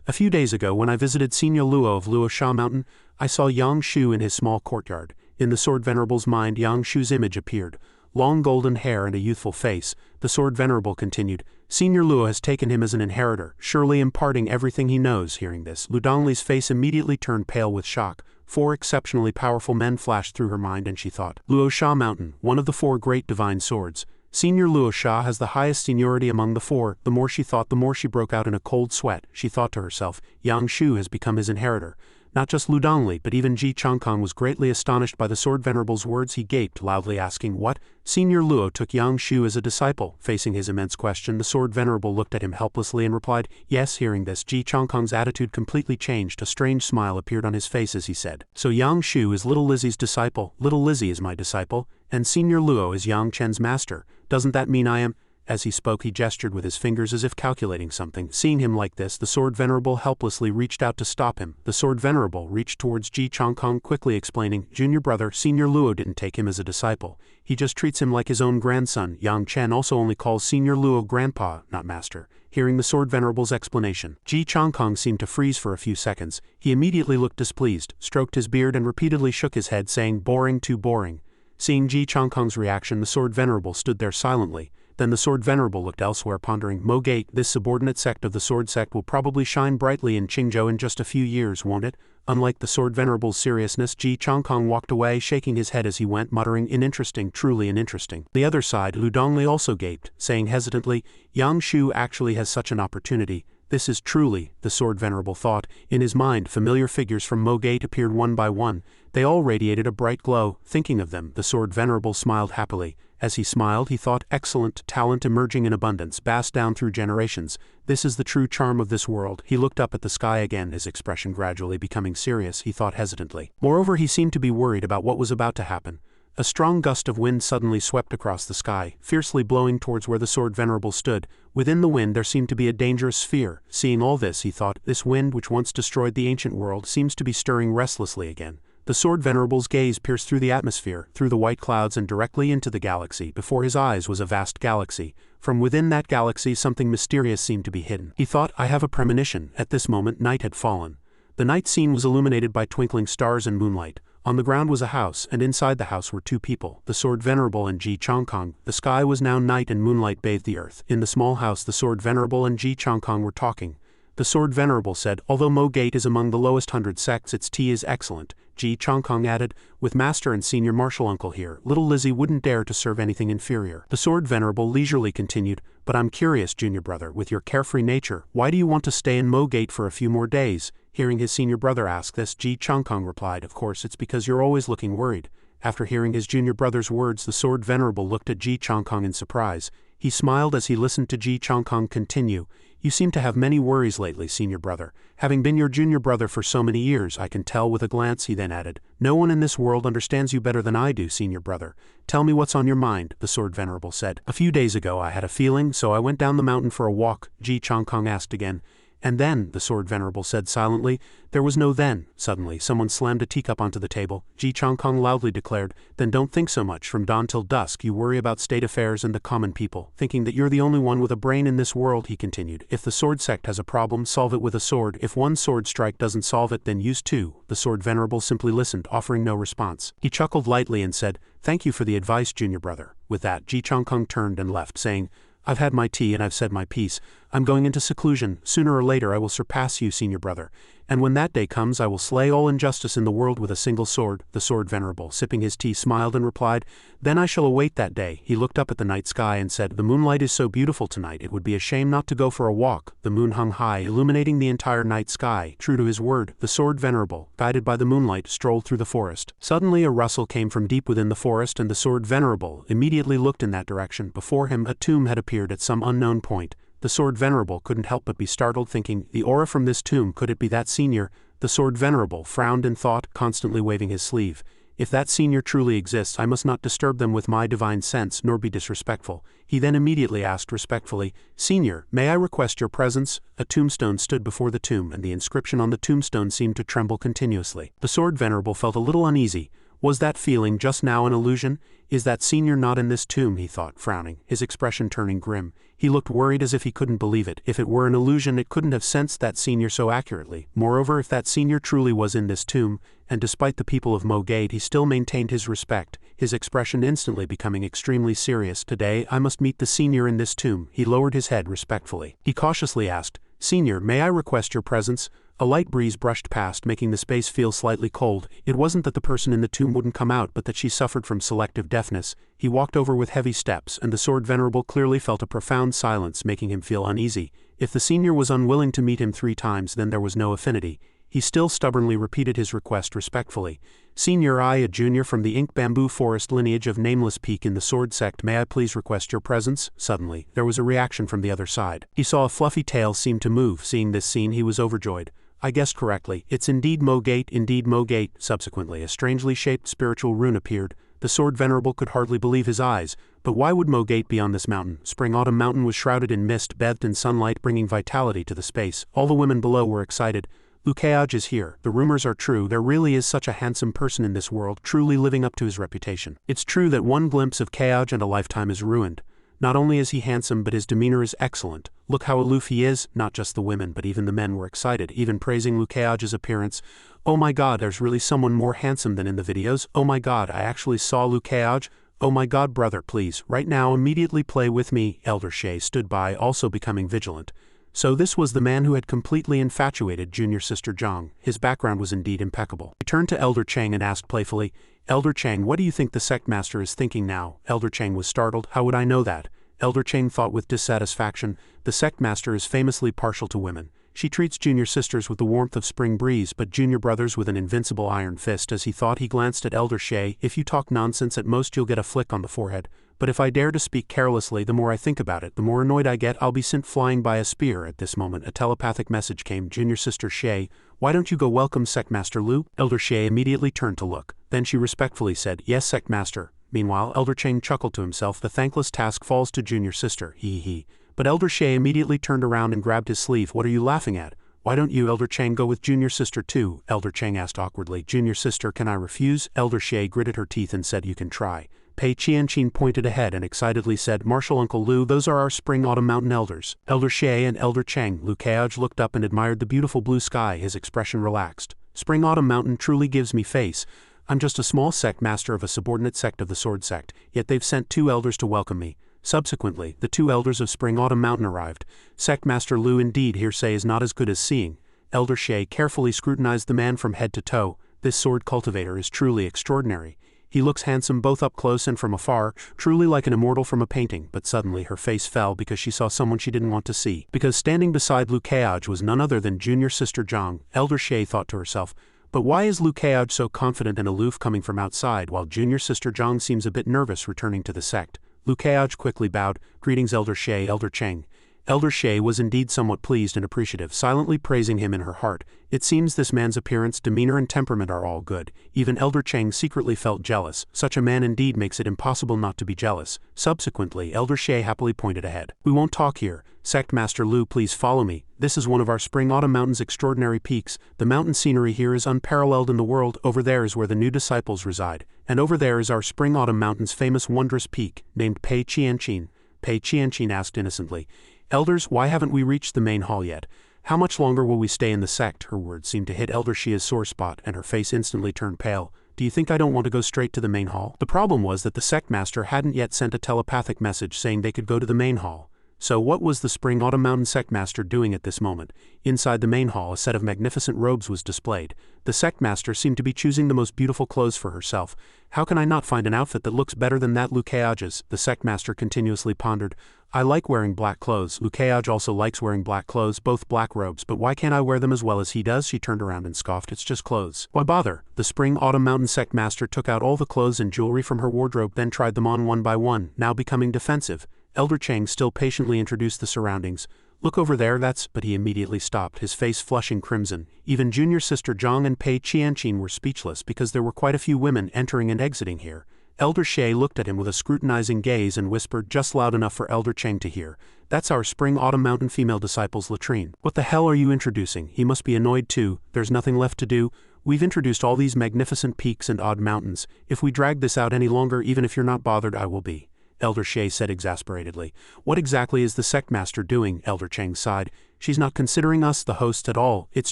a few days ago when I visited Senior Luo of Luo Sha Mountain, I saw Yang Shu in his small courtyard. In the Sword Venerable's mind Yang Shu's image appeared. Long golden hair and a youthful face. The Sword Venerable continued, Senior Luo has taken him as an inheritor, surely imparting everything he knows. Hearing this, Lu Dongli's face immediately turned pale with shock. 4 exceptionally powerful men flashed through her mind and she thought, Luo Sha Mountain, one of the 4 great divine swords. Senior Luo Sha has the highest seniority among the 4. The more she thought, the more she broke out in a cold sweat. She thought to herself, Yang Shu has become his inheritor. Not just Lu Dongli, but even Ji Chongkong was greatly astonished by the Sword Venerable's words. He gaped, loudly asking, what? Senior Luo took Yang Shu as a disciple. Facing his immense question, the Sword Venerable looked at him helplessly and replied, yes. Hearing this, Ji Chongkong's attitude completely changed. A strange smile appeared on his face as he said, so Yang Shu is little Lizzie's disciple, little Lizzie is my disciple, and Senior Luo is Yang Chen's master. Doesn't that mean I am? As he spoke he gestured with his fingers as if calculating something. Seeing him like this, the Sword Venerable helplessly reached out to stop him. The Sword Venerable reached towards Ji Changkong, quickly explaining, "Junior brother, Senior Luo didn't take him as a disciple. He just treats him like his own grandson. Yang Chen also only calls Senior Luo grandpa, not master." Hearing the Sword Venerable's explanation, Ji Changkong seemed to freeze for a few seconds. He immediately looked displeased, stroked his beard and repeatedly shook his head, saying, "Boring, too boring." Seeing Ji Changkong's reaction, the Sword Venerable stood there silently. Then the Sword Venerable looked elsewhere, pondering, "Mo Gate, this subordinate sect of the Sword Sect, will probably shine brightly in Qingzhou in just a few years, won't it?" Unlike the Sword Venerable's seriousness, Ji Changkong walked away, shaking his head as he went, muttering, "Uninteresting, truly uninteresting." The other side, Lu Dongli also gaped, saying hesitantly, "Yang Shu actually has such an opportunity. This is truly," the Sword Venerable thought. In his mind, familiar figures from Mo Gate appeared one by one. They all radiated a bright glow. Thinking of them, the Sword Venerable smiled happily. As he smiled, he thought, "Excellent talent emerging in abundance, passed down through generations. This is the true charm of this world." He looked up at the sky again, his expression gradually becoming serious. He thought hesitantly. Moreover, he seemed to be worried about what was about to happen. A strong gust of wind suddenly swept across the sky, fiercely blowing towards where the Sword Venerable stood. Within the wind there seemed to be a dangerous sphere. Seeing all this, he thought, "This wind which once destroyed the ancient world seems to be stirring restlessly again." The Sword Venerable's gaze pierced through the atmosphere, through the white clouds and directly into the galaxy. Before his eyes was a vast galaxy. From within that galaxy something mysterious seemed to be hidden. He thought, "I have a premonition." At this moment night had fallen. The night scene was illuminated by twinkling stars and moonlight. On the ground was a house, and inside the house were two people, the Sword Venerable and Ji Changkong. The sky was now night and moonlight bathed the earth. In the small house the Sword Venerable and Ji Changkong were talking. The Sword Venerable said, "Although Mo Gate is among the lowest 100 sects, its tea is excellent." Ji Changkong added, "With Master and Senior Martial Uncle here, little Lizzie wouldn't dare to serve anything inferior." The Sword Venerable leisurely continued, "But I'm curious, Junior brother, with your carefree nature, why do you want to stay in Mo Gate for a few more days?" Hearing his senior brother ask this, Ji Changkong replied, "Of course, it's because you're always looking worried." After hearing his junior brother's words, the Sword Venerable looked at Ji Changkong in surprise. He smiled as he listened to Ji Changkong continue, "You seem to have many worries lately, senior brother. Having been your junior brother for so many years, I can tell with a glance." He then added, "No one in this world understands you better than I do, senior brother. Tell me what's on your mind," the Sword Venerable said. "A few days ago I had a feeling, so I went down the mountain for a walk," Ji Changkong asked again. "And then," the Sword Venerable said silently. "There was no then." Suddenly, someone slammed a teacup onto the table. Ji Changkong loudly declared, "Then don't think so much. From dawn till dusk you worry about state affairs and the common people, thinking that you're the only one with a brain in this world," he continued. "If the Sword Sect has a problem, solve it with a sword. If one sword strike doesn't solve it, then use two." The Sword Venerable simply listened, offering no response. He chuckled lightly and said, "Thank you for the advice, junior brother." With that, Ji Changkong turned and left, saying, "I've had my tea and I've said my piece. I'm going into seclusion. Sooner or later I will surpass you, senior brother. And when that day comes I will slay all injustice in the world with a single sword." The Sword Venerable, sipping his tea, smiled and replied, "Then I shall await that day." He looked up at the night sky and said, "The moonlight is so beautiful tonight, it would be a shame not to go for a walk." The moon hung high, illuminating the entire night sky. True to his word, the Sword Venerable, guided by the moonlight, strolled through the forest. Suddenly a rustle came from deep within the forest, and the Sword Venerable immediately looked in that direction. Before him a tomb had appeared at some unknown point. The Sword Venerable couldn't help but be startled, thinking, "The aura from this tomb, could it be that senior?" The Sword Venerable frowned in thought, constantly waving his sleeve. "If that senior truly exists, I must not disturb them with my divine sense, nor be disrespectful." He then immediately asked respectfully, "Senior, may I request your presence?" A tombstone stood before the tomb, and the inscription on the tombstone seemed to tremble continuously. The Sword Venerable felt a little uneasy. Was that feeling just now an illusion? Is that senior not in this tomb, he thought, frowning, his expression turning grim. He looked worried as if he couldn't believe it. If it were an illusion, it couldn't have sensed that senior so accurately. Moreover, if that senior truly was in this tomb, and despite the people of Mo Gate he still maintained his respect, his expression instantly becoming extremely serious. "Today I must meet the senior in this tomb." He lowered his head respectfully. He cautiously asked, "Senior, may I request your presence?" A light breeze brushed past, making the space feel slightly cold. It wasn't that the person in the tomb wouldn't come out, but that she suffered from selective deafness. He walked over with heavy steps, and the Sword Venerable clearly felt a profound silence, making him feel uneasy. If the senior was unwilling to meet him 3 times, then there was no affinity. He still stubbornly repeated his request respectfully. "Senior, I, a junior from the Ink Bamboo Forest lineage of Nameless Peak in the Sword Sect, may I please request your presence?" Suddenly, there was a reaction from the other side. He saw a fluffy tail seem to move. Seeing this scene, he was overjoyed. "I guessed correctly. It's indeed Mo Gate, indeed Mo Gate." Subsequently, a strangely shaped spiritual rune appeared. The sword venerable could hardly believe his eyes. But why would Mogate be on this mountain? Spring-Autumn Mountain was shrouded in mist, bathed in sunlight, bringing vitality to the space. All the women below were excited. Lukeage is here. The rumors are true. There really is such a handsome person in this world, truly living up to his reputation. It's true that one glimpse of Cage and a lifetime is ruined. Not only is he handsome, but his demeanor is excellent. Look how aloof he is. Not just the women, but even the men were excited, even praising Lukeage's appearance. Oh my god, there's really someone more handsome than in the videos. Oh my god, I actually saw Lukeage. Oh my god, brother, please, right now immediately play with me. Elder Shay stood by, also becoming vigilant. So this was the man who had completely infatuated junior sister Zhang. His background was indeed impeccable. He turned to Elder Chang and asked playfully, Elder Chang, what do you think the sect master is thinking now? Elder Chang was startled. How would I know that? Elder Chang thought with dissatisfaction. The sect master is famously partial to women. She treats junior sisters with the warmth of spring breeze, but junior brothers with an invincible iron fist. As he thought, he glanced at Elder Shay. If you talk nonsense, at most you'll get a flick on the forehead. But if I dare to speak carelessly, the more I think about it, the more annoyed I get. I'll be sent flying by a spear. At this moment, a telepathic message came. Junior sister Shay, why don't you go welcome Sect Master Lu? Elder Shay immediately turned to look. Then she respectfully said, yes, Sect Master. Meanwhile, Elder Chang chuckled to himself. The thankless task falls to junior sister. He. But Elder Shay immediately turned around and grabbed his sleeve. What are you laughing at? Why don't you, Elder Chang, go with junior sister too? Elder Chang asked awkwardly. Junior sister, can I refuse? Elder Shay gritted her teeth and said, you can try. Pei Qianqin pointed ahead and excitedly said, Marshal Uncle Lu, those are our Spring-Autumn Mountain elders. Elder Shay and Elder Chang. Lukeage looked up and admired the beautiful blue sky. His expression relaxed. Spring-Autumn Mountain truly gives me face. I'm just a small sect master of a subordinate sect of the Sword Sect, yet they've sent 2 elders to welcome me. Subsequently, the 2 elders of Spring-Autumn Mountain arrived. Sect Master Lu, indeed, hearsay is not as good as seeing. Elder Shay carefully scrutinized the man from head to toe. This sword cultivator is truly extraordinary. He looks handsome both up close and from afar, truly like an immortal from a painting. But suddenly her face fell because she saw someone she didn't want to see. Because standing beside Lukeage was none other than junior sister Zhang. Elder Shay thought to herself, but why is Lukeage so confident and aloof coming from outside, while junior sister Zhang seems a bit nervous returning to the sect? Lukeage quickly bowed. Greetings, Elder Shay, Elder Chang. Elder Shay was indeed somewhat pleased and appreciative, silently praising him in her heart. It seems this man's appearance, demeanor and temperament are all good. Even Elder Chang secretly felt jealous. Such a man indeed makes it impossible not to be jealous. Subsequently, Elder Shay happily pointed ahead. We won't talk here. Sect Master Lu, please follow me. This is one of our Spring-Autumn Mountain's extraordinary peaks. The mountain scenery here is unparalleled in the world. Over there is where the new disciples reside. And over there is our Spring-Autumn Mountain's famous wondrous peak, named Pei Qianqin. Pei Qianqin asked innocently, Elders, why haven't we reached the main hall yet? How much longer will we stay in the sect? Her words seemed to hit Elder Shia's sore spot, and her face instantly turned pale. Do you think I don't want to go straight to the main hall? The problem was that the sect master hadn't yet sent a telepathic message saying they could go to the main hall. So what was the Spring-Autumn Mountain sect master doing at this moment? Inside the main hall, a set of magnificent robes was displayed. The sect master seemed to be choosing the most beautiful clothes for herself. How can I not find an outfit that looks better than that Lukeage's? The sect master continuously pondered. I like wearing black clothes. Lukeage also likes wearing black clothes, both black robes, but why can't I wear them as well as he does? She turned around and scoffed. It's just clothes. Why bother? The Spring-Autumn Mountain sect master took out all the clothes and jewelry from her wardrobe, then tried them on one by one, now becoming defensive. Elder Chang still patiently introduced the surroundings. Look over there, that's... But he immediately stopped, his face flushing crimson. Even junior sister Zhang and Pei Qianqin were speechless because there were quite a few women entering and exiting here. Elder Shay looked at him with a scrutinizing gaze and whispered just loud enough for Elder Chang to hear. That's our Spring-Autumn Mountain female disciple's latrine. What the hell are you introducing? He must be annoyed too. There's nothing left to do. We've introduced all these magnificent peaks and odd mountains. If we drag this out any longer, even if you're not bothered, I will be. Elder Shay said exasperatedly. What exactly is the sect master doing? Elder Chang sighed. She's not considering us, the hosts, at all. It's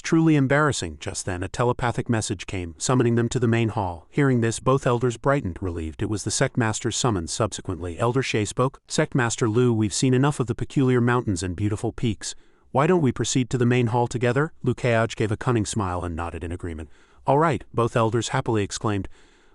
truly embarrassing. Just then a telepathic message came, summoning them to the main hall. Hearing this, both elders brightened, relieved. It was the sect master's summons. Subsequently, Elder Shay spoke. Sect Master Lu, we've seen enough of the peculiar mountains and beautiful peaks. Why don't we proceed to the main hall together? Lukeage gave a cunning smile and nodded in agreement. All right, both elders happily exclaimed.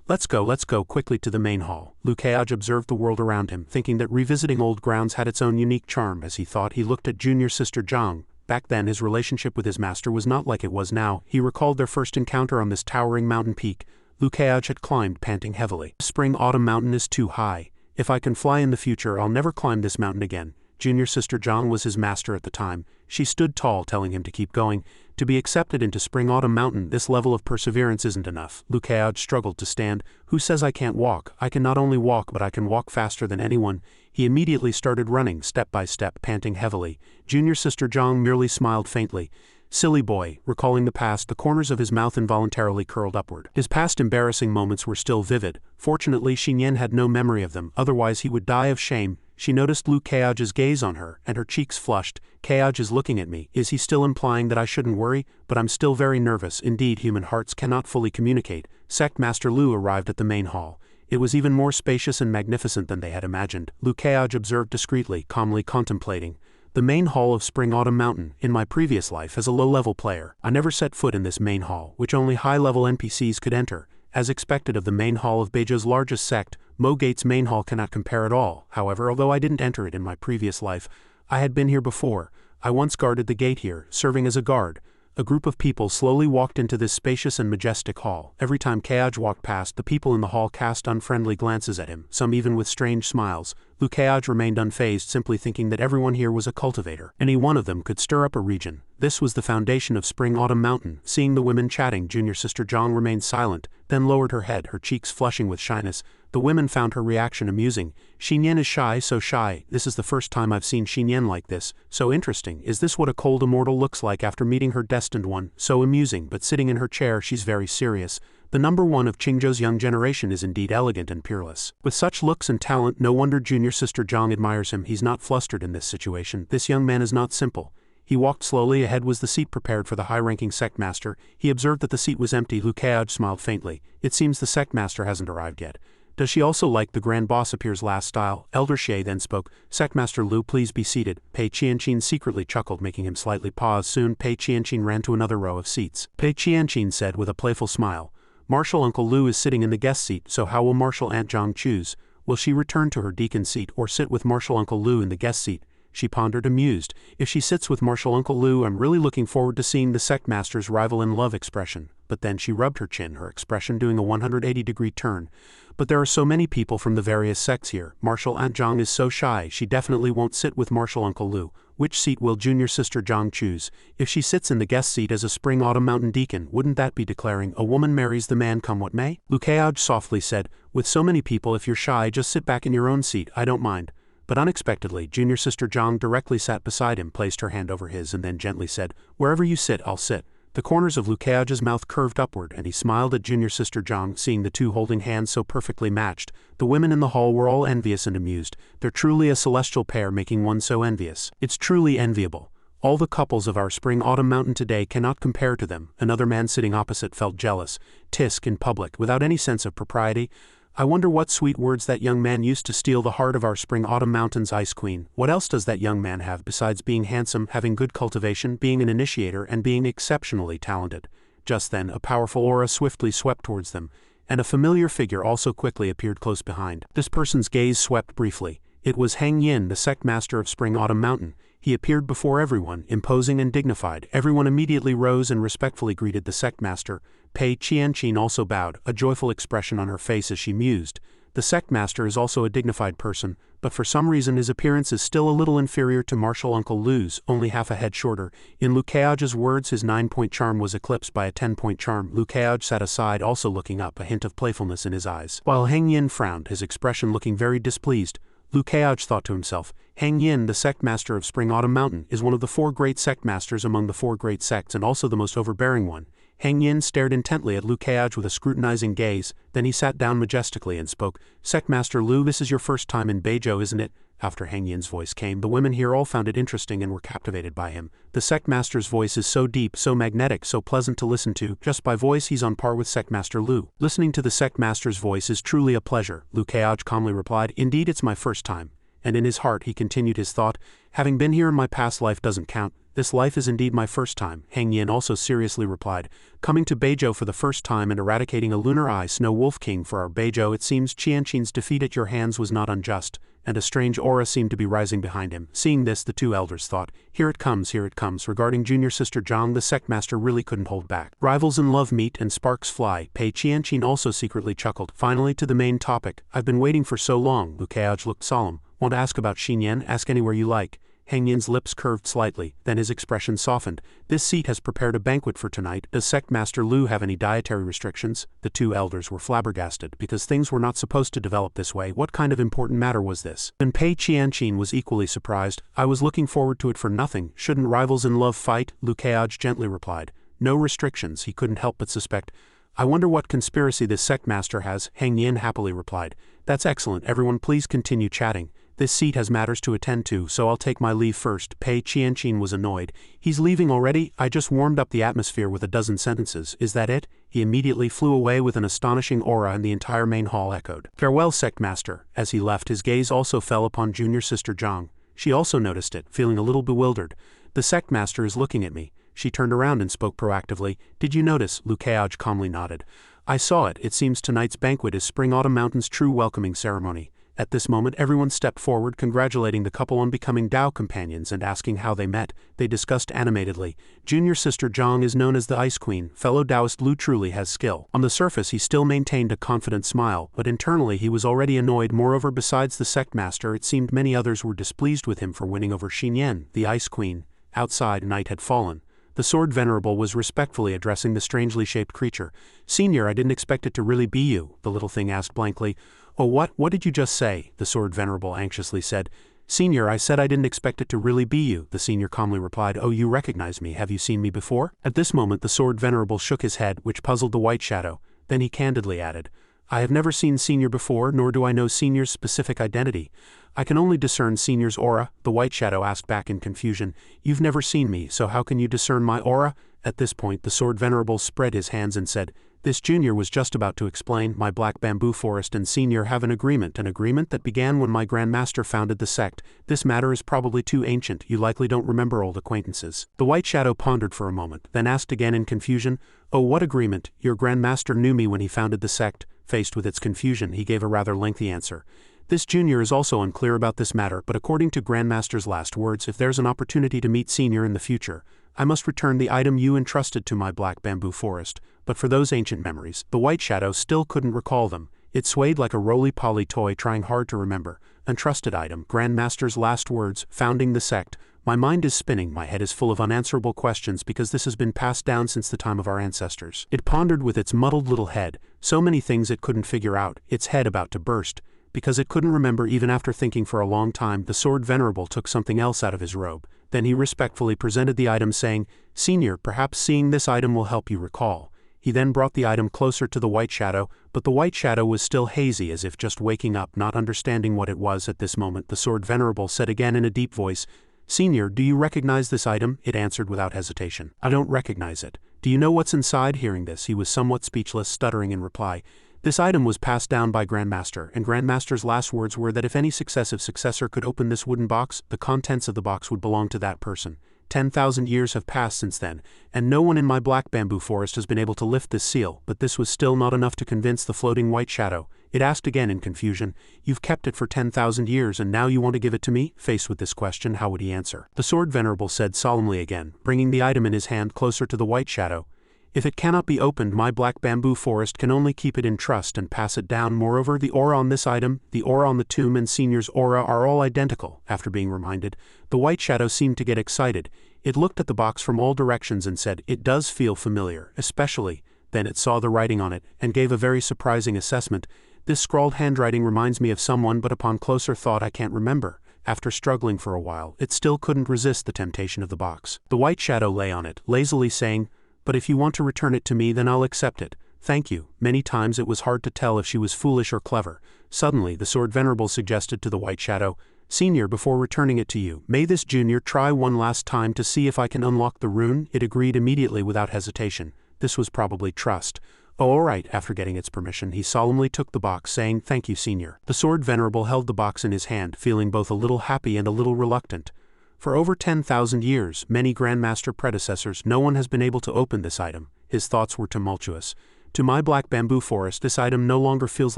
Let's go quickly to the main hall. Lukeage observed the world around him, thinking that revisiting old grounds had its own unique charm. As he thought, he looked at junior sister Zhang. Back then, his relationship with his master was not like it was now. He recalled their first encounter on this towering mountain peak. Lukeage had climbed, panting heavily. Spring-Autumn Mountain is too high. If I can fly in the future, I'll never climb this mountain again. Junior Sister Zhang was his master at the time. She stood tall, telling him to keep going. To be accepted into Spring-Autumn Mountain, this level of perseverance isn't enough. Liu Keaj struggled to stand. Who says I can't walk? I can not only walk, but I can walk faster than anyone. He immediately started running, step by step, panting heavily. Junior Sister Zhang merely smiled faintly. Silly boy, recalling the past, the corners of his mouth involuntarily curled upward. His past embarrassing moments were still vivid. Fortunately, Xinyan had no memory of them, otherwise he would die of shame. She noticed Liu Keaj's gaze on her, and her cheeks flushed. Keaj is looking at me. Is he still implying that I shouldn't worry? But I'm still very nervous. Indeed, human hearts cannot fully communicate. Sect Master Liu arrived at the main hall. It was even more spacious and magnificent than they had imagined. Liu Keaj observed discreetly, calmly contemplating. The main hall of Spring-Autumn Mountain. In my previous life as a low-level player, I never set foot in this main hall, which only high-level NPCs could enter. As expected of the main hall of Beizhou's largest sect, Mo Gate's main hall cannot compare at all. However, although I didn't enter it in my previous life, I had been here before. I once guarded the gate here, serving as a guard. A group of people slowly walked into this spacious and majestic hall. Every time Keaj walked past, the people in the hall cast unfriendly glances at him, some even with strange smiles. Liu Keaj remained unfazed, simply thinking that everyone here was a cultivator. Any one of them could stir up a region. This was the foundation of Spring-Autumn Mountain. Seeing the women chatting, Junior Sister Zhang remained silent, then lowered her head, her cheeks flushing with shyness. The women found her reaction amusing. Xinyan is shy, so shy. This is the first time I've seen Xinyan like this. So interesting. Is this what a cold immortal looks like after meeting her destined one? So amusing, but sitting in her chair she's very serious. The number one of Qingzhou's young generation is indeed elegant and peerless. With such looks and talent, no wonder Junior Sister Zhang admires him. He's not flustered in this situation. This young man is not simple. He walked slowly. Ahead was the seat prepared for the high-ranking sect master. He observed that the seat was empty. Liu Keaj smiled faintly. It seems the sect master hasn't arrived yet. Does she also like the grand boss appears last style? Elder Xie then spoke. Sectmaster Liu, please be seated. Pei Qianqin secretly chuckled, making him slightly pause. Soon, Pei Qianqin ran to another row of seats. Pei Qianqin said with a playful smile. Martial Uncle Liu is sitting in the guest seat, so how will Martial Aunt Zhang choose? Will she return to her deacon seat or sit with Martial Uncle Liu in the guest seat? She pondered, amused. If she sits with Martial Uncle Liu, I'm really looking forward to seeing the sect master's rival in love expression. But then she rubbed her chin, her expression doing a 180-degree turn. But there are so many people from the various sects here. Martial Aunt Zhang is so shy, she definitely won't sit with Martial Uncle Liu. Which seat will Junior Sister Zhang choose? If she sits in the guest seat as a Spring-Autumn Mountain deacon, wouldn't that be declaring, a woman marries the man come what may? Liu Keaj softly said, with so many people, if you're shy, just sit back in your own seat, I don't mind. But unexpectedly, Junior Sister Zhang directly sat beside him, placed her hand over his, and then gently said, wherever you sit, I'll sit. The corners of Liu Keaj's mouth curved upward, and he smiled at Junior Sister Zhang, seeing the two holding hands so perfectly matched. The women in the hall were all envious and amused. They're truly a celestial pair, making one so envious. It's truly enviable. All the couples of our Spring-Autumn Mountain today cannot compare to them. Another man sitting opposite felt jealous. Tisk in public, without any sense of propriety. I wonder what sweet words that young man used to steal the heart of our Spring-Autumn Mountain's Ice Queen. What else does that young man have besides being handsome, having good cultivation, being an initiator, and being exceptionally talented? Just then, a powerful aura swiftly swept towards them, and a familiar figure also quickly appeared close behind. This person's gaze swept briefly. It was Heng Yin, the sect master of Spring-Autumn Mountain. He appeared before everyone, imposing and dignified. Everyone immediately rose and respectfully greeted the sect master. Pei Qianqin also bowed, a joyful expression on her face as she mused. The sect master is also a dignified person, but for some reason his appearance is still a little inferior to Martial Uncle Liu's, only half a head shorter. In Liu Keaj's words, his 9-point charm was eclipsed by a 10-point charm. Liu Keaj sat aside, also looking up, a hint of playfulness in his eyes. While Heng Yin frowned, his expression looking very displeased. Liu Keaj thought to himself, Heng Yin, the sect master of Spring-Autumn Mountain, is one of the 4 great sect masters among the 4 great sects and also the most overbearing one. Heng Yin stared intently at Liu Keaj with a scrutinizing gaze, then he sat down majestically and spoke, Sect Master Liu, this is your first time in Beizhou, isn't it? After Heng Yin's voice came, the women here all found it interesting and were captivated by him. The sect master's voice is so deep, so magnetic, so pleasant to listen to. Just by voice he's on par with Sect Master Liu. Listening to the sect master's voice is truly a pleasure, Liu Keaj calmly replied. Indeed, it's my first time. And in his heart he continued his thought, having been here in my past life doesn't count. This life is indeed my first time. Heng Yin also seriously replied, coming to Beizhou for the first time and eradicating a lunar eye Snow Wolf King for our Beizhou, it seems Qianqin's defeat at your hands was not unjust, and a strange aura seemed to be rising behind him. Seeing this, the 2 elders thought, here it comes, here it comes. Regarding Junior Sister Zhang, the sect master really couldn't hold back. Rivals in love meet and sparks fly. Pei Qianqin also secretly chuckled. Finally to the main topic. I've been waiting for so long. Liu Keaj looked solemn. Want to ask about Xinyan? Ask anywhere you like. Hang Yin's lips curved slightly, then his expression softened. This seat has prepared a banquet for tonight. Does Sect Master Lu have any dietary restrictions? The two elders were flabbergasted, because things were not supposed to develop this way. What kind of important matter was this? And Pei Qianqin was equally surprised. I was looking forward to it for nothing. Shouldn't rivals in love fight? Lu Keaj gently replied. No restrictions, he couldn't help but suspect. I wonder what conspiracy this Sect Master has, Hang Yin happily replied. That's excellent, everyone please continue chatting. This seat has matters to attend to, so I'll take my leave first. Pei Qianqin was annoyed. He's leaving already? I just warmed up the atmosphere with a dozen sentences. Is that it? He immediately flew away with an astonishing aura, and the entire main hall echoed. Farewell, Sect Master. As he left, his gaze also fell upon junior sister Zhang. She also noticed it, feeling a little bewildered. The Sect Master is looking at me. She turned around and spoke proactively. Did you notice? Lu Keaj calmly nodded. I saw it. It seems tonight's banquet is Spring Autumn Mountain's true welcoming ceremony. At this moment everyone stepped forward, congratulating the couple on becoming Dao companions and asking how they met. They discussed animatedly. Junior sister Zhang is known as the Ice Queen. Fellow Taoist Lu truly has skill. On the surface he still maintained a confident smile, but internally he was already annoyed. Moreover, besides the Sect Master, it seemed many others were displeased with him for winning over Xinyan, the Ice Queen. Outside, night had fallen. The Sword Venerable was respectfully addressing the strangely shaped creature. Senior, I didn't expect it to really be you, the little thing asked blankly. Oh, what did you just say? The Sword Venerable anxiously said. Senior, I said I didn't expect it to really be you, the senior calmly replied. Oh, you recognize me. Have you seen me before? At this moment the Sword Venerable shook his head, which puzzled the White Shadow. Then he candidly added, I have never seen Senior before, nor do I know Senior's specific identity. I can only discern Senior's aura, the White Shadow asked back in confusion. You've never seen me, so how can you discern my aura? At this point the Sword Venerable spread his hands and said, This junior was just about to explain. My Black Bamboo Forest and Senior have an agreement that began when my Grand Master founded the sect. This matter is probably too ancient, you likely don't remember old acquaintances. The White Shadow pondered for a moment, then asked again in confusion, Oh, what agreement? Your Grand Master knew me when he founded the sect. Faced with its confusion, he gave a rather lengthy answer. This junior is also unclear about this matter, but according to Grandmaster's last words, if there's an opportunity to meet Senior in the future, I must return the item you entrusted to my Black Bamboo Forest. But for those ancient memories, the White Shadow still couldn't recall them. It swayed like a roly-poly toy, trying hard to remember. Entrusted item, Grandmaster's last words, founding the sect. My mind is spinning, my head is full of unanswerable questions because this has been passed down since the time of our ancestors. It pondered with its muddled little head, so many things it couldn't figure out, its head about to burst. Because it couldn't remember even after thinking for a long time, the Sword Venerable took something else out of his robe. Then he respectfully presented the item saying, Senior, perhaps seeing this item will help you recall. He then brought the item closer to the White Shadow, but the White Shadow was still hazy as if just waking up, not understanding what it was at this moment. The Sword Venerable said again in a deep voice, Senior, do you recognize this item? It answered without hesitation. I don't recognize it. Do you know what's inside? Hearing this, he was somewhat speechless, stuttering in reply. This item was passed down by Grandmaster, and Grandmaster's last words were that if any successive successor could open this wooden box, the contents of the box would belong to that person. 10,000 years have passed since then, and no one in my Black Bamboo Forest has been able to lift this seal, but this was still not enough to convince the floating White Shadow. It asked again in confusion, You've kept it for 10,000 years and now you want to give it to me? Faced with this question, how would he answer? The Sword Venerable said solemnly again, bringing the item in his hand closer to the White Shadow, If it cannot be opened, my Black Bamboo Forest can only keep it in trust and pass it down. Moreover, the aura on this item, the aura on the tomb, and Senior's aura are all identical. After being reminded, the White Shadow seemed to get excited. It looked at the box from all directions and said, It does feel familiar, especially. Then it saw the writing on it, and gave a very surprising assessment. This scrawled handwriting reminds me of someone, but upon closer thought I can't remember. After struggling for a while, it still couldn't resist the temptation of the box. The White Shadow lay on it, lazily saying, But if you want to return it to me, then I'll accept it. Thank you. Many times it was hard to tell if she was foolish or clever. Suddenly the Sword Venerable suggested to the White Shadow, Senior, before returning it to you, may this junior try one last time to see if I can unlock the rune? It agreed immediately without hesitation. This was probably trust. Oh, all right. After getting its permission, he solemnly took the box, saying, Thank you, Senior. The Sword Venerable held the box in his hand, feeling both a little happy and a little reluctant. For over 10,000 years, many Grandmaster predecessors, no one has been able to open this item. His thoughts were tumultuous. To my Black Bamboo Forest, this item no longer feels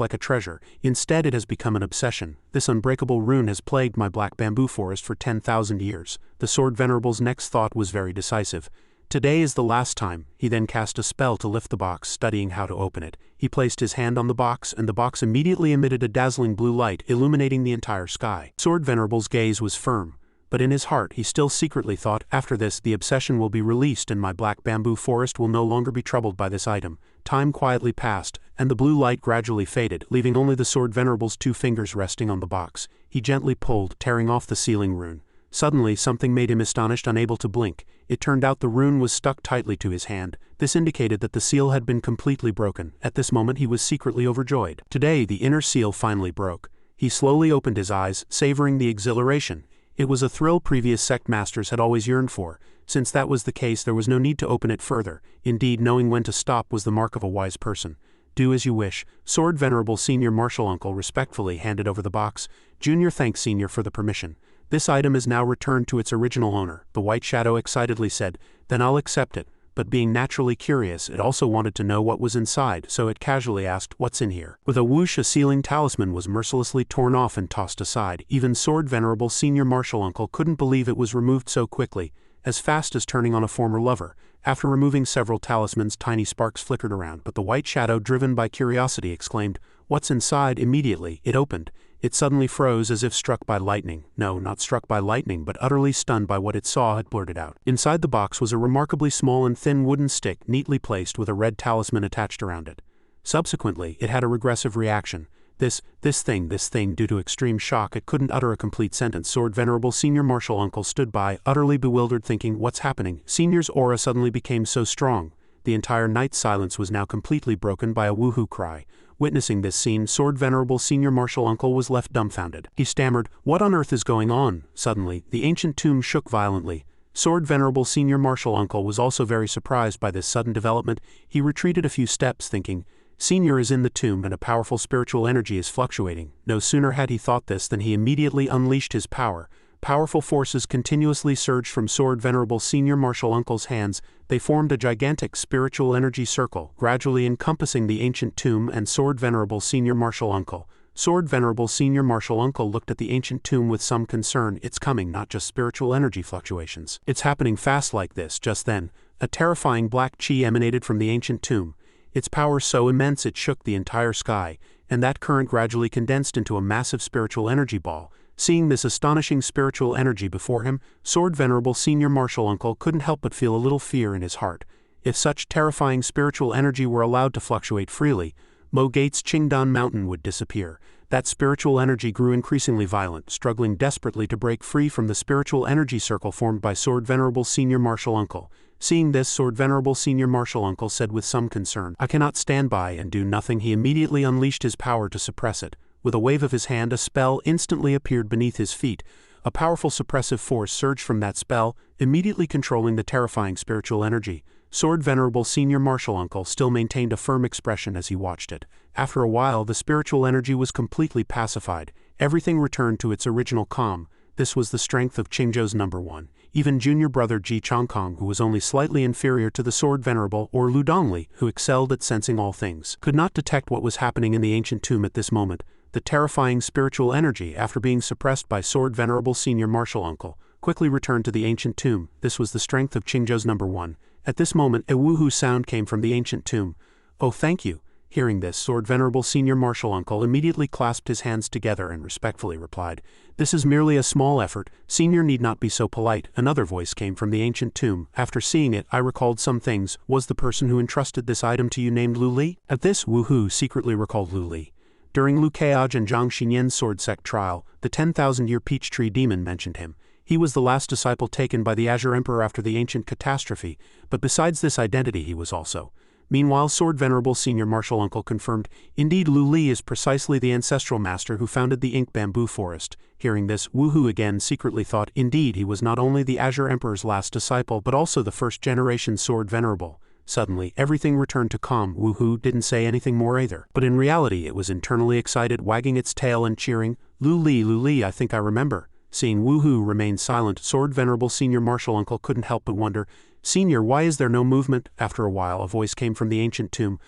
like a treasure. Instead, it has become an obsession. This unbreakable rune has plagued my Black Bamboo Forest for 10,000 years. The Sword Venerable's next thought was very decisive. Today is the last time. He then cast a spell to lift the box, studying how to open it. He placed his hand on the box, and the box immediately emitted a dazzling blue light, illuminating the entire sky. Sword Venerable's gaze was firm, but in his heart he still secretly thought, after this the obsession will be released and my black bamboo forest will no longer be troubled by this item. Time quietly passed, and the blue light gradually faded, leaving only the Sword Venerable's 2 fingers resting on the box. He gently pulled, tearing off the sealing rune. Suddenly something made him astonished, unable to blink. It turned out the rune was stuck tightly to his hand. This indicated that the seal had been completely broken. At this moment he was secretly overjoyed. Today the inner seal finally broke. He slowly opened his eyes, savoring the exhilaration. It was a thrill previous sect masters had always yearned for. Since that was the case, there was no need to open it further. Indeed, knowing when to stop was the mark of a wise person. Do as you wish. Sword Venerable Senior Martial Uncle respectfully handed over the box. Junior thanks Senior for the permission. This item is now returned to its original owner, the White Shadow excitedly said. Then I'll accept it. But being naturally curious, it also wanted to know what was inside, so it casually asked, "What's in here?" With a whoosh, a sealing talisman was mercilessly torn off and tossed aside. Even Sword Venerable Senior Martial Uncle couldn't believe it was removed so quickly, as fast as turning on a former lover. After removing several talismans, tiny sparks flickered around, but the White Shadow, driven by curiosity, exclaimed, "What's inside?" Immediately, it opened. It suddenly froze as if struck by lightning. No, not struck by lightning, but utterly stunned by what it saw, it blurted out. Inside the box was a remarkably small and thin wooden stick, neatly placed with a red talisman attached around it. Subsequently, it had a regressive reaction. This thing, due to extreme shock, it couldn't utter a complete sentence. Sword Venerable Senior Martial Uncle stood by, utterly bewildered, thinking, what's happening? Senior's aura suddenly became so strong. The entire night silence was now completely broken by a woohoo cry. Witnessing this scene, Sword Venerable Senior Martial Uncle was left dumbfounded. He stammered, "What on earth is going on?" Suddenly, the ancient tomb shook violently. Sword Venerable Senior Martial Uncle was also very surprised by this sudden development. He retreated a few steps, thinking, Senior is in the tomb and a powerful spiritual energy is fluctuating. No sooner had he thought this than he immediately unleashed his power. Powerful forces continuously surged from Sword Venerable Senior Martial Uncle's hands. They formed a gigantic spiritual energy circle, gradually encompassing the ancient tomb and Sword Venerable Senior Martial Uncle. Sword Venerable Senior Martial Uncle looked at the ancient tomb with some concern. It's coming, not just spiritual energy fluctuations. It's happening fast like this. Just then, a terrifying black chi emanated from the ancient tomb. Its power so immense it shook the entire sky, and that current gradually condensed into a massive spiritual energy ball. Seeing this astonishing spiritual energy before him, Sword Venerable Senior Martial Uncle couldn't help but feel a little fear in his heart. If such terrifying spiritual energy were allowed to fluctuate freely, Mo Gates' Qingdan Mountain would disappear. That spiritual energy grew increasingly violent, struggling desperately to break free from the spiritual energy circle formed by Sword Venerable Senior Martial Uncle. Seeing this, Sword Venerable Senior Martial Uncle said with some concern, "I cannot stand by and do nothing." He immediately unleashed his power to suppress it. With a wave of his hand, a spell instantly appeared beneath his feet. A powerful suppressive force surged from that spell, immediately controlling the terrifying spiritual energy. Sword Venerable Senior Martial Uncle still maintained a firm expression as he watched it. After a while, the spiritual energy was completely pacified. Everything returned to its original calm. This was the strength of Qingzhou's #1. Even junior brother Ji Chongkong, who was only slightly inferior to the Sword Venerable, or Lu Dongli, who excelled at sensing all things, could not detect what was happening in the ancient tomb at this moment. The terrifying spiritual energy, after being suppressed by Sword Venerable Senior Martial Uncle, quickly returned to the ancient tomb. This was the strength of Qingzhou's #1. At this moment, a woohoo sound came from the ancient tomb. "Oh, thank you." Hearing this, Sword Venerable Senior Martial Uncle immediately clasped his hands together and respectfully replied, "This is merely a small effort. Senior need not be so polite." Another voice came from the ancient tomb. "After seeing it, I recalled some things. Was the person who entrusted this item to you named Lu Li?" At this, woohoo secretly recalled Lu Li. During Lu Keaj and Zhang Xinyan's sword sect trial, the 10,000-year peach tree demon mentioned him. He was the last disciple taken by the Azure Emperor after the ancient catastrophe, but besides this identity he was also. Meanwhile, Sword Venerable Senior Martial Uncle confirmed, "Indeed, Lu Li is precisely the ancestral master who founded the ink bamboo forest." Hearing this, woohoo again secretly thought, indeed he was not only the Azure Emperor's last disciple but also the first-generation Sword Venerable. Suddenly, everything returned to calm. Woohoo didn't say anything more either, but in reality it was internally excited, wagging its tail and cheering, Lu Li, I think I remember." Seeing woohoo remain silent, Sword Venerable Senior Martial Uncle couldn't help but wonder, "Senior, why is there no movement?" After a while, a voice came from the ancient tomb.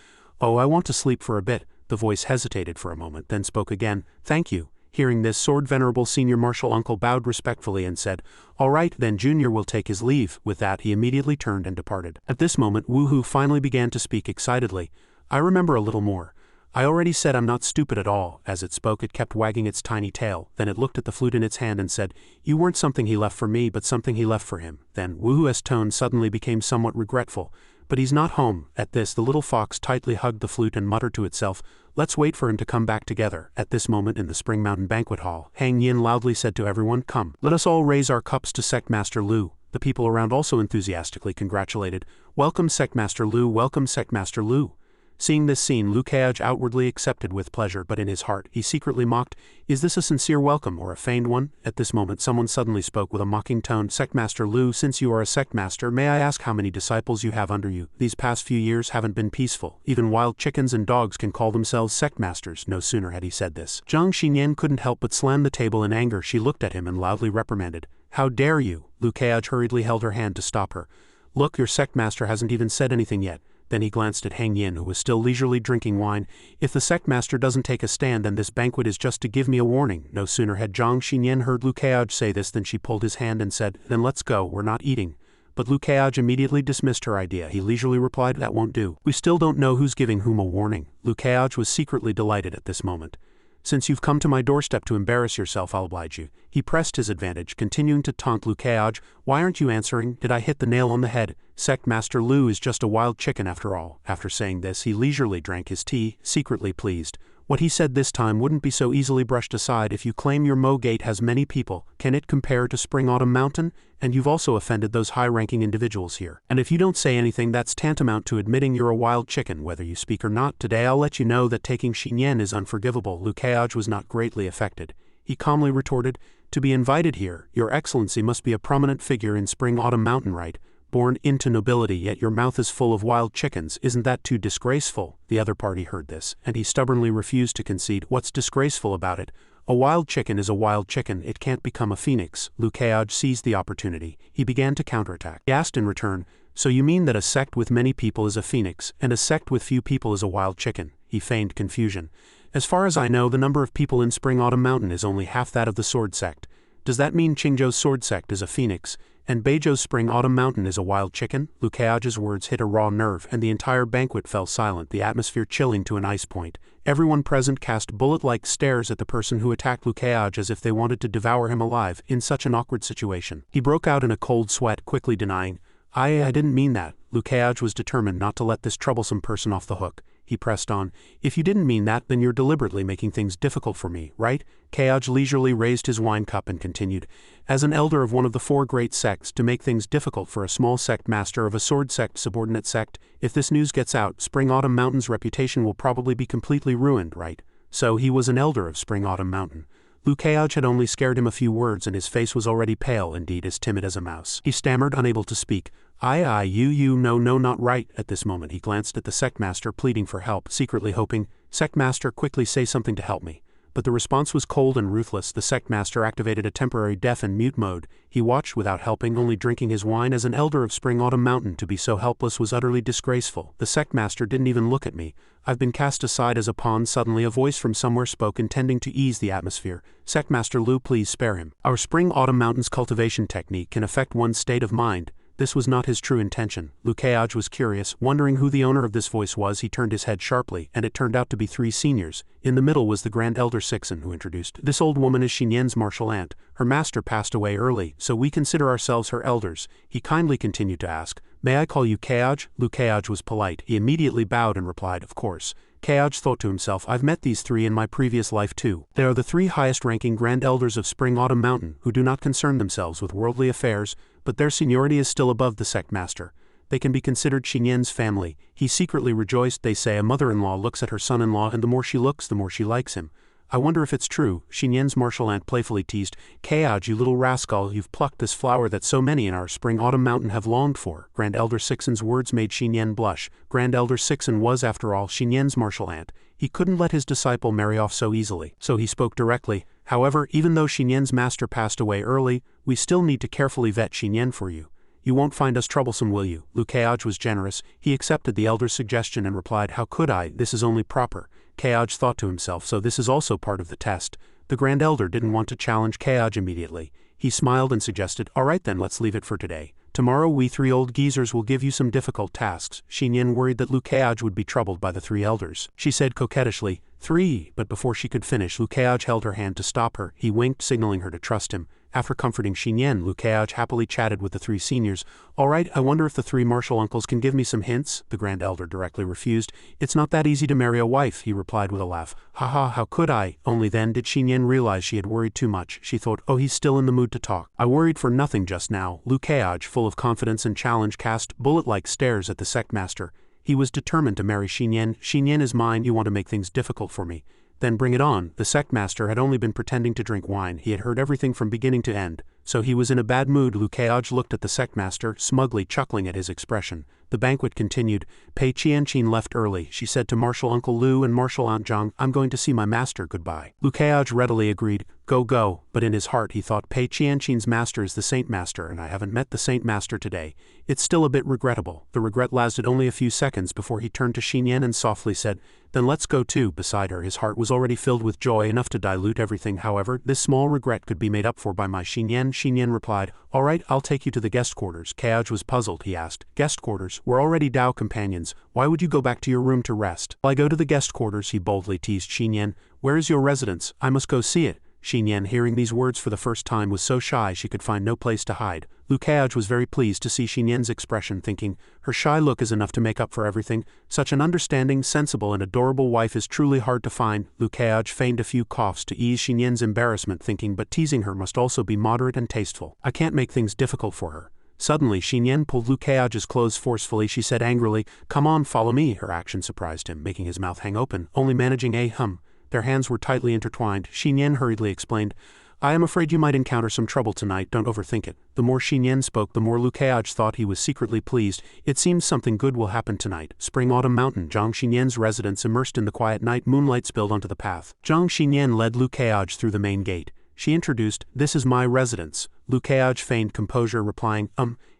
"Oh, I want to sleep for a bit." The voice hesitated for a moment, then spoke again, "Thank you." Hearing this, Sword Venerable Senior Martial Uncle bowed respectfully and said, "All right, then Junior will take his leave." With that, he immediately turned and departed. At this moment, Woohoo finally began to speak excitedly. "I remember a little more. I already said I'm not stupid at all." As it spoke, it kept wagging its tiny tail. Then it looked at the flute in its hand and said, "You weren't something he left for me, but something he left for him." Then Woohoo's tone suddenly became somewhat regretful. "But he's not home." At this, the little fox tightly hugged the flute and muttered to itself, "Let's wait for him to come back together." At this moment in the Spring Mountain Banquet Hall, Hang Yin loudly said to everyone, "Come, let us all raise our cups to Sect Master Lu." The people around also enthusiastically congratulated, "Welcome Sect Master Lu, welcome Sect Master Lu." Seeing this scene, Liu Kaiage outwardly accepted with pleasure, but in his heart, he secretly mocked, "Is this a sincere welcome or a feigned one?" At this moment someone suddenly spoke with a mocking tone, "Sect Master Lu, since you are a sect master, may I ask how many disciples you have under you? These past few years haven't been peaceful. Even wild chickens and dogs can call themselves sect masters." No sooner had he said this, Zhang Xinyan couldn't help but slam the table in anger. She looked at him and loudly reprimanded, "How dare you?" Liu Kaiage hurriedly held her hand to stop her. "Look, your sect master hasn't even said anything yet." Then he glanced at Hang Yin, who was still leisurely drinking wine. "If the sect master doesn't take a stand, then this banquet is just to give me a warning." No sooner had Zhang Xinyan heard Liu Kaiage say this than she pulled his hand and said, "Then let's go, we're not eating." But Liu Kaiage immediately dismissed her idea. He leisurely replied, "That won't do. We still don't know who's giving whom a warning." Liu Kaiage was secretly delighted at this moment. "Since you've come to my doorstep to embarrass yourself, I'll oblige you." He pressed his advantage, continuing to taunt Liu Kaiage, "Why aren't you answering? Did I hit the nail on the head? Sect Master Lu is just a wild chicken after all." After saying this, he leisurely drank his tea, secretly pleased. What he said this time wouldn't be so easily brushed aside. "If you claim your Mo Gate has many people, can it compare to Spring Autumn Mountain? And you've also offended those high-ranking individuals here. And if you don't say anything, that's tantamount to admitting you're a wild chicken, whether you speak or not. Today I'll let you know that taking Xinyan is unforgivable." Liu Kaiage was not greatly affected. He calmly retorted, "To be invited here, your excellency must be a prominent figure in Spring Autumn Mountain, right? Born into nobility, yet your mouth is full of wild chickens. Isn't that too disgraceful?" The other party heard this, and he stubbornly refused to concede. "What's disgraceful about it? A wild chicken is a wild chicken, it can't become a phoenix." Liu Kaiage seized the opportunity. He began to counterattack. He asked in return, "So you mean that a sect with many people is a phoenix, and a sect with few people is a wild chicken?" He feigned confusion. "As far as I know, the number of people in Spring Autumn Mountain is only half that of the Sword Sect. Does that mean Qingzhou's Sword Sect is a phoenix, and Beizhou's Spring Autumn Mountain is a wild chicken?" Liu Kaiage's words hit a raw nerve, and the entire banquet fell silent, the atmosphere chilling to an ice point. Everyone present cast bullet-like stares at the person who attacked Liu Kaiage as if they wanted to devour him alive in such an awkward situation. He broke out in a cold sweat, quickly denying, I didn't mean that." Liu Kaiage was determined not to let this troublesome person off the hook. He pressed on, "If you didn't mean that, then you're deliberately making things difficult for me, right?" Kaiage leisurely raised his wine cup and continued, "As an elder of one of the four great sects, to make things difficult for a small sect master of a sword sect subordinate sect, if this news gets out, Spring Autumn Mountain's reputation will probably be completely ruined, right?" So he was an elder of Spring Autumn Mountain. Liu Kaiage had only scared him a few words, and his face was already pale, indeed as timid as a mouse. He stammered, unable to speak. No, not right." At this moment he glanced at the sect master, pleading for help, secretly hoping, "Sect master, quickly say something to help me." But the response was cold and ruthless. The sect master activated a temporary deaf and mute mode. He watched without helping, only drinking his wine. As an elder of Spring Autumn Mountain, to be so helpless was utterly disgraceful. The sect master didn't even look at me. I've been cast aside as a pawn. Suddenly a voice from somewhere spoke, intending to ease the atmosphere. "Sect Master Lu, please spare him. Our Spring Autumn Mountain's cultivation technique can affect one's state of mind." This was not his true intention. Liu Kaiage was curious, wondering who the owner of this voice was. He turned his head sharply, and it turned out to be three seniors. In the middle was the Grand Elder Sixen, who introduced, "This old woman is Xinyan's martial aunt. Her master passed away early, so we consider ourselves her elders." He kindly continued to ask, "May I call you Kaiage?" Liu Kaiage was polite. He immediately bowed and replied, "Of course." Kaiage thought to himself, "I've met these three in my previous life too. They are the three highest-ranking Grand Elders of Spring Autumn Mountain, who do not concern themselves with worldly affairs, but their seniority is still above the sect master. They can be considered Xinyan's family." He secretly rejoiced. "They say a mother-in-law looks at her son-in-law, and the more she looks, the more she likes him. I wonder if it's true." Xinyan's martial aunt playfully teased, "Kaiage, you little rascal, you've plucked this flower that so many in our Spring Autumn Mountain have longed for." Grand Elder Sixen's words made Xinyan blush. Grand Elder Sixen was, after all, Xinyan's martial aunt. He couldn't let his disciple marry off so easily, so he spoke directly. "However, even though Xinyan's master passed away early, we still need to carefully vet Xinyan for you. You won't find us troublesome, will you?" Liu Kaiage was generous. He accepted the elder's suggestion and replied, "How could I? This is only proper." Kaiage thought to himself, "So this is also part of the test. The Grand Elder didn't want to challenge Kaoj immediately. He smiled and suggested, "All right then, let's leave it for today. Tomorrow we 3 old geezers will give you some difficult tasks." Xinyan worried that Lu Kaoj would be troubled by the 3 elders. She said coquettishly, "3, but before she could finish, Lu Kaoj held her hand to stop her. He winked, signaling her to trust him. After comforting Xinyan, Lu Kaoj happily chatted with the 3 seniors. "All right, I wonder if the 3 martial uncles can give me some hints?" The Grand Elder directly refused. "It's not that easy to marry a wife," he replied with a laugh. "Haha, how could I?" Only then did Xinyan realize she had worried too much. She thought, "Oh, he's still in the mood to talk. I worried for nothing just now." Lu Kaoj, full of confidence and challenge, cast bullet-like stares at the Sect Master. He was determined to marry Xinyan. "Xinyan is mine, you want to make things difficult for me. Then bring it on." The Sect Master had only been pretending to drink wine. He had heard everything from beginning to end. So he was in a bad mood. Lu Kaoj looked at the Sect Master, smugly chuckling at his expression. The banquet continued. Pei Qianqin left early. She said to Martial Uncle Lu and Martial Aunt Zhang, "I'm going to see my master, goodbye." Lu Kaoj readily agreed, Go, but in his heart he thought, Pei Qianqin's master is the Saint Master, and I haven't met the Saint Master today. It's still a bit regrettable. The regret lasted only a few seconds before he turned to Xinyan and softly said, "Then let's go too." Beside her, his heart was already filled with joy, enough to dilute everything. However, this small regret could be made up for by my Xinyan. Xinyan replied, "All right, I'll take you to the guest quarters." Kaoj was puzzled. He asked, "Guest quarters? We're already Dao companions. Why would you go back to your room to rest?" "I go to the guest quarters," he boldly teased Xinyan. "Where is your residence? I must go see it." Xinyan, hearing these words for the first time, was so shy she could find no place to hide. Lu Kaoj was very pleased to see Xinyan's expression, thinking, her shy look is enough to make up for everything. Such an understanding, sensible, and adorable wife is truly hard to find. Lu Kaoj feigned a few coughs to ease Xinyan's embarrassment, thinking, but teasing her must also be moderate and tasteful. I can't make things difficult for her. Suddenly, Xinyan pulled Lu Kaoj's clothes forcefully. She said angrily, "Come on, follow me." Her action surprised him, making his mouth hang open, only managing a hum. Their hands were tightly intertwined. Xinyan hurriedly explained, "I am afraid you might encounter some trouble tonight, don't overthink it." The more Xinyan spoke, the more Lu Kaoj thought he was secretly pleased. It seems something good will happen tonight. Spring-Autumn Mountain, Zhang Xinyan's residence immersed in the quiet night. Moonlight spilled onto the path. Zhang Xinyan led Lu Kaoj through the main gate. She introduced, "This is my residence." Lu Kaoj feigned composure, replying,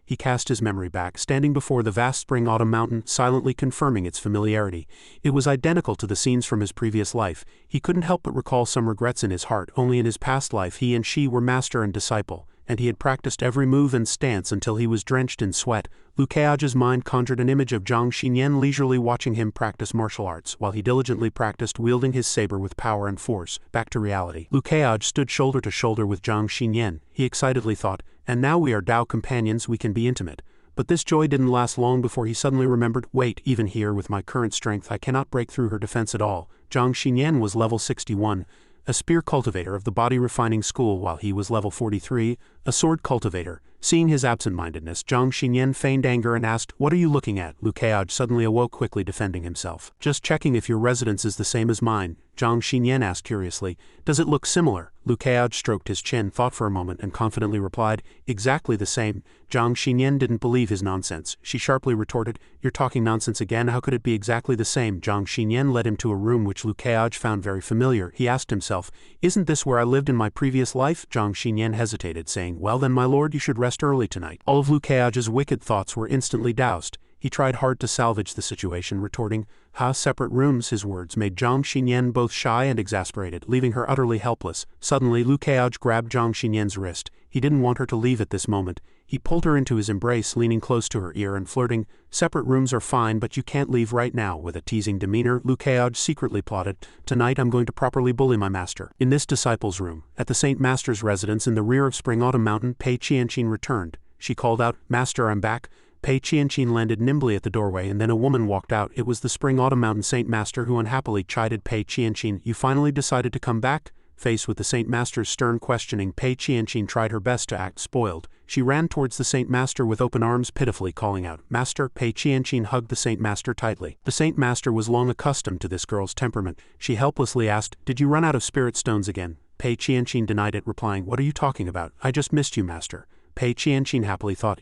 He cast his memory back, standing before the vast Spring-Autumn Mountain, silently confirming its familiarity. It was identical to the scenes from his previous life. He couldn't help but recall some regrets in his heart. Only in his past life he and she were master and disciple, and he had practiced every move and stance until he was drenched in sweat. Lu Kaoj's mind conjured an image of Zhang Xinyan leisurely watching him practice martial arts, while he diligently practiced wielding his saber with power and force. Back to reality. Lu Kaoj stood shoulder to shoulder with Zhang Xinyan. He excitedly thought, "And now we are Dao companions, we can be intimate." But this joy didn't last long before he suddenly remembered, wait, even here with my current strength I cannot break through her defense at all. Zhang Xinyan was level 61, a spear cultivator of the body refining school, while he was level 43, a sword cultivator. Seeing his absent-mindedness, Zhang Xinyan feigned anger and asked, "What are you looking at?" Lu Kaoj suddenly awoke, quickly defending himself. "Just checking if your residence is the same as mine." Zhang Xinyan asked curiously, "Does it look similar?" Lu Kaoj stroked his chin, thought for a moment, and confidently replied, "Exactly the same." Zhang Xinyan didn't believe his nonsense. She sharply retorted, "You're talking nonsense again, how could it be exactly the same?" Zhang Xinyan led him to a room which Lu Kaoj found very familiar. He asked himself, "Isn't this where I lived in my previous life?" Zhang Xinyan hesitated, saying, "Well then, my lord, you should rest early tonight." All of Lu Kaoj's wicked thoughts were instantly doused. He tried hard to salvage the situation, retorting, separate rooms." His words made Zhang Xinyan both shy and exasperated, leaving her utterly helpless. Suddenly, Lu Kaoj grabbed Zhang Xinyan's wrist. He didn't want her to leave at this moment. He pulled her into his embrace, leaning close to her ear and flirting, "Separate rooms are fine, but you can't leave right now." With a teasing demeanor, Lu Kaoj secretly plotted, "Tonight I'm going to properly bully my master." In this disciple's room, at the Saint Master's residence in the rear of Spring-Autumn Mountain, Pei Qianqin returned. She called out, "Master, I'm back." Pei Qianqin landed nimbly at the doorway, and then a woman walked out. It was the Spring-Autumn Mountain Saint Master, who unhappily chided Pei Qianqin. "You finally decided to come back?" Faced with the Saint Master's stern questioning, Pei Qianqin tried her best to act spoiled. She ran towards the Saint Master with open arms, pitifully calling out, "Master!" Pei Qianqin hugged the Saint Master tightly. The Saint Master was long accustomed to this girl's temperament. She helplessly asked, "Did you run out of spirit stones again?" Pei Qianqin denied it, replying, "What are you talking about? I just missed you, Master." Pei Qianqin happily thought,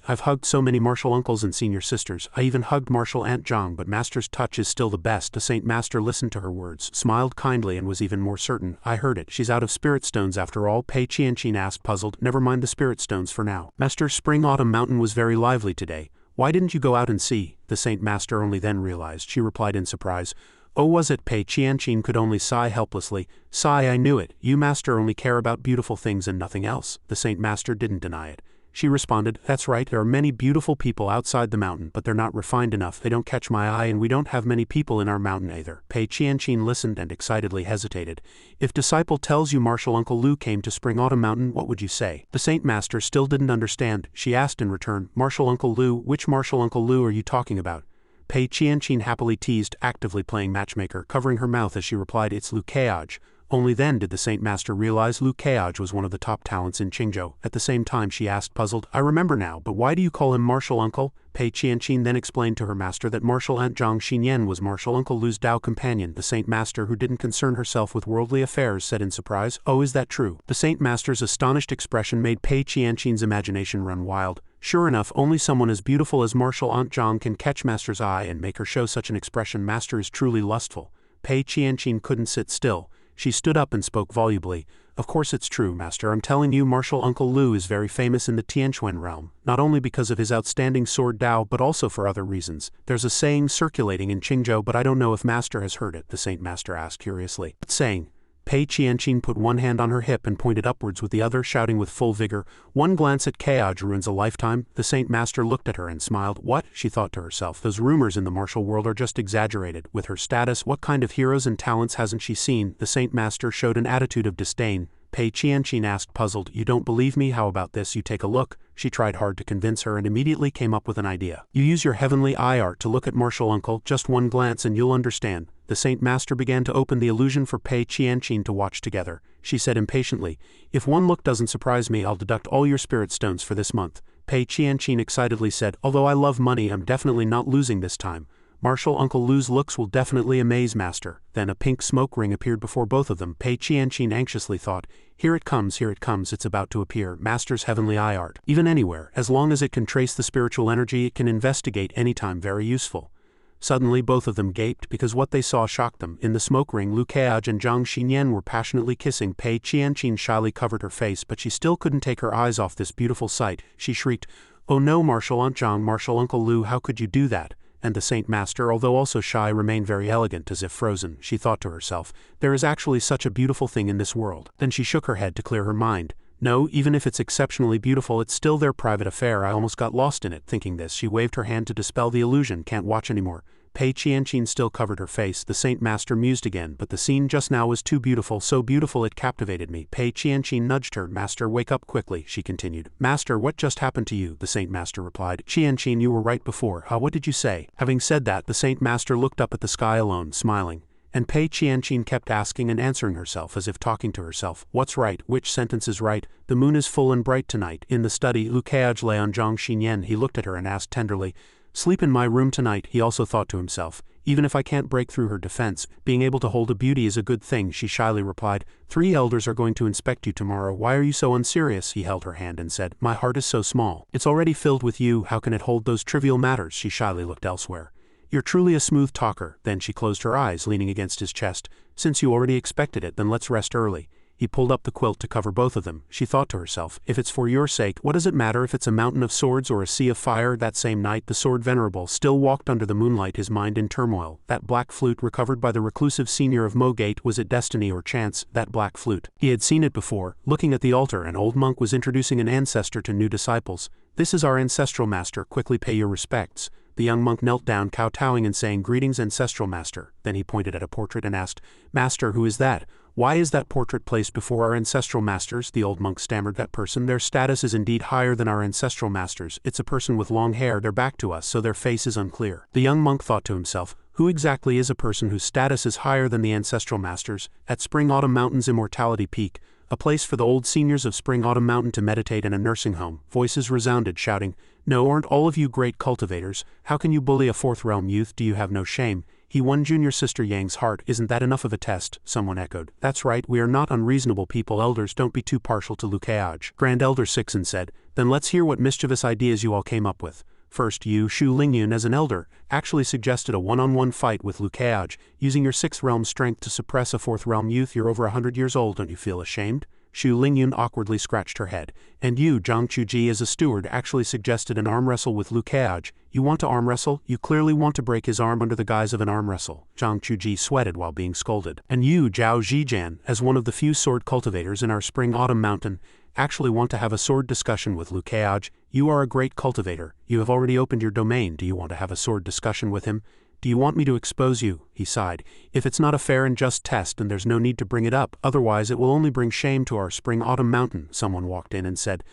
I've hugged so many martial uncles and senior sisters. I even hugged Martial Aunt Zhang, but Master's touch is still the best." The Saint Master listened to her words, smiled kindly, and was even more certain. "I heard it. She's out of spirit stones after all." Pei Qianqin asked, puzzled, "Never mind the spirit stones for now. Master, Spring-Autumn Mountain was very lively today. Why didn't you go out and see?" The Saint Master only then realized. She replied in surprise, Oh, was it? Pei Qianqin could only sigh helplessly. Sigh, I knew it. You, master, only care about beautiful things and nothing else. The Saint Master didn't deny it. She responded, that's right, there are many beautiful people outside the mountain, but they're not refined enough, they don't catch my eye, and we don't have many people in our mountain either. Pei Qianqin listened and excitedly hesitated. If disciple tells you Martial Uncle Lu came to Spring Autumn Mountain, what would you say? The Saint Master still didn't understand. She asked in return, Martial Uncle Lu, which Martial Uncle Lu are you talking about? Pei Qianqin happily teased, actively playing matchmaker, covering her mouth as she replied, it's Lu Keaj. Only then did the Saint Master realize Lu Keaj was one of the top talents in Qingzhou. At the same time she asked, puzzled, I remember now, but why do you call him Martial Uncle? Pei Qianqin then explained to her master that Martial Aunt Zhang Xinyan was Martial Uncle Lu's Dao companion. The Saint Master, who didn't concern herself with worldly affairs, said in surprise, oh, is that true? The Saint Master's astonished expression made Pei Qianqin's imagination run wild. Sure enough, only someone as beautiful as Martial Aunt Zhang can catch Master's eye and make her show such an expression. Master is truly lustful. Pei Qianqin couldn't sit still. She stood up and spoke volubly. Of course it's true, Master. I'm telling you, Martial Uncle Lu is very famous in the Tianquan realm, not only because of his outstanding sword Dao but also for other reasons. There's a saying circulating in Qingzhou, but I don't know if Master has heard it, the Saint Master asked curiously. What saying? Pei Qianqin put one hand on her hip and pointed upwards with the other, shouting with full vigor, one glance at Keaj ruins a lifetime. The Saint Master looked at her and smiled. What? She thought to herself. Those rumors in the martial world are just exaggerated. With her status, what kind of heroes and talents hasn't she seen? The Saint Master showed an attitude of disdain. Pei Qianqin asked, puzzled, you don't believe me? How about this? You take a look. She tried hard to convince her and immediately came up with an idea. You use your heavenly eye art to look at Martial Uncle, just one glance and you'll understand. The Saint Master began to open the illusion for Pei Qianqin to watch together. She said impatiently, if one look doesn't surprise me, I'll deduct all your spirit stones for this month. Pei Qianqin excitedly said, although I love money, I'm definitely not losing this time. Martial Uncle Lu's looks will definitely amaze Master. Then a pink smoke ring appeared before both of them. Pei Qianqin anxiously thought, here it comes, it's about to appear. Master's heavenly eye art. Even anywhere, as long as it can trace the spiritual energy, it can investigate anytime. Very useful. Suddenly both of them gaped because what they saw shocked them. In the smoke ring, Lu Keaj and Zhang Xinyan were passionately kissing. Pei Qianqin shyly covered her face, but she still couldn't take her eyes off this beautiful sight. She shrieked, oh no, Martial Aunt Zhang, Martial Uncle Lu, how could you do that? And the Saint Master, although also shy, remained very elegant, as if frozen. She thought to herself, there is actually such a beautiful thing in this world. Then she shook her head to clear her mind. No, even if it's exceptionally beautiful, it's still their private affair. I almost got lost in it. Thinking this, she waved her hand to dispel the illusion. Can't watch anymore. Pei Qianqin still covered her face. The Saint Master mused again, but the scene just now was too beautiful, so beautiful it captivated me. Pei Qianqin nudged her. Master, wake up quickly, she continued. Master, what just happened to you? The Saint Master replied. Qianqin, you were right before. What did you say? Having said that, the Saint Master looked up at the sky alone, smiling. And Pei Qianqin kept asking and answering herself as if talking to herself. What's right? Which sentence is right? The moon is full and bright tonight. In the study, Lu Keaj lay on Zhang Xinyan. He looked at her and asked tenderly, sleep in my room tonight. He also thought to himself, even if I can't break through her defense, being able to hold a beauty is a good thing. She shyly replied, 3 elders are going to inspect you tomorrow. Why are you so unserious? He held her hand and said, my heart is so small. It's already filled with you. How can it hold those trivial matters? She shyly looked elsewhere. You're truly a smooth talker. Then she closed her eyes, leaning against his chest. Since you already expected it, then let's rest early. He pulled up the quilt to cover both of them. She thought to herself, if it's for your sake, what does it matter if it's a mountain of swords or a sea of fire? That same night, the sword venerable still walked under the moonlight, his mind in turmoil. That black flute recovered by the reclusive senior of Mogate, was it destiny or chance? That black flute. He had seen it before. Looking at the altar, an old monk was introducing an ancestor to new disciples. This is our ancestral master. Quickly pay your respects. The young monk knelt down, kowtowing and saying, greetings, ancestral master. Then he pointed at a portrait and asked, Master, who is that? Why is that portrait placed before our ancestral masters? The old monk stammered, that person, their status is indeed higher than our ancestral masters. It's a person with long hair, their back to us, so their face is unclear. The young monk thought to himself, who exactly is a person whose status is higher than the ancestral masters? At Spring Autumn Mountain's Immortality Peak, a place for the old seniors of Spring Autumn Mountain to meditate, in a nursing home, voices resounded, shouting, no, aren't all of you great cultivators? How can you bully a 4th realm youth? Do you have no shame? He won junior sister Yang's heart. Isn't that enough of a test? Someone echoed. That's right, we are not unreasonable people. Elders, don't be too partial to Lu Keaj. Grand Elder Sixen said, then let's hear what mischievous ideas you all came up with. First, you, Shu Lingyun, as an elder, actually suggested a one-on-one fight with Lu Keaj, using your 6th realm strength to suppress a 4th realm youth. You're over 100 years old, don't you feel ashamed? Xu Lingyun awkwardly scratched her head. And you, Zhang Chuji, as a steward, actually suggested an arm wrestle with Lu Keaj. You want to arm wrestle? You clearly want to break his arm under the guise of an arm wrestle. Zhang Chuji sweated while being scolded. And you, Zhao Zijian, as one of the few sword cultivators in our Spring-Autumn Mountain, actually want to have a sword discussion with Lu Keaj. You are a great cultivator. You have already opened your domain. Do you want to have a sword discussion with him? Do you want me to expose you? He sighed. If it's not a fair and just test, then there's no need to bring it up, otherwise it will only bring shame to our Spring-Autumn Mountain. Someone walked in and said,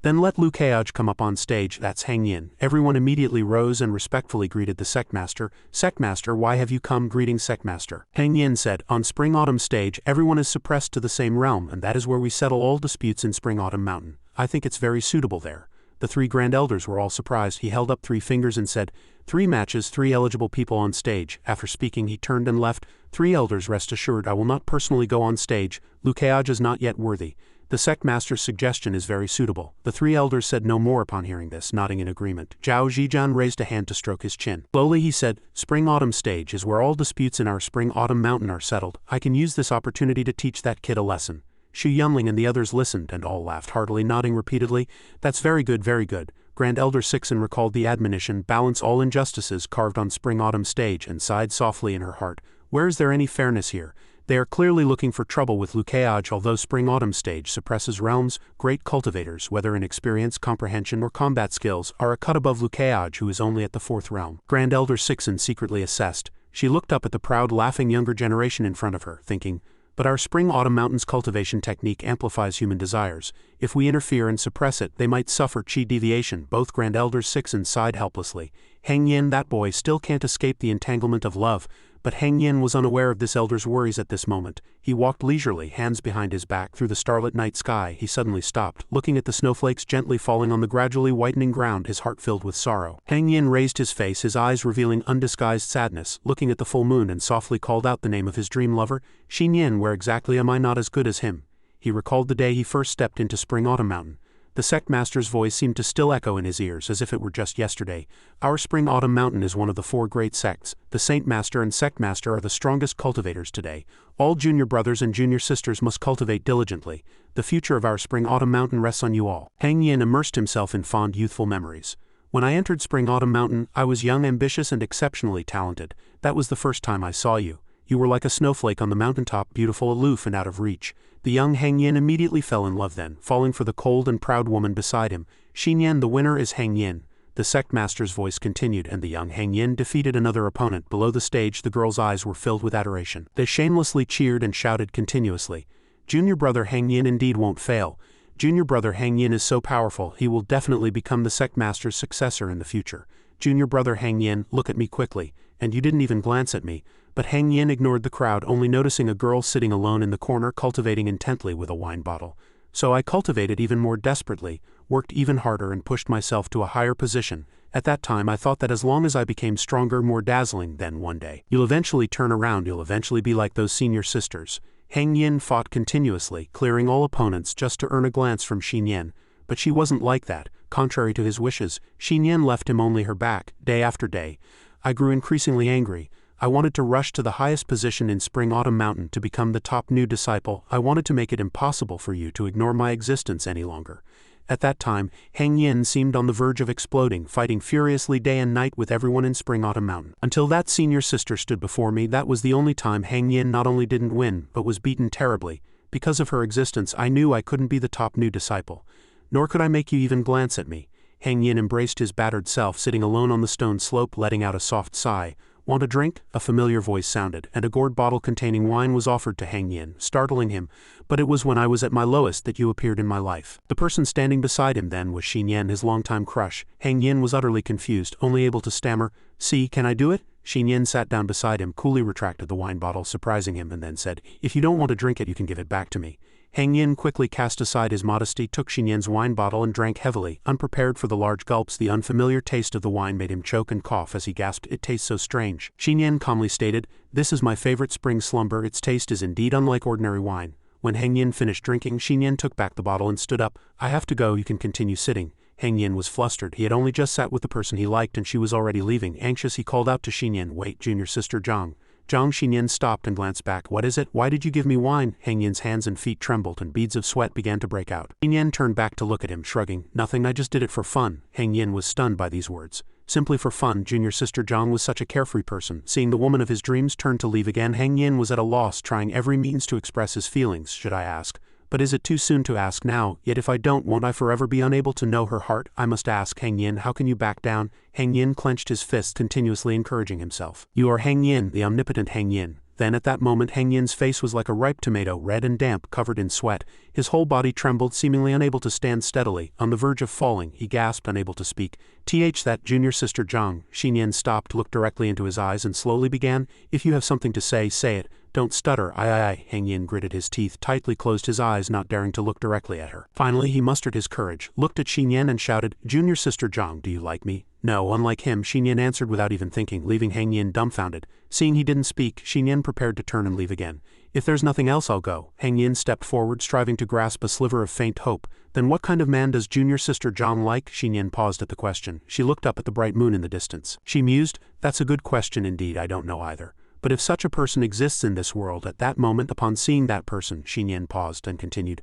Then let Lu Keaj come up on stage. That's Hang Yin. Everyone immediately rose and respectfully greeted the Sectmaster. Sectmaster, why have you come? Greeting Sectmaster. Hang Yin said, On Spring-Autumn stage, everyone is suppressed to the same realm, and that is where we settle all disputes in Spring-Autumn Mountain. I think it's very suitable there. The 3 Grand Elders were all surprised. He held up 3 fingers and said, 3 matches, 3 eligible people on stage. After speaking, he turned and left. 3 elders, rest assured, I will not personally go on stage. Lu Keaj is not yet worthy. The Sectmaster's suggestion is very suitable. The 3 elders said no more upon hearing this, nodding in agreement. Zhao Zijian raised a hand to stroke his chin. Slowly he said, Spring-Autumn stage is where all disputes in our Spring-Autumn Mountain are settled. I can use this opportunity to teach that kid a lesson. Xu Yunling and the others listened and all laughed heartily, nodding repeatedly. That's very good, very good. Grand Elder Sixen recalled the admonition, balance all injustices, carved on Spring-Autumn stage, and sighed softly in her heart. Where is there any fairness here? They are clearly looking for trouble with Lu Keaj. Although Spring-Autumn stage suppresses realms, great cultivators, whether in experience, comprehension, or combat skills, are a cut above Lu Keaj, who is only at the 4th realm. Grand Elder Sixen secretly assessed. She looked up at the proud, laughing younger generation in front of her, thinking, But our Spring-Autumn Mountain's cultivation technique amplifies human desires. If we interfere and suppress it, they might suffer chi deviation. Both Grand Elders Sixen sighed helplessly. Hang Yin, that boy, still can't escape the entanglement of love. But Hang Yin was unaware of this elder's worries at this moment. He walked leisurely, hands behind his back, through the starlit night sky. He suddenly stopped, looking at the snowflakes gently falling on the gradually whitening ground, his heart filled with sorrow. Hang Yin raised his face, his eyes revealing undisguised sadness, looking at the full moon, and softly called out the name of his dream lover. Xin Yin, where exactly am I not as good as him? He recalled the day he first stepped into Spring-Autumn Mountain. The Sectmaster's voice seemed to still echo in his ears as if it were just yesterday. Our Spring-Autumn Mountain is one of the 4 great sects. The Saint Master and Sectmaster are the strongest cultivators today. All junior brothers and junior sisters must cultivate diligently. The future of our Spring-Autumn Mountain rests on you all. Hang Yin immersed himself in fond youthful memories. When I entered Spring-Autumn Mountain, I was young, ambitious, and exceptionally talented. That was the first time I saw you. You were like a snowflake on the mountaintop, beautiful, aloof, and out of reach. The young Hang Yin immediately fell in love then, falling for the cold and proud woman beside him. Xin Yan, the winner is Hang Yin. The Sectmaster's voice continued, and the young Hang Yin defeated another opponent. Below the stage, the girls' eyes were filled with adoration. They shamelessly cheered and shouted continuously. Junior brother Hang Yin indeed won't fail. Junior brother Hang Yin is so powerful, he will definitely become the Sectmaster's successor in the future. Junior brother Hang Yin, look at me quickly. And you didn't even glance at me. But Hang Yin ignored the crowd, only noticing a girl sitting alone in the corner cultivating intently with a wine bottle. So I cultivated even more desperately, worked even harder, and pushed myself to a higher position. At that time I thought that as long as I became stronger, more dazzling, then one day you'll eventually turn around, you'll eventually be like those senior sisters. Hang Yin fought continuously, clearing all opponents just to earn a glance from Xin Yan. But she wasn't like that. Contrary to his wishes, Xin Yan left him only her back, day after day. I grew increasingly angry. I wanted to rush to the highest position in Spring-Autumn Mountain, to become the top new disciple. I wanted to make it impossible for you to ignore my existence any longer. At that time, Hang Yin seemed on the verge of exploding, fighting furiously day and night with everyone in Spring-Autumn Mountain. Until that senior sister stood before me, that was the only time Hang Yin not only didn't win, but was beaten terribly. Because of her existence, I knew I couldn't be the top new disciple. Nor could I make you even glance at me. Hang Yin embraced his battered self, sitting alone on the stone slope, letting out a soft sigh. Want a drink? A familiar voice sounded, and a gourd bottle containing wine was offered to Hang Yin, startling him. But it was when I was at my lowest that you appeared in my life. The person standing beside him then was Xin Yan, his longtime crush. Hang Yin was utterly confused, only able to stammer, "See, can I do it?" Xin Yan sat down beside him, coolly retracted the wine bottle, surprising him, and then said, "If you don't want to drink it, you can give it back to me." Hang Yin quickly cast aside his modesty, took Xin Yan's wine bottle and drank heavily. Unprepared for the large gulps, the unfamiliar taste of the wine made him choke and cough as he gasped, "It tastes so strange." Xin Yan calmly stated, "This is my favorite spring slumber. Its taste is indeed unlike ordinary wine." When Hang Yin finished drinking, Xin Yan took back the bottle and stood up. "I have to go, you can continue sitting." Hang Yin was flustered. He had only just sat with the person he liked and she was already leaving. Anxious, he called out to Xin Yan, "Wait, junior sister Zhang." Zhang Xinyan stopped and glanced back. What is it? Why did you give me wine? Hang Yin's hands and feet trembled and beads of sweat began to break out. Xinyan turned back to look at him, shrugging. Nothing, I just did it for fun. Hang Yin was stunned by these words. Simply for fun. Junior sister Zhang was such a carefree person. Seeing the woman of his dreams turn to leave again, Hang Yin was at a loss, trying every means to express his feelings. Should I ask? But is it too soon to ask now? Yet if I don't, won't I forever be unable to know her heart? I must ask. Hang Yin, how can you back down? Hang Yin clenched his fists, continuously encouraging himself. You are Hang Yin, the omnipotent Hang Yin. Then at that moment Hang Yin's face was like a ripe tomato, red and damp, covered in sweat. His whole body trembled, seemingly unable to stand steadily. On the verge of falling, he gasped, unable to speak. That junior sister Zhang. Xinyan stopped, looked directly into his eyes and slowly began. If you have something to say, say it. Don't stutter. I. Hang Yin gritted his teeth, tightly closed his eyes, not daring to look directly at her. Finally he mustered his courage, looked at Xinyan and shouted, Junior sister Zhang, do you like me? No, unlike him, Xinyan answered without even thinking, leaving Hang Yin dumbfounded. Seeing he didn't speak, Xinyan prepared to turn and leave again. If there's nothing else, I'll go. Hang Yin stepped forward, striving to grasp a sliver of faint hope. Then what kind of man does junior sister Zhang like? Xinyan paused at the question. She looked up at the bright moon in the distance. She mused, that's a good question indeed, I don't know either. But if such a person exists in this world, at that moment upon seeing that person, Xinyan paused and continued,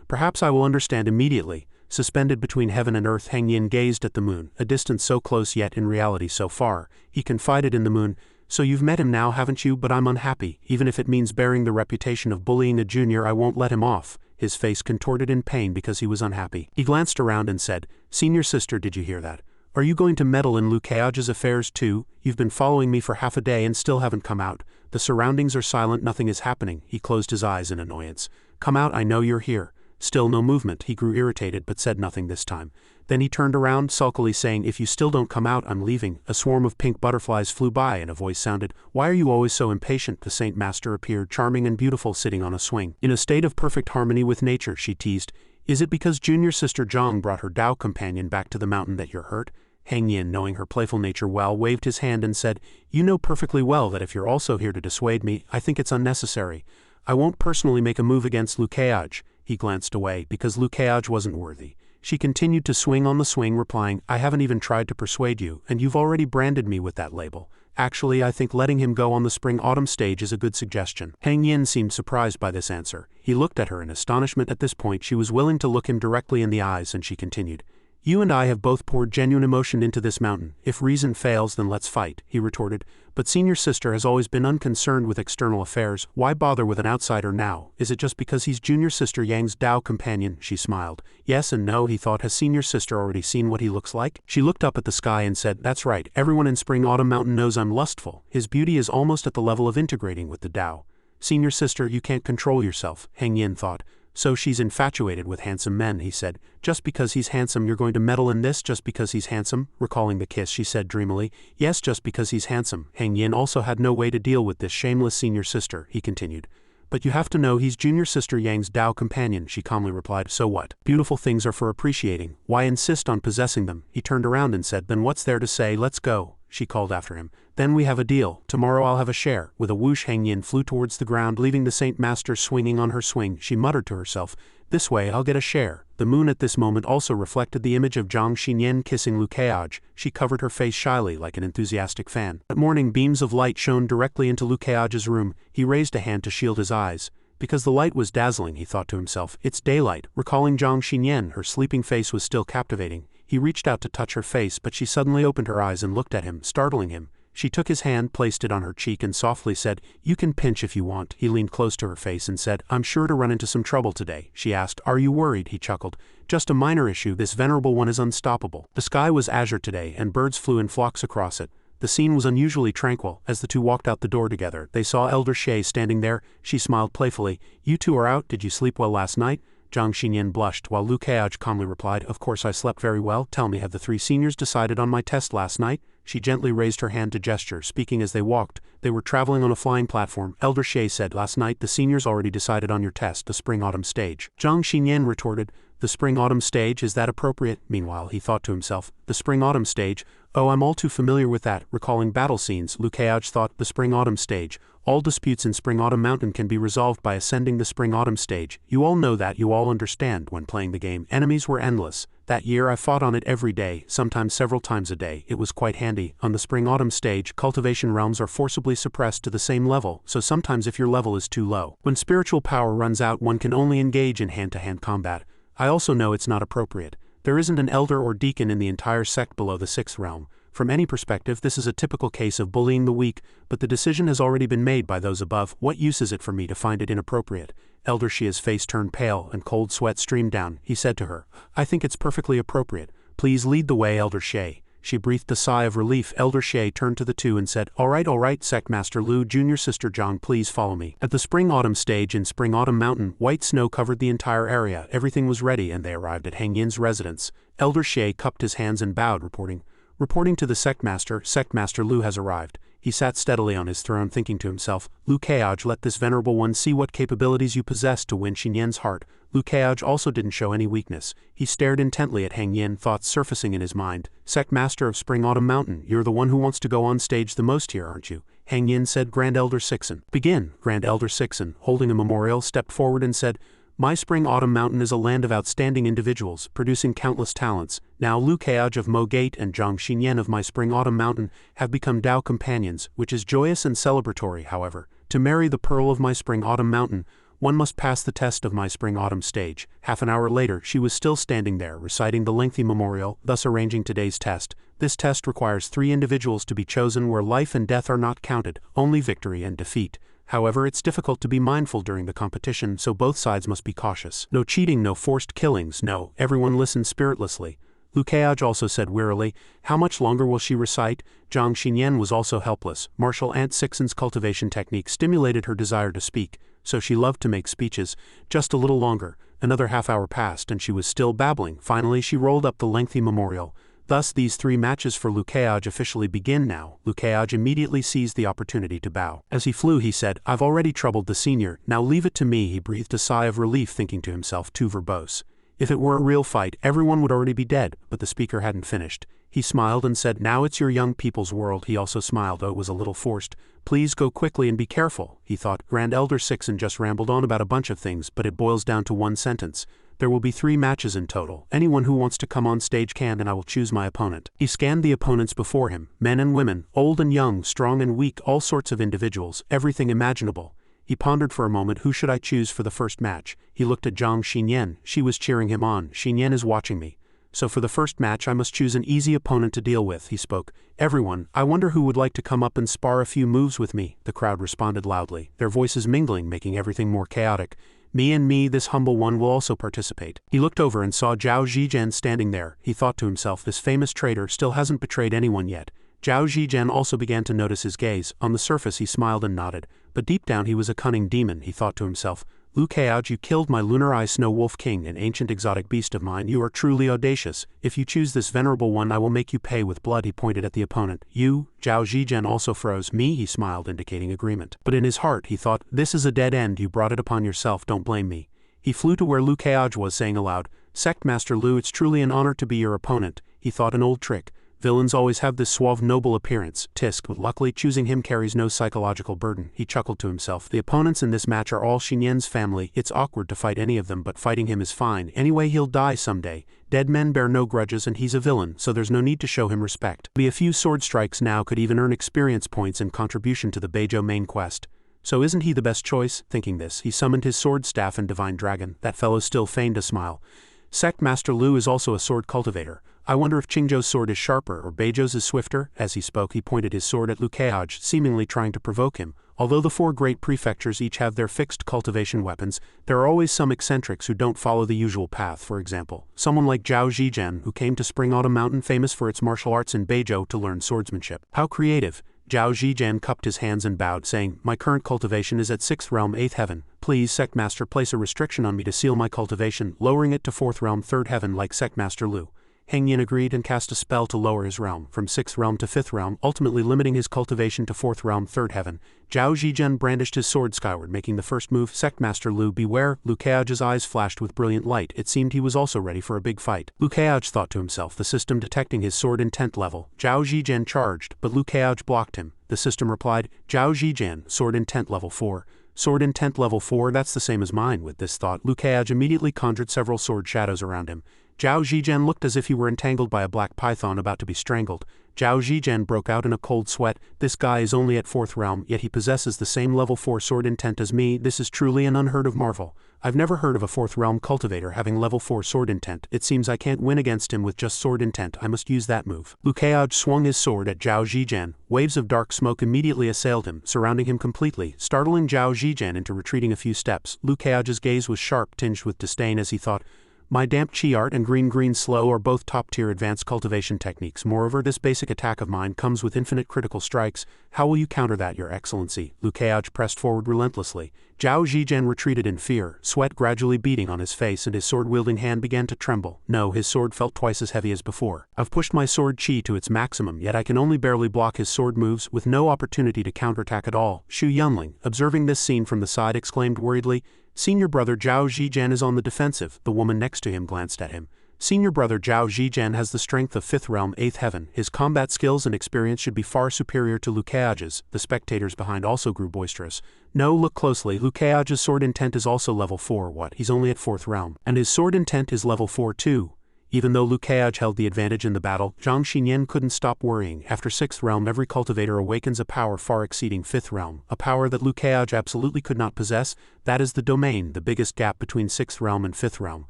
perhaps I will understand immediately. Suspended between heaven and earth, Hang Yin gazed at the moon, a distance so close yet in reality so far. He confided in the moon, so you've met him now, haven't you? But I'm unhappy. Even if it means bearing the reputation of bullying a junior, I won't let him off. His face contorted in pain because he was unhappy. He glanced around and said, Senior sister, did you hear that? Are you going to meddle in Liu Keage's affairs too? You've been following me for half a day and still haven't come out. The surroundings are silent, nothing is happening. He closed his eyes in annoyance. Come out, I know you're here. Still no movement. He grew irritated but said nothing this time. Then he turned around, sulkily saying, if you still don't come out, I'm leaving. A swarm of pink butterflies flew by and a voice sounded, why are you always so impatient? The Saint Master appeared, charming and beautiful, sitting on a swing. In a state of perfect harmony with nature, she teased. Is it because junior sister Zhang brought her Tao companion back to the mountain that you're hurt? Hang Yin, knowing her playful nature well, waved his hand and said, you know perfectly well that if you're also here to dissuade me, I think it's unnecessary. I won't personally make a move against Liu Keage. He glanced away, because Liu Keage wasn't worthy. She continued to swing on the swing, replying, I haven't even tried to persuade you, and you've already branded me with that label. Actually, I think letting him go on the spring-autumn stage is a good suggestion. Hang Yin seemed surprised by this answer. He looked at her in astonishment. At this point she was willing to look him directly in the eyes, and she continued, you and I have both poured genuine emotion into this mountain. If reason fails, then let's fight, he retorted. But senior sister has always been unconcerned with external affairs. Why bother with an outsider now? Is it just because he's junior sister Yang's Tao companion? She smiled. Yes and no, he thought. Has senior sister already seen what he looks like? She looked up at the sky and said, that's right, everyone in Spring-Autumn Mountain knows I'm lustful. His beauty is almost at the level of integrating with the Tao. Senior sister, you can't control yourself, Hang Yin thought. So she's infatuated with handsome men, he said. Just because he's handsome you're going to meddle in this? Just because he's handsome? Recalling the kiss, she said dreamily. Yes, just because he's handsome. Hang Yin also had no way to deal with this shameless senior sister, he continued. But you have to know he's junior sister Yang's Tao companion, she calmly replied. So what? Beautiful things are for appreciating. Why insist on possessing them? He turned around and said, then what's there to say? Let's go, she called after him. Then we have a deal. Tomorrow I'll have a share. With a whoosh, Hang Yin flew towards the ground, leaving the Saint Master swinging on her swing. She muttered to herself, this way I'll get a share. The moon at this moment also reflected the image of Zhang Xinyan kissing Liu Keage. She covered her face shyly like an enthusiastic fan. That morning beams of light shone directly into Liu Keage's room. He raised a hand to shield his eyes. Because the light was dazzling, he thought to himself, it's daylight. Recalling Zhang Xinyan, her sleeping face was still captivating. He reached out to touch her face, but she suddenly opened her eyes and looked at him, startling him. She took his hand, placed it on her cheek and softly said, you can pinch if you want. He leaned close to her face and said, I'm sure to run into some trouble today. She asked, are you worried? He chuckled. Just a minor issue, this venerable one is unstoppable. The sky was azure today and birds flew in flocks across it. The scene was unusually tranquil. As the two walked out the door together, they saw Elder Shay standing there. She smiled playfully. You two are out, did you sleep well last night? Zhang Xinyan blushed, while Liu Keage calmly replied, of course I slept very well. Tell me, have the three seniors decided on my test last night? She gently raised her hand to gesture, speaking as they walked. They were traveling on a flying platform. Elder Shay said, last night the seniors already decided on your test, the spring-autumn stage. Zhang Xinyan retorted, the spring-autumn stage, is that appropriate? Meanwhile, he thought to himself, the spring-autumn stage? Oh, I'm all too familiar with that. Recalling battle scenes, Liu Keage thought, the spring-autumn stage. All disputes in Spring-Autumn Mountain can be resolved by ascending the Spring-Autumn stage. You all know that, you all understand. When playing the game, enemies were endless. That year I fought on it every day, sometimes several times a day. It was quite handy. On the spring-autumn stage, cultivation realms are forcibly suppressed to the same level, so sometimes if your level is too low, when spiritual power runs out, one can only engage in hand-to-hand combat. I also know it's not appropriate. There isn't an elder or deacon in the entire sect below the 6th realm. From any perspective, this is a typical case of bullying the weak, but the decision has already been made by those above. What use is it for me to find it inappropriate? Elder Shia's face turned pale and cold sweat streamed down. He said to her, I think it's perfectly appropriate. Please lead the way, Elder Shie. She breathed a sigh of relief. Elder Shie turned to the two and said, all right, Sect Master Lu, Junior Sister Zhang, please follow me. At the spring-autumn stage in Spring-Autumn Mountain, white snow covered the entire area. Everything was ready and they arrived at Hang Yin's residence. Elder Shie cupped his hands and bowed, reporting to the Sect Master Lu has arrived. He sat steadily on his throne thinking to himself, Lu Keaj, let this venerable one see what capabilities you possess to win Xinyan's heart. Lu Keaj also didn't show any weakness. He stared intently at Hang Yin, thoughts surfacing in his mind. Sect Master of Spring-Autumn Mountain, you're the one who wants to go on stage the most here, aren't you? Hang Yin said. Grand Elder Sixen. Begin. Grand Elder Sixen, holding a memorial, stepped forward and said, my Spring-Autumn Mountain is a land of outstanding individuals, producing countless talents. Now Lu Keaj of Mo Gate and Zhang Xinyan of my Spring-Autumn Mountain have become Dao companions, which is joyous and celebratory. However, to marry the pearl of my Spring-Autumn Mountain, one must pass the test of my Spring-Autumn stage. Half an hour later, she was still standing there, reciting the lengthy memorial, thus arranging today's test. This test requires 3 individuals to be chosen where life and death are not counted, only victory and defeat. However, it's difficult to be mindful during the competition, so both sides must be cautious. No cheating, no forced killings, no. Everyone listened spiritlessly. Lu Keaj also said wearily, how much longer will she recite? Zhang Xinyan was also helpless. Martial Ant Sixen's cultivation technique stimulated her desire to speak, so she loved to make speeches. Just a little longer. Another half hour passed and she was still babbling. Finally she rolled up the lengthy memorial. Thus these 3 matches for Lu Keaj officially begin now. Lu Keaj immediately seized the opportunity to bow. As he flew he said, I've already troubled the senior, now leave it to me. He breathed a sigh of relief thinking to himself, too verbose. If it were a real fight, everyone would already be dead, but the speaker hadn't finished. He smiled and said, now it's your young people's world. He also smiled, though it was a little forced. Please go quickly and be careful, he thought. Grand Elder Sixen just rambled on about a bunch of things, but it boils down to one sentence. There will be 3 matches in total. Anyone who wants to come on stage can, and I will choose my opponent. He scanned the opponents before him, men and women, old and young, strong and weak, all sorts of individuals, everything imaginable. He pondered for a moment, who should I choose for the first match? He looked at Zhang Xinyan. She was cheering him on. Xinyan is watching me. So for the first match I must choose an easy opponent to deal with, he spoke. Everyone, I wonder who would like to come up and spar a few moves with me, the crowd responded loudly, their voices mingling, making everything more chaotic. Me, this humble one will also participate. He looked over and saw Zhao Zhizhen standing there. He thought to himself, this famous traitor still hasn't betrayed anyone yet. Zhao Zhizhen also began to notice his gaze. On the surface he smiled and nodded, but deep down he was a cunning demon. He thought to himself, Lu Keaj, you killed my Lunar Eye Snow Wolf King, an ancient exotic beast of mine. You are truly audacious. If you choose this venerable one I will make you pay with blood. He pointed at the opponent. You? Zhao Zhizhen also froze. Me? He smiled, indicating agreement. But in his heart he thought, this is a dead end. You brought it upon yourself, don't blame me. He flew to where Lu Keaj was, saying aloud, Sect Master Lu, it's truly an honor to be your opponent. He thought, an old trick. Villains always have this suave, noble appearance. Tisk, but luckily choosing him carries no psychological burden. He chuckled to himself. The opponents in this match are all Xinyan's family. It's awkward to fight any of them, but fighting him is fine. Anyway, he'll die someday. Dead men bear no grudges and he's a villain, so there's no need to show him respect. Be a few sword strikes now could even earn experience points and contribution to the Beizhou main quest. So isn't he the best choice? Thinking this, he summoned his sword staff and divine dragon. That fellow still feigned a smile. Sect Master Lu is also a sword cultivator. I wonder if Qingzhou's sword is sharper or Beizhou's is swifter. As he spoke he pointed his sword at Lu Keaj, seemingly trying to provoke him. Although the 4 great prefectures each have their fixed cultivation weapons, there are always some eccentrics who don't follow the usual path. For example, someone like Zhao Zhizhen, who came to Spring-Autumn Mountain, famous for its martial arts in Beizhou, to learn swordsmanship. How creative! Zhao Zhizhen cupped his hands and bowed, saying, my current cultivation is at 6th realm 8th heaven. Please, Sect Master, place a restriction on me to seal my cultivation, lowering it to 4th realm 3rd heaven like Sect Master Lu. Hang Yin agreed and cast a spell to lower his realm from 6th realm to 5th realm, ultimately limiting his cultivation to 4th realm 3rd heaven. Zhao Zhizhen brandished his sword skyward, making the first move. Sect Master Lu, beware! Lu Keaj's eyes flashed with brilliant light. It seemed he was also ready for a big fight. Lu Keaj thought to himself, the system detecting his sword intent level. Zhao Zhizhen charged, but Lu Keaj blocked him. The system replied, Zhao Zhizhen, sword intent level 4. Sword intent level 4, that's the same as mine. With this thought, Lu Keaj immediately conjured several sword shadows around him. Zhao Zhijian looked as if he were entangled by a black python about to be strangled. Zhao Zhijian broke out in a cold sweat. This guy is only at 4th realm, yet he possesses the same level 4 sword intent as me. This is truly an unheard of marvel. I've never heard of a 4th realm cultivator having level 4 sword intent. It seems I can't win against him with just sword intent. I must use that move. Lu Keaj swung his sword at Zhao Zhijian. Waves of dark smoke immediately assailed him, surrounding him completely, startling Zhao Zhijian into retreating a few steps. Lu Keaj's gaze was sharp, tinged with disdain as he thought, my damp chi art and green slow are both top-tier advanced cultivation techniques. Moreover, this basic attack of mine comes with infinite critical strikes. How will you counter that, your excellency? Lu Keaj pressed forward relentlessly. Zhao Zhijian retreated in fear, sweat gradually beading on his face, and his sword-wielding hand began to tremble. No, his sword felt twice as heavy as before. I've pushed my sword chi to its maximum, yet I can only barely block his sword moves, with no opportunity to counterattack at all. Xu Yunling, observing this scene from the side, exclaimed worriedly, Senior brother Zhao Zhijian is on the defensive. The woman next to him glanced at him. Senior brother Zhao Zhijian has the strength of 5th realm 8th heaven. His combat skills and experience should be far superior to Lu Keaj's. The spectators behind also grew boisterous. No, look closely. Lu Keaj's sword intent is also level 4. What? He's only at 4th realm. And his sword intent is level 4 too. Even though Lu Keaj held the advantage in the battle, Zhang Xinyan couldn't stop worrying. After 6th realm, every cultivator awakens a power far exceeding 5th realm, a power that Lu Keaj absolutely could not possess. That is the domain, the biggest gap between 6th realm and 5th realm.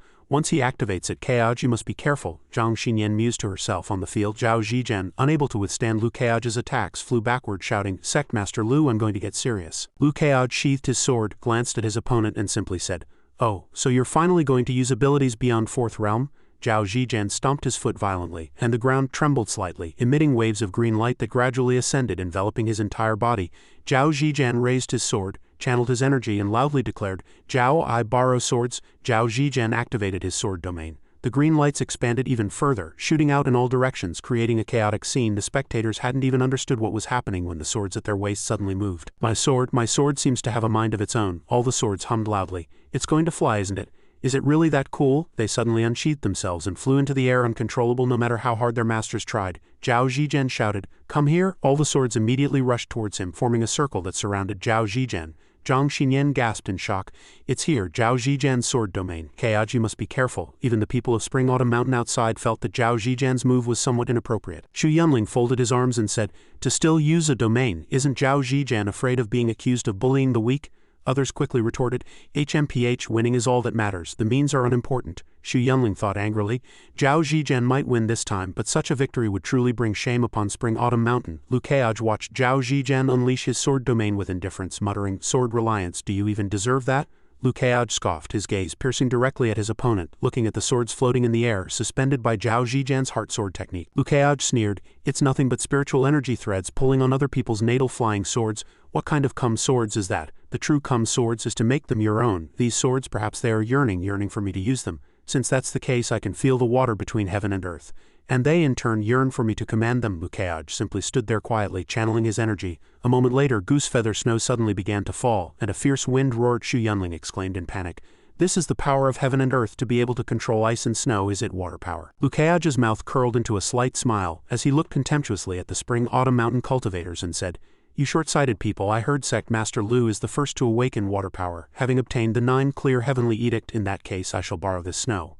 Once he activates it, Keaj, you must be careful. Zhang Xinyan mused to herself. On the field, Zhao Zhijian, unable to withstand Lu Keaj's attacks, flew backward, shouting, Sect Master Lu, I'm going to get serious. Lu Keaj sheathed his sword, glanced at his opponent, and simply said, Oh, so you're finally going to use abilities beyond 4th realm? Zhao Zhijian stomped his foot violently, and the ground trembled slightly, emitting waves of green light that gradually ascended, enveloping his entire body. Zhao Zhijian raised his sword, channeled his energy, and loudly declared, Zhao, I borrow swords. Zhao Zhijian activated his sword domain. The green lights expanded even further, shooting out in all directions, creating a chaotic scene. The spectators hadn't even understood what was happening when the swords at their waists suddenly moved. My sword seems to have a mind of its own. All the swords hummed loudly. It's going to fly, isn't it? Is it really that cool? They suddenly unsheathed themselves and flew into the air uncontrollable no matter how hard their masters tried. Zhao Zhijian shouted, Come here! All the swords immediately rushed towards him, forming a circle that surrounded Zhao Zhijian. Zhang Xinyan gasped in shock. It's here, Zhao Zhijian's sword domain. Keaj, you must be careful. Even the people of Spring Autumn Mountain outside felt that Zhao Zhijian's move was somewhat inappropriate. Xu Yunling folded his arms and said, To still use a domain, isn't Zhao Zhijian afraid of being accused of bullying the weak? Others quickly retorted, HMPH, winning is all that matters, the means are unimportant. Xu Yunling thought angrily, Zhao Zhijian might win this time, but such a victory would truly bring shame upon Spring Autumn Mountain. Lu Keaj watched Zhao Zhijian unleash his sword domain with indifference, muttering, Sword reliance, do you even deserve that? Lu Keaj scoffed, his gaze piercing directly at his opponent, looking at the swords floating in the air, suspended by Zhao Zhijian's heart sword technique. Lu Keaj sneered, It's nothing but spiritual energy threads pulling on other people's natal flying swords. What kind of cum swords is that? The true cum swords is to make them your own. These swords, perhaps they are yearning for me to use them. Since that's the case, I can feel the water between heaven and earth. And they in turn yearn for me to command them. Lu Keaj simply stood there quietly, channeling his energy. A moment later, goose feather snow suddenly began to fall, and a fierce wind roared. Xu Yunling exclaimed in panic, This is the power of heaven and earth to be able to control ice and snow, is it water power? Lu Keaj's mouth curled into a slight smile, as he looked contemptuously at the Spring Autumn Mountain cultivators and said, You short-sighted people, I heard Sect Master Lu is the first to awaken water power, having obtained the 9 clear heavenly edict. In that case, I shall borrow this snow.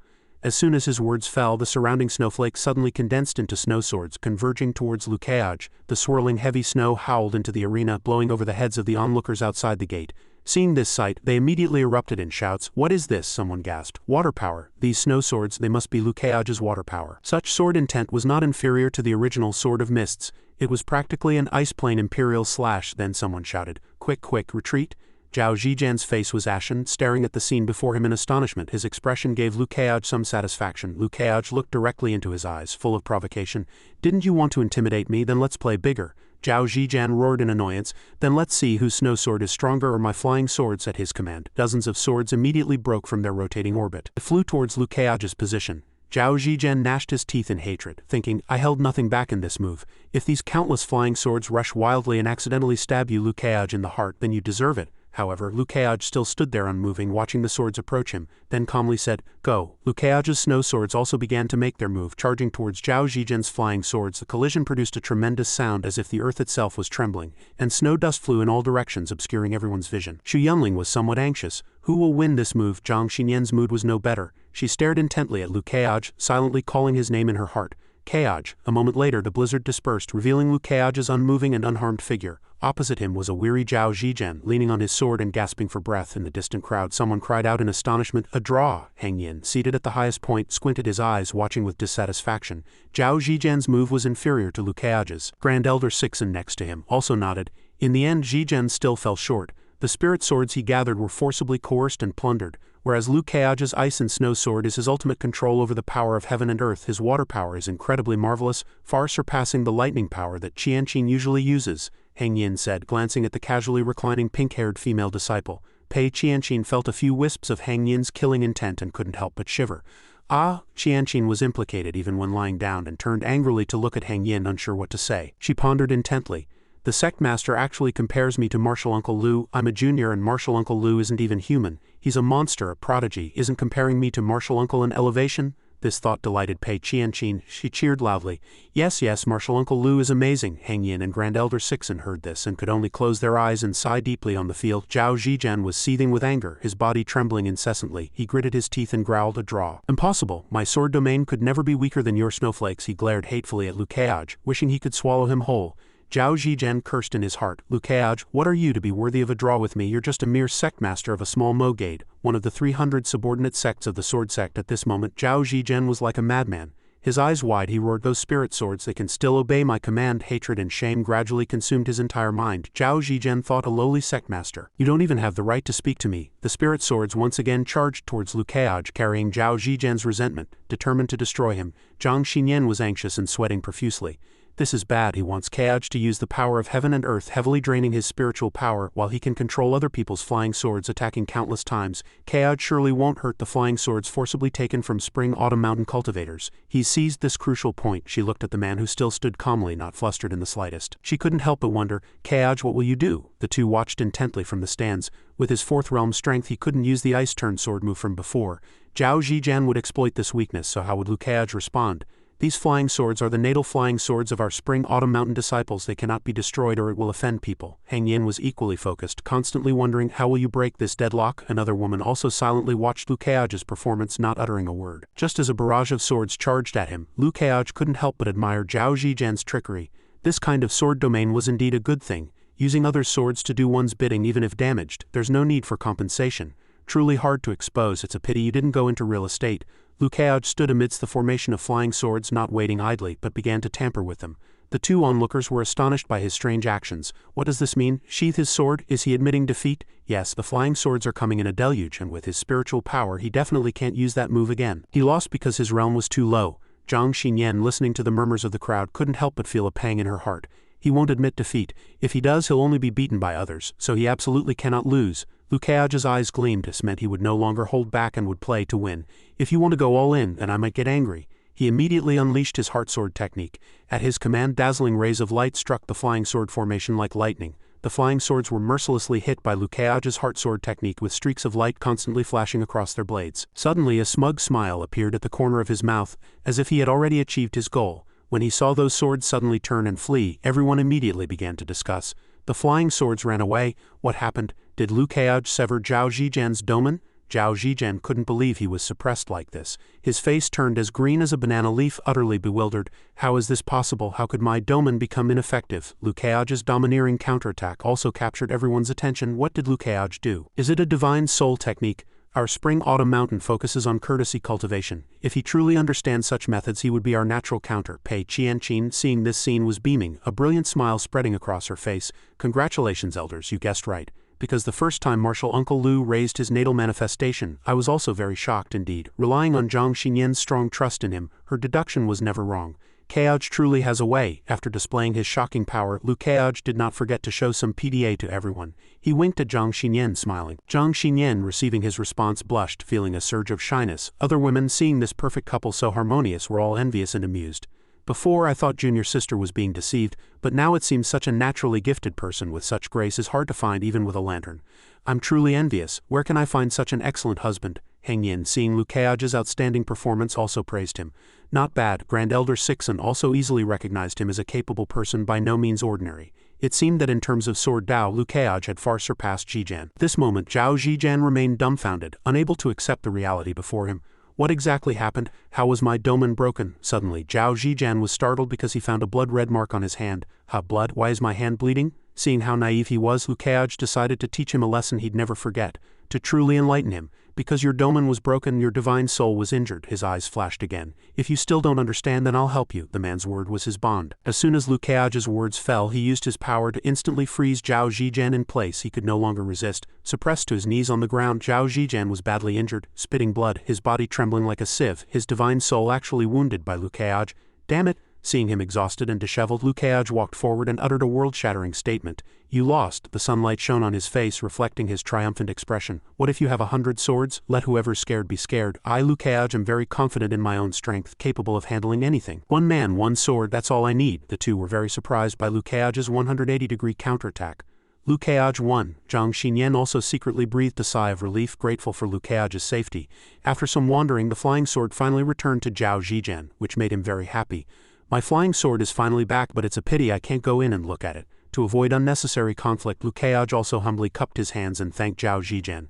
As soon as his words fell, the surrounding snowflakes suddenly condensed into snow swords, converging towards Lu Keaj. The swirling heavy snow howled into the arena, blowing over the heads of the onlookers outside the gate. Seeing this sight, they immediately erupted in shouts. What is this? Someone gasped. Water power. These snow swords, they must be Lu Keaj's water power. Such sword intent was not inferior to the original Sword of Mists. It was practically an ice plane imperial slash. Then someone shouted, Quick, retreat. Zhao Zhijian's face was ashen, staring at the scene before him in astonishment. His expression gave Lu Keaj some satisfaction. Lu Keaj looked directly into his eyes, full of provocation. Didn't you want to intimidate me? Then let's play bigger. Zhao Zhijian roared in annoyance. Then let's see whose snow sword is stronger or my flying swords. At his command, dozens of swords immediately broke from their rotating orbit. They flew towards Lu Keaj's position. Zhao Zhijian gnashed his teeth in hatred, thinking, I held nothing back in this move. If these countless flying swords rush wildly and accidentally stab you, Lu Keaj, in the heart, then you deserve it. However, Lu Keaj still stood there unmoving, watching the swords approach him, then calmly said, Go. Lu Keaj's snow swords also began to make their move, charging towards Zhao Zhijian's flying swords. The collision produced a tremendous sound as if the earth itself was trembling, and snow dust flew in all directions, obscuring everyone's vision. Xu Yunling was somewhat anxious. Who will win this move? Zhang Xinyan's mood was no better. She stared intently at Liu Keaj, silently calling his name in her heart. Keaj. A moment later the blizzard dispersed, revealing Liu Keaj's unmoving and unharmed figure. Opposite him was a weary Zhao Zhijian, leaning on his sword and gasping for breath. In the distant crowd someone cried out in astonishment, "A draw!" Hang Yin, seated at the highest point, squinted his eyes, watching with dissatisfaction. Zhao Zhijian's move was inferior to Liu Keaj's. Grand Elder Sixen next to him also nodded. In the end Zhijian still fell short. The spirit swords he gathered were forcibly coerced and plundered. Whereas Liu Keaj's ice and snow sword is his ultimate control over the power of heaven and earth, his water power is incredibly marvelous, far surpassing the lightning power that Qianqin usually uses, Hang Yin said, glancing at the casually reclining pink-haired female disciple. Pei Qianqin felt a few wisps of Hang Yin's killing intent and couldn't help but shiver. Ah, Qianqin was implicated even when lying down and turned angrily to look at Hang Yin, unsure what to say. She pondered intently. The sect master actually compares me to Martial Uncle Liu. I'm a junior and Martial Uncle Liu isn't even human. He's a monster, a prodigy. Isn't comparing me to Martial Uncle an elevation? This thought delighted Pei Qianqin. She cheered loudly. Yes, Martial Uncle Liu is amazing. Hang Yin and Grand Elder Sixen heard this and could only close their eyes and sigh deeply. On the field, Zhao Zhijian was seething with anger, his body trembling incessantly. He gritted his teeth and growled, "A draw. Impossible. My sword domain could never be weaker than your snowflakes." He glared hatefully at Liu Keaj, wishing he could swallow him whole. Zhao Zhijian cursed in his heart. "Liu Keaj, what are you to be worthy of a draw with me? You're just a mere sect master of a small mogade, one of the 300 subordinate sects of the sword sect." At this moment Zhao Zhijian was like a madman. His eyes wide he roared, "Those spirit swords, they can still obey my command." Hatred and shame gradually consumed his entire mind. Zhao Zhijian thought, a lowly sect master. "You don't even have the right to speak to me." The spirit swords once again charged towards Liu Keaj, carrying Zhao Zhijian's resentment, determined to destroy him. Zhang Xinyan was anxious and sweating profusely. This is bad. He wants Keaj to use the power of heaven and earth, heavily draining his spiritual power, while he can control other people's flying swords, attacking countless times. Keaj surely won't hurt the flying swords forcibly taken from spring-autumn mountain cultivators. He seized this crucial point. She looked at the man who still stood calmly, not flustered in the slightest. She couldn't help but wonder, "Keaj, what will you do?" The two watched intently from the stands. With his fourth realm strength he couldn't use the ice-turn sword move from before. Zhao Zhijian would exploit this weakness, so how would Liu Keaj respond? "These flying swords are the natal flying swords of our spring-autumn mountain disciples. They cannot be destroyed or it will offend people." Hang Yin was equally focused, constantly wondering, how will you break this deadlock? Another woman also silently watched Liu Keaj's performance, not uttering a word. Just as a barrage of swords charged at him, Liu Keaj couldn't help but admire Zhao Zhijian's trickery. This kind of sword domain was indeed a good thing. Using other swords to do one's bidding even if damaged, there's no need for compensation. Truly hard to expose. It's a pity you didn't go into real estate. Liu Keaj stood amidst the formation of flying swords, not waiting idly, but began to tamper with them. The two onlookers were astonished by his strange actions. What does this mean? Sheath his sword? Is he admitting defeat? Yes, the flying swords are coming in a deluge, and with his spiritual power he definitely can't use that move again. He lost because his realm was too low. Zhang Xinyan, listening to the murmurs of the crowd, couldn't help but feel a pang in her heart. He won't admit defeat. If he does, he'll only be beaten by others, so he absolutely cannot lose. Liu Keaj's eyes gleamed. This meant he would no longer hold back and would play to win. "If you want to go all in, then I might get angry." He immediately unleashed his heart sword technique. At his command, dazzling rays of light struck the flying sword formation like lightning. The flying swords were mercilessly hit by Liu Keaj's heart sword technique, with streaks of light constantly flashing across their blades. Suddenly a smug smile appeared at the corner of his mouth, as if he had already achieved his goal. When he saw those swords suddenly turn and flee, everyone immediately began to discuss. The flying swords ran away. What happened? Did Liu Keaj sever Zhao Zhijian's domain? Zhao Zhijian couldn't believe he was suppressed like this. His face turned as green as a banana leaf, utterly bewildered. How is this possible? How could my domain become ineffective? Liu Keaj's domineering counterattack also captured everyone's attention. What did Liu Keaj do? Is it a divine soul technique? Our spring-autumn mountain focuses on courtesy cultivation. If he truly understands such methods, he would be our natural counter. Pei Qianqin, seeing this scene, was beaming, a brilliant smile spreading across her face. "Congratulations, elders, you guessed right. Because the first time Martial Uncle Liu raised his natal manifestation, I was also very shocked indeed. Relying on Zhang Xinyan's strong trust in him, her deduction was never wrong. Keaj truly has a way." After displaying his shocking power, Liu Keaj did not forget to show some PDA to everyone. He winked at Zhang Xinyan, smiling. Zhang Xinyan, receiving his response, blushed, feeling a surge of shyness. Other women, seeing this perfect couple so harmonious, were all envious and amused. "Before I thought junior sister was being deceived, but now it seems such a naturally gifted person with such grace is hard to find even with a lantern. I'm truly envious. Where can I find such an excellent husband?" Hang Yin, seeing Liu Keaj's outstanding performance, also praised him. "Not bad." Grand Elder Sixen also easily recognized him as a capable person, by no means ordinary. It seemed that in terms of sword Dao, Liu Keaj had far surpassed Zhijian. At this moment Zhao Zhijian remained dumbfounded, unable to accept the reality before him. What exactly happened? How was my domain broken? Suddenly, Zhao Zhijian was startled because he found a blood-red mark on his hand. Blood? Why is my hand bleeding? Seeing how naive he was, Liu Kaioj decided to teach him a lesson he'd never forget, to truly enlighten him. Because your domain was broken, your divine soul was injured. His eyes flashed again. If you still don't understand, then I'll help you. The man's word was his bond. As soon as Liu Kaioj's words fell, he used his power to instantly freeze Zhao Zhijian in place. He could no longer resist. Suppressed to his knees on the ground, Zhao Zhijian was badly injured, spitting blood, his body trembling like a sieve, his divine soul actually wounded by Liu Kaioj. Damn it! Seeing him exhausted and disheveled, Liu Kaioj walked forward and uttered a world-shattering statement. You lost. The sunlight shone on his face, reflecting his triumphant expression. What if you have 100 swords? Let whoever's scared be scared. I, Liu Kaioj, am very confident in my own strength, capable of handling anything. One man, one sword, that's all I need. The two were very surprised by Liu Kaioj's 180-degree counterattack. Liu Kaioj won. Zhang Xinyan also secretly breathed a sigh of relief, grateful for Liu Kaioj's safety. After some wandering, the flying sword finally returned to Zhao Zhijian, which made him very happy. My flying sword is finally back, but it's a pity I can't go in and look at it. To avoid unnecessary conflict, Liu Kaioj also humbly cupped his hands and thanked Zhao Zhijian.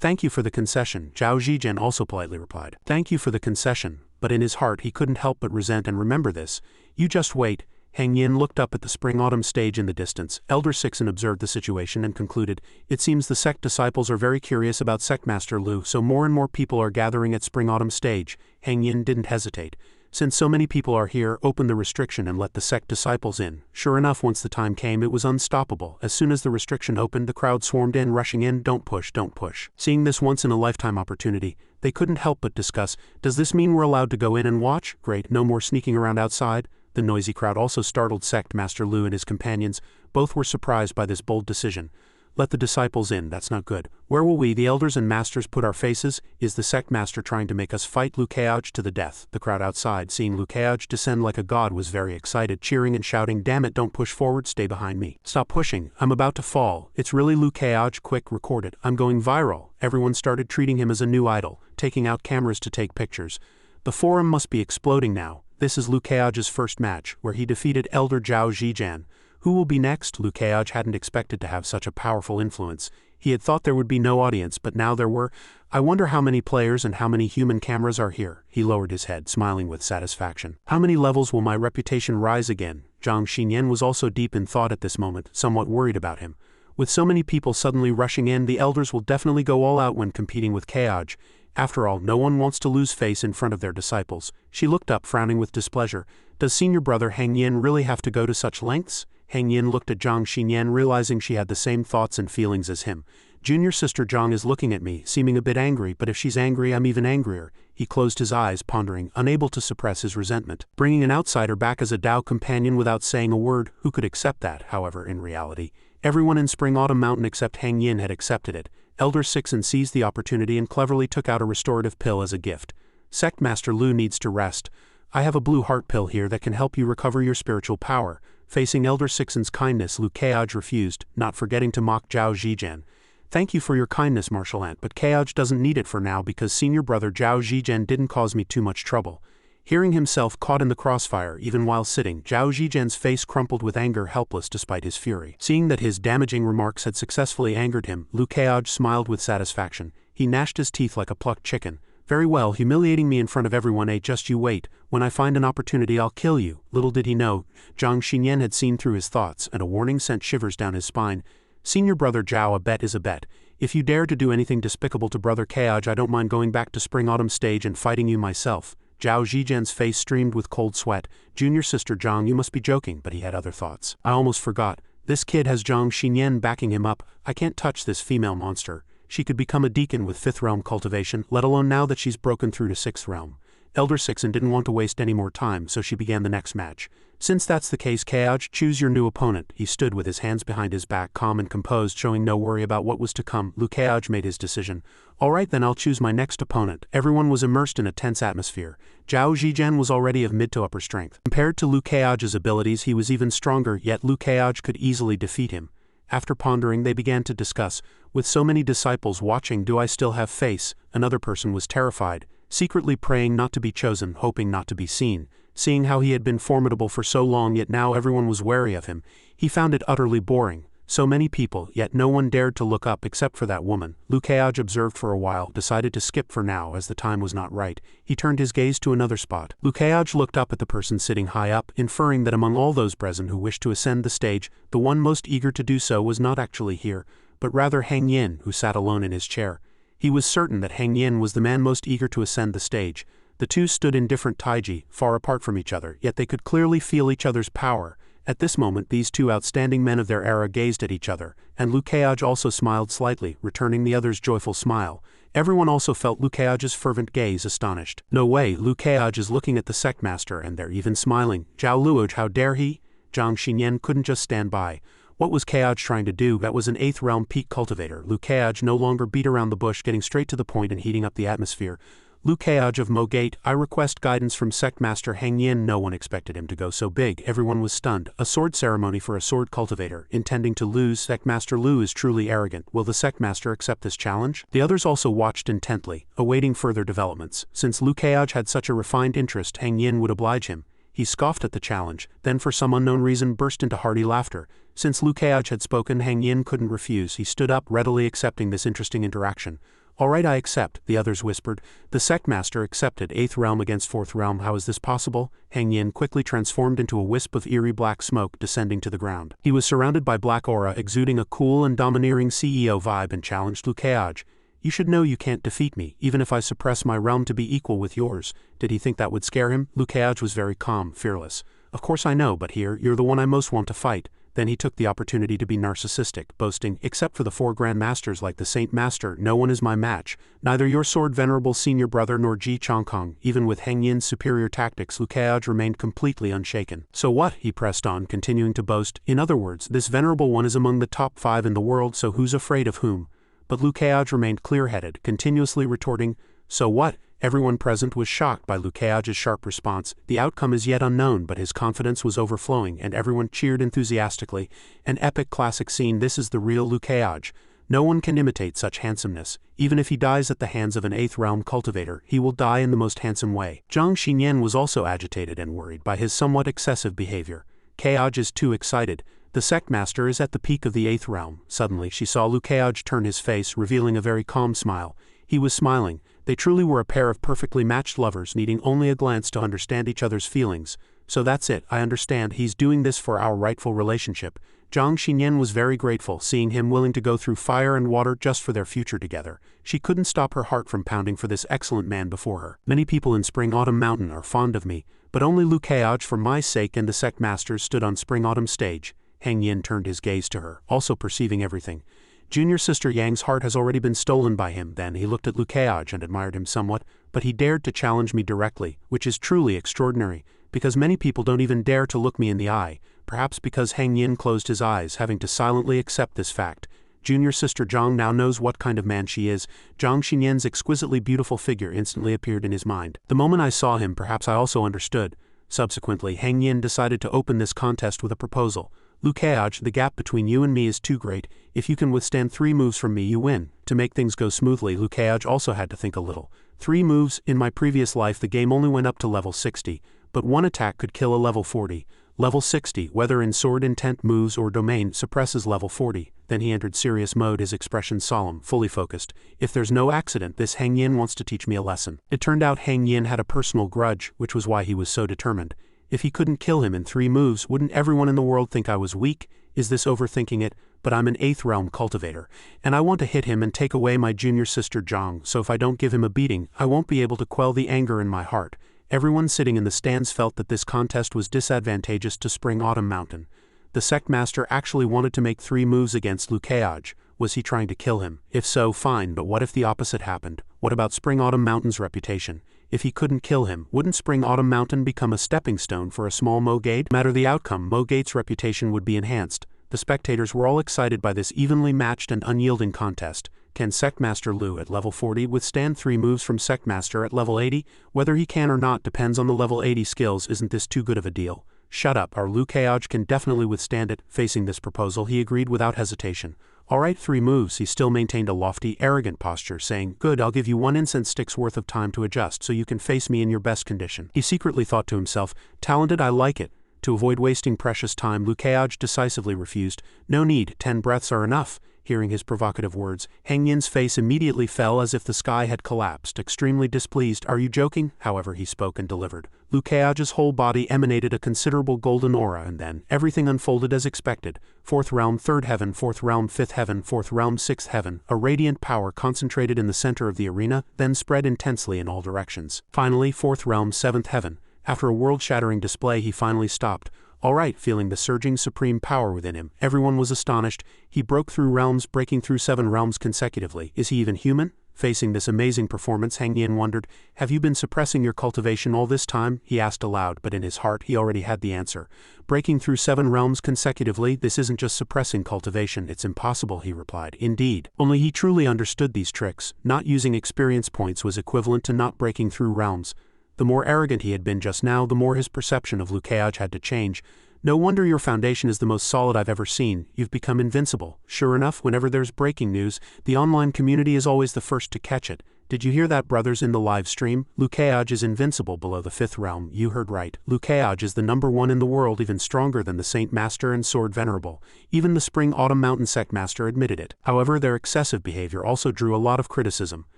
Thank you for the concession, Zhao Zhijian also politely replied. Thank you for the concession, but in his heart he couldn't help but resent and remember this. You just wait. Heng Yin looked up at the spring-autumn stage in the distance. Elder Sixen observed the situation and concluded, it seems the sect disciples are very curious about Sect Master Liu, so more and more people are gathering at spring-autumn stage. Heng Yin didn't hesitate. Since so many people are here, open the restriction and let the sect disciples in. Sure enough, once the time came, it was unstoppable. As soon as the restriction opened, the crowd swarmed in, rushing in. Don't push, don't push. Seeing this once-in-a-lifetime opportunity, they couldn't help but discuss, does this mean we're allowed to go in and watch? Great, no more sneaking around outside. The noisy crowd also startled Sect Master Liu and his companions. Both were surprised by this bold decision. Let the disciples in, that's not good. Where will we, the elders and masters, put our faces? Is the sect master trying to make us fight Liu Kaioj to the death? The crowd outside, seeing Liu Kaioj descend like a god, was very excited, cheering and shouting, damn it, don't push forward, stay behind me. Stop pushing, I'm about to fall. It's really Liu Kaioj, quick, record it. I'm going viral. Everyone started treating him as a new idol, taking out cameras to take pictures. The forum must be exploding now. This is Liu Kaioj's first match, where he defeated Elder Zhao Zhijian. Who will be next? Liu Kaioj hadn't expected to have such a powerful influence. He had thought there would be no audience, but now there were. I wonder how many players and how many human cameras are here. He lowered his head, smiling with satisfaction. How many levels will my reputation rise again? Zhang Xinyan was also deep in thought at this moment, somewhat worried about him. With so many people suddenly rushing in, the elders will definitely go all out when competing with Kaioj. After all, no one wants to lose face in front of their disciples. She looked up, frowning with displeasure. Does senior brother Heng Yin really have to go to such lengths? Heng Yin looked at Zhang Xinyan, realizing she had the same thoughts and feelings as him. Junior sister Zhang is looking at me, seeming a bit angry, but if she's angry, I'm even angrier. He closed his eyes, pondering, unable to suppress his resentment. Bringing an outsider back as a Dao companion without saying a word, who could accept that? However, in reality, everyone in Spring-Autumn Mountain except Heng Yin had accepted it. Elder Sixen seized the opportunity and cleverly took out a restorative pill as a gift. Sect Master Liu needs to rest. I have a blue heart pill here that can help you recover your spiritual power. Facing Elder Sixen's kindness, Liu Kaioj refused, not forgetting to mock Zhao Zhijian. Thank you for your kindness, Martial Ant, but Kaioj doesn't need it for now because senior brother Zhao Zhijian didn't cause me too much trouble. Hearing himself caught in the crossfire even while sitting, Zhao Zhijian's face crumpled with anger, helpless despite his fury. Seeing that his damaging remarks had successfully angered him, Liu Kaioj smiled with satisfaction. He gnashed his teeth like a plucked chicken. Very well, humiliating me in front of everyone, just you wait. When I find an opportunity, I'll kill you. Little did he know, Zhang Xinyan had seen through his thoughts, and a warning sent shivers down his spine. Senior brother Zhao, a bet is a bet. If you dare to do anything despicable to brother Kaioj, I don't mind going back to Spring-Autumn stage and fighting you myself. Zhao Zhijian's face streamed with cold sweat. Junior sister Zhang, you must be joking, but he had other thoughts. I almost forgot. This kid has Zhang Xinyan backing him up. I can't touch this female monster. She could become a deacon with 5th realm cultivation, let alone now that she's broken through to 6th realm. Elder Sixen didn't want to waste any more time, so she began the next match. Since that's the case, Kaioj, choose your new opponent. He stood with his hands behind his back, calm and composed, showing no worry about what was to come. Liu Kaioj made his decision. All right, then I'll choose my next opponent. Everyone was immersed in a tense atmosphere. Zhao Zhijian was already of mid to upper strength. Compared to Liu Kaioj's abilities, he was even stronger, yet Liu Kaioj could easily defeat him. After pondering, they began to discuss. With so many disciples watching, do I still have face? Another person was terrified, secretly praying not to be chosen, hoping not to be seen. Seeing how he had been formidable for so long, yet now everyone was wary of him, he found it utterly boring. So many people, yet no one dared to look up except for that woman. Liu Keaj observed for a while, decided to skip for now as the time was not right. He turned his gaze to another spot. Liu Keaj looked up at the person sitting high up, inferring that among all those present who wished to ascend the stage, the one most eager to do so was not actually here, but rather Hang Yin, who sat alone in his chair. He was certain that Hang Yin was the man most eager to ascend the stage. The two stood in different taiji, far apart from each other, yet they could clearly feel each other's power. At this moment these two outstanding men of their era gazed at each other, and Liu Keaj also smiled slightly, returning the other's joyful smile. Everyone also felt Liu Keaj's fervent gaze, astonished. No way, Liu Keaj is looking at the sect master and they're even smiling. Zhao Luoj, how dare he? Zhang Xinyan couldn't just stand by. What was Keaj trying to do? That was an 8th realm peak cultivator. Liu Keaj no longer beat around the bush, getting straight to the point and heating up the atmosphere. Liu Keaj of Mo Gate, I request guidance from Sect Master Hang Yin. No one expected him to go so big. Everyone was stunned. A sword ceremony for a sword cultivator, intending to lose. Sect Master Liu is truly arrogant. Will the Sect Master accept this challenge? The others also watched intently, awaiting further developments. Since Liu Keaj had such a refined interest, Hang Yin would oblige him. He scoffed at the challenge, then for some unknown reason burst into hearty laughter. Since Liu Keaj had spoken, Hang Yin couldn't refuse. He stood up, readily accepting this interesting interaction. All right, I accept, the others whispered. The Sect Master accepted. 8th realm against 4th realm. How is this possible? Hang Yin quickly transformed into a wisp of eerie black smoke, descending to the ground. He was surrounded by black aura, exuding a cool and domineering CEO vibe, and challenged Liu Keaj. You should know you can't defeat me, even if I suppress my realm to be equal with yours. Did he think that would scare him? Liu Keaj was very calm, fearless. Of course I know, but here, you're the one I most want to fight. Then he took the opportunity to be narcissistic, boasting, except for the 4 Grand Masters like the Saint Master, no one is my match. Neither your sword venerable senior brother nor Ji Chongkong. Even with Hang Yin's superior tactics, Liu Keaj remained completely unshaken. So what? He pressed on, continuing to boast. In other words, this venerable one is among the top 5 in the world, so who's afraid of whom? But Liu Keaj remained clear-headed, continuously retorting, so what? Everyone present was shocked by Liu Keaj's sharp response. The outcome is yet unknown, but his confidence was overflowing, and everyone cheered enthusiastically. An epic classic scene. This is the real Liu Keaj. No one can imitate such handsomeness. Even if he dies at the hands of an 8th realm cultivator, he will die in the most handsome way. Zhang Xinyan was also agitated and worried by his somewhat excessive behavior. Keaj is too excited. The Sect Master is at the peak of the 8th realm. Suddenly she saw Liu Keaj turn his face, revealing a very calm smile. He was smiling. They truly were a pair of perfectly matched lovers, needing only a glance to understand each other's feelings. So that's it, I understand, he's doing this for our rightful relationship. Zhang Xinyan was very grateful, seeing him willing to go through fire and water just for their future together. She couldn't stop her heart from pounding for this excellent man before her. Many people in Spring Autumn Mountain are fond of me, but only Liu Keaj for my sake and the Sect Masters stood on Spring Autumn stage. Hang Yin turned his gaze to her, also perceiving everything. Junior sister Yang's heart has already been stolen by him. Then he looked at Liu Keaj and admired him somewhat, but he dared to challenge me directly, which is truly extraordinary, because many people don't even dare to look me in the eye, perhaps because Hang Yin closed his eyes, having to silently accept this fact. Junior sister Zhang now knows what kind of man she is. Zhang Xinyan's exquisitely beautiful figure instantly appeared in his mind. The moment I saw him, perhaps I also understood. Subsequently, Hang Yin decided to open this contest with a proposal. Liu Keaj, the gap between you and me is too great. If you can withstand 3 moves from me, you win. To make things go smoothly, Liu Keaj also had to think a little. 3 moves. In my previous life the game only went up to level 60, but one attack could kill a level 40. Level 60, whether in sword intent moves or domain, suppresses level 40. Then he entered serious mode, his expression solemn, fully focused. If there's no accident, this Hang Yin wants to teach me a lesson. It turned out Hang Yin had a personal grudge, which was why he was so determined. If he couldn't kill him in 3 moves, wouldn't everyone in the world think I was weak? Is this overthinking it? But I'm an 8th realm cultivator, and I want to hit him and take away my junior sister Zhang, so if I don't give him a beating, I won't be able to quell the anger in my heart. Everyone sitting in the stands felt that this contest was disadvantageous to Spring Autumn Mountain. The Sect Master actually wanted to make 3 moves against Liu Keaj. Was he trying to kill him? If so, fine, but what if the opposite happened? What about Spring Autumn Mountain's reputation? If he couldn't kill him, wouldn't Spring Autumn Mountain become a stepping stone for a small Mo Gate? No matter the outcome, Mo Gate's reputation would be enhanced. The spectators were all excited by this evenly matched and unyielding contest. Can Sect Master Liu at level 40 withstand 3 moves from Sect Master at level 80? Whether he can or not depends on the level 80 skills. Isn't this too good of a deal? Shut up, our Liu Keaj can definitely withstand it. Facing this proposal, he agreed without hesitation. Alright, 3 moves. He still maintained a lofty, arrogant posture, saying, good, I'll give you 1 incense stick's worth of time to adjust so you can face me in your best condition. He secretly thought to himself, talented, I like it. To avoid wasting precious time, Lukeaj decisively refused. "No need, 10 breaths are enough." Hearing his provocative words, Hang Yin's face immediately fell as if the sky had collapsed, extremely displeased. "Are you joking?" However, he spoke and delivered. Lukeaj's whole body emanated a considerable golden aura, and then everything unfolded as expected. 4th realm, 3rd heaven, 4th realm, 5th heaven, 4th realm, 6th heaven. A radiant power concentrated in the center of the arena, then spread intensely in all directions. Finally, 4th realm, 7th heaven. After a world-shattering display, he finally stopped. All right, feeling the surging supreme power within him. Everyone was astonished. He broke through realms, breaking through 7 realms consecutively. Is he even human? Facing this amazing performance, Hang Yin wondered, "Have you been suppressing your cultivation all this time?" he asked aloud, but in his heart he already had the answer. "Breaking through 7 realms consecutively, this isn't just suppressing cultivation, it's impossible," he replied. Indeed. Only he truly understood these tricks. Not using experience points was equivalent to not breaking through realms. The more arrogant he had been just now, the more his perception of Lukeaj had to change. "No wonder your foundation is the most solid I've ever seen. You've become invincible." Sure enough, whenever there's breaking news, the online community is always the first to catch it. "Did you hear that, brothers, in the live stream? Lukeaj is invincible below the 5th realm." You heard right. Lukeaj is the #1 in the world, even stronger than the Saint Master and Sword Venerable. Even the Spring Autumn Mountain Sect Master admitted it. However, their excessive behavior also drew a lot of criticism.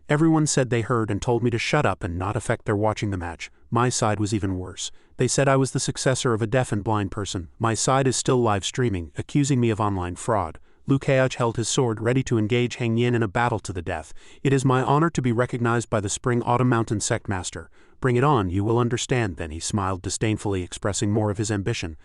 Everyone said they heard and told me to shut up and not affect their watching the match. My side was even worse. They said I was the successor of a deaf and blind person. My side is still live streaming, accusing me of online fraud. Lukeaj held his sword, ready to engage Hang Yin in a battle to the death. "It is my honor to be recognized by the Spring Autumn Mountain Sect Master. Bring it on, you will understand." Then he smiled disdainfully, expressing more of his ambition.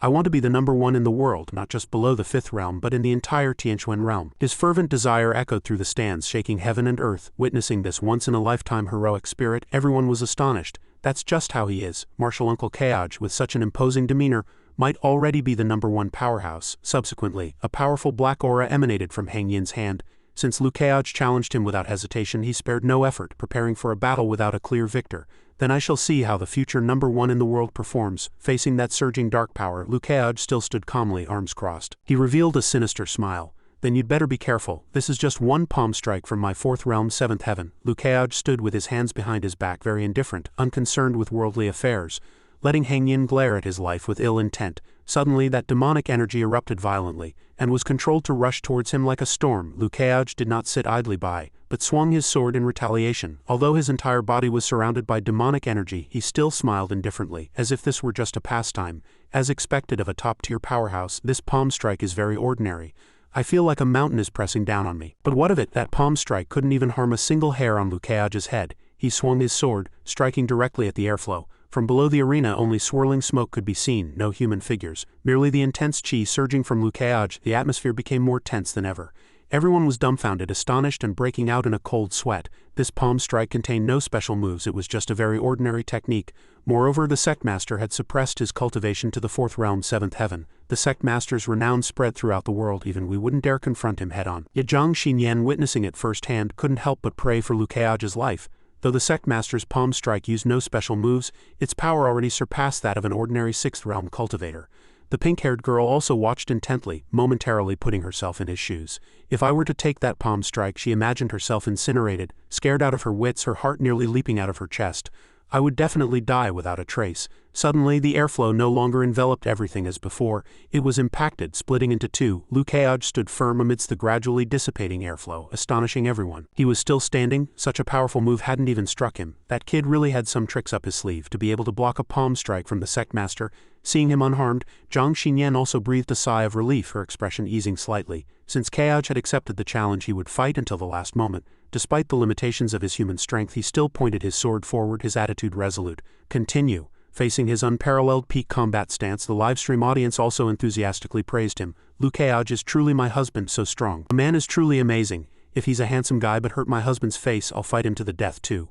"I want to be the #1 in the world, not just below the 5th realm, but in the entire Tianquan realm." His fervent desire echoed through the stands, shaking heaven and earth. Witnessing this once-in-a-lifetime heroic spirit, everyone was astonished. That's just how he is. Martial Uncle Kaj, with such an imposing demeanor, might already be the #1 powerhouse. Subsequently, a powerful black aura emanated from Hang Yin's hand. Since Lukeaj challenged him without hesitation, he spared no effort, preparing for a battle without a clear victor. Then I shall see how the future #1 in the world performs. Facing that surging dark power, Lukeaj still stood calmly, arms crossed. He revealed a sinister smile. "Then you'd better be careful. This is just one palm strike from my 4th realm, 7th heaven." Lukeaj stood with his hands behind his back, very indifferent, unconcerned with worldly affairs, letting Hang Yin glare at his life with ill intent. Suddenly that demonic energy erupted violently, and was controlled to rush towards him like a storm. Lukeaj did not sit idly by, but swung his sword in retaliation. Although his entire body was surrounded by demonic energy, he still smiled indifferently, as if this were just a pastime. As expected of a top-tier powerhouse, this palm strike is very ordinary. I feel like a mountain is pressing down on me. But what of it? That palm strike couldn't even harm a single hair on Lukeaj's head. He swung his sword, striking directly at the airflow. From below the arena, only swirling smoke could be seen, no human figures. Merely the intense chi surging from Lukeaj. The atmosphere became more tense than ever. Everyone was dumbfounded, astonished, and breaking out in a cold sweat. This palm strike contained no special moves, it was just a very ordinary technique. Moreover, the Sect Master had suppressed his cultivation to the 4th realm, 7th heaven. The Sect Master's renown spread throughout the world, even we wouldn't dare confront him head-on. Yet Zhang Xinyan, witnessing it firsthand, couldn't help but pray for Lukeaj's life. Though the Sect Master's palm strike used no special moves, its power already surpassed that of an ordinary 6th realm cultivator. The pink-haired girl also watched intently, momentarily putting herself in his shoes. If I were to take that palm strike, she imagined herself incinerated, scared out of her wits, her heart nearly leaping out of her chest. I would definitely die without a trace. Suddenly, the airflow no longer enveloped everything as before. It was impacted, splitting into two. Lukeaj stood firm amidst the gradually dissipating airflow, astonishing everyone. He was still standing. Such a powerful move hadn't even struck him. That kid really had some tricks up his sleeve to be able to block a palm strike from the Sect Master. Seeing him unharmed, Zhang Xinyan also breathed a sigh of relief, her expression easing slightly. Since Kaj had accepted the challenge, he would fight until the last moment. Despite the limitations of his human strength, he still pointed his sword forward, his attitude resolute. Continue. Facing his unparalleled peak combat stance, the livestream audience also enthusiastically praised him. Lukeaj is truly my husband, so strong. A man is truly amazing. If he's a handsome guy but hurt my husband's face, I'll fight him to the death too.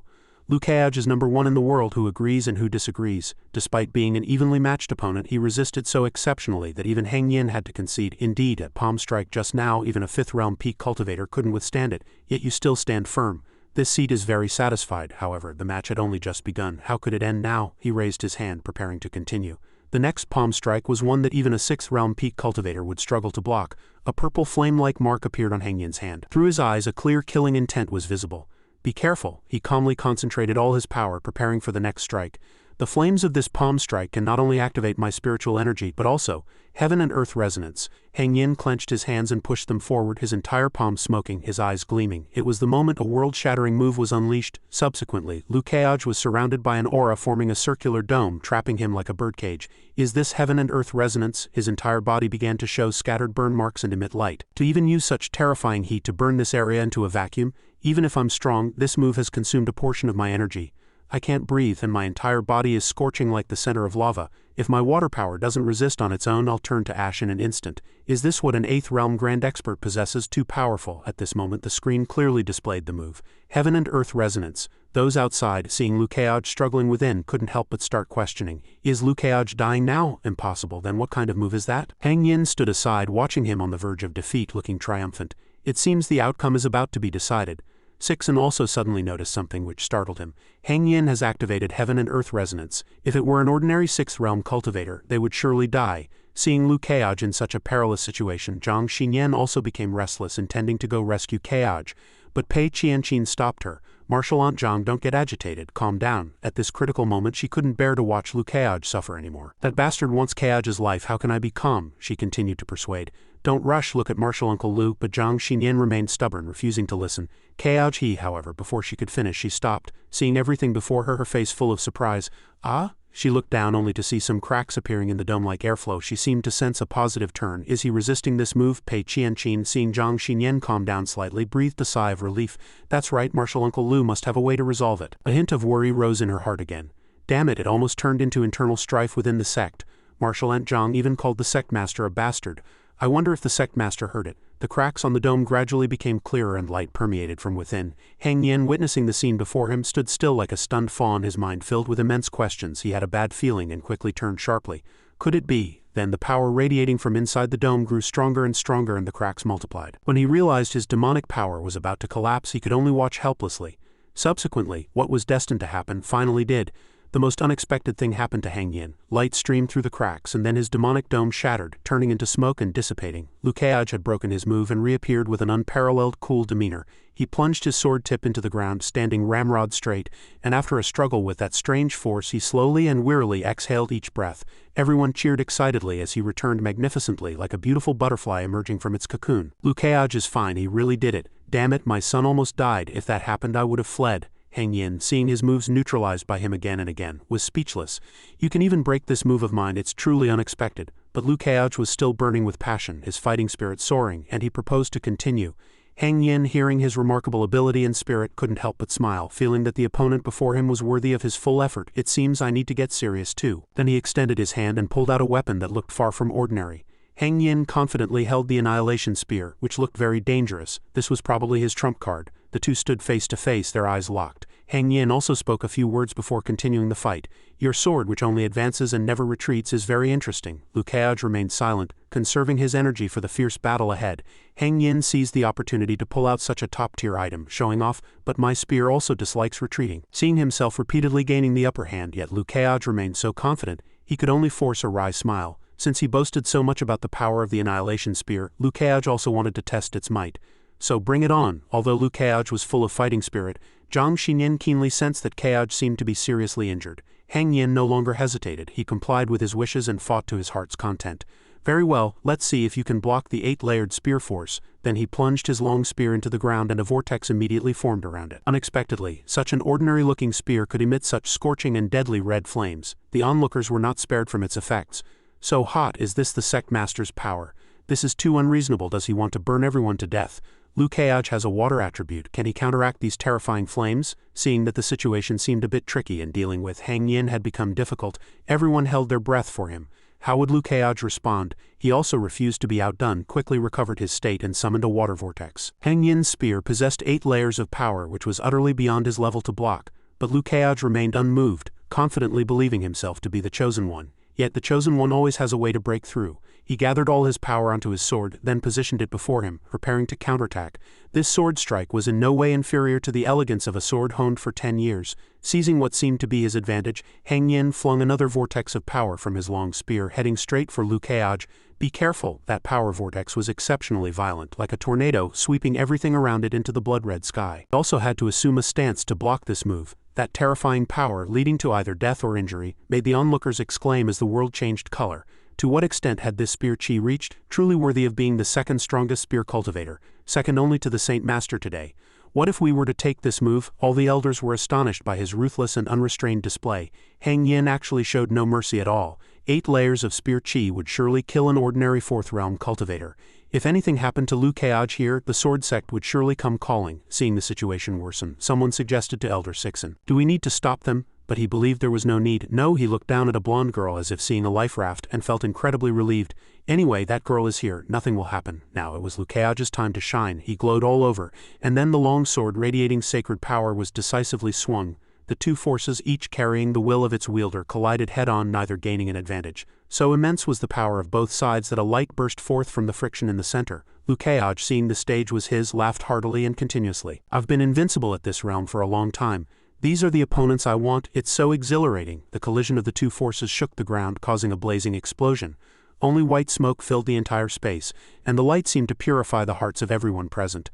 Lukeaj is #1 in the world who agrees and who disagrees. Despite being an evenly matched opponent, he resisted so exceptionally that even Hang Yin had to concede. Indeed, at palm strike just now, even a 5th realm peak cultivator couldn't withstand it, yet you still stand firm. This seat is very satisfied. However, the match had only just begun. How could it end now? He raised his hand, preparing to continue. The next palm strike was one that even a 6th realm peak cultivator would struggle to block. A purple flame-like mark appeared on Hang Yin's hand. Through his eyes, a clear killing intent was visible. Be careful. He calmly concentrated all his power, preparing for the next strike. The flames of this palm strike can not only activate my spiritual energy but also heaven and earth resonance. Hang Yin clenched his hands and pushed them forward, his entire palm smoking, his eyes gleaming. It was the moment a world-shattering move was unleashed. Subsequently, Liu Keaj was surrounded by an aura forming a circular dome, trapping him like a birdcage. Is this heaven and earth resonance? His entire body began to show scattered burn marks and emit light. To even use such terrifying heat to burn this area into a vacuum, even if I'm strong, this move has consumed a portion of my energy. I can't breathe and my entire body is scorching like the center of lava. If my water power doesn't resist on its own, I'll turn to ash in an instant. Is this what an 8th realm grand expert possesses? Too powerful. At this moment the screen clearly displayed the move. Heaven and earth resonance. Those outside, seeing Liu Keaj struggling within, couldn't help but start questioning. Is Liu Keaj dying now? Impossible. Then what kind of move is that? Hang Yin stood aside, watching him on the verge of defeat, looking triumphant. It seems the outcome is about to be decided. Sixen also suddenly noticed something which startled him. Hang Yin has activated heaven and earth resonance. If it were an ordinary 6th realm cultivator, they would surely die. Seeing Liu Keaj in such a perilous situation, Zhang Xinyan also became restless, intending to go rescue Keaj. But Pei Qianqin stopped her. Martial Aunt Zhang, don't get agitated, calm down. At this critical moment she couldn't bear to watch Liu Keaj suffer anymore. That bastard wants Keaj's life, how can I be calm? She continued to persuade. Don't rush, look at Martial Uncle Liu, but Zhang Xinyan remained stubborn, refusing to listen. Keaj, however, before she could finish, she stopped, seeing everything before her, her face full of surprise. Ah? She looked down only to see some cracks appearing in the dome-like airflow. She seemed to sense a positive turn. Is he resisting this move? Pei Qianqin, seeing Zhang Xinyan calm down slightly, breathed a sigh of relief. That's right, Martial Uncle Liu must have a way to resolve it. A hint of worry rose in her heart again. Damn it, it almost turned into internal strife within the sect. Martial Aunt Zhang even called the sect master a bastard. I wonder if the sect master heard it. The cracks on the dome gradually became clearer and light permeated from within. Hang Yin, witnessing the scene before him, stood still like a stunned fawn, his mind filled with immense questions. He had a bad feeling and quickly turned sharply. Could it be? Then the power radiating from inside the dome grew stronger and stronger and the cracks multiplied. When he realized his demonic power was about to collapse, he could only watch helplessly. Subsequently, what was destined to happen finally did. The most unexpected thing happened to Hang Yin. Light streamed through the cracks, and then his demonic dome shattered, turning into smoke and dissipating. Liu Keaj had broken his move and reappeared with an unparalleled cool demeanor. He plunged his sword tip into the ground, standing ramrod straight, and after a struggle with that strange force, he slowly and wearily exhaled each breath. Everyone cheered excitedly as he returned magnificently, like a beautiful butterfly emerging from its cocoon. Liu Keaj is fine, he really did it. Damn it, my son almost died. If that happened, I would have fled. Hang Yin, seeing his moves neutralized by him again and again, was speechless. You can even break this move of mine, it's truly unexpected. But Liu Keaj was still burning with passion, his fighting spirit soaring, and he proposed to continue. Hang Yin, hearing his remarkable ability and spirit, couldn't help but smile, feeling that the opponent before him was worthy of his full effort. It seems I need to get serious too. Then he extended his hand and pulled out a weapon that looked far from ordinary. Hang Yin confidently held the Annihilation Spear, which looked very dangerous. This was probably his trump card. The two stood face to face, their eyes locked. Hang Yin also spoke a few words before continuing the fight. Your sword, which only advances and never retreats, is very interesting. Liu Keaj remained silent, conserving his energy for the fierce battle ahead. Hang Yin seized the opportunity to pull out such a top-tier item, showing off, but my spear also dislikes retreating. Seeing himself repeatedly gaining the upper hand, yet Liu Keaj remained so confident, he could only force a wry smile. Since he boasted so much about the power of the Annihilation Spear, Liu Keaj also wanted to test its might. So bring it on. Although Liu Keaj was full of fighting spirit, Zhang Xinyan keenly sensed that Keaj seemed to be seriously injured. Hang Yin no longer hesitated. He complied with his wishes and fought to his heart's content. Very well, let's see if you can block the 8-layered spear force. Then he plunged his long spear into the ground and a vortex immediately formed around it. Unexpectedly, such an ordinary-looking spear could emit such scorching and deadly red flames. The onlookers were not spared from its effects. So hot, is this the sect master's power? This is too unreasonable. Does he want to burn everyone to death? Liu Keaj has a water attribute. Can he counteract these terrifying flames? Seeing that the situation seemed a bit tricky and dealing with Hang Yin had become difficult, everyone held their breath for him. How would Liu Keaj respond? He also refused to be outdone, quickly recovered his state and summoned a water vortex. Hang Yin's spear possessed 8 layers of power, which was utterly beyond his level to block, but Liu Keaj remained unmoved, confidently believing himself to be the chosen one. Yet the chosen one always has a way to break through. He gathered all his power onto his sword, then positioned it before him, preparing to counterattack. This sword strike was in no way inferior to the elegance of a sword honed for 10 years. Seizing what seemed to be his advantage, Hang Yin flung another vortex of power from his long spear, heading straight for Liu Keaj. Be careful, that power vortex was exceptionally violent, like a tornado, sweeping everything around it into the blood-red sky. He also had to assume a stance to block this move. That terrifying power, leading to either death or injury, made the onlookers exclaim as the world changed color. To what extent had this spear chi reached, truly worthy of being the second strongest spear cultivator, second only to the Saint Master today? What if we were to take this move? All the elders were astonished by his ruthless and unrestrained display. Hang Yin actually showed no mercy at all. 8 layers of spear chi would surely kill an ordinary 4th realm cultivator. If anything happened to Liu Keaj here, the sword sect would surely come calling. Seeing the situation worsen, someone suggested to Elder Sixon, "Do we need to stop them?" But he believed there was no need. No, he looked down at a blonde girl as if seeing a life raft and felt incredibly relieved. Anyway, that girl is here, nothing will happen. Now it was Liu Keaj's time to shine. He glowed all over, and then the long sword radiating sacred power was decisively swung. The two forces, each carrying the will of its wielder, collided head-on, neither gaining an advantage. So immense was the power of both sides that a light burst forth from the friction in the center. Liu Keaj, seeing the stage was his, laughed heartily and continuously. "I've been invincible at this realm for a long time. These are the opponents I want. It's so exhilarating." The collision of the two forces shook the ground, causing a blazing explosion. Only white smoke filled the entire space, and the light seemed to purify the hearts of everyone present.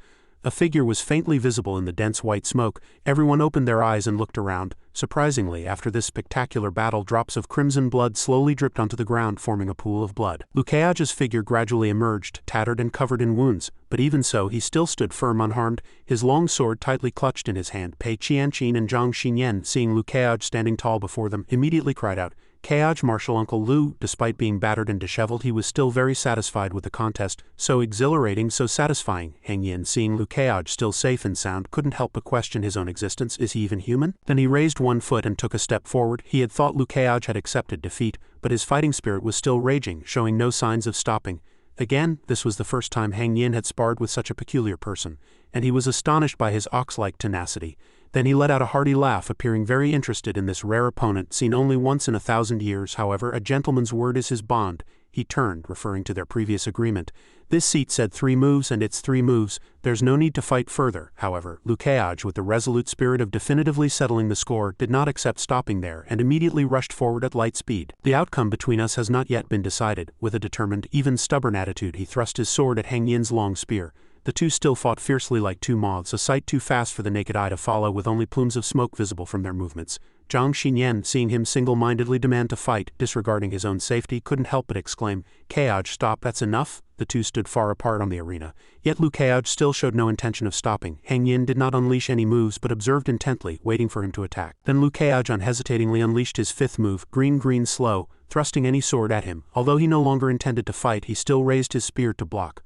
A figure was faintly visible in the dense white smoke. Everyone opened their eyes and looked around. Surprisingly, after this spectacular battle, drops of crimson blood slowly dripped onto the ground, forming a pool of blood. Liu Keaj's figure gradually emerged, tattered and covered in wounds, but even so, he still stood firm unharmed, his long sword tightly clutched in his hand. Pei Qianqin and Zhang Xinyan, seeing Liu Keaj standing tall before them, immediately cried out, "Keaj, martial uncle Liu." Despite being battered and disheveled, he was still very satisfied with the contest. So exhilarating, so satisfying. Hang Yin, seeing Liu Keaj still safe and sound, couldn't help but question his own existence. Is he even human? Then he raised one foot and took a step forward. He had thought Liu Keaj had accepted defeat, but his fighting spirit was still raging, showing no signs of stopping. Again, this was the first time Hang Yin had sparred with such a peculiar person, and he was astonished by his ox-like tenacity. Then he let out a hearty laugh, appearing very interested in this rare opponent, seen only once in 1,000 years. However, a gentleman's word is his bond. He turned, referring to their previous agreement. "This seat said 3 moves, and it's 3 moves. There's no need to fight further." However, Liu Keaj, with the resolute spirit of definitively settling the score, did not accept stopping there, and immediately rushed forward at light speed. "The outcome between us has not yet been decided." With a determined, even stubborn attitude, he thrust his sword at Hang Yin's long spear. The two still fought fiercely like two moths, a sight too fast for the naked eye to follow, with only plumes of smoke visible from their movements. Zhang Xinyan, seeing him single-mindedly demand to fight, disregarding his own safety, couldn't help but exclaim, "Keaj, stop, that's enough." The two stood far apart on the arena. Yet Liu Keaj still showed no intention of stopping. Hang Yin did not unleash any moves, but observed intently, waiting for him to attack. Then Liu Keaj unhesitatingly unleashed his 5th move, green slow, thrusting any sword at him. Although he no longer intended to fight, he still raised his spear to block.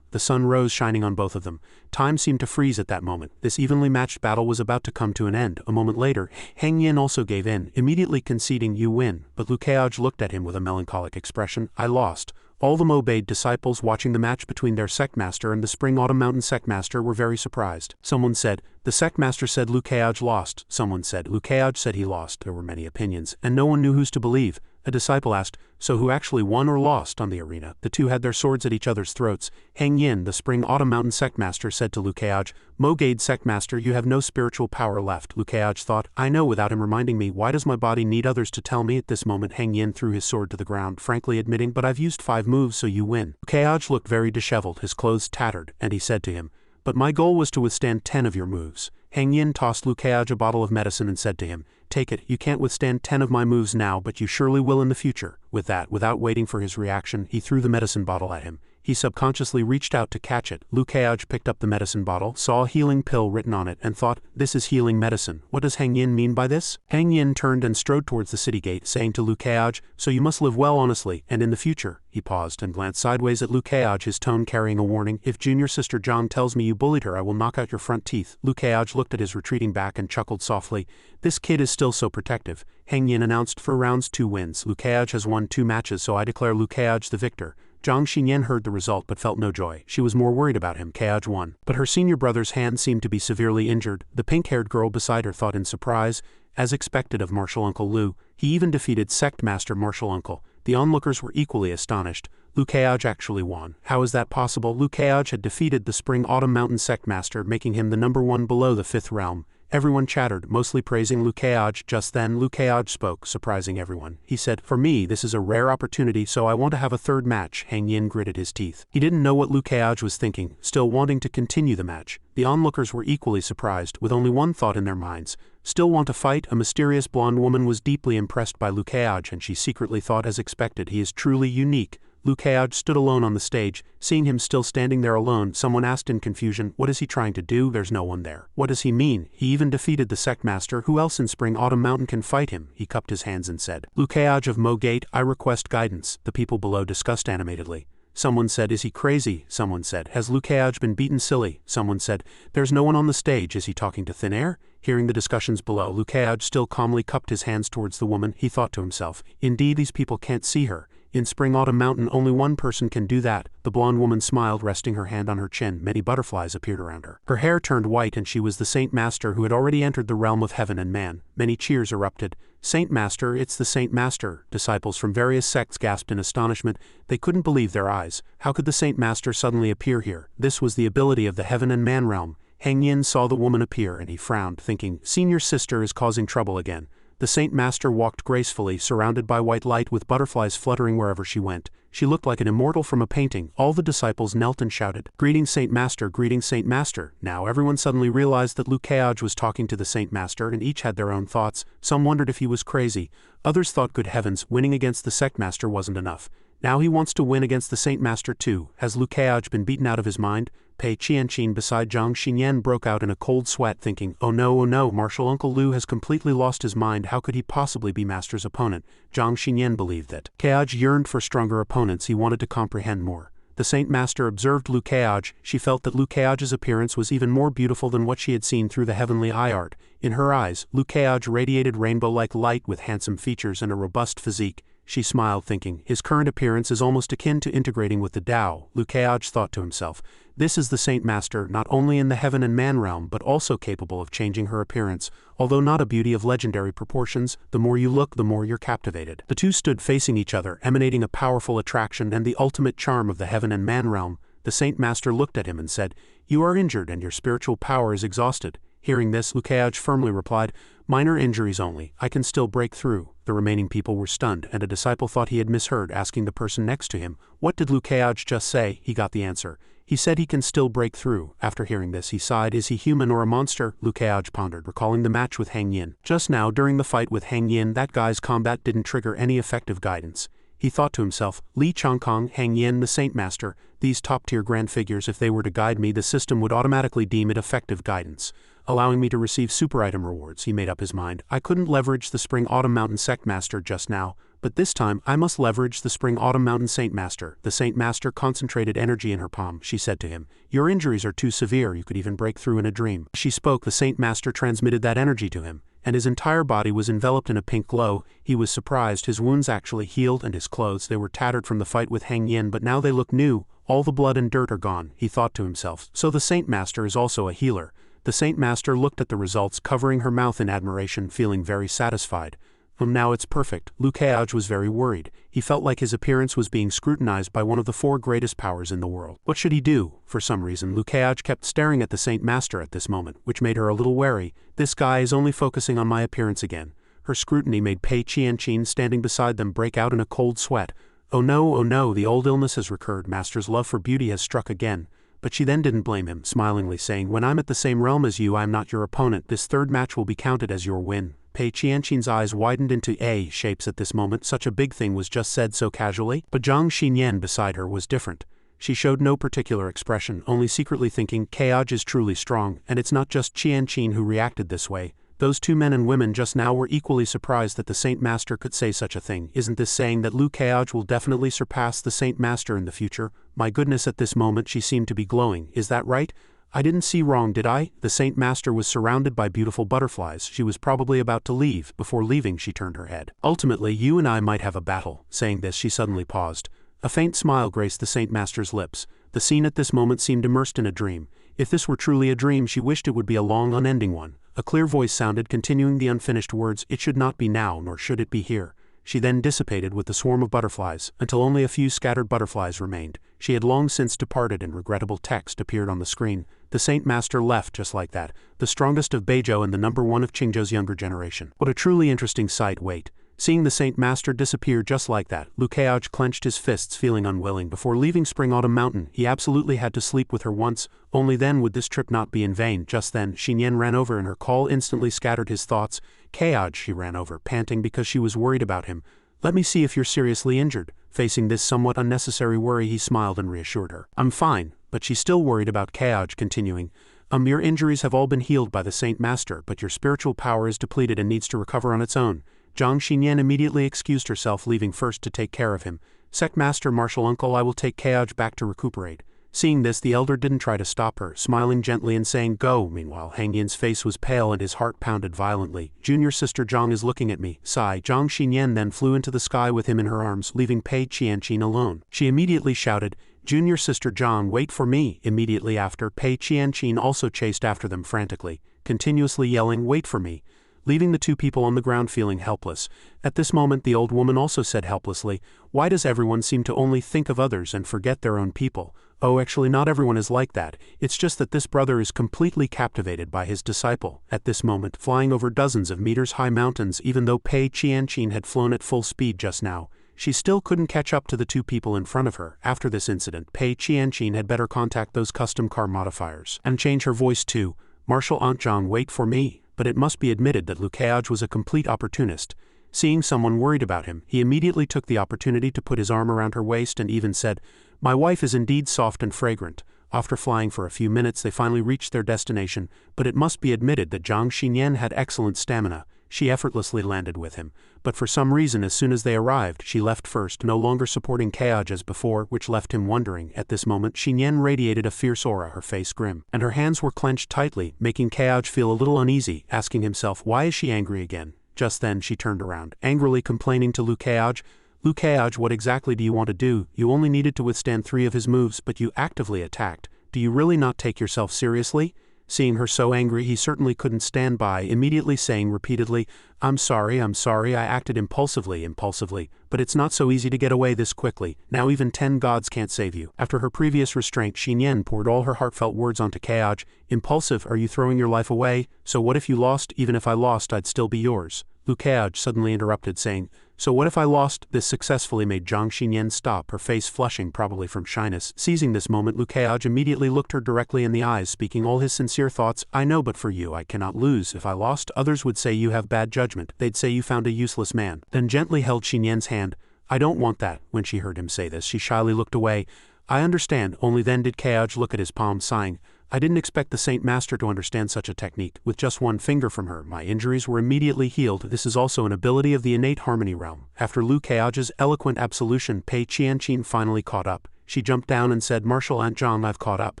The sun rose, shining on both of them. Time seemed to freeze at that moment. This evenly matched battle was about to come to an end. A moment later, Hang Yin also gave in, immediately conceding, "You win." But Liu Keaj looked at him with a melancholic expression. "I lost." All the Mobade disciples watching the match between their sect master and the Spring Autumn Mountain sect master were very surprised. Someone said, "The sect master said Liu Keaj lost." Someone said, "Liu Keaj said he lost." There were many opinions, and no one knew whose to believe. A disciple asked, "So who actually won or lost on the arena?" The two had their swords at each other's throats. Hang Yin, the Spring Autumn Mountain sect master, said to Liu Keaj, "Mogade sect master, you have no spiritual power left." Liu Keaj thought, "I know without him reminding me. Why does my body need others to tell me?" At this moment Hang Yin threw his sword to the ground, frankly admitting, "But I've used 5 moves, so you win." Liu Keaj looked very disheveled, his clothes tattered, and he said to him, "But my goal was to withstand 10 of your moves." Hang Yin tossed Liu Keaj a bottle of medicine and said to him, "Take it. You can't withstand 10 of my moves now, but you surely will in the future." With that, without waiting for his reaction, he threw the medicine bottle at him. He subconsciously reached out to catch it. Liu Keaj picked up the medicine bottle, saw a healing pill written on it, and thought, "This is healing medicine. What does Hang Yin mean by this?" Hang Yin turned and strode towards the city gate, saying to Liu Keaj, "So you must live well honestly, and in the future." He paused and glanced sideways at Liu Keaj, his tone carrying a warning. "If junior sister Zhang tells me you bullied her, I will knock out your front teeth." Liu Keaj looked at his retreating back and chuckled softly. "This kid is still so protective." Hang Yin announced, "For rounds 2 wins. Liu Keaj has won 2 matches, so I declare Liu Keaj the victor." Zhang Xinyan heard the result but felt no joy. She was more worried about him. Keaj won. But her senior brother's hand seemed to be severely injured. The pink-haired girl beside her thought in surprise, as expected of martial uncle Liu. He even defeated sect master martial uncle. The onlookers were equally astonished. Liu Keaj actually won. How is that possible? Liu Keaj had defeated the Spring Autumn Mountain sect master, making him the #1 below the 5th realm. Everyone chattered, mostly praising Lukeaj. Just then Lukeaj spoke, surprising everyone. He said, "For me, this is a rare opportunity, so I want to have a third match." Hang Yin gritted his teeth. He didn't know what Lukeaj was thinking, still wanting to continue the match. The onlookers were equally surprised, with only one thought in their minds. Still want to fight? A mysterious blonde woman was deeply impressed by Lukeaj, and she secretly thought, as expected, he is truly unique. Lukeaj stood alone on the stage. Seeing him still standing there alone, someone asked in confusion, "What is he trying to do? There's no one there. What does he mean? He even defeated the Sect Master. Who else in Spring Autumn Mountain can fight him?" He cupped his hands and said, "Lukeaj of Mo Gate, I request guidance." The people below discussed animatedly. Someone said, "Is he crazy?" Someone said, "Has Lukeaj been beaten silly?" Someone said, "There's no one on the stage. Is he talking to thin air?" Hearing the discussions below, Lukeaj still calmly cupped his hands towards the woman. He thought to himself, "Indeed, these people can't see her. In Spring Autumn Mountain only one person can do that." The blonde woman smiled, resting her hand on her chin. Many butterflies appeared around her. Her hair turned white, and she was the Saint Master who had already entered the realm of heaven and man. Many cheers erupted. "Saint Master, it's the Saint Master!" Disciples from various sects gasped in astonishment. They couldn't believe their eyes. How could the Saint Master suddenly appear here? This was the ability of the heaven and man realm. Hang Yin saw the woman appear, and he frowned, thinking, "Senior sister is causing trouble again." The Saint Master walked gracefully, surrounded by white light with butterflies fluttering wherever she went. She looked like an immortal from a painting. All the disciples knelt and shouted, "Greetings, Saint Master, greetings, Saint Master." Now everyone suddenly realized that Lukeaj was talking to the Saint Master, and each had their own thoughts. Some wondered if he was crazy. Others thought, good heavens, winning against the Sect Master wasn't enough. Now he wants to win against the Saint Master too. Has Lukeaj been beaten out of his mind? Pei Qianqin beside Zhang Xinyan broke out in a cold sweat, thinking, oh no, Martial Uncle Lu has completely lost his mind. How could he possibly be Master's opponent? Zhang Xinyan believed that Lukeaj yearned for stronger opponents. He wanted to comprehend more. The Saint Master observed Lukeaj. She felt that Lukeaj's appearance was even more beautiful than what she had seen through the heavenly eye art. In her eyes, Lukeaj radiated rainbow-like light with handsome features and a robust physique. She smiled, thinking, his current appearance is almost akin to integrating with the Tao. Lukeaj thought to himself, this is the Saint Master, not only in the heaven and man realm, but also capable of changing her appearance. Although not a beauty of legendary proportions, the more you look, the more you're captivated. The two stood facing each other, emanating a powerful attraction and the ultimate charm of the heaven and man realm. The Saint Master looked at him and said, you are injured and your spiritual power is exhausted. Hearing this, Lukeaj firmly replied, minor injuries only, I can still break through. The remaining people were stunned, and a disciple thought he had misheard, asking the person next to him, what did Lukeaj just say? He got the answer. He said he can still break through. After hearing this, he sighed, is he human or a monster? Lukeaj pondered, recalling the match with Hang Yin. Just now, during the fight with Hang Yin, that guy's combat didn't trigger any effective guidance. He thought to himself, Li Chongkong, Hang Yin, the Saint Master, these top-tier grand figures, if they were to guide me, the system would automatically deem it effective guidance, allowing me to receive super item rewards. He made up his mind. I couldn't leverage the Spring Autumn Mountain Sect Master just now, but this time I must leverage the Spring Autumn Mountain Saint Master. The Saint Master concentrated energy in her palm. She said to him, your injuries are too severe, you could even break through in a dream. As she spoke, the Saint Master transmitted that energy to him, and his entire body was enveloped in a pink glow. He was surprised. His wounds actually healed, and his clothes, they were tattered from the fight with Hang Yin, but now they look new. All the blood and dirt are gone. He thought to himself, so the Saint Master is also a healer. The Saint Master looked at the results, covering her mouth in admiration, feeling very satisfied. Now it's perfect. Lukeaj was very worried. He felt like his appearance was being scrutinized by one of the four greatest powers in the world. What should he do? For some reason, Lukeaj kept staring at the Saint Master at this moment, which made her a little wary. This guy is only focusing on my appearance again. Her scrutiny made Pei Qianqin, standing beside them, break out in a cold sweat. Oh no, the old illness has recurred. Master's love for beauty has struck again. But she then didn't blame him, smilingly saying, when I'm at the same realm as you, I am not your opponent. This third match will be counted as your win. Pei Qianqin's eyes widened into A shapes at this moment. Such a big thing was just said so casually. But Zhang Xinyan beside her was different. She showed no particular expression, only secretly thinking, Lukeaj is truly strong, and it's not just Qianqin who reacted this way. Those two men and women just now were equally surprised that the Saint Master could say such a thing. Isn't this saying that Lukeaj will definitely surpass the Saint Master in the future? My goodness, at this moment she seemed to be glowing. Is that right? I didn't see wrong, did I? The Saint Master was surrounded by beautiful butterflies. She was probably about to leave. Before leaving, she turned her head. Ultimately, you and I might have a battle. Saying this, she suddenly paused. A faint smile graced the Saint Master's lips. The scene at this moment seemed immersed in a dream. If this were truly a dream, she wished it would be a long, unending one. A clear voice sounded, continuing the unfinished words, it should not be now, nor should it be here. She then dissipated with the swarm of butterflies, until only a few scattered butterflies remained. She had long since departed and regrettable text appeared on the screen. The Saint Master left just like that, the strongest of Beizhou and the #1 of Qingzhou's younger generation. What a truly interesting sight. Wait. Seeing the Saint Master disappear just like that, Lu Keaj clenched his fists, feeling unwilling. Before leaving Spring Autumn Mountain, he absolutely had to sleep with her once, only then would this trip not be in vain. Just then, Xinyan ran over and her call instantly scattered his thoughts. Keaj, she ran over, panting because she was worried about him. Let me see if you're seriously injured. Facing this somewhat unnecessary worry, he smiled and reassured her. I'm fine, but she's still worried about Keaj, continuing. Your injuries have all been healed by the Saint Master, but your spiritual power is depleted and needs to recover on its own. Zhang Xinyan immediately excused herself, leaving first to take care of him. Sect Master, Martial Uncle, I will take Keaj back to recuperate. Seeing this, the elder didn't try to stop her, smiling gently and saying, Go. Meanwhile, Hang Yin's face was pale and his heart pounded violently. Junior sister Zhang is looking at me. Sigh. Zhang Xinyan then flew into the sky with him in her arms, leaving Pei Qianqin alone. She immediately shouted, Junior sister Zhang, wait for me. Immediately after, Pei Qianqin also chased after them frantically, continuously yelling, Wait for me. Leaving the two people on the ground feeling helpless. At this moment, the old woman also said helplessly, Why does everyone seem to only think of others and forget their own people? Oh, actually not everyone is like that. It's just that this brother is completely captivated by his disciple. At this moment, flying over dozens of meters high mountains, even though Pei Qianqin had flown at full speed just now, she still couldn't catch up to the two people in front of her. After this incident, Pei Qianqin had better contact those custom car modifiers and change her voice to, Martial Aunt Zhang, wait for me. But it must be admitted that Lu Keaj was a complete opportunist. Seeing someone worried about him, he immediately took the opportunity to put his arm around her waist and even said, My wife is indeed soft and fragrant. After flying for a few minutes, they finally reached their destination, but it must be admitted that Zhang Xinyan had excellent stamina. She effortlessly landed with him, but for some reason as soon as they arrived, she left first, no longer supporting Keaj as before, which left him wondering. At this moment, Xinyan radiated a fierce aura, her face grim, and her hands were clenched tightly, making Keaj feel a little uneasy, asking himself, why is she angry again? Just then, she turned around, angrily complaining to Lu Keaj, Lu Keaj, what exactly do you want to do? You only needed to withstand 3 of his moves, but you actively attacked. Do you really not take yourself seriously? Seeing her so angry, he certainly couldn't stand by, immediately saying repeatedly, I'm sorry, I acted impulsively, but it's not so easy to get away this quickly. Now even 10 gods can't save you. After her previous restraint, Xinyan poured all her heartfelt words onto Keaj. Impulsive, are you throwing your life away? So what if you lost? Even if I lost, I'd still be yours. Lu Keaj suddenly interrupted, saying, So what if I lost? This successfully made Zhang Xinyan stop, her face flushing, probably from shyness. Seizing this moment, Lu Keaj immediately looked her directly in the eyes, speaking all his sincere thoughts. I know, but for you I cannot lose. If I lost, others would say you have bad judgment. They'd say you found a useless man. Then gently held Xinyan's hand. I don't want that. When she heard him say this, she shyly looked away. I understand. Only then did Keaj look at his palm, sighing. I didn't expect the Saint Master to understand such a technique. With just 1 finger from her, my injuries were immediately healed. This is also an ability of the innate harmony realm. After Lu Keaj's eloquent absolution, Pei Qianqin finally caught up. She jumped down and said, Martial Aunt Zhang, I've caught up.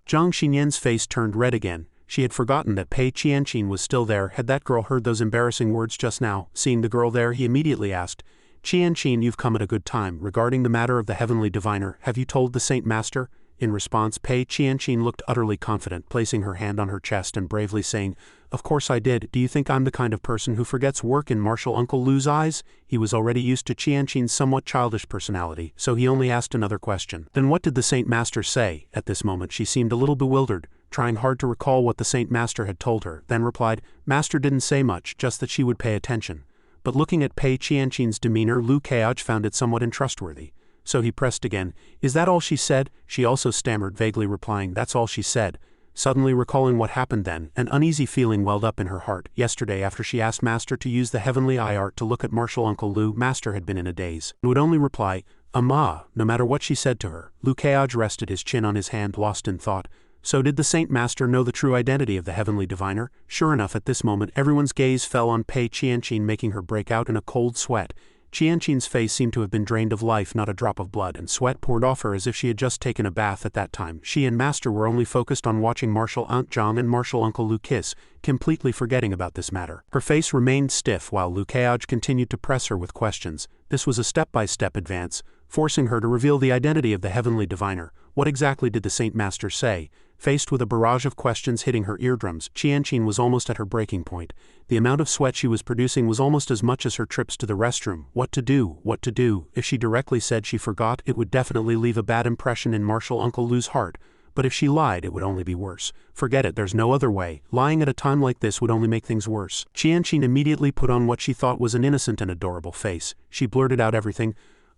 Zhang Xinyan's face turned red again. She had forgotten that Pei Qianqin was still there. Had that girl heard those embarrassing words just now? Seeing the girl there, he immediately asked, Qianqin, you've come at a good time. Regarding the matter of the Heavenly Diviner, have you told the Saint Master? In response, Pei Qianqin looked utterly confident, placing her hand on her chest and bravely saying, Of course I did. Do you think I'm the kind of person who forgets work in Martial Uncle Lu's eyes? He was already used to Qianqin's somewhat childish personality, so he only asked another question. Then what did the Saint Master say? At this moment she seemed a little bewildered, trying hard to recall what the Saint Master had told her, then replied, Master didn't say much, just that she would pay attention. But looking at Pei Qianqin's demeanor, Lu Keaj found it somewhat untrustworthy. So he pressed again, Is that all she said? She also stammered, vaguely replying, That's all she said. Suddenly recalling what happened then, an uneasy feeling welled up in her heart. Yesterday, after she asked Master to use the heavenly eye art to look at Martial Uncle Lu, Master had been in a daze, and would only reply, no matter what she said to her. Lu Keaj rested his chin on his hand, lost in thought. So did the Saint Master know the true identity of the Heavenly Diviner? Sure enough, at this moment everyone's gaze fell on Pei Qianqin, making her break out in a cold sweat. Qianqin's face seemed to have been drained of life, not a drop of blood, and sweat poured off her as if she had just taken a bath. At that time, she and Master were only focused on watching Martial Aunt Zhang and Martial Uncle Lu kiss, completely forgetting about this matter. Her face remained stiff while Lu Keaj continued to press her with questions. This was a step-by-step advance. forcing her to reveal the identity of the heavenly diviner. What exactly did the Saint Master say? Faced with a barrage of questions hitting her eardrums, Qianqin was almost at her breaking point. The amount of sweat she was producing was almost as much as her trips to the restroom. What to do? What to do? If she directly said she forgot, it would definitely leave a bad impression in Martial Uncle Lu's heart. But if she lied, it would only be worse. Forget it, there's no other way. Lying at a time like this would only make things worse. Qianqin immediately put on what she thought was an innocent and adorable face. She blurted out everything.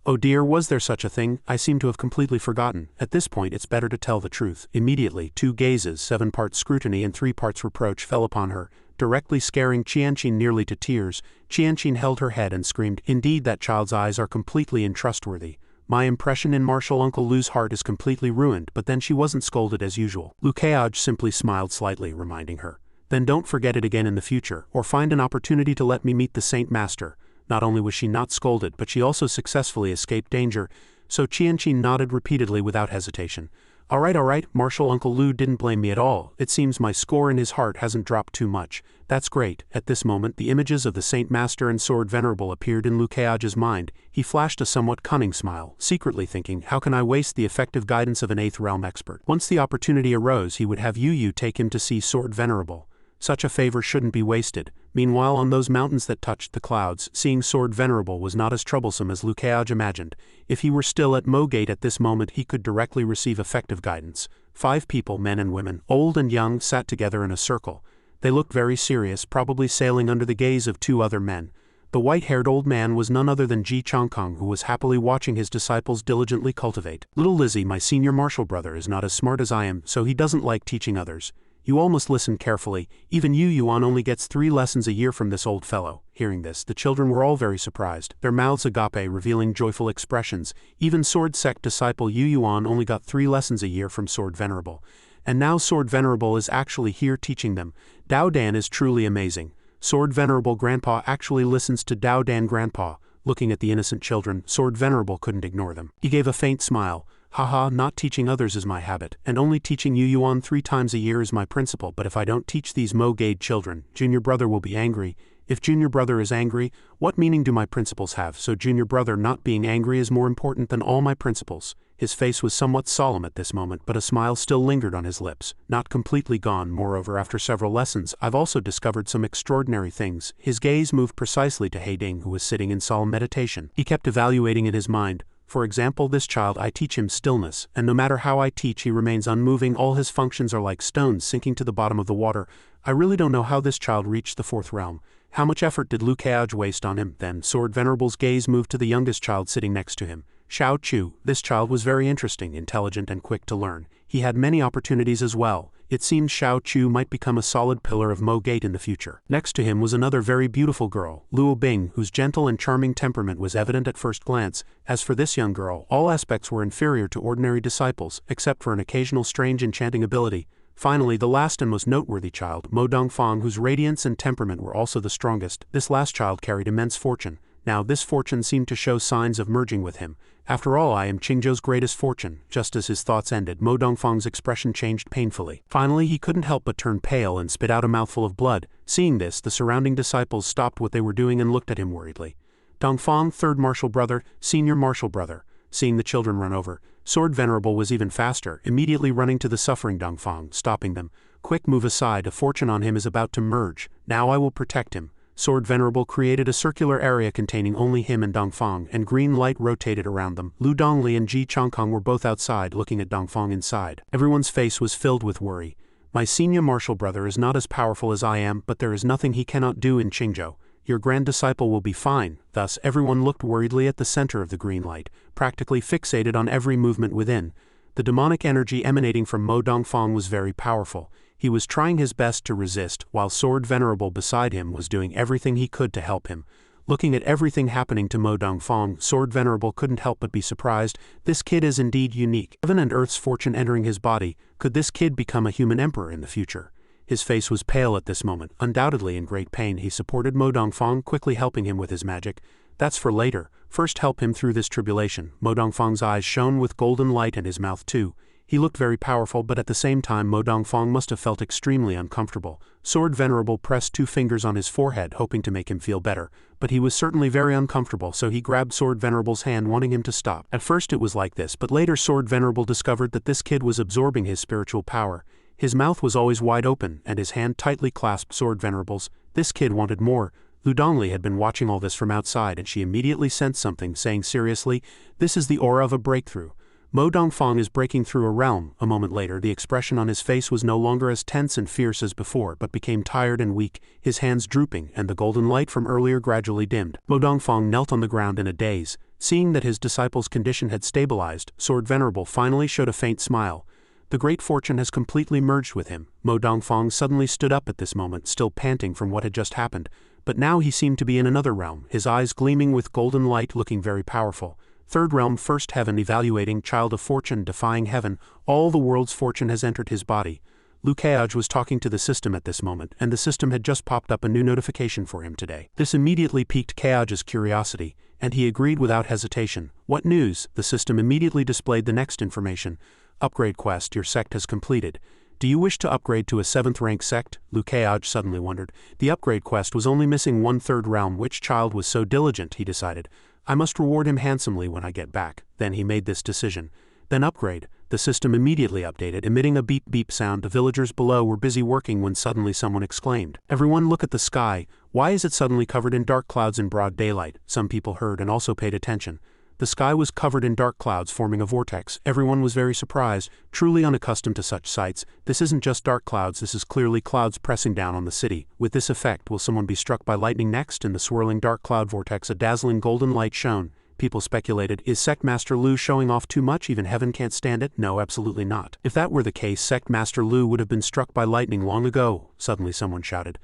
Oh dear, was there such a thing? I seem to have completely forgotten. At this point it's better to tell the truth. Immediately, 2 gazes, 7 parts scrutiny and 3 parts reproach fell upon her, directly scaring Qianqin nearly to tears. Qianqin held her head and screamed, "Indeed, that child's eyes are completely untrustworthy. My impression in Martial Uncle Lu's heart is completely ruined." But then she wasn't scolded as usual. Lukeage simply smiled slightly, reminding her, "Then don't forget it again in the future, or find an opportunity to let me meet the Saint Master." Not only was she not scolded, but she also successfully escaped danger, so Qianqin nodded repeatedly without hesitation. All right, Martial Uncle Lu didn't blame me at all. It seems my score in his heart hasn't dropped too much. That's great." At this moment the images of the Saint Master and Sword Venerable appeared in Lukeage's mind. He flashed a somewhat cunning smile, secretly thinking, how can I waste the effective guidance of an 8th realm expert? Once the opportunity arose, he would have Yu take him to see Sword Venerable. Such a favor shouldn't be wasted. Meanwhile, on those mountains that touched the clouds, seeing Sword Venerable was not as troublesome as Lukeage imagined. If he were still at Mo Gate at this moment, he could directly receive effective guidance. 5 people, men and women, old and young, sat together in a circle. They looked very serious, probably sailing under the gaze of 2 other men. The white-haired old man was none other than Ji Chongkong, who was happily watching his disciples diligently cultivate. Little Lizzie, my senior martial brother, is not as smart as I am, so he doesn't like teaching others. You all must listen carefully. Even Yu Yuan only gets 3 lessons a year from this old fellow. Hearing this, the children were all very surprised, their mouths agape revealing joyful expressions. Even Sword Sect disciple Yu Yuan only got 3 lessons a year from Sword Venerable. And now Sword Venerable is actually here teaching them. Dao Dan is truly amazing. Sword Venerable Grandpa actually listens to Dao Dan Grandpa. Looking at the innocent children, Sword Venerable couldn't ignore them. He gave a faint smile. Haha, not teaching others is my habit, and only teaching Yu Yuan 3 times a year is my principle. But if I don't teach these Mo Gade children, Junior Brother will be angry. If Junior Brother is angry, what meaning do my principles have? So Junior Brother not being angry is more important than all my principles. His face was somewhat solemn at this moment, but a smile still lingered on his lips, not completely gone. Moreover, after several lessons, I've also discovered some extraordinary things. His gaze moved precisely to Heiding, who was sitting in solemn meditation. He kept evaluating in his mind. For example, this child, I teach him stillness, and no matter how I teach, he remains unmoving. All his functions are like stones sinking to the bottom of the water. I really don't know how this child reached the 4th realm. How much effort did Lukeage waste on him? Then Sword Venerable's gaze moved to the youngest child sitting next to him, Xiao Chu. This child was very interesting, intelligent and quick to learn. He had many opportunities as well. It seemed Xiao Chu might become a solid pillar of Mo Gate in the future. Next to him was another very beautiful girl, Luo Bing, whose gentle and charming temperament was evident at first glance. As for this young girl, all aspects were inferior to ordinary disciples, except for an occasional strange enchanting ability. Finally, the last and most noteworthy child, Mo Dongfang, whose radiance and temperament were also the strongest. This last child carried immense fortune. Now this fortune seemed to show signs of merging with him. After all, I am Qingzhou's greatest fortune. Just as his thoughts ended, Mo Dongfang's expression changed painfully. Finally, he couldn't help but turn pale and spit out a mouthful of blood. Seeing this, the surrounding disciples stopped what they were doing and looked at him worriedly. Dongfang, 3rd martial brother, senior martial brother. Seeing the children run over, Sword Venerable was even faster, immediately running to the suffering Dongfang, stopping them. Quick, move aside, a fortune on him is about to merge. Now I will protect him. Sword Venerable created a circular area containing only him and Dongfang, and green light rotated around them. Lu Dongli and Ji Chongkong were both outside, looking at Dongfang inside. Everyone's face was filled with worry. My senior martial brother is not as powerful as I am, but there is nothing he cannot do in Qingzhou. Your grand disciple will be fine. Thus, everyone looked worriedly at the center of the green light, practically fixated on every movement within. The demonic energy emanating from Mo Dongfang was very powerful. He was trying his best to resist, while Sword Venerable beside him was doing everything he could to help him. Looking at everything happening to Mo Dongfang, Sword Venerable couldn't help but be surprised. This kid is indeed unique. Heaven and Earth's fortune entering his body. Could this kid become a human emperor in the future? His face was pale at this moment. Undoubtedly in great pain, he supported Mo Dongfang, quickly helping him with his magic. That's for later. First help him through this tribulation. Mo Dongfang's eyes shone with golden light and his mouth too. He looked very powerful, but at the same time Mo Dongfang must have felt extremely uncomfortable. Sword Venerable pressed 2 fingers on his forehead, hoping to make him feel better, but he was certainly very uncomfortable, so he grabbed Sword Venerable's hand, wanting him to stop. At first it was like this, but later Sword Venerable discovered that this kid was absorbing his spiritual power. His mouth was always wide open, and his hand tightly clasped Sword Venerable's. This kid wanted more. Lu Dongli had been watching all this from outside, and she immediately sensed something, saying seriously, "This is the aura of a breakthrough. Mo Dongfang is breaking through a realm." A moment later, the expression on his face was no longer as tense and fierce as before, but became tired and weak, his hands drooping, and the golden light from earlier gradually dimmed. Mo Dongfang knelt on the ground in a daze. Seeing that his disciple's condition had stabilized, Sword Venerable finally showed a faint smile. The great fortune has completely merged with him. Mo Dongfang suddenly stood up at this moment, still panting from what had just happened, but now he seemed to be in another realm, his eyes gleaming with golden light, looking very powerful. Third realm, first heaven, evaluating, child of fortune, defying heaven, all the world's fortune has entered his body. Liu Keaj was talking to the system at this moment, and the system had just popped up a new notification for him today. This immediately piqued Keaj's curiosity, and he agreed without hesitation. "What news?" The system immediately displayed the next information. "Upgrade quest, your sect has completed. Do you wish to upgrade to a 7th rank sect?" Liu Keaj suddenly wondered. The upgrade quest was only missing 1/3 realm. Which child was so diligent, he decided. I must reward him handsomely when I get back. Then he made this decision. Then upgrade. The system immediately updated, emitting a beep-beep sound. The villagers below were busy working when suddenly someone exclaimed, "Everyone look at the sky. Why is it suddenly covered in dark clouds in broad daylight?" Some people heard and also paid attention. The sky was covered in dark clouds forming a vortex. Everyone was very surprised, truly unaccustomed to such sights. This isn't just dark clouds, this is clearly clouds pressing down on the city. With this effect, will someone be struck by lightning next? In the swirling dark cloud vortex, a dazzling golden light shone. People speculated, is Sect Master Lu showing off too much? Even heaven can't stand it? No, absolutely not. If that were the case, Sect Master Lu would have been struck by lightning long ago. Suddenly someone shouted,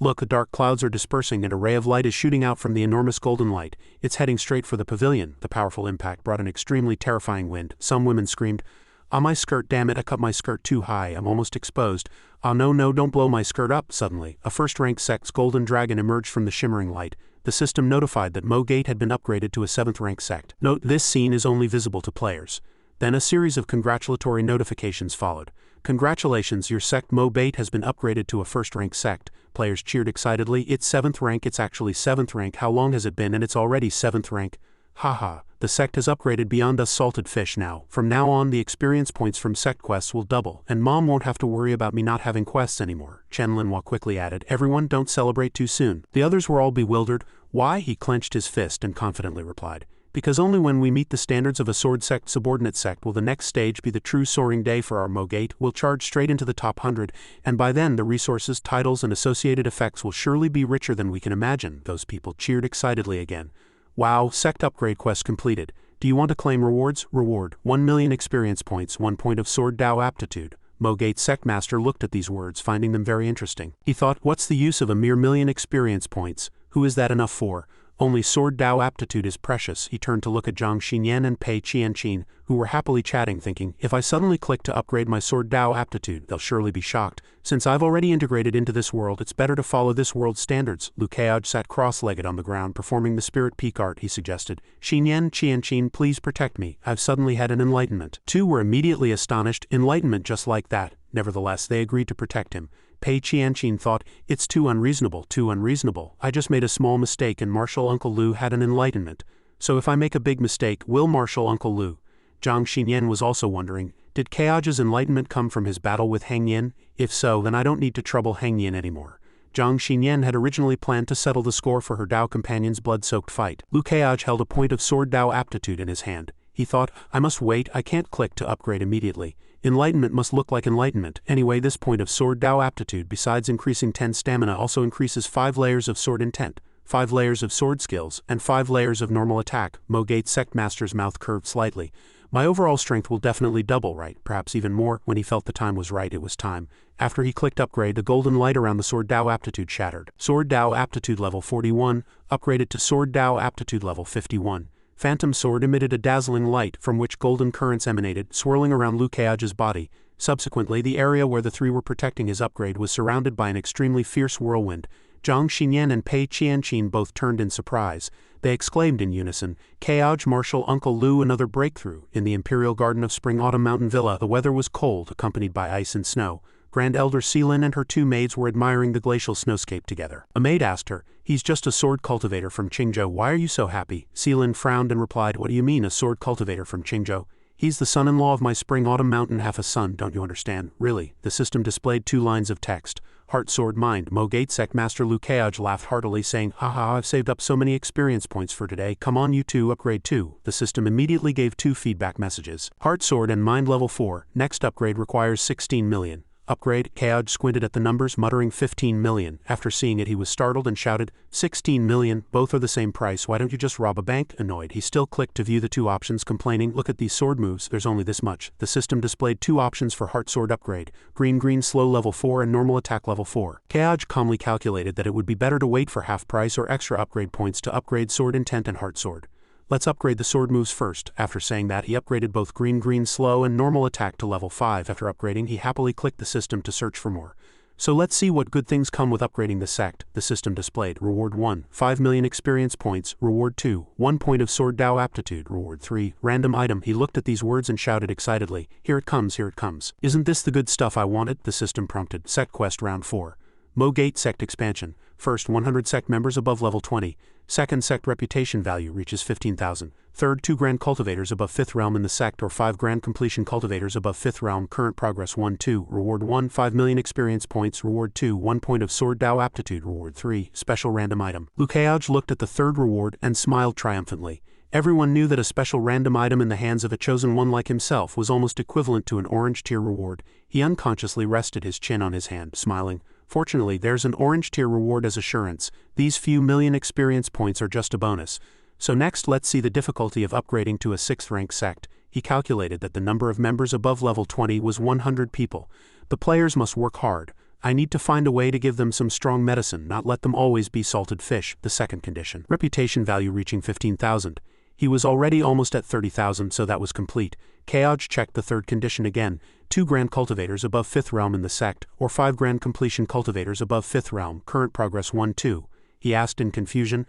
"Look, the dark clouds are dispersing and a ray of light is shooting out from the enormous golden light. It's heading straight for the pavilion." The powerful impact brought an extremely terrifying wind. Some women screamed, "Ah, my skirt, damn it, I cut my skirt too high, I'm almost exposed. Ah, no, don't blow my skirt up." Suddenly, a first-rank sect's golden dragon emerged from the shimmering light. The system notified that Mo Gate had been upgraded to a 7th-rank sect. Note, this scene is only visible to players. Then a series of congratulatory notifications followed. "Congratulations, your sect Mo Bait has been upgraded to a 1st-rank sect." Players cheered excitedly. "It's 7th rank, it's actually 7th rank, how long has it been? And it's already 7th rank. Haha, the sect has upgraded beyond us salted fish now. From now on the experience points from sect quests will double, and Mom won't have to worry about me not having quests anymore." Chen Linhua quickly added, "Everyone, don't celebrate too soon." The others were all bewildered. "Why?" He clenched his fist and confidently replied, "Because only when we meet the standards of a sword sect subordinate sect will the next stage be the true soaring day for our Mo Gate. We'll charge straight into the top 100, and by then the resources, titles, and associated effects will surely be richer than we can imagine." Those people cheered excitedly again. "Wow, sect upgrade quest completed. Do you want to claim rewards?" "Reward, 1 million experience points, 1 point of sword Dao aptitude." Mo Gate sect master looked at these words, finding them very interesting. He thought, what's the use of a mere 1,000,000 experience points? Who is that enough for? Only sword Dao aptitude is precious. He turned to look at Zhang Xinyan and Pei Qianqin, who were happily chatting, thinking, if I suddenly click to upgrade my sword Dao aptitude, they'll surely be shocked. Since I've already integrated into this world, it's better to follow this world's standards. Liu Keaj sat cross-legged on the ground, performing the spirit peak art. He suggested, Xinyan, Qianqin, please protect me. I've suddenly had an enlightenment. Two were immediately astonished. Enlightenment just like that. Nevertheless, they agreed to protect him. Pei Qianqin thought, it's too unreasonable. I just made a small mistake and Martial Uncle Lu had an enlightenment. So if I make a big mistake, will Martial Uncle Lu? Zhang Xinyan was also wondering, did Keaj's enlightenment come from his battle with Heng Yin? If so, then I don't need to trouble Heng Yin anymore. Zhang Xinyan had originally planned to settle the score for her Dao companion's blood-soaked fight. Liu Keaj held a point of sword Dao aptitude in his hand. He thought, I must wait, I can't click to upgrade immediately. Enlightenment must look like enlightenment. Anyway, this point of sword Dao aptitude, besides increasing 10 stamina, also increases 5 layers of sword intent, 5 layers of sword skills, and 5 layers of normal attack. Mo Gate Sect Master's mouth curved slightly. My overall strength will definitely double, right? Perhaps even more. When he felt the time was right, it was time. After he clicked upgrade, the golden light around the sword Dao aptitude shattered. Sword Dao aptitude level 41, upgraded to sword Dao aptitude level 51. Phantom Sword emitted a dazzling light from which golden currents emanated, swirling around Liu Keaj's body. Subsequently, the area where the three were protecting his upgrade was surrounded by an extremely fierce whirlwind. Zhang Xinyan and Pei Qianqin both turned in surprise. They exclaimed in unison, "Kaoj, Marshal Uncle Lu, another breakthrough!" In the Imperial Garden of Spring-Autumn Mountain Villa, the weather was cold, accompanied by ice and snow. Grand Elder Seelin and her two maids were admiring the glacial snowscape together. A maid asked her, "He's just a sword cultivator from Qingzhou. Why are you so happy?" Seelin frowned and replied, "What do you mean, a sword cultivator from Qingzhou? He's the son-in-law of my Spring-Autumn Mountain half a son, don't you understand?" "Really?" The system displayed 2 lines of text. Heart, sword, mind. Mogate Sect Master Lu Kaoj laughed heartily, saying, "Haha, I've saved up so many experience points for today. Come on, you two, upgrade too." The system immediately gave 2 feedback messages. Heart, sword, and mind level 4. Next upgrade requires 16 million. Upgrade. Kaoj squinted at the numbers, muttering 15 million. After seeing it, he was startled and shouted, 16 million, both are the same price, why don't you just rob a bank? Annoyed, he still clicked to view the 2 options, complaining, "Look at these sword moves, there's only this much." The system displayed 2 options for Heart Sword upgrade, green slow level 4 and normal attack level 4. Kaoj calmly calculated that it would be better to wait for half price or extra upgrade points to upgrade Sword Intent and Heart Sword. "Let's upgrade the sword moves first." After saying that, he upgraded both green slow and normal attack to level 5. After upgrading, he happily clicked the system to search for more. "So let's see what good things come with upgrading the sect." The system displayed, Reward 1, 5 million experience points. Reward 2, 1 point of sword Dao aptitude. Reward 3, random item. He looked at these words and shouted excitedly, "Here it comes, here it comes." "Isn't this the good stuff I wanted?" The system prompted. Sect Quest Round 4. Mogate Sect Expansion. First, 100 sect members above level 20. Second, sect reputation value reaches 15,000. Third, 2 grand cultivators above 5th realm in the sect or 5 grand completion cultivators above 5th realm. Current progress 1-2. Reward 1, 5 million experience points. Reward 2, 1 point of sword Dao aptitude. Reward 3, special random item. Lu Kaoj looked at the third reward and smiled triumphantly. Everyone knew that a special random item in the hands of a chosen one like himself was almost equivalent to an orange tier reward. He unconsciously rested his chin on his hand, smiling. Fortunately, there's an orange tier reward as assurance. These few million experience points are just a bonus. So next, let's see the difficulty of upgrading to a 6th rank sect. He calculated that the number of members above level 20 was 100 people. The players must work hard. I need to find a way to give them some strong medicine, not let them always be salted fish. The second condition. Reputation value reaching 15,000. He was already almost at 30,000, so that was complete. Kaoj checked the third condition again. 2 grand cultivators above 5th realm in the sect, or 5 grand completion cultivators above 5th realm. Current progress 1-2. He asked in confusion,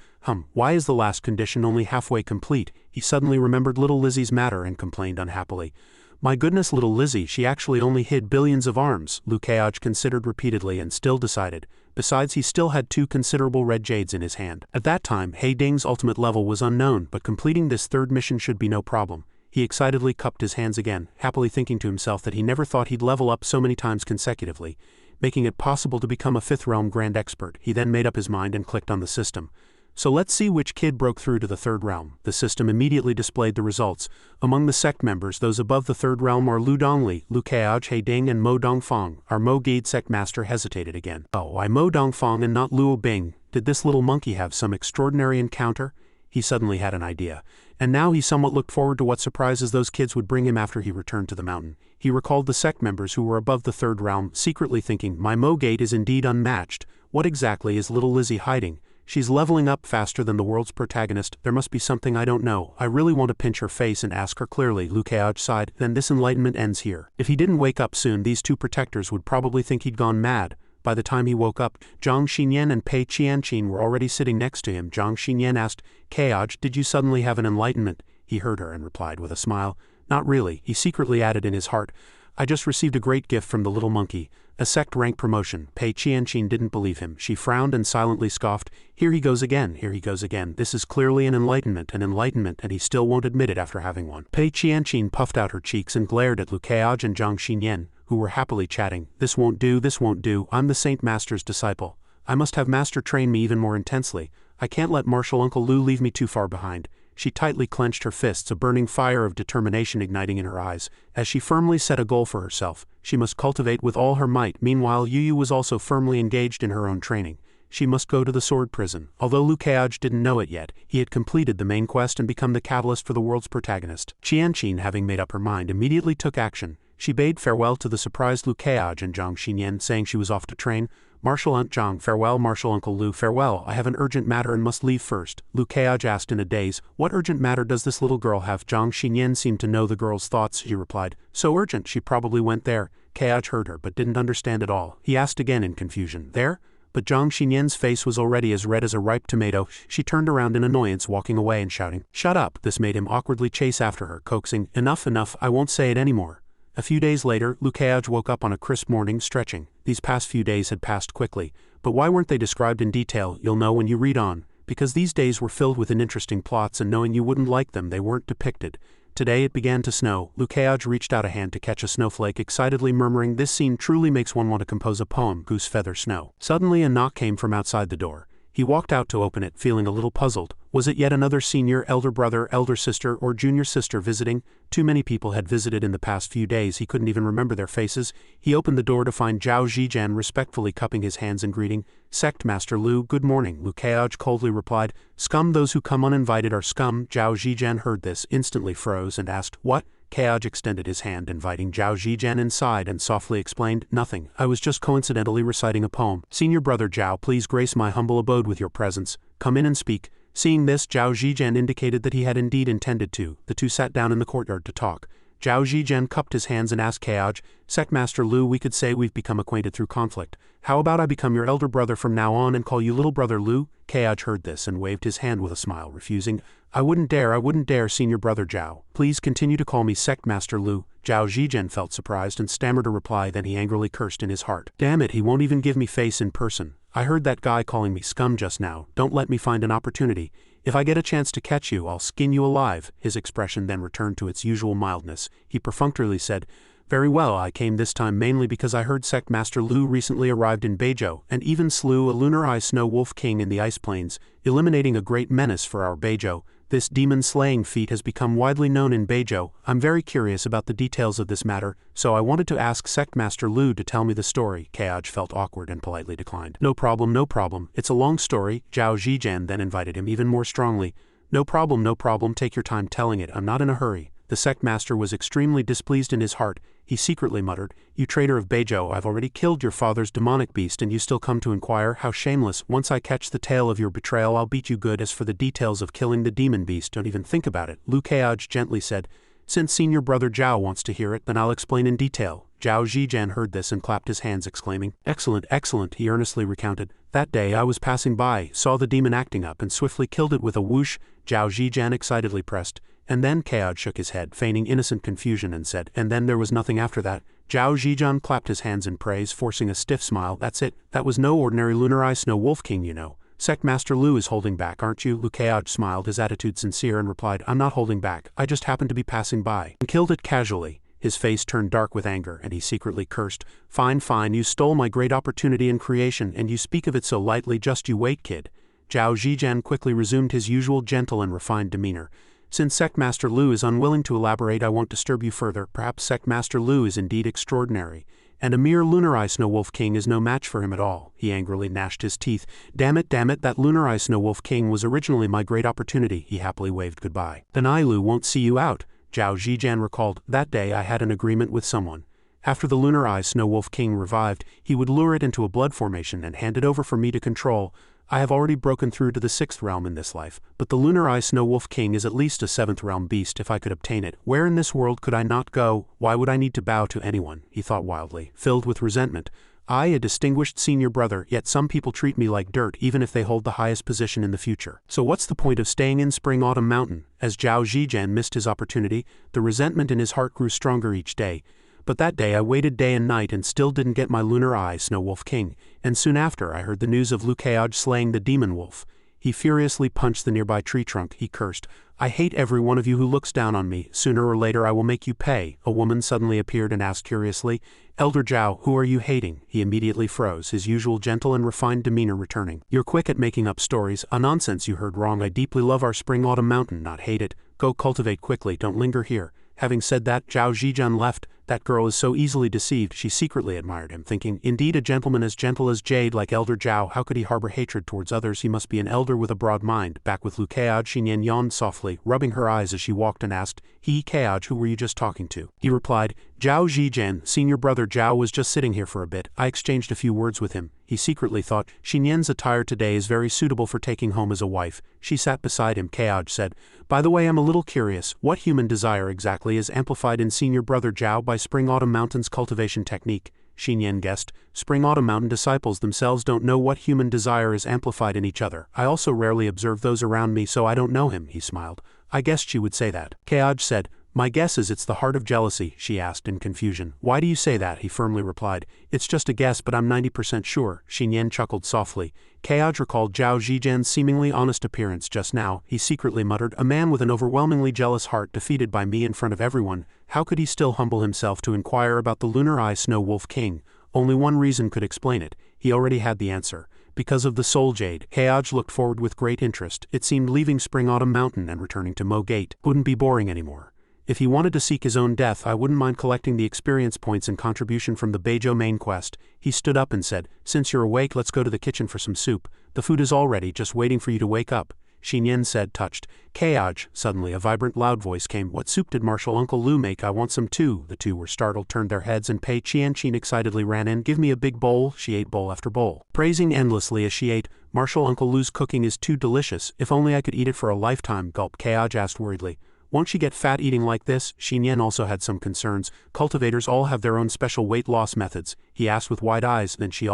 why is the last condition only halfway complete? He suddenly remembered little Lizzie's matter and complained unhappily. My goodness, little Lizzie, she actually only hid billions of arms. Lu Kaoj considered repeatedly and still decided. Besides, he still had 2 considerable red jades in his hand. At that time, He Ding's ultimate level was unknown, but completing this third mission should be no problem. He excitedly cupped his hands again, happily thinking to himself that he never thought he'd level up so many times consecutively, making it possible to become a 5th realm grand expert. He then made up his mind and clicked on the system. So let's see which kid broke through to the 3rd realm. The system immediately displayed the results. Among the sect members, those above the 3rd realm are Lu Dongli, Lu Kaoj, He Ding, and Mo Dongfang. Our Mo Gade sect master hesitated again. "Oh, why Mo Dongfang and not Luo Bing? Did this little monkey have some extraordinary encounter?" He suddenly had an idea. And now he somewhat looked forward to what surprises those kids would bring him after he returned to the mountain. He recalled the sect members who were above the 3rd realm, secretly thinking, my Mo Gate is indeed unmatched. What exactly is little Lizzie hiding? She's leveling up faster than the world's protagonist. There must be something I don't know. I really want to pinch her face and ask her clearly. Lu Kaoj sighed. Then this enlightenment ends here. If he didn't wake up soon, these 2 protectors would probably think he'd gone mad. By the time he woke up, Zhang Xinyan and Pei Qianqin were already sitting next to him. Zhang Xinyan asked, Kaoj, did you suddenly have an enlightenment? He heard her and replied with a smile, not really. He secretly added in his heart, I just received a great gift from the little monkey, a sect rank promotion. Pei Qianqin didn't believe him. She frowned and silently scoffed, here he goes again, here he goes again. This is clearly an enlightenment, and he still won't admit it after having one. Pei Qianqin puffed out her cheeks and glared at Lu Kaoj and Zhang Xinyan, who were happily chatting. This won't do, I'm the Saint Master's disciple. I must have Master train me even more intensely. I can't let Marshal Uncle Lu leave me too far behind. She tightly clenched her fists, a burning fire of determination igniting in her eyes, as she firmly set a goal for herself. She must cultivate with all her might. Meanwhile, Yu was also firmly engaged in her own training. She must go to the sword prison. Although Lu Kaoj didn't know it yet, he had completed the main quest and become the catalyst for the world's protagonist. Qianqin, having made up her mind, immediately took action. She bade farewell to the surprised Lu Kaoj and Zhang Xinyan, saying she was off to train. Marshal Aunt Zhang, farewell. Marshal Uncle Lu, farewell. I have an urgent matter and must leave first. Lu Kaoj asked in a daze, what urgent matter does this little girl have? Zhang Xinyan seemed to know the girl's thoughts. She replied, so urgent, she probably went there. Kaoj heard her but didn't understand at all. He asked again in confusion, there? but Zhang Xinyan's face was already as red as a ripe tomato. She turned around in annoyance, walking away and shouting, "Shut up!" This made him awkwardly chase after her, coaxing, "Enough, enough, I won't say it anymore." A few days later, Lukács woke up on a crisp morning, stretching. These past few days had passed quickly, but why weren't they described in detail? You'll know when you read on. Because these days were filled with interesting plots, and knowing you wouldn't like them, they weren't depicted. Today it began to snow. Lukács reached out a hand to catch a snowflake, excitedly murmuring, "This scene truly makes one want to compose a poem, Goose Feather Snow." Suddenly a knock came from outside the door. He walked out to open it, feeling a little puzzled. Was it yet another senior, elder brother, elder sister, or junior sister visiting? Too many people had visited in the past few days, he couldn't even remember their faces. He opened the door to find Zhao Zhijian respectfully cupping his hands in greeting. "Sect Master Lu, good morning," Lukács coldly replied. "Scum, those who come uninvited are scum." Zhao Zhijian heard this, instantly froze, and asked, "What?" Lukács extended his hand, inviting Zhao Zhijian inside, and softly explained, "Nothing, I was just coincidentally reciting a poem. Senior brother Zhao, please grace my humble abode with your presence. Come in and speak." Seeing this, Zhao Zhijian indicated that he had indeed intended to. The two sat down in the courtyard to talk. Zhao Zhijian cupped his hands and asked Lukács, "Sect Master Lu, we could say we've become acquainted through conflict. How about I become your elder brother from now on and call you little brother Lu?" Lukács heard this and waved his hand with a smile, refusing. I wouldn't dare, senior brother Zhao. Please continue to call me Sect Master Lu." Zhao Zhijian felt surprised and stammered a reply, then he angrily cursed in his heart. "Damn it, he won't even give me face in person. I heard that guy calling me scum just now. Don't let me find an opportunity. If I get a chance to catch you, I'll skin you alive." His expression then returned to its usual mildness. He perfunctorily said, "Very well, I came this time mainly because I heard Sect Master Lu recently arrived in Beizhou, and even slew a lunar eye snow wolf king in the ice plains, eliminating a great menace for our Beizhou. This demon-slaying feat has become widely known in Beizhou. I'm very curious about the details of this matter, so I wanted to ask Sect Master Lu to tell me the story." Lukács felt awkward and politely declined. No problem. It's a long story." Zhao Zhijian then invited him even more strongly. No problem, take your time telling it, I'm not in a hurry." The sect master was extremely displeased in his heart. He secretly muttered, "You traitor of Beizhou, I've already killed your father's demonic beast and you still come to inquire? How shameless. Once I catch the tale of your betrayal, I'll beat you good. As for the details of killing the demon beast, don't even think about it." Lukács gently said, "Since senior brother Zhao wants to hear it, then I'll explain in detail." Zhao Zhijian heard this and clapped his hands, exclaiming, Excellent, he earnestly recounted. "That day I was passing by, saw the demon acting up, and swiftly killed it with a whoosh." Zhao Zhijian excitedly pressed. "And then?" Lukács shook his head, feigning innocent confusion, and said, "And then there was nothing after that." Zhao Zhijian clapped his hands in praise, forcing a stiff smile. "That's it. That was no ordinary lunar eye snow wolf king, you know. Sect Master Lu is holding back, aren't you?" Lukács smiled, his attitude sincere, and replied, "I'm not holding back. I just happened to be passing by and killed it casually." His face turned dark with anger, and he secretly cursed. Fine, you stole my great opportunity in creation, and you speak of it so lightly. Just you wait, kid." Zhao Zhijian quickly resumed his usual gentle and refined demeanor. "Since Sect Master Lu is unwilling to elaborate, I won't disturb you further. Perhaps Sect Master Lu is indeed extraordinary, and a mere lunar eye snow wolf king is no match for him at all." He angrily gnashed his teeth. Damn it, that lunar eye snow wolf king was originally my great opportunity." He happily waved goodbye. "Then Lu won't see you out." Zhao Zhijian recalled, "That day I had an agreement with someone. After the lunar eye snow wolf king revived, he would lure it into a blood formation and hand it over for me to control. I have already broken through to the 6th realm in this life, but the lunar eye snow wolf king is at least a 7th realm beast if I could obtain it. Where in this world could I not go? Why would I need to bow to anyone?" He thought wildly, filled with resentment. "I, a distinguished senior brother, yet some people treat me like dirt even if they hold the highest position in the future. So what's the point of staying in Spring Autumn Mountain?" As Zhao Zhijian missed his opportunity, the resentment in his heart grew stronger each day. "But that day I waited day and night and still didn't get my lunar eye snow wolf king, and soon after I heard the news of Lukács slaying the demon wolf." He furiously punched the nearby tree trunk. He cursed, "I hate every one of you who looks down on me. Sooner or later I will make you pay." A woman suddenly appeared and asked curiously, "Elder Zhao, who are you hating?" He immediately froze, his usual gentle and refined demeanor returning. "You're quick at making up stories. Nonsense, you heard wrong. I deeply love our Spring Autumn Mountain, not hate it. Go cultivate quickly, don't linger here." Having said that, Zhao Zhijian left. That girl is so easily deceived. She secretly admired him, thinking, indeed a gentleman as gentle as jade like Elder Zhao, how could he harbor hatred towards others? He must be an elder with a broad mind. Back with Lukács, Xinyan yawned softly, rubbing her eyes as she walked, and asked, Lukács, who were you just talking to?" He replied, "Zhao Zhijian, senior brother Zhao was just sitting here for a bit. I exchanged a few words with him." He secretly thought, Xinyan's attire today is very suitable for taking home as a wife. She sat beside him. Lukács said, "By the way, I'm a little curious. What human desire exactly is amplified in senior brother Zhao by Spring Autumn Mountain's cultivation technique?" Xinyan guessed. Spring-Autumn Mountain disciples themselves don't know what human desire is amplified in each other. I also rarely observe those around me, so I don't know him, he smiled. I guessed she would say that. Keaj said, my guess is it's the heart of jealousy, she asked in confusion. Why do you say that? He firmly replied. It's just a guess, but I'm 90% sure. Xinyan chuckled softly. Keaj recalled Zhao Zhijian's seemingly honest appearance just now. He secretly muttered, a man with an overwhelmingly jealous heart defeated by me in front of everyone. How could he still humble himself to inquire about the Lunar Eye Snow Wolf King? Only one reason could explain it. He already had the answer. Because of the Soul Jade. Keaj looked forward with great interest. It seemed leaving Spring-Autumn Mountain and returning to Mo Gate wouldn't be boring anymore. If he wanted to seek his own death, I wouldn't mind collecting the experience points in contribution from the Beijo main quest. He stood up and said, since you're awake, let's go to the kitchen for some soup. The food is all ready, just waiting for you to wake up. Xinyan said, touched. Keaj. Suddenly a vibrant loud voice came. What soup did Martial Uncle Lu make? I want some too. The two were startled, turned their heads, and Pei Qianqin excitedly ran in. Give me a big bowl. She ate bowl after bowl, praising endlessly as she ate. Martial Uncle Lu's cooking is too delicious. If only I could eat it for a lifetime, gulped. Keaj asked worriedly. Won't she get fat eating like this? Xinyan also had some concerns. Cultivators all have their own special weight loss methods, he asked with wide eyes. Then she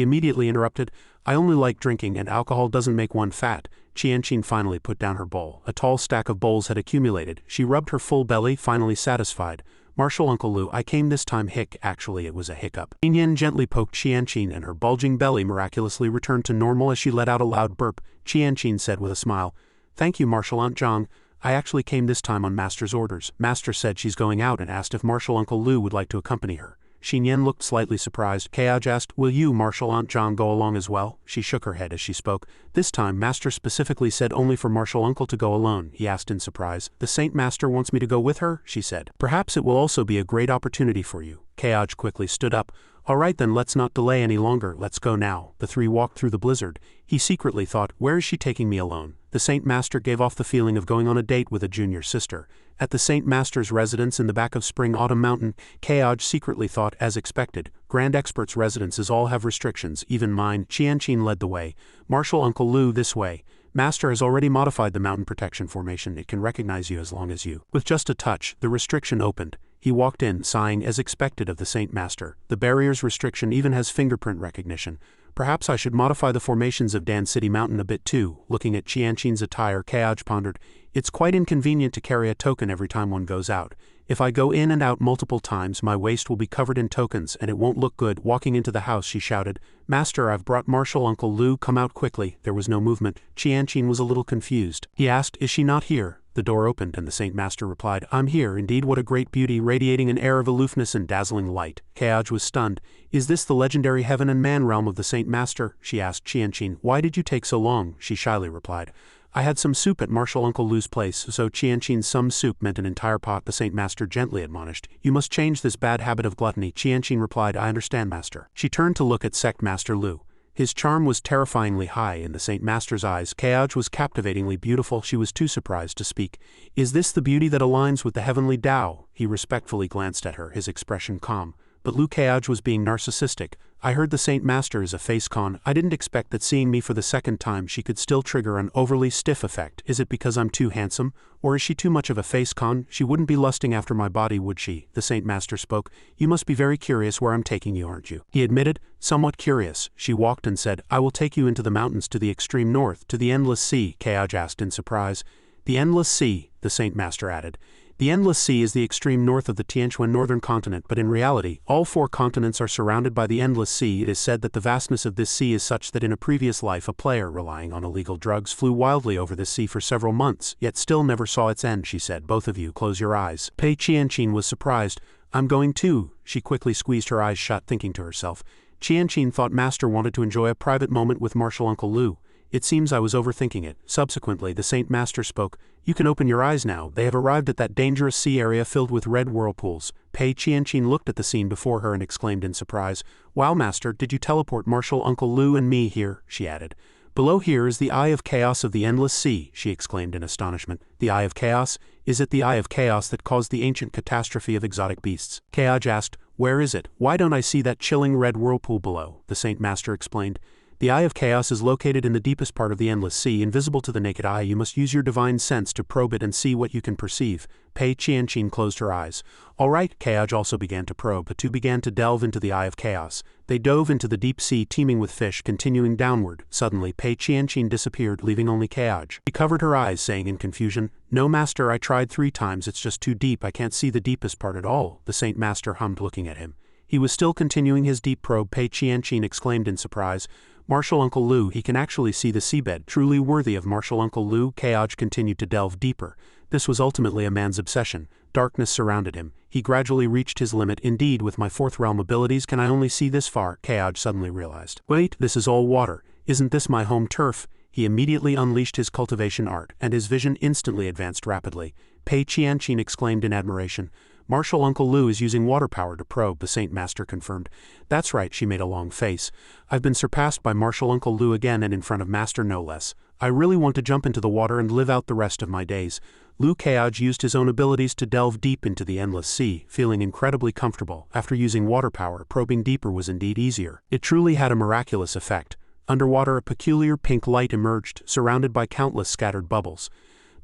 immediately interrupted. I only like drinking, and alcohol doesn't make one fat. Qianqin finally put down her bowl. A tall stack of bowls had accumulated. She rubbed her full belly, finally satisfied. Martial Uncle Lu, I came this time. Actually it was a hiccup. Xinyan gently poked Qianqin, and her bulging belly miraculously returned to normal as she let out a loud burp. Qianqin said with a smile, thank you, Martial Aunt Zhang. I actually came this time on Master's orders. Master said she's going out and asked if Martial Uncle Lu would like to accompany her. Xinyan looked slightly surprised. Keaj asked, will you, Martial Aunt Zhang, go along as well? She shook her head as she spoke. This time, Master specifically said only for Martial Uncle to go alone, he asked in surprise. The Saint Master wants me to go with her, she said. Perhaps it will also be a great opportunity for you. Keaj quickly stood up. All right then, let's not delay any longer, let's go now. The three walked through the blizzard. He secretly thought, where is she taking me alone? The Saint Master gave off the feeling of going on a date with a junior sister. At the Saint Master's residence in the back of Spring-Autumn Mountain, Keaj secretly thought, as expected, Grand Expert's residences all have restrictions, even mine. Qianqin led the way. Martial Uncle Lu, this way. Master has already modified the mountain protection formation. It can recognize you as long as you. With just a touch, the restriction opened. He walked in, sighing as expected of the Saint Master. The barrier's restriction even has fingerprint recognition. Perhaps I should modify the formations of Dan City Mountain a bit too. Looking at Qianqin's attire, Keaj pondered. It's quite inconvenient to carry a token every time one goes out. If I go in and out multiple times, my waist will be covered in tokens, and it won't look good. Walking into the house, she shouted, Master, I've brought Martial Uncle Lu, come out quickly. There was no movement. Qianqin was a little confused. He asked, is she not here? The door opened and the Saint Master replied, I'm here, indeed. What a great beauty, radiating an air of aloofness and dazzling light. Keaj was stunned. Is this the legendary heaven and man realm of the Saint Master? She asked Qianqin. Why did you take so long? She shyly replied. I had some soup at Martial Uncle Lu's place, so Qianqin's some soup meant an entire pot. The Saint Master gently admonished. You must change this bad habit of gluttony. Qianqin replied, I understand, Master. She turned to look at Sect Master Lu. His charm was terrifyingly high in the Saint Master's eyes. Keaj was captivatingly beautiful. She was too surprised to speak. Is this the beauty that aligns with the heavenly Tao? He respectfully glanced at her, his expression calm. But Lu Keaj was being narcissistic. I heard the Saint Master is a face con. I didn't expect that seeing me for the second time she could still trigger an overly stiff effect. Is it because I'm too handsome? Or is she too much of a face con? She wouldn't be lusting after my body, would she? The Saint Master spoke. You must be very curious where I'm taking you, aren't you? He admitted, somewhat curious. She walked and said, I will take you into the mountains to the extreme north, to the endless sea. Keaj asked in surprise. The endless sea, the Saint Master added. The endless sea is the extreme north of the Tianquan northern continent, but in reality, all four continents are surrounded by the endless sea. It is said that the vastness of this sea is such that in a previous life a player relying on illegal drugs flew wildly over this sea for several months, yet still never saw its end, she said. Both of you, close your eyes. Pei Qianqin was surprised. I'm going too. She quickly squeezed her eyes shut, thinking to herself. Qianqin thought Master wanted to enjoy a private moment with Martial Uncle Lu. It seems I was overthinking it. Subsequently, the Saint Master spoke. You can open your eyes now. They have arrived at that dangerous sea area filled with red whirlpools. Pei Qianqin looked at the scene before her and exclaimed in surprise. Wow, Master, did you teleport Martial Uncle Lu and me here? She added. Below here is the Eye of Chaos of the Endless Sea, she exclaimed in astonishment. The Eye of Chaos? Is it the Eye of Chaos that caused the ancient catastrophe of exotic beasts? Keaj asked. Where is it? Why don't I see that chilling red whirlpool below? The Saint Master explained. The Eye of Chaos is located in the deepest part of the Endless Sea, invisible to the naked eye. You must use your divine sense to probe it and see what you can perceive. Pei Qianqin closed her eyes. All right, Kaoj also began to probe. The two began to delve into the Eye of Chaos. They dove into the deep sea teeming with fish, continuing downward. Suddenly, Pei Qianqin disappeared, leaving only Kaoj. She covered her eyes, saying in confusion, "No, Master, I tried 3 times. It's just too deep. I can't see the deepest part at all," the Saint Master hummed, looking at him. He was still continuing his deep probe. Pei Qianqin exclaimed in surprise, "Martial Uncle Lu, he can actually see the seabed. Truly worthy of Martial Uncle Lu." Kaoj continued to delve deeper. This was ultimately a man's obsession. Darkness surrounded him. He gradually reached his limit. Indeed, with my 4th realm abilities, can I only see this far? Kaoj suddenly realized. Wait, this is all water. Isn't this my home turf? He immediately unleashed his cultivation art, and his vision instantly advanced rapidly. Pei Qianqin exclaimed in admiration. "Martial Uncle Lu is using water power to probe," the Saint Master confirmed. "That's right," she made a long face. "I've been surpassed by Martial Uncle Lu again, and in front of Master no less. I really want to jump into the water and live out the rest of my days." Lu Kaoj used his own abilities to delve deep into the Endless Sea, feeling incredibly comfortable. After using water power, probing deeper was indeed easier. It truly had a miraculous effect. Underwater, a peculiar pink light emerged, surrounded by countless scattered bubbles.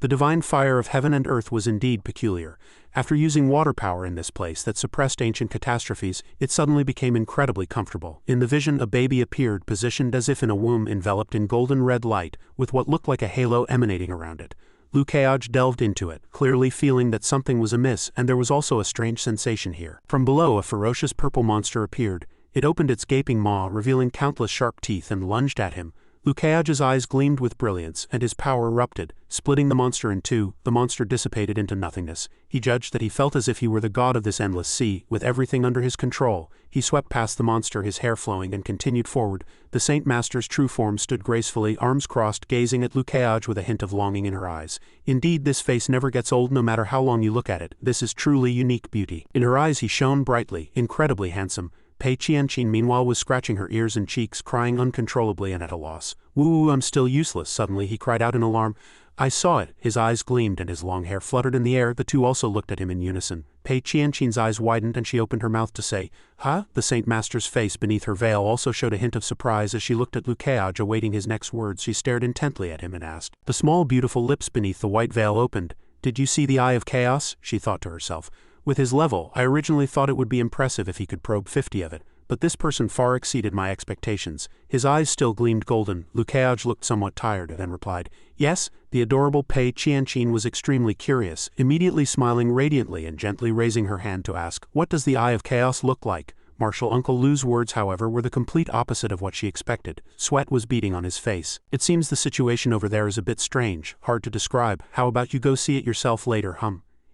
The divine fire of heaven and earth was indeed peculiar. After using water power in this place that suppressed ancient catastrophes, it suddenly became incredibly comfortable. In the vision, a baby appeared, positioned as if in a womb, enveloped in golden red light, with what looked like a halo emanating around it. Lu Kaoj delved into it, clearly feeling that something was amiss, and there was also a strange sensation here. From below, a ferocious purple monster appeared. It opened its gaping maw, revealing countless sharp teeth, and lunged at him. Lu Kaoj's eyes gleamed with brilliance, and his power erupted, splitting the monster in two. The monster dissipated into nothingness. He judged that he felt as if he were the god of this endless sea, with everything under his control. He swept past the monster, his hair flowing, and continued forward. The Saint Master's true form stood gracefully, arms crossed, gazing at Lu Kaoj with a hint of longing in her eyes. Indeed, this face never gets old no matter how long you look at it. This is truly unique beauty. In her eyes he shone brightly, incredibly handsome. Pei Qianqin meanwhile was scratching her ears and cheeks, crying uncontrollably and at a loss. "Woo, I'm still useless." Suddenly he cried out in alarm. "I saw it." His eyes gleamed and his long hair fluttered in the air. The two also looked at him in unison. Pei Qianqin's eyes widened and she opened her mouth to say, "Huh?" The Saint Master's face beneath her veil also showed a hint of surprise as she looked at Lu Kaoj, awaiting his next words. She stared intently at him and asked. The small beautiful lips beneath the white veil opened. "Did you see the Eye of Chaos?" she thought to herself. "With his level, I originally thought it would be impressive if he could probe 50 of it. But this person far exceeded my expectations." His eyes still gleamed golden. Lu Kaoj looked somewhat tired, then replied, "Yes." The adorable Pei Qianqin was extremely curious, immediately smiling radiantly and gently raising her hand to ask, "What does the Eye of Chaos look like?" Martial Uncle Lu's words, however, were the complete opposite of what she expected. Sweat was beading on his face. "It seems the situation over there is a bit strange, hard to describe. How about you go see it yourself later,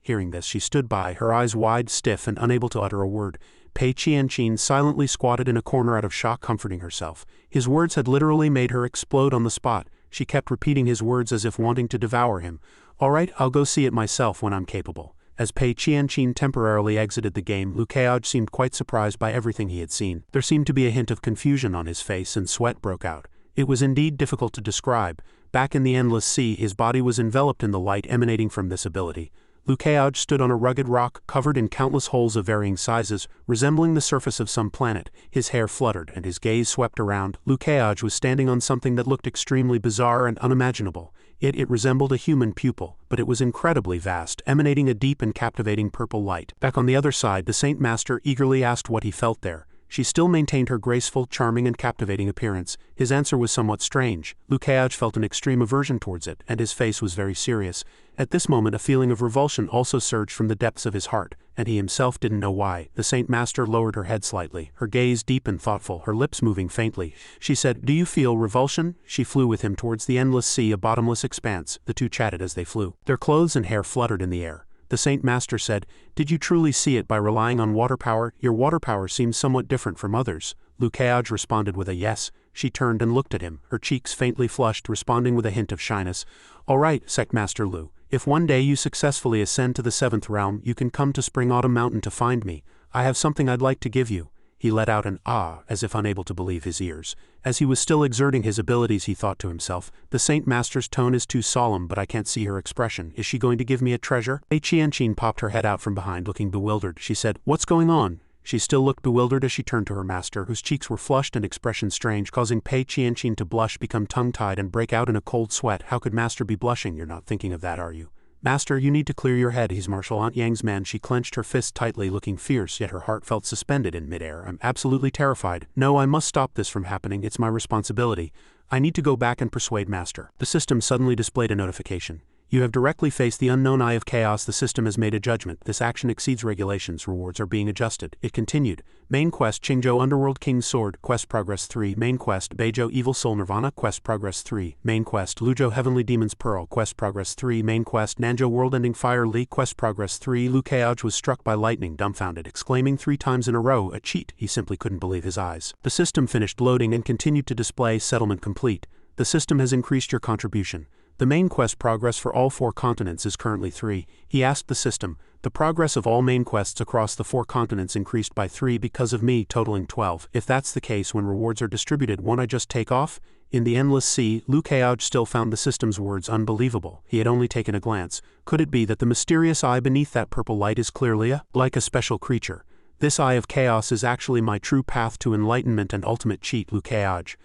Hearing this, she stood by, her eyes wide, stiff, and unable to utter a word. Pei Qianqin silently squatted in a corner out of shock, comforting herself. His words had literally made her explode on the spot. She kept repeating his words as if wanting to devour him. "All right, I'll go see it myself when I'm capable." As Pei Qianqin temporarily exited the game, Lu Kaoj seemed quite surprised by everything he had seen. There seemed to be a hint of confusion on his face and sweat broke out. It was indeed difficult to describe. Back in the Endless Sea, his body was enveloped in the light emanating from this ability. Lu Kaoj stood on a rugged rock, covered in countless holes of varying sizes, resembling the surface of some planet. His hair fluttered, and his gaze swept around. Lu Kaoj was standing on something that looked extremely bizarre and unimaginable. It resembled a human pupil, but it was incredibly vast, emanating a deep and captivating purple light. Back on the other side, the Saint Master eagerly asked what he felt there. She still maintained her graceful, charming, and captivating appearance. His answer was somewhat strange. Lu Kaoj felt an extreme aversion towards it, and his face was very serious. At this moment, a feeling of revulsion also surged from the depths of his heart, and he himself didn't know why. The Saint Master lowered her head slightly, her gaze deep and thoughtful, her lips moving faintly. She said, "Do you feel revulsion?" She flew with him towards the endless sea, a bottomless expanse. The two chatted as they flew. Their clothes and hair fluttered in the air. The Saint Master said, "Did you truly see it by relying on water power? Your water power seems somewhat different from others." Lu Kaoj responded with a yes. She turned and looked at him, her cheeks faintly flushed, responding with a hint of shyness. "All right, Sect Master Lu. If one day you successfully ascend to the 7th realm, you can come to Spring Autumn Mountain to find me. I have something I'd like to give you." He let out an "ah," as if unable to believe his ears. As he was still exerting his abilities, he thought to himself, "The Saint Master's tone is too solemn, but I can't see her expression. Is she going to give me a treasure?" Pei Qianqin popped her head out from behind, looking bewildered. She said, "What's going on?" She still looked bewildered as she turned to her master, whose cheeks were flushed and expression strange, causing Pei Qianqin to blush, become tongue-tied, and break out in a cold sweat. How could master be blushing? You're not thinking of that, are you? Master, you need to clear your head. He's Martial Aunt Yang's man. She clenched her fist tightly, looking fierce, yet her heart felt suspended in midair. I'm absolutely terrified. No, I must stop this from happening. It's my responsibility. I need to go back and persuade master. The system suddenly displayed a notification. You have directly faced the unknown eye of chaos. The system has made a judgment. This action exceeds regulations. Rewards are being adjusted. It continued. Main quest Qingzhou Underworld King's Sword. Quest progress 3. Main quest Beizhou Evil Soul Nirvana. Quest progress 3. Main quest Luzhou Heavenly Demon's Pearl. Quest progress 3. Main quest Nanzhou World Ending Fire Li. Quest progress 3. Liu Keoj was struck by lightning, dumbfounded, exclaiming 3 times in a row, a cheat. He simply couldn't believe his eyes. The system finished loading and continued to display settlement complete. The system has increased your contribution. The main quest progress for all 4 continents is currently 3. He asked the system. The progress of all main quests across the 4 continents increased by 3 because of me, totaling 12. If that's the case, when rewards are distributed, won't I just take off? In the endless sea, Liu Keoj still found the system's words unbelievable. He had only taken a glance. Could it be that the mysterious eye beneath that purple light is clearly like a special creature? This eye of chaos is actually my true path to enlightenment and ultimate cheat, Liu Keoj.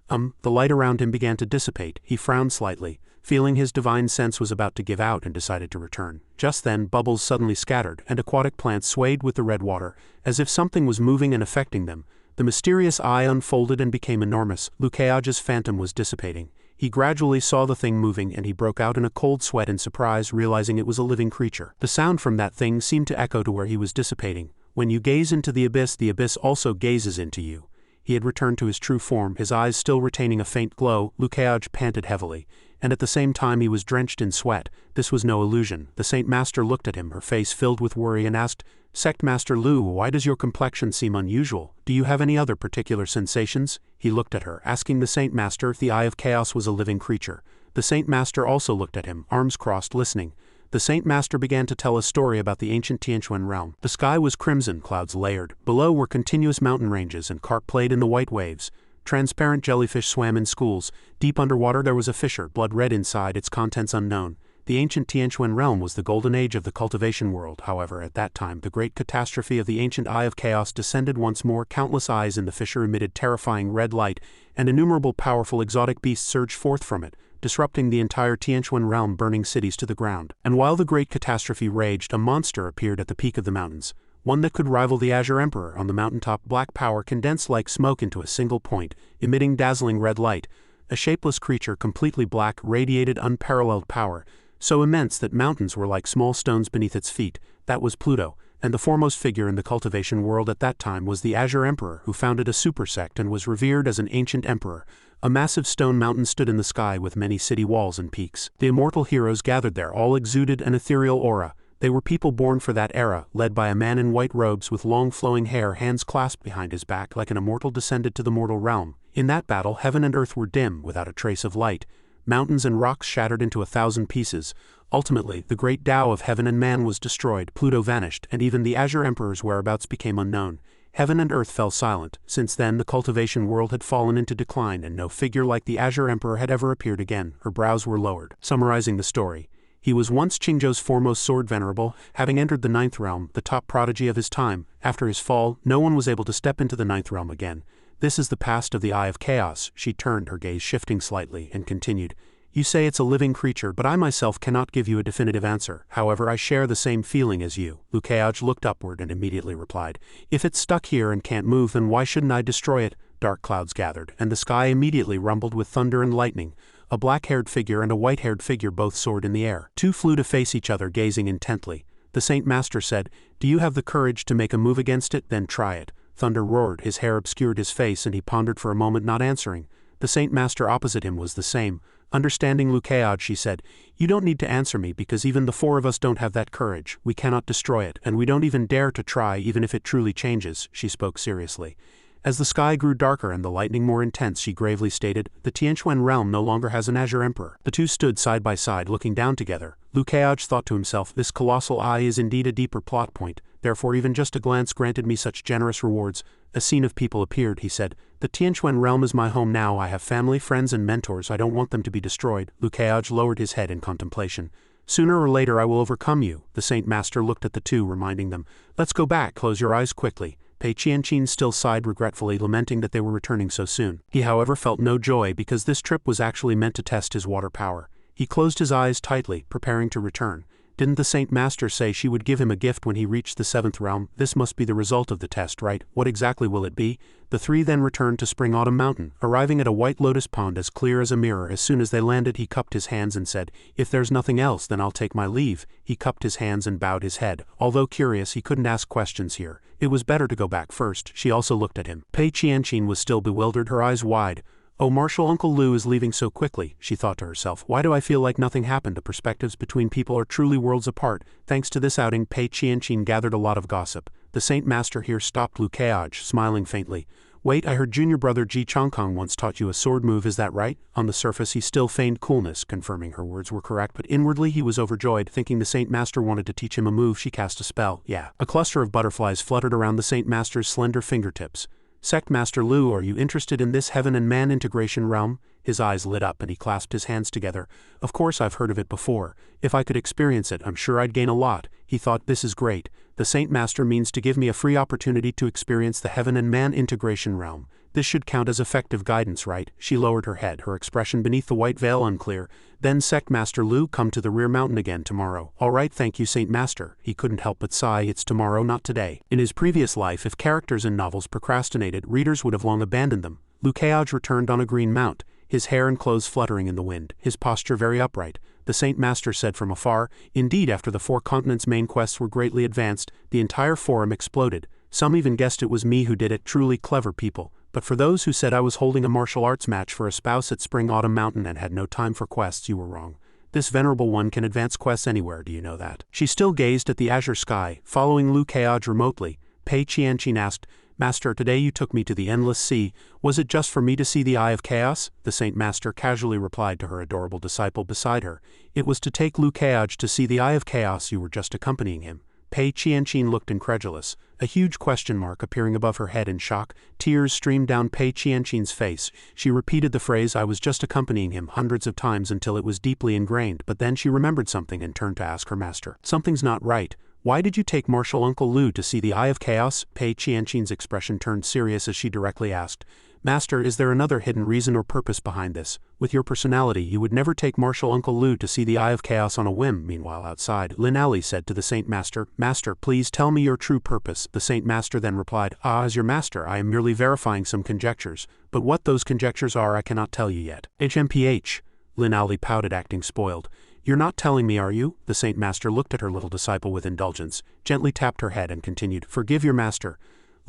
The light around him began to dissipate. He frowned slightly, feeling his divine sense was about to give out, and decided to return. Just then, bubbles suddenly scattered, and aquatic plants swayed with the red water, as if something was moving and affecting them. The mysterious eye unfolded and became enormous. Liu Keoj's phantom was dissipating. He gradually saw the thing moving, and he broke out in a cold sweat in surprise, realizing it was a living creature. The sound from that thing seemed to echo to where he was dissipating. When you gaze into the abyss also gazes into you. He had returned to his true form, his eyes still retaining a faint glow. Liu Keoj panted heavily, and at the same time he was drenched in sweat. This was no illusion. The Saint Master looked at him, her face filled with worry, and asked, Sect Master Liu, why does your complexion seem unusual? Do you have any other particular sensations? He looked at her, asking the Saint Master if the Eye of Chaos was a living creature. The Saint Master also looked at him, arms crossed, listening. The Saint Master began to tell a story about the ancient Tianquan realm. The sky was crimson, clouds layered. Below were continuous mountain ranges, and carp played in the white waves. Transparent jellyfish swam in schools. Deep underwater there was a fissure, blood red inside, its contents unknown. The ancient Tianquan realm was the golden age of the cultivation world. However, at that time, the great catastrophe of the ancient Eye of Chaos descended once more. Countless eyes in the fissure emitted terrifying red light, and innumerable powerful exotic beasts surged forth from it, disrupting the entire Tianquan realm, burning cities to the ground. And while the great catastrophe raged, a monster appeared at the peak of the mountains, one that could rival the Azure Emperor. On the mountaintop, black power condensed like smoke into a single point, emitting dazzling red light. A shapeless creature, completely black, radiated unparalleled power, so immense that mountains were like small stones beneath its feet. That was Pluto, and the foremost figure in the cultivation world at that time was the Azure Emperor, who founded a super sect and was revered as an ancient emperor. A massive stone mountain stood in the sky with many city walls and peaks. The immortal heroes gathered there all exuded an ethereal aura. They were people born for that era, led by a man in white robes with long flowing hair, hands clasped behind his back like an immortal descended to the mortal realm. In that battle, heaven and earth were dim, without a trace of light. Mountains and rocks shattered into 1,000 pieces. Ultimately, the great Tao of heaven and man was destroyed, Pluto vanished, and even the Azure Emperor's whereabouts became unknown. Heaven and earth fell silent. Since then, the cultivation world had fallen into decline, and no figure like the Azure Emperor had ever appeared again. Her brows were lowered. Summarizing the story, he was once Qingzhou's foremost sword venerable, having entered the 9th realm, the top prodigy of his time. After his fall, no one was able to step into the 9th realm again. This is the past of the Eye of Chaos. She turned, her gaze shifting slightly, and continued. You say it's a living creature, but I myself cannot give you a definitive answer. However, I share the same feeling as you. Liu Keoj looked upward and immediately replied, If it's stuck here and can't move, then why shouldn't I destroy it? Dark clouds gathered, and the sky immediately rumbled with thunder and lightning. A black-haired figure and a white-haired figure both soared in the air. Two flew to face each other, gazing intently. The Saint Master said, Do you have the courage to make a move against it? Then try it. Thunder roared, his hair obscured his face, and he pondered for a moment, not answering. The Saint Master opposite him was the same. Understanding Liu Keoj, she said, You don't need to answer me, because even the 4 of us don't have that courage. We cannot destroy it, and we don't even dare to try, even if it truly changes. She spoke seriously. As the sky grew darker and the lightning more intense, she gravely stated, The Tianquan realm no longer has an Azure Emperor. The two stood side by side, looking down together. Liu Keoj thought to himself, This colossal eye is indeed a deeper plot point, therefore even just a glance granted me such generous rewards. A scene of people appeared, he said. The Tianquan realm is my home now. I have family, friends, and mentors. I don't want them to be destroyed. Liu Keoj lowered his head in contemplation. Sooner or later I will overcome you. The Saint Master looked at the two, reminding them, Let's go back. Close your eyes quickly. Pei Qianqin still sighed regretfully, lamenting that they were returning so soon. He however felt no joy because this trip was actually meant to test his water power. He closed his eyes tightly, preparing to return. Didn't the Saint Master say she would give him a gift when he reached the 7th realm? This must be the result of the test, right? What exactly will it be? The three then returned to Spring Autumn Mountain, arriving at a white lotus pond as clear as a mirror. As soon as they landed, he cupped his hands and said, "If there's nothing else, then I'll take my leave." He cupped his hands and bowed his head. Although curious, he couldn't ask questions here. It was better to go back first. She also looked at him. Pei Qianqin was still bewildered, her eyes wide. "Oh, Martial Uncle Lu is leaving so quickly," she thought to herself. "Why do I feel like nothing happened? The perspectives between people are truly worlds apart." Thanks to this outing, Pei Qianqin gathered a lot of gossip. The Saint Master here stopped Lu Keaj, smiling faintly. "Wait, I heard junior brother Ji Chongkong once taught you a sword move, is that right?" On the surface he still feigned coolness, confirming her words were correct, but inwardly he was overjoyed, thinking the Saint Master wanted to teach him a move. She cast a spell. Yeah. A cluster of butterflies fluttered around the Saint Master's slender fingertips. "Sect Master Lu, are you interested in this heaven and man integration realm?" His eyes lit up and he clasped his hands together. "Of course I've heard of it before. If I could experience it, I'm sure I'd gain a lot." He thought, "This is great. The Saint Master means to give me a free opportunity to experience the heaven and man integration realm. This should count as effective guidance, right?" She lowered her head, her expression beneath the white veil unclear. "Then Sect Master Lu, come to the rear mountain again tomorrow." "All right, thank you, Saint Master." He couldn't help but sigh. It's tomorrow, not today. In his previous life, if characters in novels procrastinated, readers would have long abandoned them. Lu Keaj returned on a green mount, his hair and clothes fluttering in the wind, his posture very upright. The Saint Master said from afar. Indeed, after the 4 continents' main quests were greatly advanced, the entire forum exploded. Some even guessed it was me who did it. Truly clever people. But for those who said I was holding a martial arts match for a spouse at Spring Autumn Mountain and had no time for quests, you were wrong. This venerable one can advance quests anywhere, do you know that? She still gazed at the azure sky, following Lu Keaj remotely. Pei Qianqin asked, "Master, today you took me to the endless sea. Was it just for me to see the Eye of Chaos?" The Saint Master casually replied to her adorable disciple beside her. "It was to take Lu Keaj to see the Eye of Chaos. You were just accompanying him." Pei Qianqin looked incredulous, a huge question mark appearing above her head in shock. Tears streamed down Pei Qianqin's face. She repeated the phrase, "I was just accompanying him," hundreds of times until it was deeply ingrained, but then she remembered something and turned to ask her master. "Something's not right. Why did you take Martial Uncle Lu to see the Eye of Chaos?" Pei Qianqin's expression turned serious as she directly asked, "Master, is there another hidden reason or purpose behind this? With your personality, you would never take Martial Uncle Lu to see the Eye of Chaos on a whim." Meanwhile, outside, Lin Ali said to the Saint Master, "Master, please tell me your true purpose." The Saint Master then replied, "As your master, I am merely verifying some conjectures, but what those conjectures are I cannot tell you yet." HMPH. Lin Ali pouted, acting spoiled. "You're not telling me, are you?" The Saint Master looked at her little disciple with indulgence, gently tapped her head and continued, "Forgive your master."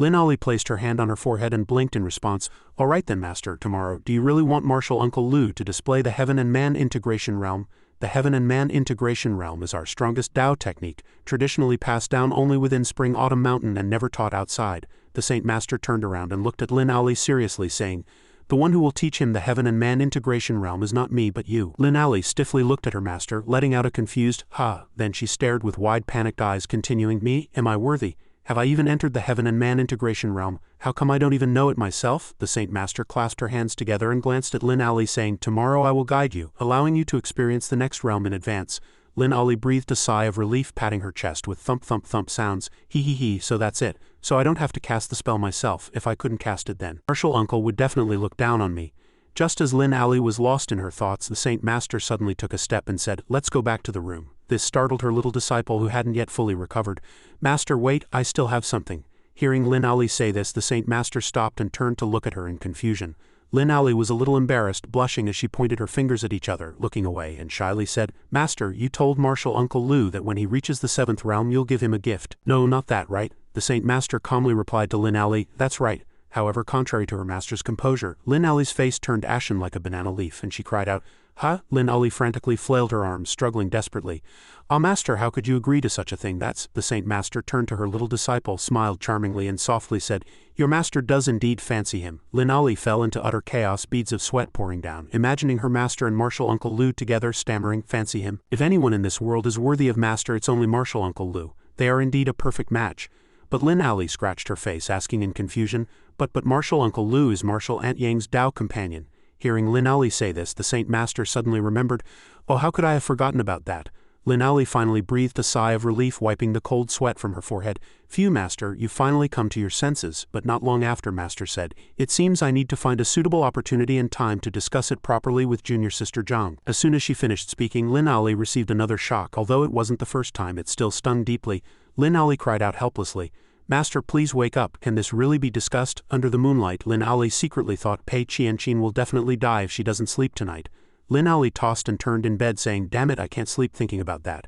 Lin Ali placed her hand on her forehead and blinked in response. "All right then, Master, tomorrow, do you really want Martial Uncle Lu to display the Heaven and Man Integration Realm? The Heaven and Man Integration Realm is our strongest Dao technique, traditionally passed down only within Spring Autumn Mountain and never taught outside." The Saint Master turned around and looked at Lin Ali seriously, saying, "The one who will teach him the Heaven and Man Integration Realm is not me but you." Lin Ali stiffly looked at her master, letting out a confused, "Ha." Then she stared with wide panicked eyes, continuing, "Me? Am I worthy? Have I even entered the Heaven and Man Integration Realm? How come I don't even know it myself?" The Saint Master clasped her hands together and glanced at Lin Ali, saying, "Tomorrow I will guide you, allowing you to experience the next realm in advance." Lin Ali breathed a sigh of relief, patting her chest with thump-thump-thump sounds. He, so that's it. So I don't have to cast the spell myself. If I couldn't cast it, then Martial Uncle would definitely look down on me. Just as Lin Ali was lost in her thoughts, the Saint Master suddenly took a step and said, "Let's go back to the room." This startled her little disciple, who hadn't yet fully recovered. "Master, wait, I still have something." Hearing Lin Ali say this, the Saint Master stopped and turned to look at her in confusion. Lin Ali was a little embarrassed, blushing as she pointed her fingers at each other, looking away, and shyly said, "Master, you told Martial Uncle Lu that when he reaches the 7th realm you'll give him a gift." "No, not that, right?" The Saint Master calmly replied to Lin Ali, "That's right." However, contrary to her master's composure, Lin Ali's face turned ashen like a banana leaf, and she cried out, "Huh?" Lin Ali frantically flailed her arms, struggling desperately. "Ah, Master, how could you agree to such a thing? That's—" The Saint Master turned to her little disciple, smiled charmingly, and softly said, "Your master does indeed fancy him." Lin Ali fell into utter chaos, beads of sweat pouring down, imagining her master and Martial Uncle Lu together, stammering, "Fancy him? If anyone in this world is worthy of master, it's only Martial Uncle Lu. They are indeed a perfect match." But Lin Ali scratched her face, asking in confusion, But Martial Uncle Lu is Martial Aunt Yang's Dao companion." Hearing Lin Ali say this, the Saint Master suddenly remembered, "Oh, how could I have forgotten about that?" Lin Ali finally breathed a sigh of relief, wiping the cold sweat from her forehead. Phew, Master, you've finally come to your senses. But not long after, Master said, it seems I need to find a suitable opportunity and time to discuss it properly with junior sister Zhang. As soon as she finished speaking, Lin Ali received another shock. Although it wasn't the first time, it still stung deeply. Lin Ali cried out helplessly, Master, please wake up. Can this really be discussed? Under the moonlight, Lin Ali secretly thought Pei Qianqin will definitely die if she doesn't sleep tonight. Lin Ali tossed and turned in bed, saying, damn it, I can't sleep thinking about that.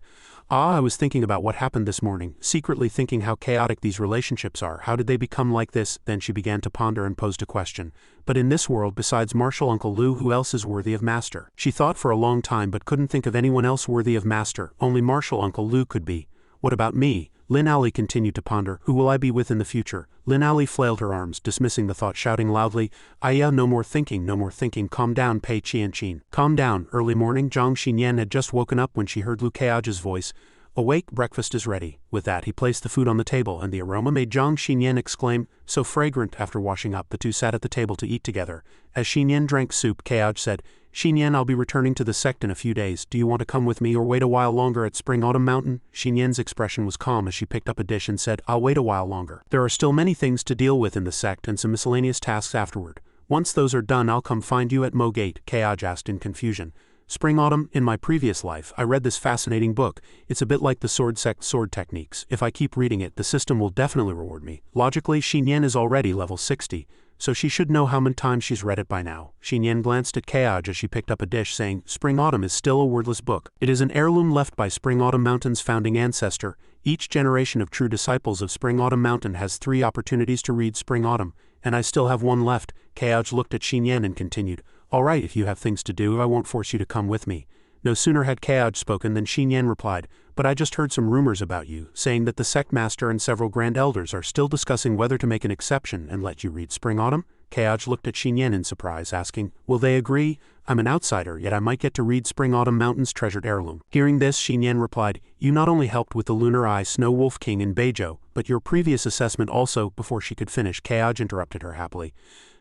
I was thinking about what happened this morning, secretly thinking how chaotic these relationships are. How did they become like this? Then she began to ponder and posed a question. But in this world, besides Martial Uncle Lu, who else is worthy of Master? She thought for a long time but couldn't think of anyone else worthy of Master. Only Martial Uncle Lu could be. What about me? Lin Ali continued to ponder. Who will I be with in the future? Lin Ali flailed her arms, dismissing the thought, shouting loudly, no more thinking, no more thinking. Calm down, Pei Qianqin. Calm down. Early morning, Zhang Xinyan had just woken up when she heard Lu Keage's voice. Awake, breakfast is ready. With that, he placed the food on the table, and the aroma made Zhang Xinyan exclaim, so fragrant. After washing up, the two sat at the table to eat together. As Xinyan drank soup, Keage said, Xinyan, I'll be returning to the sect in a few days. Do you want to come with me or wait a while longer at Spring Autumn Mountain? Xinyan's expression was calm as she picked up a dish and said, I'll wait a while longer. There are still many things to deal with in the sect and some miscellaneous tasks afterward. Once those are done, I'll come find you at Mo Gate, Keage asked in confusion. Spring Autumn, in my previous life, I read this fascinating book. It's a bit like the Sword Sect sword techniques. If I keep reading it, the system will definitely reward me. Logically, Xinyan is already level 60. So she should know how many times she's read it by now. Xinyan glanced at Keage as she picked up a dish, saying, Spring Autumn is still a wordless book. It is an heirloom left by Spring Autumn Mountain's founding ancestor. Each generation of true disciples of Spring Autumn Mountain has 3 opportunities to read Spring Autumn, and I still have 1 left. Keage looked at Xinyan and continued, all right, if you have things to do, I won't force you to come with me. No sooner had Keage spoken than Xinyan replied, but I just heard some rumors about you, saying that the sect master and several grand elders are still discussing whether to make an exception and let you read Spring Autumn. Keage looked at Xinyan in surprise, asking, will they agree? I'm an outsider, yet I might get to read Spring Autumn Mountain's treasured heirloom. Hearing this, Xinyan replied, you not only helped with the Lunar Eye Snow Wolf King in Beizhou, but your previous assessment also. Before she could finish, Keage interrupted her happily.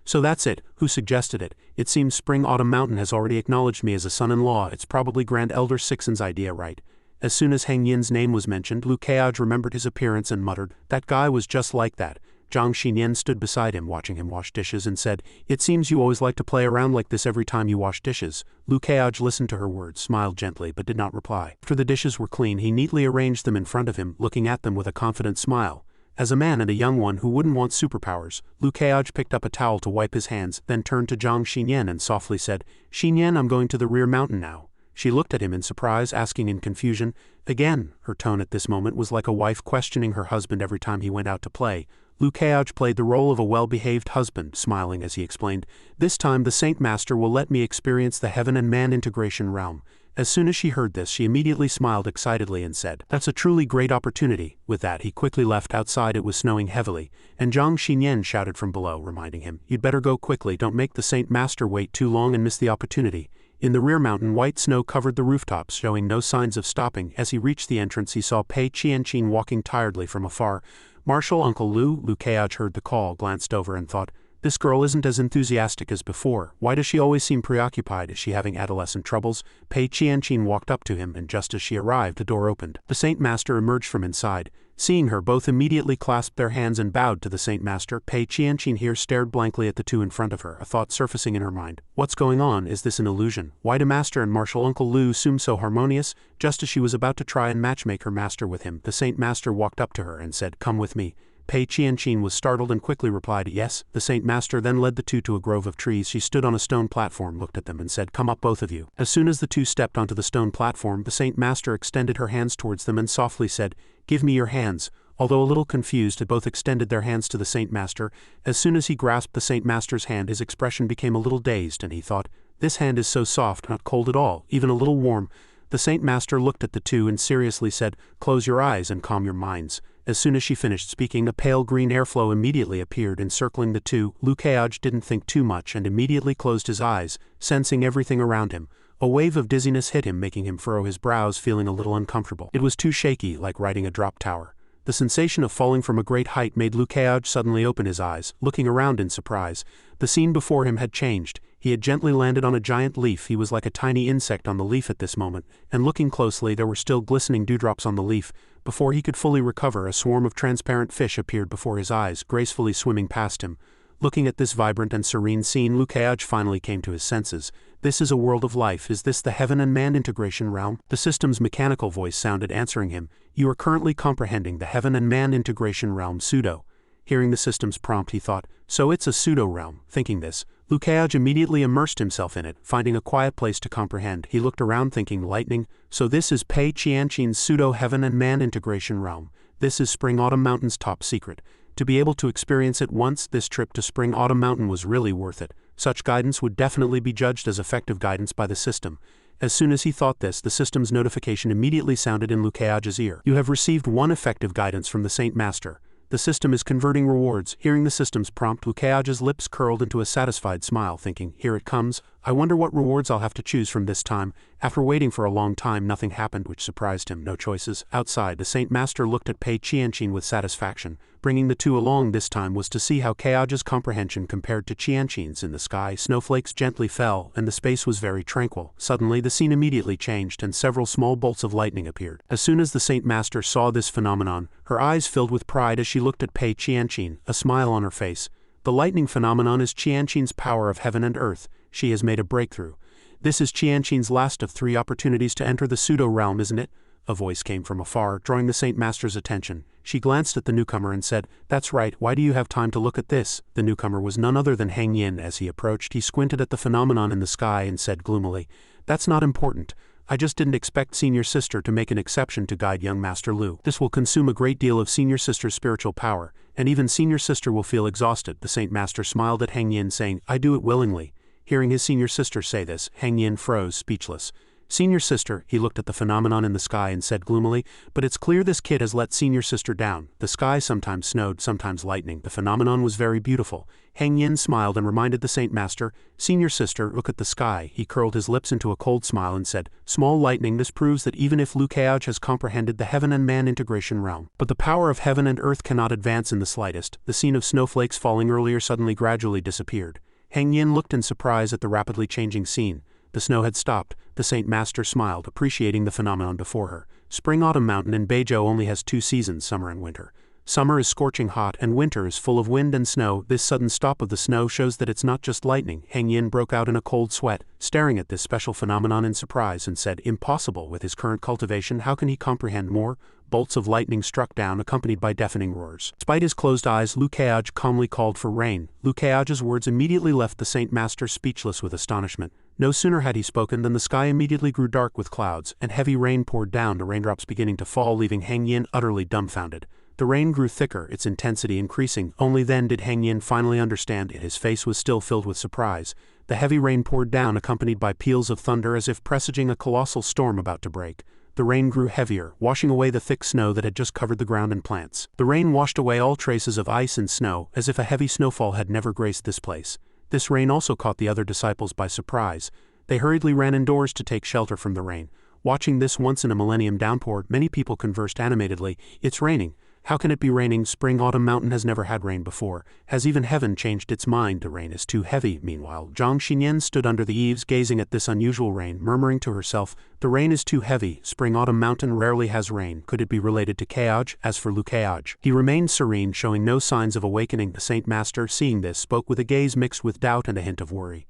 So that's it. Who suggested it? It seems Spring Autumn Mountain has already acknowledged me as a son-in-law. It's probably Grand Elder Sixen's idea, right? As soon as Heng Yin's name was mentioned, Lu Keage remembered his appearance and muttered, that guy was just like that. Zhang Xinyan stood beside him, watching him wash dishes, and said, it seems you always like to play around like this every time you wash dishes. Lu Keage listened to her words, smiled gently, but did not reply. After the dishes were clean, he neatly arranged them in front of him, looking at them with a confident smile. As a man and a young one who wouldn't want superpowers, Lu Keage picked up a towel to wipe his hands, then turned to Zhang Xinyan and softly said, Xinyan, I'm going to the rear mountain now. She looked at him in surprise, asking in confusion, again. Her tone at this moment was like a wife questioning her husband every time he went out to play. Lu Keage played the role of a well-behaved husband, smiling as he explained, this time the Saint Master will let me experience the heaven and man integration realm. As soon as she heard this, she immediately smiled excitedly and said, that's a truly great opportunity. With that, he quickly left. Outside it was snowing heavily, and Zhang Xinyan shouted from below, reminding him, you'd better go quickly, don't make the Saint Master wait too long and miss the opportunity. In the rear mountain, white snow covered the rooftops, showing no signs of stopping. As he reached the entrance, he saw Pei Qianqin walking tiredly from afar. Martial Uncle Lu, Lu Keage heard the call, glanced over and thought, this girl isn't as enthusiastic as before. Why does she always seem preoccupied? Is she having adolescent troubles? Pei Qianqin walked up to him, and just as she arrived, the door opened. The Saint Master emerged from inside. Seeing her, both immediately clasped their hands and bowed to the Saint Master. Pei Qianqin here stared blankly at the two in front of her, a thought surfacing in her mind. What's going on? Is this an illusion? Why do Master and Martial Uncle Lu seem so harmonious? Just as she was about to try and matchmake her master with him, the Saint Master walked up to her and said, come with me. Pei Qianqin was startled and quickly replied, yes. The Saint Master then led the two to a grove of trees. She stood on a stone platform, looked at them and said, come up both of you. As soon as the two stepped onto the stone platform, the Saint Master extended her hands towards them and softly said, give me your hands. Although a little confused, they both extended their hands to the Saint Master. As soon as he grasped the Saint Master's hand, his expression became a little dazed, and he thought, this hand is so soft, not cold at all, even a little warm. The Saint Master looked at the two and seriously said, close your eyes and calm your minds. As soon as she finished speaking, a pale green airflow immediately appeared, encircling the two. Lu Keage didn't think too much and immediately closed his eyes, sensing everything around him. A wave of dizziness hit him, making him furrow his brows, feeling a little uncomfortable. It was too shaky, like riding a drop tower. The sensation of falling from a great height made Lu Keage suddenly open his eyes, looking around in surprise. The scene before him had changed. He had gently landed on a giant leaf. He was like a tiny insect on the leaf at this moment, and looking closely there were still glistening dewdrops on the leaf. Before he could fully recover, a swarm of transparent fish appeared before his eyes, gracefully swimming past him. Looking at this vibrant and serene scene, Lukeage finally came to his senses. This is a world of life. Is this the heaven and man integration realm? The system's mechanical voice sounded, answering him. You are currently comprehending the heaven and man integration realm pseudo. Hearing the system's prompt, he thought, so it's a pseudo-realm. Thinking this, Lukeage immediately immersed himself in it, finding a quiet place to comprehend. He looked around thinking, lightning, so this is Pei Qianqin's pseudo-heaven and man integration realm. This is Spring Autumn Mountain's top secret. To be able to experience it once, this trip to Spring Autumn Mountain was really worth it. Such guidance would definitely be judged as effective guidance by the system. As soon as he thought this, the system's notification immediately sounded in Lukeage's ear. You have received one effective guidance from the Saint Master. The system is converting rewards. Hearing the system's prompt, Lukeage's lips curled into a satisfied smile, thinking, here it comes. I wonder what rewards I'll have to choose from this time. After waiting for a long time, nothing happened, which surprised him. No choices. Outside, the Saint Master looked at Pei Qianqin with satisfaction. Bringing the two along this time was to see how Lukeage's comprehension compared to Qianqin's. In the sky, snowflakes gently fell, and the space was very tranquil. Suddenly, the scene immediately changed, and several small bolts of lightning appeared. As soon as the Saint Master saw this phenomenon, her eyes filled with pride as she looked at Pei Qianqin, a smile on her face. The lightning phenomenon is Qianqin's power of heaven and earth. She has made a breakthrough. This is Qianqin's last of 3 opportunities to enter the pseudo-realm, isn't it? A voice came from afar, drawing the Saint Master's attention. She glanced at the newcomer and said, that's right, why do you have time to look at this? The newcomer was none other than Heng Yin. As he approached, he squinted at the phenomenon in the sky and said gloomily, that's not important. I just didn't expect Senior Sister to make an exception to guide young Master Lu. This will consume a great deal of Senior Sister's spiritual power, and even Senior Sister will feel exhausted. The Saint Master smiled at Heng Yin, saying, I do it willingly. Hearing his Senior Sister say this, Heng Yin froze, speechless. Senior Sister, he looked at the phenomenon in the sky and said gloomily, but it's clear this kid has let Senior Sister down. The sky sometimes snowed, sometimes lightning. The phenomenon was very beautiful. Heng Yin smiled and reminded the Saint Master, Senior Sister, look at the sky. He curled his lips into a cold smile and said, small lightning. This proves that even if Lukeage has comprehended the heaven and man integration realm, but the power of heaven and earth cannot advance in the slightest. The scene of snowflakes falling earlier suddenly gradually disappeared. Heng Yin looked in surprise at the rapidly changing scene. The snow had stopped. The Saint Master smiled, appreciating the phenomenon before her. Spring Autumn Mountain in Beizhou only has 2 seasons, summer and winter. Summer is scorching hot, and winter is full of wind and snow. This sudden stop of the snow shows that it's not just lightning. Heng Yin broke out in a cold sweat, staring at this special phenomenon in surprise, and said, impossible. With his current cultivation, how can he comprehend more? Bolts of lightning struck down, accompanied by deafening roars. Despite his closed eyes, Lukeage calmly called for rain. Lukeage's words immediately left the Saint Master speechless with astonishment. No sooner had he spoken than the sky immediately grew dark with clouds, and heavy rain poured down, the raindrops beginning to fall, leaving Heng Yin utterly dumbfounded. The rain grew thicker, its intensity increasing. Only then did Heng Yin finally understand it. His face was still filled with surprise. The heavy rain poured down, accompanied by peals of thunder, as if presaging a colossal storm about to break. The rain grew heavier, washing away the thick snow that had just covered the ground and plants. The rain washed away all traces of ice and snow, as if a heavy snowfall had never graced this place. This rain also caught the other disciples by surprise. They hurriedly ran indoors to take shelter from the rain. Watching this once-in-a-millennium downpour, many people conversed animatedly. It's raining. How can it be raining? Spring Autumn Mountain has never had rain before. Has even heaven changed its mind? The rain is too heavy. Meanwhile, Zhang Xinyan stood under the eaves gazing at this unusual rain, murmuring to herself, the rain is too heavy. Spring Autumn Mountain rarely has rain. Could it be related to Lukeage? As for Lukeage, he remained serene, showing no signs of awakening. The Saint Master, seeing this, spoke with a gaze mixed with doubt and a hint of worry.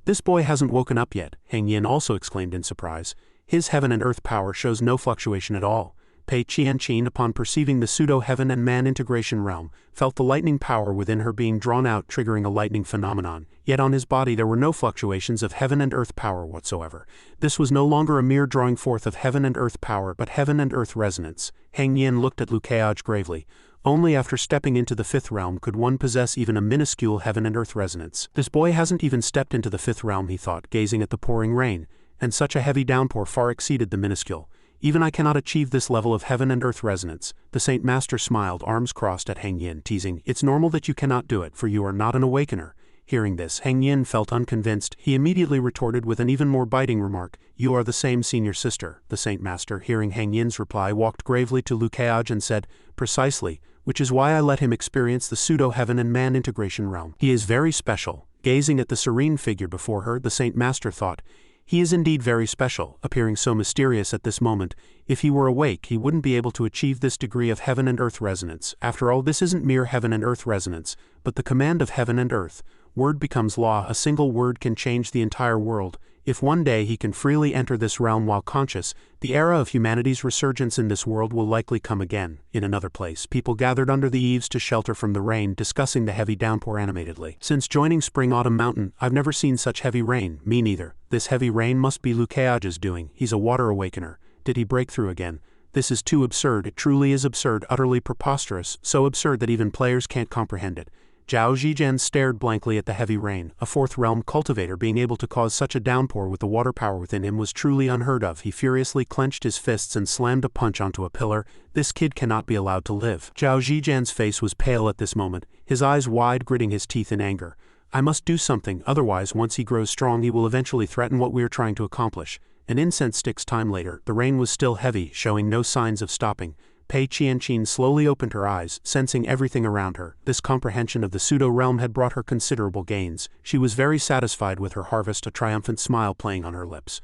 This boy hasn't woken up yet, Heng Yin also exclaimed in surprise. His heaven and earth power shows no fluctuation at all. Pei Qianqin, upon perceiving the pseudo-heaven and man integration realm, felt the lightning power within her being drawn out, triggering a lightning phenomenon. Yet on his body there were no fluctuations of heaven and earth power whatsoever. This was no longer a mere drawing forth of heaven and earth power, but heaven and earth resonance. Heng Yin looked at Lukeage gravely. Only after stepping into the 5th realm could one possess even a minuscule heaven and earth resonance. This boy hasn't even stepped into the 5th realm, he thought, gazing at the pouring rain, and such a heavy downpour far exceeded the minuscule. Even I cannot achieve this level of heaven and earth resonance. The Saint Master smiled, arms crossed at Heng Yin, teasing, it's normal that you cannot do it, for you are not an awakener. Hearing this, Heng Yin felt unconvinced. He immediately retorted with an even more biting remark, you are the same Senior Sister. The Saint Master, hearing Heng Yin's reply, walked gravely to Lukeage and said, precisely, which is why I let him experience the pseudo-heaven and man integration realm. He is very special. Gazing at the serene figure before her, the Saint Master thought, "He is indeed very special, appearing so mysterious at this moment. If he were awake, he wouldn't be able to achieve this degree of heaven and earth resonance. After all, this isn't mere heaven and earth resonance, but the command of heaven and earth. Word becomes law. A single word can change the entire world. If one day he can freely enter this realm while conscious, the era of humanity's resurgence in this world will likely come again." In another place, people gathered under the eaves to shelter from the rain, discussing the heavy downpour animatedly. "Since joining Spring Autumn Mountain, I've never seen such heavy rain." "Me neither. This heavy rain must be Lucage's doing. He's a water awakener. Did he break through again? This is too absurd. It truly is absurd, utterly preposterous, so absurd that even players can't comprehend it." Zhao Zhijian stared blankly at the heavy rain. A fourth realm cultivator being able to cause such a downpour with the water power within him was truly unheard of. He furiously clenched his fists and slammed a punch onto a pillar. This kid cannot be allowed to live. Zhao Zhijian's face was pale at this moment, his eyes wide, gritting his teeth in anger. "I must do something, otherwise once he grows strong he will eventually threaten what we are trying to accomplish." An incense stick's time later, the rain was still heavy, showing no signs of stopping. Pei Qianqin slowly opened her eyes, sensing everything around her. This comprehension of the pseudo-realm had brought her considerable gains. She was very satisfied with her harvest, a triumphant smile playing on her lips.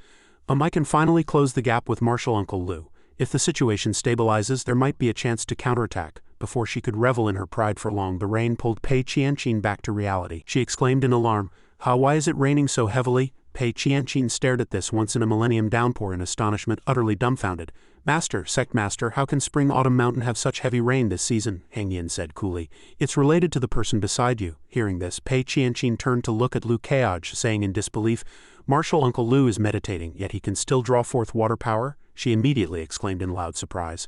I can finally close the gap with Martial Uncle Lu. If the situation stabilizes, there might be a chance to counterattack." Before she could revel in her pride for long, the rain pulled Pei Qianqin back to reality. She exclaimed in alarm, Why is it raining so heavily?" Pei Qianqin stared at this once-in-a-millennium downpour in astonishment, utterly dumbfounded. "Master, Sect Master, how can Spring Autumn Mountain have such heavy rain this season?" Heng Yin said coolly. "It's related to the person beside you." Hearing this, Pei Qianqin turned to look at Lu Caige, saying in disbelief, "Martial Uncle Lu is meditating, yet he can still draw forth water power?" She immediately exclaimed in loud surprise.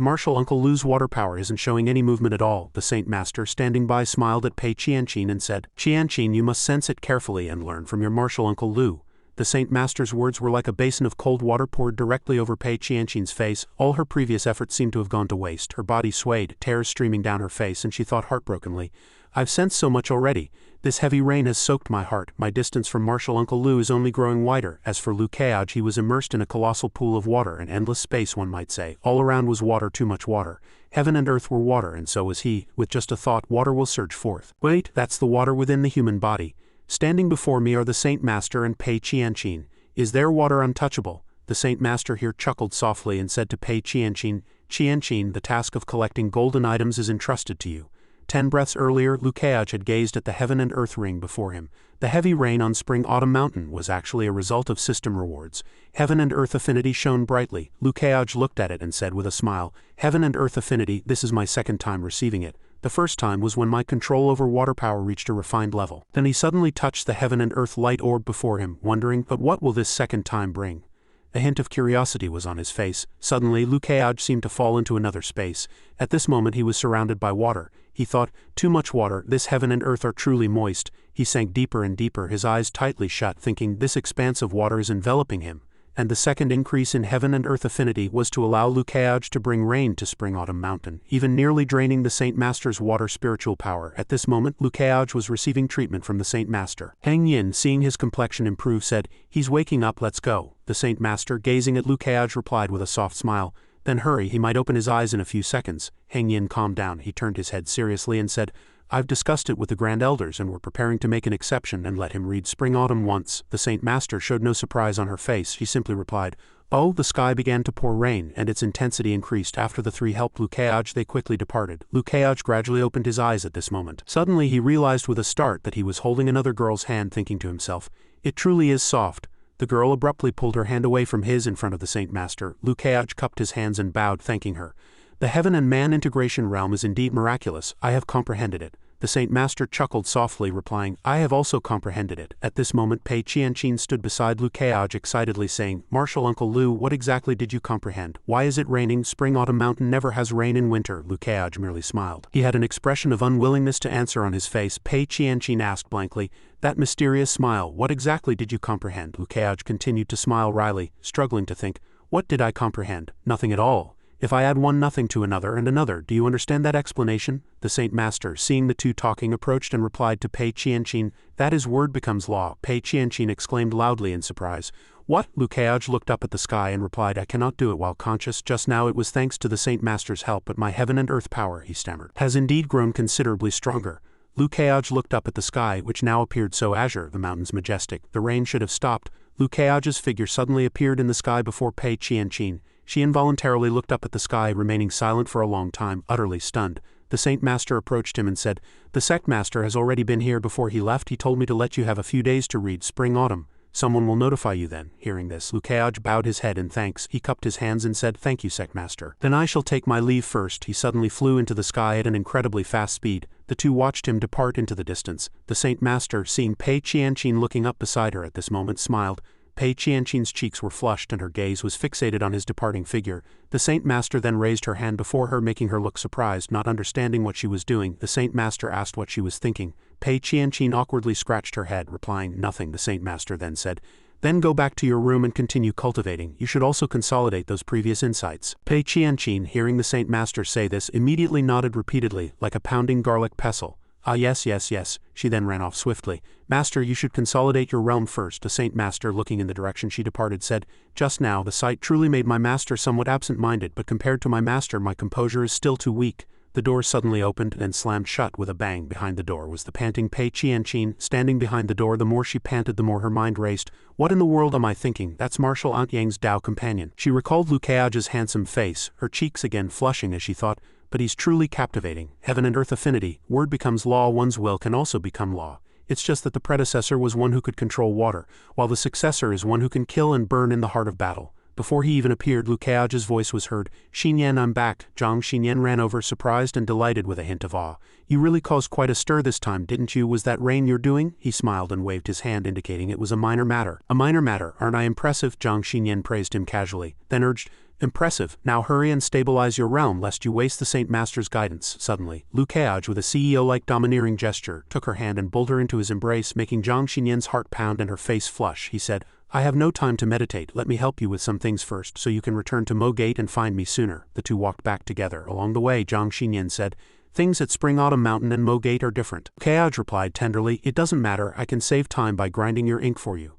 Martial Uncle Lu's water power isn't showing any movement at all." The Saint Master, standing by, smiled at Pei Qianqin and said, "Qianqin, you must sense it carefully and learn from your Martial Uncle Lu." The Saint Master's words were like a basin of cold water poured directly over Pei Qianqin's face. All her previous efforts seemed to have gone to waste. Her body swayed, tears streaming down her face, and she thought heartbrokenly, "I've sensed so much already. This heavy rain has soaked my heart. My distance from Martial Uncle Lu is only growing wider." As for Lu Caige, he was immersed in a colossal pool of water, an endless space one might say. All around was water, too much water. Heaven and earth were water, and so was he. With just a thought, water will surge forth. Wait, that's the water within the human body. Standing before me are the Saint Master and Pei Qianqin. Is their water untouchable? The Saint Master here chuckled softly and said to Pei Qianqin, "Qianqin, the task of collecting golden items is entrusted to you." 10 breaths earlier, Lu Caige had gazed at the heaven and earth ring before him. The heavy rain on Spring Autumn Mountain was actually a result of system rewards. Heaven and earth affinity shone brightly. Lu Caige looked at it and said with a smile, "Heaven and earth affinity, this is my second time receiving it. The first time was when my control over water power reached a refined level." Then he suddenly touched the heaven and earth light orb before him, wondering, but what will this second time bring? A hint of curiosity was on his face. Suddenly, Lu Caige seemed to fall into another space. At this moment he was surrounded by water. He thought, too much water, this heaven and earth are truly moist. He sank deeper and deeper, his eyes tightly shut, thinking this expanse of water is enveloping him. And the second increase in heaven and earth affinity was to allow Lu Caige to bring rain to Spring Autumn Mountain, even nearly draining the Saint Master's water spiritual power. At this moment, Lu Caige was receiving treatment from the Saint Master. Heng Yin, seeing his complexion improve, said, "He's waking up, let's go." The Saint Master, gazing at Lu Caige, replied with a soft smile, "Then hurry, he might open his eyes in a few seconds." Heng Yin calmed down. He turned his head seriously and said, "I've discussed it with the Grand Elders and we're preparing to make an exception and let him read Spring Autumn once." The Saint Master showed no surprise on her face. She simply replied, "Oh." The sky began to pour rain, and its intensity increased. After the three helped Lu Caige, they quickly departed. Lu Caige gradually opened his eyes at this moment. Suddenly he realized with a start that he was holding another girl's hand, thinking to himself, "It truly is soft." The girl abruptly pulled her hand away from his in front of the Saint Master. Lu Caige cupped his hands and bowed, thanking her. "The heaven and man integration realm is indeed miraculous. I have comprehended it." The Saint Master chuckled softly, replying, "I have also comprehended it." At this moment Pei Qianqin stood beside Lu Caige excitedly saying, "Martial Uncle Lu, what exactly did you comprehend? Why is it raining? Spring Autumn Mountain never has rain in winter." Lu Caige merely smiled. He had an expression of unwillingness to answer on his face. Pei Qianqin asked blankly, "That mysterious smile, what exactly did you comprehend?" Lu Caige continued to smile wryly, struggling to think, "What did I comprehend? Nothing at all. If I add one nothing to another and another, do you understand that explanation?" The Saint Master, seeing the two talking, approached and replied to Pei Qianqin, "That is word becomes law." Pei Qianqin exclaimed loudly in surprise. "What?" Lu Caige looked up at the sky and replied, "I cannot do it while conscious. Just now it was thanks to the Saint Master's help, but my heaven and earth power," he stammered, "has indeed grown considerably stronger." Liu Keaj looked up at the sky, which now appeared so azure, the mountains majestic. The rain should have stopped. Liu Keaj's figure suddenly appeared in the sky before Pei Qianqin. She involuntarily looked up at the sky, remaining silent for a long time, utterly stunned. The Saint Master approached him and said, "The Sect Master has already been here before he left. He told me to let you have a few days to read Spring-Autumn. Someone will notify you then." Hearing this, Liu Keaj bowed his head in thanks. He cupped his hands and said, "Thank you, Sect Master. Then I shall take my leave first." He suddenly flew into the sky at an incredibly fast speed. The two watched him depart into the distance. The Saint Master, seeing Pei Qianqin looking up beside her at this moment, smiled. Pei Qianqin's cheeks were flushed and her gaze was fixated on his departing figure. The Saint Master then raised her hand before her, making her look surprised, not understanding what she was doing. The Saint Master asked what she was thinking. Pei Qianqin awkwardly scratched her head, replying, "Nothing." The Saint Master then said, "Then go back to your room and continue cultivating. You should also consolidate those previous insights." Pei Qianqin, hearing the Saint Master say this, immediately nodded repeatedly, like a pounding garlic pestle. "Ah, yes, yes, yes." She then ran off swiftly. "Master, you should consolidate your realm first." The Saint Master, looking in the direction she departed, said, "Just now the sight truly made my master somewhat absent-minded, but compared to my master my composure is still too weak." The door suddenly opened and slammed shut with a bang. Behind the door was the panting Pei Qianqin. Standing behind the door, the more she panted, the more her mind raced. "What in the world am I thinking? That's Martial Aunt Yang's Tao companion." She recalled Liu Keaj's handsome face, her cheeks again flushing as she thought, "But he's truly captivating. Heaven and earth affinity. Word becomes law. One's will can also become law. It's just that the predecessor was one who could control water, while the successor is one who can kill and burn in the heart of battle." Before he even appeared, Liu Keaj's voice was heard. "Xinyan, I'm back." Zhang Xinyan ran over, surprised and delighted with a hint of awe. "You really caused quite a stir this time, didn't you? Was that rain you're doing?" He smiled and waved his hand, indicating it was a minor matter. "A minor matter, aren't I impressive?" Zhang Xinyan praised him casually, then urged, "Impressive. Now hurry and stabilize your realm, lest you waste the Saint Master's guidance." Suddenly, Liu Keaj, with a CEO-like domineering gesture, took her hand and pulled her into his embrace, making Zhang Xinyan's heart pound and her face flush. He said, "I have no time to meditate. Let me help you with some things first, so you can return to Mo Gate and find me sooner." The two walked back together. Along the way, Zhang Xinyan said, "Things at Spring-Autumn Mountain and Mo Gate are different." Keaj replied tenderly, "It doesn't matter. I can save time by grinding your ink for you."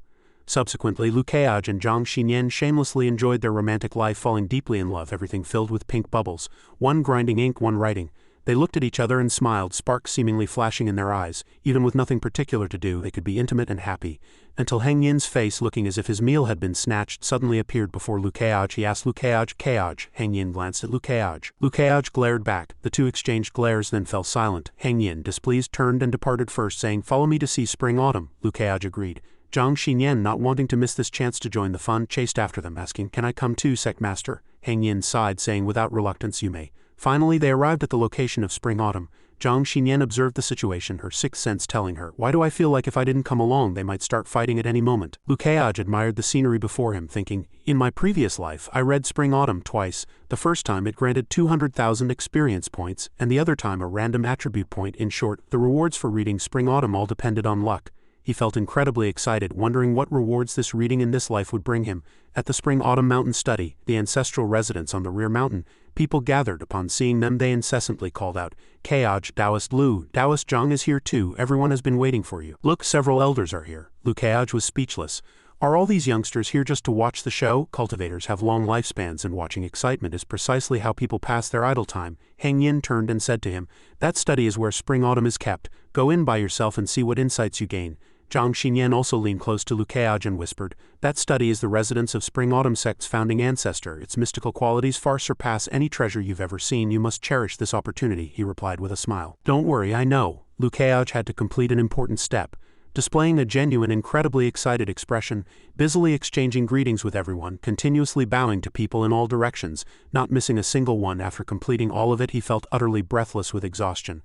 Subsequently, Liu Keaj and Zhang Xinyan shamelessly enjoyed their romantic life, falling deeply in love, everything filled with pink bubbles. One grinding ink, one writing. They looked at each other and smiled, sparks seemingly flashing in their eyes. Even with nothing particular to do, they could be intimate and happy. Until Heng Yin's face, looking as if his meal had been snatched, suddenly appeared before Liu Keaj. He asked Liu Keaj, "Keaj." Heng Yin glanced at Liu Keaj. Liu Keaj glared back. The two exchanged glares, then fell silent. Heng Yin, displeased, turned and departed first, saying, "Follow me to see Spring-Autumn." Liu Keaj agreed. Zhang Xinyan, not wanting to miss this chance to join the fun, chased after them, asking, "Can I come too, Sect Master?" Heng Yin sighed, saying, "Without reluctance, you may." Finally, they arrived at the location of Spring-Autumn. Zhang Xinyan observed the situation, her sixth sense telling her, "Why do I feel like if I didn't come along they might start fighting at any moment?" Liu Keaj admired the scenery before him, thinking, "In my previous life, I read Spring-Autumn twice. The first time it granted 200,000 experience points, and the other time a random attribute point. In short, the rewards for reading Spring-Autumn all depended on luck." He felt incredibly excited, wondering what rewards this reading in this life would bring him. At the Spring-Autumn Mountain study, the ancestral residence on the rear mountain, people gathered. Upon seeing them, they incessantly called out, "Keaj, Taoist Lu, Taoist Zhang is here too. Everyone has been waiting for you. Look, several elders are here." Liu Keaj was speechless. Are all these youngsters here just to watch the show? Cultivators have long lifespans, and watching excitement is precisely how people pass their idle time. Heng Yin turned and said to him, "That study is where Spring-Autumn is kept. Go in by yourself and see what insights you gain." Zhang Xinyan also leaned close to Liu Keaj and whispered, "That study is the residence of Spring-Autumn Sect's founding ancestor. Its mystical qualities far surpass any treasure you've ever seen. You must cherish this opportunity," he replied with a smile. "Don't worry, I know." Liu Keaj had to complete an important step. Displaying a genuine, incredibly excited expression, busily exchanging greetings with everyone, continuously bowing to people in all directions, not missing a single one. After completing all of it, he felt utterly breathless with exhaustion.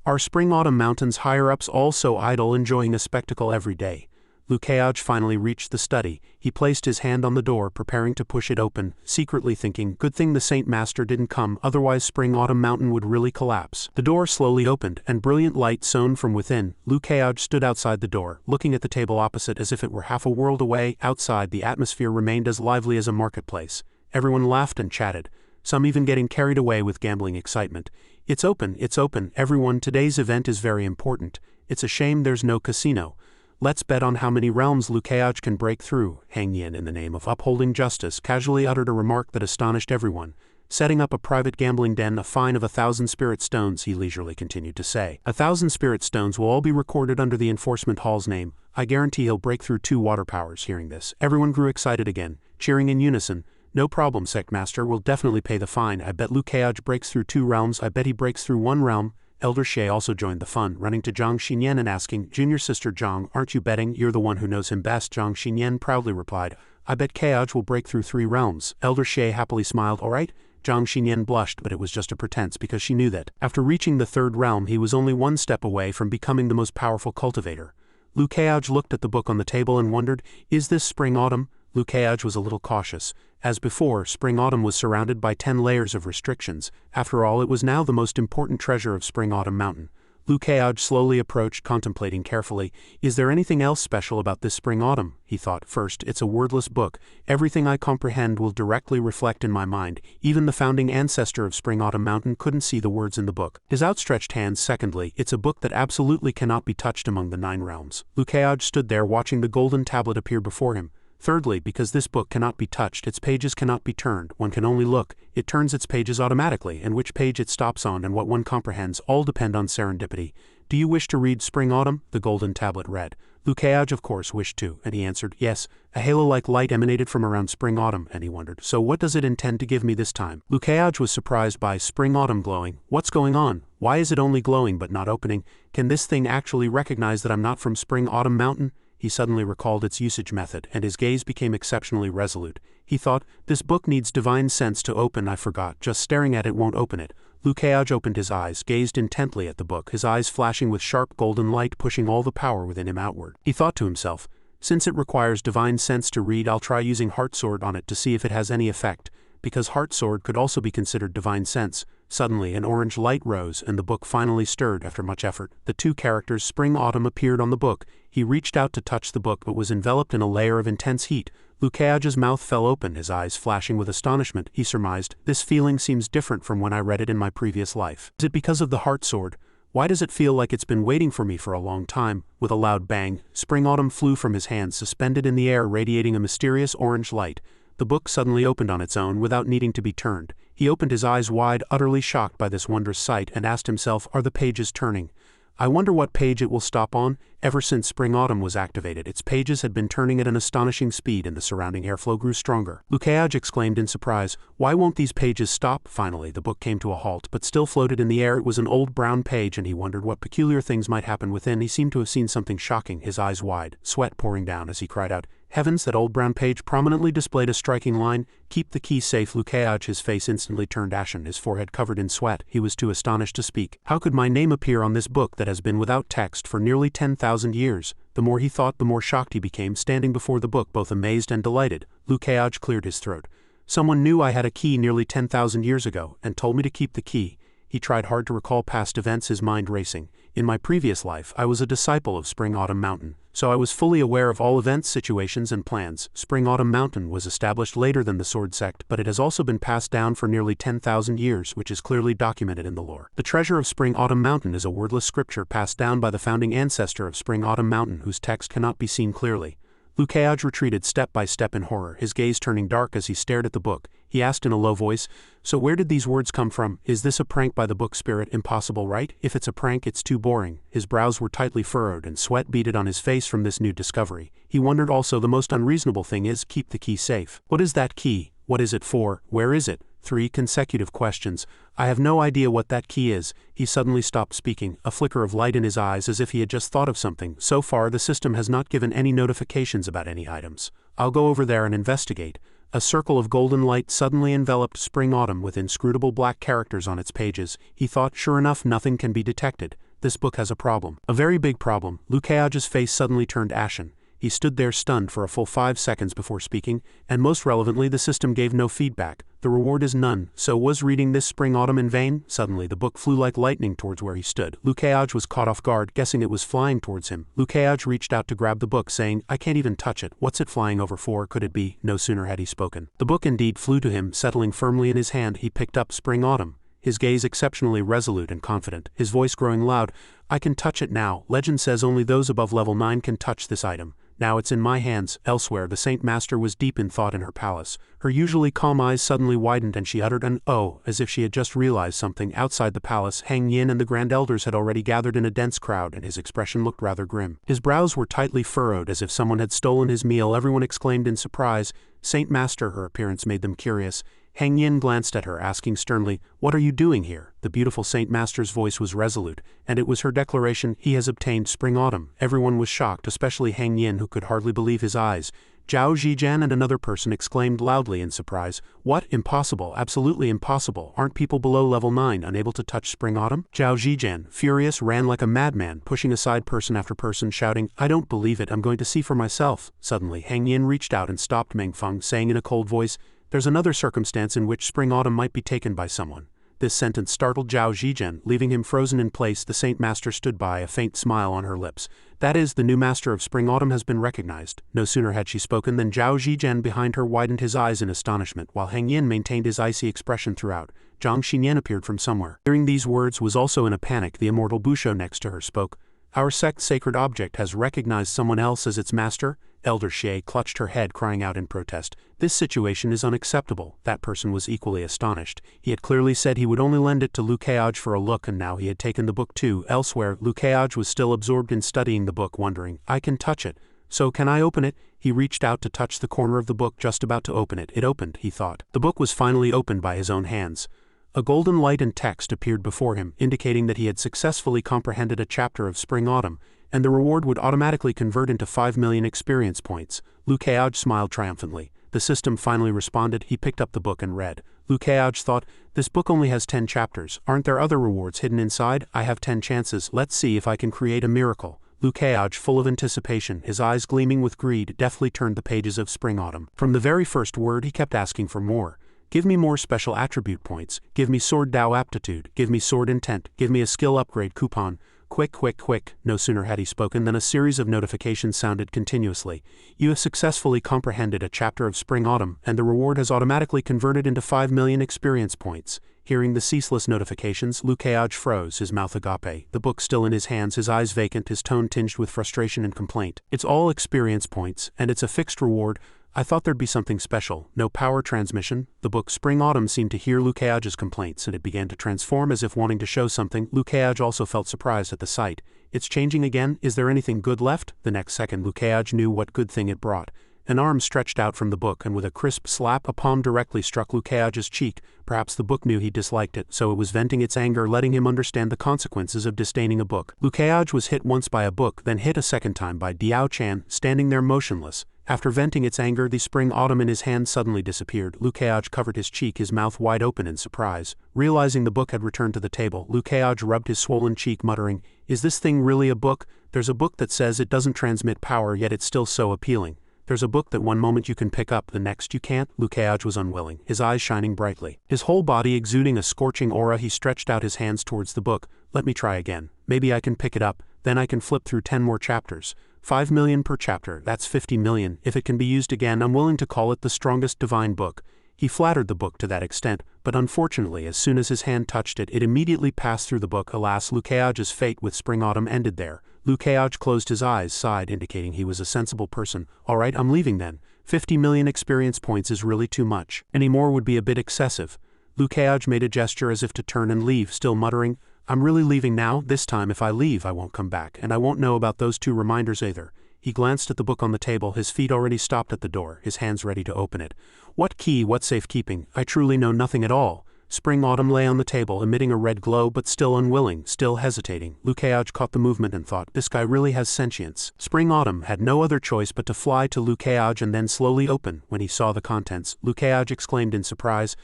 Are Spring-Autumn Mountain's higher-ups all so idle, enjoying a spectacle every day? Liu Keaj finally reached the study. He placed his hand on the door, preparing to push it open, secretly thinking, "Good thing the Saint Master didn't come, otherwise Spring-Autumn Mountain would really collapse." The door slowly opened, and brilliant light shone from within. Liu Keaj stood outside the door, looking at the table opposite as if it were half a world away. Outside, the atmosphere remained as lively as a marketplace. Everyone laughed and chatted, some even getting carried away with gambling excitement. It's open, everyone, today's event is very important. It's a shame there's no casino. Let's bet on how many realms Liu Keaj can break through." Heng Yin, in the name of upholding justice, casually uttered a remark that astonished everyone. Setting up a private gambling den, a fine of 1,000 spirit stones, he leisurely continued to say. 1,000 spirit stones will all be recorded under the enforcement hall's name. I guarantee he'll break through 2 water powers. Hearing this, everyone grew excited again, cheering in unison. No problem, Sect Master, we'll definitely pay the fine. I bet Liu Keaj breaks through 2 realms. I bet he breaks through 1 realm. Elder Shay also joined the fun, running to Zhang Xinyan and asking, Junior Sister Zhang, aren't you betting? You're the one who knows him best. Zhang Xinyan proudly replied, I bet Keaj will break through 3 realms. Elder Shay happily smiled. All right. Zhang Xinyan blushed, but it was just a pretense because she knew that, after reaching the 3rd realm, he was only 1 step away from becoming the most powerful cultivator. Liu Keaj looked at the book on the table and wondered, is this Spring-Autumn? Liu Keaj was a little cautious. As before, Spring-Autumn was surrounded by 10 layers of restrictions. After all, it was now the most important treasure of Spring-Autumn Mountain. Liu Keaj slowly approached, contemplating carefully. Is there anything else special about this Spring-Autumn? He thought. First, it's a wordless book. Everything I comprehend will directly reflect in my mind. Even the founding ancestor of Spring-Autumn Mountain couldn't see the words in the book. His outstretched hands. Secondly, it's a book that absolutely cannot be touched among the 9 realms. Liu Keaj stood there watching the golden tablet appear before him. Thirdly, because this book cannot be touched, its pages cannot be turned, one can only look. It turns its pages automatically, and which page it stops on and what one comprehends all depend on serendipity. Do you wish to read Spring-Autumn? The golden tablet read. Liu Keaj of course wished to, and he answered, yes. A halo-like light emanated from around Spring-Autumn, and he wondered, so what does it intend to give me this time? Liu Keaj was surprised by Spring-Autumn glowing. What's going on? Why is it only glowing but not opening? Can this thing actually recognize that I'm not from Spring-Autumn Mountain? He suddenly recalled its usage method, and his gaze became exceptionally resolute. He thought, this book needs divine sense to open. I forgot, just staring at it won't open it. Liu Keaj opened his eyes, gazed intently at the book, his eyes flashing with sharp golden light, pushing all the power within him outward. He thought to himself, since it requires divine sense to read, I'll try using Heart Sword on it to see if it has any effect, because Heart Sword could also be considered divine sense. Suddenly, an orange light rose, and the book finally stirred after much effort. The 2 characters Spring-Autumn appeared on the book. He reached out to touch the book but was enveloped in a layer of intense heat. Liu Keaj's mouth fell open, his eyes flashing with astonishment. He surmised, this feeling seems different from when I read it in my previous life. Is it because of the Heart Sword? Why does it feel like it's been waiting for me for a long time? With a loud bang, Spring-Autumn flew from his hands, suspended in the air, radiating a mysterious orange light. The book suddenly opened on its own without needing to be turned. He opened his eyes wide, utterly shocked by this wondrous sight, and asked himself, are the pages turning? I wonder what page it will stop on. Ever since Spring-Autumn was activated, its pages had been turning at an astonishing speed, and the surrounding airflow grew stronger. Liu Keaj exclaimed in surprise, why won't these pages stop? Finally, the book came to a halt, but still floated in the air. It was an old brown page, and he wondered what peculiar things might happen within. He seemed to have seen something shocking, his eyes wide, sweat pouring down as he cried out, heavens, that old brown page prominently displayed a striking line, keep the key safe. Liu Keaj, his face instantly turned ashen, his forehead covered in sweat. He was too astonished to speak. How could my name appear on this book that has been without text for nearly 10,000 years? The more he thought, the more shocked he became, standing before the book, both amazed and delighted. Liu Keaj cleared his throat. Someone knew I had a key nearly 10,000 years ago, and told me to keep the key. He tried hard to recall past events, his mind racing. In my previous life, I was a disciple of Spring-Autumn Mountain, so I was fully aware of all events, situations, and plans. Spring-Autumn Mountain was established later than the Sword Sect, but it has also been passed down for nearly 10,000 years, which is clearly documented in the lore. The treasure of Spring-Autumn Mountain is a wordless scripture passed down by the founding ancestor of Spring-Autumn Mountain, whose text cannot be seen clearly. Liu Keaj retreated step by step in horror, his gaze turning dark as he stared at the book. He asked in a low voice, so where did these words come from? Is this a prank by the book spirit? Impossible, right? If it's a prank, it's too boring. His brows were tightly furrowed and sweat beaded on his face from this new discovery. He wondered also, the most unreasonable thing is, keep the key safe. What is that key? What is it for? Where is it? 3 consecutive questions. I have no idea what that key is. He suddenly stopped speaking, a flicker of light in his eyes as if he had just thought of something. So far, the system has not given any notifications about any items. I'll go over there and investigate. A circle of golden light suddenly enveloped Spring-Autumn with inscrutable black characters on its pages. He thought, sure enough, nothing can be detected. This book has a problem. A very big problem. Liu Keaj's face suddenly turned ashen. He stood there stunned for a full 5 seconds before speaking, and most relevantly, the system gave no feedback. The reward is none. So was reading this Spring-Autumn in vain? Suddenly the book flew like lightning towards where he stood. Liu Keaj was caught off guard, guessing it was flying towards him. Liu Keaj reached out to grab the book, saying, I can't even touch it. What's it flying over for? Could it be? No sooner had he spoken. The book indeed flew to him, settling firmly in his hand. He picked up Spring-Autumn, his gaze exceptionally resolute and confident, his voice growing loud. I can touch it now. Legend says only those above level 9 can touch this item. Now it's in my hands. Elsewhere, the Saint Master was deep in thought in her palace. Her usually calm eyes suddenly widened and she uttered an "oh," as if she had just realized something. Outside the palace, Hang Yin and the Grand Elders had already gathered in a dense crowd, and his expression looked rather grim. His brows were tightly furrowed as if someone had stolen his meal. Everyone exclaimed in surprise. Saint Master, her appearance made them curious. Hang Yin glanced at her, asking sternly, "What are you doing here?" The beautiful Saint Master's voice was resolute, and it was her declaration, "He has obtained spring-autumn." Everyone was shocked, especially Hang Yin, who could hardly believe his eyes. Zhao Zhijian and another person exclaimed loudly in surprise, "What? Impossible, absolutely impossible. Aren't people below level 9 unable to touch spring-autumn?" Zhao Zhijian, furious, ran like a madman, pushing aside person after person, shouting, "I don't believe it, I'm going to see for myself." Suddenly, Hang Yin reached out and stopped Meng Feng, saying in a cold voice, "There's another circumstance in which spring-autumn might be taken by someone." This sentence startled Zhao Zhijian, leaving him frozen in place. The Saint Master stood by, a faint smile on her lips. "That is, the new master of spring-autumn has been recognized." No sooner had she spoken than Zhao Zhijian behind her widened his eyes in astonishment, while Hang Yin maintained his icy expression throughout. Zhang Xinyan appeared from somewhere. Hearing these words, was also in a panic. The immortal Busho next to her spoke. "Our sect's sacred object has recognized someone else as its master?" Elder Xie clutched her head, crying out in protest. "This situation is unacceptable." That person was equally astonished. He had clearly said he would only lend it to Lu Keaj for a look, and now he had taken the book too. Elsewhere, Lu Keaj was still absorbed in studying the book, wondering, "I can touch it. So can I open it?" He reached out to touch the corner of the book, just about to open it. It opened, he thought. The book was finally opened by his own hands. A golden light and text appeared before him, indicating that he had successfully comprehended a chapter of Spring-Autumn, and the reward would automatically convert into 5 million experience points. Lu Keaj smiled triumphantly. The system finally responded. He picked up the book and read. Lu Keaj thought, "This book only has 10 chapters. Aren't there other rewards hidden inside? I have 10 chances. Let's see if I can create a miracle." Lu Keaj, full of anticipation, his eyes gleaming with greed, deftly turned the pages of Spring-Autumn. From the very first word, he kept asking for more. "Give me more special attribute points. Give me sword Dao aptitude. Give me sword intent. Give me a skill upgrade coupon. Quick, quick, quick." No sooner had he spoken than a series of notifications sounded continuously. "You have successfully comprehended a chapter of Spring-Autumn, and the reward has automatically converted into 5 million experience points." Hearing the ceaseless notifications, Lu Keaj froze, his mouth agape, the book still in his hands, his eyes vacant, his tone tinged with frustration and complaint. "It's all experience points, and it's a fixed reward. I thought there'd be something special. No power transmission." The book Spring-Autumn seemed to hear Lu Keaj's complaints, and it began to transform as if wanting to show something. Lu Keaj also felt surprised at the sight. "It's changing again? Is there anything good left?" The next second Lu Keaj knew what good thing it brought. An arm stretched out from the book, and with a crisp slap, a palm directly struck Lu Keaj's cheek. Perhaps the book knew he disliked it, so it was venting its anger, letting him understand the consequences of disdaining a book. Lu Keaj was hit once by a book, then hit a second time by Diao Chan, standing there motionless. After venting its anger, the Spring-Autumn in his hand suddenly disappeared. Lu Keaj covered his cheek, his mouth wide open in surprise. Realizing the book had returned to the table, Lu Keaj rubbed his swollen cheek, muttering, "Is this thing really a book? There's a book that says it doesn't transmit power, yet it's still so appealing. There's a book that one moment you can pick up, the next you can't." Lu Keaj was unwilling, his eyes shining brightly. His whole body exuding a scorching aura, he stretched out his hands towards the book. "Let me try again. Maybe I can pick it up, then I can flip through 10 more chapters. 5 million per chapter, that's 50 million. If it can be used again, I'm willing to call it the strongest divine book." He flattered the book to that extent, but unfortunately as soon as his hand touched it, it immediately passed through the book. Alas, Lu Keaj's fate with Spring-Autumn ended there. Lu Keaj closed his eyes, sighed, indicating he was a sensible person. "All right, I'm leaving then. 50 million experience points is really too much. Any more would be a bit excessive." Lu Keaj made a gesture as if to turn and leave, still muttering, "I'm really leaving now. This time if I leave I won't come back, and I won't know about those 2 reminders either." He glanced at the book on the table, his feet already stopped at the door, his hands ready to open it. "What key, what safekeeping? I truly know nothing at all." Spring-Autumn lay on the table, emitting a red glow, but still unwilling, still hesitating. Lu Keaj caught the movement and thought, "This guy really has sentience." Spring-Autumn had no other choice but to fly to Lu Keaj and then slowly open. When he saw the contents, Lu Keaj exclaimed in surprise,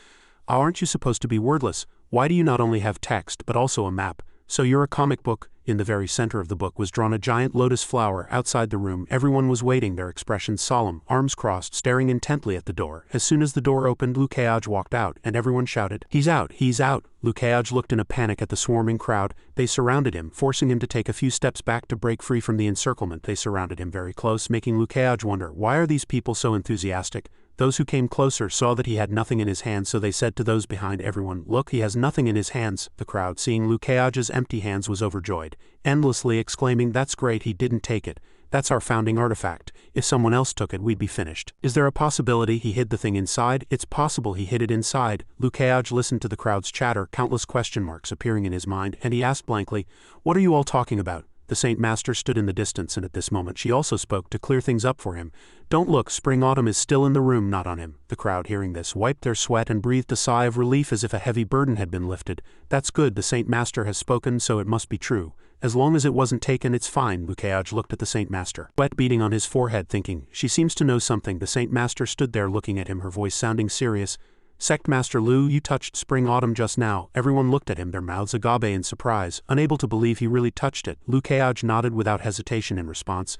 "Aren't you supposed to be wordless? Why do you not only have text, but also a map? So you're a comic book?" In the very center of the book was drawn a giant lotus flower. Outside the room, everyone was waiting, their expressions solemn, arms crossed, staring intently at the door. As soon as the door opened, Lu Keaj walked out, and everyone shouted, "He's out! He's out!" Lu Keaj looked in a panic at the swarming crowd. They surrounded him, forcing him to take a few steps back to break free from the encirclement. They surrounded him very close, making Lu Keaj wonder, why are these people so enthusiastic? Those who came closer saw that he had nothing in his hands, so they said to those behind everyone, "Look, he has nothing in his hands." The crowd, seeing Lu Keaj's empty hands, was overjoyed, endlessly exclaiming, "That's great, he didn't take it." That's our founding artifact. If someone else took it, we'd be finished. Is there a possibility he hid the thing inside? It's possible he hid it inside. Liu Kai'aj listened to the crowd's chatter, countless question marks appearing in his mind, and he asked blankly, "What are you all talking about?" The Saint Master stood in the distance, and at this moment she also spoke to clear things up for him. "Don't look, Spring Autumn is still in the room, not on him." The crowd, hearing this, wiped their sweat and breathed a sigh of relief as if a heavy burden had been lifted. "That's good, the Saint Master has spoken, so it must be true. As long as it wasn't taken, it's fine." Liu Kai'aj looked at the Saint Master, sweat beading on his forehead, thinking, she seems to know something. The Saint Master stood there looking at him, her voice sounding serious. "Sect Master Liu, you touched Spring Autumn just now." Everyone looked at him, their mouths agape in surprise, unable to believe he really touched it. Liu Kai'aj nodded without hesitation in response.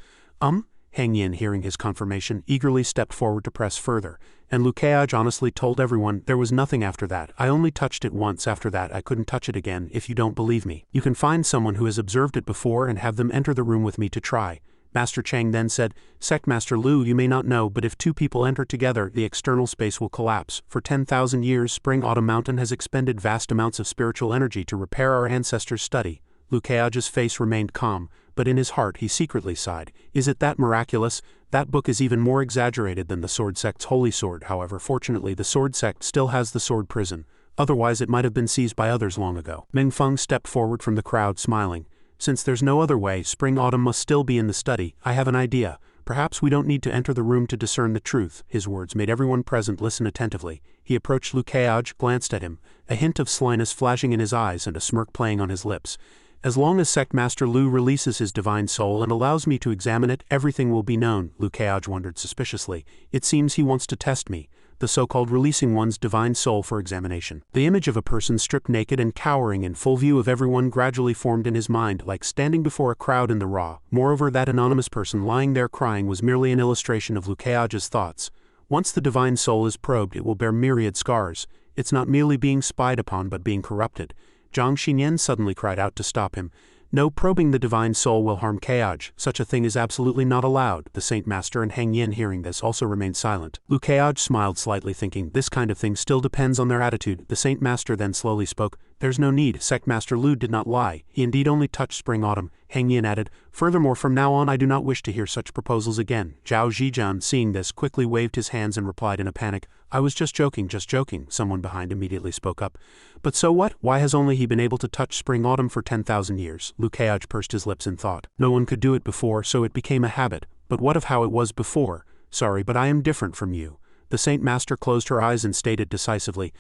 Hang Yin, hearing his confirmation, eagerly stepped forward to press further, and Liu Kai'aj honestly told everyone, "There was nothing after that. I only touched it once. After that I couldn't touch it again. If you don't believe me, you can find someone who has observed it before and have them enter the room with me to try." Master Chang then said, "Sect Master Liu, you may not know, but if two people enter together, the external space will collapse. For 10,000 years, Spring Autumn Mountain has expended vast amounts of spiritual energy to repair our ancestors' study." Liu Kai'aj's face remained calm, but in his heart he secretly sighed. Is it that miraculous? That book is even more exaggerated than the Sword Sect's holy sword. However, fortunately the Sword Sect still has the sword prison. Otherwise it might have been seized by others long ago. Ming Feng stepped forward from the crowd, smiling. "Since there's no other way, Spring Autumn must still be in the study. I have an idea. Perhaps we don't need to enter the room to discern the truth." His words made everyone present listen attentively. He approached Liu Kai'aj, glanced at him, a hint of slyness flashing in his eyes and a smirk playing on his lips. "As long as Sect Master Liu releases his divine soul and allows me to examine it, everything will be known." Liu Kai'aj wondered suspiciously. "It seems he wants to test me." The so-called releasing one's divine soul for examination. The image of a person stripped naked and cowering in full view of everyone gradually formed in his mind, like standing before a crowd in the raw. Moreover, that anonymous person lying there crying was merely an illustration of Liu Kai'aj's thoughts. Once the divine soul is probed, it will bear myriad scars. It's not merely being spied upon but being corrupted. Zhang Xinyan suddenly cried out to stop him. "No, probing the divine soul will harm Kai'aj. Such a thing is absolutely not allowed." The Saint Master and Hang Yin, hearing this, also remained silent. Liu Kai'aj smiled slightly, thinking, this kind of thing still depends on their attitude. The Saint Master then slowly spoke. "There's no need. Sect Master Liu did not lie. He indeed only touched Spring Autumn." Hang Yin added, "Furthermore, from now on I do not wish to hear such proposals again." Zhao Zhijian, seeing this, quickly waved his hands and replied in a panic, "I was just joking, just joking." Someone behind immediately spoke up. "But so what? Why has only he been able to touch Spring Autumn for 10,000 years? Liu Kai'aj pursed his lips in thought. "No one could do it before, so it became a habit. But what of how it was before? Sorry, but I am different from you." The Saint Master closed her eyes and stated decisively,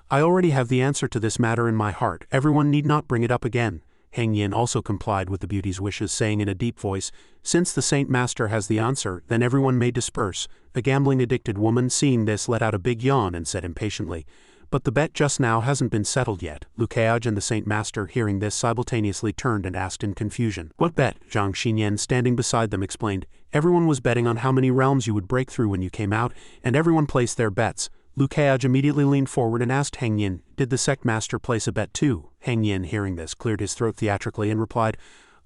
"I already have the answer to this matter in my heart. Everyone need not bring it up again." Hang Yin also complied with the beauty's wishes, saying in a deep voice, "Since the Saint Master has the answer, then everyone may disperse." A gambling-addicted woman, seeing this, let out a big yawn and said impatiently, "But the bet just now hasn't been settled yet." Liu Kai'aj and the Saint Master, hearing this, simultaneously turned and asked in confusion. "What bet?" Zhang Xinyan, standing beside them, explained. "Everyone was betting on how many realms you would break through when you came out, and everyone placed their bets." Liu Kai'aj immediately leaned forward and asked Hang Yin, "Did the Sect Master place a bet too?" Hang Yin, hearing this, cleared his throat theatrically and replied,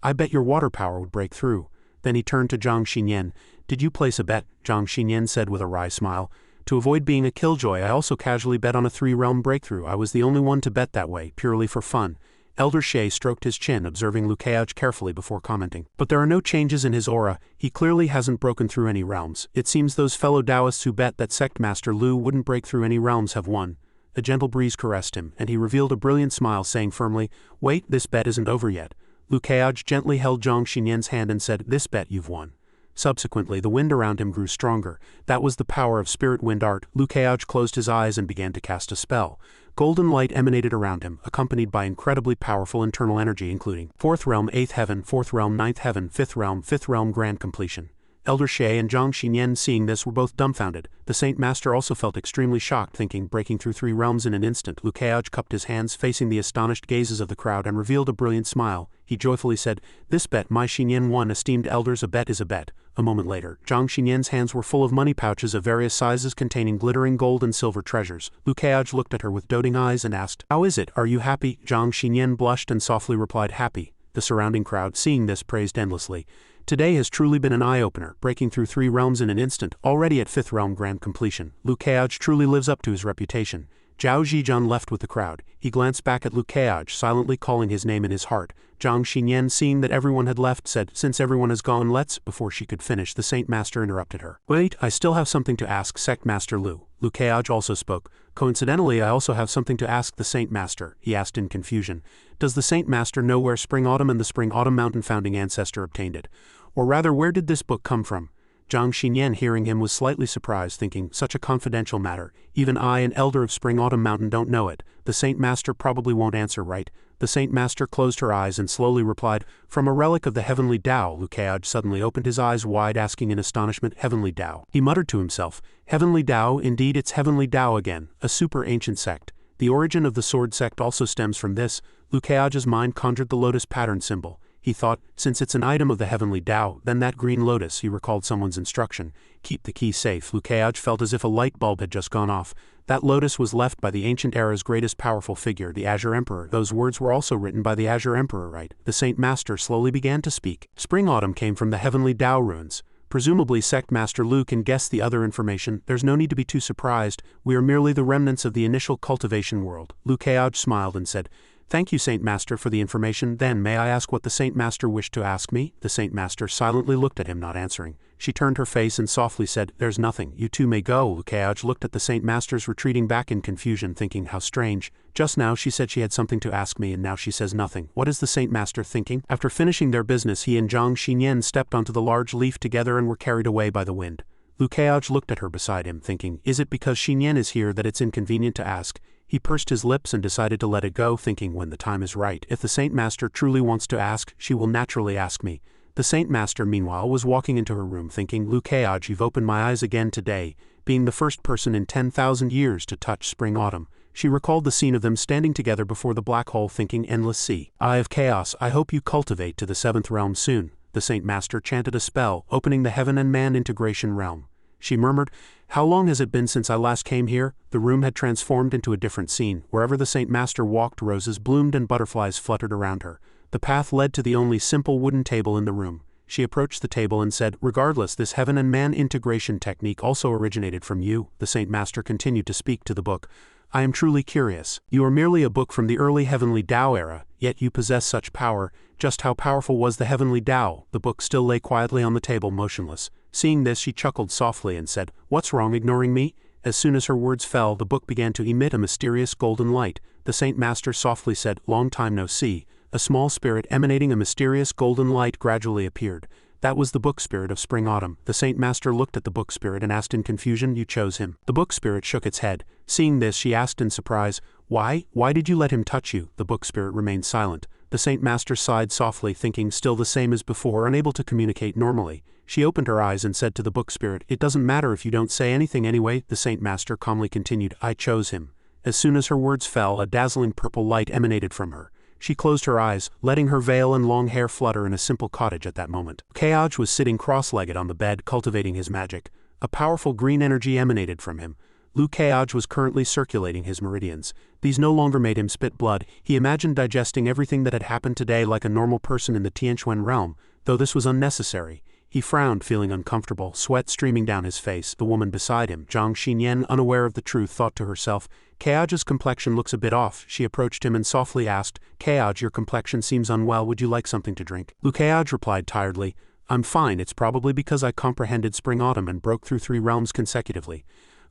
"I bet your water power would break through." Then he turned to Zhang Xinyan. "Did you place a bet?" Zhang Xinyan said with a wry smile. "To avoid being a killjoy, I also casually bet on a 3-realm breakthrough. I was the only one to bet that way, purely for fun." Elder Shay stroked his chin, observing Liu Kai'aj carefully before commenting. "But there are no changes in his aura. He clearly hasn't broken through any realms. It seems those fellow Taoists who bet that Sect Master Liu wouldn't break through any realms have won." A gentle breeze caressed him, and he revealed a brilliant smile, saying firmly, "Wait, this bet isn't over yet." Liu Kai'aj gently held Zhang Xinyan's hand and said, "This bet you've won." Subsequently, the wind around him grew stronger. That was the power of spirit wind art. Liu Kai'aj closed his eyes and began to cast a spell. Golden light emanated around him, accompanied by incredibly powerful internal energy, including 4th realm, 8th heaven, 4th realm, 9th heaven, 5th realm, grand completion. Elder Shay and Zhang Xinyan, seeing this, were both dumbfounded. The Saint Master also felt extremely shocked, thinking, breaking through 3 realms in an instant. Liu Kai'aj cupped his hands, facing the astonished gazes of the crowd, and revealed a brilliant smile. He joyfully said, "This bet my Xinyan won. Esteemed elders, a bet is a bet." A moment later, Zhang Xinyan's hands were full of money pouches of various sizes containing glittering gold and silver treasures. Liu Kai'aj looked at her with doting eyes and asked, "How is it? Are you happy?" Zhang Xinyan blushed and softly replied, "Happy." The surrounding crowd, seeing this, praised endlessly. "Today has truly been an eye-opener, breaking through 3 realms in an instant, already at 5th realm grand completion. Liu Kai'aj truly lives up to his reputation." Zhao Zhijian left with the crowd. He glanced back at Liu Kai'aj, silently calling his name in his heart. Zhang Xinyan, seeing that everyone had left, said, "Since everyone has gone, let's—" Before she could finish, the Saint Master interrupted her. "Wait, I still have something to ask Sect Master Lu." Lu Keaj also spoke. "Coincidentally, I also have something to ask the Saint Master," he asked in confusion. "Does the Saint Master know where Spring Autumn and the Spring Autumn Mountain founding ancestor obtained it? Or rather, where did this book come from?" Zhang Xinyan, hearing him, was slightly surprised, thinking, "Such a confidential matter. Even I, an elder of Spring Autumn Mountain, don't know it. The Saint Master probably won't answer, right?" The Saint Master closed her eyes and slowly replied, "From a relic of the Heavenly Tao." Lu Keaj suddenly opened his eyes wide, asking in astonishment, "Heavenly Tao?" He muttered to himself, "Heavenly Tao, indeed it's Heavenly Tao again, a super ancient sect. The origin of the Sword Sect also stems from this." Lu Keaj's mind conjured the lotus pattern symbol. He thought, since it's an item of the Heavenly Tao, then that green lotus. He recalled someone's instruction, "Keep the key safe." Lu Keaj felt as if a light bulb had just gone off. That lotus was left by the ancient era's greatest powerful figure, the Azure Emperor. Those words were also written by the Azure Emperor, right? The Saint Master slowly began to speak. Spring Autumn came from the Heavenly Tao ruins. Presumably Sect Master Lu can guess the other information. There's no need to be too surprised. We are merely the remnants of the initial cultivation world. Lu Keaj smiled and said, "Thank you, Saint Master, for the information. Then, may I ask what the Saint Master wished to ask me?" The Saint Master silently looked at him, not answering. She turned her face and softly said, "There's nothing. You two may go." Lu Keaj looked at the Saint Masters retreating back in confusion, thinking, how strange. Just now she said she had something to ask me, and now she says nothing. What is the Saint Master thinking? After finishing their business, he and Zhang Xinyan stepped onto the large leaf together and were carried away by the wind. Lu Keaj looked at her beside him, thinking, is it because Xinyan is here that it's inconvenient to ask? He pursed his lips and decided to let it go, thinking, when the time is right, if the Saint Master truly wants to ask, she will naturally ask me. The Saint Master, meanwhile, was walking into her room, thinking, Lu Keaj, you've opened my eyes again today, being the first person in 10,000 years to touch Spring Autumn. She recalled the scene of them standing together before the black hole, thinking, endless sea. Eye of Chaos, I hope you cultivate to the 7th realm soon. The Saint Master chanted a spell, opening the heaven and man integration realm. She murmured, how long has it been since I last came here? The room had transformed into a different scene. Wherever the Saint Master walked, roses bloomed and butterflies fluttered around her. The path led to the only simple wooden table in the room. She approached the table and said, regardless, this heaven and man integration technique also originated from you. The Saint Master continued to speak to the book. I am truly curious. You are merely a book from the early Heavenly Tao era, yet you possess such power. Just how powerful was the Heavenly Tao? The book still lay quietly on the table, motionless. Seeing this, she chuckled softly and said, what's wrong, ignoring me? As soon as her words fell, the book began to emit a mysterious golden light. The Saint Master softly said, long time no see. A small spirit emanating a mysterious golden light gradually appeared. That was the book spirit of Spring Autumn. The Saint Master looked at the book spirit and asked in confusion, you chose him. The book spirit shook its head. Seeing this, she asked in surprise, why did you let him touch you? The book spirit remained silent. The Saint Master sighed softly, thinking, still the same as before, unable to communicate normally. She opened her eyes and said to the book spirit, it doesn't matter if you don't say anything anyway. The Saint Master calmly continued, I chose him. As soon as her words fell, a dazzling purple light emanated from her. She closed her eyes, letting her veil and long hair flutter in a simple cottage at that moment. Keaj was sitting cross-legged on the bed, cultivating his magic. A powerful green energy emanated from him. Lu Keaj was currently circulating his meridians. These no longer made him spit blood. He imagined digesting everything that had happened today like a normal person in the Tianquan realm, though this was unnecessary. He frowned, feeling uncomfortable, sweat streaming down his face. The woman beside him, Zhang Xinyan, unaware of the truth, thought to herself, Keaj's complexion looks a bit off. She approached him and softly asked, Keaj, your complexion seems unwell, would you like something to drink? Lu Keaj replied tiredly, I'm fine, it's probably because I comprehended Spring Autumn and broke through 3 realms consecutively.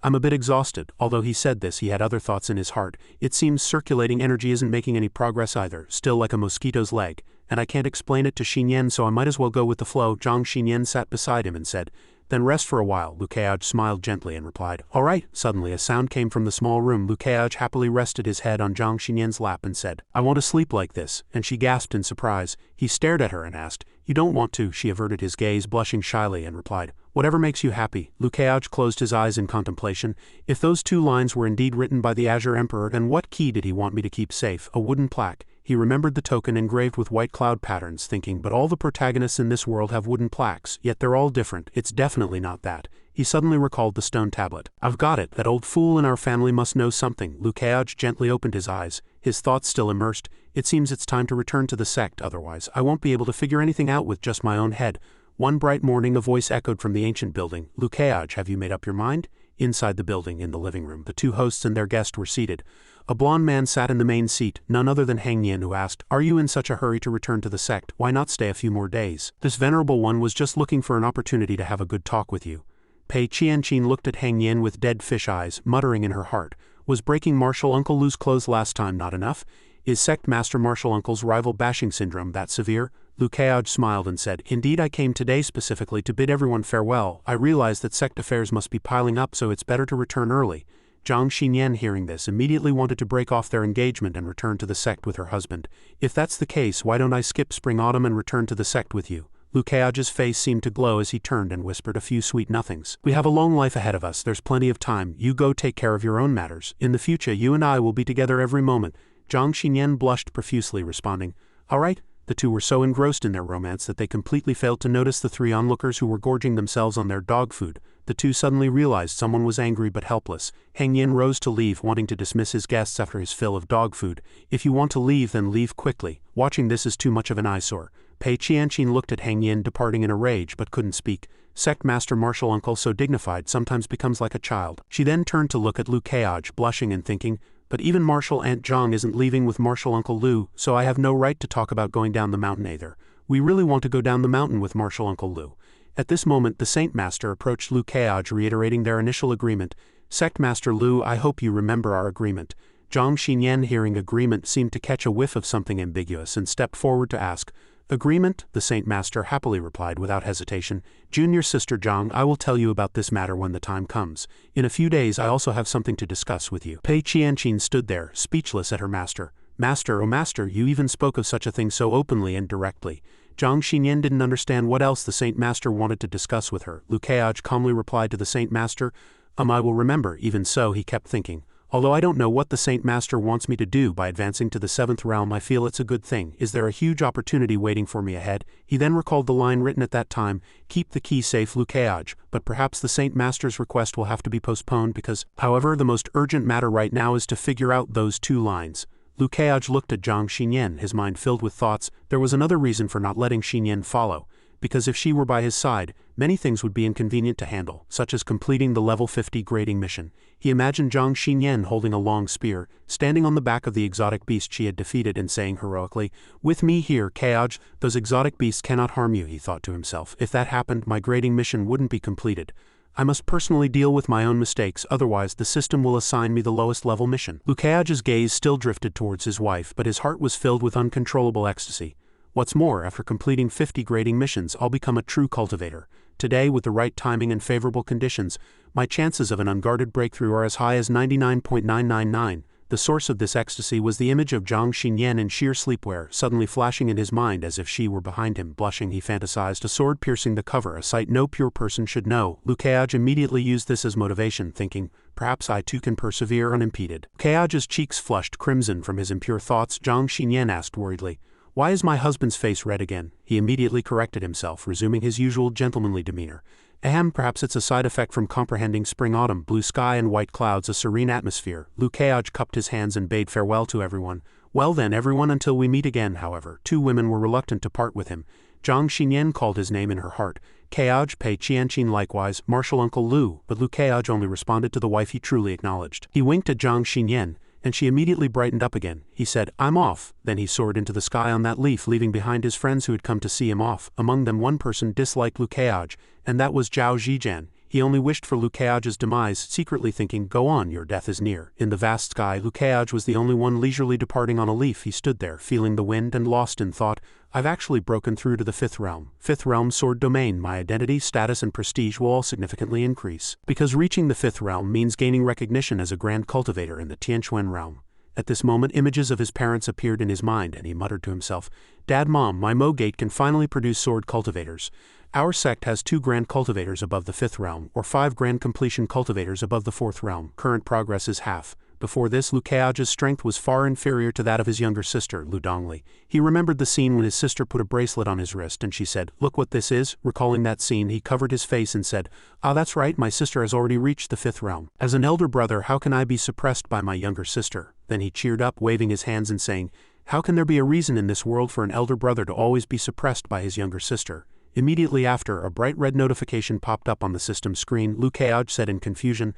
I'm a bit exhausted. Although he said this, he had other thoughts in his heart. It seems circulating energy isn't making any progress either, still like a mosquito's leg, and I can't explain it to Xinyan, so I might as well go with the flow. Zhang Xinyan sat beside him and said, then rest for a while. Lu Keaj smiled gently and replied, all right. Suddenly a sound came from the small room. Lu Keaj happily rested his head on Zhang Xinyan's lap and said, I want to sleep like this, and she gasped in surprise. He stared at her and asked, you don't want to? She averted his gaze, blushing shyly, and replied, whatever makes you happy. Lu Keaj closed his eyes in contemplation. If those 2 lines were indeed written by the Azure Emperor, then what key did he want me to keep safe? A wooden plaque. He remembered the token engraved with white cloud patterns, thinking, but all the protagonists in this world have wooden plaques, yet they're all different. It's definitely not that. He suddenly recalled the stone tablet. I've got it. That old fool in our family must know something. Lu Keaj gently opened his eyes, his thoughts still immersed. It seems it's time to return to the sect, otherwise I won't be able to figure anything out with just my own head. One bright morning a voice echoed from the ancient building. Lu Keaj, have you made up your mind? Inside the building, in the living room, the two hosts and their guest were seated. A blond man sat in the main seat, none other than Hang Yin, who asked, "Are you in such a hurry to return to the sect? Why not stay a few more days?" This venerable one was just looking for an opportunity to have a good talk with you. Pei Qianqin looked at Hang Yin with dead fish eyes, muttering in her heart, "Was breaking Martial Uncle Lu's clothes last time not enough? Is Sect Master Martial Uncle's rival bashing syndrome that severe?" Lu Keaj smiled and said, "Indeed, I came today specifically to bid everyone farewell. I realize that sect affairs must be piling up, so it's better to return early." Zhang Xinyan, hearing this, immediately wanted to break off their engagement and return to the sect with her husband. "If that's the case, why don't I skip spring-autumn and return to the sect with you?" Lu Keaj's face seemed to glow as he turned and whispered a few sweet nothings. "We have a long life ahead of us, there's plenty of time. You go take care of your own matters. In the future, you and I will be together every moment." Zhang Xinyan blushed profusely, responding, "All right." The two were so engrossed in their romance that they completely failed to notice the three onlookers who were gorging themselves on their dog food. The two suddenly realized someone was angry but helpless. Hang Yin rose to leave, wanting to dismiss his guests after his fill of dog food. "If you want to leave, then leave quickly. Watching this is too much of an eyesore." Pei Qianqin looked at Hang Yin departing in a rage but couldn't speak. Sect Master Martial Uncle, so dignified, sometimes becomes like a child. She then turned to look at Lu Keaj, blushing and thinking, "But even Martial Aunt Zhang isn't leaving with Martial Uncle Lu, so I have no right to talk about going down the mountain either. We really want to go down the mountain with Martial Uncle Lu." At this moment, the Saint Master approached Lu Keaj, reiterating their initial agreement. "Sect Master Lu, I hope you remember our agreement." Zhang Xinyan, hearing agreement, seemed to catch a whiff of something ambiguous and stepped forward to ask, "Agreement?" The Saint Master happily replied without hesitation, "Junior Sister Zhang, I will tell you about this matter when the time comes. In a few days I also have something to discuss with you." Pei Qianqin stood there, speechless at her master. "Master, oh master, you even spoke of such a thing so openly and directly." Zhang Xinyan didn't understand what else the Saint Master wanted to discuss with her. Lu Keaj calmly replied to the Saint Master, I will remember." Even so, he kept thinking, "Although I don't know what the Saint Master wants me to do by advancing to the 7th realm, I feel it's a good thing. Is there a huge opportunity waiting for me ahead?" He then recalled the line written at that time, "Keep the key safe, Lu Keaj," but perhaps the Saint Master's request will have to be postponed because, however, the most urgent matter right now is to figure out those two lines. Lu Keaj looked at Zhang Xinyan, his mind filled with thoughts. There was another reason for not letting Xinyan follow, because if she were by his side, many things would be inconvenient to handle, such as completing the level 50 grading mission. He imagined Zhang Xinyan holding a long spear, standing on the back of the exotic beast she had defeated and saying heroically, "With me here, Keaj, those exotic beasts cannot harm you," he thought to himself. "If that happened, my grading mission wouldn't be completed. I must personally deal with my own mistakes, otherwise the system will assign me the lowest level mission." Lu Keaj's gaze still drifted towards his wife, but his heart was filled with uncontrollable ecstasy. "What's more, after completing 50 grading missions, I'll become a true cultivator. Today, with the right timing and favorable conditions, my chances of an unguarded breakthrough are as high as 99.999. The source of this ecstasy was the image of Zhang Xinyan in sheer sleepwear, suddenly flashing in his mind as if she were behind him. Blushing, he fantasized a sword piercing the cover, a sight no pure person should know. Lu Keaj immediately used this as motivation, thinking, "Perhaps I too can persevere unimpeded." Keaj's cheeks flushed crimson from his impure thoughts. Zhang Xinyan asked worriedly, "Why is my husband's face red again?" He immediately corrected himself, resuming his usual gentlemanly demeanor. Perhaps it's a side effect from comprehending spring-autumn, blue sky and white clouds, a serene atmosphere." Lu Keaj cupped his hands and bade farewell to everyone. "Well then, everyone, until we meet again." However, two women were reluctant to part with him. Zhang Xinyan called his name in her heart. Keaj, Pei Qianqin likewise, Martial Uncle Lu, but Lu Keaj only responded to the wife he truly acknowledged. He winked at Zhang Xinyan, and she immediately brightened up again. He said, "I'm off." Then he soared into the sky on that leaf, leaving behind his friends who had come to see him off. Among them one person disliked Lu Keaj, and that was Zhao Zhijian. He only wished for Lu Keaj's demise, secretly thinking, "Go on, your death is near." In the vast sky, Lu Keaj was the only one leisurely departing on a leaf. He stood there, feeling the wind and lost in thought. "I've actually broken through to the 5th realm. 5th realm sword domain. My identity, status and prestige will all significantly increase. Because reaching the 5th realm means gaining recognition as a grand cultivator in the Tianquan realm." At this moment, images of his parents appeared in his mind, and he muttered to himself, "Dad, Mom, my Mo Gate can finally produce sword cultivators. Our sect has 2 grand cultivators above the 5th realm, or 5 grand completion cultivators above the 4th realm. Current progress is half." Before this, Lu Keaj's strength was far inferior to that of his younger sister, Lu Dongli. He remembered the scene when his sister put a bracelet on his wrist and she said, "Look what this is." Recalling that scene, he covered his face and said, "Ah, that's right, my sister has already reached the 5th realm. As an elder brother, how can I be suppressed by my younger sister?" Then he cheered up, waving his hands and saying, "How can there be a reason in this world for an elder brother to always be suppressed by his younger sister?" Immediately after, a bright red notification popped up on the system screen. Liu Keaj said in confusion,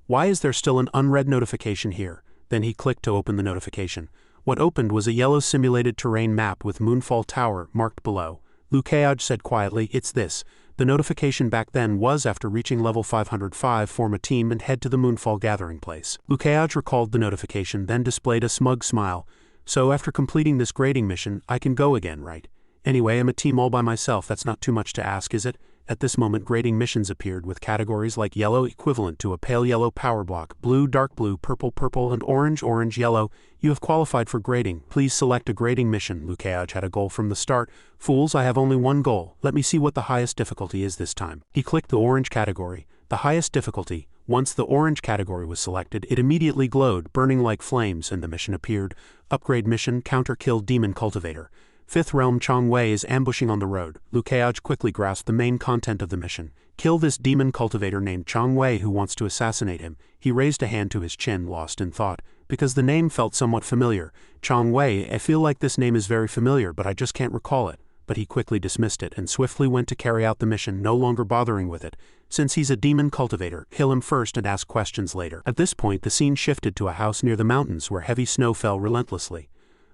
why is there still an unread notification here? Then he clicked to open the notification. What opened was a yellow simulated terrain map with Moonfall Tower marked below. Liu Keaj said quietly, it's this. The notification back then was after reaching level 505, form a team and head to the Moonfall gathering place. Liu Keaj recalled the notification, then displayed a smug smile. So after completing this grading mission, I can go again, right? Anyway, I'm a team all by myself, that's not too much to ask, is it? At this moment, grading missions appeared with categories like yellow equivalent to a pale yellow power block, blue, dark blue, purple, purple, and orange, orange, yellow. You have qualified for grading. Please select a grading mission. Liu Keaj had a goal from the start. Fools, I have only one goal. Let me see what the highest difficulty is this time. He clicked the orange category. The highest difficulty. Once the orange category was selected, it immediately glowed, burning like flames, and the mission appeared. Upgrade mission, counter-kill demon cultivator. Fifth Realm Chong Wei is ambushing on the road. Liu Keaj quickly grasped the main content of the mission. Kill this demon cultivator named Chong Wei who wants to assassinate him. He raised a hand to his chin, lost in thought, because the name felt somewhat familiar. Chong Wei, I feel like this name is very familiar, but I just can't recall it. But he quickly dismissed it and swiftly went to carry out the mission, no longer bothering with it. Since he's a demon cultivator, kill him first and ask questions later. At this point, the scene shifted to a house near the mountains where heavy snow fell relentlessly.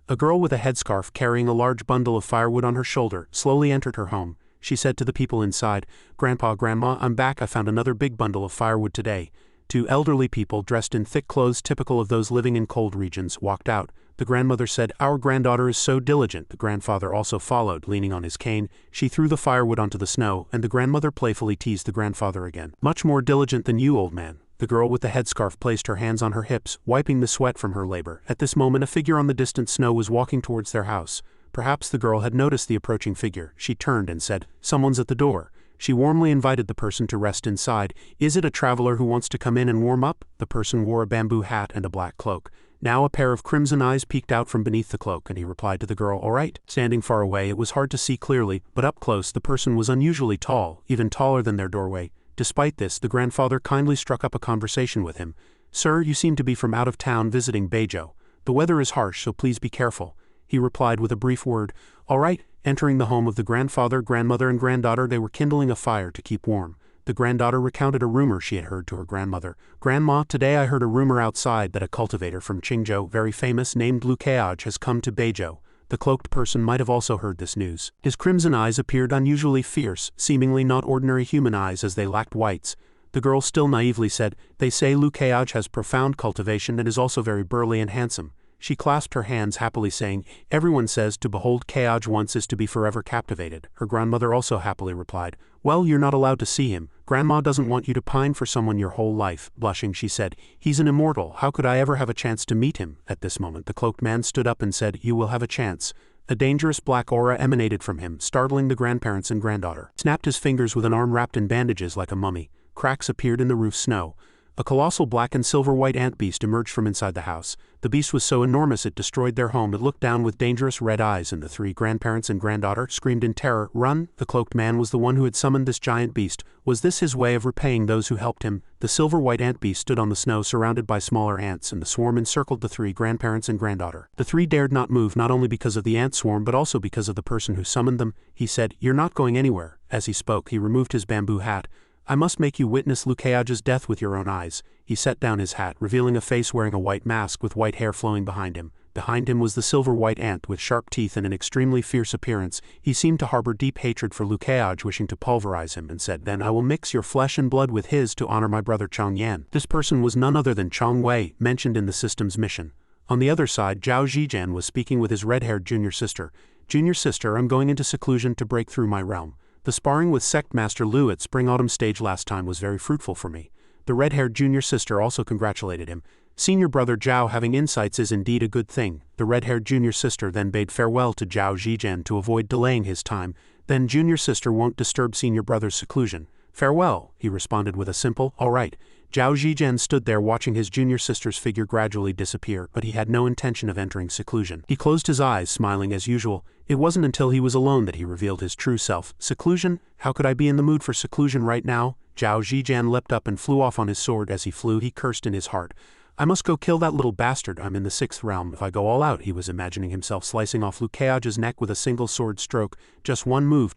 A girl with a headscarf carrying a large bundle of firewood on her shoulder slowly entered her home. She said to the people inside, Grandpa, Grandma, I'm back, I found another big bundle of firewood today. Two elderly people dressed in thick clothes typical of those living in cold regions walked out. The grandmother said, our granddaughter is so diligent. The grandfather also followed, leaning on his cane. She threw the firewood onto the snow, and the grandmother playfully teased the grandfather again. Much more diligent than you, old man. The girl with the headscarf placed her hands on her hips, wiping the sweat from her labor. At this moment, a figure on the distant snow was walking towards their house. Perhaps the girl had noticed the approaching figure. She turned and said, someone's at the door. She warmly invited the person to rest inside. Is it a traveler who wants to come in and warm up? The person wore a bamboo hat and a black cloak. Now a pair of crimson eyes peeked out from beneath the cloak, and he replied to the girl, all right. Standing far away, it was hard to see clearly, but up close the person was unusually tall, even taller than their doorway. Despite this, the grandfather kindly struck up a conversation with him. Sir, you seem to be from out of town visiting Beizhou. The weather is harsh, so please be careful. He replied with a brief word, all right. Entering the home of the grandfather, grandmother, and granddaughter, they were kindling a fire to keep warm. The granddaughter recounted a rumor she had heard to her grandmother. Grandma, today I heard a rumor outside that a cultivator from Qingzhou, very famous, named Liu Keaj, has come to Beizhou. The cloaked person might have also heard this news. His crimson eyes appeared unusually fierce, seemingly not ordinary human eyes as they lacked whites. The girl still naively said, they say Liu Keaj has profound cultivation and is also very burly and handsome. She clasped her hands happily saying, everyone says to behold Keaj once is to be forever captivated. Her grandmother also happily replied, well, you're not allowed to see him. Grandma doesn't want you to pine for someone your whole life. Blushing, she said, he's an immortal. How could I ever have a chance to meet him? At this moment, the cloaked man stood up and said, you will have a chance. A dangerous black aura emanated from him, startling the grandparents and granddaughter. Snapped his fingers with an arm wrapped in bandages like a mummy. Cracks appeared in the roof snow. A colossal black and silver-white ant beast emerged from inside the house. The beast was so enormous it destroyed their home. It looked down with dangerous red eyes, and the three grandparents and granddaughter screamed in terror, run! The cloaked man was the one who had summoned this giant beast. Was this his way of repaying those who helped him? The silver-white ant beast stood on the snow surrounded by smaller ants, and the swarm encircled the three grandparents and granddaughter. The three dared not move, not only because of the ant swarm but also because of the person who summoned them. He said, you're not going anywhere. As he spoke, he removed his bamboo hat. I must make you witness Liu Keaj's death with your own eyes. He set down his hat, revealing a face wearing a white mask with white hair flowing behind him. Behind him was the silver-white ant with sharp teeth and an extremely fierce appearance. He seemed to harbor deep hatred for Liu Keaj, wishing to pulverize him, and said, then I will mix your flesh and blood with his to honor my brother Chong Yan. This person was none other than Chong Wei, mentioned in the system's mission. On the other side, Zhao Zhijian was speaking with his red-haired junior sister. Junior sister, I'm going into seclusion to break through my realm. The sparring with Sect Master Liu at Spring Autumn stage last time was very fruitful for me. The red-haired junior sister also congratulated him. Senior brother Zhao having insights is indeed a good thing. The red-haired junior sister then bade farewell to Zhao Zhijian to avoid delaying his time. Then junior sister won't disturb senior brother's seclusion. Farewell, he responded with a simple, all right. Zhao Zhijian stood there watching his junior sister's figure gradually disappear, but he had no intention of entering seclusion. He closed his eyes, smiling as usual. It wasn't until he was alone that he revealed his true self. Seclusion? How could I be in the mood for seclusion right now? Zhao Zhijian leapt up and flew off on his sword. As he flew, he cursed in his heart. I must go kill that little bastard. I'm in the 6th realm. If I go all out, he was imagining himself slicing off Liu Keage's neck with a single sword stroke. Just one move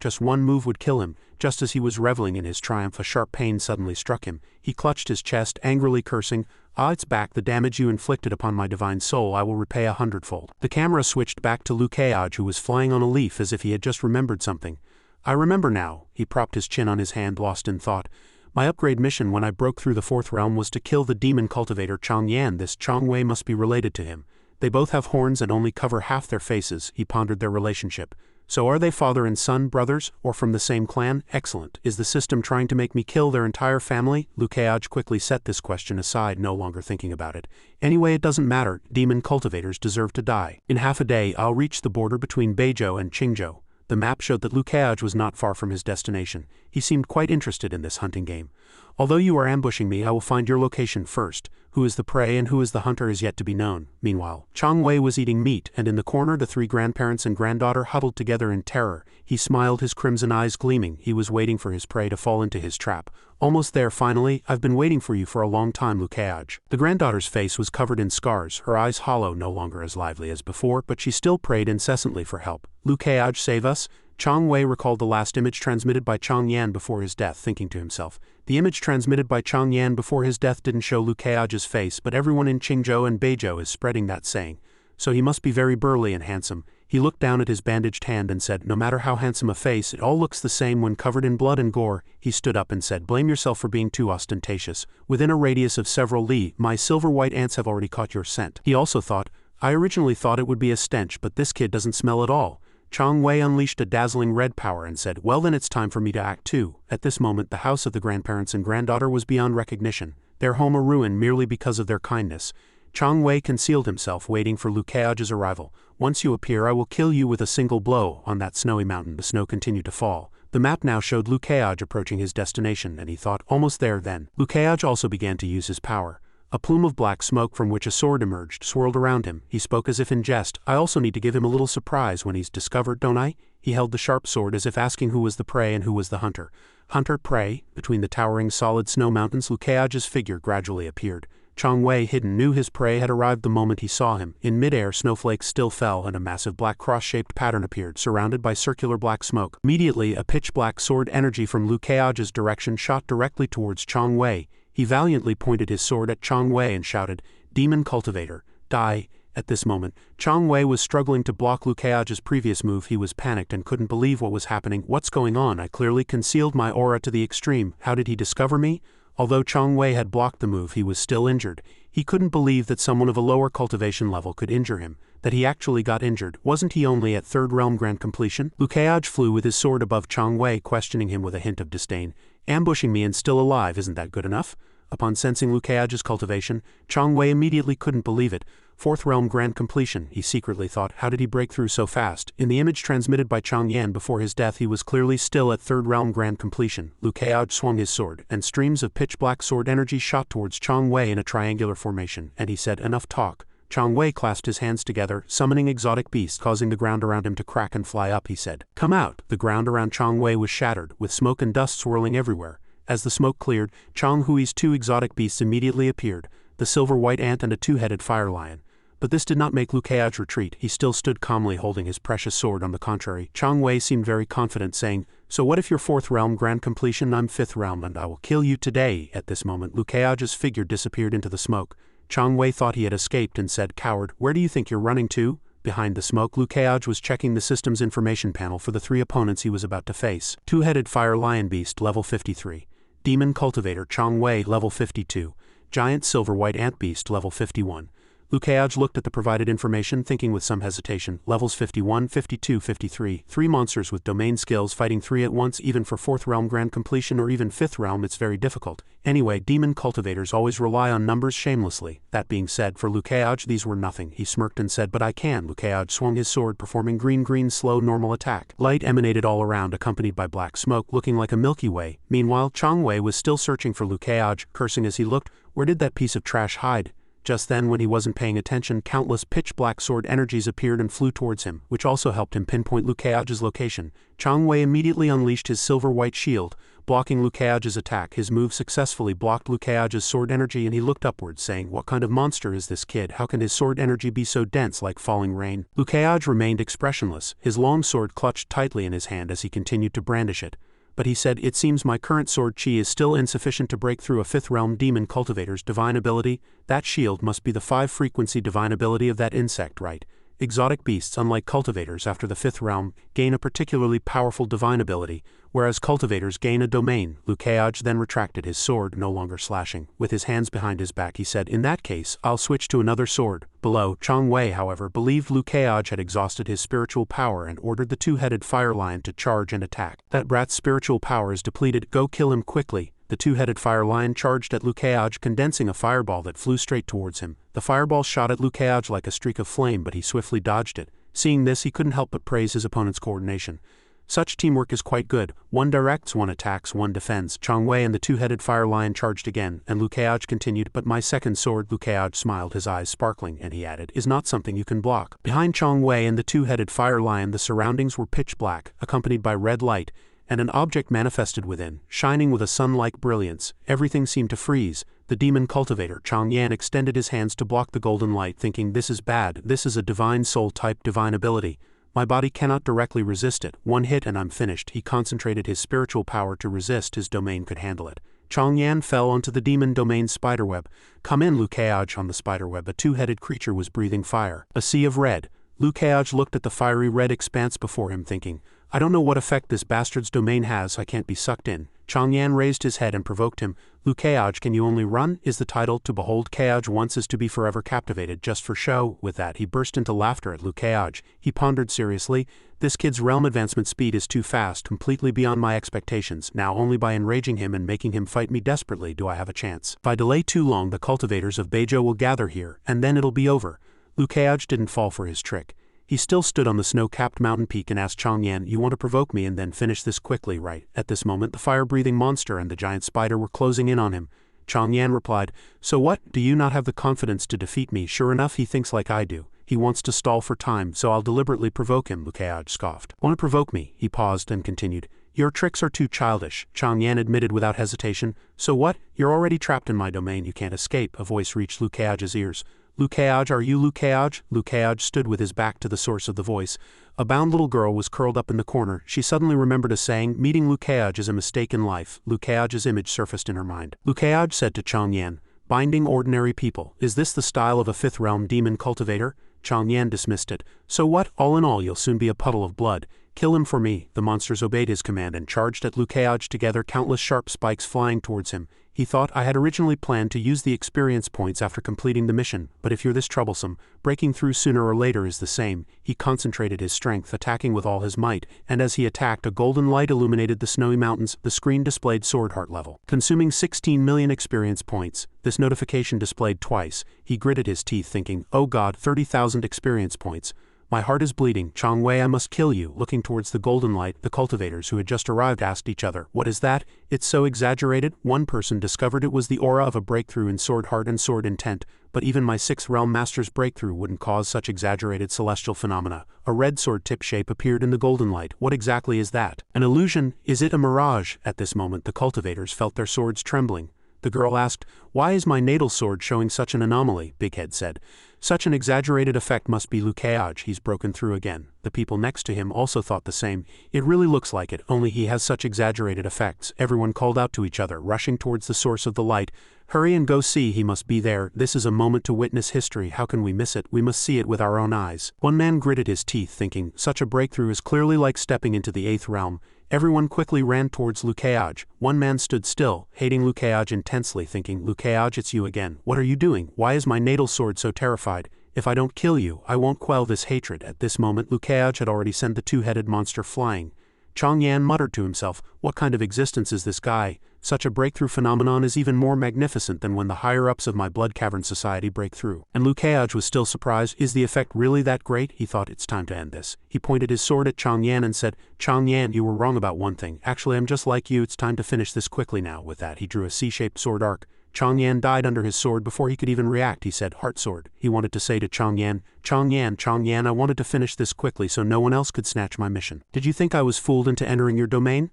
would kill him. Just as he was reveling in his triumph, a sharp pain suddenly struck him. He clutched his chest, angrily cursing, "Ah, it's back. The damage you inflicted upon my divine soul I will repay 100-fold. The camera switched back to Liu Keage, who was flying on a leaf as if he had just remembered something. I remember now. He propped his chin on his hand, lost in thought. My upgrade mission when I broke through the 4th realm was to kill the demon cultivator Chang Yan. This Chang Wei must be related to him. They both have horns and only cover half their faces. He pondered their relationship. So are they father and son, brothers, or from the same clan? Excellent. Is the system trying to make me kill their entire family? Liu Keage quickly set this question aside, no longer thinking about it. Anyway, it doesn't matter. Demon cultivators deserve to die. In half a day, I'll reach the border between Beizhou and Qingzhou. The map showed that Liu Keage was not far from his destination. He seemed quite interested in this hunting game. Although you are ambushing me, I will find your location first. Who is the prey and who is the hunter is yet to be known. Meanwhile, Chang Wei was eating meat, and in the corner the 3 grandparents and granddaughter huddled together in terror. He smiled, his crimson eyes gleaming. He was waiting for his prey to fall into his trap. Almost there, finally. I've been waiting for you for a long time, Liu Keage. The granddaughter's face was covered in scars, her eyes hollow, no longer as lively as before, but she still prayed incessantly for help. Liu Keage, save us. Chang Wei recalled the last image transmitted by Chang Yan before his death, thinking to himself. The image transmitted by Chang Yan before his death didn't show Liu Keage's face, but everyone in Qingzhou and Beizhou is spreading that saying. So he must be very burly and handsome. He looked down at his bandaged hand and said, no matter how handsome a face, it all looks the same when covered in blood and gore. He stood up and said, blame yourself for being too ostentatious. Within a radius of several li, my silver-white ants have already caught your scent. He also thought, I originally thought it would be a stench, but this kid doesn't smell at all. Chang Wei unleashed a dazzling red power and said, well then it's time for me to act too. At this moment the house of the grandparents and granddaughter was beyond recognition, their home a ruin merely because of their kindness. Chang Wei concealed himself, waiting for Liu Keage's arrival. Once you appear I will kill you with a single blow. On that snowy mountain the snow continued to fall. The map now showed Liu Keage approaching his destination, and he thought, almost there then. Liu Keage also began to use his power. A plume of black smoke from which a sword emerged swirled around him. He spoke as if in jest. I also need to give him a little surprise when he's discovered, don't I? He held the sharp sword as if asking who was the prey and who was the hunter. Hunter, prey. Between the towering solid snow mountains, Liu Keage's figure gradually appeared. Chang Wei, hidden, knew his prey had arrived the moment he saw him. In midair, snowflakes still fell and a massive black cross-shaped pattern appeared, surrounded by circular black smoke. Immediately, a pitch-black sword energy from Liu Keage's direction shot directly towards Chang Wei. He valiantly pointed his sword at Chang Wei and shouted, Demon Cultivator, die. At this moment, Chang Wei was struggling to block Liu Keage's previous move. He was panicked and couldn't believe what was happening. What's going on? I clearly concealed my aura to the extreme. How did he discover me? Although Chang Wei had blocked the move, he was still injured. He couldn't believe that someone of a lower cultivation level could injure him, that he actually got injured. Wasn't he only at 3rd realm grand completion? Liu Keage flew with his sword above Chang Wei, questioning him with a hint of disdain. Ambushing me and still alive, isn't that good enough? Upon sensing Liu Keage's cultivation, Chang Wei immediately couldn't believe it. 4th realm grand completion, he secretly thought. How did he break through so fast? In the image transmitted by Chang Yan before his death, he was clearly still at 3rd realm grand completion. Liu Keage swung his sword, and streams of pitch-black sword energy shot towards Chang Wei in a triangular formation, and he said, enough talk. Chang Wei clasped his hands together, summoning exotic beasts, causing the ground around him to crack and fly up. He said, come out. The ground around Chang Wei was shattered, with smoke and dust swirling everywhere. As the smoke cleared, Chang Hui's 2 exotic beasts immediately appeared, the silver-white ant and a 2-headed fire lion. But this did not make Liu Keage retreat. He still stood calmly holding his precious sword. On the contrary, Chang Wei seemed very confident, saying, so what if you're 4th realm grand completion? I'm 5th realm and I will kill you today. At this moment, Liu Keage's figure disappeared into the smoke. Chang Wei thought he had escaped and said, coward, where do you think you're running to? Behind the smoke, Liu Keage was checking the system's information panel for the 3 opponents he was about to face. 2-headed fire lion beast, level 53. Demon Cultivator Chang Wei, level 52. Giant silver-white ant beast, level 51. Liu Keage looked at the provided information, thinking with some hesitation. Levels 51, 52, 53. 3 monsters with domain skills fighting 3 at once, even for 4th realm grand completion or even 5th realm, it's very difficult. Anyway, demon cultivators always rely on numbers shamelessly. That being said, for Liu Keage these were nothing. He smirked and said, but I can. Liu Keage swung his sword, performing green slow normal attack. Light emanated all around, accompanied by black smoke, looking like a Milky Way. Meanwhile, Chang Wei was still searching for Liu Keage, cursing as he looked. Where did that piece of trash hide? Just then, when he wasn't paying attention, countless pitch-black sword energies appeared and flew towards him, which also helped him pinpoint Liu Keage's location. Chang Wei immediately unleashed his silver-white shield, blocking Liu Keage's attack. His move successfully blocked Liu Keage's sword energy, and he looked upwards, saying, "What kind of monster is this kid? How can his sword energy be so dense like falling rain?" Liu Keage remained expressionless, his long sword clutched tightly in his hand as he continued to brandish it. But he said, "It seems my current sword chi is still insufficient to break through a 5th realm demon cultivator's divine ability. That shield must be the 5-frequency divine ability of that insect, right? Exotic beasts, unlike cultivators after the 5th realm, gain a particularly powerful divine ability, whereas cultivators gain a domain." Liu Keage then retracted his sword, no longer slashing. With his hands behind his back, he said, "In that case, I'll switch to another sword." Below, Chang Wei, however, believed Liu Keage had exhausted his spiritual power and ordered the 2-headed fire lion to charge and attack. "That brat's spiritual power is depleted, go kill him quickly." The 2-headed fire lion charged at Liu Keage, condensing a fireball that flew straight towards him. The fireball shot at Liu Keage like a streak of flame, but he swiftly dodged it. Seeing this, he couldn't help but praise his opponent's coordination. Such teamwork is quite good. One directs, one attacks, one defends. Chang Wei and the 2-headed fire lion charged again, and Liu Keage continued, "But my second sword," Liu Keage smiled, his eyes sparkling, and he added, "is not something you can block." Behind Chang Wei and the 2-headed fire lion, the surroundings were pitch black, accompanied by red light, and an object manifested within, shining with a sun-like brilliance. Everything seemed to freeze. The demon cultivator, Chang Yan, extended his hands to block the golden light, thinking, "This is bad, this is a divine soul-type divine ability. My body cannot directly resist it. One hit and I'm finished." He concentrated his spiritual power to resist, his domain could handle it. Chang Yan fell onto the demon domain spiderweb. "Come in, Liu Keage." On the spiderweb, a 2-headed creature was breathing fire. A sea of red. Liu Keage looked at the fiery red expanse before him, thinking, "I don't know what effect this bastard's domain has, I can't be sucked in." Chang Yan raised his head and provoked him. "Liu Keage, can you only run? Is the title, to behold Keage once is to be forever captivated, just for show?" With that, he burst into laughter at Liu Keage. He pondered seriously, "This kid's realm advancement speed is too fast, completely beyond my expectations. Now only by enraging him and making him fight me desperately do I have a chance. If I delay too long, the cultivators of Beizhou will gather here, and then it'll be over." Liu Keage didn't fall for his trick. He still stood on the snow-capped mountain peak and asked Chang Yan, "You want to provoke me and then finish this quickly, right?" At this moment, the fire-breathing monster and the giant spider were closing in on him. Chang Yan replied, "So what? Do you not have the confidence to defeat me?" "Sure enough, he thinks like I do. He wants to stall for time, so I'll deliberately provoke him," Liu Keage scoffed. "Want to provoke me?" He paused and continued, "Your tricks are too childish," Chang Yan admitted without hesitation. "So what? You're already trapped in my domain, you can't escape." A voice reached Liu Keage's ears. "Liu Keage, are you Liu Keage?" Liu Keage stood with his back to the source of the voice. A bound little girl was curled up in the corner. She suddenly remembered a saying, "Meeting Liu Keage is a mistake in life." Liu Keage's image surfaced in her mind. Liu Keage said to Chang Yan, "Binding ordinary people. Is this the style of a 5th realm demon cultivator?" Chang Yan dismissed it. "So what? All in all, you'll soon be a puddle of blood. Kill him for me." The monsters obeyed his command and charged at Liu Keage together, countless sharp spikes flying towards him. He thought, "I had originally planned to use the experience points after completing the mission, but if you're this troublesome, breaking through sooner or later is the same." He concentrated his strength, attacking with all his might, and as he attacked, a golden light illuminated the snowy mountains. The screen displayed sword heart level, consuming 16 million experience points. This notification displayed twice. He gritted his teeth, thinking, "Oh God, 30,000 experience points. My heart is bleeding. Chang Wei, I must kill you." Looking towards the golden light, the cultivators who had just arrived asked each other, "What is that? It's so exaggerated." One person discovered it was the aura of a breakthrough in sword heart and sword intent, but even my 6th realm master's breakthrough wouldn't cause such exaggerated celestial phenomena. A red sword tip shape appeared in the golden light. "What exactly is that? An illusion? Is it a mirage?" At this moment, the cultivators felt their swords trembling. The girl asked, "Why is my natal sword showing such an anomaly?" Big Head said, "Such an exaggerated effect must be Liu Keage. He's broken through again." The people next to him also thought the same. "It really looks like it, only he has such exaggerated effects." Everyone called out to each other, rushing towards the source of the light. "Hurry and go see, he must be there. This is a moment to witness history. How can we miss it? We must see it with our own eyes." One man gritted his teeth, thinking, "Such a breakthrough is clearly like stepping into the 8th realm." Everyone quickly ran towards Liu Keage. One man stood still, hating Liu Keage intensely, thinking, "Liu Keage, it's you again. What are you doing? Why is my natal sword so terrified? If I don't kill you, I won't quell this hatred." At this moment, Liu Keage had already sent the 2-headed monster flying. Chang Yan muttered to himself, "What kind of existence is this guy? Such a breakthrough phenomenon is even more magnificent than when the higher-ups of my Blood Cavern Society break through." And Liu Keage was still surprised. "Is the effect really that great?" He thought, "It's time to end this." He pointed his sword at Chang Yan and said, "Chang Yan, you were wrong about one thing. Actually, I'm just like you. It's time to finish this quickly now." With that, he drew a C-shaped sword arc. Chang Yan died under his sword before he could even react. He said, "Heart sword." He wanted to say to Chang Yan, Chang Yan, I wanted to finish this quickly so no one else could snatch my mission. Did you think I was fooled into entering your domain?"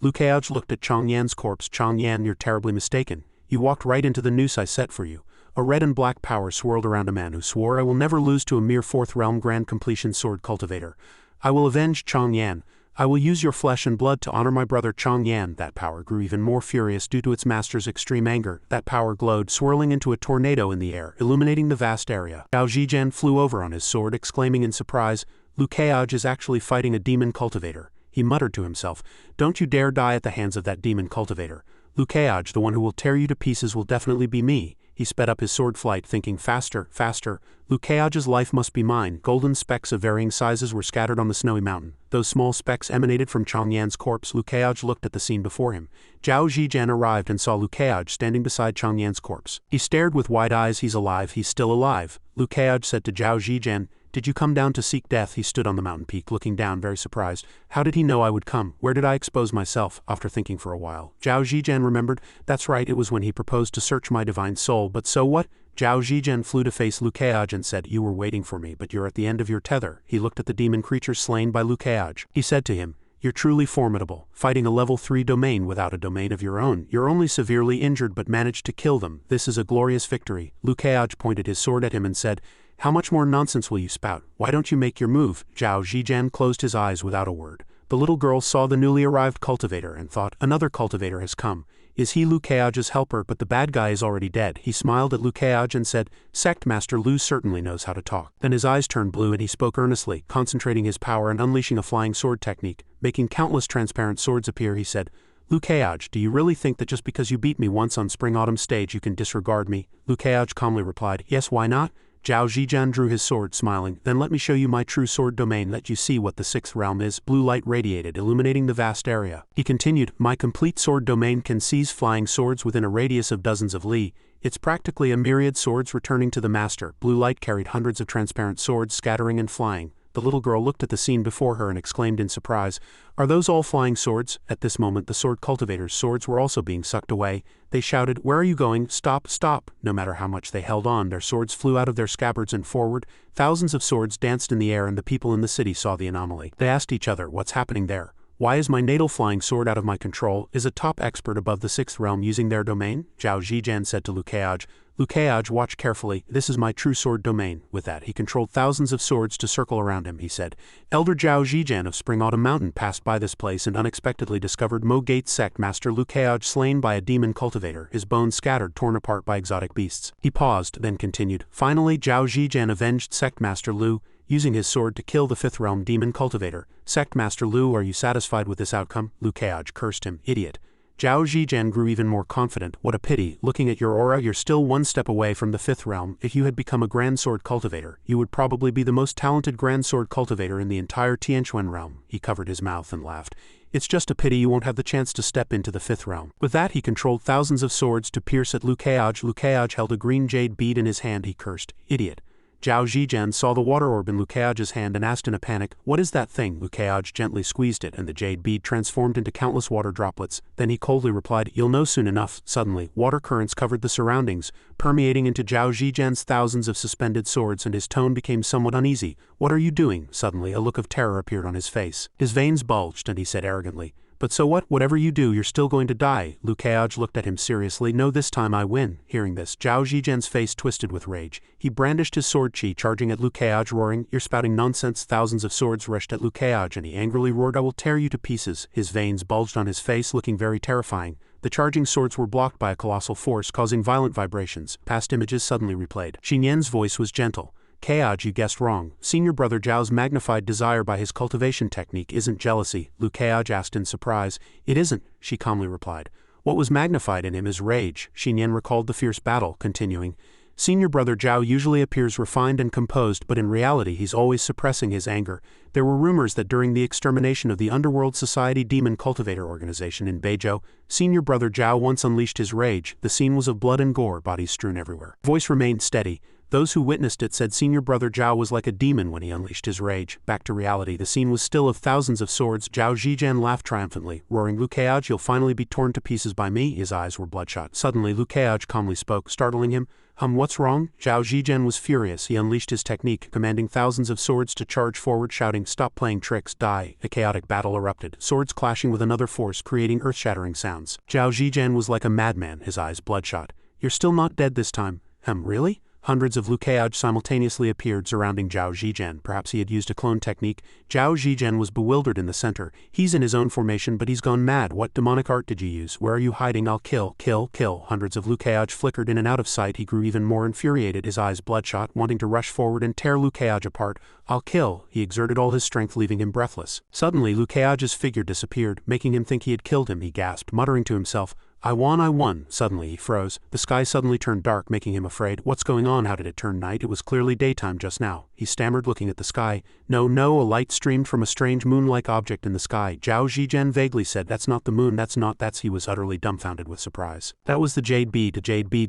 Liu Keaj looked at Chong Yan's corpse. Chong Yan, you're terribly mistaken. You walked right into the noose I set for you. A red and black power swirled around a man who swore, I will never lose to a mere fourth realm grand completion sword cultivator. I will avenge Chong Yan. I will use your flesh and blood to honor my brother Chong Yan. That power grew even more furious due to its master's extreme anger. That power glowed, swirling into a tornado in the air, illuminating the vast area. Zhao Zhijian flew over on his sword, exclaiming in surprise, Liu Keaj is actually fighting a demon cultivator. He muttered to himself, don't you dare die at the hands of that demon cultivator. Liu Keaj, the one who will tear you to pieces, will definitely be me. He sped up his sword flight, thinking faster, faster. Liu Keaj's life must be mine. Golden specks of varying sizes were scattered on the snowy mountain. Those small specks emanated from Chong Yan's corpse. Liu Keaj looked at the scene before him. Zhao Zhijian arrived and saw Liu Keaj standing beside Chong Yan's corpse. He stared with wide eyes. He's alive. He's still alive. Liu Keaj said to Zhao Zhijian, did you come down to seek death? He stood on the mountain peak, looking down, very surprised. How did he know I would come? Where did I expose myself? After thinking for a while, Zhao Zhijian remembered, that's right, it was when he proposed to search my divine soul. But so what? Zhao Zhijian flew to face Liu Keaj and said, you were waiting for me, but you're at the end of your tether. He looked at the demon creature slain by Liu Keaj. He said to him, you're truly formidable, fighting a level 3 domain without a domain of your own. You're only severely injured but managed to kill them. This is a glorious victory. Liu Keaj pointed his sword at him and said, how much more nonsense will you spout? Why don't you make your move? Zhao Zhijian closed his eyes without a word. The little girl saw the newly arrived cultivator and thought, another cultivator has come. Is he Liu Keaj's helper? But the bad guy is already dead. He smiled at Liu Keaj and said, Sect Master Liu certainly knows how to talk. Then his eyes turned blue and he spoke earnestly, concentrating his power and unleashing a flying sword technique. Making countless transparent swords appear, he said, Liu Keaj, do you really think that just because you beat me once on Spring-Autumn stage you can disregard me? Liu Keaj calmly replied, yes, why not? Zhao Zhijian drew his sword, smiling. Then let me show you my true sword domain. Let you see what the 6th realm is. Blue light radiated, illuminating the vast area. He continued, my complete sword domain can seize flying swords within a radius of dozens of li. It's practically a myriad swords returning to the master. Blue light carried hundreds of transparent swords scattering and flying. The little girl looked at the scene before her and exclaimed in surprise, are those all flying swords? At this moment the sword cultivator's swords were also being sucked away. They shouted, where are you going? Stop, stop! No matter how much they held on, their swords flew out of their scabbards and forward. Thousands of swords danced in the air and the people in the city saw the anomaly. They asked each other, what's happening there? Why is my natal flying sword out of my control? Is a top expert above the 6th realm using their domain? Zhao Zhijian said to Liu Keaj, Liu Keaj, watch carefully, this is my true sword domain. With that, he controlled thousands of swords to circle around him. He said, Elder Zhao Zhijian of Spring-Autumn Mountain passed by this place and unexpectedly discovered Mo Gate's Sect Master Liu Keaj slain by a demon cultivator, his bones scattered, torn apart by exotic beasts. He paused, then continued, finally Zhao Zhijian avenged Sect Master Liu, using his sword to kill the 5th realm demon cultivator. Sect Master Liu, are you satisfied with this outcome? Liu Keaj cursed him, idiot. Zhao Zhijian grew even more confident. What a pity, looking at your aura you're still one step away from the 5th realm. If you had become a grand sword cultivator, you would probably be the most talented grand sword cultivator in the entire Tianquan realm. He covered his mouth and laughed. It's just a pity you won't have the chance to step into the 5th realm. With that he controlled thousands of swords to pierce at Liu Keaj. Liu Keaj held a green jade bead in his hand. He cursed, idiot. Zhao Zhijian saw the water orb in Liu Keaj's hand and asked in a panic, what is that thing? Liu Keaj gently squeezed it and the jade bead transformed into countless water droplets. Then he coldly replied, you'll know soon enough. Suddenly, water currents covered the surroundings, permeating into Zhao Zhijian's thousands of suspended swords, and his tone became somewhat uneasy. What are you doing? Suddenly, a look of terror appeared on his face. His veins bulged and he said arrogantly, but so what? Whatever you do, you're still going to die. Liu Keaj looked at him seriously. No, this time I win. Hearing this, Zhao Zhijian's face twisted with rage. He brandished his sword chi, charging at Liu Keaj, roaring, you're spouting nonsense. Thousands of swords rushed at Liu Keaj and he angrily roared, I will tear you to pieces. His veins bulged on his face, looking very terrifying. The charging swords were blocked by a colossal force, causing violent vibrations. Past images suddenly replayed. Xin Yan's voice was gentle. Keaj, you guessed wrong. Senior brother Zhao's magnified desire by his cultivation technique isn't jealousy. Liu Keaj asked in surprise. It isn't, she calmly replied. What was magnified in him is rage. Xin Yan recalled the fierce battle, continuing. Senior brother Zhao usually appears refined and composed, but in reality he's always suppressing his anger. There were rumors that during the extermination of the Underworld Society Demon Cultivator Organization in Beizhou, Senior brother Zhao once unleashed his rage. The scene was of blood and gore, bodies strewn everywhere. Voice remained steady. Those who witnessed it said Senior Brother Zhao was like a demon when he unleashed his rage. Back to reality, the scene was still of thousands of swords. Zhao Zhijian laughed triumphantly, roaring, "Liu Keaj, you'll finally be torn to pieces by me." His eyes were bloodshot. Suddenly, Liu Keaj calmly spoke, startling him. What's wrong?" Zhao Zhijian was furious. He unleashed his technique, commanding thousands of swords to charge forward, shouting, "Stop playing tricks, die." A chaotic battle erupted, swords clashing with another force, creating earth-shattering sounds. Zhao Zhijian was like a madman, his eyes bloodshot. "You're still not dead this time." Really?" Hundreds of Liu Keaj simultaneously appeared surrounding Zhao Zhijian. Perhaps he had used a clone technique. Zhao Zhijian was bewildered in the center. "He's in his own formation, but he's gone mad. What demonic art did you use? Where are you hiding? I'll kill, kill, kill." Hundreds of Liu Keaj flickered in and out of sight. He grew even more infuriated, his eyes bloodshot, wanting to rush forward and tear Liu Keaj apart. "I'll kill." He exerted all his strength, leaving him breathless. Suddenly, Liu Keaj's figure disappeared, making him think he had killed him. He gasped, muttering to himself, I won. Suddenly he froze. The sky suddenly turned dark, making him afraid. What's going on? How did it turn night? It was clearly daytime just now. He stammered, looking at the sky. No, a light streamed from a strange moon-like object in the sky. Zhao Zhijian vaguely said, "That's not the moon, that's." He was utterly dumbfounded with surprise. That was the jade bead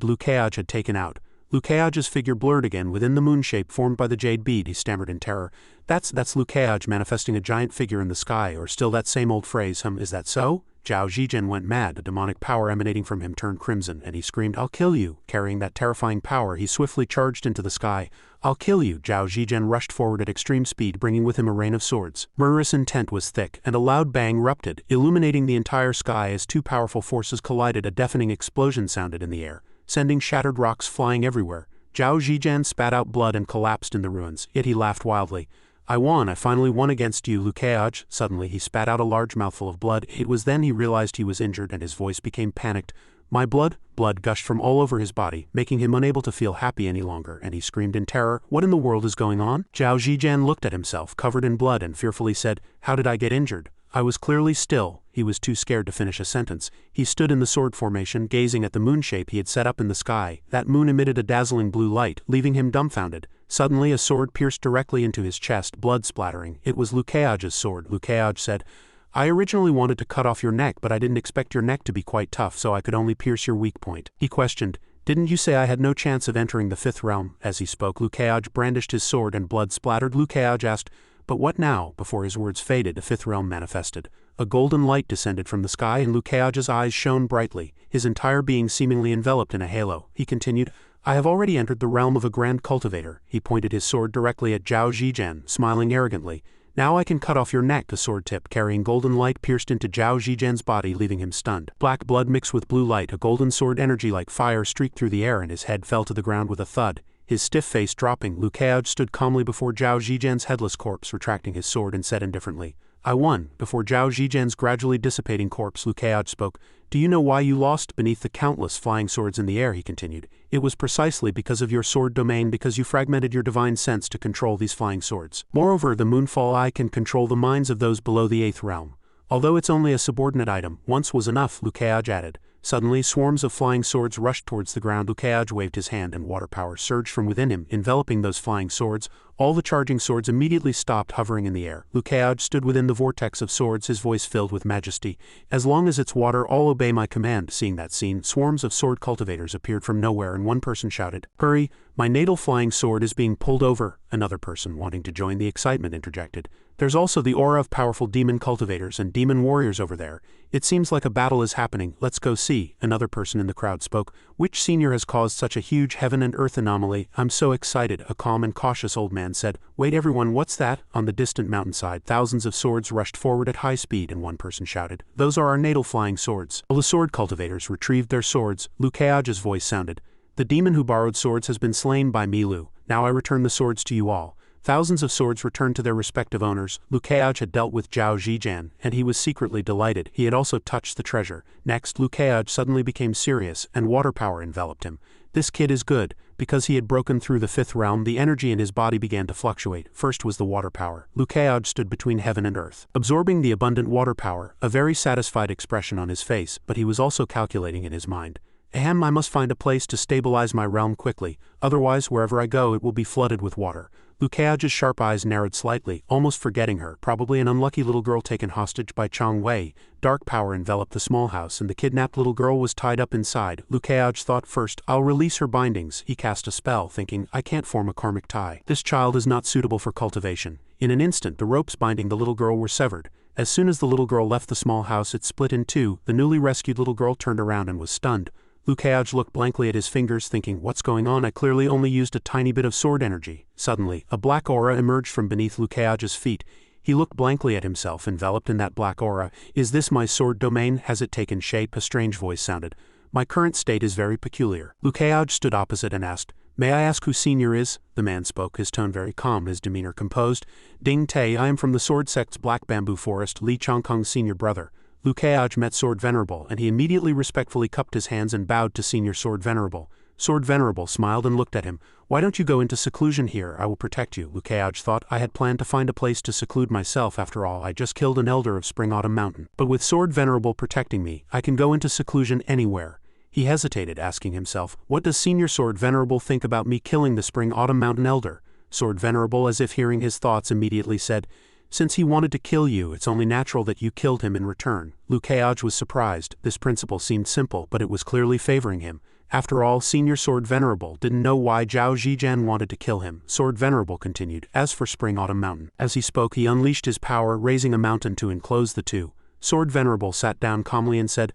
Liu Keaj had taken out. Liu Keaj's figure blurred again within the moon shape formed by the jade bead. He stammered in terror. That's Liu Keaj manifesting a giant figure in the sky, or still that same old phrase, is that so? Zhao Zhijian went mad. The demonic power emanating from him turned crimson, and he screamed, "I'll kill you!" Carrying that terrifying power, he swiftly charged into the sky. "I'll kill you!" Zhao Zhijian rushed forward at extreme speed, bringing with him a rain of swords. Murderous intent was thick, and a loud bang erupted, illuminating the entire sky as two powerful forces collided. A deafening explosion sounded in the air, sending shattered rocks flying everywhere. Zhao Zhijian spat out blood and collapsed in the ruins, yet he laughed wildly. "I won. I finally won against you, Liu Keaj." Suddenly he spat out a large mouthful of blood. It was then he realized he was injured, and his voice became panicked. "My blood?" Blood gushed from all over his body, making him unable to feel happy any longer, and he screamed in terror, "What in the world is going on?" Zhao Zhijian looked at himself, covered in blood, and fearfully said, "How did I get injured?" "I was clearly still." He was too scared to finish a sentence. He stood in the sword formation, gazing at the moon shape he had set up in the sky. That moon emitted a dazzling blue light, leaving him dumbfounded. Suddenly a sword pierced directly into his chest, blood splattering. It was Liu Keaj's sword. Liu Keaj said, "I originally wanted to cut off your neck, but I didn't expect your neck to be quite tough, so I could only pierce your weak point." He questioned, "Didn't you say I had no chance of entering the fifth realm?" As he spoke, Liu Keaj brandished his sword and blood splattered. Liu Keaj asked, "But what now?" Before his words faded, the fifth realm manifested. A golden light descended from the sky, and Liu Keaj's eyes shone brightly, his entire being seemingly enveloped in a halo. He continued, "I have already entered the realm of a grand cultivator." He pointed his sword directly at Zhao Zhijian, smiling arrogantly. "Now I can cut off your neck." The sword tip carrying golden light pierced into Zhao Zhijian's body, leaving him stunned. Black blood mixed with blue light, a golden sword energy like fire streaked through the air, and his head fell to the ground with a thud. His stiff face dropping, Liu Keaj stood calmly before Zhao Zhijian's headless corpse, retracting his sword, and said indifferently, "I won." Before Zhao Zhijian's gradually dissipating corpse, Liu Keaj spoke. "Do you know why you lost?" "Beneath the countless flying swords in the air," he continued, "it was precisely because of your sword domain, because you fragmented your divine sense to control these flying swords. Moreover, the Moonfall Eye can control the minds of those below the 8th realm. Although it's only a subordinate item, once was enough," Liu Keaj added. Suddenly, swarms of flying swords rushed towards the ground. Liu Keaj waved his hand, and water power surged from within him, enveloping those flying swords. All the charging swords immediately stopped hovering in the air. Liu Keaj stood within the vortex of swords, his voice filled with majesty. "As long as it's water, all obey my command." Seeing that scene, swarms of sword cultivators appeared from nowhere, and one person shouted, "Hurry, my natal flying sword is being pulled over." Another person, wanting to join the excitement, interjected, "There's also the aura of powerful demon cultivators and demon warriors over there. It seems like a battle is happening. Let's go see." Another person in the crowd spoke, "Which senior has caused such a huge heaven and earth anomaly? I'm so excited." A calm and cautious old man said, "Wait everyone, what's that?" On the distant mountainside, thousands of swords rushed forward at high speed, and one person shouted, "Those are our natal flying swords." All the sword cultivators retrieved their swords. Liu Keaj's voice sounded, "The demon who borrowed swords has been slain by me, Liu. Now I return the swords to you all." Thousands of swords returned to their respective owners. Liu Keaj had dealt with Zhao Zhijian, and he was secretly delighted. He had also touched the treasure. Next, Liu Keaj suddenly became serious, and water power enveloped him. This kid is good. Because he had broken through the 5th realm, the energy in his body began to fluctuate. First was the water power. Liu Keaj stood between heaven and earth, absorbing the abundant water power, a very satisfied expression on his face, but he was also calculating in his mind. I must find a place to stabilize my realm quickly, otherwise wherever I go it will be flooded with water. Lucaoge's sharp eyes narrowed slightly, almost forgetting her, probably an unlucky little girl taken hostage by Chang Wei. Dark power enveloped the small house and the kidnapped little girl was tied up inside. Lucaoge thought first, I'll release her bindings. He cast a spell, thinking, I can't form a karmic tie. This child is not suitable for cultivation. In an instant, the ropes binding the little girl were severed. As soon as the little girl left the small house, it split in two. The newly rescued little girl turned around and was stunned. Lucaoge looked blankly at his fingers, thinking, what's going on? I clearly only used a tiny bit of sword energy. Suddenly, a black aura emerged from beneath Lucaoge's feet. He looked blankly at himself, enveloped in that black aura. Is this my sword domain? Has it taken shape? A strange voice sounded. My current state is very peculiar. Lucaoge stood opposite and asked, May I ask who Senior is? The man spoke, his tone very calm, his demeanor composed. Ding Te, I am from the Sword Sect's Black Bamboo Forest, Li Changkung's senior brother. Lucaoge met Sword Venerable, and he immediately respectfully cupped his hands and bowed to Senior Sword Venerable. Sword Venerable smiled and looked at him. Why don't you go into seclusion here? I will protect you. Lucaoge thought, I had planned to find a place to seclude myself. After all, I just killed an elder of Spring Autumn Mountain. But with Sword Venerable protecting me, I can go into seclusion anywhere. He hesitated, asking himself, what does Senior Sword Venerable think about me killing the Spring Autumn Mountain elder? Sword Venerable, as if hearing his thoughts, immediately said, Since he wanted to kill you, it's only natural that you killed him in return. Lucaoge was surprised. This principle seemed simple, but it was clearly favoring him. After all, Senior Sword Venerable didn't know why Zhao Zhijian wanted to kill him. Sword Venerable continued, as for Spring Autumn Mountain. As he spoke, he unleashed his power, raising a mountain to enclose the two. Sword Venerable sat down calmly and said,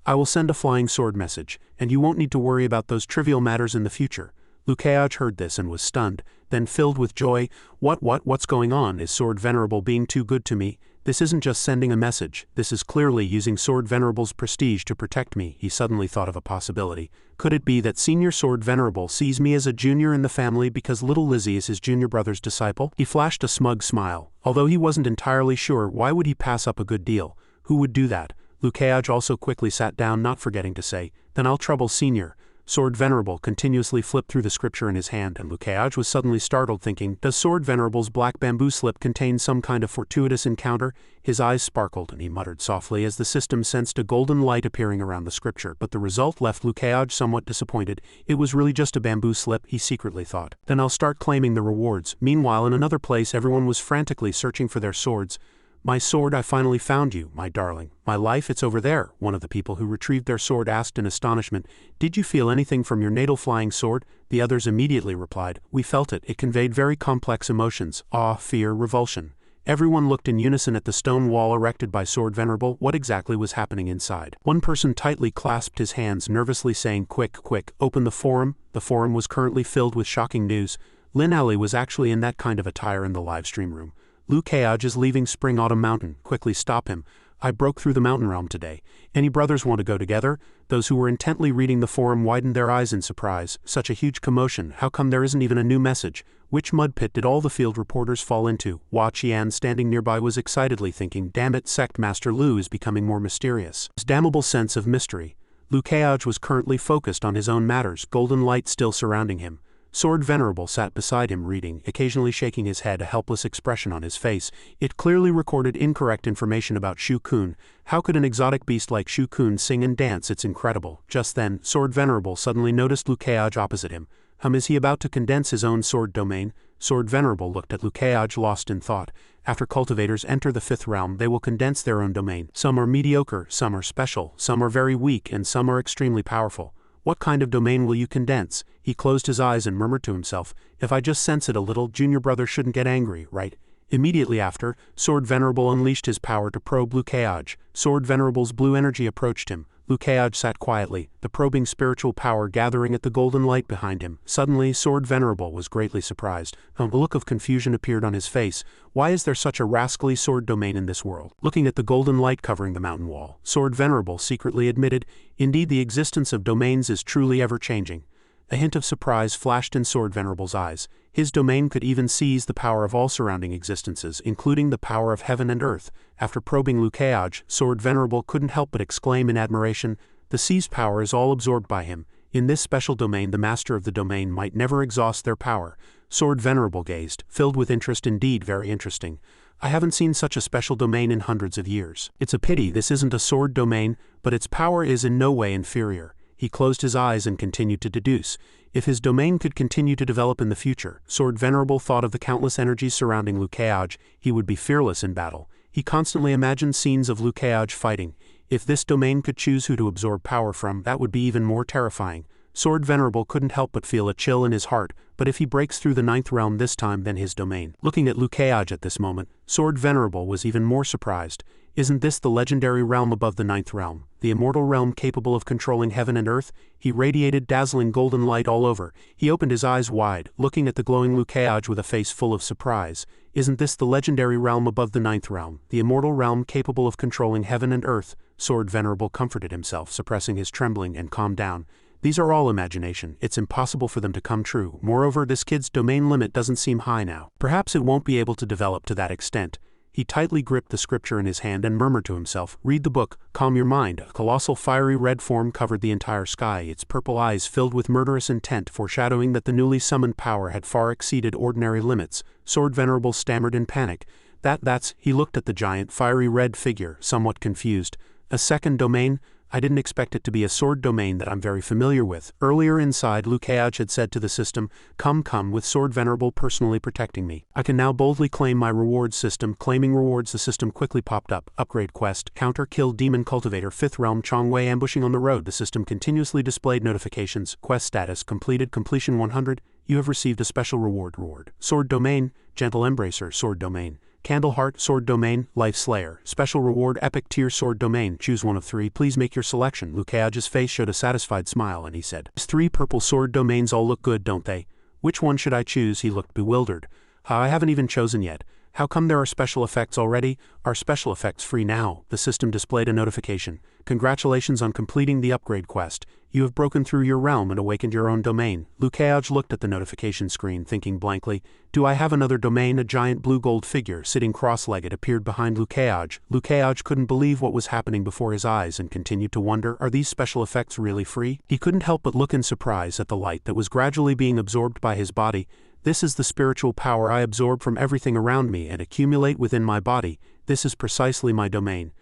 I will send a flying sword message, and you won't need to worry about those trivial matters in the future. Lucaoge heard this and was stunned, then filled with joy. What's going on? Is Sword Venerable being too good to me? This isn't just sending a message, this is clearly using Sword Venerable's prestige to protect me. He suddenly thought of a possibility. Could it be that Senior Sword Venerable sees me as a junior in the family because little Lizzie is his junior brother's disciple? He flashed a smug smile. Although he wasn't entirely sure, why would he pass up a good deal? Who would do that? Lucaoge also quickly sat down, not forgetting to say, Then I'll trouble Senior. Sword Venerable continuously flipped through the scripture in his hand, and Lucaoge was suddenly startled, thinking, Does Sword Venerable's black bamboo slip contain some kind of fortuitous encounter? His eyes sparkled, and he muttered softly as the system sensed a golden light appearing around the scripture, but the result left Lucaoge somewhat disappointed. It was really just a bamboo slip, he secretly thought. Then I'll start claiming the rewards. Meanwhile, in another place, everyone was frantically searching for their swords. My sword, I finally found you, my darling. My life, it's over there, one of the people who retrieved their sword asked in astonishment. Did you feel anything from your natal flying sword? The others immediately replied, We felt it. It conveyed very complex emotions, awe, fear, revulsion. Everyone looked in unison at the stone wall erected by Sword Venerable. What exactly was happening inside? One person tightly clasped his hands, nervously saying, Quick, open the forum. The forum was currently filled with shocking news. Lin Ali was actually in that kind of attire in the live stream room. Lucaoge is leaving Spring Autumn Mountain. Quickly stop him. I broke through the mountain realm today. Any brothers want to go together? Those who were intently reading the forum widened their eyes in surprise. Such a huge commotion. How come there isn't even a new message? Which mud pit did all the field reporters fall into? Hua Qian, standing nearby, was excitedly thinking, Damn it, Sect Master Lu is becoming more mysterious. His damnable sense of mystery. Lucaoge was currently focused on his own matters, golden light still surrounding him. Sword Venerable sat beside him reading, occasionally shaking his head, a helpless expression on his face. It clearly recorded incorrect information about Shu Kun. How could an exotic beast like Shu Kun sing and dance? It's incredible. Just then, Sword Venerable suddenly noticed Lucaoge opposite him. Is he about to condense his own sword domain? Sword Venerable looked at Lucaoge, lost in thought. After cultivators enter the fifth realm, they will condense their own domain. Some are mediocre, some are special, some are very weak, and some are extremely powerful. What kind of domain will you condense? He closed his eyes and murmured to himself, If I just sense it a little, junior brother shouldn't get angry, right? Immediately after, Sword Venerable unleashed his power to probe Lucaoge. Sword Venerable's blue energy approached him. Lucaoge sat quietly, the probing spiritual power gathering at the golden light behind him. Suddenly, Sword Venerable was greatly surprised. A look of confusion appeared on his face. Why is there such a rascally sword domain in this world? Looking at the golden light covering the mountain wall, Sword Venerable secretly admitted, Indeed, the existence of domains is truly ever-changing. A hint of surprise flashed in Sword Venerable's eyes. His domain could even seize the power of all surrounding existences, including the power of heaven and earth. After probing Lucaoge, Sword Venerable couldn't help but exclaim in admiration, The sea's power is all absorbed by him. In this special domain, the master of the domain might never exhaust their power. Sword Venerable gazed, filled with interest. Indeed, very interesting. I haven't seen such a special domain in hundreds of years. It's a pity this isn't a sword domain, but its power is in no way inferior. He closed his eyes and continued to deduce. If his domain could continue to develop in the future, Sword Venerable thought of the countless energies surrounding Liu Keaj, he would be fearless in battle. He constantly imagined scenes of Liu Keaj fighting. If this domain could choose who to absorb power from, that would be even more terrifying. Sword Venerable couldn't help but feel a chill in his heart, but if he breaks through the 9th realm this time, then his domain. Looking at Liu Keaj at this moment, Sword Venerable was even more surprised. Isn't this the legendary realm above the 9th realm, the immortal realm capable of controlling heaven and earth? He radiated dazzling golden light all over. He opened his eyes wide, looking at the glowing Liu Keaj with a face full of surprise. Isn't this the legendary realm above the 9th realm, the immortal realm capable of controlling heaven and earth? Sword Venerable comforted himself, suppressing his trembling, and calmed down. These are all imagination. It's impossible for them to come true. Moreover, this kid's domain limit doesn't seem high now. Perhaps it won't be able to develop to that extent. He tightly gripped the scripture in his hand and murmured to himself, "Read the book, calm your mind." A colossal fiery red form covered the entire sky, its purple eyes filled with murderous intent, foreshadowing that the newly summoned power had far exceeded ordinary limits. Sword Venerable stammered in panic. That's... He looked at the giant, fiery red figure, somewhat confused. A second domain? I didn't expect it to be a sword domain that I'm very familiar with. Earlier inside, Liu Keaj had said to the system, come, with Sword Venerable personally protecting me. I can now boldly claim my rewards system. Claiming rewards, the system quickly popped up. Upgrade quest, counter kill demon cultivator, 5th realm Chongwei ambushing on the road. The system continuously displayed notifications. Quest status completed, completion 100. You have received a special reward. Sword domain, gentle embracer, sword domain. Candleheart, sword domain, life slayer. Special reward, epic tier sword domain. Choose one of 3. Please make your selection. Liu Keaj's face showed a satisfied smile and he said, "These 3 purple sword domains all look good, don't they? Which one should I choose?" He looked bewildered. I haven't even chosen yet. How come there are special effects already? Are special effects free now? The system displayed a notification. Congratulations on completing the upgrade quest. You have broken through your realm and awakened your own domain. Liu Keaj looked at the notification screen, thinking blankly, do I have another domain? A giant blue-gold figure, sitting cross-legged, appeared behind Liu Keaj. Liu Keaj couldn't believe what was happening before his eyes and continued to wonder, are these special effects really free? He couldn't help but look in surprise at the light that was gradually being absorbed by his body. This is the spiritual power I absorb from everything around me and accumulate within my body. This is precisely my domain.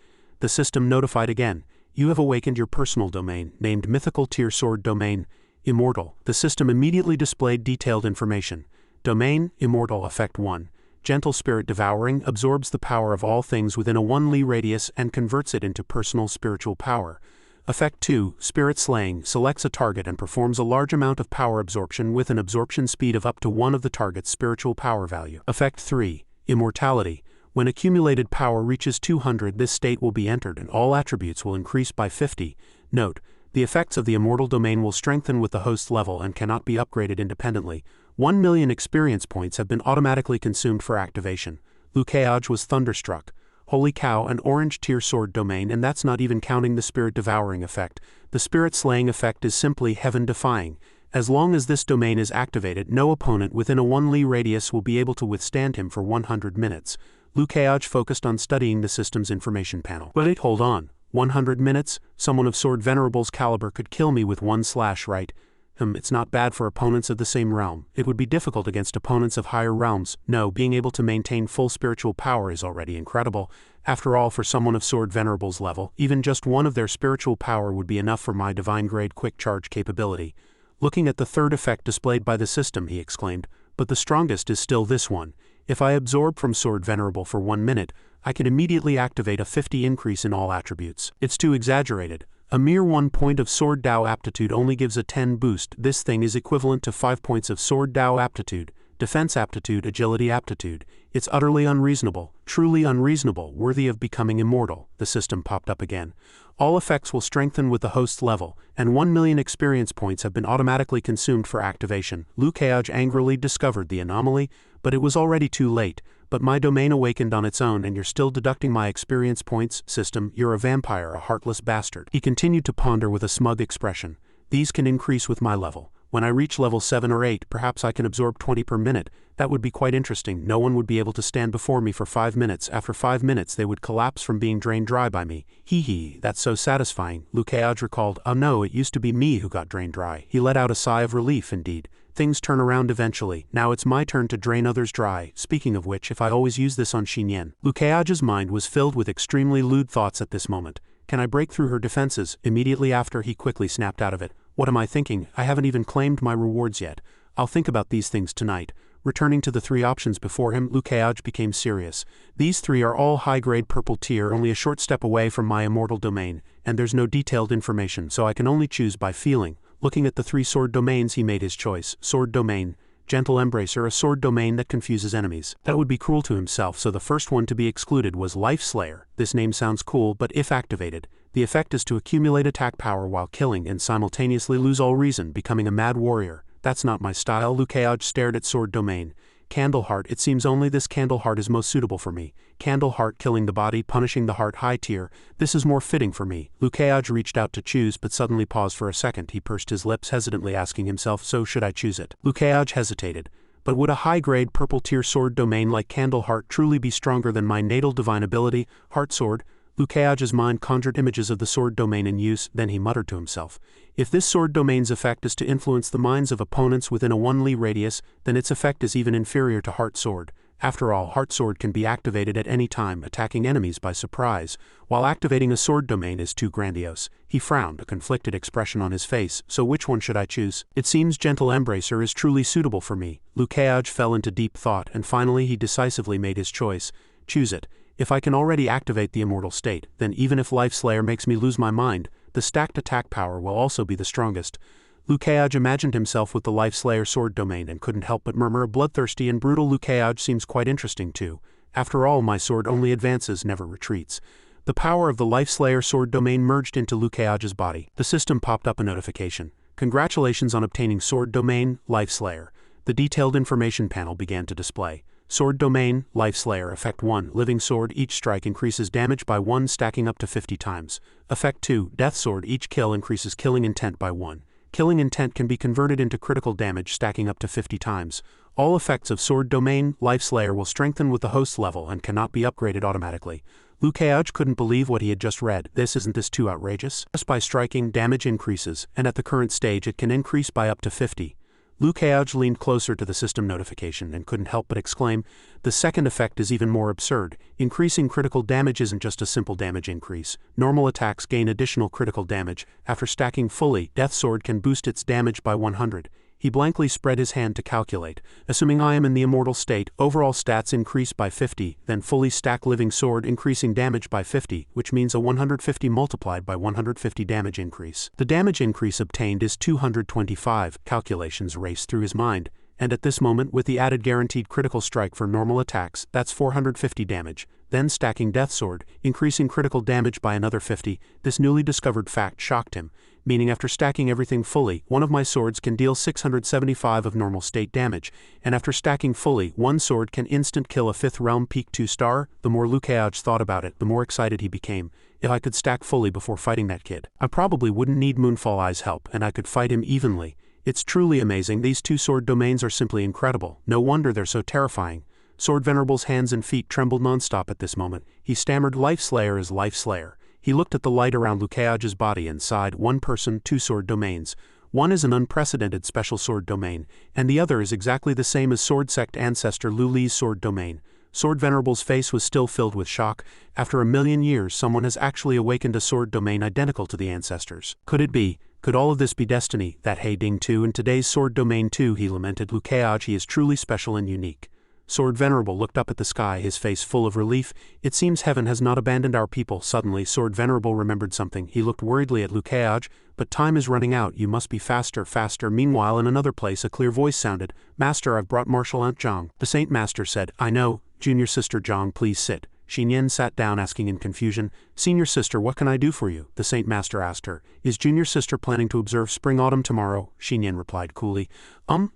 The system notified again. You have awakened your personal domain, named Mythical Tier Sword Domain, Immortal. The system immediately displayed detailed information. Domain, Immortal. Effect 1. Gentle Spirit Devouring absorbs the power of all things within a 1 li radius and converts it into personal spiritual power. Effect 2. Spirit Slaying selects a target and performs a large amount of power absorption with an absorption speed of up to 1 of the target's spiritual power value. Effect 3. Immortality. When accumulated power reaches 200, this state will be entered and all attributes will increase by 50. Note: the effects of the immortal domain will strengthen with the host level and cannot be upgraded independently. 1 million experience points have been automatically consumed for activation. Liu Keaj was thunderstruck. Holy cow, an orange tier sword domain, and that's not even counting the spirit devouring effect. The spirit slaying effect is simply heaven defying. As long as this domain is activated, no opponent within a 1 li radius will be able to withstand him for 100 minutes. Liu Keaj focused on studying the system's information panel. Wait, hold on. 100 minutes? Someone of Sword Venerable's caliber could kill me with 1 slash, right? It's not bad for opponents of the same realm. It would be difficult against opponents of higher realms. No, being able to maintain full spiritual power is already incredible. After all, for someone of Sword Venerable's level, even just 1 of their spiritual power would be enough for my divine grade quick charge capability. Looking at the 3rd effect displayed by the system, he exclaimed, but the strongest is still this one. If I absorb from Sword Venerable for 1 minute, I can immediately activate a 50 increase in all attributes. It's too exaggerated. A mere 1 point of Sword Dao aptitude only gives a 10 boost. This thing is equivalent to 5 points of Sword Dao aptitude, defense aptitude, agility aptitude. It's utterly unreasonable, truly unreasonable, worthy of becoming immortal. The system popped up again. All effects will strengthen with the host level, and 1 million experience points have been automatically consumed for activation. Liu Keaj angrily discovered the anomaly, but it was already too late. But my domain awakened on its own and you're still deducting my experience points? System, you're a vampire, a heartless bastard. He continued to ponder with a smug expression. These can increase with my level. When I reach level 7 or 8, perhaps I can absorb 20 per minute. That would be quite interesting. No one would be able to stand before me for 5 minutes. After 5 minutes they would collapse from being drained dry by me. Hee, that's so satisfying. Liu Keaj recalled, oh no, it used to be me who got drained dry. He let out a sigh of relief indeed. Things turn around eventually. Now it's my turn to drain others dry. Speaking of which, if I always use this on Xinyan. Liu Keaj's mind was filled with extremely lewd thoughts at this moment. Can I break through her defenses? Immediately after, he quickly snapped out of it. What am I thinking? I haven't even claimed my rewards yet. I'll think about these things tonight. Returning to the 3 options before him, Liu Keaj became serious. These 3 are all high-grade purple tier, only a short step away from my immortal domain, and there's no detailed information, so I can only choose by feeling. Looking at the 3 sword domains, he made his choice. Sword domain. Gentle Embracer, a sword domain that confuses enemies. That would be cruel to himself, so the first one to be excluded was Life Slayer. This name sounds cool, but if activated, the effect is to accumulate attack power while killing and simultaneously lose all reason, becoming a mad warrior. That's not my style. Liu Keaj stared at sword domain. Candleheart, it seems only this Candleheart is most suitable for me. Candleheart, killing the body, punishing the heart, high tier. This is more fitting for me. Liu Keaj reached out to choose, but suddenly paused for a second. He pursed his lips, hesitantly asking himself, so should I choose it? Liu Keaj hesitated. But would a high-grade purple tier sword domain like Candleheart truly be stronger than my natal divine ability, Heart Sword? Liu Keaj's mind conjured images of the sword domain in use, then he muttered to himself. If this sword domain's effect is to influence the minds of opponents within a 1 li radius, then its effect is even inferior to Heart Sword. After all, Heart Sword can be activated at any time, attacking enemies by surprise, while activating a sword domain is too grandiose. He frowned, a conflicted expression on his face. So which one should I choose? It seems Gentle Embracer is truly suitable for me. Liu Keaj fell into deep thought, and finally he decisively made his choice. Choose it. If I can already activate the immortal state, then even if Life Slayer makes me lose my mind, the stacked attack power will also be the strongest. Liu Keaj imagined himself with the Life Slayer sword domain and couldn't help but murmur, a bloodthirsty and brutal Liu Keaj seems quite interesting too. After all, my sword only advances, never retreats. The power of the Life Slayer sword domain merged into Liu Keaj's body. The system popped up a notification. Congratulations on obtaining sword domain, Life Slayer. The detailed information panel began to display. Sword domain, Life Slayer. Effect 1, living sword, each strike increases damage by 1, stacking up to 50 times. Effect 2, death sword, each kill increases killing intent by 1. Killing intent can be converted into critical damage, stacking up to 50 times. All effects of sword domain, Life Slayer will strengthen with the host level and cannot be upgraded automatically. Liu Keaj couldn't believe what he had just read. Isn't this too outrageous? Just by striking, damage increases, and at the current stage it can increase by up to 50. Liu Keaj leaned closer to the system notification and couldn't help but exclaim, the second effect is even more absurd. Increasing critical damage isn't just a simple damage increase. Normal attacks gain additional critical damage. After stacking fully, Death Sword can boost its damage by 100. He blankly spread his hand to calculate. Assuming I am in the immortal state, overall stats increase by 50, then fully stack living sword increasing damage by 50, which means a 150 multiplied by 150 damage increase. The damage increase obtained is 225, calculations raced through his mind, and at this moment with the added guaranteed critical strike for normal attacks, that's 450 damage. Then stacking Death Sword, increasing critical damage by another 50, this newly discovered fact shocked him. Meaning after stacking everything fully, one of my swords can deal 675 of normal state damage, and after stacking fully, one sword can instant kill a 5th realm peak 2-star. The more Liu Keaj thought about it, the more excited he became. If I could stack fully before fighting that kid, I probably wouldn't need Moonfall Eye's help, and I could fight him evenly. It's truly amazing. These 2 sword domains are simply incredible. No wonder they're so terrifying. Sword Venerable's hands and feet trembled non-stop at this moment. He stammered, Life Slayer is Life Slayer. He looked at the light around Liu Keaj's body and sighed, 1 person, 2 sword domains. One is an unprecedented special sword domain, and the other is exactly the same as Sword Sect ancestor Liu Li's sword domain. Sword Venerable's face was still filled with shock. After 1,000,000 years, someone has actually awakened a sword domain identical to the ancestors. Could it be? Could all of this be destiny? That Hey Ding too, and today's sword domain too, he lamented. Liu Keaj, he is truly special and unique. Sword Venerable looked up at the sky, his face full of relief. It seems heaven has not abandoned our people. Suddenly, Sword Venerable remembered something. He looked worriedly at Liu Keaj. But time is running out, you must be faster, faster. Meanwhile, in another place, a clear voice sounded. Master, I've brought Martial Aunt Zhang. The Saint Master said, I know. Junior Sister Zhang, please sit. Xinyan sat down, asking in confusion, Senior Sister, what can I do for you? The Saint Master asked her. Is Junior Sister planning to observe Spring-Autumn tomorrow? Xinyan replied coolly.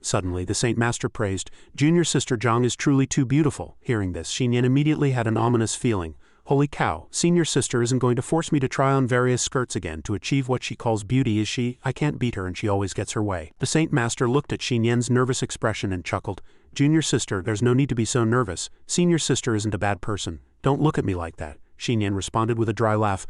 Suddenly the Saint Master praised, Junior Sister Zhang is truly too beautiful. Hearing this, Xinyan immediately had an ominous feeling. Holy cow, Senior Sister isn't going to force me to try on various skirts again to achieve what she calls beauty, is she? I can't beat her and she always gets her way. The Saint Master looked at Xinyan's nervous expression and chuckled. Junior Sister, there's no need to be so nervous. Senior Sister isn't a bad person. Don't look at me like that. Xinyan responded with a dry laugh.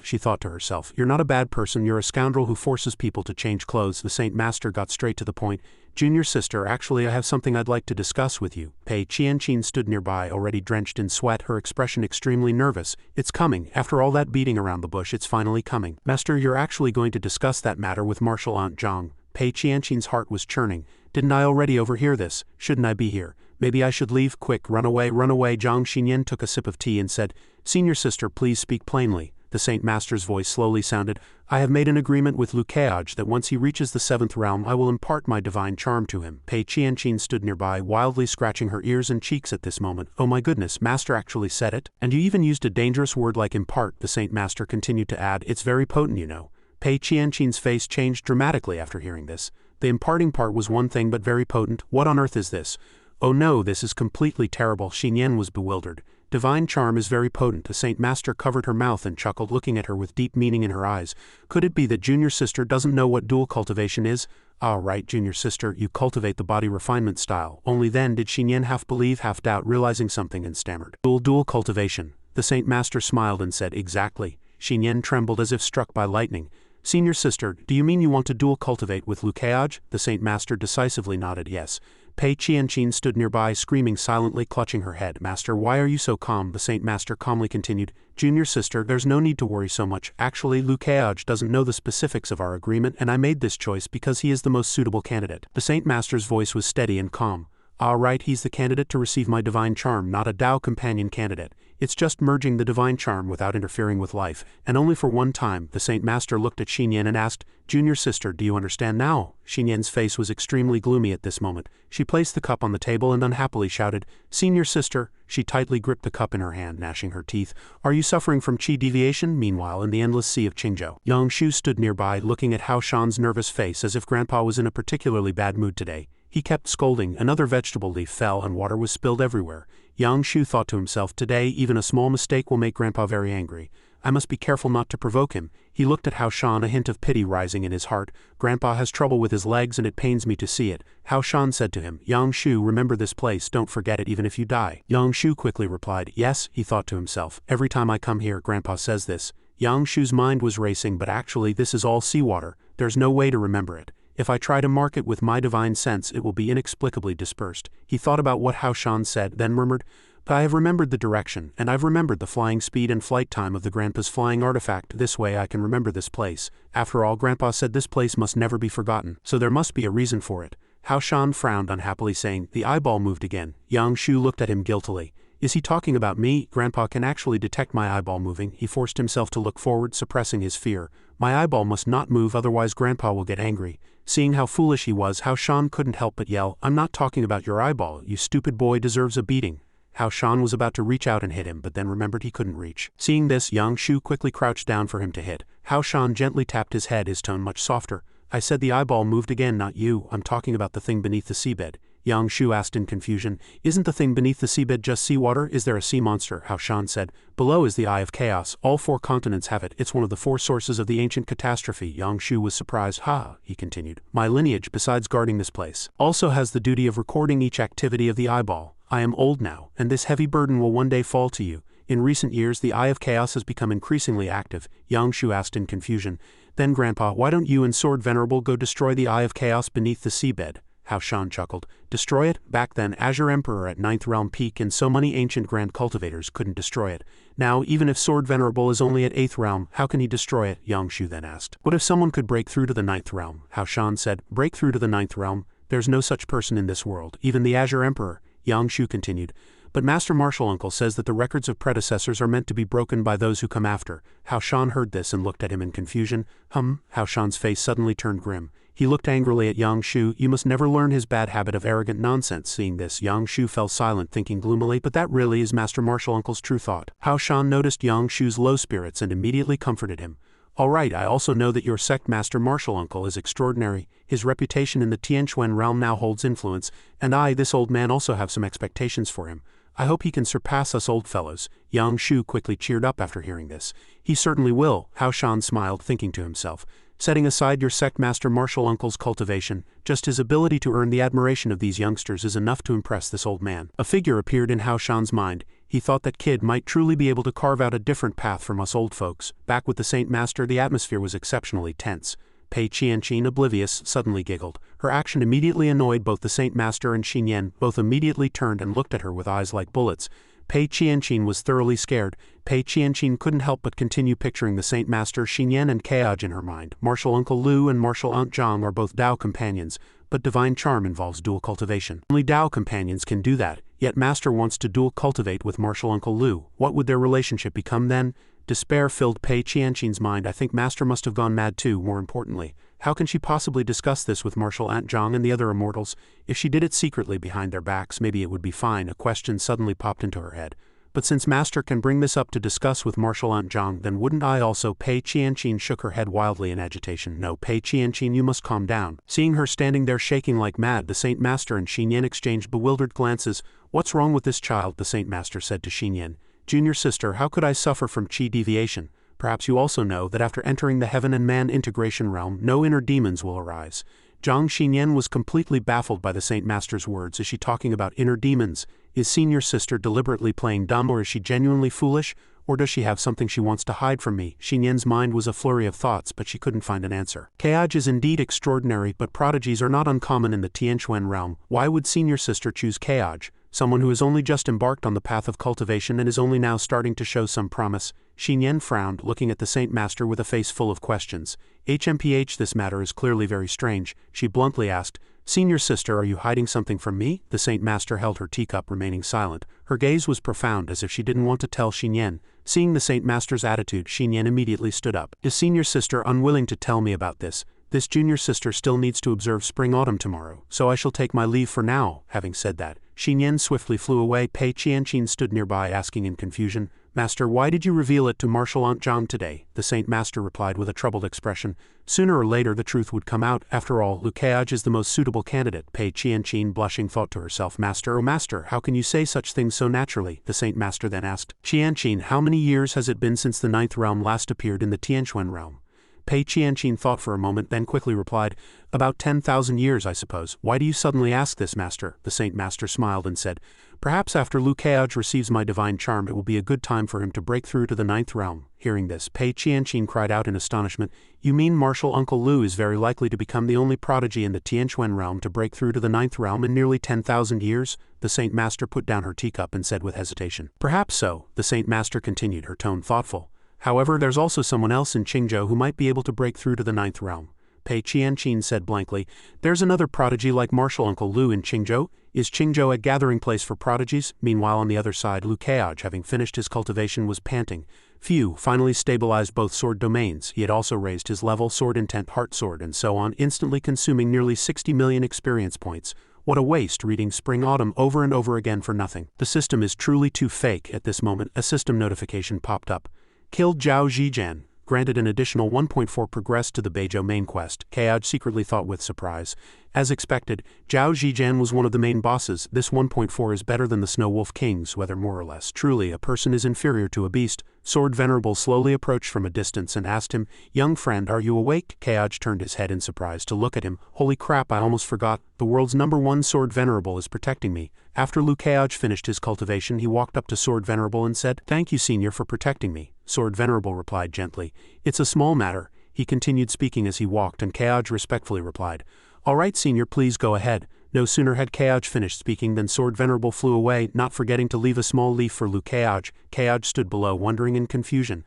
She thought to herself, you're not a bad person, you're a scoundrel who forces people to change clothes. The Saint Master got straight to the point. Junior sister, actually I have something I'd like to discuss with you. Pei Qianqin stood nearby, already drenched in sweat, her expression extremely nervous. It's coming. After all that beating around the bush, it's finally coming. Master, you're actually going to discuss that matter with Martial Aunt Zhang. Pei Qianqin's heart was churning. Didn't I already overhear this? Shouldn't I be here? Maybe I should leave. Quick, run away, run away. Zhang Xinyan took a sip of tea and said, Senior sister, please speak plainly. The Saint Master's voice slowly sounded, I have made an agreement with Lukeaj that once he reaches the 7th realm I will impart my divine charm to him. Pei Qianqin stood nearby, wildly scratching her ears and cheeks at this moment. Oh my goodness, Master actually said it? And you even used a dangerous word like impart, the Saint Master continued to add, it's very potent, you know. Pei Qianqin's face changed dramatically after hearing this. The imparting part was one thing but very potent. What on earth is this? Oh no, this is completely terrible. Xinyan was bewildered. Divine charm is very potent. The Saint Master covered her mouth and chuckled, looking at her with deep meaning in her eyes. Could it be that Junior Sister doesn't know what dual cultivation is? Ah, right, Junior Sister, you cultivate the body refinement style. Only then did Xinyan half believe, half doubt, realizing something, and stammered. Dual cultivation. The Saint Master smiled and said, exactly. Xinyan trembled as if struck by lightning. Senior sister, do you mean you want to dual cultivate with Lukeaj? The Saint Master decisively nodded yes. Pei Qianqin stood nearby, screaming silently, clutching her head. Master, why are you so calm? The Saint Master calmly continued. Junior sister, there's no need to worry so much. Actually, Lukeaj doesn't know the specifics of our agreement, and I made this choice because he is the most suitable candidate. The Saint Master's voice was steady and calm. All right, he's the candidate to receive my divine charm, not a Dao companion candidate. It's just merging the divine charm without interfering with life, and only for one time. The Saint Master looked at Xinyan and asked, Junior sister, do you understand now? Xinyan's face was extremely gloomy at this moment. She placed the cup on the table and unhappily shouted, Senior sister. She tightly gripped the cup in her hand, gnashing her teeth. Are you suffering from qi deviation? Meanwhile, in the endless sea of Qingzhou, Yang Shu stood nearby, looking at Hao Shan's nervous face as if Grandpa was in a particularly bad mood today. He kept scolding, another vegetable leaf fell and water was spilled everywhere. Yang Shu thought to himself, today even a small mistake will make Grandpa very angry. I must be careful not to provoke him. He looked at Hao Shan, a hint of pity rising in his heart. Grandpa has trouble with his legs and it pains me to see it. Hao Shan said to him, Yang Shu, remember this place, don't forget it even if you die. Yang Shu quickly replied, yes, he thought to himself. Every time I come here, Grandpa says this. Yang Shu's mind was racing, but actually this is all seawater. There's no way to remember it. If I try to mark it with my divine sense, it will be inexplicably dispersed. He thought about what Hao Shan said, then murmured, but I have remembered the direction, and I've remembered the flying speed and flight time of the Grandpa's flying artifact. This way I can remember this place. After all, Grandpa said this place must never be forgotten, so there must be a reason for it. Hao Shan frowned unhappily, saying, the eyeball moved again. Yang Shu looked at him guiltily. Is he talking about me? Grandpa can actually detect my eyeball moving. He forced himself to look forward, suppressing his fear. My eyeball must not move, otherwise Grandpa will get angry. Seeing how foolish he was, Hao Shan couldn't help but yell, I'm not talking about your eyeball. You stupid boy deserves a beating. Hao Shan was about to reach out and hit him, but then remembered he couldn't reach. Seeing this, Yang Shu quickly crouched down for him to hit. Hao Shan gently tapped his head, his tone much softer. I said the eyeball moved again, not you. I'm talking about the thing beneath the seabed. Yang Shu asked in confusion, isn't the thing beneath the seabed just seawater? Is there a sea monster? Hao Shan said, below is the Eye of Chaos. All 4 continents have it. It's one of the 4 sources of the ancient catastrophe. Yang Shu was surprised. Ha, he continued. My lineage, besides guarding this place, also has the duty of recording each activity of the eyeball. I am old now, and this heavy burden will one day fall to you. In recent years, the Eye of Chaos has become increasingly active. Yang Shu asked in confusion, then Grandpa, why don't you and Sword Venerable go destroy the Eye of Chaos beneath the seabed? Hao Shan chuckled. Destroy it? Back then, Azure Emperor at 9th Realm Peak and so many ancient grand cultivators couldn't destroy it. Now, even if Sword Venerable is only at 8th Realm, how can he destroy it? Yang Shu then asked. What if someone could break through to the 9th Realm? Hao Shan said, break through to the 9th Realm? There's no such person in this world, even the Azure Emperor. Yang Shu continued. But Master Martial Uncle says that the records of predecessors are meant to be broken by those who come after. Hao Shan heard this and looked at him in confusion. Hao Shan's face suddenly turned grim. He looked angrily at Yang Shu. You must never learn his bad habit of arrogant nonsense. Seeing this, Yang Shu fell silent, thinking gloomily, but that really is Master Martial Uncle's true thought. Hao Shan noticed Yang Shu's low spirits and immediately comforted him. All right, I also know that your sect Master Martial Uncle is extraordinary. His reputation in the Tianquan realm now holds influence, and I, this old man, also have some expectations for him. I hope he can surpass us old fellows. Yang Shu quickly cheered up after hearing this. He certainly will. Hao Shan smiled, thinking to himself. Setting aside your sect master martial uncle's cultivation, just his ability to earn the admiration of these youngsters is enough to impress this old man. A figure appeared in Hao Shan's mind. He thought that kid might truly be able to carve out a different path from us old folks. Back with the Saint Master, the atmosphere was exceptionally tense. Pei Qianqin, oblivious, suddenly giggled. Her action immediately annoyed both the Saint Master and Xinyan. Both immediately turned and looked at her with eyes like bullets. Pei Qianqin was thoroughly scared. Pei Qianqin couldn't help but continue picturing the Saint Master, Xinyan, and Keaj in her mind. Martial Uncle Lu and Martial Aunt Zhang are both Dao companions, but divine charm involves dual cultivation. Only Dao companions can do that, yet Master wants to dual cultivate with Martial Uncle Lu. What would their relationship become then? Despair filled Pei Qianqin's mind. I think Master must have gone mad too. More importantly, how can she possibly discuss this with Martial Aunt Zhang and the other immortals? If she did it secretly behind their backs, maybe it would be fine. A question suddenly popped into her head. But since Master can bring this up to discuss with Martial Aunt Zhang, then wouldn't I also? Pei Qianqin shook her head wildly in agitation. No, Pei Qianqin, you must calm down. Seeing her standing there shaking like mad, the Saint Master and Xinyan exchanged bewildered glances. What's wrong with this child? The Saint Master said to Xinyan. Junior sister, how could I suffer from chi deviation? Perhaps you also know that after entering the heaven and man integration realm, no inner demons will arise. Zhang Xinyan was completely baffled by the Saint Master's words. Is she talking about inner demons? Is senior sister deliberately playing dumb, or is she genuinely foolish? Or does she have something she wants to hide from me? Xinyan's mind was a flurry of thoughts, but she couldn't find an answer. Keaj is indeed extraordinary, but prodigies are not uncommon in the Tianquan realm. Why would senior sister choose Keaj? Someone who has only just embarked on the path of cultivation and is only now starting to show some promise. Xinyan frowned, looking at the Saint Master with a face full of questions. HMPH, this matter is clearly very strange. She bluntly asked, Senior sister, are you hiding something from me? The Saint Master held her teacup, remaining silent. Her gaze was profound, as if she didn't want to tell Xinyan. Seeing the Saint Master's attitude, Xinyan immediately stood up. Is senior sister unwilling to tell me about this? This junior sister still needs to observe spring-autumn tomorrow, so I shall take my leave for now. Having said that, Xinyan swiftly flew away. Pei Qianqin stood nearby, asking in confusion, Master, why did you reveal it to Martial Aunt Zhang today? The Saint Master replied with a troubled expression. Sooner or later the truth would come out. After all, Lu Keaj is the most suitable candidate. Pei Qianqin, blushing, thought to herself, Master, oh Master, how can you say such things so naturally? The Saint Master then asked, Qianqin, how many years has it been since the ninth realm last appeared in the Tianquan realm? Pei Qianqin thought for a moment, then quickly replied, About 10,000 years, I suppose. Why do you suddenly ask this, Master? The Saint Master smiled and said, Perhaps after Lu Keaj receives my divine charm, it will be a good time for him to break through to the ninth realm. Hearing this, Pei Qianqin cried out in astonishment, You mean Martial Uncle Lu is very likely to become the only prodigy in the Tianquan realm to break through to the ninth realm in nearly 10,000 years? The Saint Master put down her teacup and said with hesitation, Perhaps so. The Saint Master continued, her tone thoughtful. However, there's also someone else in Qingzhou who might be able to break through to the ninth realm. Pei Qianqin said blankly, There's another prodigy like Martial Uncle Lu in Qingzhou. Is Qingzhou a gathering place for prodigies? Meanwhile, on the other side, Lu Keaj, having finished his cultivation, was panting. Phew, finally stabilized both sword domains. He had also raised his level, sword intent, heart sword, and so on, instantly consuming nearly 60 million experience points. What a waste, reading Spring-Autumn over and over again for nothing. The system is truly too fake. At this moment, a system notification popped up. Killed Zhao Zhijian. Granted an additional 1.4 progress to the Beizhou main quest, Keaj secretly thought with surprise. As expected, Zhao Zhijian was one of the main bosses. This 1.4 is better than the Snow Wolf Kings, whether more or less. Truly, a person is inferior to a beast. Sword Venerable slowly approached from a distance and asked him, Young friend, are you awake? Keaj turned his head in surprise to look at him. Holy crap, I almost forgot. The world's #1 Sword Venerable is protecting me. After Lu Keaj finished his cultivation, he walked up to Sword Venerable and said, Thank you, Senior, for protecting me. Sword Venerable replied gently, It's a small matter. He continued speaking as he walked, and Keaj respectfully replied, All right, Senior, please go ahead. No sooner had Keaj finished speaking than Sword Venerable flew away, not forgetting to leave a small leaf for Lu Keaj. Keaj stood below, wondering in confusion.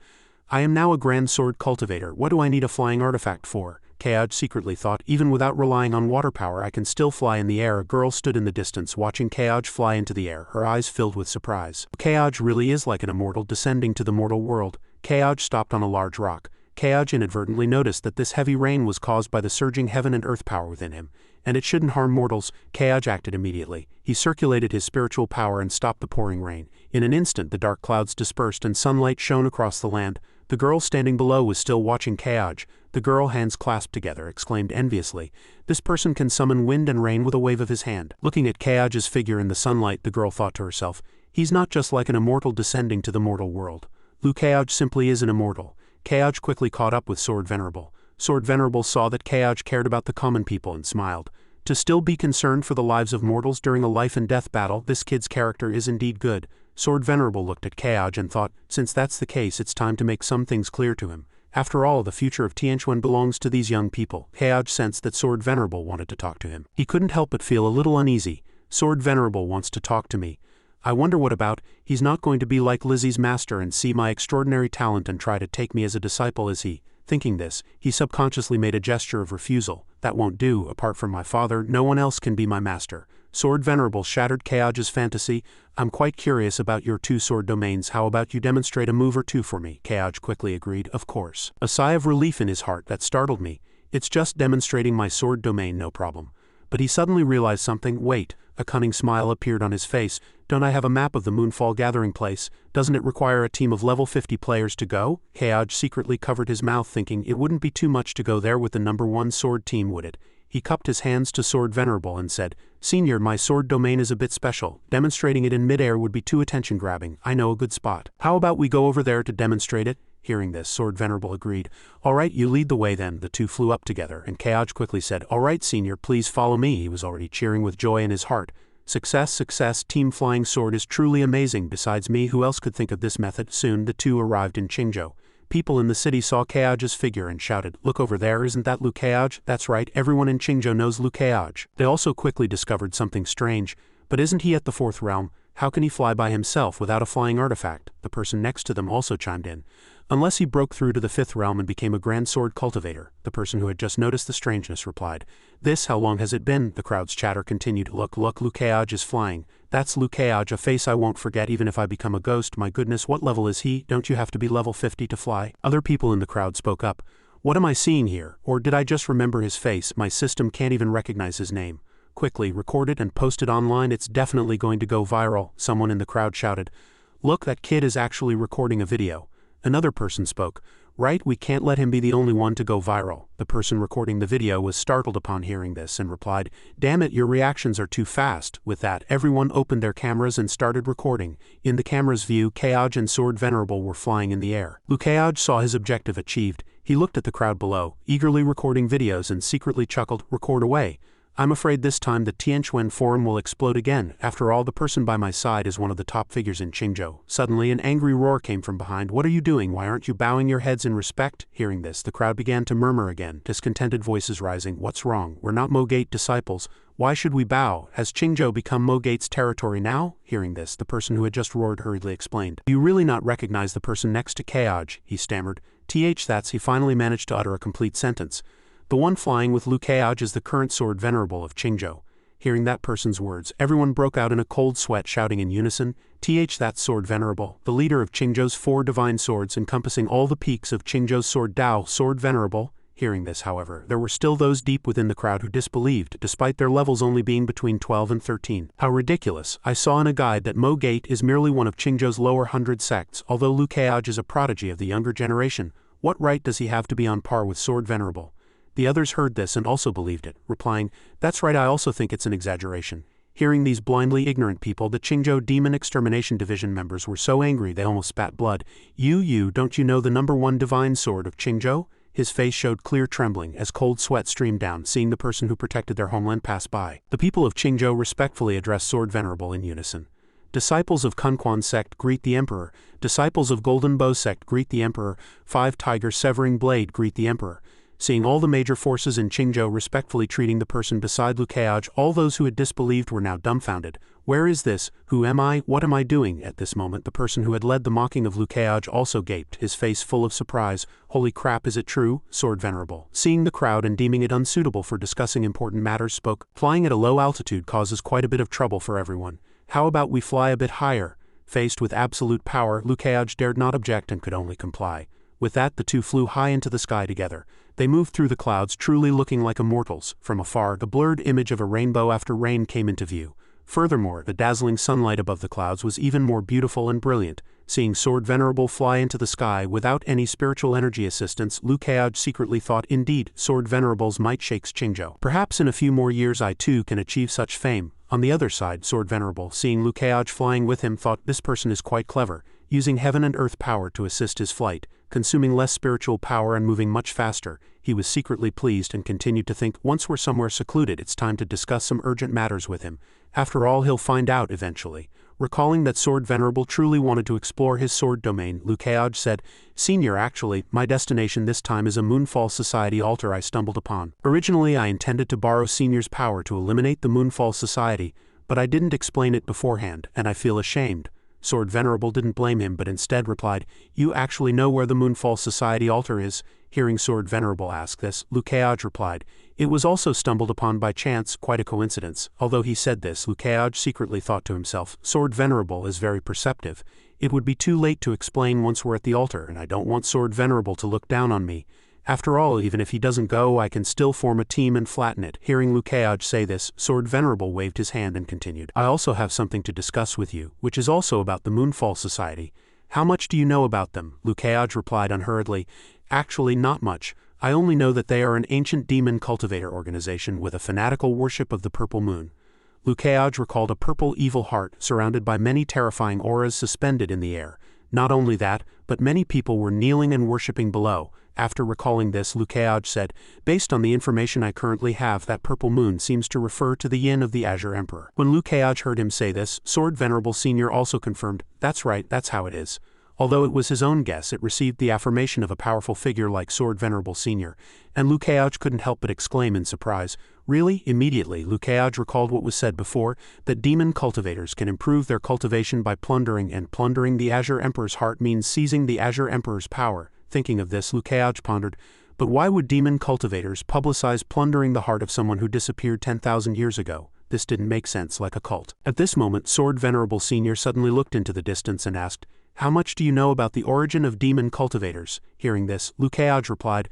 I am now a grand sword cultivator. What do I need a flying artifact for? Keaj secretly thought, even without relying on water power, I can still fly in the air. A girl stood in the distance, watching Keaj fly into the air, her eyes filled with surprise. Keaj really is like an immortal descending to the mortal world. Keaj stopped on a large rock. Keaj inadvertently noticed that this heavy rain was caused by the surging heaven and earth power within him, and it shouldn't harm mortals. Keaj acted immediately. He circulated his spiritual power and stopped the pouring rain. In an instant, the dark clouds dispersed and sunlight shone across the land. The girl standing below was still watching Keaj. The girl, hands clasped together, exclaimed enviously, This person can summon wind and rain with a wave of his hand. Looking at Keaj's figure in the sunlight, the girl thought to herself, He's not just like an immortal descending to the mortal world. Lu Keaj simply is an immortal. Keaj quickly caught up with Sword Venerable. Sword Venerable saw that Kaoj cared about the common people and smiled. To still be concerned for the lives of mortals during a life-and-death battle, this kid's character is indeed good. Sword Venerable looked at Kaoj and thought, since that's the case, it's time to make some things clear to him. After all, the future of Tianquan belongs to these young people. Kaoj sensed that Sword Venerable wanted to talk to him. He couldn't help but feel a little uneasy. Sword Venerable wants to talk to me. I wonder what about. He's not going to be like Lizzie's master and see my extraordinary talent and try to take me as a disciple, is he? Thinking this, he subconsciously made a gesture of refusal. That won't do. Apart from my father, no one else can be my master. Sword Venerable shattered Kaoj's fantasy. I'm quite curious about your two sword domains. How about you demonstrate a move or two for me? Kaoj quickly agreed, of course. A sigh of relief in his heart that startled me. It's just demonstrating my sword domain, no problem. But he suddenly realized something. Wait, a cunning smile appeared on his face. Don't I have a map of the Moonfall gathering place? Doesn't it require a team of level 50 players to go? Kaoj secretly covered his mouth, thinking it wouldn't be too much to go there with the #1 sword team, would it? He cupped his hands to Sword Venerable and said, Senior, my sword domain is a bit special. Demonstrating it in midair would be too attention-grabbing. I know a good spot. How about we go over there to demonstrate it? Hearing this, Sword Venerable agreed. All right, you lead the way then. The two flew up together, and Kaoj quickly said, All right, Senior, please follow me. He was already cheering with joy in his heart. Success, success, Team Flying Sword is truly amazing. Besides me, who else could think of this method? Soon, the two arrived in Qingzhou. People in the city saw Kaoj's figure and shouted, Look over there, isn't that Liu Kaoj? That's right, everyone in Qingzhou knows Liu Kaoj. They also quickly discovered something strange. But isn't he at the 4th realm? How can he fly by himself without a flying artifact? The person next to them also chimed in. Unless he broke through to the 5th realm and became a grand sword cultivator, the person who had just noticed the strangeness replied. This, how long has it been? The crowd's chatter continued. Look, Liu Kaoj is flying. That's Liu Kaoj, a face I won't forget even if I become a ghost. My goodness, what level is he? Don't you have to be level 50 to fly? Other people in the crowd spoke up. What am I seeing here? Or did I just remember his face? My system can't even recognize his name. Quickly, record it and post it online. It's definitely going to go viral. Someone in the crowd shouted. Look, that kid is actually recording a video. Another person spoke. Right, we can't let him be the only one to go viral. The person recording the video was startled upon hearing this and replied, Damn it, your reactions are too fast. With that, everyone opened their cameras and started recording. In the camera's view, Kaoj and Sword Venerable were flying in the air. Liu Kaoj saw his objective achieved. He looked at the crowd below, eagerly recording videos, and secretly chuckled, Record away. I'm afraid this time the Tianquan forum will explode again. After all, the person by my side is one of the top figures in Qingzhou. Suddenly, an angry roar came from behind. What are you doing? Why aren't you bowing your heads in respect? Hearing this, the crowd began to murmur again, discontented voices rising. What's wrong? We're not Mogate disciples. Why should we bow? Has Qingzhou become Mogate's territory now? Hearing this, the person who had just roared hurriedly explained. Do you really not recognize the person next to Kaoj? He stammered. That's he finally managed to utter a complete sentence. The one flying with Liu Kaoj is the current Sword Venerable of Qingzhou. Hearing that person's words, everyone broke out in a cold sweat, shouting in unison, That's Sword Venerable, the leader of Qingzhou's 4 divine swords encompassing all the peaks of Qingzhou's sword Dao, Sword Venerable. Hearing this, however, there were still those deep within the crowd who disbelieved, despite their levels only being between 12 and 13. How ridiculous. I saw in a guide that Mogate is merely one of Qingzhou's lower 100 sects, although Liu Kaoj is a prodigy of the younger generation. What right does he have to be on par with Sword Venerable? The others heard this and also believed it, replying, That's right, I also think it's an exaggeration. Hearing these blindly ignorant people, the Qingzhou Demon Extermination Division members were so angry they almost spat blood. Don't you know the #1 divine sword of Qingzhou? His face showed clear trembling as cold sweat streamed down, seeing the person who protected their homeland pass by. The people of Qingzhou respectfully addressed Sword Venerable in unison. Disciples of Kunquan Sect greet the Emperor. Disciples of Golden Bow Sect greet the Emperor. 5 Tiger Severing Blade greet the Emperor. Seeing all the major forces in Qingzhou respectfully treating the person beside Liu Kaoj, all those who had disbelieved were now dumbfounded. Where is this? Who am I? What am I doing? At this moment, the person who had led the mocking of Liu Kaoj also gaped, his face full of surprise. Holy crap, is it true? Sword Venerable, seeing the crowd and deeming it unsuitable for discussing important matters, spoke. Flying at a low altitude causes quite a bit of trouble for everyone. How about we fly a bit higher? Faced with absolute power, Liu Kaoj dared not object and could only comply. With that, the two flew high into the sky together. They moved through the clouds, truly looking like immortals. From afar, the blurred image of a rainbow after rain came into view. Furthermore, the dazzling sunlight above the clouds was even more beautiful and brilliant. Seeing Sword Venerable fly into the sky without any spiritual energy assistance, Liu Kaoj secretly thought, indeed, Sword Venerable's might shakes Qingzhou. Perhaps in a few more years I too can achieve such fame. On the other side, Sword Venerable, seeing Liu Kaoj flying with him, thought, this person is quite clever. using heaven and earth power to assist his flight, consuming less spiritual power and moving much faster. He was secretly pleased and continued to think, once we're somewhere secluded, it's time to discuss some urgent matters with him. After all, he'll find out eventually. Recalling that Sword Venerable truly wanted to explore his sword domain, Lukeage said, "Senior, actually, my destination this time is a Moonfall Society altar I stumbled upon. Originally I intended to borrow Senior's power to eliminate the Moonfall Society, but I didn't explain it beforehand, and I feel ashamed." Sword Venerable didn't blame him but instead replied, "You actually know where the Moonfall Society altar is?" Hearing Sword Venerable ask this, Lukeage replied, "It was also stumbled upon by chance, quite a coincidence." Although he said this, Lukeage secretly thought to himself, Sword Venerable is very perceptive. It would be too late to explain once we're at the altar, and I don't want Sword Venerable to look down on me. After all, even if he doesn't go, I can still form a team and flatten it. Hearing Lukeage say this, Sword Venerable waved his hand and continued, "I also have something to discuss with you, which is also about the Moonfall Society." "How much do you know about them?" Lukeage replied unhurriedly, "Actually, not much. I only know that they are an ancient demon cultivator organization with a fanatical worship of the purple moon." Lukeage recalled a purple evil heart surrounded by many terrifying auras suspended in the air. Not only that, but many people were kneeling and worshipping below. After recalling this, Lukeage said, "Based on the information I currently have, that purple moon seems to refer to the yin of the Azure Emperor." When Lukeage heard him say this, Sword Venerable Senior also confirmed, "That's right, that's how it is." Although it was his own guess, it received the affirmation of a powerful figure like Sword Venerable Senior, and Lukeage couldn't help but exclaim in surprise, "Really?" Immediately, Lukeage recalled what was said before, that demon cultivators can improve their cultivation by plundering, and plundering the Azure Emperor's heart means seizing the Azure Emperor's power. Thinking of this, Lukeage pondered, but why would demon cultivators publicize plundering the heart of someone who disappeared 10,000 years ago? This didn't make sense, like a cult. At this moment, Sword Venerable Senior suddenly looked into the distance and asked, "How much do you know about the origin of demon cultivators?" Hearing this, Lukeage replied,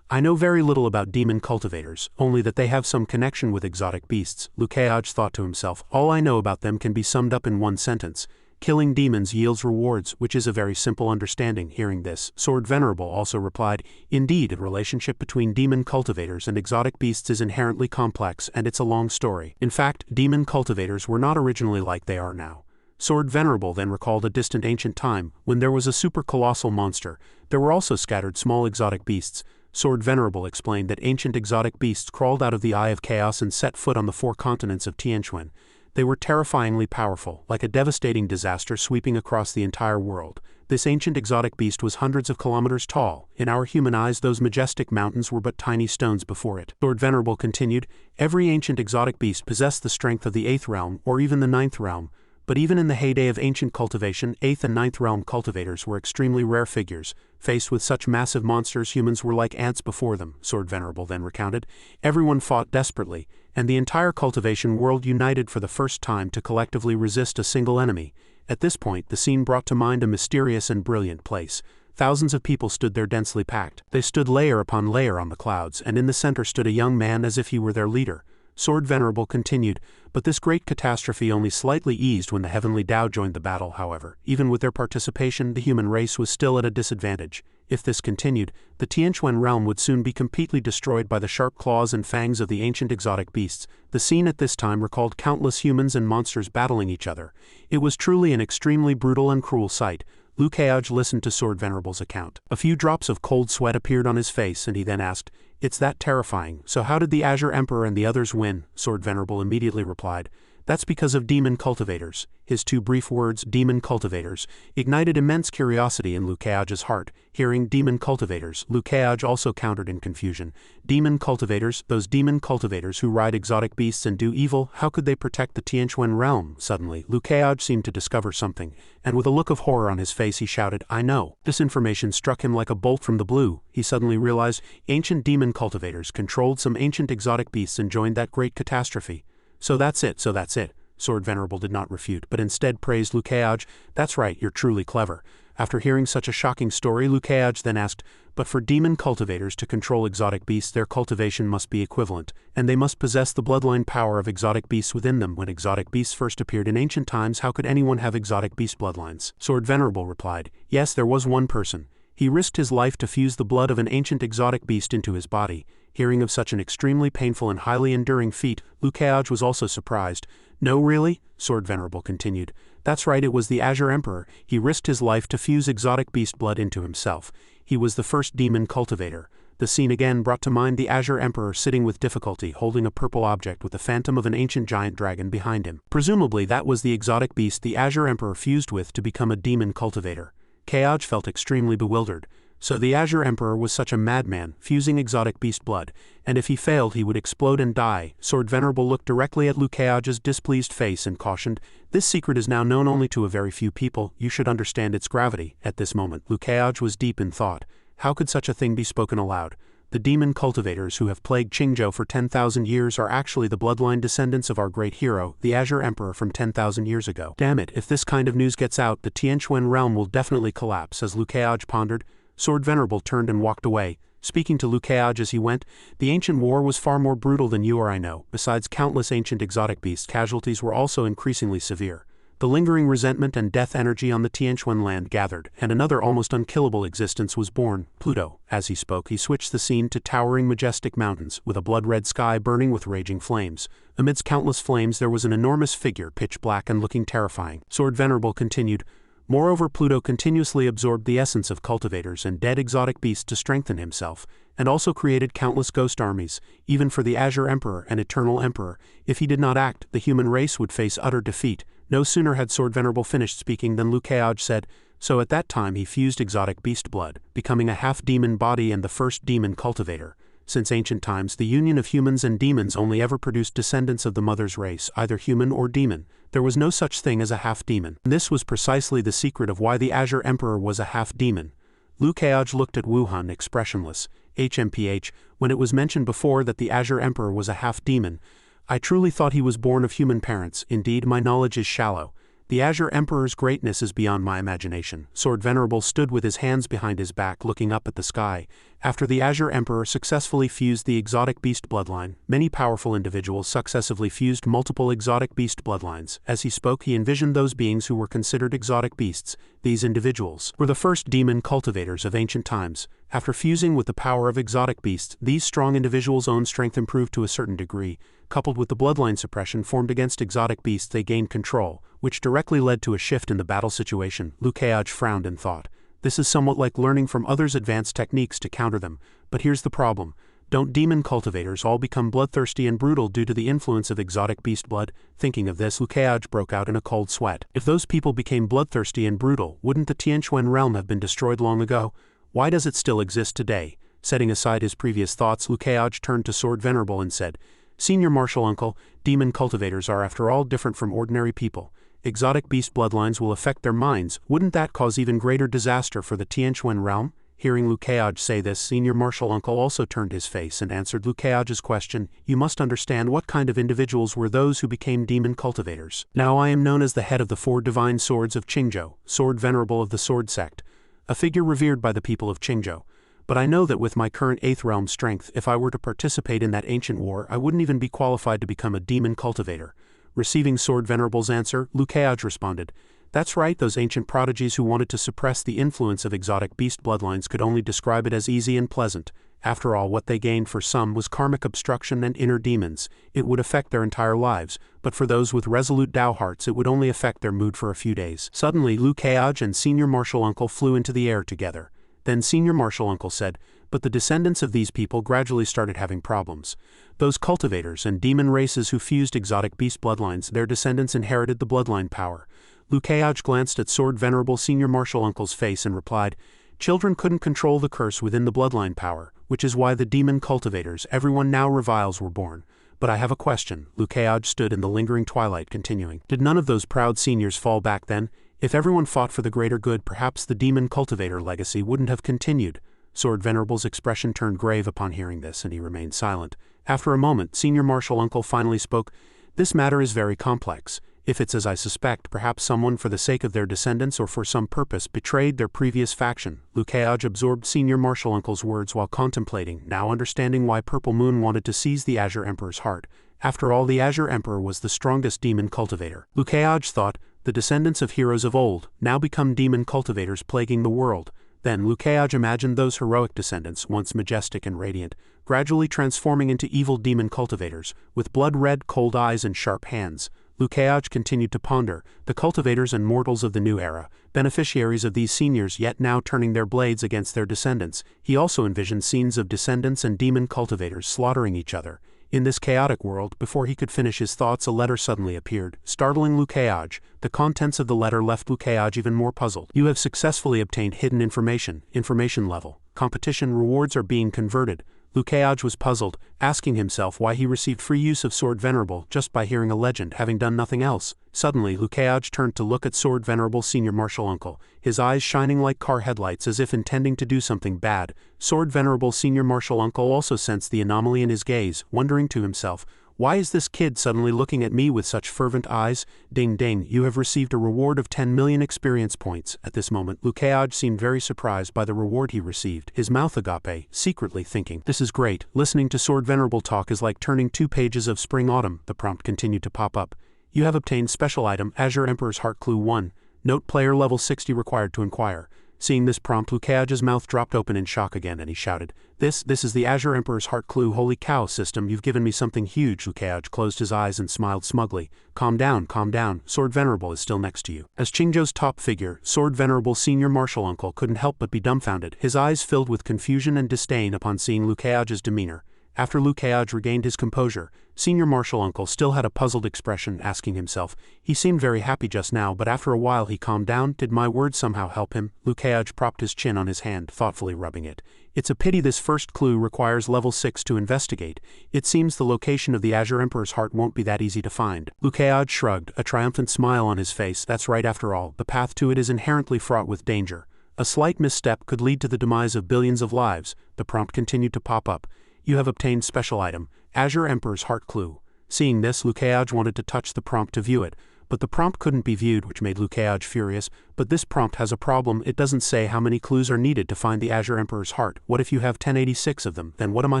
"I know very little about demon cultivators, only that they have some connection with exotic beasts." Lukeage thought to himself, "All I know about them can be summed up in one sentence. Killing demons yields rewards, which is a very simple understanding." Hearing this, Sword Venerable also replied, "Indeed, the relationship between demon cultivators and exotic beasts is inherently complex, and it's a long story. In fact, demon cultivators were not originally like they are now." Sword Venerable then recalled a distant ancient time, when there was a super-colossal monster. There were also scattered small exotic beasts. Sword Venerable explained that ancient exotic beasts crawled out of the Eye of Chaos and set foot on the 4 continents of Tianquan. They were terrifyingly powerful, like a devastating disaster sweeping across the entire world. This ancient exotic beast was hundreds of kilometers tall. In our human eyes, those majestic mountains were but tiny stones before it. Sword Venerable continued, "Every ancient exotic beast possessed the strength of the 8th realm, or even the 9th realm. But even in the heyday of ancient cultivation, 8th and 9th realm cultivators were extremely rare figures. Faced with such massive monsters, humans were like ants before them." Sword Venerable then recounted, "Everyone fought desperately, and the entire cultivation world united for the first time to collectively resist a single enemy. At this point, the scene brought to mind a mysterious and brilliant place. Thousands of people stood there densely packed. They stood layer upon layer on the clouds, and in the center stood a young man as if he were their leader." Sword Venerable continued, "But this great catastrophe only slightly eased when the Heavenly Tao joined the battle, however. Even with their participation, the human race was still at a disadvantage. If this continued, the Tianquan realm would soon be completely destroyed by the sharp claws and fangs of the ancient exotic beasts." The scene at this time recalled countless humans and monsters battling each other. It was truly an extremely brutal and cruel sight. Lukeage listened to Sword Venerable's account. A few drops of cold sweat appeared on his face, and he then asked, "It's that terrifying. So how did the Azure Emperor and the others win?" Sword Venerable immediately replied, "That's because of demon cultivators." His 2 brief words, demon cultivators, ignited immense curiosity in Lukeage's heart. Hearing demon cultivators, Lukeage also countered in confusion. Demon cultivators, those demon cultivators who ride exotic beasts and do evil, how could they protect the Tianquan realm? Suddenly, Lukeage seemed to discover something, and with a look of horror on his face he shouted, "I know." This information struck him like a bolt from the blue. He suddenly realized ancient demon cultivators controlled some ancient exotic beasts and joined that great catastrophe. So that's it. Sword Venerable did not refute, but instead praised Lukeage. "That's right, you're truly clever." After hearing such a shocking story, Lukeage then asked, "But for demon cultivators to control exotic beasts, their cultivation must be equivalent, and they must possess the bloodline power of exotic beasts within them. When exotic beasts first appeared in ancient times, how could anyone have exotic beast bloodlines?" Sword Venerable replied, "Yes, there was one person. He risked his life to fuse the blood of an ancient exotic beast into his body." Hearing of such an extremely painful and highly enduring feat, Lukeage was also surprised. "No, really?" Sword Venerable continued. That's right, it was the Azure Emperor. He risked his life to fuse exotic beast blood into himself. He was the first demon cultivator. The scene again brought to mind the Azure Emperor sitting with difficulty holding a purple object with the phantom of an ancient giant dragon behind him. Presumably that was the exotic beast the Azure Emperor fused with to become a demon cultivator. Kaoj felt extremely bewildered. So the Azure Emperor was such a madman, fusing exotic beast blood, and if he failed he would explode and die. Sword Venerable looked directly at Kaoj's displeased face and cautioned, "This secret is now known only to a very few people, you should understand its gravity." At this moment, Kaoj was deep in thought. How could such a thing be spoken aloud? The demon cultivators who have plagued Qingzhou for 10,000 years are actually the bloodline descendants of our great hero, the Azure Emperor from 10,000 years ago. Damn it, if this kind of news gets out, the Tianquan realm will definitely collapse. As Kaoj pondered, Sword Venerable turned and walked away. Speaking to Kaoj as he went, "The ancient war was far more brutal than you or I know. Besides countless ancient exotic beasts, casualties were also increasingly severe. The lingering resentment and death energy on the Tianquan land gathered, and another almost unkillable existence was born, Pluto." As he spoke, he switched the scene to towering majestic mountains, with a blood-red sky burning with raging flames. Amidst countless flames there was an enormous figure, pitch black and looking terrifying. Sword Venerable continued, "Moreover, Pluto continuously absorbed the essence of cultivators and dead exotic beasts to strengthen himself, and also created countless ghost armies, even for the Azure Emperor and Eternal Emperor. If he did not act, the human race would face utter defeat." No sooner had Sword Venerable finished speaking than Kaoj said, "So at that time he fused exotic beast blood, becoming a half-demon body and the first demon cultivator. Since ancient times, the union of humans and demons only ever produced descendants of the mother's race, either human or demon. There was no such thing as a half-demon. This was precisely the secret of why the Azure Emperor was a half-demon." Kaoj looked at Wuhan expressionless. HMPH, when it was mentioned before that the Azure Emperor was a half-demon, "I truly thought he was born of human parents. Indeed, my knowledge is shallow. The Azure Emperor's greatness is beyond my imagination." Sword Venerable stood with his hands behind his back looking up at the sky. After the Azure Emperor successfully fused the exotic beast bloodline, many powerful individuals successively fused multiple exotic beast bloodlines. As he spoke, he envisioned those beings who were considered exotic beasts. These individuals were the first demon cultivators of ancient times. After fusing with the power of exotic beasts, these strong individuals' own strength improved to a certain degree. Coupled with the bloodline suppression formed against exotic beasts, they gained control, which directly led to a shift in the battle situation. Kaoj frowned and thought, "This is somewhat like learning from others' advanced techniques to counter them. But here's the problem. Don't demon cultivators all become bloodthirsty and brutal due to the influence of exotic beast blood?" Thinking of this, Kaoj broke out in a cold sweat. If those people became bloodthirsty and brutal, wouldn't the Tianquan realm have been destroyed long ago? Why does it still exist today? Setting aside his previous thoughts, Kaoj turned to Sword Venerable and said, "Senior Martial Uncle, demon cultivators are after all different from ordinary people. Exotic beast bloodlines will affect their minds. Wouldn't that cause even greater disaster for the Tianquan realm?" Hearing Kaoj say this, Senior Martial Uncle also turned his face and answered Kaoj's question, "You must understand what kind of individuals were those who became demon cultivators. Now I am known as the head of the 4 divine swords of Qingzhou, Sword Venerable of the Sword Sect, a figure revered by the people of Qingzhou. But I know that with my current 8th realm strength, if I were to participate in that ancient war, I wouldn't even be qualified to become a demon cultivator." Receiving Sword Venerable's answer, Kaoj responded, "That's right, those ancient prodigies who wanted to suppress the influence of exotic beast bloodlines could only describe it as easy and pleasant. After all, what they gained for some was karmic obstruction and inner demons. It would affect their entire lives, but for those with resolute Tao hearts it would only affect their mood for a few days." Suddenly, Kaoj and Senior Martial Uncle flew into the air together. Then Senior Martial Uncle said, "But the descendants of these people gradually started having problems. Those cultivators and demon races who fused exotic beast bloodlines, their descendants inherited the bloodline power." Kaoj glanced at Sword Venerable Senior Martial Uncle's face and replied, "Children couldn't control the curse within the bloodline power, which is why the demon cultivators everyone now reviles were born. But I have a question." Kaoj stood in the lingering twilight continuing, "Did none of those proud seniors fall back then? If everyone fought for the greater good, perhaps the demon cultivator legacy wouldn't have continued." Sword Venerable's expression turned grave upon hearing this, and he remained silent. After a moment, Senior Martial Uncle finally spoke, "This matter is very complex. If it's as I suspect, perhaps someone for the sake of their descendants or for some purpose betrayed their previous faction." Kaoj absorbed Senior Martial Uncle's words while contemplating, now understanding why Purple Moon wanted to seize the Azure Emperor's heart. After all, the Azure Emperor was the strongest demon cultivator. Kaoj thought, the descendants of heroes of old now become demon cultivators plaguing the world. Then Kaoj imagined those heroic descendants, once majestic and radiant, gradually transforming into evil demon cultivators, with blood-red, cold eyes and sharp hands. Lukeage continued to ponder, the cultivators and mortals of the new era, beneficiaries of these seniors yet now turning their blades against their descendants. He also envisioned scenes of descendants and demon cultivators slaughtering each other. In this chaotic world, before he could finish his thoughts, a letter suddenly appeared, startling Lukeage. The contents of the letter left Lukeage even more puzzled. You have successfully obtained hidden information level. Competition rewards are being converted. Lukeage was puzzled, asking himself why he received free use of Sword Venerable just by hearing a legend, having done nothing else. Suddenly, Lukeage turned to look at Sword Venerable Senior Martial Uncle, his eyes shining like car headlights as if intending to do something bad. Sword Venerable Senior Martial Uncle also sensed the anomaly in his gaze, wondering to himself, why is this kid suddenly looking at me with such fervent eyes? Ding ding, you have received a reward of 10 million experience points. At this moment, Lukeage seemed very surprised by the reward he received, his mouth agape, secretly thinking, this is great. Listening to Sword Venerable talk is like turning 2 pages of Spring-Autumn. The prompt continued to pop up. You have obtained special item, Azure Emperor's Heart Clue 1. Note player level 60 required to inquire. Seeing this prompt, Lukeage's mouth dropped open in shock again and he shouted, This is the Azure Emperor's Heart Clue. Holy cow, system, you've given me something huge. Lukeage closed his eyes and smiled smugly. Calm down, Sword Venerable is still next to you. As Qingzhou's top figure, Sword Venerable Senior Martial Uncle couldn't help but be dumbfounded, his eyes filled with confusion and disdain upon seeing Lukeage's demeanor. After Lukeage regained his composure, Senior Martial Uncle still had a puzzled expression, asking himself, he seemed very happy just now, but after a while he calmed down. Did my words somehow help him? Lukeage propped his chin on his hand, thoughtfully rubbing it. It's a pity this first clue requires level 6 to investigate. It seems the location of the Azure Emperor's heart won't be that easy to find. Lukeage shrugged, a triumphant smile on his face. That's right, after all, the path to it is inherently fraught with danger. A slight misstep could lead to the demise of billions of lives. The prompt continued to pop up. You have obtained special item, Azure Emperor's Heart Clue. Seeing this, Lukeage wanted to touch the prompt to view it, but the prompt couldn't be viewed, which made Lukeage furious. But this prompt has a problem, it doesn't say how many clues are needed to find the Azure Emperor's heart. What if you have 1086 of them, then what am I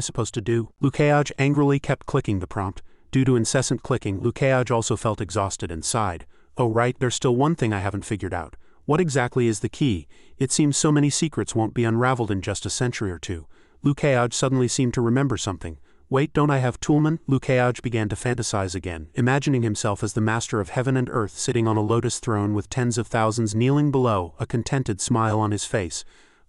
supposed to do? Lukeage angrily kept clicking the prompt. Due to incessant clicking, Lukeage also felt exhausted and sighed. Oh right, there's still one thing I haven't figured out. What exactly is the key? It seems so many secrets won't be unraveled in just a century or two. Lukeage suddenly seemed to remember something. Wait, don't I have Toolman? Lukeage began to fantasize again, imagining himself as the master of heaven and earth sitting on a lotus throne with tens of thousands kneeling below, a contented smile on his face.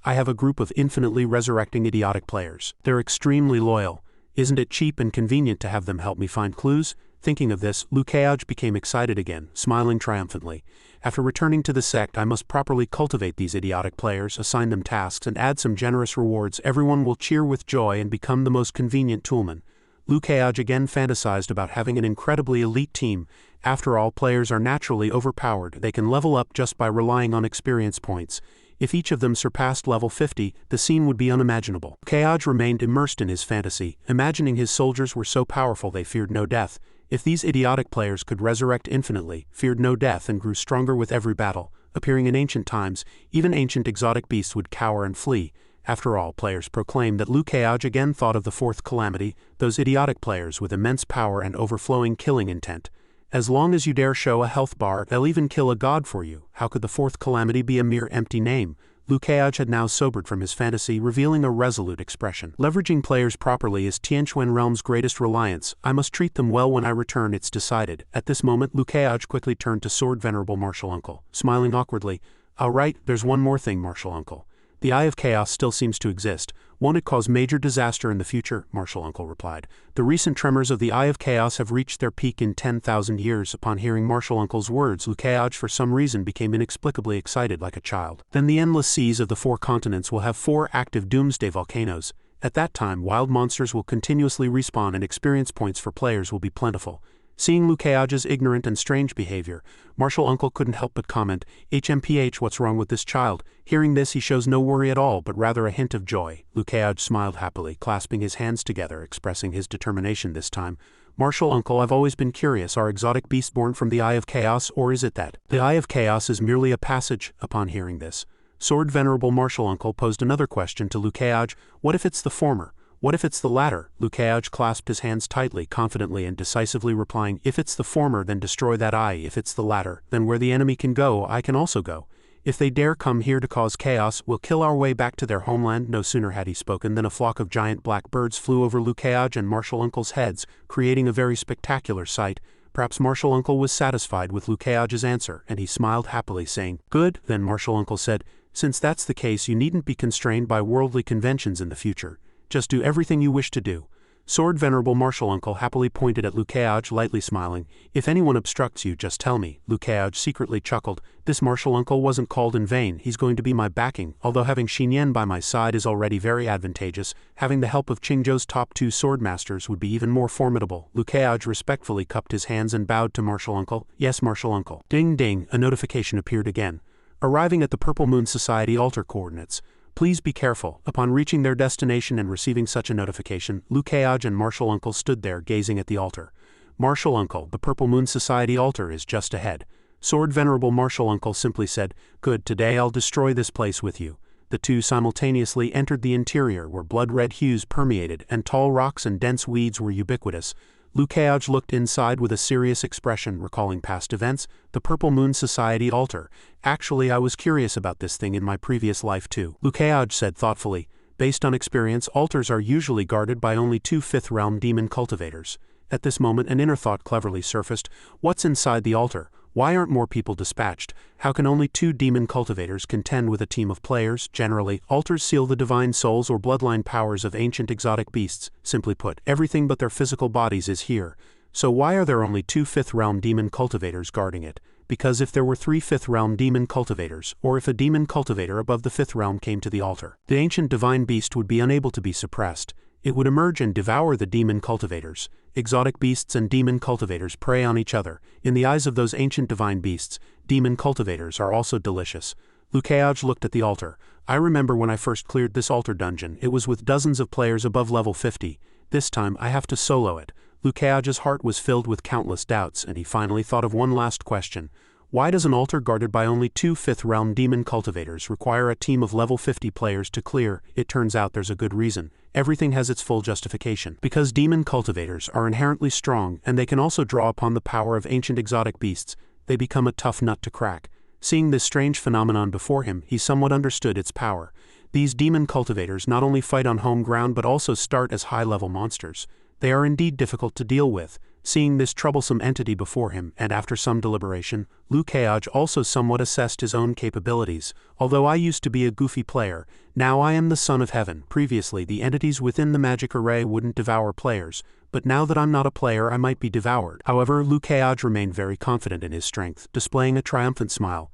I have a group of infinitely resurrecting idiotic players. They're extremely loyal. Isn't it cheap and convenient to have them help me find clues? Thinking of this, Lukeage became excited again, smiling triumphantly. After returning to the sect, I must properly cultivate these idiotic players, assign them tasks, and add some generous rewards. Everyone will cheer with joy and become the most convenient toolman. Lukeage again fantasized about having an incredibly elite team. After all, players are naturally overpowered. They can level up just by relying on experience points. If each of them surpassed level 50, the scene would be unimaginable. Lukeage remained immersed in his fantasy, imagining his soldiers were so powerful they feared no death. If these idiotic players could resurrect infinitely, feared no death, and grew stronger with every battle, appearing in ancient times, even ancient exotic beasts would cower and flee. After all, players proclaimed that Lukeage again thought of the fourth calamity, those idiotic players with immense power and overflowing killing intent. As long as you dare show a health bar, they'll even kill a god for you. How could the fourth calamity be a mere empty name? Lukeage had now sobered from his fantasy, revealing a resolute expression. Leveraging players properly is Tianquan Realm's greatest reliance. I must treat them well when I return, it's decided. At this moment, Lukeage quickly turned to Sword Venerable Martial Uncle, smiling awkwardly. All right, there's one more thing, Martial Uncle. The Eye of Chaos still seems to exist. Won't it cause major disaster in the future? Martial Uncle replied. The recent tremors of the Eye of Chaos have reached their peak in 10,000 years. Upon hearing Martial Uncle's words, Lukeage for some reason became inexplicably excited like a child. Then the endless seas of the 4 continents will have 4 active doomsday volcanoes. At that time, wild monsters will continuously respawn and experience points for players will be plentiful. Seeing Lukeage's ignorant and strange behavior, Martial Uncle couldn't help but comment, HMPH, what's wrong with this child? Hearing this, he shows no worry at all, but rather a hint of joy. Lukeage smiled happily, clasping his hands together, expressing his determination this time. Martial Uncle, I've always been curious, are exotic beasts born from the Eye of Chaos, or is it that the Eye of Chaos is merely a passage? Upon hearing this, Sword Venerable Martial Uncle posed another question to Lukeage, what if it's the former? What if it's the latter? Lukeage clasped his hands tightly, confidently and decisively replying, if it's the former, then destroy that eye. If it's the latter, then where the enemy can go, I can also go. If they dare come here to cause chaos, we'll kill our way back to their homeland. No sooner had he spoken than a flock of giant black birds flew over Lukeage and Martial Uncle's heads, creating a very spectacular sight. Perhaps Martial Uncle was satisfied with Lukeage's answer, and he smiled happily, saying, "Good, then," Martial Uncle said. "Since that's the case, you needn't be constrained by worldly conventions in the future. Just do everything you wish to do." Sword Venerable Martial Uncle happily pointed at Lukeage, lightly smiling. "If anyone obstructs you, just tell me." Lukeage secretly chuckled. This Martial Uncle wasn't called in vain. He's going to be my backing. Although having Xinyan by my side is already very advantageous, having the help of Qingzhou's top 2 swordmasters would be even more formidable. Lukeage respectfully cupped his hands and bowed to Martial Uncle. "Yes, Martial Uncle." Ding ding, a notification appeared again. Arriving at the Purple Moon Society altar coordinates. Please be careful. Upon reaching their destination and receiving such a notification, Lukeage and Martial Uncle stood there gazing at the altar. "Martial Uncle, the Purple Moon Society altar is just ahead." Sword Venerable Martial Uncle simply said, "Good, today I'll destroy this place with you." The two simultaneously entered the interior, where blood-red hues permeated and tall rocks and dense weeds were ubiquitous. Lukeage looked inside with a serious expression, recalling past events. "The Purple Moon Society altar. Actually, I was curious about this thing in my previous life too." Lukeage said thoughtfully, "Based on experience, altars are usually guarded by only 2 fifth-realm demon cultivators." At this moment an inner thought cleverly surfaced. What's inside the altar? Why aren't more people dispatched? How can only 2 demon cultivators contend with a team of players? Generally, altars seal the divine souls or bloodline powers of ancient exotic beasts. Simply put, everything but their physical bodies is here. So why are there only 2 fifth-realm demon cultivators guarding it? Because if there were 3 fifth-realm demon cultivators, or if a demon cultivator above the 5th realm came to the altar, the ancient divine beast would be unable to be suppressed. It would emerge and devour the demon cultivators. Exotic beasts and demon cultivators prey on each other. In the eyes of those ancient divine beasts, demon cultivators are also delicious. Lukeage looked at the altar. "I remember when I first cleared this altar dungeon, it was with dozens of players above level 50. This time I have to solo it." Lukeage's heart was filled with countless doubts, and he finally thought of one last question. Why does an altar guarded by only 2 fifth-realm demon cultivators require a team of level 50 players to clear? It turns out there's a good reason. Everything has its full justification. Because demon cultivators are inherently strong, and they can also draw upon the power of ancient exotic beasts, they become a tough nut to crack. Seeing this strange phenomenon before him, he somewhat understood its power. These demon cultivators not only fight on home ground but also start as high-level monsters. They are indeed difficult to deal with. Seeing this troublesome entity before him, and after some deliberation, Lukeage also somewhat assessed his own capabilities. "Although I used to be a goofy player, now I am the son of heaven. Previously, the entities within the magic array wouldn't devour players, but now that I'm not a player, I might be devoured." However, Lukeage remained very confident in his strength, displaying a triumphant smile.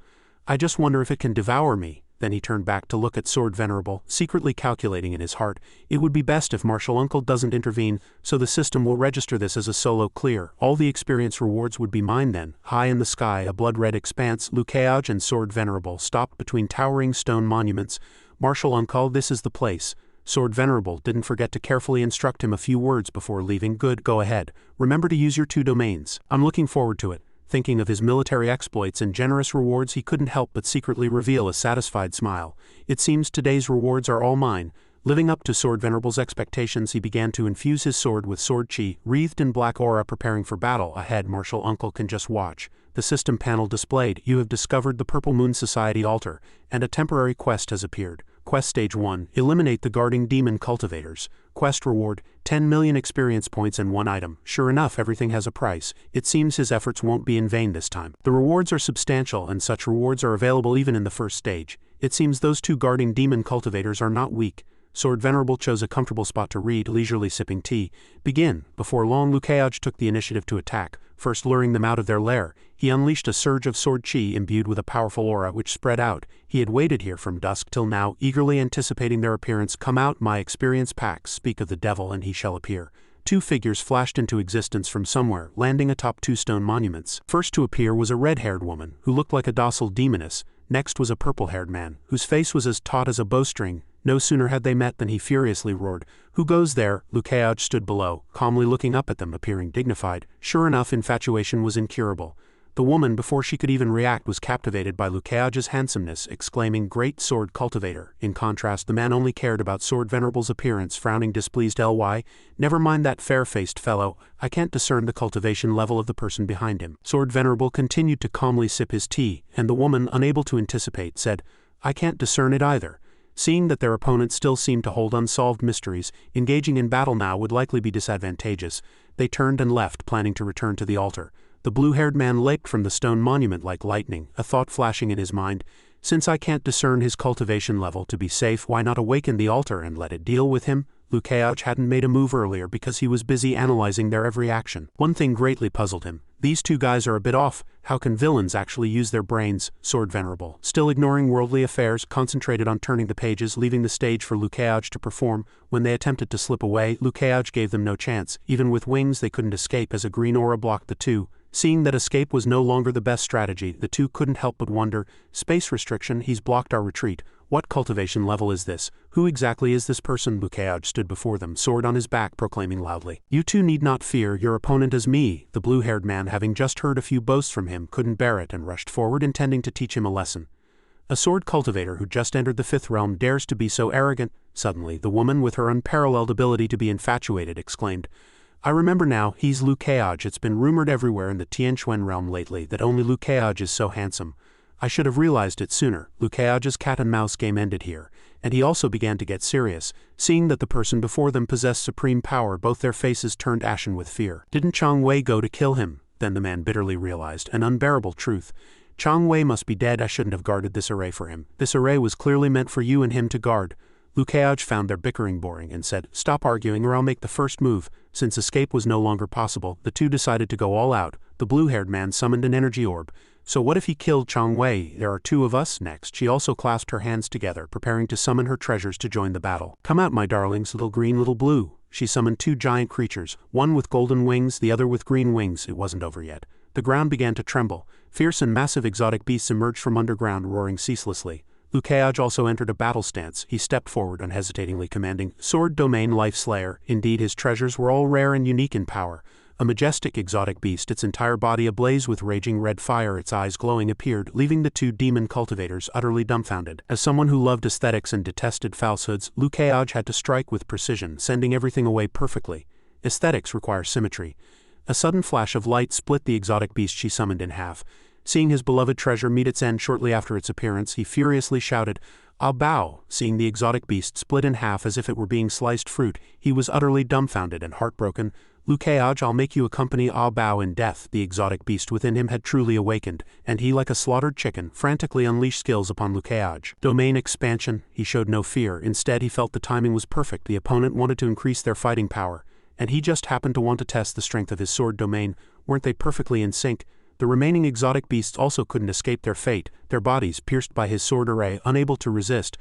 "I just wonder if it can devour me." Then he turned back to look at Sword Venerable, secretly calculating in his heart, "It would be best if Martial Uncle doesn't intervene, so the system will register this as a solo clear. All the experience rewards would be mine then." High in the sky, a blood-red expanse, Lukeage and Sword Venerable stopped between towering stone monuments. "Martial Uncle, this is the place." Sword Venerable didn't forget to carefully instruct him a few words before leaving. "Good, go ahead. Remember to use your 2 domains. I'm looking forward to it." Thinking of his military exploits and generous rewards, he couldn't help but secretly reveal a satisfied smile. "It seems today's rewards are all mine." Living up to Sword Venerable's expectations, he began to infuse his sword with sword chi, wreathed in black aura, preparing for battle. Ahead, Martial Uncle can just watch. The system panel displayed, "You have discovered the Purple Moon Society altar, and a temporary quest has appeared. Quest Stage 1, eliminate the guarding demon cultivators. Quest reward, 10 million experience points and 1 item. Sure enough, everything has a price. It seems his efforts won't be in vain this time. The rewards are substantial, and such rewards are available even in the first stage. It seems those 2 guarding demon cultivators are not weak." Sword Venerable chose a comfortable spot to read, leisurely sipping tea. "Begin." Before long, Lukeage took the initiative to attack. First luring them out of their lair, he unleashed a surge of sword chi imbued with a powerful aura which spread out. He had waited here from dusk till now, eagerly anticipating their appearance. "Come out, my experience packs. Speak of the devil and he shall appear." 2 figures flashed into existence from somewhere, landing atop 2 stone monuments. First to appear was a red-haired woman, who looked like a docile demoness. Next was a purple-haired man, whose face was as taut as a bowstring. No sooner had they met than he furiously roared, "Who goes there?" Lukeage stood below, calmly looking up at them, appearing dignified. Sure enough, infatuation was incurable. The woman, before she could even react, was captivated by Lukeage's handsomeness, exclaiming, "Great sword cultivator." In contrast, the man only cared about Sword Venerable's appearance, frowning displeased. "Ly, never mind that fair-faced fellow. I can't discern the cultivation level of the person behind him." Sword Venerable continued to calmly sip his tea, and the woman, unable to anticipate, said, "I can't discern it either." Seeing that their opponents still seemed to hold unsolved mysteries, engaging in battle now would likely be disadvantageous. They turned and left, planning to return to the altar. The blue-haired man leaped from the stone monument like lightning, a thought flashing in his mind. Since I can't discern his cultivation level to be safe, why not awaken the altar and let it deal with him? Lukács hadn't made a move earlier because he was busy analyzing their every action. One thing greatly puzzled him. These two guys are a bit off. How can villains actually use their brains? Sword Venerable, still ignoring worldly affairs, concentrated on turning the pages, leaving the stage for Lukács to perform. When they attempted to slip away, Lukács gave them no chance. Even with wings they couldn't escape as a green aura blocked the two. Seeing that escape was no longer the best strategy, the two couldn't help but wonder, space restriction, he's blocked our retreat. What cultivation level is this? Who exactly is this person? Lukács stood before them, sword on his back, proclaiming loudly. You two need not fear, your opponent is me. The blue-haired man, having just heard a few boasts from him, couldn't bear it and rushed forward, intending to teach him a lesson. A sword cultivator who just entered the fifth realm dares to be so arrogant. Suddenly, the woman, with her unparalleled ability to be infatuated, exclaimed, I remember now, he's Lukács. It's been rumored everywhere in the Tianquan realm lately that only Lukács is so handsome. I should have realized it sooner. Lukács' cat-and-mouse game ended here, and he also began to get serious. Seeing that the person before them possessed supreme power, both their faces turned ashen with fear. Didn't Chang Wei go to kill him? Then the man bitterly realized an unbearable truth. Chang Wei must be dead. I shouldn't have guarded this array for him. This array was clearly meant for you and him to guard. Lukács found their bickering boring and said, Stop arguing or I'll make the first move. Since escape was no longer possible, the two decided to go all out. The blue-haired man summoned an energy orb. So what if he killed Chang Wei? There are two of us. Next, she also clasped her hands together, preparing to summon her treasures to join the battle. Come out, my darlings, little green, little blue. She summoned two giant creatures, one with golden wings, the other with green wings. It wasn't over yet. The ground began to tremble. Fierce and massive exotic beasts emerged from underground, roaring ceaselessly. Lukács also entered a battle stance. He stepped forward unhesitatingly, commanding, Sword Domain Life Slayer. Indeed, his treasures were all rare and unique in power. A majestic exotic beast, its entire body ablaze with raging red fire, its eyes glowing, appeared, leaving the two demon cultivators utterly dumbfounded. As someone who loved aesthetics and detested falsehoods, Lukács had to strike with precision, sending everything away perfectly. Aesthetics require symmetry. A sudden flash of light split the exotic beast she summoned in half. Seeing his beloved treasure meet its end shortly after its appearance, he furiously shouted, I'll bow. Seeing the exotic beast split in half as if it were being sliced fruit, he was utterly dumbfounded and heartbroken. Lukács, I'll make you a company. I'll bow in death. The exotic beast within him had truly awakened, and he, like a slaughtered chicken, frantically unleashed skills upon Lukács. Domain expansion. He showed no fear. Instead, he felt the timing was perfect. The opponent wanted to increase their fighting power, and he just happened to want to test the strength of his sword domain. Weren't they perfectly in sync? The remaining exotic beasts also couldn't escape their fate, their bodies pierced by his sword array, unable to resist.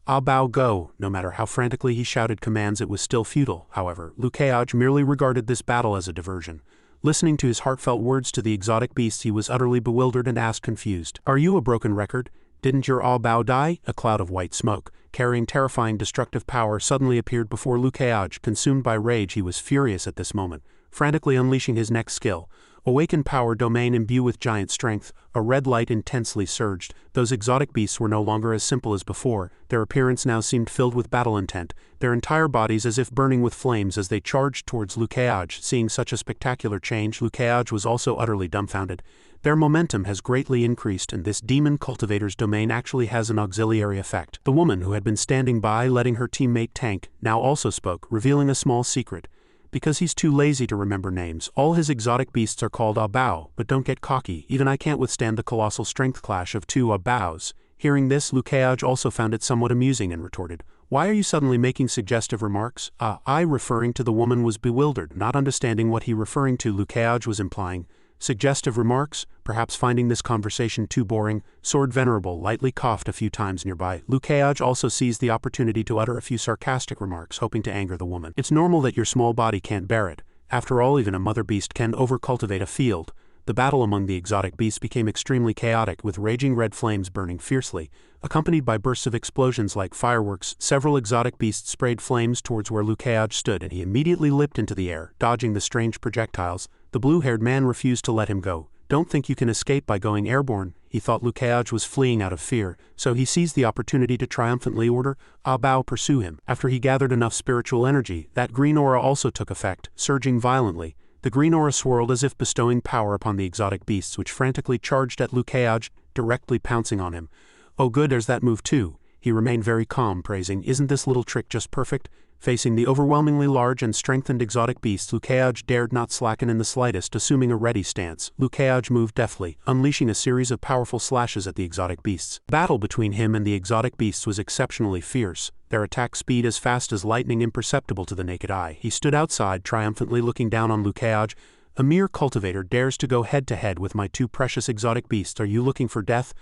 I'll bow, go. No matter how frantically he shouted commands, it was still futile. However, Lukács merely regarded this battle as a diversion. Listening to his heartfelt words to the exotic beasts, he was utterly bewildered and asked confused, Are you a broken record? Didn't your I'll bow die? A cloud of white smoke, carrying terrifying destructive power, suddenly appeared before Lukács. Consumed by rage, he was furious at this moment, frantically unleashing his next skill. Awakened power domain imbue with giant strength. A red light intensely surged. Those exotic beasts were no longer as simple as before. Their appearance now seemed filled with battle intent, their entire bodies as if burning with flames as they charged towards Lukács. Seeing such a spectacular change, Lukács was also utterly dumbfounded. Their momentum has greatly increased, and this demon cultivator's domain actually has an auxiliary effect. The woman who had been standing by letting her teammate tank now also spoke, revealing a small secret. Because he's too lazy to remember names, all his exotic beasts are called Abao, but don't get cocky, even I can't withstand the colossal strength clash of two Abaos. Hearing this, Lukács also found it somewhat amusing and retorted, Why are you suddenly making suggestive remarks? I referring to the woman was bewildered, not understanding what he referring to. Lukács was implying. Suggestive remarks? Perhaps finding this conversation too boring, Sword Venerable lightly coughed a few times nearby. Lukács also seized the opportunity to utter a few sarcastic remarks, hoping to anger the woman. It's normal that your small body can't bear it. After all, even a mother beast can overcultivate a field. The battle among the exotic beasts became extremely chaotic, with raging red flames burning fiercely, accompanied by bursts of explosions like fireworks. Several exotic beasts sprayed flames towards where Lukács stood, and he immediately leaped into the air, dodging the strange projectiles. The blue-haired man refused to let him go. Don't think you can escape by going airborne. He thought Lukács was fleeing out of fear, so he seized the opportunity to triumphantly order Abao pursue him. After he gathered enough spiritual energy, that green aura also took effect, surging violently. The green aura swirled as if bestowing power upon the exotic beasts, which frantically charged at Lukács, directly pouncing on him. Oh good, there's that move too. He remained very calm, praising, Isn't this little trick just perfect? Facing the overwhelmingly large and strengthened exotic beasts, Lukeaj dared not slacken in the slightest, assuming a ready stance. Lukeaj moved deftly, unleashing a series of powerful slashes at the exotic beasts. The battle between him and the exotic beasts was exceptionally fierce, their attack speed as fast as lightning, imperceptible to the naked eye. He stood outside, triumphantly looking down on Lukeaj. A mere cultivator dares to go head-to-head with my two precious exotic beasts. Are you looking for death?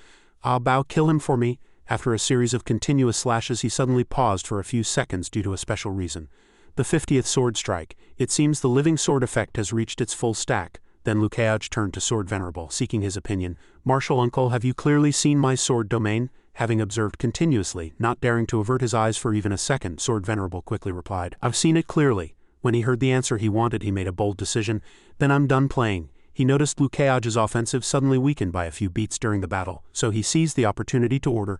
Ah, Bao, kill him for me. After a series of continuous slashes, he suddenly paused for a few seconds due to a special reason. The 50th sword strike. It seems the living sword effect has reached its full stack. Then Lukeaj turned to Sword Venerable, seeking his opinion. Martial uncle, have you clearly seen my sword domain? Having observed continuously, not daring to avert his eyes for even a second, Sword Venerable quickly replied, I've seen it clearly. When he heard the answer he wanted, he made a bold decision. Then I'm done playing. He noticed Lukeaj's offensive suddenly weakened by a few beats during the battle, so he seized the opportunity to order,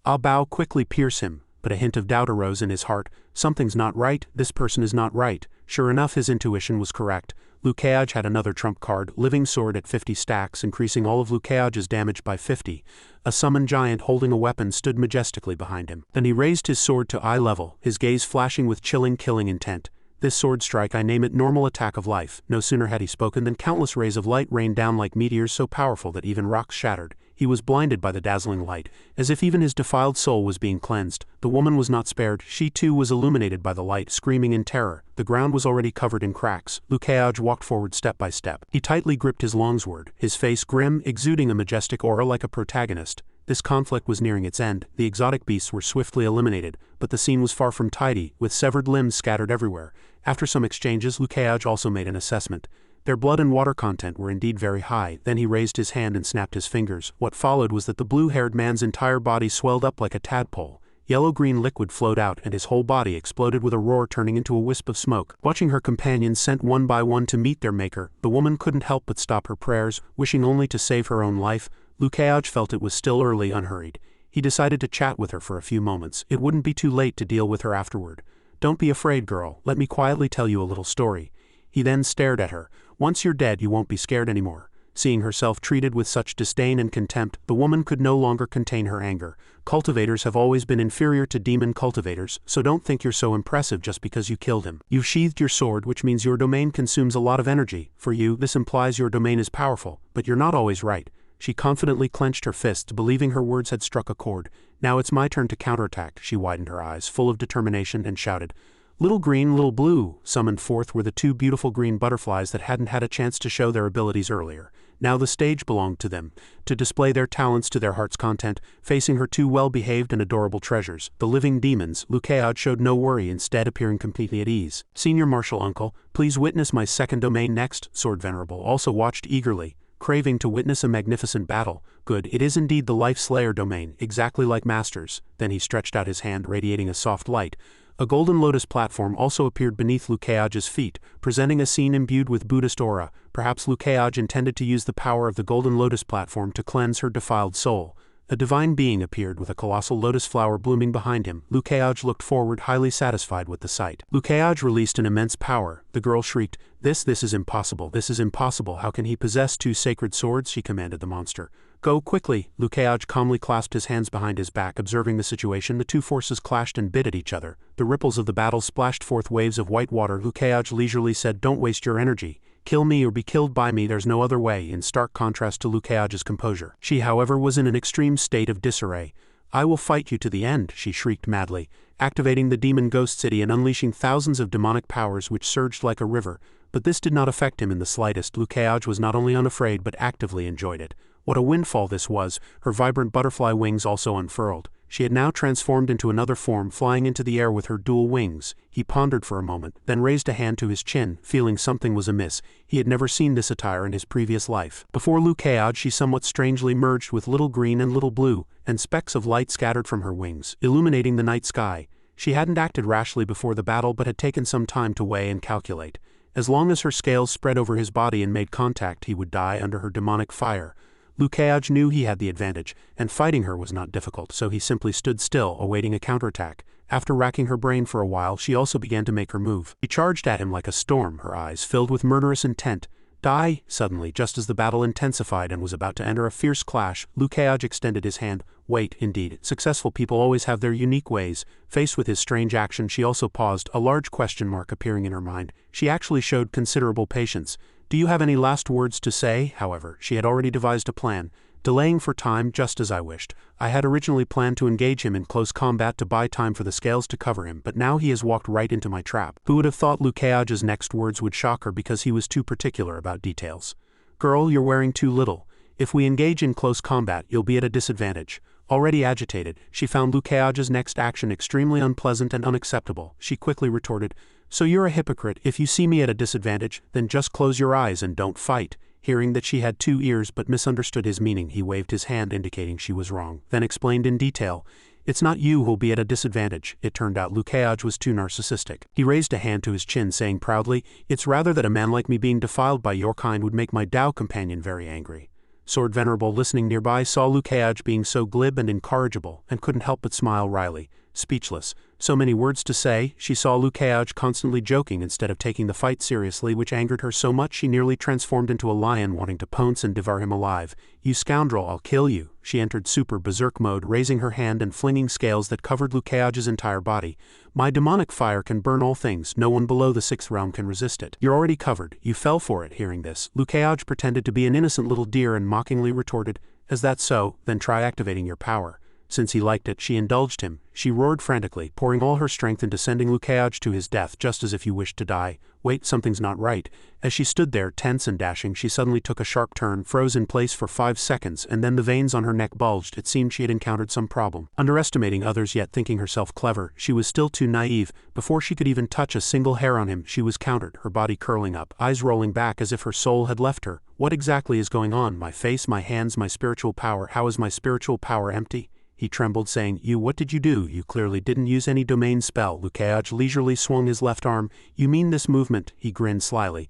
Ah Bao, quickly pierce him. But a hint of doubt arose in his heart. Something's not right, this person is not right. Sure enough, his intuition was correct. Lukeaj had another trump card, Living Sword at 50 stacks, increasing all of Lukeaj's damage by 50. A summoned giant holding a weapon stood majestically behind him. Then he raised his sword to eye level, his gaze flashing with chilling, killing intent. This sword strike, I name it normal attack of life. No sooner had he spoken than countless rays of light rained down like meteors, so powerful that even rocks shattered. He was blinded by the dazzling light, as if even his defiled soul was being cleansed. The woman was not spared. She too was illuminated by the light, screaming in terror. The ground was already covered in cracks. Lukeaj walked forward step by step. He tightly gripped his longsword, his face grim, exuding a majestic aura like a protagonist. This conflict was nearing its end. The exotic beasts were swiftly eliminated, but the scene was far from tidy, with severed limbs scattered everywhere. After some exchanges, Lukeaj also made an assessment. Their blood and water content were indeed very high. Then he raised his hand and snapped his fingers. What followed was that the blue-haired man's entire body swelled up like a tadpole. Yellow-green liquid flowed out, and his whole body exploded with a roar, turning into a wisp of smoke. Watching her companions sent one by one to meet their maker, the woman couldn't help but stop her prayers, wishing only to save her own life. Lukeaj felt it was still early, unhurried. He decided to chat with her for a few moments. It wouldn't be too late to deal with her afterward. Don't be afraid, girl. Let me quietly tell you a little story. He then stared at her. Once you're dead, you won't be scared anymore. Seeing herself treated with such disdain and contempt, the woman could no longer contain her anger. Cultivators have always been inferior to demon cultivators, so don't think you're so impressive just because you killed him. You've sheathed your sword, which means your domain consumes a lot of energy. For you, this implies your domain is powerful, but you're not always right. She confidently clenched her fists, believing her words had struck a chord. Now it's my turn to counterattack. She widened her eyes, full of determination, and shouted. Little green, little blue. Summoned forth were the two beautiful green butterflies that hadn't had a chance to show their abilities earlier. Now the stage belonged to them, to display their talents to their heart's content. Facing her two well-behaved and adorable treasures, the living demons, Lukeaj showed no worry, instead appearing completely at ease. Senior Martial Uncle, please witness my second domain next. Sword Venerable also watched eagerly, craving to witness a magnificent battle. Good, it is indeed the Life Slayer domain, exactly like Master's. Then he stretched out his hand, radiating a soft light. A golden lotus platform also appeared beneath Lukeaj's feet, presenting a scene imbued with Buddhist aura. Perhaps Lukeaj intended to use the power of the golden lotus platform to cleanse her defiled soul. A divine being appeared with a colossal lotus flower blooming behind him. Lukeaj looked forward, highly satisfied with the sight. Lukeaj released an immense power. The girl shrieked, This is impossible, this is impossible. How can he possess two sacred swords? She commanded the monster. Go quickly. Lukeaj calmly clasped his hands behind his back, observing the situation. The two forces clashed and bit at each other. The ripples of the battle splashed forth waves of white water. Lukeaj leisurely said, Don't waste your energy. Kill me or be killed by me, there's no other way, in stark contrast to Lukeaj's composure. She, however, was in an extreme state of disarray. I will fight you to the end, she shrieked madly, activating the demon ghost city and unleashing thousands of demonic powers which surged like a river. But this did not affect him in the slightest. Lukeaj was not only unafraid but actively enjoyed it. What a windfall this was. Her vibrant butterfly wings also unfurled. She had now transformed into another form, flying into the air with her dual wings. He pondered for a moment, then raised a hand to his chin, feeling something was amiss. He had never seen this attire in his previous life. Before Lukeaj, she somewhat strangely merged with little green and little blue, and specks of light scattered from her wings, illuminating the night sky. She hadn't acted rashly before the battle, but had taken some time to weigh and calculate. As long as her scales spread over his body and made contact, he would die under her demonic fire. Lukeaj knew he had the advantage, and fighting her was not difficult, so he simply stood still, awaiting a counterattack. After racking her brain for a while, she also began to make her move. She charged at him like a storm, her eyes filled with murderous intent. Die! Suddenly, just as the battle intensified and was about to enter a fierce clash, Liu Kai'aj extended his hand. Wait, indeed, successful people always have their unique ways. Faced with his strange action, she also paused, a large question mark appearing in her mind. She actually showed considerable patience. Do you have any last words to say? However, she had already devised a plan. Delaying for time just as I wished. I had originally planned to engage him in close combat to buy time for the scales to cover him, but now he has walked right into my trap. Who would have thought Liu Kai'aj's next words would shock her because he was too particular about details? Girl, you're wearing too little. If we engage in close combat, you'll be at a disadvantage. Already agitated, she found Liu Kai'aj's next action extremely unpleasant and unacceptable. She quickly retorted, so you're a hypocrite. If you see me at a disadvantage, then just close your eyes and don't fight. Hearing that she had 2 ears but misunderstood his meaning, he waved his hand indicating she was wrong, then explained in detail, it's not you who'll be at a disadvantage. It turned out Liu Kai'aj was too narcissistic. He raised a hand to his chin saying proudly, it's rather that a man like me being defiled by your kind would make my Dao companion very angry. Sword Venerable, listening nearby, saw Liu Kai'aj being so glib and incorrigible, and couldn't help but smile wryly. Speechless. So many words to say, she saw Liu Kai'aj constantly joking instead of taking the fight seriously, which angered her so much she nearly transformed into a lion wanting to pounce and devour him alive. You scoundrel, I'll kill you. She entered super berserk mode, raising her hand and flinging scales that covered Liu Kai'aj's entire body. My demonic fire can burn all things, no one below the 6th realm can resist it. You're already covered, you fell for it. Hearing this, Liu Kai'aj pretended to be an innocent little deer and mockingly retorted, is that so? Then try activating your power. Since he liked it, she indulged him. She roared frantically, pouring all her strength into sending Liu Kai'aj to his death, just as if you wished to die. Wait, something's not right. As she stood there, tense and dashing, she suddenly took a sharp turn, froze in place for 5 seconds, and then the veins on her neck bulged. It seemed she had encountered some problem. Underestimating others yet thinking herself clever, she was still too naive. Before she could even touch a single hair on him, she was countered, her body curling up, eyes rolling back as if her soul had left her. What exactly is going on? My face, my hands, my spiritual power. How is my spiritual power empty? He trembled, saying, what did you do? You clearly didn't use any domain spell. Liu Kai'aj leisurely swung his left arm. You mean this movement? He grinned slyly.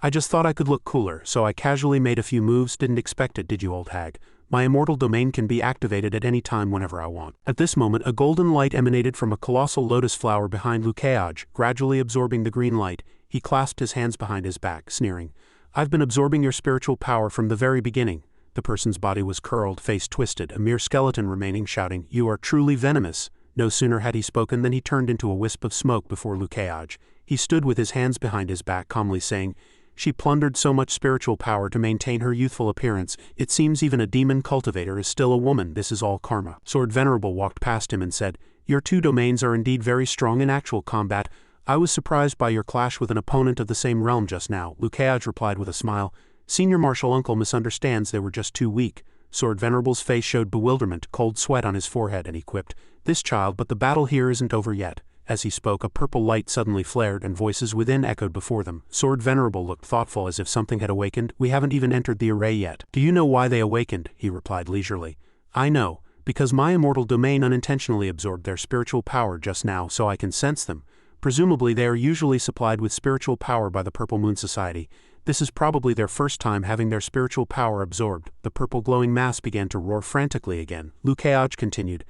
I just thought I could look cooler, so I casually made a few moves. Didn't expect it, did you, old hag? My immortal domain can be activated at any time whenever I want. At this moment, a golden light emanated from a colossal lotus flower behind Liu Kai'aj, gradually absorbing the green light. He clasped his hands behind his back, sneering. I've been absorbing your spiritual power from the very beginning. The person's body was curled, face twisted, a mere skeleton remaining, shouting, you are truly venomous. No sooner had he spoken than he turned into a wisp of smoke before Liu Kai'aj. He stood with his hands behind his back, calmly saying, she plundered so much spiritual power to maintain her youthful appearance. It seems even a demon cultivator is still a woman. This is all karma. Sword Venerable walked past him and said, your 2 domains are indeed very strong in actual combat. I was surprised by your clash with an opponent of the same realm just now. Liu Kai'aj replied with a smile. Senior Martial Uncle misunderstands, they were just too weak. Sword Venerable's face showed bewilderment, cold sweat on his forehead, and he quipped, this child, but the battle here isn't over yet. As he spoke, a purple light suddenly flared and voices within echoed before them. Sword Venerable looked thoughtful as if something had awakened. We haven't even entered the array yet. Do you know why they awakened? He replied leisurely. I know, because my immortal domain unintentionally absorbed their spiritual power just now, so I can sense them. Presumably they are usually supplied with spiritual power by the Purple Moon Society. This is probably their first time having their spiritual power absorbed. The purple glowing mass began to roar frantically again. Liu Kai'aj continued,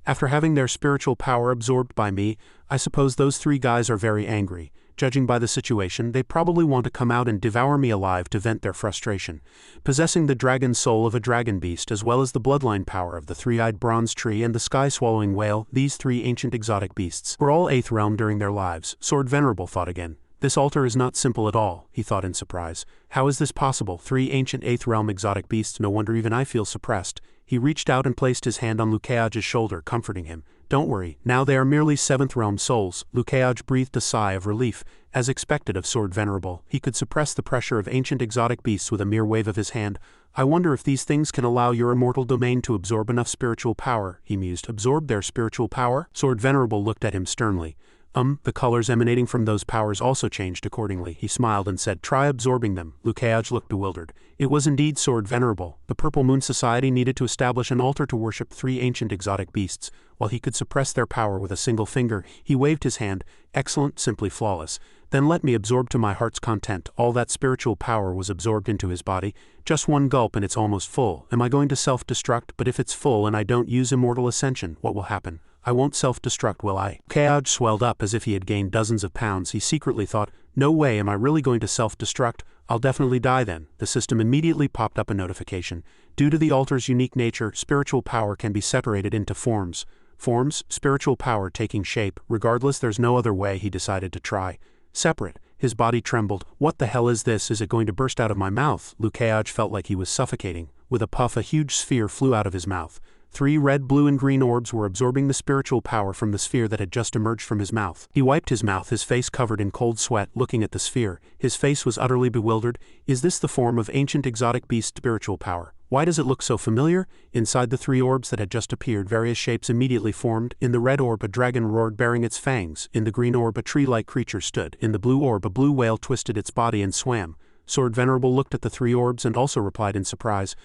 after having their spiritual power absorbed by me, I suppose those 3 guys are very angry. Judging by the situation, they probably want to come out and devour me alive to vent their frustration. Possessing the dragon soul of a dragon beast as well as the bloodline power of the 3-eyed bronze tree and the sky-swallowing whale, these 3 ancient exotic beasts were all 8th realm during their lives. Sword Venerable thought again. This altar is not simple at all, he thought in surprise. How is this possible? 3 ancient 8th realm exotic beasts, no wonder even I feel suppressed. He reached out and placed his hand on Liu Kai'aj's shoulder, comforting him. Don't worry, now they are merely 7th realm souls. Liu Kai'aj breathed a sigh of relief. As expected of Sword Venerable, he could suppress the pressure of ancient exotic beasts with a mere wave of his hand. I wonder if these things can allow your immortal domain to absorb enough spiritual power, he mused. Absorb their spiritual power? Sword Venerable looked at him sternly. The colors emanating from those powers also changed accordingly. He smiled and said, try absorbing them. Liu Kai'aj looked bewildered. It was indeed Sword Venerable. The Purple Moon Society needed to establish an altar to worship 3 ancient exotic beasts. While he could suppress their power with a single finger, he waved his hand. Excellent, simply flawless. Then let me absorb to my heart's content. All that spiritual power was absorbed into his body. Just one gulp and it's almost full. Am I going to self-destruct? But if it's full and I don't use immortal ascension, what will happen? I won't self-destruct, will I? Luke swelled up as if he had gained dozens of pounds. He secretly thought, no way am I really going to self-destruct. I'll definitely die then. The system immediately popped up a notification. Due to the altar's unique nature, spiritual power can be separated into forms. Forms, spiritual power taking shape. Regardless, there's no other way, he decided to try. Separate. His body trembled. What the hell is this? Is it going to burst out of my mouth? Luke felt like he was suffocating. With a puff, a huge sphere flew out of his mouth. 3 red, blue, and green orbs were absorbing the spiritual power from the sphere that had just emerged from his mouth. He wiped his mouth, his face covered in cold sweat, looking at the sphere. His face was utterly bewildered. Is this the form of ancient exotic beast spiritual power? Why does it look so familiar? Inside the 3 orbs that had just appeared, various shapes immediately formed. In the red orb, a dragon roared, baring its fangs. In the green orb, a tree-like creature stood. In the blue orb, a blue whale twisted its body and swam. Sword Venerable looked at the 3 orbs and also replied in surprise.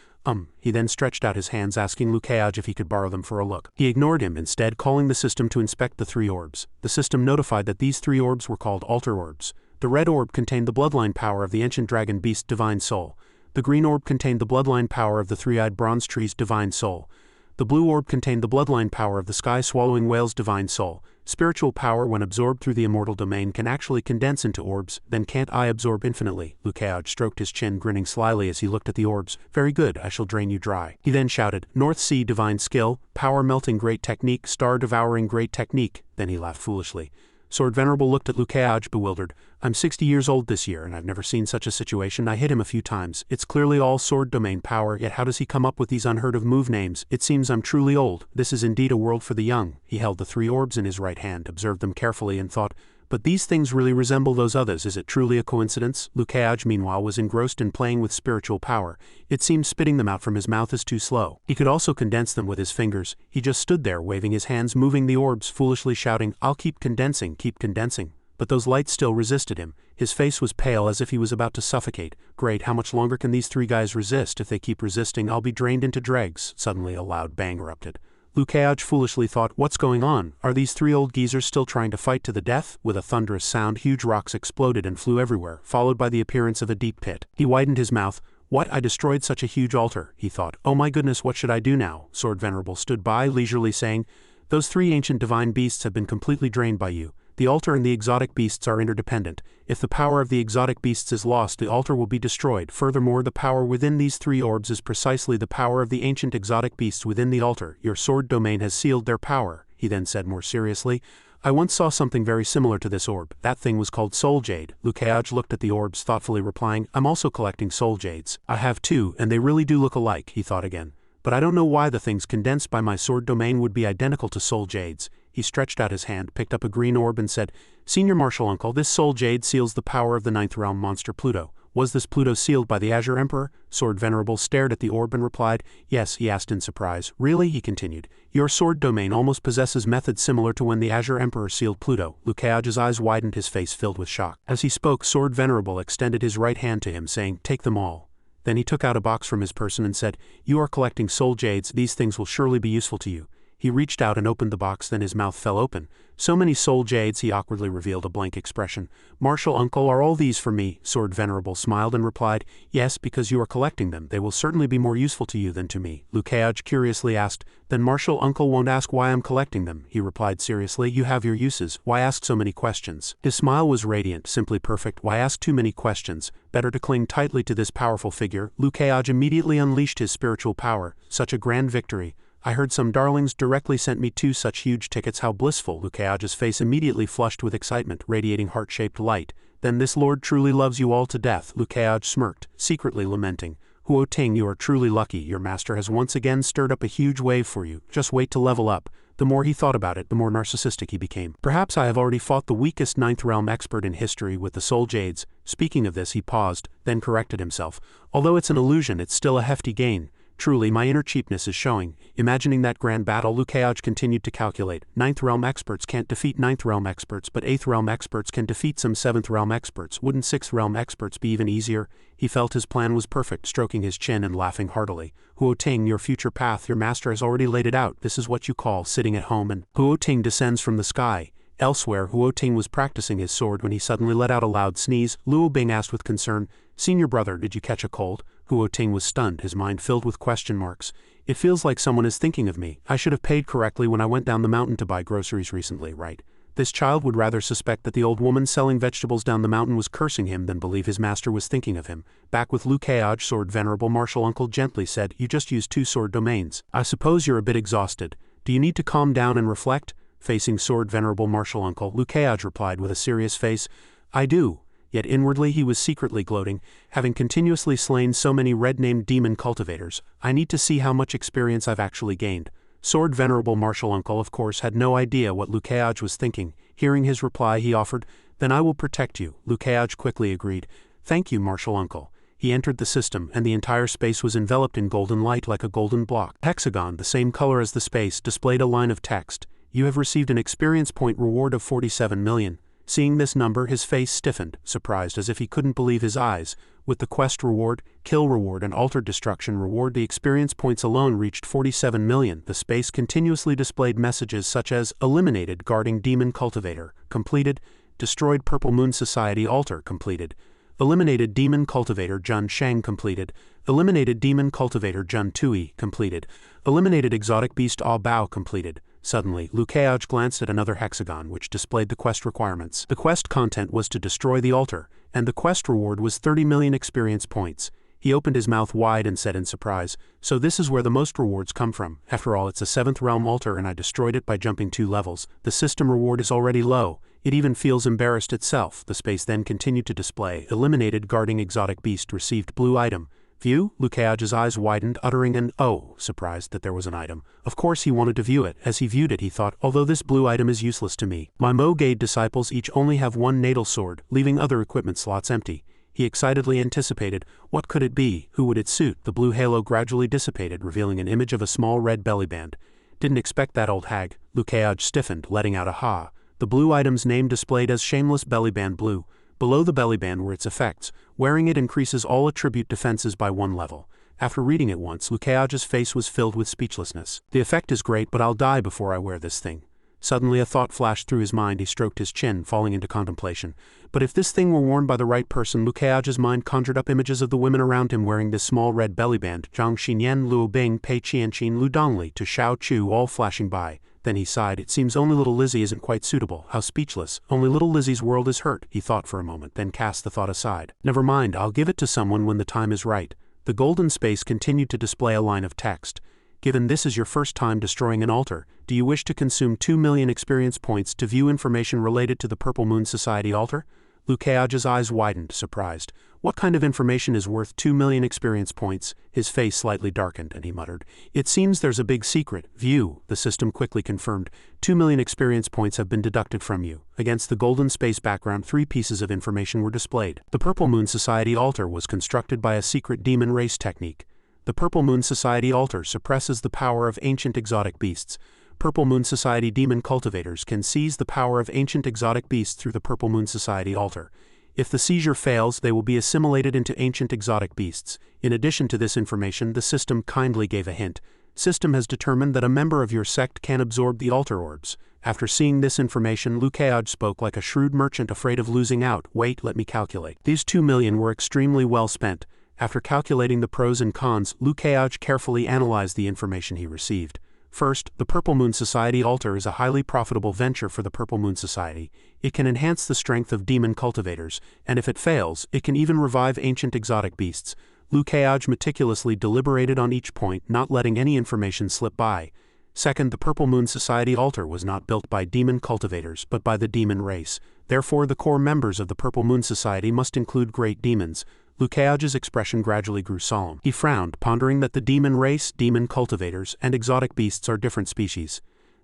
He then stretched out his hands, asking Luke if he could borrow them for a look. He ignored him, instead calling the system to inspect the 3 orbs. The system notified that these 3 orbs were called altar orbs. The red orb contained the bloodline power of the ancient dragon beast Divine Soul. The green orb contained the bloodline power of the 3-eyed bronze tree's Divine Soul. The blue orb contained the bloodline power of the sky-swallowing whale's Divine Soul. Spiritual power, when absorbed through the immortal domain, can actually condense into orbs. Then can't I absorb infinitely? Luke stroked his chin, grinning slyly as he looked at the orbs. Very good, I shall drain you dry. He then shouted, North Sea Divine Skill, Power Melting Great Technique, Star Devouring Great Technique. Then he laughed foolishly. Sword Venerable looked at Luke bewildered. I'm 60 years old this year, and I've never seen such a situation. I hit him a few times. It's clearly all sword domain power, yet how does he come up with these unheard-of move names? It seems I'm truly old. This is indeed a world for the young. He held the 3 orbs in his right hand, observed them carefully, and thought, but these things really resemble those others. Is it truly a coincidence? Luke meanwhile, was engrossed in playing with spiritual power. It seemed spitting them out from his mouth is too slow. He could also condense them with his fingers. He just stood there, waving his hands, moving the orbs, foolishly shouting, I'll keep condensing, keep condensing. But those lights still resisted him. His face was pale as if he was about to suffocate. Great, how much longer can these 3 guys resist? If they keep resisting, I'll be drained into dregs. Suddenly a loud bang erupted. Luke foolishly thought, what's going on? Are these 3 old geezers still trying to fight to the death? With a thunderous sound, huge rocks exploded and flew everywhere, followed by the appearance of a deep pit. He widened his mouth. What? I destroyed such a huge altar, he thought. Oh my goodness, what should I do now? Sword Venerable stood by, leisurely saying, those 3 ancient divine beasts have been completely drained by you. The altar and the exotic beasts are interdependent. If the power of the exotic beasts is lost, the altar will be destroyed. Furthermore, the power within these 3 orbs is precisely the power of the ancient exotic beasts within the altar. Your sword domain has sealed their power, he then said more seriously. I once saw something very similar to this orb. That thing was called Soul Jade. Luke looked at the orbs, thoughtfully replying, I'm also collecting Soul Jades. I have 2, and they really do look alike, he thought again. But I don't know why the things condensed by my sword domain would be identical to Soul Jades. He stretched out his hand, picked up a green orb and said, Senior Martial Uncle, this Soul Jade seals the power of the 9th realm monster Pluto. Was this Pluto sealed by the Azure Emperor? Sword Venerable stared at the orb and replied, Yes, he asked in surprise. Really? He continued. Your sword domain almost possesses methods similar to when the Azure Emperor sealed Pluto. Luke's eyes widened, his face filled with shock. As he spoke, Sword Venerable extended his right hand to him, saying, Take them all. Then he took out a box from his person and said, You are collecting Soul Jades, these things will surely be useful to you. He reached out and opened the box, then his mouth fell open. So many Soul Jades, he awkwardly revealed a blank expression. Martial Uncle, are all these for me? Sword Venerable smiled and replied, Yes, because you are collecting them. They will certainly be more useful to you than to me. Lukeage curiously asked, Then Martial Uncle won't ask why I'm collecting them. He replied seriously, You have your uses. Why ask so many questions? His smile was radiant, simply perfect. Why ask too many questions? Better to cling tightly to this powerful figure. Lukeage immediately unleashed his spiritual power. Such a grand victory. I heard some darlings directly sent me 2 such huge tickets. How blissful! Lukeage's face immediately flushed with excitement, radiating heart-shaped light. Then this lord truly loves you all to death. Lukeage smirked, secretly lamenting. Huo Ting, you are truly lucky. Your master has once again stirred up a huge wave for you. Just wait to level up. The more he thought about it, the more narcissistic he became. Perhaps I have already fought the weakest 9th realm expert in history with the Soul Jades. Speaking of this, he paused, then corrected himself. Although it's an illusion, it's still a hefty gain. Truly, my inner cheapness is showing. Imagining that grand battle, Lukeage continued to calculate. 9th realm experts can't defeat 9th realm experts, but 8th realm experts can defeat some 7th realm experts. Wouldn't 6th realm experts be even easier? He felt his plan was perfect, stroking his chin and laughing heartily. Huo Ting, your future path, your master has already laid it out. This is what you call sitting at home, and Huo Ting descends from the sky. Elsewhere, Huo Ting was practicing his sword when he suddenly let out a loud sneeze. Luo Bing asked with concern, "Senior brother, did you catch a cold?" Huo Ting was stunned, his mind filled with question marks. "It feels like someone is thinking of me. I should have paid correctly when I went down the mountain to buy groceries recently, right?" This child would rather suspect that the old woman selling vegetables down the mountain was cursing him than believe his master was thinking of him. Back with Liu Keaj, sword venerable martial uncle gently said, "You just used 2 sword domains. I suppose you're a bit exhausted. Do you need to calm down and reflect?" Facing sword venerable martial uncle, Liu Keaj replied with a serious face, "I do." Yet inwardly he was secretly gloating, having continuously slain so many red-named demon cultivators. "I need to see how much experience I've actually gained." Sword venerable martial uncle of course had no idea what Liu Keaj was thinking. Hearing his reply he offered, "Then I will protect you." Liu Keaj quickly agreed, "Thank you, martial uncle." He entered the system, and the entire space was enveloped in golden light like a golden block. Hexagon, the same color as the space, displayed a line of text. "You have received an experience point reward of 47 million. Seeing this number, his face stiffened, surprised as if he couldn't believe his eyes. With the quest reward, kill reward and altered destruction reward, the experience points alone reached 47 million. The space continuously displayed messages such as "Eliminated Guarding Demon Cultivator, completed. Destroyed Purple Moon Society Altar, completed. Eliminated Demon Cultivator Jun Shang, completed. Eliminated Demon Cultivator Jun Tui, completed. Eliminated Exotic Beast Ah Bao, completed." Suddenly, Liu Keaj glanced at another hexagon which displayed the quest requirements. The quest content was to destroy the altar, and the quest reward was 30 million experience points. He opened his mouth wide and said in surprise, "So this is where the most rewards come from. After all, it's a 7th realm altar and I destroyed it by jumping 2 levels. The system reward is already low. It even feels embarrassed itself." The space then continued to display, "Eliminated Guarding Exotic Beast, received blue item. View?" Liu Keaj's eyes widened, uttering an "oh," surprised that there was an item. Of course he wanted to view it. As he viewed it he thought, "Although this blue item is useless to me, my Mo-Gade disciples each only have 1 natal sword, leaving other equipment slots empty." He excitedly anticipated, what could it be, who would it suit? The blue halo gradually dissipated, revealing an image of a small red bellyband. "Didn't expect that, old hag." Liu Keaj stiffened, letting out a ha. The blue item's name displayed as Shameless Bellyband Blue. Below the bellyband were its effects. Wearing it increases all attribute defenses by 1 level. After reading it once, Liu Keaj's face was filled with speechlessness. "The effect is great, but I'll die before I wear this thing." Suddenly a thought flashed through his mind. He stroked his chin, falling into contemplation. But if this thing were worn by the right person, Liu Keaj's mind conjured up images of the women around him wearing this small red bellyband, Zhang Xinyan, Luo Bing, Pei Qianqin, Lu Dongli, to Xiao Chu, all flashing by. Then he sighed. "It seems only little Lizzie isn't quite suitable. How speechless. Only little Lizzie's world is hurt." He thought for a moment, then cast the thought aside. "Never mind, I'll give it to someone when the time is right." The golden space continued to display a line of text. "Given this is your first time destroying an altar, do you wish to consume 2 million experience points to view information related to the Purple Moon Society altar?" Liu Keaj's eyes widened, surprised. What kind of information is worth 2 million experience points? His face slightly darkened, and he muttered, "It seems there's a big secret." "View," the system quickly confirmed. 2 million experience points have been deducted from you. Against the golden space background, 3 pieces of information were displayed. The Purple Moon Society altar was constructed by a secret demon race technique. The Purple Moon Society altar suppresses the power of ancient exotic beasts. Purple Moon Society demon cultivators can seize the power of ancient exotic beasts through the Purple Moon Society altar. If the seizure fails, they will be assimilated into ancient exotic beasts. In addition to this information, the system kindly gave a hint. System has determined that a member of your sect can absorb the altar orbs. After seeing this information, Liu Keaj spoke like a shrewd merchant afraid of losing out. "Wait, let me calculate." These 2 million were extremely well spent. After calculating the pros and cons, Liu Keaj carefully analyzed the information he received. First, the Purple Moon Society altar is a highly profitable venture for the Purple Moon Society. It can enhance the strength of demon cultivators, and if it fails, it can even revive ancient exotic beasts. Liu Keaj meticulously deliberated on each point, not letting any information slip by. Second, the Purple Moon Society altar was not built by demon cultivators, but by the demon race. Therefore, the core members of the Purple Moon Society must include great demons. Liu Keaj's expression gradually grew solemn. He frowned, pondering that the demon race, demon cultivators, and exotic beasts are different species.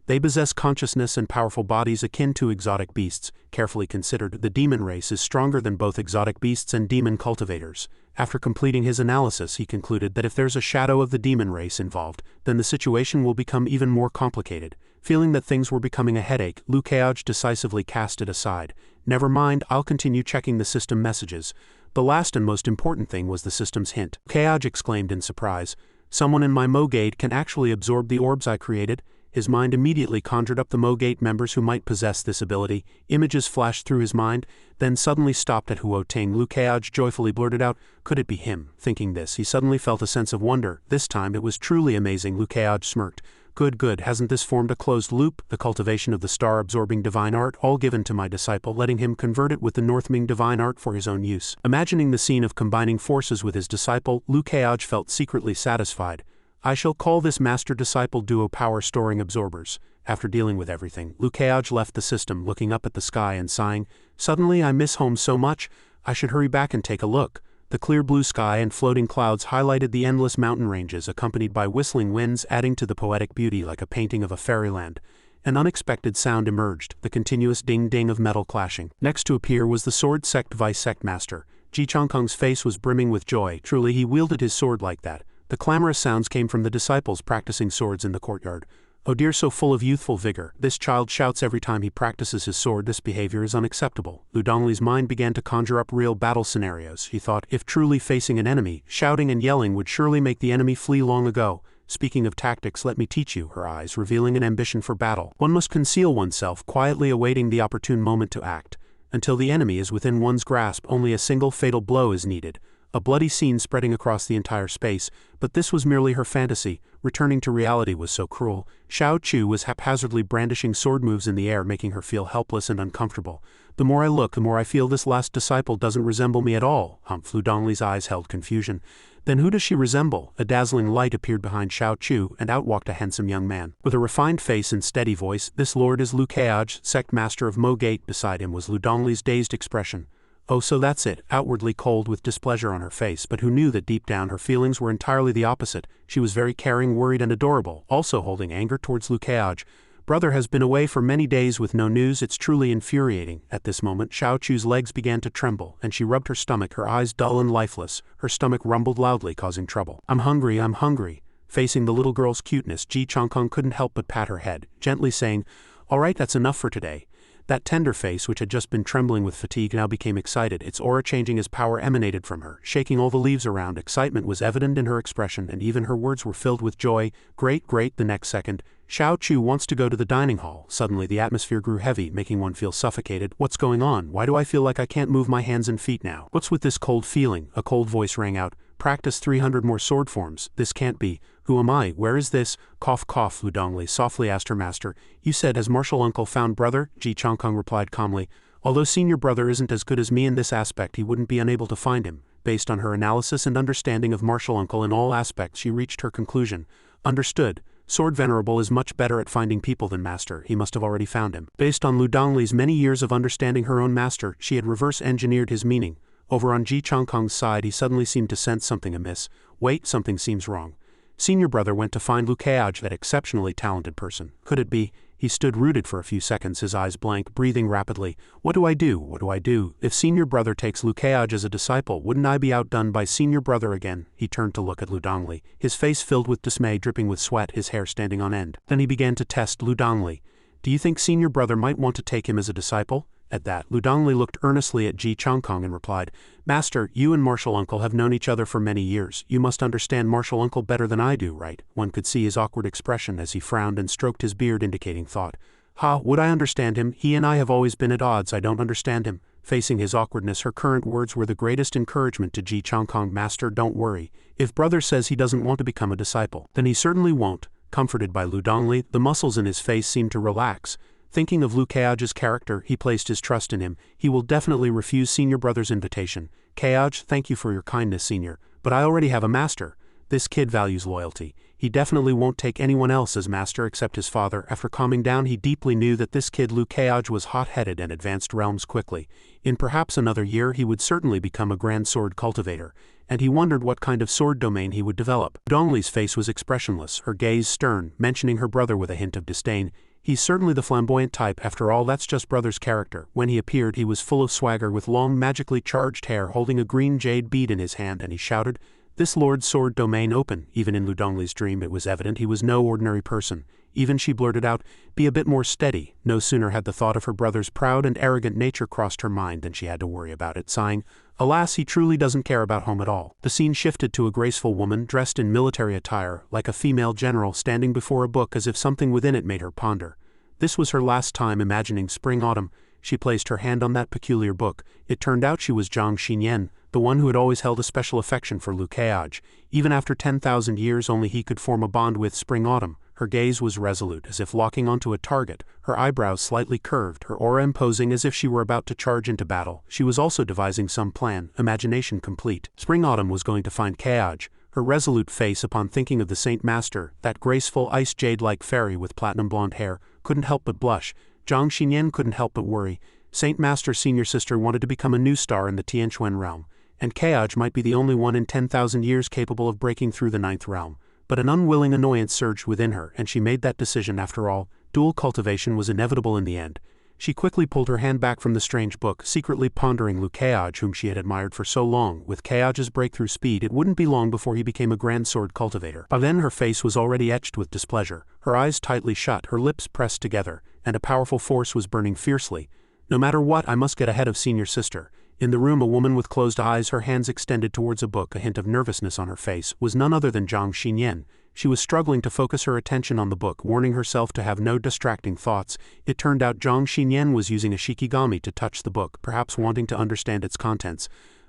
They possess consciousness and powerful bodies akin to exotic beasts. Carefully considered, the demon race is stronger than both exotic beasts and demon cultivators. After completing his analysis, he concluded that if there's a shadow of the demon race involved, then the situation will become even more complicated. Feeling that things were becoming a headache, Liu Keaj decisively cast it aside. "Never mind, I'll continue checking the system messages." The last and most important thing was the system's hint. Keaj exclaimed in surprise, "Someone in my Mo-Gade can actually absorb the orbs I created." His mind immediately conjured up the Mo-Gate members who might possess this ability. Images flashed through his mind, then suddenly stopped at Huo Ting. Liu Keaj joyfully blurted out, "Could it be him?" Thinking this, he suddenly felt a sense of wonder. This time it was truly amazing. Liu Keaj smirked. Good, hasn't this formed a closed loop? The cultivation of the star-absorbing divine art, all given to my disciple, letting him convert it with the Northming divine art for his own use. Imagining the scene of combining forces with his disciple, Liu Keaj felt secretly satisfied. I shall call this master-disciple duo power storing absorbers. After dealing with everything, Liu Keaj left the system, looking up at the sky and sighing, "Suddenly I miss home so much, I should hurry back and take a look." The clear blue sky and floating clouds highlighted the endless mountain ranges, accompanied by whistling winds, adding to the poetic beauty like a painting of a fairyland. An unexpected sound emerged, the continuous ding-ding of metal clashing. Next to appear was the sword Sect Vice Sect Master. Ji Changkong's face was brimming with joy. Truly he wielded his sword like that. The clamorous sounds came from the disciples practicing swords in the courtyard. Oh dear, so full of youthful vigor. This child shouts every time he practices his sword. This behavior is unacceptable. Lu Dongli's mind began to conjure up real battle scenarios. He thought, if truly facing an enemy, shouting and yelling would surely make the enemy flee long ago. Speaking of tactics, let me teach you, her eyes revealing an ambition for battle. One must conceal oneself, quietly awaiting the opportune moment to act. Until the enemy is within one's grasp, only a single fatal blow is needed. A bloody scene spreading across the entire space, but this was merely her fantasy. Returning to reality was so cruel. Xiao Chu was haphazardly brandishing sword moves in the air, making her feel helpless and uncomfortable. The more I look, the more I feel this last disciple doesn't resemble me at all. Lu Dongli's eyes held confusion. Then who does she resemble? A dazzling light appeared behind Xiao Chu, and out walked a handsome young man. With a refined face and steady voice, "This lord is Liu Keaj, Sect Master of Mo-Gate." Beside him was Lu Dongli's dazed expression. Oh, so that's it, outwardly cold with displeasure on her face, but who knew that deep down her feelings were entirely the opposite. She was very caring, worried and adorable, also holding anger towards Liu Keaj. Brother has been away for many days with no news. It's truly infuriating. At this moment, Xiao Chu's legs began to tremble, and she rubbed her stomach, her eyes dull and lifeless. Her stomach rumbled loudly, causing trouble. I'm hungry. Facing the little girl's cuteness, Ji Changkong couldn't help but pat her head, gently saying, "All right, that's enough for today." That tender face, which had just been trembling with fatigue, now became excited, its aura changing as power emanated from her, shaking all the leaves around. Excitement was evident in her expression, and even her words were filled with joy. Great. The next second, Xiao Chu wants to go to the dining hall. Suddenly the atmosphere grew heavy, making one feel suffocated. What's going on? Why do I feel like I can't move my hands and feet now? What's with this cold feeling? A cold voice rang out. Practice 300 more sword forms. This can't be. Who am I? Where is this? Cough. Lu Dongli softly asked her master. You said, has martial uncle found brother? Ji Changkong replied calmly. Although senior brother isn't as good as me in this aspect, he wouldn't be unable to find him. Based on her analysis and understanding of martial uncle in all aspects, she reached her conclusion. Understood. Sword Venerable is much better at finding people than master. He must have already found him. Based on Lu Dongli's many years of understanding her own master, she had reverse-engineered his meaning. Over on Ji Changkong's side, he suddenly seemed to sense something amiss. Wait, something seems wrong. Senior brother went to find Liu Keaj, that exceptionally talented person. Could it be? He stood rooted for a few seconds, his eyes blank, breathing rapidly. What do I do? If senior brother takes Liu Keaj as a disciple, wouldn't I be outdone by senior brother again? He turned to look at Lu Dongli, his face filled with dismay, dripping with sweat, his hair standing on end. Then he began to test Lu Dongli. Do you think senior brother might want to take him as a disciple? At that, Lu Dongli looked earnestly at Ji Changkong and replied, Master, you and martial uncle have known each other for many years. You must understand martial uncle better than I do, right? One could see his awkward expression as he frowned and stroked his beard, indicating thought. Would I understand him? He and I have always been at odds. I don't understand him. Facing his awkwardness, her current words were the greatest encouragement to Ji Changkong. Master, don't worry. If brother says he doesn't want to become a disciple, then he certainly won't. Comforted by Lu Dongli, the muscles in his face seemed to relax. Thinking of Liu Keaj's character, he placed his trust in him. He will definitely refuse senior brother's invitation. Keaj, thank you for your kindness, senior, but I already have a master. This kid values loyalty. He definitely won't take anyone else as master except his father. After calming down, he deeply knew that this kid Liu Keaj was hot-headed and advanced realms quickly. In perhaps another year he would certainly become a grand sword cultivator, and he wondered what kind of sword domain he would develop. Dongli's face was expressionless, her gaze stern, mentioning her brother with a hint of disdain. He's certainly the flamboyant type. After all, that's just brother's character. When he appeared, he was full of swagger with long, magically charged hair, holding a green jade bead in his hand, and he shouted, This Lord's sword domain open. Even in Lu Dongli's dream it was evident he was no ordinary person. Even she blurted out, "Be a bit more steady." No sooner had the thought of her brother's proud and arrogant nature crossed her mind than she had to worry about it, sighing, "Alas, he truly doesn't care about home at all." The scene shifted to a graceful woman dressed in military attire, like a female general standing before a book as if something within it made her ponder. This was her last time imagining spring-autumn. She placed her hand on that peculiar book. It turned out she was Zhang Xinyan, the one who had always held a special affection for Liu Keaj. Even after 10,000 years only he could form a bond with spring-autumn. Her gaze was resolute, as if locking onto a target, her eyebrows slightly curved, her aura imposing as if she were about to charge into battle. She was also devising some plan, imagination complete. Spring-autumn was going to find Keaj. Her resolute face upon thinking of the Saint Master, that graceful ice jade-like fairy with platinum blonde hair, couldn't help but blush. Zhang Xinyan couldn't help but worry. Saint Master's senior sister wanted to become a new star in the Tianquan realm, and Keaj might be the only one in 10,000 years capable of breaking through the 9th realm. But an unwilling annoyance surged within her, and she made that decision after all. Dual cultivation was inevitable in the end. She quickly pulled her hand back from the strange book, secretly pondering Liu Keaj, whom she had admired for so long. With Keaj's breakthrough speed, it wouldn't be long before he became a grand sword cultivator. By then her face was already etched with displeasure, her eyes tightly shut, her lips pressed together, and a powerful force was burning fiercely. "No matter what, I must get ahead of senior sister." In the room, a woman with closed eyes, her hands extended towards a book, a hint of nervousness on her face, was none other than Zhang Xinyan. She was struggling to focus her attention on the book, warning herself to have no distracting thoughts. It turned out Zhang Xinyan was using a shikigami to touch the book, perhaps wanting to understand its contents.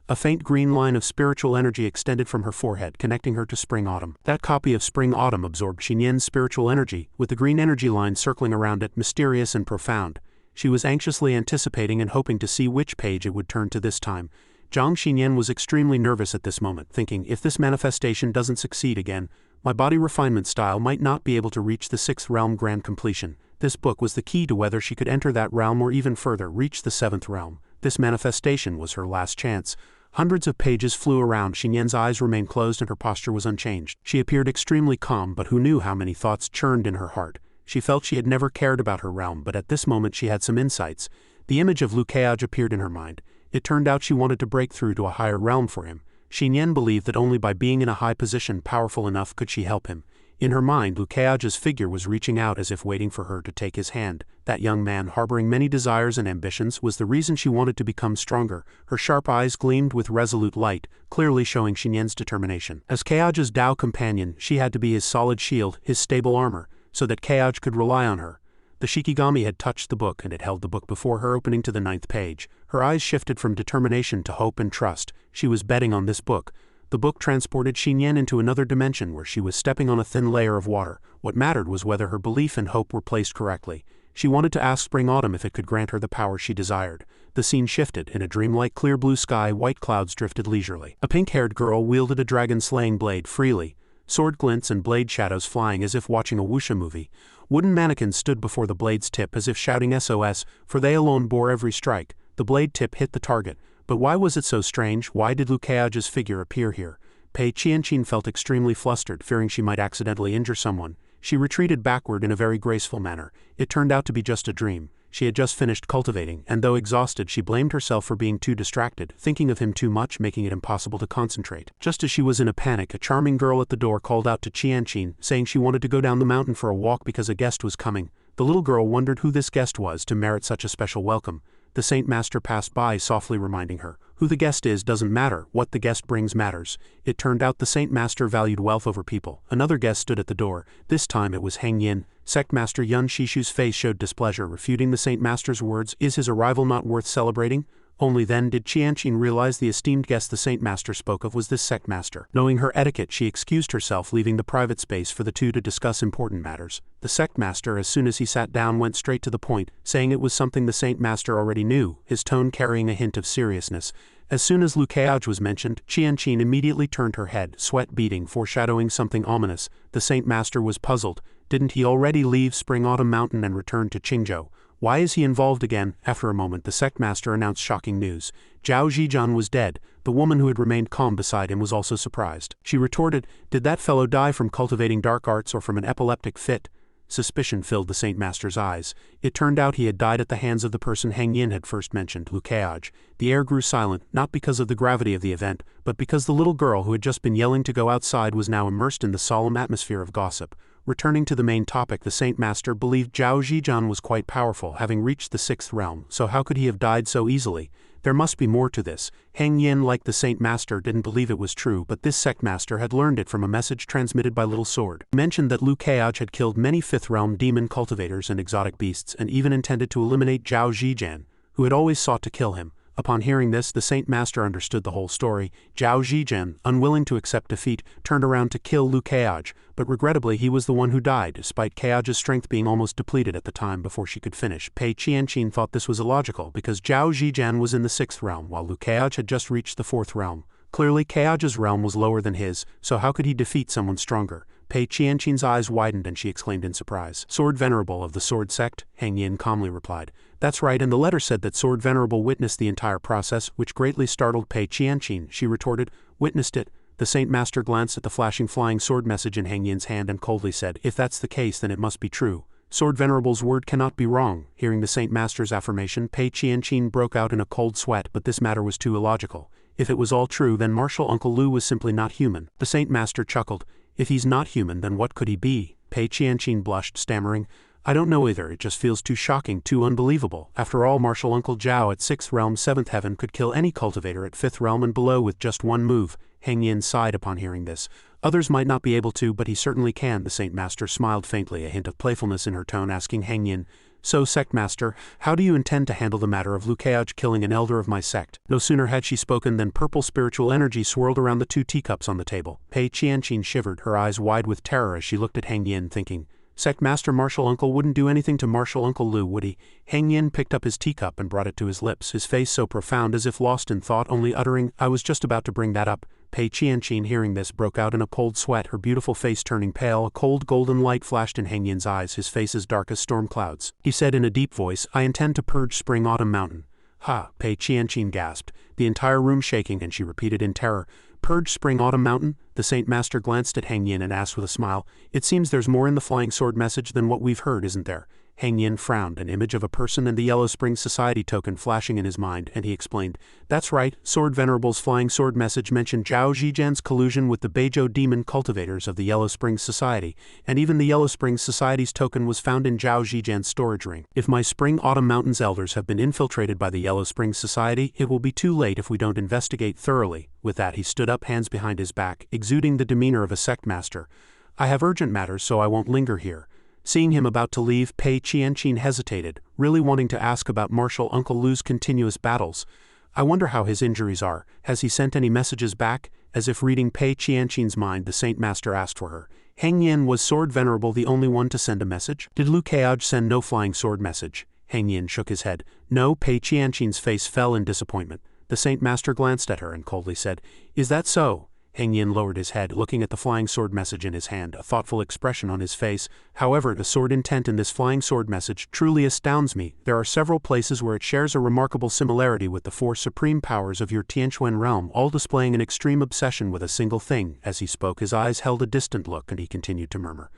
A faint green line of spiritual energy extended from her forehead, connecting her to spring-autumn. That copy of spring-autumn absorbed Xinyan's spiritual energy, with the green energy line circling around it, mysterious and profound. She was anxiously anticipating and hoping to see which page it would turn to this time. Zhang Xinyan was extremely nervous at this moment, thinking, if this manifestation doesn't succeed again, my body refinement style might not be able to reach the 6th realm grand completion. This book was the key to whether she could enter that realm or even further, reach the 7th realm. This manifestation was her last chance. Hundreds of pages flew around. Xinyan's eyes remained closed and her posture was unchanged. She appeared extremely calm, but who knew how many thoughts churned in her heart. She felt she had never cared about her realm, but at this moment she had some insights. The image of Liu Keaj appeared in her mind. It turned out she wanted to break through to a higher realm for him. Xinyan believed that only by being in a high position, powerful enough, could she help him. In her mind, Liu Keaj's figure was reaching out as if waiting for her to take his hand. That young man, harboring many desires and ambitions, was the reason she wanted to become stronger. Her sharp eyes gleamed with resolute light, clearly showing Xinyan's determination. As Keaj's Dao companion, she had to be his solid shield, his stable armor, so that Keaj could rely on her. The shikigami had touched the book, and it held the book before her, opening to the 9th page. Her eyes shifted from determination to hope and trust. She was betting on this book. The book transported Xinyan into another dimension where she was stepping on a thin layer of water. What mattered was whether her belief and hope were placed correctly. She wanted to ask spring-autumn if it could grant her the power she desired. The scene shifted. In a dreamlike clear blue sky, white clouds drifted leisurely. A pink-haired girl wielded a dragon-slaying blade freely, sword glints and blade shadows flying as if watching a wuxia movie. Wooden mannequins stood before the blade's tip as if shouting SOS, for they alone bore every strike. The blade tip hit the target. But why was it so strange? Why did Liu Keaj's figure appear here? Pei Qianqin felt extremely flustered, fearing she might accidentally injure someone. She retreated backward in a very graceful manner. It turned out to be just a dream. She had just finished cultivating, and though exhausted, she blamed herself for being too distracted, thinking of him too much, making it impossible to concentrate. Just as she was in a panic, a charming girl at the door called out to Qianqin, saying she wanted to go down the mountain for a walk because a guest was coming. The little girl wondered who this guest was to merit such a special welcome. The Saint Master passed by, softly reminding her, who the guest is doesn't matter, what the guest brings matters. It turned out the Saint Master valued wealth over people. Another guest stood at the door. This time it was Hang Yin. Sect Master Yun Shishu's face showed displeasure, refuting the Saint Master's words. Is his arrival not worth celebrating? Only then did Qianqin realize the esteemed guest the Saint Master spoke of was this Sect Master. Knowing her etiquette, she excused herself, leaving the private space for the two to discuss important matters. The Sect Master, as soon as he sat down, went straight to the point, saying it was something the Saint Master already knew, his tone carrying a hint of seriousness. As soon as Liu Keaj was mentioned, Qianqin immediately turned her head, sweat beading, foreshadowing something ominous. The Saint Master was puzzled. Didn't he already leave Spring-Autumn Mountain and return to Qingzhou? Why is he involved again? After a moment, the Sect Master announced shocking news. Zhao Zhijian was dead. The woman who had remained calm beside him was also surprised. She retorted, did that fellow die from cultivating dark arts or from an epileptic fit? Suspicion filled the Saint Master's eyes. It turned out he had died at the hands of the person Heng Yin had first mentioned, Lukeage. The air grew silent, not because of the gravity of the event, but because the little girl who had just been yelling to go outside was now immersed in the solemn atmosphere of gossip. Returning to the main topic, the Saint Master believed Zhao Zhijian was quite powerful, having reached the 6th realm, so how could he have died so easily? There must be more to this. Heng Yin, like the Saint Master, didn't believe it was true, but this Sect Master had learned it from a message transmitted by Little Sword. He mentioned that Lukeage had killed many 5th realm demon cultivators and exotic beasts, and even intended to eliminate Zhao Zhijian, who had always sought to kill him. Upon hearing this, the Saint Master understood the whole story. Zhao Zhijian, unwilling to accept defeat, turned around to kill Lukeage, but regrettably he was the one who died, despite Keage's strength being almost depleted at the time before she could finish. Pei Qianqin thought this was illogical, because Zhao Zhijian was in the 6th realm, while Lukeage had just reached the 4th realm. Clearly Keage's realm was lower than his, so how could he defeat someone stronger? Pei Qianqin's eyes widened and she exclaimed in surprise. Sword Venerable of the Sword Sect, Heng Yin calmly replied. That's right, and the letter said that Sword Venerable witnessed the entire process, which greatly startled Pei Qianqin. She retorted, witnessed it? The Saint Master glanced at the flashing flying sword message in Heng Yin's hand and coldly said, if that's the case then it must be true. Sword Venerable's word cannot be wrong. Hearing the Saint Master's affirmation, Pei Qianqin broke out in a cold sweat, but this matter was too illogical. If it was all true, then Martial Uncle Lu was simply not human. The Saint Master chuckled. If he's not human, then what could he be? Pei Qianqin blushed, stammering, I don't know either, it just feels too shocking, too unbelievable. After all, Martial Uncle Zhao at 6th realm 7th heaven could kill any cultivator at 5th realm and below with just one move. Heng Yin sighed upon hearing this. Others might not be able to, but he certainly can. The Saint Master smiled faintly, a hint of playfulness in her tone, asking Heng Yin, so Sect Master, how do you intend to handle the matter of Lukeage killing an elder of my sect? No sooner had she spoken than purple spiritual energy swirled around the 2 teacups on the table. Pei Qianqin shivered, her eyes wide with terror as she looked at Heng Yin, thinking, Sect Master Martial Uncle wouldn't do anything to Martial Uncle Lu, would he? Heng Yin picked up his teacup and brought it to his lips, his face so profound as if lost in thought, only uttering, I was just about to bring that up. Pei Qianqin, hearing this, broke out in a cold sweat, her beautiful face turning pale. A cold golden light flashed in Heng Yin's eyes, his face as dark as storm clouds. He said in a deep voice, I intend to purge Spring Autumn Mountain. Ha! Pei Qianqin gasped, the entire room shaking, and she repeated in terror, Purge Spring Autumn Mountain? The Saint Master glanced at Heng Yin and asked with a smile, It seems there's more in the flying sword message than what we've heard, isn't there? Heng Yin frowned, an image of a person and the Yellow Spring Society token flashing in his mind, and he explained, That's right, Sword Venerable's flying sword message mentioned Zhao Zhijian's collusion with the Beijiu demon cultivators of the Yellow Spring Society, and even the Yellow Spring Society's token was found in Zhao Zhijian's storage ring. If my Spring Autumn Mountains elders have been infiltrated by the Yellow Spring Society, it will be too late if we don't investigate thoroughly. With that he stood up, hands behind his back, exuding the demeanor of a sect master. I have urgent matters, so I won't linger here. Seeing him about to leave, Pei Qianqin hesitated, really wanting to ask about Martial Uncle Lu's continuous battles. I wonder how his injuries are. Has he sent any messages back? As if reading Pei Qianqin's mind, the Saint Master asked for her. Heng Yin, was Sword Venerable the only one to send a message? Did Lukeage send no flying sword message? Heng Yin shook his head. No. Pei Qianqin's face fell in disappointment. The Saint Master glanced at her and coldly said, Is that so? Heng Yin lowered his head, looking at the flying sword message in his hand, a thoughtful expression on his face. However, the sword intent in this flying sword message truly astounds me. There are several places where it shares a remarkable similarity with the 4 supreme powers of your Tianquan realm, all displaying an extreme obsession with a single thing. As he spoke, his eyes held a distant look, and he continued to murmur.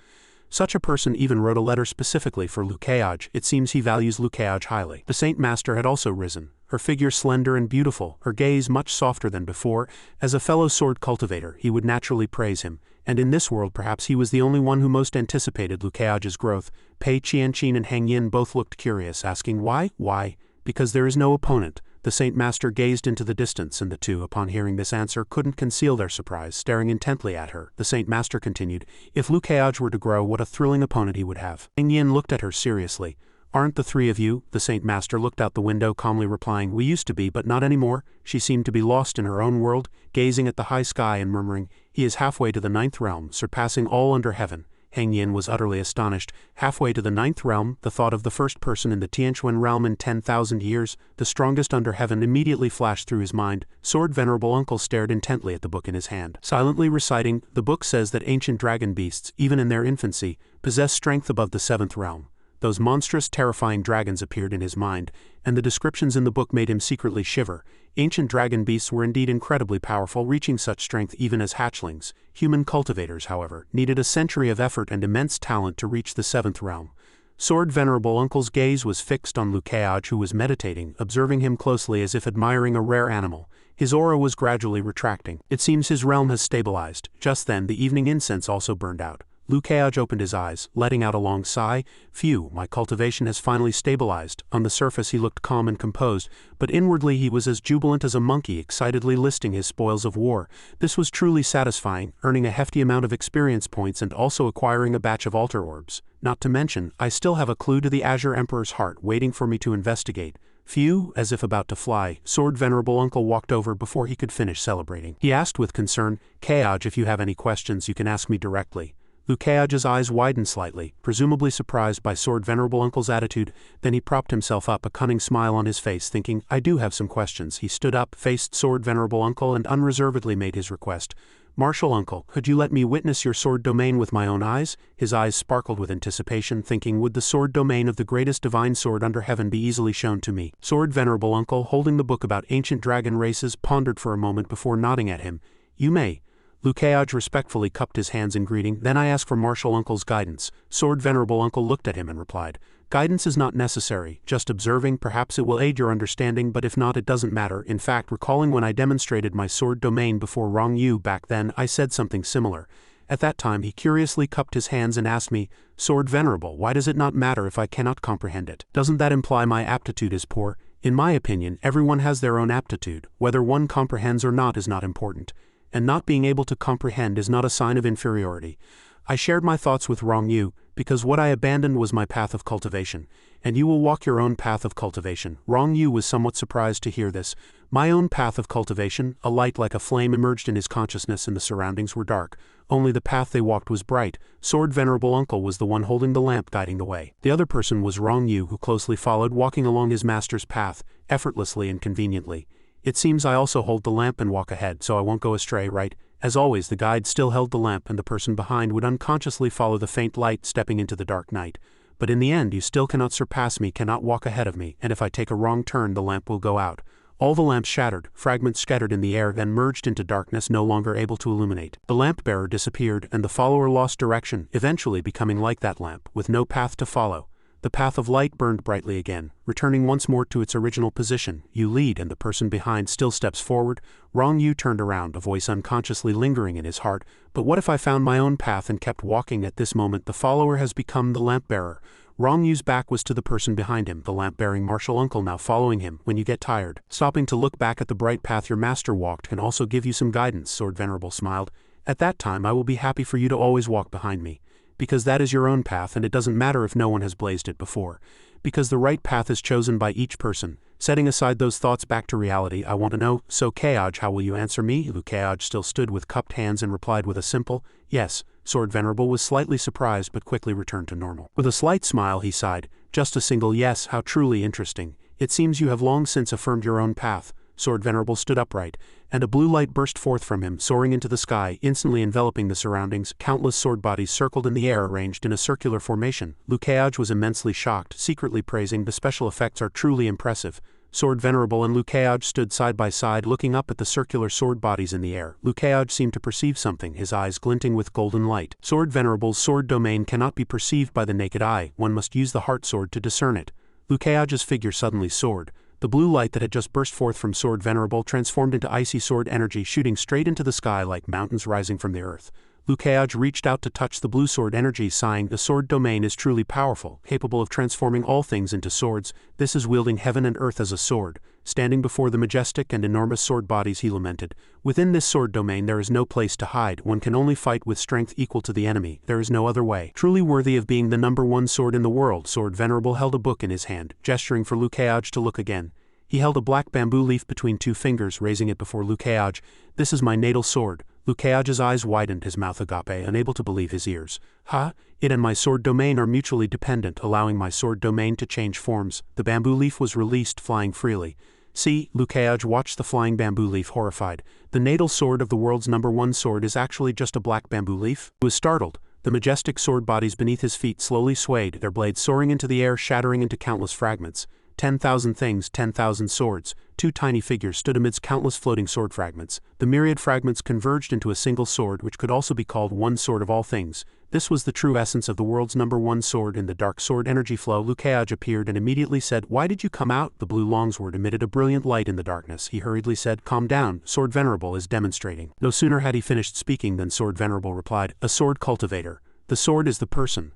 Such a person even wrote a letter specifically for Lukeage. It seems he values Lukeage highly. The Saint Master had also risen, her figure slender and beautiful, her gaze much softer than before. As a fellow sword cultivator, he would naturally praise him, and in this world perhaps he was the only one who most anticipated Lukeage's growth. Pei Qianqin and Heng Yin both looked curious, asking why? Why? Because there is no opponent. The Saint Master gazed into the distance, and the two, upon hearing this answer, couldn't conceal their surprise, staring intently at her. The Saint Master continued, If Lukeage were to grow, what a thrilling opponent he would have. Heng Yin looked at her seriously. Aren't the 3 of you? The Saint Master looked out the window, calmly replying, We used to be, but not anymore. She seemed to be lost in her own world, gazing at the high sky and murmuring, He is halfway to the 9th realm, surpassing all under heaven. Heng Yin was utterly astonished. Halfway to the 9th realm, the thought of the first person in the Tianquan realm in 10,000 years, the strongest under heaven, immediately flashed through his mind. Sword Venerable Uncle stared intently at the book in his hand, silently reciting, The book says that ancient dragon beasts, even in their infancy, possess strength above the 7th realm. Those monstrous, terrifying dragons appeared in his mind, and the descriptions in the book made him secretly shiver. Ancient dragon beasts were indeed incredibly powerful, reaching such strength even as hatchlings. Human cultivators, however, needed a century of effort and immense talent to reach the 7th realm. Sword Venerable Uncle's gaze was fixed on Lukeaj, who was meditating, observing him closely as if admiring a rare animal. His aura was gradually retracting. It seems his realm has stabilized. Just then, the evening incense also burned out. Lukeaj opened his eyes, letting out a long sigh. Phew, my cultivation has finally stabilized. On the surface he looked calm and composed, but inwardly he was as jubilant as a monkey excitedly listing his spoils of war. This was truly satisfying, earning a hefty amount of experience points and also acquiring a batch of altar orbs. Not to mention, I still have a clue to the Azure Emperor's heart waiting for me to investigate. Phew, as if about to fly, Sword Venerable Uncle walked over before he could finish celebrating. He asked with concern, Keaj, if you have any questions you can ask me directly. Lukeaj's eyes widened slightly, presumably surprised by Sword Venerable Uncle's attitude. Then he propped himself up, a cunning smile on his face, thinking, I do have some questions. He stood up, faced Sword Venerable Uncle, and unreservedly made his request. Martial Uncle, could you let me witness your sword domain with my own eyes? His eyes sparkled with anticipation, thinking, would the sword domain of the greatest divine sword under heaven be easily shown to me? Sword Venerable Uncle, holding the book about ancient dragon races, pondered for a moment before nodding at him. You may. Lukeaj respectfully cupped his hands in greeting. Then I ask for Martial Uncle's guidance. Sword Venerable Uncle looked at him and replied, Guidance is not necessary, just observing, perhaps it will aid your understanding, but if not it doesn't matter. In fact, recalling when I demonstrated my sword domain before Rong Yu back then, I said something similar. At that time he curiously cupped his hands and asked me, Sword Venerable, why does it not matter if I cannot comprehend it? Doesn't that imply my aptitude is poor? In my opinion, everyone has their own aptitude. Whether one comprehends or not is not important. And not being able to comprehend is not a sign of inferiority. I shared my thoughts with Rong Yu, because what I abandoned was my path of cultivation, and you will walk your own path of cultivation. Rong Yu was somewhat surprised to hear this. My own path of cultivation, a light like a flame emerged in his consciousness and the surroundings were dark. Only the path they walked was bright. Sword Venerable Uncle was the one holding the lamp guiding the way. The other person was Rong Yu, who closely followed, walking along his master's path, effortlessly and conveniently. It seems I also hold the lamp and walk ahead, so I won't go astray, right? As always, the guide still held the lamp and the person behind would unconsciously follow the faint light stepping into the dark night. But in the end you still cannot surpass me, cannot walk ahead of me, and if I take a wrong turn the lamp will go out. All the lamps shattered, fragments scattered in the air, then merged into darkness, no longer able to illuminate. The lamp bearer disappeared and the follower lost direction, eventually becoming like that lamp, with no path to follow. The path of light burned brightly again, returning once more to its original position. You lead and the person behind still steps forward. Rong Yu turned around, a voice unconsciously lingering in his heart. But what if I found my own path and kept walking? At this moment the follower has become the lamp bearer. Rong Yu's back was to the person behind him, the lamp-bearing Martial Uncle now following him. When you get tired, stopping to look back at the bright path your master walked can also give you some guidance, Sword Venerable smiled. At that time I will be happy for you to always walk behind me. Because that is your own path and it doesn't matter if no one has blazed it before. Because the right path is chosen by each person. Setting aside those thoughts back to reality, I want to know, so Keaj, how will you answer me? Lukeaj still stood with cupped hands and replied with a simple, yes. Sword Venerable was slightly surprised but quickly returned to normal. With a slight smile he sighed, just a single yes, how truly interesting. It seems you have long since affirmed your own path. Sword Venerable stood upright, and a blue light burst forth from him, soaring into the sky, instantly enveloping the surroundings. Countless sword bodies circled in the air, arranged in a circular formation. Lukeaj was immensely shocked, secretly praising, the special effects are truly impressive. Sword Venerable and Lukeaj stood side by side, looking up at the circular sword bodies in the air. Lukeaj seemed to perceive something, his eyes glinting with golden light. Sword Venerable's sword domain cannot be perceived by the naked eye, one must use the heart sword to discern it. Lukeaj's figure suddenly soared. The blue light that had just burst forth from Sword Venerable transformed into icy sword energy, shooting straight into the sky like mountains rising from the earth. Lukeaj reached out to touch the blue sword energy, sighing, the sword domain is truly powerful, capable of transforming all things into swords. This is wielding heaven and earth as a sword. Standing before the majestic and enormous sword bodies he lamented, within this sword domain there is no place to hide, one can only fight with strength equal to the enemy, there is no other way. Truly worthy of being the #1 sword in the world. Sword Venerable held a book in his hand, gesturing for Lukeaj to look again. He held a black bamboo leaf between two fingers, raising it before Lukeaj. This is my natal sword. Lukeaj's eyes widened, his mouth agape, unable to believe his ears. Ha! It and my sword domain are mutually dependent, allowing my sword domain to change forms. The bamboo leaf was released, flying freely. See, Lukeaj watched the flying bamboo leaf, horrified. The natal sword of the world's #1 sword is actually just a black bamboo leaf? He was startled. The majestic sword bodies beneath his feet slowly swayed, their blades soaring into the air, shattering into countless fragments. 10,000 things, 10,000 swords. Two tiny figures stood amidst countless floating sword fragments. The myriad fragments converged into a single sword, which could also be called one sword of all things. This was the true essence of the world's #1 sword. In the dark sword energy flow, Lukeaj appeared and immediately said, "Why did you come out?" The blue longsword emitted a brilliant light in the darkness. He hurriedly said, "Calm down, Sword Venerable is demonstrating." No sooner had he finished speaking than Sword Venerable replied, "A sword cultivator. The sword is the person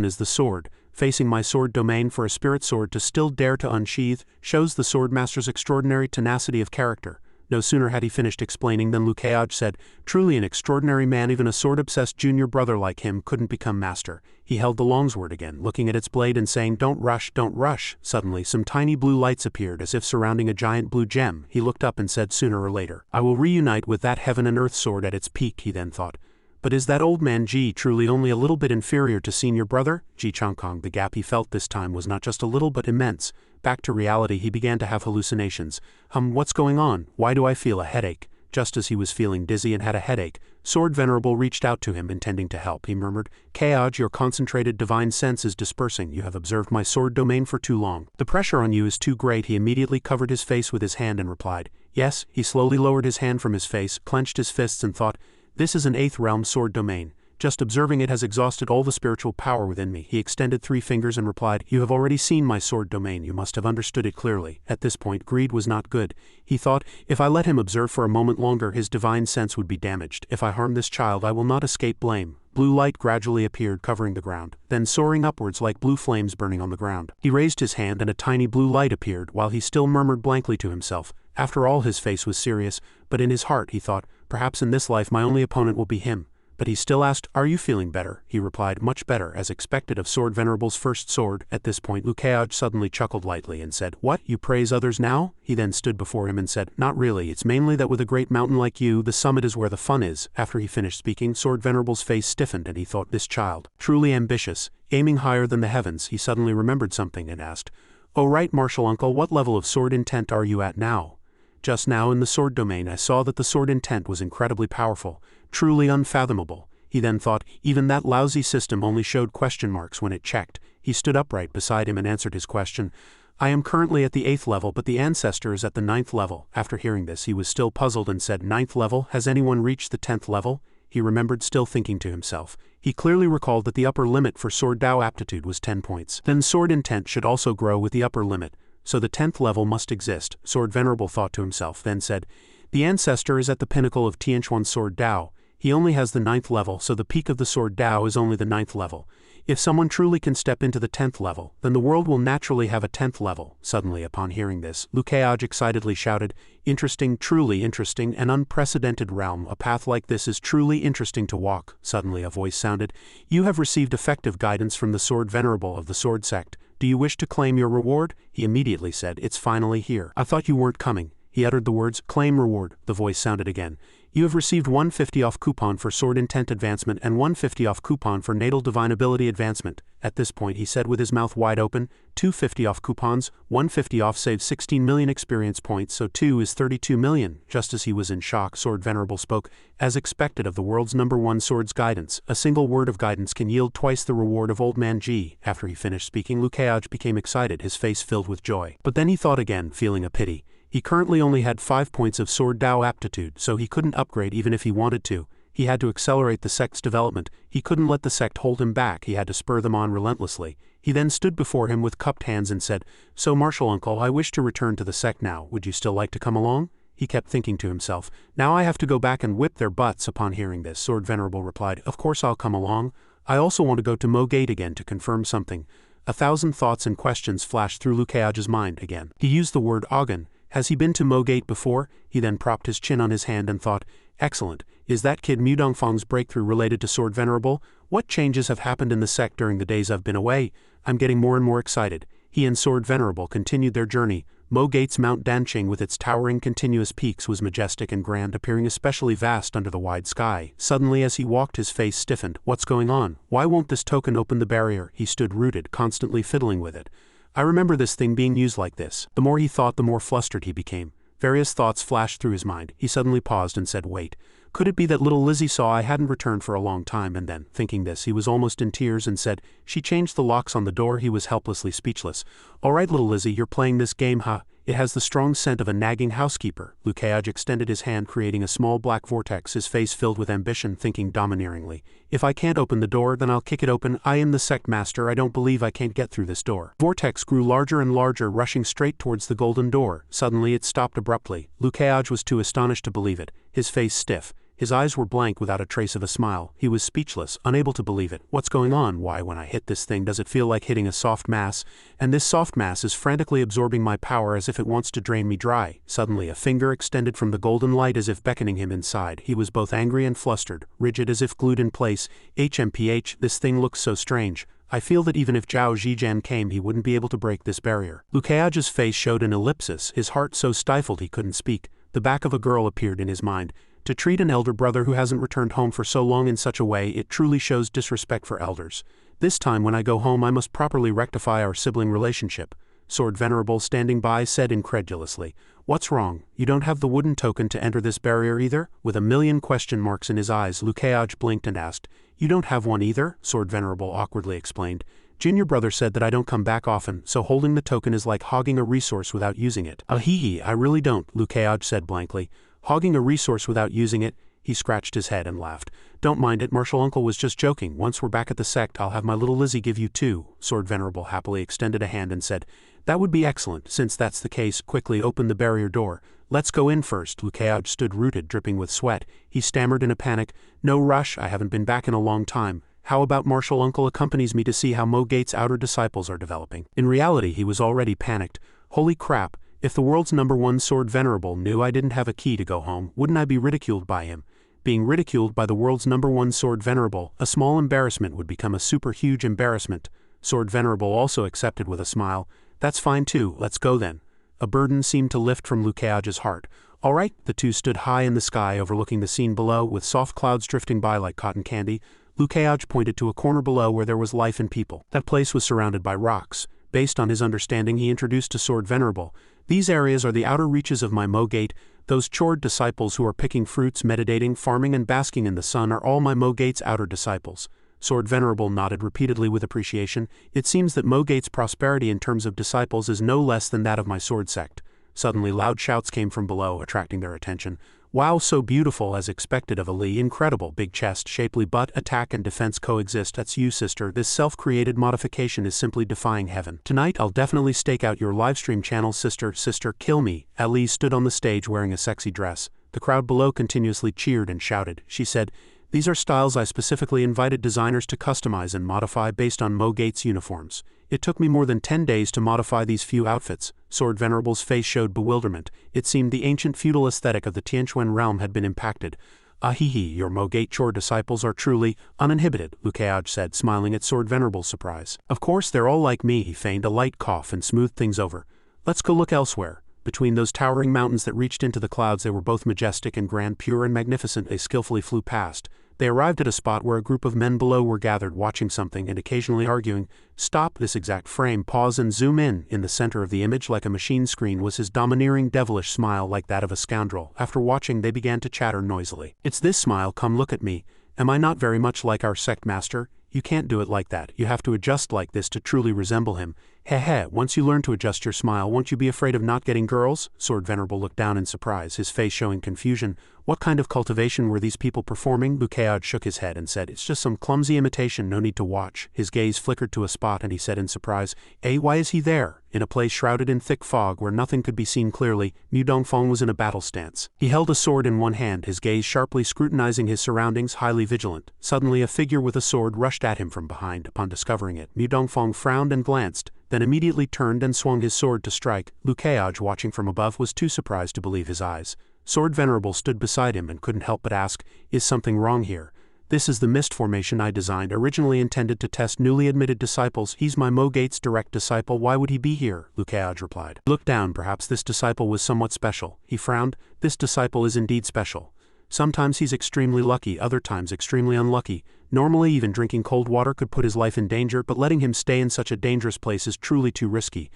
is the sword. Facing my sword domain for a spirit sword to still dare to unsheath shows the sword master's extraordinary tenacity of character." No sooner had he finished explaining than Lukeaj said, "Truly an extraordinary man, even a sword-obsessed junior brother like him couldn't become master." He held the longsword again, looking at its blade and saying, "Don't rush, don't rush." Suddenly some tiny blue lights appeared as if surrounding a giant blue gem. He looked up and said, "Sooner or later, I will reunite with that heaven and earth sword at its peak," he then thought. But is that old man Ji truly only a little bit inferior to senior brother? Ji Changkong, the gap he felt this time was not just a little but immense. Back to reality, he began to have hallucinations. What's going on? Why do I feel a headache? Just as he was feeling dizzy and had a headache, Sword Venerable reached out to him, intending to help. He murmured, "Kaoj, your concentrated divine sense is dispersing. You have observed my sword domain for too long. The pressure on you is too great." He immediately covered his face with his hand and replied, "Yes." He slowly lowered his hand from his face, clenched his fists and thought, "This is an 8th realm sword domain. Just observing it has exhausted all the spiritual power within me." He extended 3 fingers and replied, "You have already seen my sword domain. You must have understood it clearly." At this point, greed was not good. He thought, if I let him observe for a moment longer, his divine sense would be damaged. If I harm this child, I will not escape blame. Blue light gradually appeared, covering the ground, then soaring upwards like blue flames burning on the ground. He raised his hand and a tiny blue light appeared, while he still murmured blankly to himself. After all, his face was serious, but in his heart he thought, perhaps in this life my only opponent will be him. But he still asked, "Are you feeling better?" He replied, "Much better," as expected of Sword Venerable's first sword. At this point Lukeaj suddenly chuckled lightly and said, "What, you praise others now?" He then stood before him and said, "Not really, it's mainly that with a great mountain like you, the summit is where the fun is." After he finished speaking, Sword Venerable's face stiffened and he thought, this child, truly ambitious, aiming higher than the heavens. He suddenly remembered something and asked, "Oh right, martial uncle, what level of sword intent are you at now?" "Just now in the sword domain I saw that the sword intent was incredibly powerful, truly unfathomable." He then thought, even that lousy system only showed question marks when it checked. He stood upright beside him and answered his question. "I am currently at the 8th level, but the ancestor is at the 9th level." After hearing this, he was still puzzled and said, "9th level? Has anyone reached the 10th level?" He remembered, still thinking to himself. He clearly recalled that the upper limit for sword Dao aptitude was 10 points. Then sword intent should also grow with the upper limit, so the 10th level must exist. Sword Venerable thought to himself, then said, "The ancestor is at the pinnacle of Tianchuan sword Dao. He only has the 9th level, so the peak of the sword Dao is only the 9th level. If someone truly can step into the 10th level, then the world will naturally have a 10th level." Suddenly, upon hearing this, Lukeaj excitedly shouted, "Interesting, truly interesting, an unprecedented realm. A path like this is truly interesting to walk." Suddenly a voice sounded, "You have received effective guidance from the Sword Venerable of the Sword Sect. Do you wish to claim your reward?" He immediately said, "It's finally here. I thought you weren't coming." He uttered the words, "Claim reward." The voice sounded again. "You have received 150 off coupon for sword intent advancement and 150 off coupon for natal divine ability advancement." At this point he said with his mouth wide open, 250 off coupons, 150 off saves 16 million experience points, so 2 is 32 million. Just as he was in shock, Sword Venerable spoke, "As expected of the world's #1 sword's guidance, a single word of guidance can yield twice the reward of Old Man G." After he finished speaking, Lukeaj became excited, his face filled with joy. But then he thought again, feeling a pity. He currently only had 5 points of sword Dao aptitude, so he couldn't upgrade even if he wanted to. He had to accelerate the sect's development. He couldn't let the sect hold him back, he had to spur them on relentlessly. He then stood before him with cupped hands and said, "So martial uncle, I wish to return to the sect now. Would you still like to come along?" He kept thinking to himself, "Now I have to go back and whip their butts." Upon hearing this, Sword Venerable replied, "Of course I'll come along. I also want to go to Mo Gate again to confirm something." 1,000 thoughts and questions flashed through Lukeaj's mind again. He used the word Ogden. Has he been to Mo Gate before? He then propped his chin on his hand and thought, "Excellent. Is that kid Mudongfang's breakthrough related to Sword Venerable? What changes have happened in the sect during the days I've been away? I'm getting more and more excited." He and Sword Venerable continued their journey. Mo Gate's Mount Danqing with its towering continuous peaks was majestic and grand, appearing especially vast under the wide sky. Suddenly as he walked, his face stiffened. "What's going on? Why won't this token open the barrier?" He stood rooted, constantly fiddling with it. "I remember this thing being used like this." The more he thought, the more flustered he became. Various thoughts flashed through his mind. He suddenly paused and said, "Wait. Could it be that little Lizzie saw I hadn't returned for a long time?" And then, thinking this, he was almost in tears and said, "She changed the locks on the door." He was helplessly speechless. "All right, little Lizzie, you're playing this game, huh? It has the strong scent of a nagging housekeeper." Lukeage extended his hand, creating a small black vortex, his face filled with ambition, thinking domineeringly, "If I can't open the door, then I'll kick it open. I am the Sect master. I don't believe I can't get through this door." Vortex grew larger and larger, rushing straight towards the golden door. Suddenly it stopped abruptly. Lukeage was too astonished to believe it, his face stiff. His eyes were blank without a trace of a smile. He was speechless, unable to believe it. "What's going on? Why, when I hit this thing, does it feel like hitting a soft mass? And this soft mass is frantically absorbing my power as if it wants to drain me dry." Suddenly a finger extended from the golden light as if beckoning him inside. He was both angry and flustered, rigid as if glued in place. "HMPH, this thing looks so strange. I feel that even if Zhao Zhijian came, he wouldn't be able to break this barrier." Lukeage's face showed an ellipsis, his heart so stifled he couldn't speak. The back of a girl appeared in his mind. To treat an elder brother who hasn't returned home for so long in such a way, it truly shows disrespect for elders. "This time when I go home I must properly rectify our sibling relationship." Sword Venerable, standing by, said incredulously, "What's wrong? You don't have the wooden token to enter this barrier either?" With a million question marks in his eyes, Lukeage blinked and asked, "You don't have one either?" Sword Venerable awkwardly explained. "Junior brother said that I don't come back often, so holding the token is like hogging a resource without using it." "Ahihi, I really don't," Lukeage said blankly. "Hogging a resource without using it?" He scratched his head and laughed. "Don't mind it, Martial Uncle was just joking. Once we're back at the Sect, I'll have my little Lizzie give you two." Sword Venerable happily extended a hand and said, "That would be excellent. Since that's the case, quickly open the barrier door. Let's go in first." Lukeage stood rooted, dripping with sweat. He stammered in a panic, "No rush, I haven't been back in a long time. How about Martial Uncle accompanies me to see how Mo Gate's outer disciples are developing?" In reality, he was already panicked. Holy crap! If the world's #1 Sword Venerable knew I didn't have a key to go home, wouldn't I be ridiculed by him? Being ridiculed by the world's #1 Sword Venerable, a small embarrassment would become a super huge embarrassment. Sword Venerable also accepted with a smile. "That's fine too, let's go then." A burden seemed to lift from Lukeage's heart. "All right." The two stood high in the sky overlooking the scene below, with soft clouds drifting by like cotton candy. Lukeage pointed to a corner below where there was life and people. That place was surrounded by rocks. Based on his understanding, he introduced to Sword Venerable, "These areas are the outer reaches of my Mo Gate. Those chored disciples who are picking fruits, meditating, farming and basking in the sun are all my Mo Gate's outer disciples." Sword Venerable nodded repeatedly with appreciation. "It seems that Mo Gate's prosperity in terms of disciples is no less than that of my sword sect." Suddenly loud shouts came from below, attracting their attention. "Wow, so beautiful, as expected of a Lee. Incredible. Big chest, shapely butt, attack and defense coexist. That's you, sister. This self-created modification is simply defying heaven. Tonight I'll definitely stake out your livestream channel, sister. Sister, kill me." Ali stood on the stage wearing a sexy dress. The crowd below continuously cheered and shouted. She said, "These are styles I specifically invited designers to customize and modify based on Mo Gate's uniforms. It took me more than 10 days to modify these few outfits." Sword Venerable's face showed bewilderment. It seemed the ancient feudal aesthetic of the Tianquan realm had been impacted. "Ahihi, your Mo Gate chore disciples are truly uninhibited," Lukeage said, smiling at Sword Venerable's surprise. "Of course they're all like me." He feigned a light cough and smoothed things over. "Let's go look elsewhere." Between those towering mountains that reached into the clouds, they were both majestic and grand, pure and magnificent. They skillfully flew past. They arrived at a spot where a group of men below were gathered, watching something and occasionally arguing. "Stop this exact frame, pause and zoom in." In the center of the image, like a machine screen, was his domineering, devilish smile, like that of a scoundrel. After watching, they began to chatter noisily. "It's this smile, come look at me. Am I not very much like our sect master? You can't do it like that. You have to adjust like this to truly resemble him. Heh, once you learn to adjust your smile, won't you be afraid of not getting girls?" Sword Venerable looked down in surprise, his face showing confusion. "What kind of cultivation were these people performing?" Lukeage shook his head and said, "It's just some clumsy imitation, no need to watch." His gaze flickered to a spot and he said in surprise, Why is he there?" In a place shrouded in thick fog where nothing could be seen clearly, Mu Dongfang was in a battle stance. He held a sword in one hand, his gaze sharply scrutinizing his surroundings, highly vigilant. Suddenly a figure with a sword rushed at him from behind. Upon discovering it, Mu Dongfang frowned and glanced, then immediately turned and swung his sword to strike. Lukeage, watching from above, was too surprised to believe his eyes. Sword Venerable stood beside him and couldn't help but ask, "Is something wrong here?" "This is the mist formation I designed, originally intended to test newly admitted disciples. He's my Mo Gate's direct disciple. Why would he be here?" Lukeage replied. Look down, perhaps this disciple was somewhat special. He frowned. "This disciple is indeed special. Sometimes he's extremely lucky, other times extremely unlucky. Normally even drinking cold water could put his life in danger, but letting him stay in such a dangerous place is truly too risky."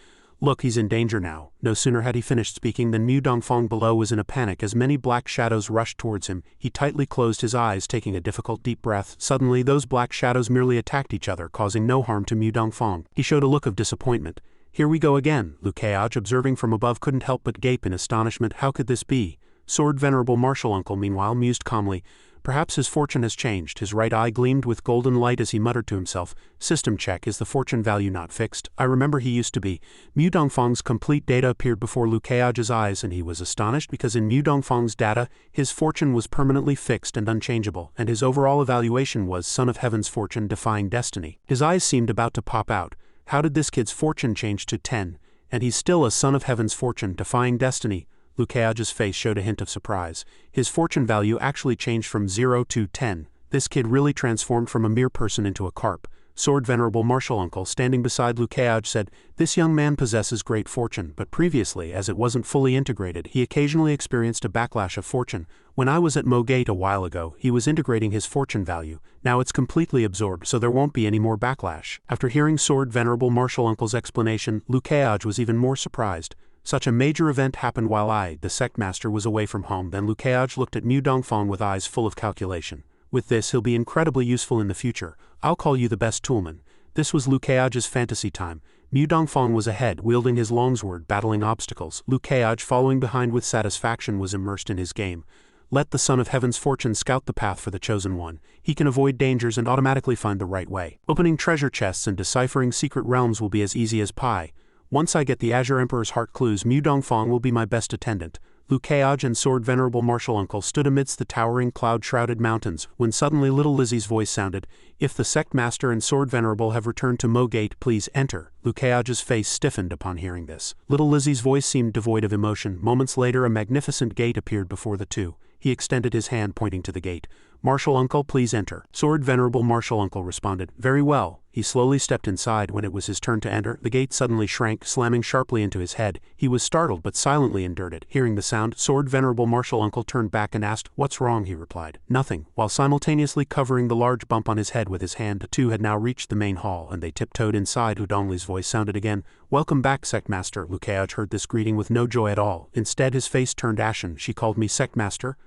Look, he's in danger now. No sooner had he finished speaking than Mu Dongfang below was in a panic as many black shadows rushed towards him. He tightly closed his eyes, taking a difficult deep breath. Suddenly those black shadows merely attacked each other, causing no harm to Mu Dongfang. He showed a look of disappointment. Here we go again. Lu Keaj, observing from above, couldn't help but gape in astonishment. How could this be? Sword Venerable Martial Uncle meanwhile mused calmly. Perhaps his fortune has changed. His right eye gleamed with golden light as he muttered to himself. System check. Is the fortune value not fixed? I remember he used to be. Mu Dongfang's complete data appeared before Lu Keaj's eyes, and he was astonished because in Mu Dongfang's data, his fortune was permanently fixed and unchangeable, and his overall evaluation was Son of Heaven's fortune defying destiny. His eyes seemed about to pop out. How did this kid's fortune change to 10? And he's still a Son of Heaven's fortune defying destiny. Lu Keaj's face showed a hint of surprise. His fortune value actually changed from 0 to 10. This kid really transformed from a mere person into a carp. Sword Venerable Martial Uncle, standing beside Lu Keaj, said, "This young man possesses great fortune, but previously, as it wasn't fully integrated, he occasionally experienced a backlash of fortune. When I was at Mogate a while ago, he was integrating his fortune value. Now it's completely absorbed, so there won't be any more backlash." After hearing Sword Venerable Martial Uncle's explanation, Lu Keaj was even more surprised. Such a major event happened while I, the Sect Master, was away from home. Then Lu Keaj looked at Mu Dongfang with eyes full of calculation. With this, he'll be incredibly useful in the future. I'll call you the best toolman. This was Lu Keaj's fantasy time. Mu Dongfang was ahead, wielding his longsword, battling obstacles. Lu Keaj, following behind with satisfaction, was immersed in his game. Let the Son of Heaven's fortune scout the path for the chosen one. He can avoid dangers and automatically find the right way. Opening treasure chests and deciphering secret realms will be as easy as pie. Once I get the Azure Emperor's heart clues, Mu Dongfang will be my best attendant. Lu Keaj and Sword Venerable Martial Uncle stood amidst the towering cloud-shrouded mountains, when suddenly little Lizzie's voice sounded. "If the Sect Master and Sword Venerable have returned to Mogate, please enter." Lu Keaj's face stiffened upon hearing this. Little Lizzie's voice seemed devoid of emotion. Moments later, a magnificent gate appeared before the two. He extended his hand, pointing to the gate. "Martial Uncle, please enter." Sword Venerable Martial Uncle responded, "Very well." He slowly stepped inside. When it was his turn to enter, the gate suddenly shrank, slamming sharply into his head. He was startled but silently endured it. Hearing the sound, Sword Venerable Martial Uncle turned back and asked, "What's wrong?" He replied, "Nothing." While simultaneously covering the large bump on his head with his hand, the two had now reached the main hall, and they tiptoed inside. Udongli's voice sounded again. "Welcome back, Sect Master." Lu Keaj heard this greeting with no joy at all. Instead, his face turned ashen. "She called me Sect Master?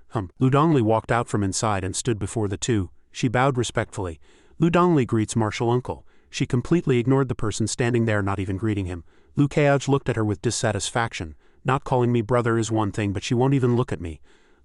Udongli walked out from inside and stood before the two. She bowed respectfully. "Udongli greets Martial Uncle." She completely ignored the person standing there, not even greeting him. Lu Keaj looked at her with dissatisfaction. "Not calling me brother is one thing, but she won't even look at me."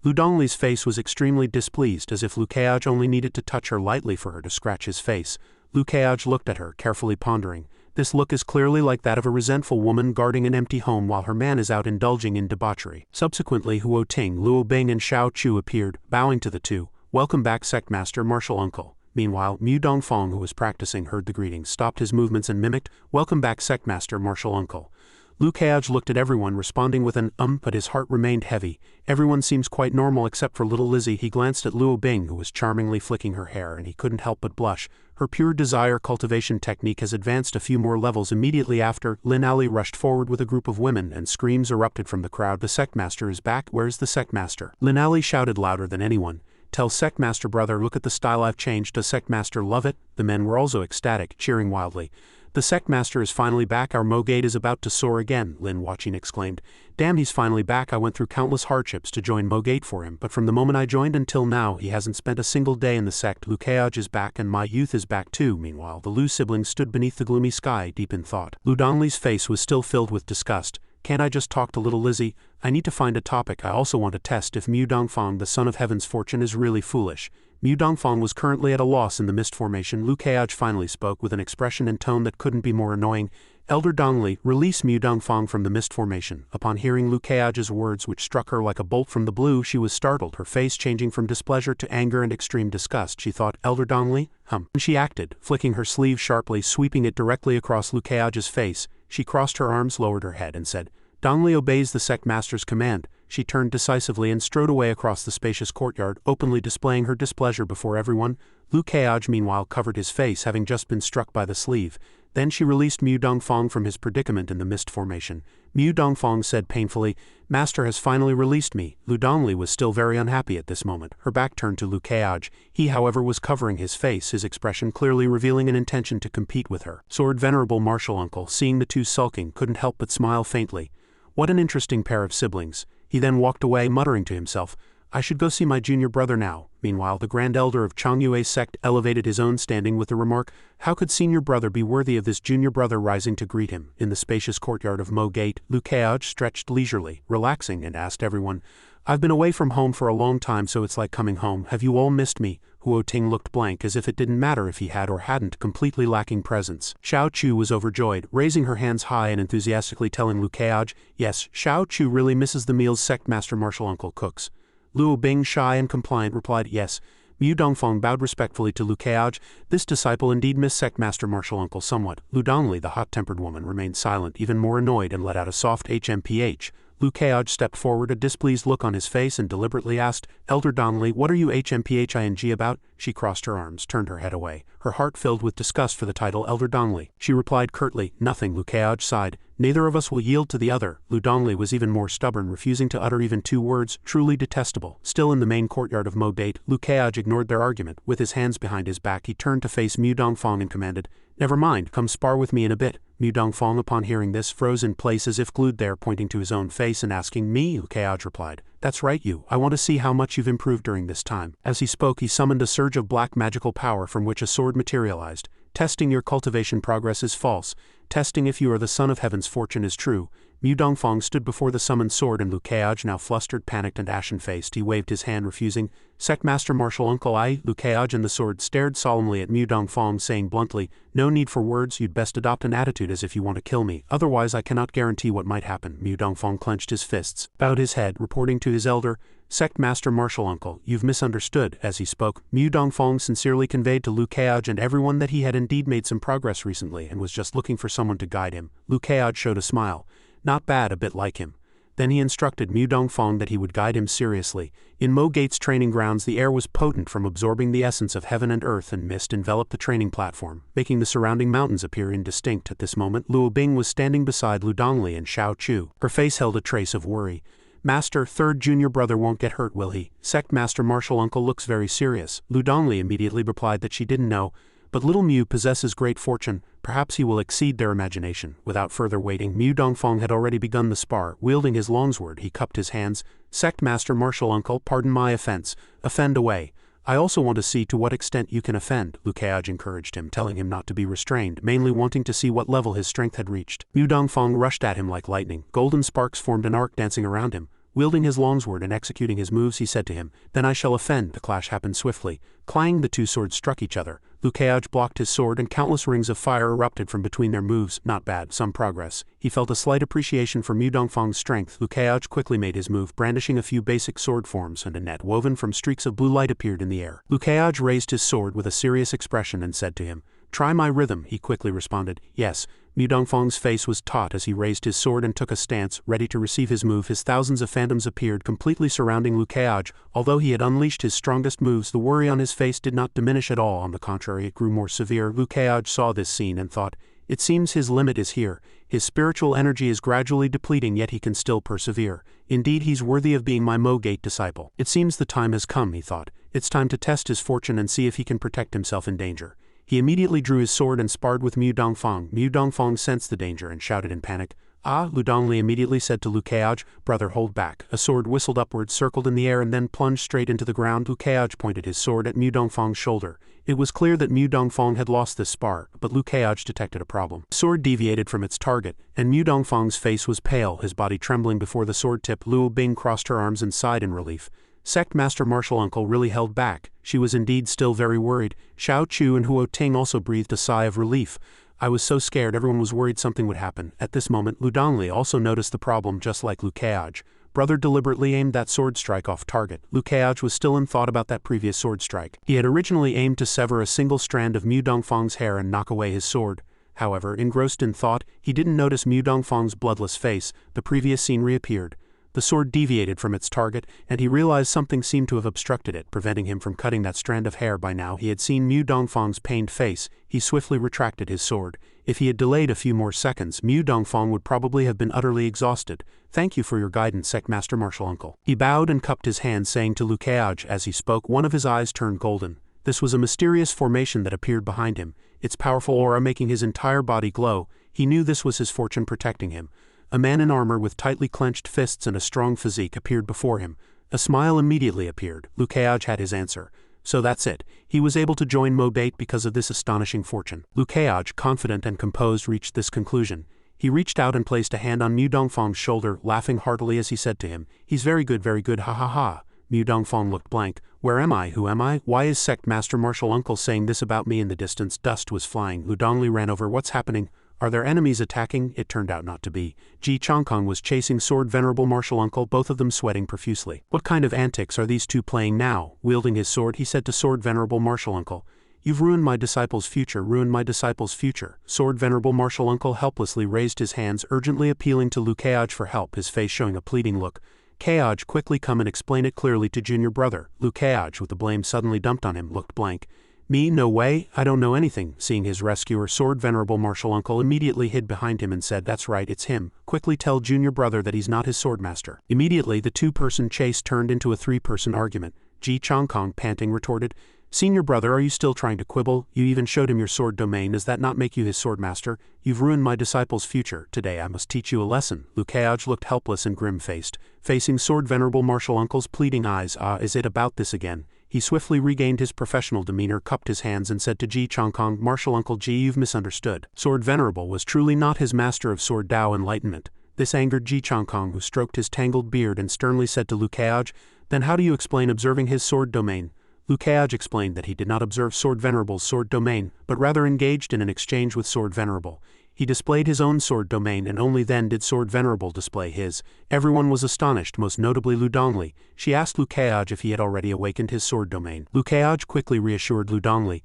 Udongli's face was extremely displeased, as if Lu Keaj only needed to touch her lightly for her to scratch his face. Lu Keaj looked at her, carefully pondering. This look is clearly like that of a resentful woman guarding an empty home while her man is out indulging in debauchery. Subsequently, Huo Ting, Luo Bing and Xiao Chu appeared, bowing to the two. "Welcome back, Sect Master, Martial Uncle." Meanwhile, Mu Dongfang, who was practicing, heard the greeting, stopped his movements and mimicked, "Welcome back, Sect Master, Martial Uncle." Lu Keaj looked at everyone, responding with an but his heart remained heavy. Everyone seems quite normal except for little Lizzie. He glanced at Luo Bing, who was charmingly flicking her hair, and he couldn't help but blush. Her pure desire cultivation technique has advanced a few more levels. Immediately after, Lin Ali rushed forward with a group of women, and screams erupted from the crowd. "The Sect Master is back. Where's the Sect Master?" Lin Ali shouted louder than anyone. "Tell Sect Master brother, look at the style I've changed. Does Sect Master love it?" The men were also ecstatic, cheering wildly. "The Sect Master is finally back. Our Mogate is about to soar again," Lin watching exclaimed. "Damn, he's finally back. I went through countless hardships to join Mogate for him, but from the moment I joined until now, he hasn't spent a single day in the sect. Lu Keaj is back, and my youth is back too." Meanwhile, the Lu siblings stood beneath the gloomy sky, deep in thought. Lu Dongli's face was still filled with disgust. "Can't I just talk to little Lizzie? I need to find a topic. I also want to test if Mu Dongfang, the Son of Heaven's fortune, is really foolish." Mu Dongfang was currently at a loss in the mist formation. Lu Keaj finally spoke with an expression and tone that couldn't be more annoying. "Elder Dongli, release Mu Dongfang from the mist formation." Upon hearing Lu Keaj's words, which struck her like a bolt from the blue, she was startled, her face changing from displeasure to anger and extreme disgust. She thought, "Elder Dongli? And she acted, flicking her sleeve sharply, sweeping it directly across Lu Keaj's face. She crossed her arms, lowered her head, and said, "Dongli obeys the Sect Master's command." She turned decisively and strode away across the spacious courtyard, openly displaying her displeasure before everyone. Lu Keaj meanwhile covered his face, having just been struck by the sleeve. Then she released Mu Dongfang from his predicament in the mist formation. Mu Dongfang said painfully, "Master has finally released me." Lu Dongli was still very unhappy at this moment, her back turned to Lu Keaj. He however was covering his face, his expression clearly revealing an intention to compete with her. Sword Venerable Martial Uncle, seeing the two sulking, couldn't help but smile faintly. What an interesting pair of siblings. He then walked away, muttering to himself, "I should go see my junior brother now." Meanwhile, the Grand Elder of Changyue's sect elevated his own standing with the remark, "How could senior brother be worthy of this junior brother?" Rising to greet him. In the spacious courtyard of Mo Gate, Lu Keaj stretched leisurely, relaxing, and asked everyone, "I've been away from home for a long time, so it's like coming home. Have you all missed me?" Huo Ting looked blank, as if it didn't matter if he had or hadn't, completely lacking presence. Xiao Chu was overjoyed, raising her hands high and enthusiastically telling Lu Keaj, "Yes, Xiao Chu really misses the meals Sect Master Martial Uncle cooks." Luo Bing, shy and compliant, replied, "Yes." Mu Dongfang bowed respectfully to Lu Keaj. This disciple indeed missed Sect Master Martial Uncle somewhat. Lu Dongli, the hot-tempered woman, remained silent, even more annoyed, and let out a soft HMPH. Lu Keaj stepped forward, a displeased look on his face, and deliberately asked, "Elder Dongli, what are you HMPHing about?" She crossed her arms, turned her head away, her heart filled with disgust for the title Elder Dongli. She replied curtly, "Nothing." Lu Keaj sighed. "Neither of us will yield to the other." Lu Dongli was even more stubborn, refusing to utter even two words, truly detestable. Still in the main courtyard of Mo Date, Lu Keaj ignored their argument. With his hands behind his back, he turned to face Mu Dongfang and commanded, "Never mind, come spar with me in a bit." Mu Dongfang, upon hearing this, froze in place as if glued there, pointing to his own face and asking, "Me?" Lu Keaj replied, "That's right, you. I want to see how much you've improved during this time." As he spoke, he summoned a surge of black magical power from which a sword materialized. "Testing your cultivation progress is false. Testing if you are the son of heaven's fortune is true." Mu Dongfang stood before the summoned sword, and Lu Keaj, now flustered, panicked, and ashen-faced, he waved his hand, refusing. "Sect Master Martial Uncle, I." Lu Keaj and the sword stared solemnly at Mu Dongfang, saying bluntly, "No need for words, you'd best adopt an attitude as if you want to kill me, otherwise I cannot guarantee what might happen." Mu Dongfang clenched his fists, bowed his head, reporting to his elder, "Sect Master Martial Uncle, you've misunderstood." As he spoke, Mu Dongfang sincerely conveyed to Lu Keaj and everyone that he had indeed made some progress recently and was just looking for someone to guide him. Lu Keaj showed a smile. Not bad, a bit like him. Then he instructed Mu Dongfang that he would guide him seriously. In Mo Gate's training grounds, the air was potent from absorbing the essence of heaven and earth, and mist enveloped the training platform, making the surrounding mountains appear indistinct. At this moment, Luo Bing was standing beside Lu Dongli and Xiao Chu. Her face held a trace of worry. "Master, third junior brother won't get hurt, will he? Sect Master Martial Uncle looks very serious." Lu Dongli immediately replied that she didn't know. "But little Mu possesses great fortune. Perhaps he will exceed their imagination." Without further waiting, Mu Dongfang had already begun the spar. Wielding his longsword, he cupped his hands. "Sect Master Martial Uncle, pardon my offense. Offend away. I also want to see to what extent you can offend." Lu Keaj encouraged him, telling him not to be restrained, mainly wanting to see what level his strength had reached. Mu Dongfang rushed at him like lightning. Golden sparks formed an arc dancing around him. Wielding his longsword and executing his moves, he said to him, "Then I shall offend." The clash happened swiftly. Clanging, the two swords struck each other. Lu Keaj blocked his sword, and countless rings of fire erupted from between their moves. Not bad, some progress. He felt a slight appreciation for Mu Dongfang's strength. Lu Keaj quickly made his move, brandishing a few basic sword forms, and a net woven from streaks of blue light appeared in the air. Lu Keaj raised his sword with a serious expression and said to him, "Try my rhythm." He quickly responded, "Yes." Mu Dongfang's face was taut as he raised his sword and took a stance, ready to receive his move. His thousands of phantoms appeared, completely surrounding Lu Keaj. Although he had unleashed his strongest moves, the worry on his face did not diminish at all. On the contrary, it grew more severe. Lu Keaj saw this scene and thought, "It seems his limit is here. His spiritual energy is gradually depleting, yet he can still persevere. Indeed, he's worthy of being my Mo Gate disciple. It seems the time has come," he thought. "It's time to test his fortune and see if he can protect himself in danger." He immediately drew his sword and sparred with Mu Dongfang. Mu Dongfang sensed the danger and shouted in panic, "Ah!" Lu Dongli immediately said to Lu Keaj, "Brother, hold back." A sword whistled upward, circled in the air, and then plunged straight into the ground. Lu Keaj pointed his sword at Mu Dongfang's shoulder. It was clear that Mu Dongfang had lost this spar, but Lu Keaj detected a problem. The sword deviated from its target, and Mu Dongfang's face was pale, his body trembling before the sword tip. Luo Bing crossed her arms and sighed in relief. Sect Master Martial Uncle really held back. She was indeed still very worried. Xiao Chu and Huo Ting also breathed a sigh of relief. "I was so scared, everyone was worried something would happen." At this moment, Lu Dongli also noticed the problem, just like Lu Keaj. Brother deliberately aimed that sword strike off target. Lu Keaj was still in thought about that previous sword strike. He had originally aimed to sever a single strand of Mu Dongfang's hair and knock away his sword. However, engrossed in thought, he didn't notice Mu Dongfang's bloodless face. The previous scene reappeared. The sword deviated from its target, and he realized something seemed to have obstructed it, preventing him from cutting that strand of hair. By now he had seen Mu Dongfang's pained face. He swiftly retracted his sword. If he had delayed a few more seconds, Mu Dongfang would probably have been utterly exhausted. "Thank you for your guidance, Sect Master Martial Uncle." He bowed and cupped his hand, saying to Liu Keaj as he spoke. One of his eyes turned golden. This was a mysterious formation that appeared behind him, its powerful aura making his entire body glow. He knew this was his fortune protecting him. A man in armor with tightly clenched fists and a strong physique appeared before him. A smile immediately appeared. Liu Keaj had his answer. So that's it. He was able to join Mobate because of this astonishing fortune. Liu Keaj, confident and composed, reached this conclusion. He reached out and placed a hand on Mu Dongfang's shoulder, laughing heartily as he said to him, "He's very good, ha ha ha." Mu Dongfang looked blank. "Where am I? Who am I? Why is Sect Master Martial Uncle saying this about me?" In the distance, dust was flying. Lu Dongli ran over. "What's happening? Are there enemies attacking?" It turned out not to be. Ji Changkong was chasing Sword Venerable Martial Uncle, both of them sweating profusely. "What kind of antics are these two playing now?" Wielding his sword, he said to Sword Venerable Martial Uncle, "You've ruined my disciple's future, ruined my disciple's future." Sword Venerable Martial Uncle helplessly raised his hands, urgently appealing to Liu Keaj for help, his face showing a pleading look. "Keaj, quickly come and explain it clearly to junior brother." Liu Keaj, with the blame suddenly dumped on him, looked blank. "Me? No way, I don't know anything." Seeing his rescuer, Sword Venerable Martial Uncle immediately hid behind him and said, "That's right, it's him. Quickly tell junior brother that he's not his swordmaster." Immediately the two-person chase turned into a three-person argument. Ji Changkong, panting, retorted, "Senior brother, are you still trying to quibble? You even showed him your sword domain. Does that not make you his swordmaster? You've ruined my disciple's future. Today I must teach you a lesson." Liu Keaj looked helpless and grim-faced, facing Sword Venerable Martial Uncle's pleading eyes. "Ah, is it about this again?" He swiftly regained his professional demeanor, cupped his hands, and said to Ji Changkong, "Martial Uncle Ji, you've misunderstood. Sword Venerable was truly not his master of sword Dao enlightenment." This angered Ji Changkong, who stroked his tangled beard and sternly said to Liu Keaj, "Then how do you explain observing his sword domain?" Liu Keaj explained that he did not observe Sword Venerable's sword domain, but rather engaged in an exchange with Sword Venerable. He displayed his own sword domain, and only then did Sword Venerable display his. Everyone was astonished, most notably Lu Dongli. She asked Liu Keaj if he had already awakened his sword domain. Liu Keaj quickly reassured Lu Dongli,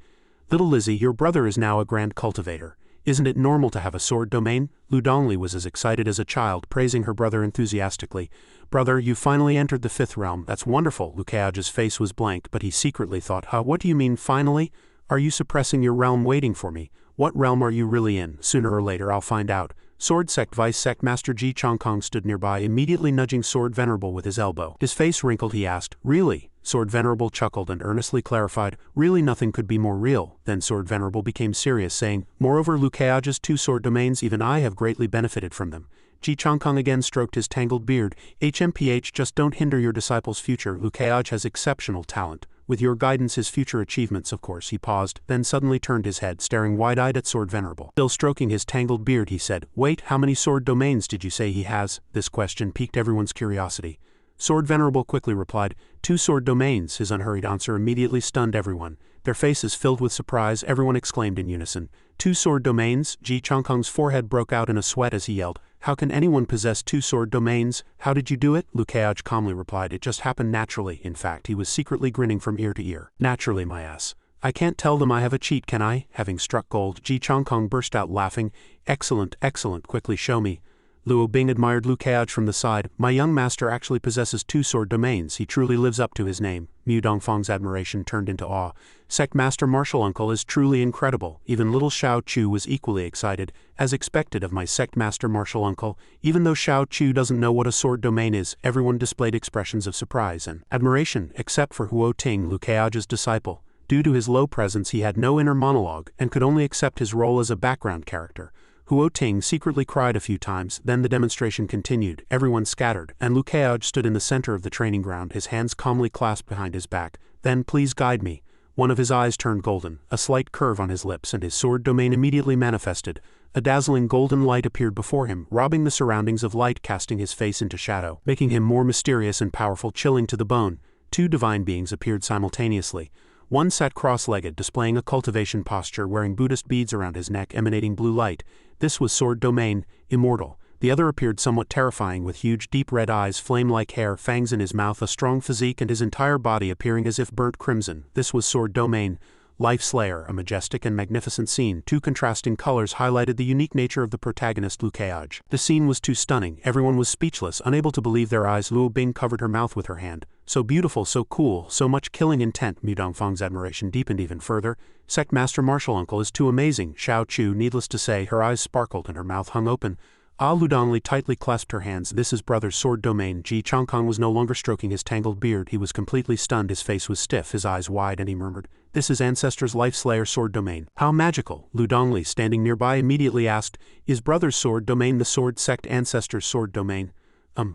"Little Lizzie, your brother is now a grand cultivator. Isn't it normal to have a sword domain?" Lu Dongli was as excited as a child, praising her brother enthusiastically. "Brother, you finally entered the fifth realm. That's wonderful." Liu Keaj's face was blank, but he secretly thought, what do you mean finally? Are you suppressing your realm waiting for me? What realm are you really in? Sooner or later I'll find out. Sword Sect Vice Sect Master Ji Changkong stood nearby, immediately nudging Sword Venerable with his elbow. His face wrinkled, he asked, "Really?" Sword Venerable chuckled and earnestly clarified, "Really, nothing could be more real." Then Sword Venerable became serious, saying, "Moreover, Liu Keaj's two sword domains, even I have greatly benefited from them." Ji Changkong again stroked his tangled beard. "HMPH, just don't hinder your disciple's future. Liu Keaj has exceptional talent. With your guidance, his future achievements, of course." He paused, then suddenly turned his head, staring wide-eyed at Sword Venerable. Still stroking his tangled beard, he said, "Wait, how many sword domains did you say he has?" This question piqued everyone's curiosity. Sword Venerable quickly replied, "2 sword domains." His unhurried answer immediately stunned everyone. Their faces filled with surprise, everyone exclaimed in unison, "2 sword domains?" Ji Changkong's forehead broke out in a sweat as he yelled, "How can anyone possess 2 sword domains? How did you do it?" Liu Keaj calmly replied, "It just happened naturally." In fact, he was secretly grinning from ear to ear. "Naturally, my ass. I can't tell them I have a cheat, can I?" Having struck gold, Ji Changkong burst out laughing. "Excellent, excellent, quickly show me." Luo Bing admired Liu Keaj from the side. "My young master actually possesses 2 sword domains. He truly lives up to his name." Mu Dongfang's admiration turned into awe. "Sect Master Martial Uncle is truly incredible." Even little Xiao Chu was equally excited, as expected of my Sect Master Martial Uncle. Even though Xiao Chu doesn't know what a sword domain is, everyone displayed expressions of surprise and admiration, except for Huo Ting, Liu Keaj's disciple. Due to his low presence, he had no inner monologue, and could only accept his role as a background character. Huo Ting secretly cried a few times, then the demonstration continued. Everyone scattered, and Liu Keaj stood in the center of the training ground, his hands calmly clasped behind his back. "Then please guide me." One of his eyes turned golden, a slight curve on his lips, and his sword domain immediately manifested. A dazzling golden light appeared before him, robbing the surroundings of light, casting his face into shadow, making him more mysterious and powerful, chilling to the bone. 2 divine beings appeared simultaneously. One sat cross-legged, displaying a cultivation posture, wearing Buddhist beads around his neck, emanating blue light. This was sword domain, immortal. The other appeared somewhat terrifying, with huge, deep red eyes, flame-like hair, fangs in his mouth, a strong physique, and his entire body appearing as if burnt crimson. This was sword domain, Life Slayer, a majestic and magnificent scene. Two contrasting colors highlighted the unique nature of the protagonist Liu Keaj. The scene was too stunning. Everyone was speechless, unable to believe their eyes. Luo Bing covered her mouth with her hand. So beautiful, so cool, so much killing intent. Mu Dongfang's admiration deepened even further. Sect Master Martial Uncle is too amazing. Xiao Chu, needless to say, her eyes sparkled and her mouth hung open. Lu Dongli tightly clasped her hands. This is brother's sword domain. Ji Chongkong was no longer stroking his tangled beard. He was completely stunned. His face was stiff, his eyes wide, and he murmured, "This is Ancestor's Life Slayer sword domain." "How magical." Lu Dongli, standing nearby, immediately asked, "Is brother's sword domain the sword sect Ancestor's sword domain?"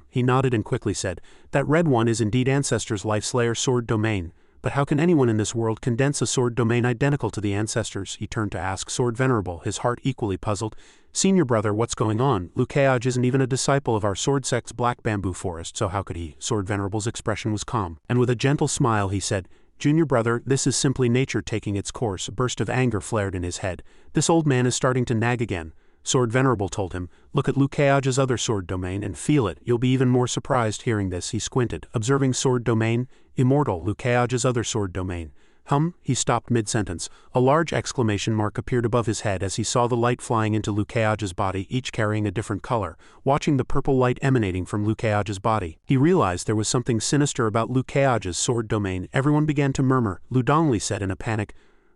He nodded and quickly said, "That red one is indeed Ancestor's Life Slayer sword domain. But how can anyone in this world condense a sword domain identical to the Ancestors?" He turned to ask Sword Venerable, his heart equally puzzled. "Senior brother, what's going on? Liu Keaj isn't even a disciple of our sword sect's Black Bamboo Forest, so how could he?" Sword Venerable's expression was calm, and with a gentle smile he said, "Junior brother, this is simply nature taking its course." A burst of anger flared in his head. "This old man is starting to nag again." Sword Venerable told him, "Look at Liu Keaj's other sword domain and feel it. You'll be even more surprised." Hearing this, he squinted, observing sword domain, immortal, Liu Keaj's other sword domain. He stopped mid-sentence. A large exclamation mark appeared above his head as he saw the light flying into Liu Keaj's body, each carrying a different color. Watching the purple light emanating from Liu Keaj's body, he realized there was something sinister about Liu Keaj's sword domain. Everyone began to murmur. Lu Dongli said in a panic,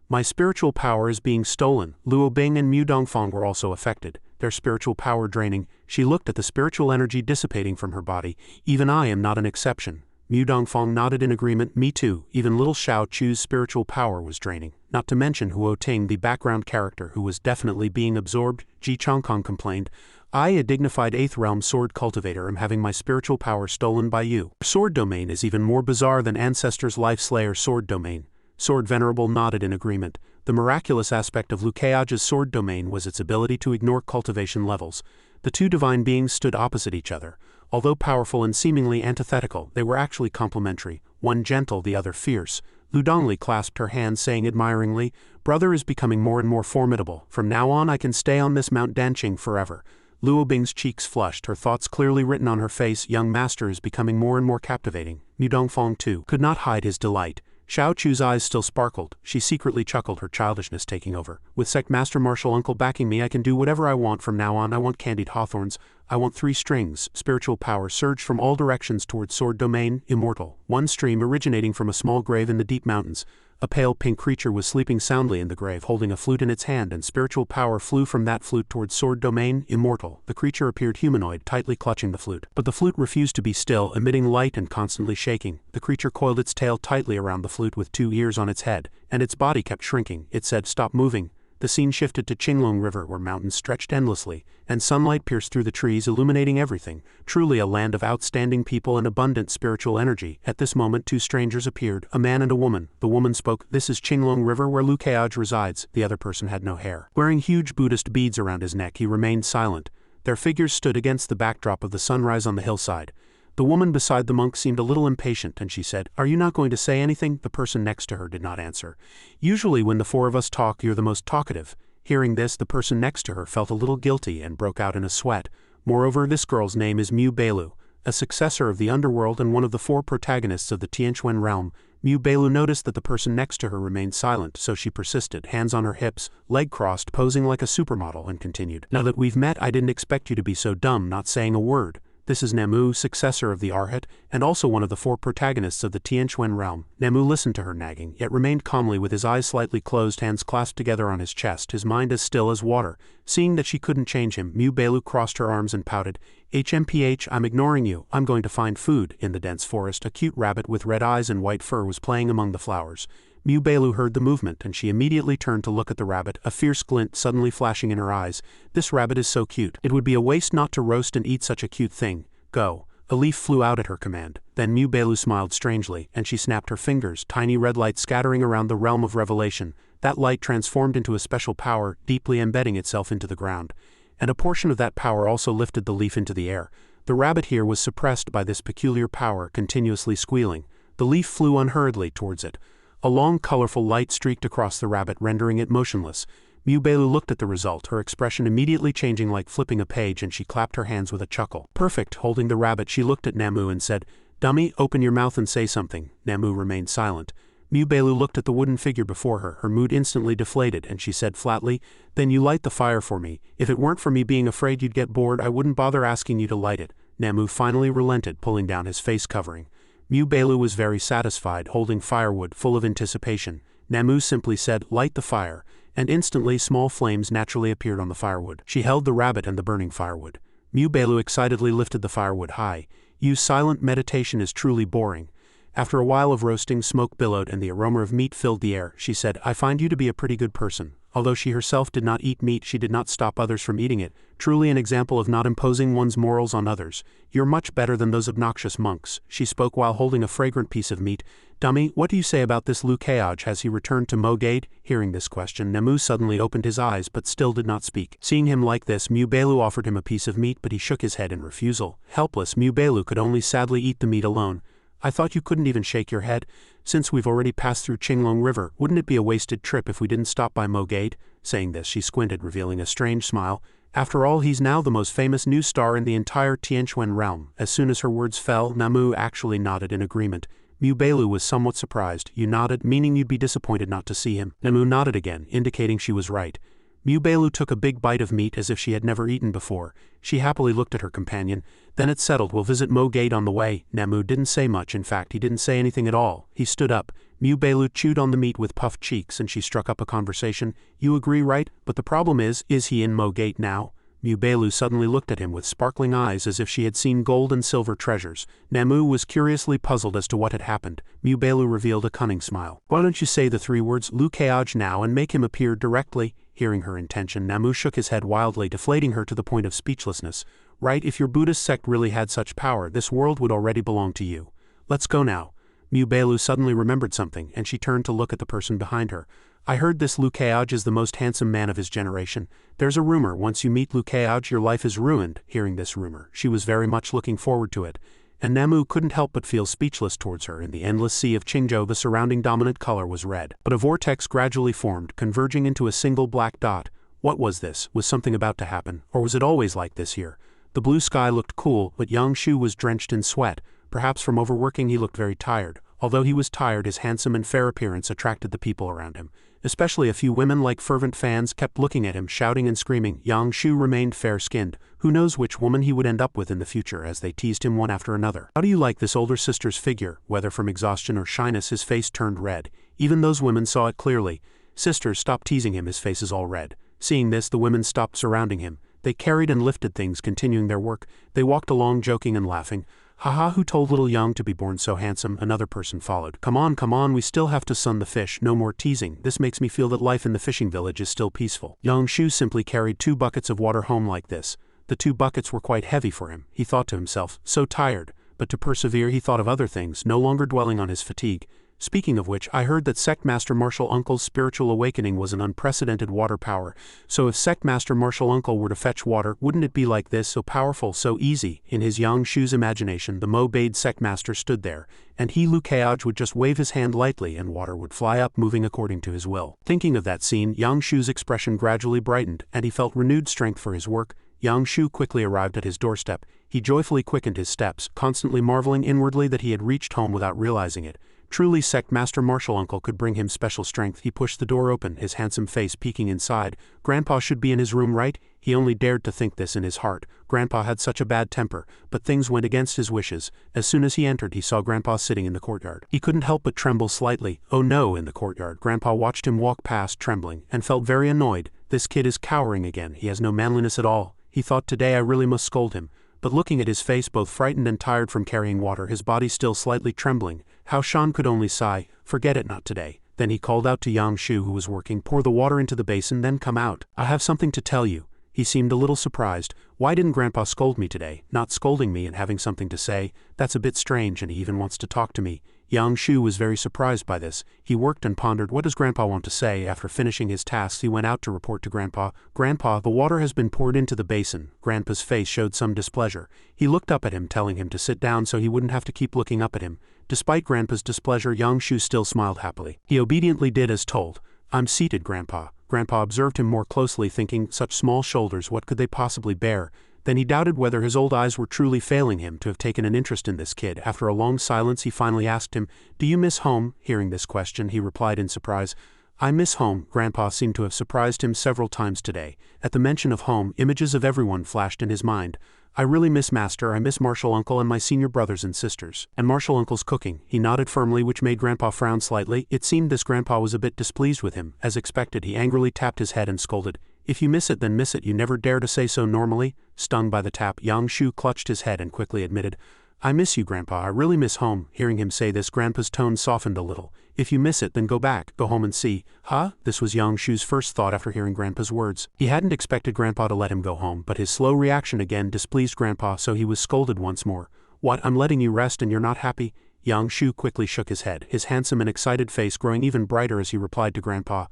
"My spiritual power is being stolen." Luo Bing and Mu Dongfang were also affected, their spiritual power draining. She looked at the spiritual energy dissipating from her body. "Even I am not an exception." Mu Dongfang nodded in agreement. "Me too." Even little Xiao Chu's spiritual power was draining. Not to mention Huo Ting, the background character who was definitely being absorbed. Ji Chongkong complained, "I, a dignified 8th realm sword cultivator, am having my spiritual power stolen by you. Sword domain is even more bizarre than Ancestor's Life Slayer sword domain." Sword Venerable nodded in agreement. The miraculous aspect of Liu Keaj's sword domain was its ability to ignore cultivation levels. The two divine beings stood opposite each other. Although powerful and seemingly antithetical, they were actually complementary, one gentle, the other fierce. Lu Dongli clasped her hands, saying admiringly, "Brother is becoming more and more formidable. From now on I can stay on this Mount Danqing forever." Luo Bing's cheeks flushed, her thoughts clearly written on her face. Young master is becoming more and more captivating. Mu Dongfang too could not hide his delight. Xiao Chu's eyes still sparkled. She secretly chuckled, her childishness taking over. "With Sect Master Martial Uncle backing me, I can do whatever I want from now on. I want candied hawthorns. I want 3 strings." Spiritual power surged from all directions towards sword domain, immortal. One stream originating from a small grave in the deep mountains. A pale pink creature was sleeping soundly in the grave, holding a flute in its hand, and spiritual power flew from that flute towards sword domain, immortal. The creature appeared humanoid, tightly clutching the flute. But the flute refused to be still, emitting light and constantly shaking. The creature coiled its tail tightly around the flute with 2 ears on its head, and its body kept shrinking. It said, "Stop moving." The scene shifted to Qinglong River, where mountains stretched endlessly, and sunlight pierced through the trees, illuminating everything. Truly a land of outstanding people and abundant spiritual energy. At this moment 2 strangers appeared, a man and a woman. The woman spoke, "This is Qinglong River, where Liu Keaj resides." The other person had no hair. Wearing huge Buddhist beads around his neck, he remained silent. Their figures stood against the backdrop of the sunrise on the hillside. The woman beside the monk seemed a little impatient, and she said, "Are you not going to say anything?" The person next to her did not answer. "Usually when the 4 of us talk, you're the most talkative." Hearing this, the person next to her felt a little guilty and broke out in a sweat. Moreover, this girl's name is Mu Beilu, a successor of the underworld and one of the 4 protagonists of the Tianquan realm. Mu Beilu noticed that the person next to her remained silent, so she persisted, hands on her hips, leg crossed, posing like a supermodel, and continued, "Now that we've met, I didn't expect you to be so dumb, not saying a word. This is Namu, successor of the Arhat, and also one of the 4 protagonists of the Tianquan realm." Namu listened to her nagging, yet remained calmly with his eyes slightly closed, hands clasped together on his chest, his mind as still as water. Seeing that she couldn't change him, Mu Beilu crossed her arms and pouted, "HMPH, I'm ignoring you. I'm going to find food." In the dense forest, a cute rabbit with red eyes and white fur was playing among the flowers. Mu Beilu heard the movement, and she immediately turned to look at the rabbit, a fierce glint suddenly flashing in her eyes. "This rabbit is so cute. It would be a waste not to roast and eat such a cute thing. Go." A leaf flew out at her command. Then Mu Beilu smiled strangely, and she snapped her fingers, tiny red light scattering around the realm of revelation. That light transformed into a special power, deeply embedding itself into the ground. And a portion of that power also lifted the leaf into the air. The rabbit here was suppressed by this peculiar power, continuously squealing. The leaf flew unhurriedly towards it. A long, colorful light streaked across the rabbit, rendering it motionless. Mu Beilu looked at the result, her expression immediately changing like flipping a page, and she clapped her hands with a chuckle. "Perfect." Holding the rabbit, she looked at Namu and said, "Dummy, open your mouth and say something." Namu remained silent. Belu looked at the wooden figure before her. Her mood instantly deflated, and she said flatly, "Then you light the fire for me. If it weren't for me being afraid you'd get bored, I wouldn't bother asking you to light it." Namu finally relented, pulling down his face covering. Belu was very satisfied, holding firewood, full of anticipation. Namu simply said, "Light the fire," and instantly small flames naturally appeared on the firewood. She held the rabbit and the burning firewood. Belu excitedly lifted the firewood high. "You silent meditation is truly boring." After a while of roasting, smoke billowed and the aroma of meat filled the air. She said, "I find you to be a pretty good person." Although she herself did not eat meat, she did not stop others from eating it, truly an example of not imposing one's morals on others. "You're much better than those obnoxious monks," she spoke while holding a fragrant piece of meat. "Dummy, what do you say about this Lukeaj? Has he returned to Mogade?" Hearing this question, Namu suddenly opened his eyes but still did not speak. Seeing him like this, Belu offered him a piece of meat, but he shook his head in refusal. Helpless, Belu could only sadly eat the meat alone. "I thought you couldn't even shake your head. Since we've already passed through Qinglong River, wouldn't it be a wasted trip if we didn't stop by Mogade?" Saying this, she squinted, revealing a strange smile. After all, he's now the most famous new star in the entire Tianquan realm. As soon as her words fell, Namu actually nodded in agreement. Belu was somewhat surprised. "You nodded, meaning you'd be disappointed not to see him." Namu nodded again, indicating she was right. Belu took a big bite of meat as if she had never eaten before. She happily looked at her companion. "Then it's settled, we'll visit Mogade on the way." Namu didn't say much, in fact he didn't say anything at all. He stood up. Belu chewed on the meat with puffed cheeks and she struck up a conversation. "You agree, right? But the problem is he in Mogade now?" Belu suddenly looked at him with sparkling eyes as if she had seen gold and silver treasures. Namu was curiously puzzled as to what had happened. Belu revealed a cunning smile. "Why don't you say the 3 words Lukeaj now and make him appear directly?" Hearing her intention, Namu shook his head wildly, deflating her to the point of speechlessness. "Right, if your Buddhist sect really had such power, this world would already belong to you. Let's go now." Belu suddenly remembered something, and she turned to look at the person behind her. "I heard this Lukeaj is the most handsome man of his generation. There's a rumor, once you meet Lukeaj your life is ruined." Hearing this rumor, she was very much looking forward to it. And Namu couldn't help but feel speechless towards her. In the endless sea of Qingzhou the surrounding dominant color was red. But a vortex gradually formed, converging into a single black dot. What was this? Was something about to happen? Or was it always like this here? The blue sky looked cool, but Yang Shu was drenched in sweat. Perhaps from overworking he looked very tired. Although he was tired, his handsome and fair appearance attracted the people around him. Especially a few women like fervent fans kept looking at him, shouting and screaming. Yang Shu remained fair-skinned. Who knows which woman he would end up with in the future, as they teased him one after another. "How do you like this older sister's figure?" Whether from exhaustion or shyness his face turned red. Even those women saw it clearly. "Sisters, stop teasing him, his face is all red." Seeing this, the women stopped surrounding him. They carried and lifted things, continuing their work. They walked along joking and laughing. "Haha, who told little Young to be born so handsome?" Another person followed. Come on, we still have to sun the fish, no more teasing. This makes me feel that life in the fishing village is still peaceful." Yang Shu simply carried 2 buckets of water home like this. The 2 buckets were quite heavy for him. He thought to himself, so tired. But to persevere he thought of other things, no longer dwelling on his fatigue. "Speaking of which, I heard that Sect Master Martial Uncle's spiritual awakening was an unprecedented water power. So if Sect Master Martial Uncle were to fetch water, wouldn't it be like this, so powerful, so easy?" In his Yang Shu's imagination, the Mo-Bade Sect Master stood there, and he Lukeaj would just wave his hand lightly and water would fly up, moving according to his will. Thinking of that scene, Yang Shu's expression gradually brightened, and he felt renewed strength for his work. Yang Shu quickly arrived at his doorstep. He joyfully quickened his steps, constantly marveling inwardly that he had reached home without realizing it. Truly, Sect Master Martial Uncle could bring him special strength. He pushed the door open, his handsome face peeking inside. Grandpa should be in his room, right? He only dared to think this in his heart. Grandpa had such a bad temper, but things went against his wishes. As soon as he entered, he saw Grandpa sitting in the courtyard. He couldn't help but tremble slightly. Oh no, in the courtyard. Grandpa watched him walk past, trembling, and felt very annoyed. This kid is cowering again. He has no manliness at all. He thought, today I really must scold him. But looking at his face, both frightened and tired from carrying water, his body still slightly trembling, Hao Shan could only sigh, "Forget it, not today." Then he called out to Yang Shu, who was working, "Pour the water into the basin, then come out. I have something to tell you." He seemed a little surprised. "Why didn't Grandpa scold me today? Not scolding me and having something to say. That's a bit strange, and he even wants to talk to me." Yang Shu was very surprised by this. He worked and pondered, what does Grandpa want to say? After finishing his tasks, he went out to report to Grandpa. "Grandpa, the water has been poured into the basin." Grandpa's face showed some displeasure. He looked up at him, telling him to sit down so he wouldn't have to keep looking up at him. Despite Grandpa's displeasure, Yang Shu still smiled happily. He obediently did as told. "I'm seated, Grandpa." Grandpa observed him more closely, thinking, such small shoulders, what could they possibly bear? Then he doubted whether his old eyes were truly failing him to have taken an interest in this kid. After a long silence, he finally asked him, "Do you miss home?" Hearing this question, he replied in surprise, "I miss home." Grandpa seemed to have surprised him several times today. At the mention of home, images of everyone flashed in his mind. "I really miss Master. I miss Martial Uncle and my senior brothers and sisters. And Martial Uncle's cooking." He nodded firmly, which made Grandpa frown slightly. It seemed this Grandpa was a bit displeased with him. As expected, he angrily tapped his head and scolded, "If you miss it, then miss it. You never dare to say so normally." Stung by the tap, Yang Shu clutched his head and quickly admitted, "I miss you, Grandpa. I really miss home." Hearing him say this, Grandpa's tone softened a little. "If you miss it, then go back. Go home and see." Huh? This was Yang Shu's first thought after hearing Grandpa's words. He hadn't expected Grandpa to let him go home, but his slow reaction again displeased Grandpa, so he was scolded once more. "What? I'm letting you rest and you're not happy?" Yang Shu quickly shook his head, his handsome and excited face growing even brighter as he replied to Grandpa.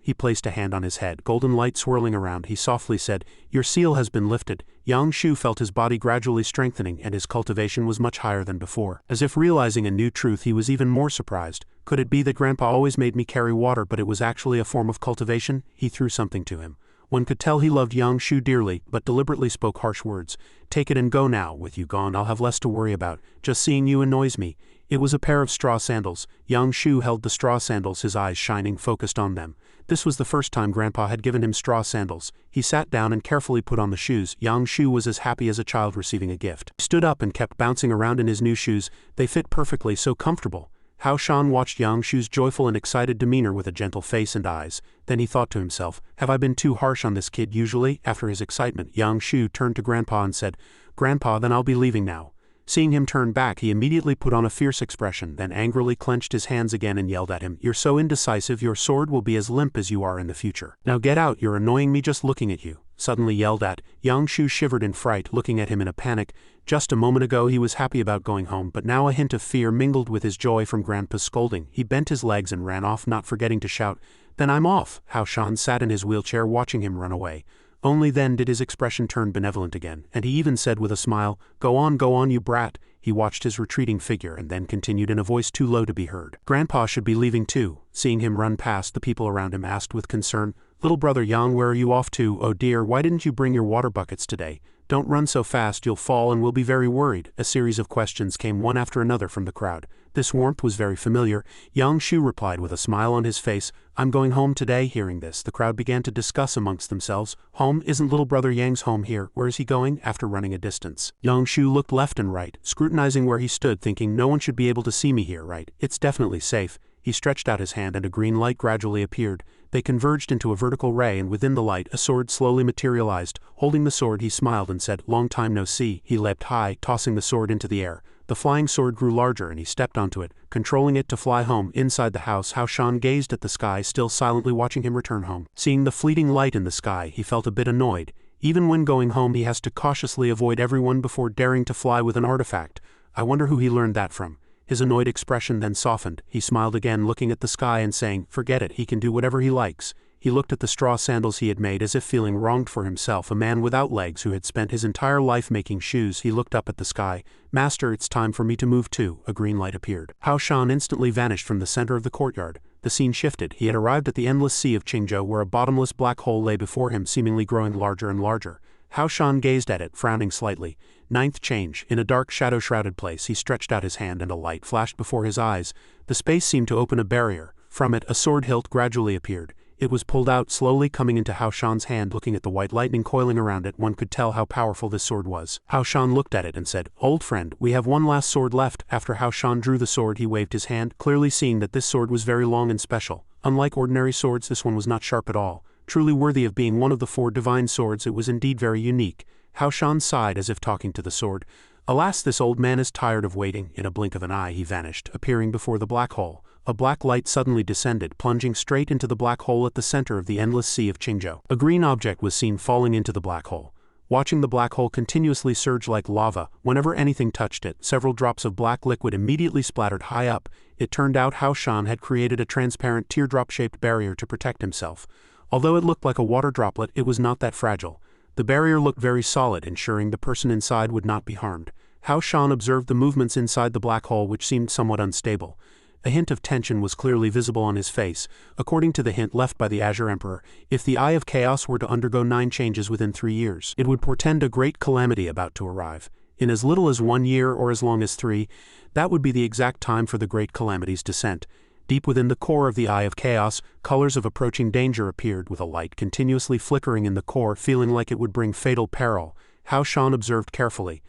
He placed a hand on his head, golden light swirling around. He softly said, "Your seal has been lifted." Yang Shu felt his body gradually strengthening and his cultivation was much higher than before. As if realizing a new truth, he was even more surprised. Could it be that Grandpa always made me carry water, but it was actually a form of cultivation? He threw something to him. One could tell he loved Yang Shu dearly, but deliberately spoke harsh words. "Take it and go now. With you gone, I'll have less to worry about. Just seeing you annoys me." It was a pair of straw sandals. Yang Shu held the straw sandals, his eyes shining, focused on them. This was the first time Grandpa had given him straw sandals. He sat down and carefully put on the shoes. Yang Shu was as happy as a child receiving a gift. He stood up and kept bouncing around in his new shoes. They fit perfectly, so comfortable. Hao Shan watched Yang Shu's joyful and excited demeanor with a gentle face and eyes. Then he thought to himself, "Have I been too harsh on this kid usually?" After his excitement, Yang Shu turned to Grandpa and said, "Grandpa, then I'll be leaving now." Seeing him turn back, he immediately put on a fierce expression, then angrily clenched his hands again and yelled at him, "You're so indecisive, your sword will be as limp as you are in the future. Now get out, you're annoying me just looking at you." Suddenly yelled at, Yang Shu shivered in fright, looking at him in a panic. Just a moment ago he was happy about going home, but now a hint of fear mingled with his joy from Grandpa's scolding. He bent his legs and ran off, not forgetting to shout, "Then I'm off." Hao Shan sat in his wheelchair watching him run away. Only then did his expression turn benevolent again, and he even said with a smile, go on, you brat." He watched his retreating figure and then continued in a voice too low to be heard, "Grandpa should be leaving too." Seeing him run past, the people around him asked with concern, "Little brother Yang, where are you off to? Oh dear, why didn't you bring your water buckets today? Don't run so fast, you'll fall and we'll be very worried." A series of questions came one after another from the crowd. This warmth was very familiar. Yang Shu replied with a smile on his face, "I'm going home today." Hearing this, the crowd began to discuss amongst themselves. "Home? Isn't little brother Yang's home here? Where is he going?" After running a distance, Yang Shu looked left and right, scrutinizing where he stood, thinking, "No one should be able to see me here, right? It's definitely safe." He stretched out his hand and a green light gradually appeared. They converged into a vertical ray, and within the light a sword slowly materialized. Holding the sword, he smiled and said, "Long time no see." He leapt high, tossing the sword into the air. The flying sword grew larger and he stepped onto it, controlling it to fly home. Inside the house, Hao Shan gazed at the sky, still silently watching him return home. Seeing the fleeting light in the sky, he felt a bit annoyed. Even when going home, he has to cautiously avoid everyone before daring to fly with an artifact. I wonder who he learned that from. His annoyed expression then softened. He smiled again, looking at the sky and saying, "Forget it, he can do whatever he likes." He looked at the straw sandals he had made as if feeling wronged for himself, a man without legs who had spent his entire life making shoes. He looked up at the sky. "Master, it's time for me to move too." A green light appeared. Hao Shan instantly vanished from the center of the courtyard. The scene shifted. He had arrived at the endless sea of Qingzhou, where a bottomless black hole lay before him, seemingly growing larger and larger. Hao Shan gazed at it, frowning slightly. Ninth change. In a dark shadow-shrouded place, he stretched out his hand and a light flashed before his eyes. The space seemed to open a barrier. From it, a sword hilt gradually appeared. It was pulled out, slowly coming into Hao Shan's hand. Looking at the white lightning coiling around it, one could tell how powerful this sword was. Hao Shan looked at it and said, "Old friend, we have one last sword left." After Hao Shan drew the sword, he waved his hand, clearly seeing that this sword was very long and special. Unlike ordinary swords, this one was not sharp at all. Truly worthy of being one of the 4 divine swords, it was indeed very unique. Hao Shan sighed as if talking to the sword. "Alas, this old man is tired of waiting." In a blink of an eye he vanished, appearing before the black hole. A black light suddenly descended, plunging straight into the black hole at the center of the endless sea of Qingzhou. A green object was seen falling into the black hole. Watching the black hole continuously surge like lava, whenever anything touched it, several drops of black liquid immediately splattered high up. It turned out Hao Shan had created a transparent teardrop-shaped barrier to protect himself. Although it looked like a water droplet, it was not that fragile. The barrier looked very solid, ensuring the person inside would not be harmed. Hao Shan observed the movements inside the black hole, which seemed somewhat unstable. A hint of tension was clearly visible on his face. According to the hint left by the Azure Emperor, if the Eye of Chaos were to undergo 9 changes within 3 years, it would portend a great calamity about to arrive. In as little as 1 year or as long as 3, that would be the exact time for the great calamity's descent. Deep within the core of the Eye of Chaos, colors of approaching danger appeared, with a light continuously flickering in the core, feeling like it would bring fatal peril. Hao Shan observed carefully.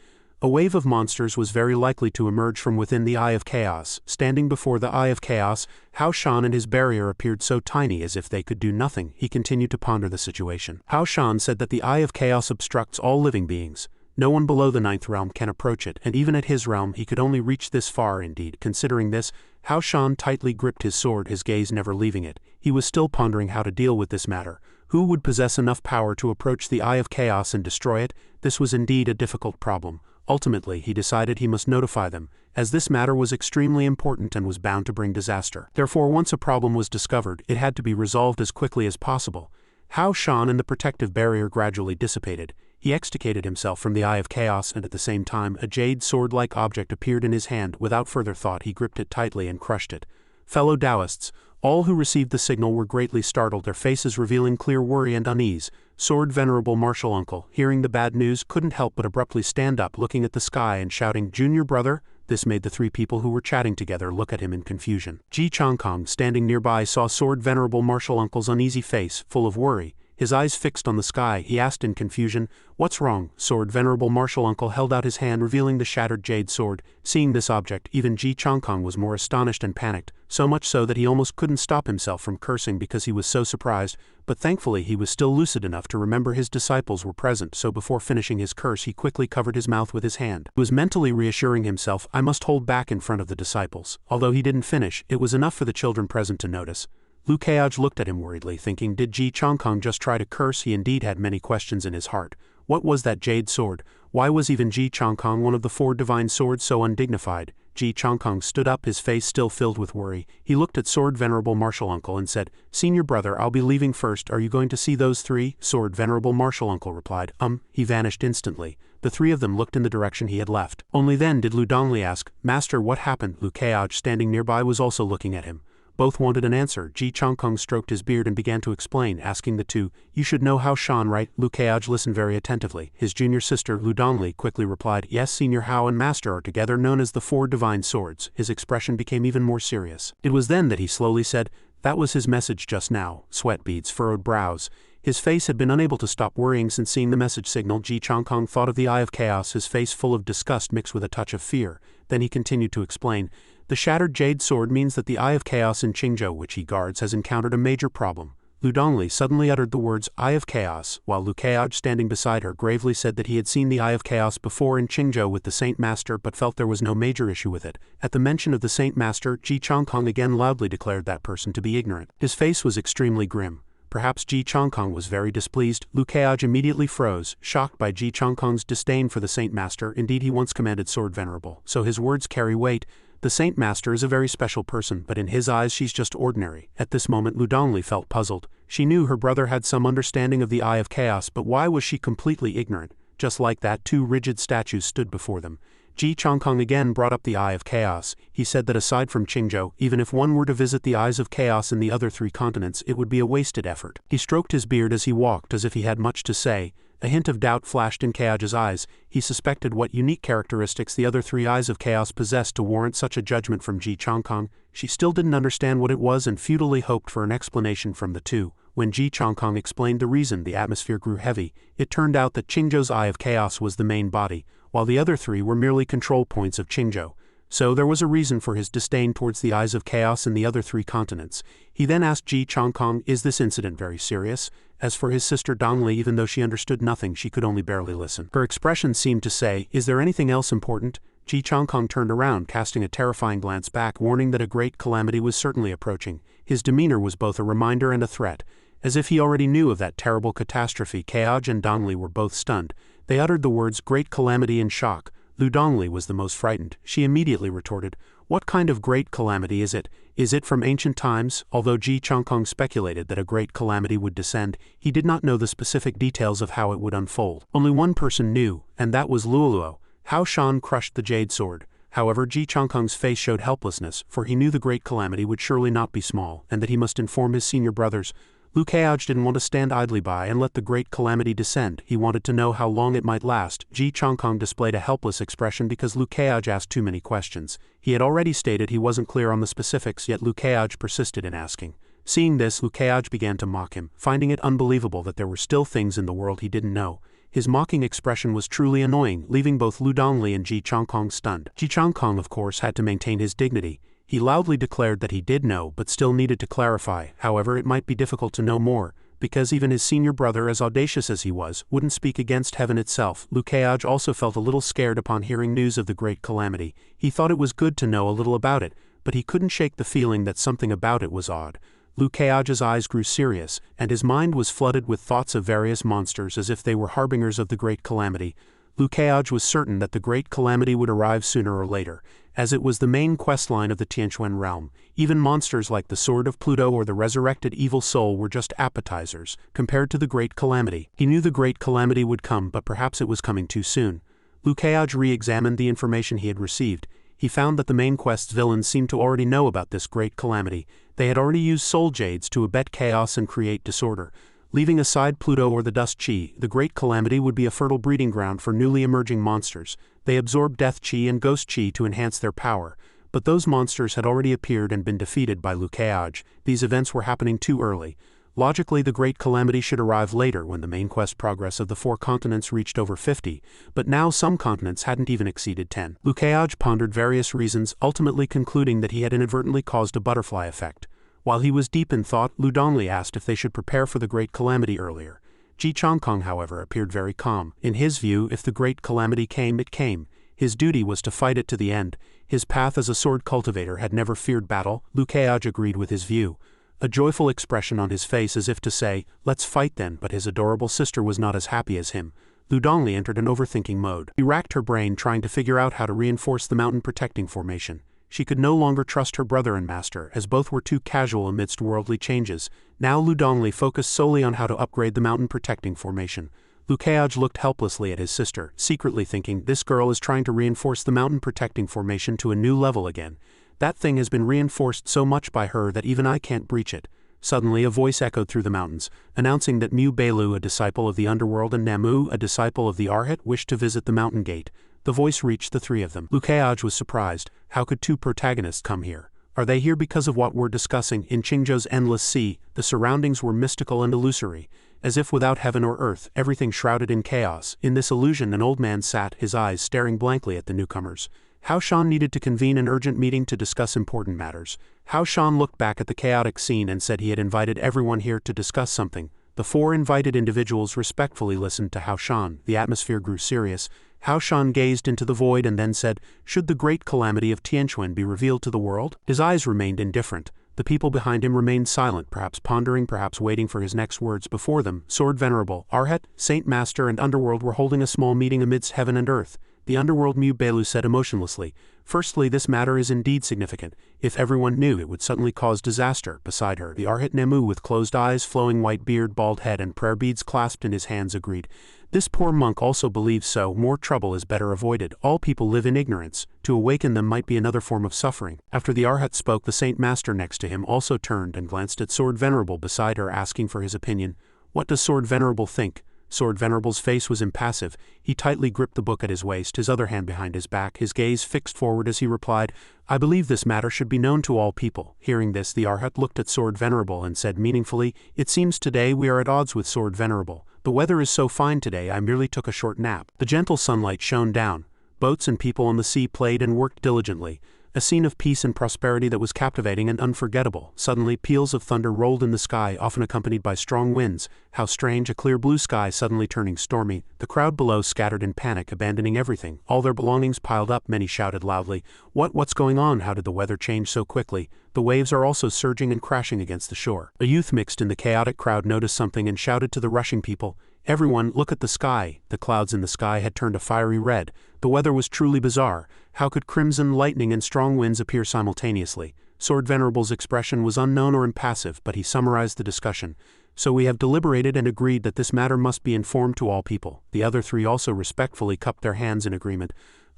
A wave of monsters was very likely to emerge from within the Eye of Chaos. Standing before the Eye of Chaos, Hao Shan and his barrier appeared so tiny as if they could do nothing. He continued to ponder the situation. Hao Shan said that the Eye of Chaos obstructs all living beings. No one below the 9th realm can approach it, and even at his realm he could only reach this far. Indeed, considering this, Hao Shan tightly gripped his sword, his gaze never leaving it. He was still pondering how to deal with this matter. Who would possess enough power to approach the Eye of Chaos and destroy it? This was indeed a difficult problem. Ultimately, he decided he must notify them, as this matter was extremely important and was bound to bring disaster. Therefore, once a problem was discovered, it had to be resolved as quickly as possible. Hao Shan and the protective barrier gradually dissipated. He extricated himself from the Eye of Chaos, and at the same time, a jade sword-like object appeared in his hand. Without further thought, he gripped it tightly and crushed it. Fellow Taoists, all who received the signal were greatly startled, their faces revealing clear worry and unease. Sword Venerable Martial Uncle, hearing the bad news, couldn't help but abruptly stand up, looking at the sky and shouting, "Junior brother?" This made the 3 people who were chatting together look at him in confusion. Ji Chongkong, standing nearby, saw Sword Venerable Martial Uncle's uneasy face, full of worry. His eyes fixed on the sky, he asked in confusion, "What's wrong?" Sword Venerable Martial Uncle held out his hand, revealing the shattered jade sword. Seeing this object, even Ji Chongkong was more astonished and panicked, so much so that he almost couldn't stop himself from cursing because he was so surprised, but thankfully he was still lucid enough to remember his disciples were present, so before finishing his curse he quickly covered his mouth with his hand. He was mentally reassuring himself, "I must hold back in front of the disciples." Although he didn't finish, it was enough for the children present to notice. Liu Keaj looked at him worriedly, thinking, did Ji Chongkong just try to curse? He indeed had many questions in his heart. What was that jade sword? Why was even Ji Chongkong, one of the 4 divine swords, so undignified? Ji Chongkong stood up, his face still filled with worry. He looked at Sword Venerable Martial Uncle and said, "Senior brother, I'll be leaving first. Are you going to see those 3? Sword Venerable Martial Uncle replied, He vanished instantly. The 3 of them looked in the direction he had left. Only then did Lu Dongli ask, "Master, what happened?" Liu Keaj, standing nearby, was also looking at him. Both wanted an answer. Ji Chongkong stroked his beard and began to explain, asking the 2, "You should know Hao Shan, right?" Liu Keaj listened very attentively. His junior sister, Lu Dongli, quickly replied, "Yes, Senior Hao and Master are together, known as the 4 divine swords." His expression became even more serious. It was then that he slowly said, "That was his message just now." Sweat beads furrowed brows. His face had been unable to stop worrying since seeing the message signal. Ji Chongkong thought of the Eye of Chaos, his face full of disgust mixed with a touch of fear. Then he continued to explain, "The shattered jade sword means that the Eye of Chaos in Qingzhou, which he guards, has encountered a major problem." Lu Dongli suddenly uttered the words, "Eye of Chaos," while Liu Keaj, standing beside her, gravely said that he had seen the Eye of Chaos before in Qingzhou with the Saint Master but felt there was no major issue with it. At the mention of the Saint Master, Ji Chongkong again loudly declared that person to be ignorant. His face was extremely grim. Perhaps Ji Chongkong was very displeased. Liu Keaj immediately froze, shocked by Ji Chongkong's disdain for the Saint Master. Indeed, he once commanded Sword Venerable, so his words carry weight. The Saint Master is a very special person, but in his eyes she's just ordinary. At this moment Lu Dongli felt puzzled. She knew her brother had some understanding of the Eye of Chaos, but why was she completely ignorant? Just like that, 2 rigid statues stood before them. Ji Chongkong again brought up the Eye of Chaos. He said that aside from Qingzhou, even if one were to visit the Eyes of Chaos in the other 3 continents, it would be a wasted effort. He stroked his beard as he walked, as if he had much to say. A hint of doubt flashed in Keaj's eyes. He suspected what unique characteristics the other 3 Eyes of Chaos possessed to warrant such a judgment from Ji Chongkong. She still didn't understand what it was and futilely hoped for an explanation from the 2. When Ji Chongkong explained the reason, the atmosphere grew heavy. It turned out that Qingzhou's Eye of Chaos was the main body, while the other 3 were merely control points of Qingzhou. So there was a reason for his disdain towards the Eyes of Chaos in the other 3 continents. He then asked Ji Chongkong, "Is this incident very serious?" As for his sister Dongli, even though she understood nothing, she could only barely listen. Her expression seemed to say, "Is there anything else important?" Ji Chongkong turned around, casting a terrifying glance back, warning that a great calamity was certainly approaching. His demeanor was both a reminder and a threat. As if he already knew of that terrible catastrophe, Keaj and Dongli were both stunned. They uttered the words "great calamity" in shock. Lu Dongli was the most frightened. She immediately retorted, "What kind of great calamity is it? Is it from ancient times?" Although Ji Chongkong speculated that a great calamity would descend, he did not know the specific details of how it would unfold. Only one person knew, and that was Luoluo. Hao Shan crushed the jade sword. However, Ji Changkung's face showed helplessness, for he knew the great calamity would surely not be small, and that he must inform his senior brothers. Lu Keaj didn't want to stand idly by and let the great calamity descend. He wanted to know how long it might last. Ji Changkung displayed a helpless expression because Lu Keaj asked too many questions. He had already stated he wasn't clear on the specifics, yet Lu Keaj persisted in asking. Seeing this, Lu Keaj began to mock him, finding it unbelievable that there were still things in the world he didn't know. His mocking expression was truly annoying, leaving both Lu Dongli and Ji Changkung stunned. Ji Changkung, of course, had to maintain his dignity. He loudly declared that he did know but still needed to clarify. However, it might be difficult to know more, because even his senior brother, as audacious as he was, wouldn't speak against heaven itself. Lu Keaj also felt a little scared upon hearing news of the great calamity. He thought it was good to know a little about it, but he couldn't shake the feeling that something about it was odd. Lu Keaj's eyes grew serious, and his mind was flooded with thoughts of various monsters as if they were harbingers of the great calamity. Lu Keaj was certain that the great calamity would arrive sooner or later, as it was the main questline of the Tianquan realm. Even monsters like the Sword of Pluto or the resurrected evil soul were just appetizers, compared to the great calamity. He knew the great calamity would come, but perhaps it was coming too soon. Lu Keaj re-examined the information he had received. He found that the main quest's villains seemed to already know about this great calamity. They had already used soul jades to abet chaos and create disorder. Leaving aside Pluto or the Dust Chi, the great calamity would be a fertile breeding ground for newly emerging monsters. They absorbed Death Chi and Ghost Chi to enhance their power. But those monsters had already appeared and been defeated by Lu Keaj. These events were happening too early. Logically, the great calamity should arrive later when the main quest progress of the 4 continents reached over 50, but now some continents hadn't even exceeded 10. Lu Keaj pondered various reasons, ultimately concluding that he had inadvertently caused a butterfly effect. While he was deep in thought, Lu Dongli asked if they should prepare for the great calamity earlier. Ji Changkung, however, appeared very calm. In his view, if the great calamity came, it came. His duty was to fight it to the end. His path as a sword cultivator had never feared battle. Lu Keaj agreed with his view. A joyful expression on his face as if to say, "Let's fight then," but his adorable sister was not as happy as him. Lu Dongli entered an overthinking mode. She racked her brain trying to figure out how to reinforce the mountain protecting formation. She could no longer trust her brother and master, as both were too casual amidst worldly changes. Now Lu Dongli focused solely on how to upgrade the mountain protecting formation. Lu Keaj looked helplessly at his sister, secretly thinking, this girl is trying to reinforce the mountain protecting formation to a new level again. That thing has been reinforced so much by her that even I can't breach it. Suddenly a voice echoed through the mountains, announcing that Mu Beilu, a disciple of the underworld, and Namu, a disciple of the Arhat, wished to visit the mountain gate. The voice reached the 3 of them. Lu Keaj was surprised. How could 2 protagonists come here? Are they here because of what we're discussing? In Qingzhou's endless sea, the surroundings were mystical and illusory. As if without heaven or earth, everything shrouded in chaos. In this illusion, an old man sat, his eyes staring blankly at the newcomers. Hao Shan needed to convene an urgent meeting to discuss important matters. Hao Shan looked back at the chaotic scene and said he had invited everyone here to discuss something. The 4 invited individuals respectfully listened to Hao Shan. The atmosphere grew serious. Hao Shan gazed into the void and then said, "Should the great calamity of Tianquan be revealed to the world?" His eyes remained indifferent. The people behind him remained silent, perhaps pondering, perhaps waiting for his next words. Before them, Sword Venerable, Arhat, Saint Master and Underworld were holding a small meeting amidst heaven and earth. The Underworld Mu Beilu said emotionlessly, "Firstly, this matter is indeed significant. If everyone knew, it would suddenly cause disaster." Beside her, the Arhat Namu, with closed eyes, flowing white beard, bald head and prayer beads clasped in his hands, agreed. "This poor monk also believes so. More trouble is better avoided. All people live in ignorance. To awaken them might be another form of suffering." After the Arhat spoke, the Saint Master next to him also turned and glanced at Sword Venerable beside her, asking for his opinion. What does Sword Venerable think? Sword Venerable's face was impassive. He tightly gripped the book at his waist, his other hand behind his back, his gaze fixed forward as he replied, "I believe this matter should be known to all people." Hearing this, the Arhat looked at Sword Venerable and said meaningfully, "It seems today we are at odds with Sword Venerable. The weather is so fine today I merely took a short nap." The gentle sunlight shone down. Boats and people on the sea played and worked diligently. A scene of peace and prosperity that was captivating and unforgettable. Suddenly, peals of thunder rolled in the sky, often accompanied by strong winds. How strange, a clear blue sky suddenly turning stormy. The crowd below scattered in panic, abandoning everything. All their belongings piled up, many shouted loudly, What's going on? How did the weather change so quickly? The waves are also surging and crashing against the shore." A youth mixed in the chaotic crowd noticed something and shouted to the rushing people, "Everyone, look at the sky." The clouds in the sky had turned a fiery red. The weather was truly bizarre. How could crimson, lightning and strong winds appear simultaneously? Sword Venerable's expression was unknown or impassive, but he summarized the discussion. "So we have deliberated and agreed that this matter must be informed to all people." The other 3 also respectfully cupped their hands in agreement.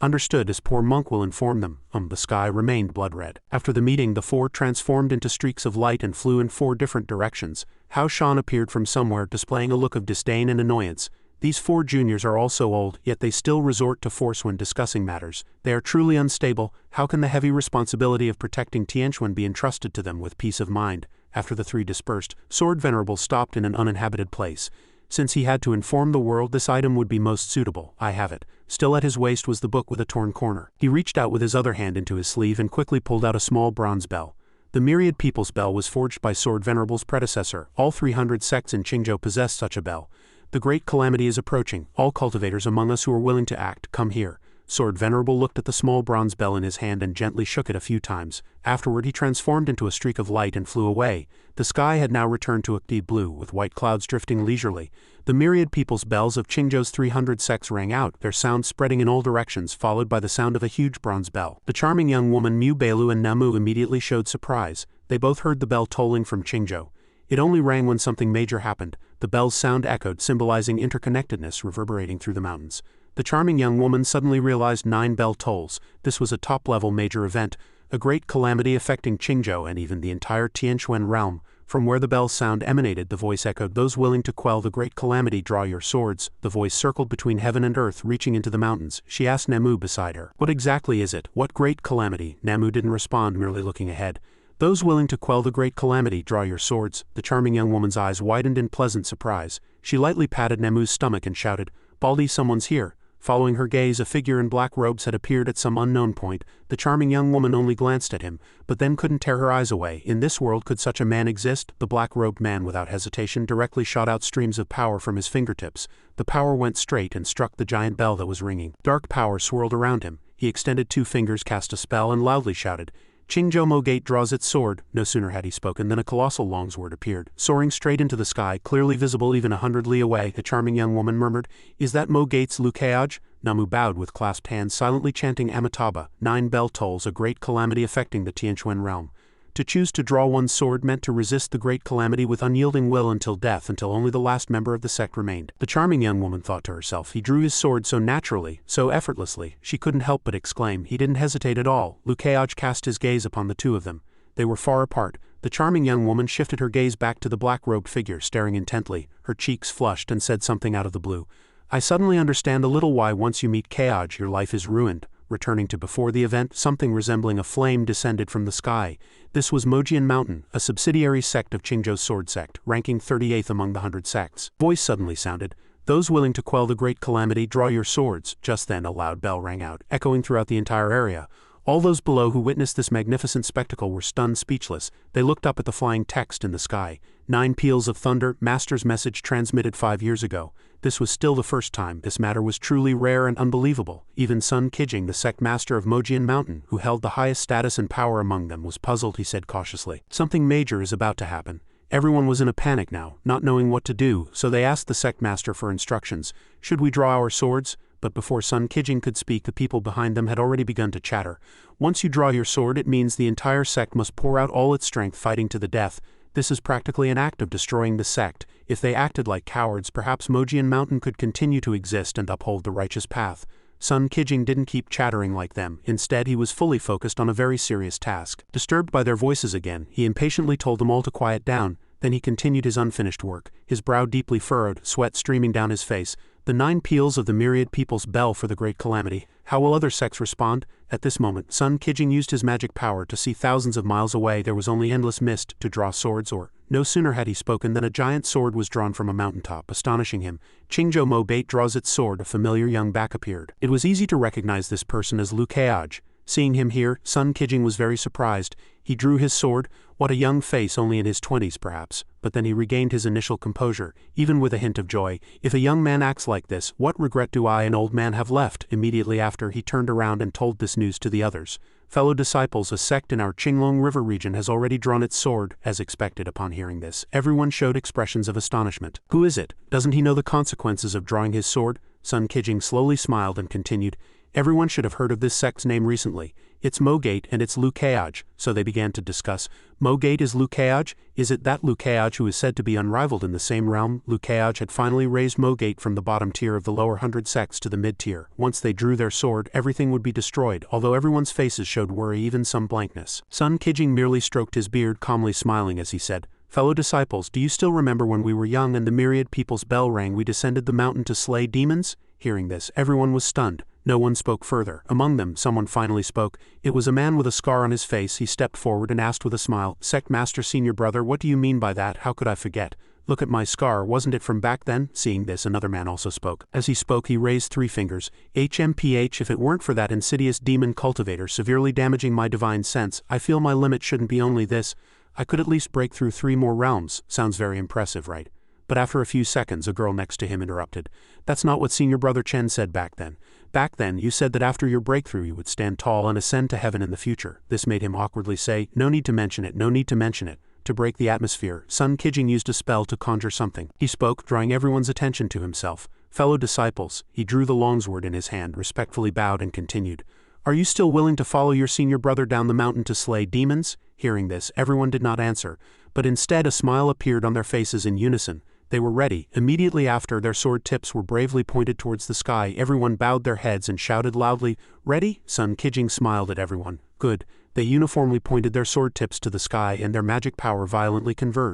Understood, as poor monk will inform them. The sky remained blood-red. After the meeting, the four transformed into streaks of light and flew in 4 different directions. Hao Shan appeared from somewhere, displaying a look of disdain and annoyance. These 4 juniors are all so old, yet they still resort to force when discussing matters. They are truly unstable. How can the heavy responsibility of protecting Tianquan be entrusted to them with peace of mind? After the 3 dispersed, Sword Venerable stopped in an uninhabited place. Since he had to inform the world, this item would be most suitable. I have it. Still at his waist was the book with a torn corner. He reached out with his other hand into his sleeve and quickly pulled out a small bronze bell. The Myriad People's Bell was forged by Sword Venerable's predecessor. All 300 sects in Qingzhou possessed such a bell. The great calamity is approaching. All cultivators among us who are willing to act, come here. Sword Venerable looked at the small bronze bell in his hand and gently shook it a few times. Afterward he transformed into a streak of light and flew away. The sky had now returned to a deep blue, with white clouds drifting leisurely. The myriad people's bells of Qingzhou's 300 sects rang out, their sound spreading in all directions, followed by the sound of a huge bronze bell. The charming young woman Mu Beilu and Namu immediately showed surprise. They both heard the bell tolling from Qingzhou. It only rang when something major happened. The bell's sound echoed, symbolizing interconnectedness reverberating through the mountains. The charming young woman suddenly realized 9 bell tolls. This was a top-level major event, a great calamity affecting Qingzhou and even the entire Tianquan realm. From where the bell's sound emanated, the voice echoed, "Those willing to quell the great calamity, draw your swords." The voice circled between heaven and earth, reaching into the mountains. She asked Namu beside her, "What exactly is it? What great calamity?" Namu didn't respond, merely looking ahead. "Those willing to quell the great calamity, draw your swords." The charming young woman's eyes widened in pleasant surprise. She lightly patted Namu's stomach and shouted, "Baldi, someone's here." Following her gaze, a figure in black robes had appeared at some unknown point. The charming young woman only glanced at him, but then couldn't tear her eyes away. In this world, could such a man exist? The black-robed man, without hesitation, directly shot out streams of power from his fingertips. The power went straight and struck the giant bell that was ringing. Dark power swirled around him. He extended 2 fingers, cast a spell, and loudly shouted, "Qingzhou Mo Gate draws its sword." No sooner had he spoken than a colossal longsword appeared, soaring straight into the sky, clearly visible even 100 li away. The charming young woman murmured, "Is that Mo Gate's Lukeage?" Namu bowed with clasped hands, silently chanting Amitabha. 9 bell tolls, a great calamity affecting the Tianquan realm. To choose to draw one's sword meant to resist the great calamity with unyielding will until death, until only the last member of the sect remained. The charming young woman thought to herself, he drew his sword so naturally, so effortlessly. She couldn't help but exclaim. He didn't hesitate at all. Lukeage cast his gaze upon the 2 of them. They were far apart. The charming young woman shifted her gaze back to the black-robed figure, staring intently. Her cheeks flushed and said something out of the blue. "I suddenly understand a little why once you meet Keage, your life is ruined." Returning to before the event, something resembling a flame descended from the sky. This was Mojian Mountain, a subsidiary sect of Qingzhou's sword sect, ranking 38th among the 100 sects. Voice suddenly sounded, "Those willing to quell the great calamity, draw your swords." Just then a loud bell rang out, echoing throughout the entire area. All those below who witnessed this magnificent spectacle were stunned speechless. They looked up at the flying text in the sky. 9 peals of thunder, Master's message transmitted 5 years ago. This was still the first time. This matter was truly rare and unbelievable. Even Sun Kijing, the sect master of Mojian Mountain, who held the highest status and power among them, was puzzled. He said cautiously, "Something major is about to happen." Everyone was in a panic now, not knowing what to do, so they asked the sect master for instructions. "Should we draw our swords?" But before Sun Kijing could speak, the people behind them had already begun to chatter. "Once you draw your sword, it means the entire sect must pour out all its strength fighting to the death. This is practically an act of destroying the sect. If they acted like cowards, perhaps Mojian Mountain could continue to exist and uphold the righteous path." Sun Kijing didn't keep chattering like them. Instead, he was fully focused on a very serious task. Disturbed by their voices again, he impatiently told them all to quiet down. Then he continued his unfinished work, his brow deeply furrowed, sweat streaming down his face. "The 9 peals of the myriad people's bell for the great calamity. How will other sects respond?" At this moment, Sun Kijing used his magic power to see thousands of miles away. There was only endless mist. To draw swords, or... No sooner had he spoken than a giant sword was drawn from a mountaintop, astonishing him. "Qingzhou Mo Bate draws its sword." A familiar young back appeared. It was easy to recognize this person as Lukeage. Seeing him here, Sun Kijing was very surprised. He drew his sword. What a young face, only in his 20s perhaps. But then he regained his initial composure, even with a hint of joy. "If a young man acts like this, what regret do I, an old man, have left?" Immediately after, he turned around and told this news to the others. "Fellow disciples, a sect in our Qinglong River region has already drawn its sword." As expected, upon hearing this, everyone showed expressions of astonishment. "Who is it? Doesn't he know the consequences of drawing his sword?" Sun Kijing slowly smiled and continued, Everyone should have heard of this sect's name recently. It's Mogate and it's Lukeage, so they began to discuss. Mogate is Lukeage? Is it that Lukeage who is said to be unrivaled in the same realm? Lukeage had finally raised Mogate from the bottom tier of the lower 100 sects to the mid-tier. Once they drew their sword, everything would be destroyed, although everyone's faces showed worry, even some blankness. Sun Kijing merely stroked his beard, calmly smiling as he said, "Fellow disciples, do you still remember when we were young and the myriad people's bell rang we descended the mountain to slay demons?" Hearing this, everyone was stunned. No one spoke further. Among them, someone finally spoke. It was a man with a scar on his face. He stepped forward and asked with a smile, "Sect Master Senior Brother, what do you mean by that? How could I forget? Look at my scar, wasn't it from back then?" Seeing this, another man also spoke. As he spoke, he raised 3 fingers. "HMPH, if it weren't for that insidious demon cultivator severely damaging my divine sense, I feel my limit shouldn't be only this. I could at least break through 3 more realms." Sounds very impressive, right? But after a few seconds, a girl next to him interrupted. "That's not what Senior Brother Chen said back then. Back then, you said that after your breakthrough you would stand tall and ascend to heaven in the future." This made him awkwardly say, "No need to mention it, no need to mention it." To break the atmosphere, Sun Kijing used a spell to conjure something. He spoke, drawing everyone's attention to himself. "Fellow disciples," he drew the longsword in his hand, respectfully bowed and continued, "Are you still willing to follow your senior brother down the mountain to slay demons?" Hearing this, everyone did not answer, but instead a smile appeared on their faces in unison. They were ready. Immediately after, their sword tips were bravely pointed towards the sky. Everyone bowed their heads and shouted loudly, "Ready?" Sun Kijing smiled at everyone. Good. They uniformly pointed their sword tips to the sky and their magic power violently converged.